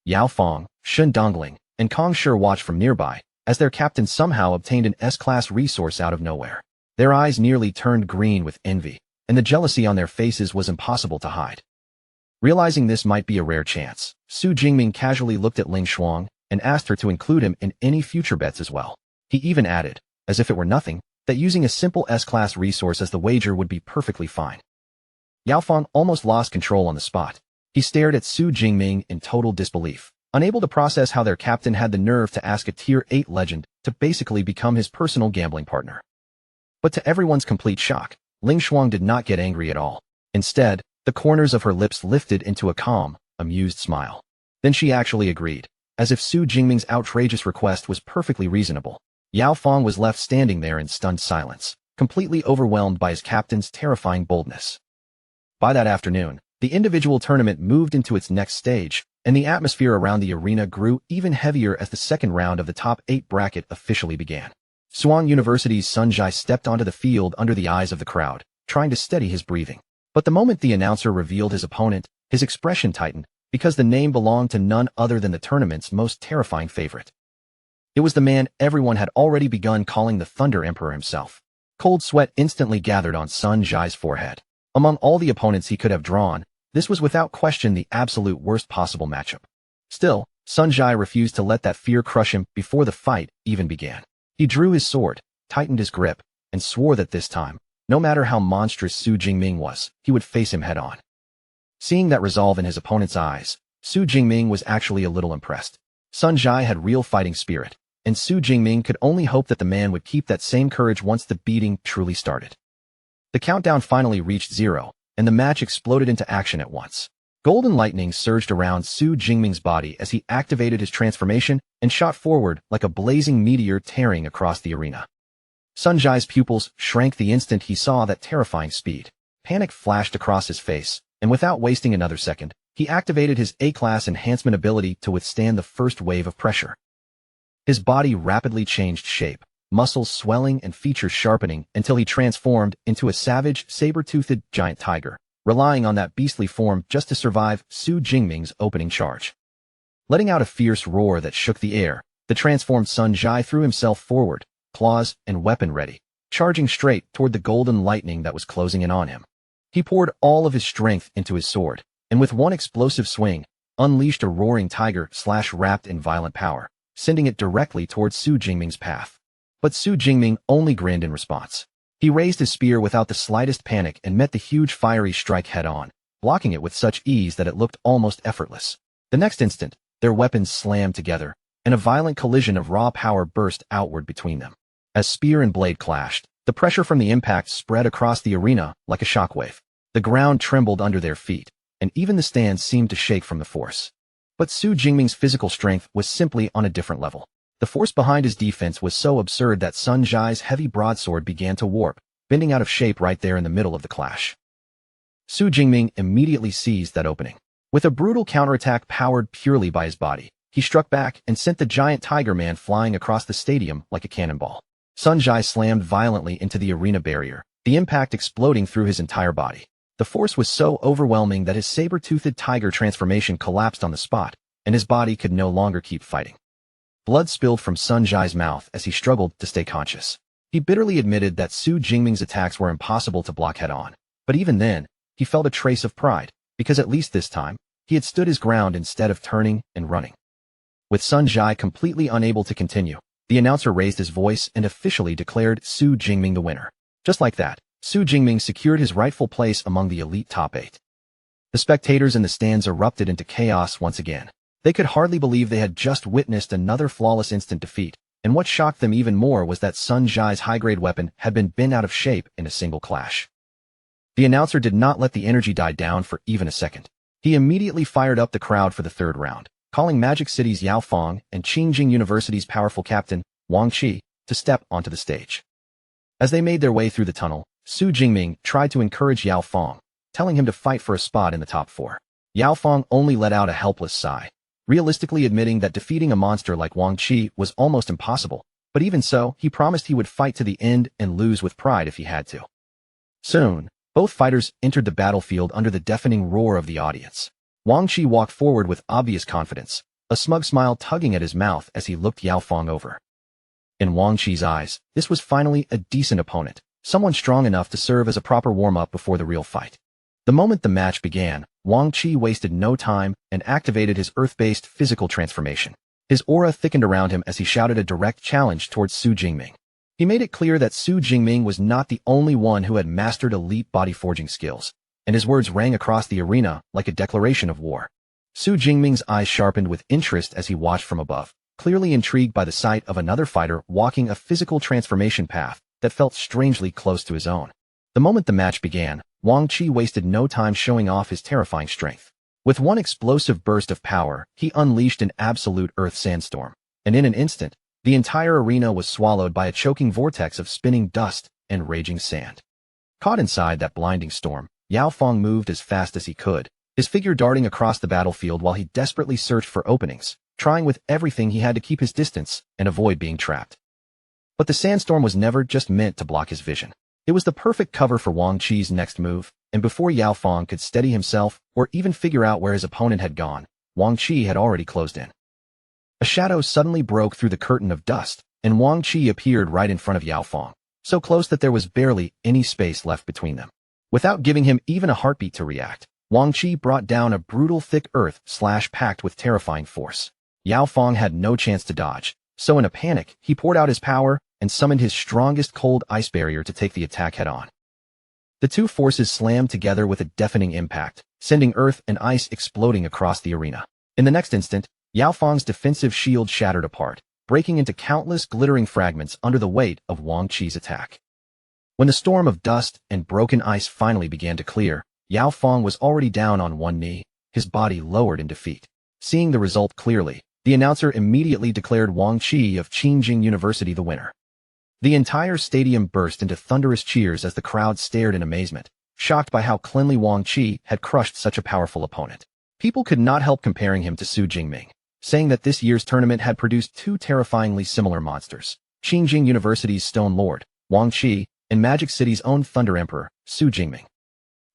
Yao Fong, Shun Dongling, and Kong Shi watched from nearby, as their captain somehow obtained an S-class resource out of nowhere. Their eyes nearly turned green with envy, and the jealousy on their faces was impossible to hide. Realizing this might be a rare chance, Su Jingming casually looked at Ling Shuang and asked her to include him in any future bets as well. He even added, as if it were nothing, that using a simple S-class resource as the wager would be perfectly fine. Yao Fong almost lost control on the spot. He stared at Su Jingming in total disbelief, unable to process how their captain had the nerve to ask a Tier 8 legend to basically become his personal gambling partner. But to everyone's complete shock, Ling Shuang did not get angry at all. Instead, the corners of her lips lifted into a calm, amused smile. Then she actually agreed, as if Su Jingming's outrageous request was perfectly reasonable. Yao Fong was left standing there in stunned silence, completely overwhelmed by his captain's terrifying boldness. By that afternoon, the individual tournament moved into its next stage, and the atmosphere around the arena grew even heavier as the second round of the top 8 bracket officially began. Suwon University's Sun Jai stepped onto the field under the eyes of the crowd, trying to steady his breathing. But the moment the announcer revealed his opponent, his expression tightened, because the name belonged to none other than the tournament's most terrifying favorite. It was the man everyone had already begun calling the Thunder Emperor himself. Cold sweat instantly gathered on Sun Jai's forehead. Among all the opponents he could have drawn, this was without question the absolute worst possible matchup. Still, Sun Jai refused to let that fear crush him before the fight even began. He drew his sword, tightened his grip, and swore that this time, no matter how monstrous Su Jingming was, he would face him head-on. Seeing that resolve in his opponent's eyes, Su Jingming was actually a little impressed. Sun Jai had real fighting spirit, and Su Jingming could only hope that the man would keep that same courage once the beating truly started. The countdown finally reached 0, and the match exploded into action at once. Golden lightning surged around Su Jingming's body as he activated his transformation and shot forward like a blazing meteor tearing across the arena. Sun Jai's pupils shrank the instant he saw that terrifying speed. Panic flashed across his face, and without wasting another second, he activated his A-class enhancement ability to withstand the first wave of pressure. His body rapidly changed shape, muscles swelling and features sharpening until he transformed into a savage, saber-toothed giant tiger, relying on that beastly form just to survive Su Jingming's opening charge. Letting out a fierce roar that shook the air, the transformed Sun Jai threw himself forward, claws and weapon ready, charging straight toward the golden lightning that was closing in on him. He poured all of his strength into his sword, and with one explosive swing, unleashed a roaring tiger wrapped in violent power, sending it directly towards Su Jingming's path. But Su Jingming only grinned in response. He raised his spear without the slightest panic and met the huge fiery strike head-on, blocking it with such ease that it looked almost effortless. The next instant, their weapons slammed together, and a violent collision of raw power burst outward between them. As spear and blade clashed, the pressure from the impact spread across the arena like a shockwave. The ground trembled under their feet, and even the stands seemed to shake from the force. But Su Jingming's physical strength was simply on a different level. The force behind his defense was so absurd that Sun Ji's heavy broadsword began to warp, bending out of shape right there in the middle of the clash. Su Jingming immediately seized that opening. With a brutal counterattack powered purely by his body, he struck back and sent the giant Tiger Man flying across the stadium like a cannonball. Sun Ji slammed violently into the arena barrier, the impact exploding through his entire body. The force was so overwhelming that his saber-toothed tiger transformation collapsed on the spot, and his body could no longer keep fighting. Blood spilled from Sun Ji's mouth as he struggled to stay conscious. He bitterly admitted that Su Jingming's attacks were impossible to block head-on, but even then, he felt a trace of pride, because at least this time, he had stood his ground instead of turning and running. With Sun Ji completely unable to continue, the announcer raised his voice and officially declared Su Jingming the winner. Just like that, Su Jingming secured his rightful place among the elite top 8. The spectators in the stands erupted into chaos once again. They could hardly believe they had just witnessed another flawless instant defeat, and what shocked them even more was that Sun Ji's high-grade weapon had been bent out of shape in a single clash. The announcer did not let the energy die down for even a second. He immediately fired up the crowd for the third round, calling Magic City's Yao Fong and Qingjing University's powerful captain, Wang Qi, to step onto the stage. As they made their way through the tunnel, Su Jingming tried to encourage Yao Fong, telling him to fight for a spot in the top 4. Yao Fong only let out a helpless sigh, realistically admitting that defeating a monster like Wang Qi was almost impossible, but even so, he promised he would fight to the end and lose with pride if he had to. Soon, both fighters entered the battlefield under the deafening roar of the audience. Wang Qi walked forward with obvious confidence, a smug smile tugging at his mouth as he looked Yao Fong over. In Wang Qi's eyes, this was finally a decent opponent, someone strong enough to serve as a proper warm-up before the real fight. The moment the match began, Wang Qi wasted no time and activated his earth-based physical transformation. His aura thickened around him as he shouted a direct challenge towards Su Jingming. He made it clear that Su Jingming was not the only one who had mastered elite body-forging skills, and his words rang across the arena like a declaration of war. Su Jingming's eyes sharpened with interest as he watched from above, clearly intrigued by the sight of another fighter walking a physical transformation path that felt strangely close to his own. The moment the match began, Wang Qi wasted no time showing off his terrifying strength. With one explosive burst of power, he unleashed an absolute earth sandstorm, and in an instant, the entire arena was swallowed by a choking vortex of spinning dust and raging sand. Caught inside that blinding storm, Yao Fong moved as fast as he could, his figure darting across the battlefield while he desperately searched for openings, trying with everything he had to keep his distance and avoid being trapped. But the sandstorm was never just meant to block his vision. It was the perfect cover for Wang Qi's next move, and before Yao Fong could steady himself or even figure out where his opponent had gone, Wang Qi had already closed in. A shadow suddenly broke through the curtain of dust, and Wang Qi appeared right in front of Yao Fong, so close that there was barely any space left between them. Without giving him even a heartbeat to react, Wang Qi brought down a brutal thick earth packed with terrifying force. Yao Fong had no chance to dodge, so in a panic, he poured out his power and summoned his strongest cold ice barrier to take the attack head-on. The two forces slammed together with a deafening impact, sending earth and ice exploding across the arena. In the next instant, Yao Fong's defensive shield shattered apart, breaking into countless glittering fragments under the weight of Wang Qi's attack. When the storm of dust and broken ice finally began to clear, Yao Fong was already down on one knee, his body lowered in defeat. Seeing the result clearly, the announcer immediately declared Wang Qi of Qingjing University the winner. The entire stadium burst into thunderous cheers as the crowd stared in amazement, shocked by how cleanly Wang Qi had crushed such a powerful opponent. People could not help comparing him to Su Jingming, saying that this year's tournament had produced two terrifyingly similar monsters, Qingjing University's Stone Lord, Wang Qi, and Magic City's own Thunder Emperor, Su Jingming.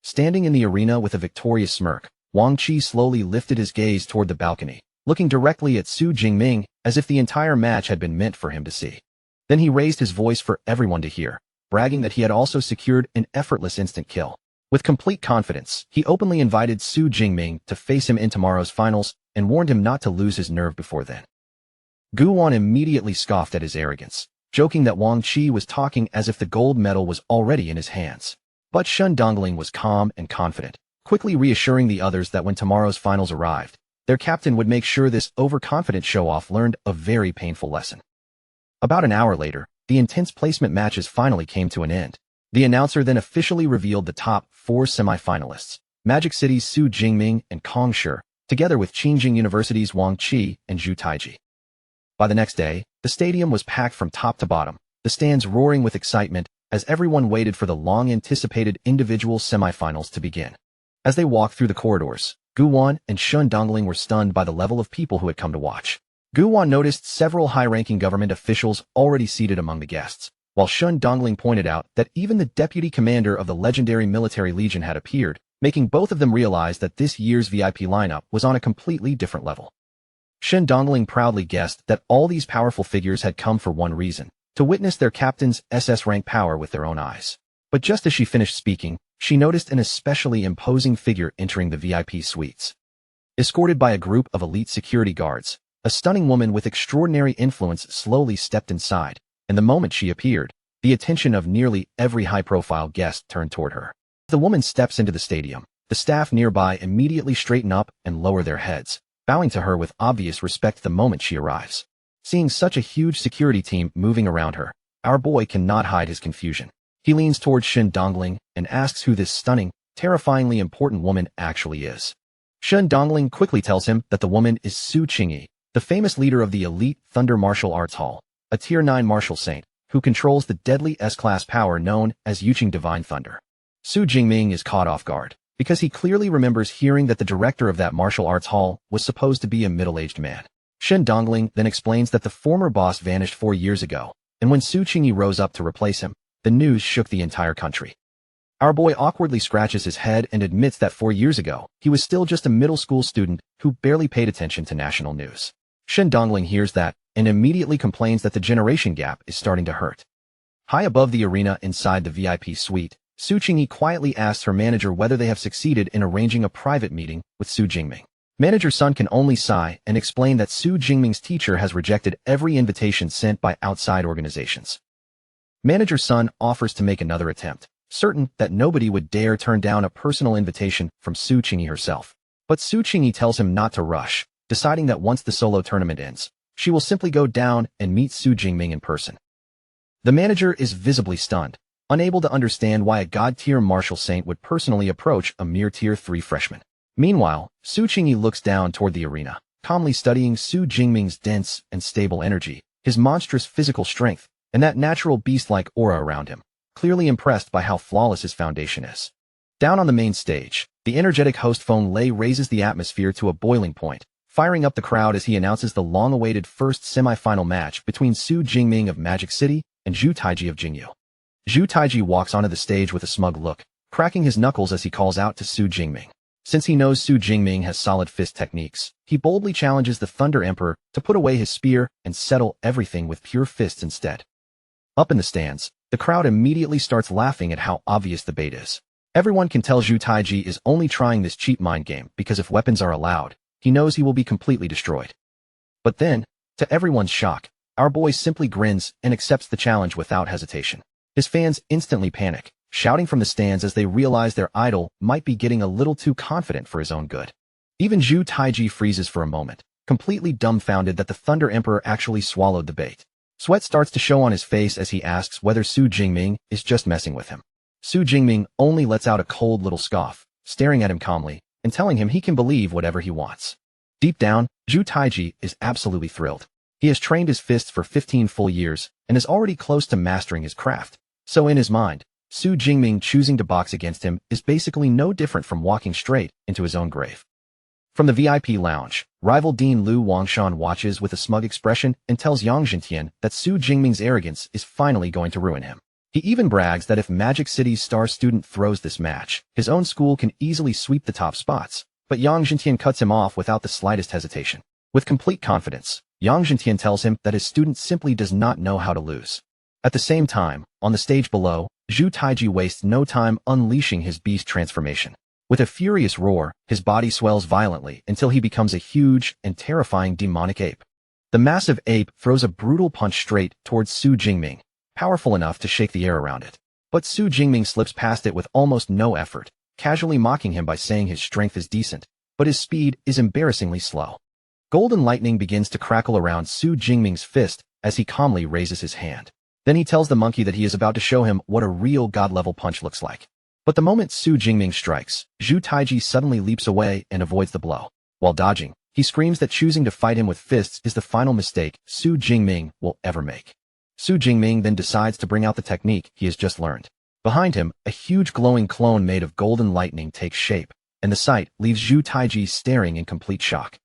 Standing in the arena with a victorious smirk, Wang Qi slowly lifted his gaze toward the balcony, looking directly at Su Jingming as if the entire match had been meant for him to see. Then he raised his voice for everyone to hear, bragging that he had also secured an effortless instant kill. With complete confidence, he openly invited Su Jingming to face him in tomorrow's finals and warned him not to lose his nerve before then. Gu Wan immediately scoffed at his arrogance, joking that Wang Qi was talking as if the gold medal was already in his hands. But Shen Dongling was calm and confident, quickly reassuring the others that when tomorrow's finals arrived, their captain would make sure this overconfident show-off learned a very painful lesson. About an hour later, the intense placement matches finally came to an end. The announcer then officially revealed the top 4 semi-finalists: Magic City's Su Jingming and Kong Shi, together with Qingjing University's Wang Qi and Zhu Taiji. By the next day, the stadium was packed from top to bottom, the stands roaring with excitement as everyone waited for the long-anticipated individual semifinals to begin. As they walked through the corridors, Gu Wan and Shen Dongling were stunned by the level of people who had come to watch. Gu Wan noticed several high-ranking government officials already seated among the guests, while Shen Dongling pointed out that even the deputy commander of the legendary military legion had appeared, making both of them realize that this year's VIP lineup was on a completely different level. Shen Dongling proudly guessed that all these powerful figures had come for one reason: to witness their captain's SS-rank power with their own eyes. But just as she finished speaking, she noticed an especially imposing figure entering the VIP suites. Escorted by a group of elite security guards, a stunning woman with extraordinary influence slowly stepped inside, and the moment she appeared, the attention of nearly every high-profile guest turned toward her. As the woman steps into the stadium, the staff nearby immediately straighten up and lower their heads, bowing to her with obvious respect the moment she arrives. Seeing such a huge security team moving around her, our boy cannot hide his confusion. He leans towards Shen Dongling and asks who this stunning, terrifyingly important woman actually is. Shen Dongling quickly tells him that the woman is Su Qingyi, the famous leader of the elite Thunder Martial Arts Hall, a Tier 9 martial saint, who controls the deadly S-class power known as Yuqing Divine Thunder. Su Jingming is caught off guard, because he clearly remembers hearing that the director of that martial arts hall was supposed to be a middle-aged man. Shen Dongling then explains that the former boss vanished 4 years ago, and when Su Qingyi rose up to replace him, the news shook the entire country. Our boy awkwardly scratches his head and admits that 4 years ago, he was still just a middle school student who barely paid attention to national news. Shen Dongling hears that and immediately complains that the generation gap is starting to hurt. High above the arena inside the VIP suite, Su Qingyi quietly asks her manager whether they have succeeded in arranging a private meeting with Su Jingming. Manager Sun can only sigh and explain that Su Jingming's teacher has rejected every invitation sent by outside organizations. Manager Sun offers to make another attempt, certain that nobody would dare turn down a personal invitation from Su Qingyi herself. But Su Qingyi tells him not to rush, deciding that once the solo tournament ends, she will simply go down and meet Su Jingming in person. The manager is visibly stunned, unable to understand why a god-tier martial saint would personally approach a mere Tier 3 freshman. Meanwhile, Su Qingyi looks down toward the arena, calmly studying Su Jingming's dense and stable energy, his monstrous physical strength, and that natural beast-like aura around him, clearly impressed by how flawless his foundation is. Down on the main stage, the energetic host Feng Lei raises the atmosphere to a boiling point, firing up the crowd as he announces the long-awaited first semi-final match between Su Jingming of Magic City and Zhu Taiji of Jingyu. Zhu Taiji walks onto the stage with a smug look, cracking his knuckles as he calls out to Su Jingming. Since he knows Su Jingming has solid fist techniques, he boldly challenges the Thunder Emperor to put away his spear and settle everything with pure fists instead. Up in the stands, the crowd immediately starts laughing at how obvious the bait is. Everyone can tell Zhu Taiji is only trying this cheap mind game because if weapons are allowed, he knows he will be completely destroyed. But then, to everyone's shock, our boy simply grins and accepts the challenge without hesitation. His fans instantly panic, shouting from the stands as they realize their idol might be getting a little too confident for his own good. Even Zhu Taiji freezes for a moment, completely dumbfounded that the Thunder Emperor actually swallowed the bait. Sweat starts to show on his face as he asks whether Su Jingming is just messing with him. Su Jingming only lets out a cold little scoff, staring at him calmly, and telling him he can believe whatever he wants. Deep down, Zhu Taiji is absolutely thrilled. He has trained his fists for 15 full years, and is already close to mastering his craft. So in his mind, Su Jingming choosing to box against him is basically no different from walking straight into his own grave. From the VIP lounge, rival Dean Lu Wangshan watches with a smug expression and tells Yang Zhentian that Su Jingming's arrogance is finally going to ruin him. He even brags that if Magic City's star student throws this match, his own school can easily sweep the top spots, but Yang Zhentian cuts him off without the slightest hesitation. With complete confidence, Yang Zhentian tells him that his student simply does not know how to lose. At the same time, on the stage below, Zhu Taiji wastes no time unleashing his beast transformation. With a furious roar, his body swells violently until he becomes a huge and terrifying demonic ape. The massive ape throws a brutal punch straight towards Su Jingming, powerful enough to shake the air around it. But Su Jingming slips past it with almost no effort, casually mocking him by saying his strength is decent, but his speed is embarrassingly slow. Golden lightning begins to crackle around Su Jingming's fist as he calmly raises his hand. Then he tells the monkey that he is about to show him what a real god-level punch looks like. But the moment Su Jingming strikes, Zhu Taiji suddenly leaps away and avoids the blow. While dodging, he screams that choosing to fight him with fists is the final mistake Su Jingming will ever make. Su Jingming then decides to bring out the technique he has just learned. Behind him, a huge glowing clone made of golden lightning takes shape, and the sight leaves Zhu Taiji staring in complete shock.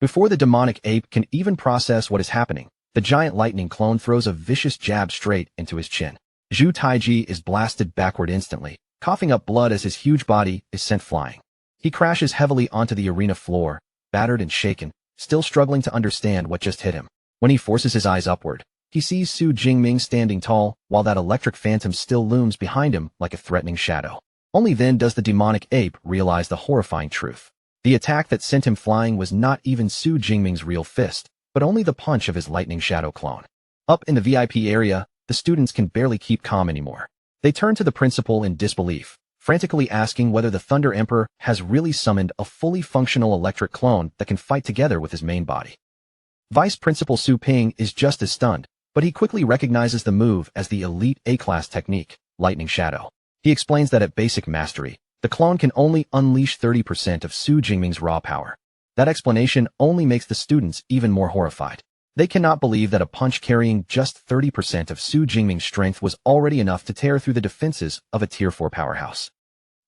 Before the demonic ape can even process what is happening, the giant lightning clone throws a vicious jab straight into his chin. Zhu Taiji is blasted backward instantly, coughing up blood as his huge body is sent flying. He crashes heavily onto the arena floor, battered and shaken, still struggling to understand what just hit him. When he forces his eyes upward, he sees Su Jingming standing tall, while that electric phantom still looms behind him like a threatening shadow. Only then does the demonic ape realize the horrifying truth. The attack that sent him flying was not even Su Jingming's real fist, but only the punch of his lightning shadow clone. Up in the VIP area, the students can barely keep calm anymore. They turn to the principal in disbelief, frantically asking whether the Thunder Emperor has really summoned a fully functional electric clone that can fight together with his main body. Vice Principal Su Ping is just as stunned, but he quickly recognizes the move as the elite A-class technique, Lightning Shadow. He explains that at basic mastery, the clone can only unleash 30% of Su Jingming's raw power. That explanation only makes the students even more horrified. They cannot believe that a punch carrying just 30% of Su Jingming's strength was already enough to tear through the defenses of a Tier 4 powerhouse.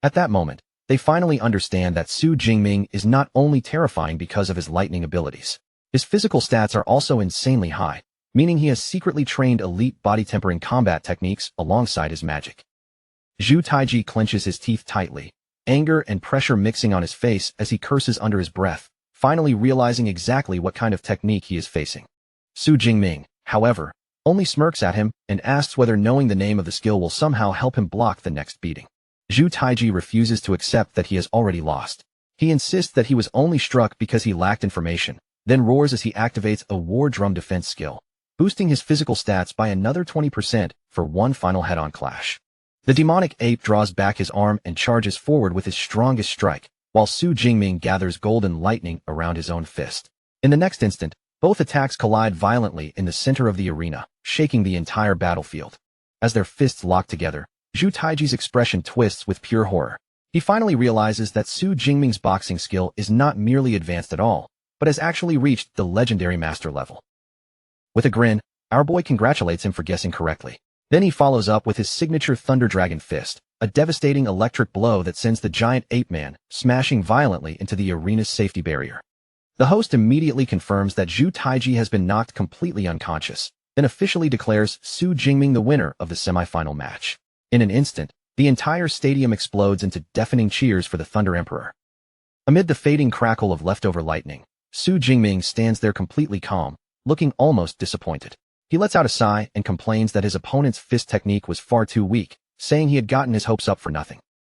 At that moment, they finally understand that Su Jingming is not only terrifying because of his lightning abilities. His physical stats are also insanely high, meaning he has secretly trained elite body-tempering combat techniques alongside his magic. Zhu Taiji clenches his teeth tightly, anger and pressure mixing on his face as he curses under his breath, finally realizing exactly what kind of technique he is facing. Su Jingming, however, only smirks at him and asks whether knowing the name of the skill will somehow help him block the next beating. Zhu Taiji refuses to accept that he has already lost. He insists that he was only struck because he lacked information, then roars as he activates a war drum defense skill, boosting his physical stats by another 20% for one final head-on clash. The demonic ape draws back his arm and charges forward with his strongest strike, while Su Jingming gathers golden lightning around his own fist. In the next instant, both attacks collide violently in the center of the arena, shaking the entire battlefield. As their fists lock together, Zhu Taiji's expression twists with pure horror. He finally realizes that Su Jingming's boxing skill is not merely advanced at all, but has actually reached the legendary master level. With a grin, our boy congratulates him for guessing correctly. Then he follows up with his signature Thunder Dragon Fist, a devastating electric blow that sends the giant ape man smashing violently into the arena's safety barrier. The host immediately confirms that Zhu Taiji has been knocked completely unconscious, then officially declares Su Jingming the winner of the semifinal match. In an instant, the entire stadium explodes into deafening cheers for the Thunder Emperor. Amid the fading crackle of leftover lightning, Su Jingming stands there completely calm, looking almost disappointed. He lets out a sigh and complains that his opponent's fist technique was far too weak, saying he had gotten his hopes up for nothing.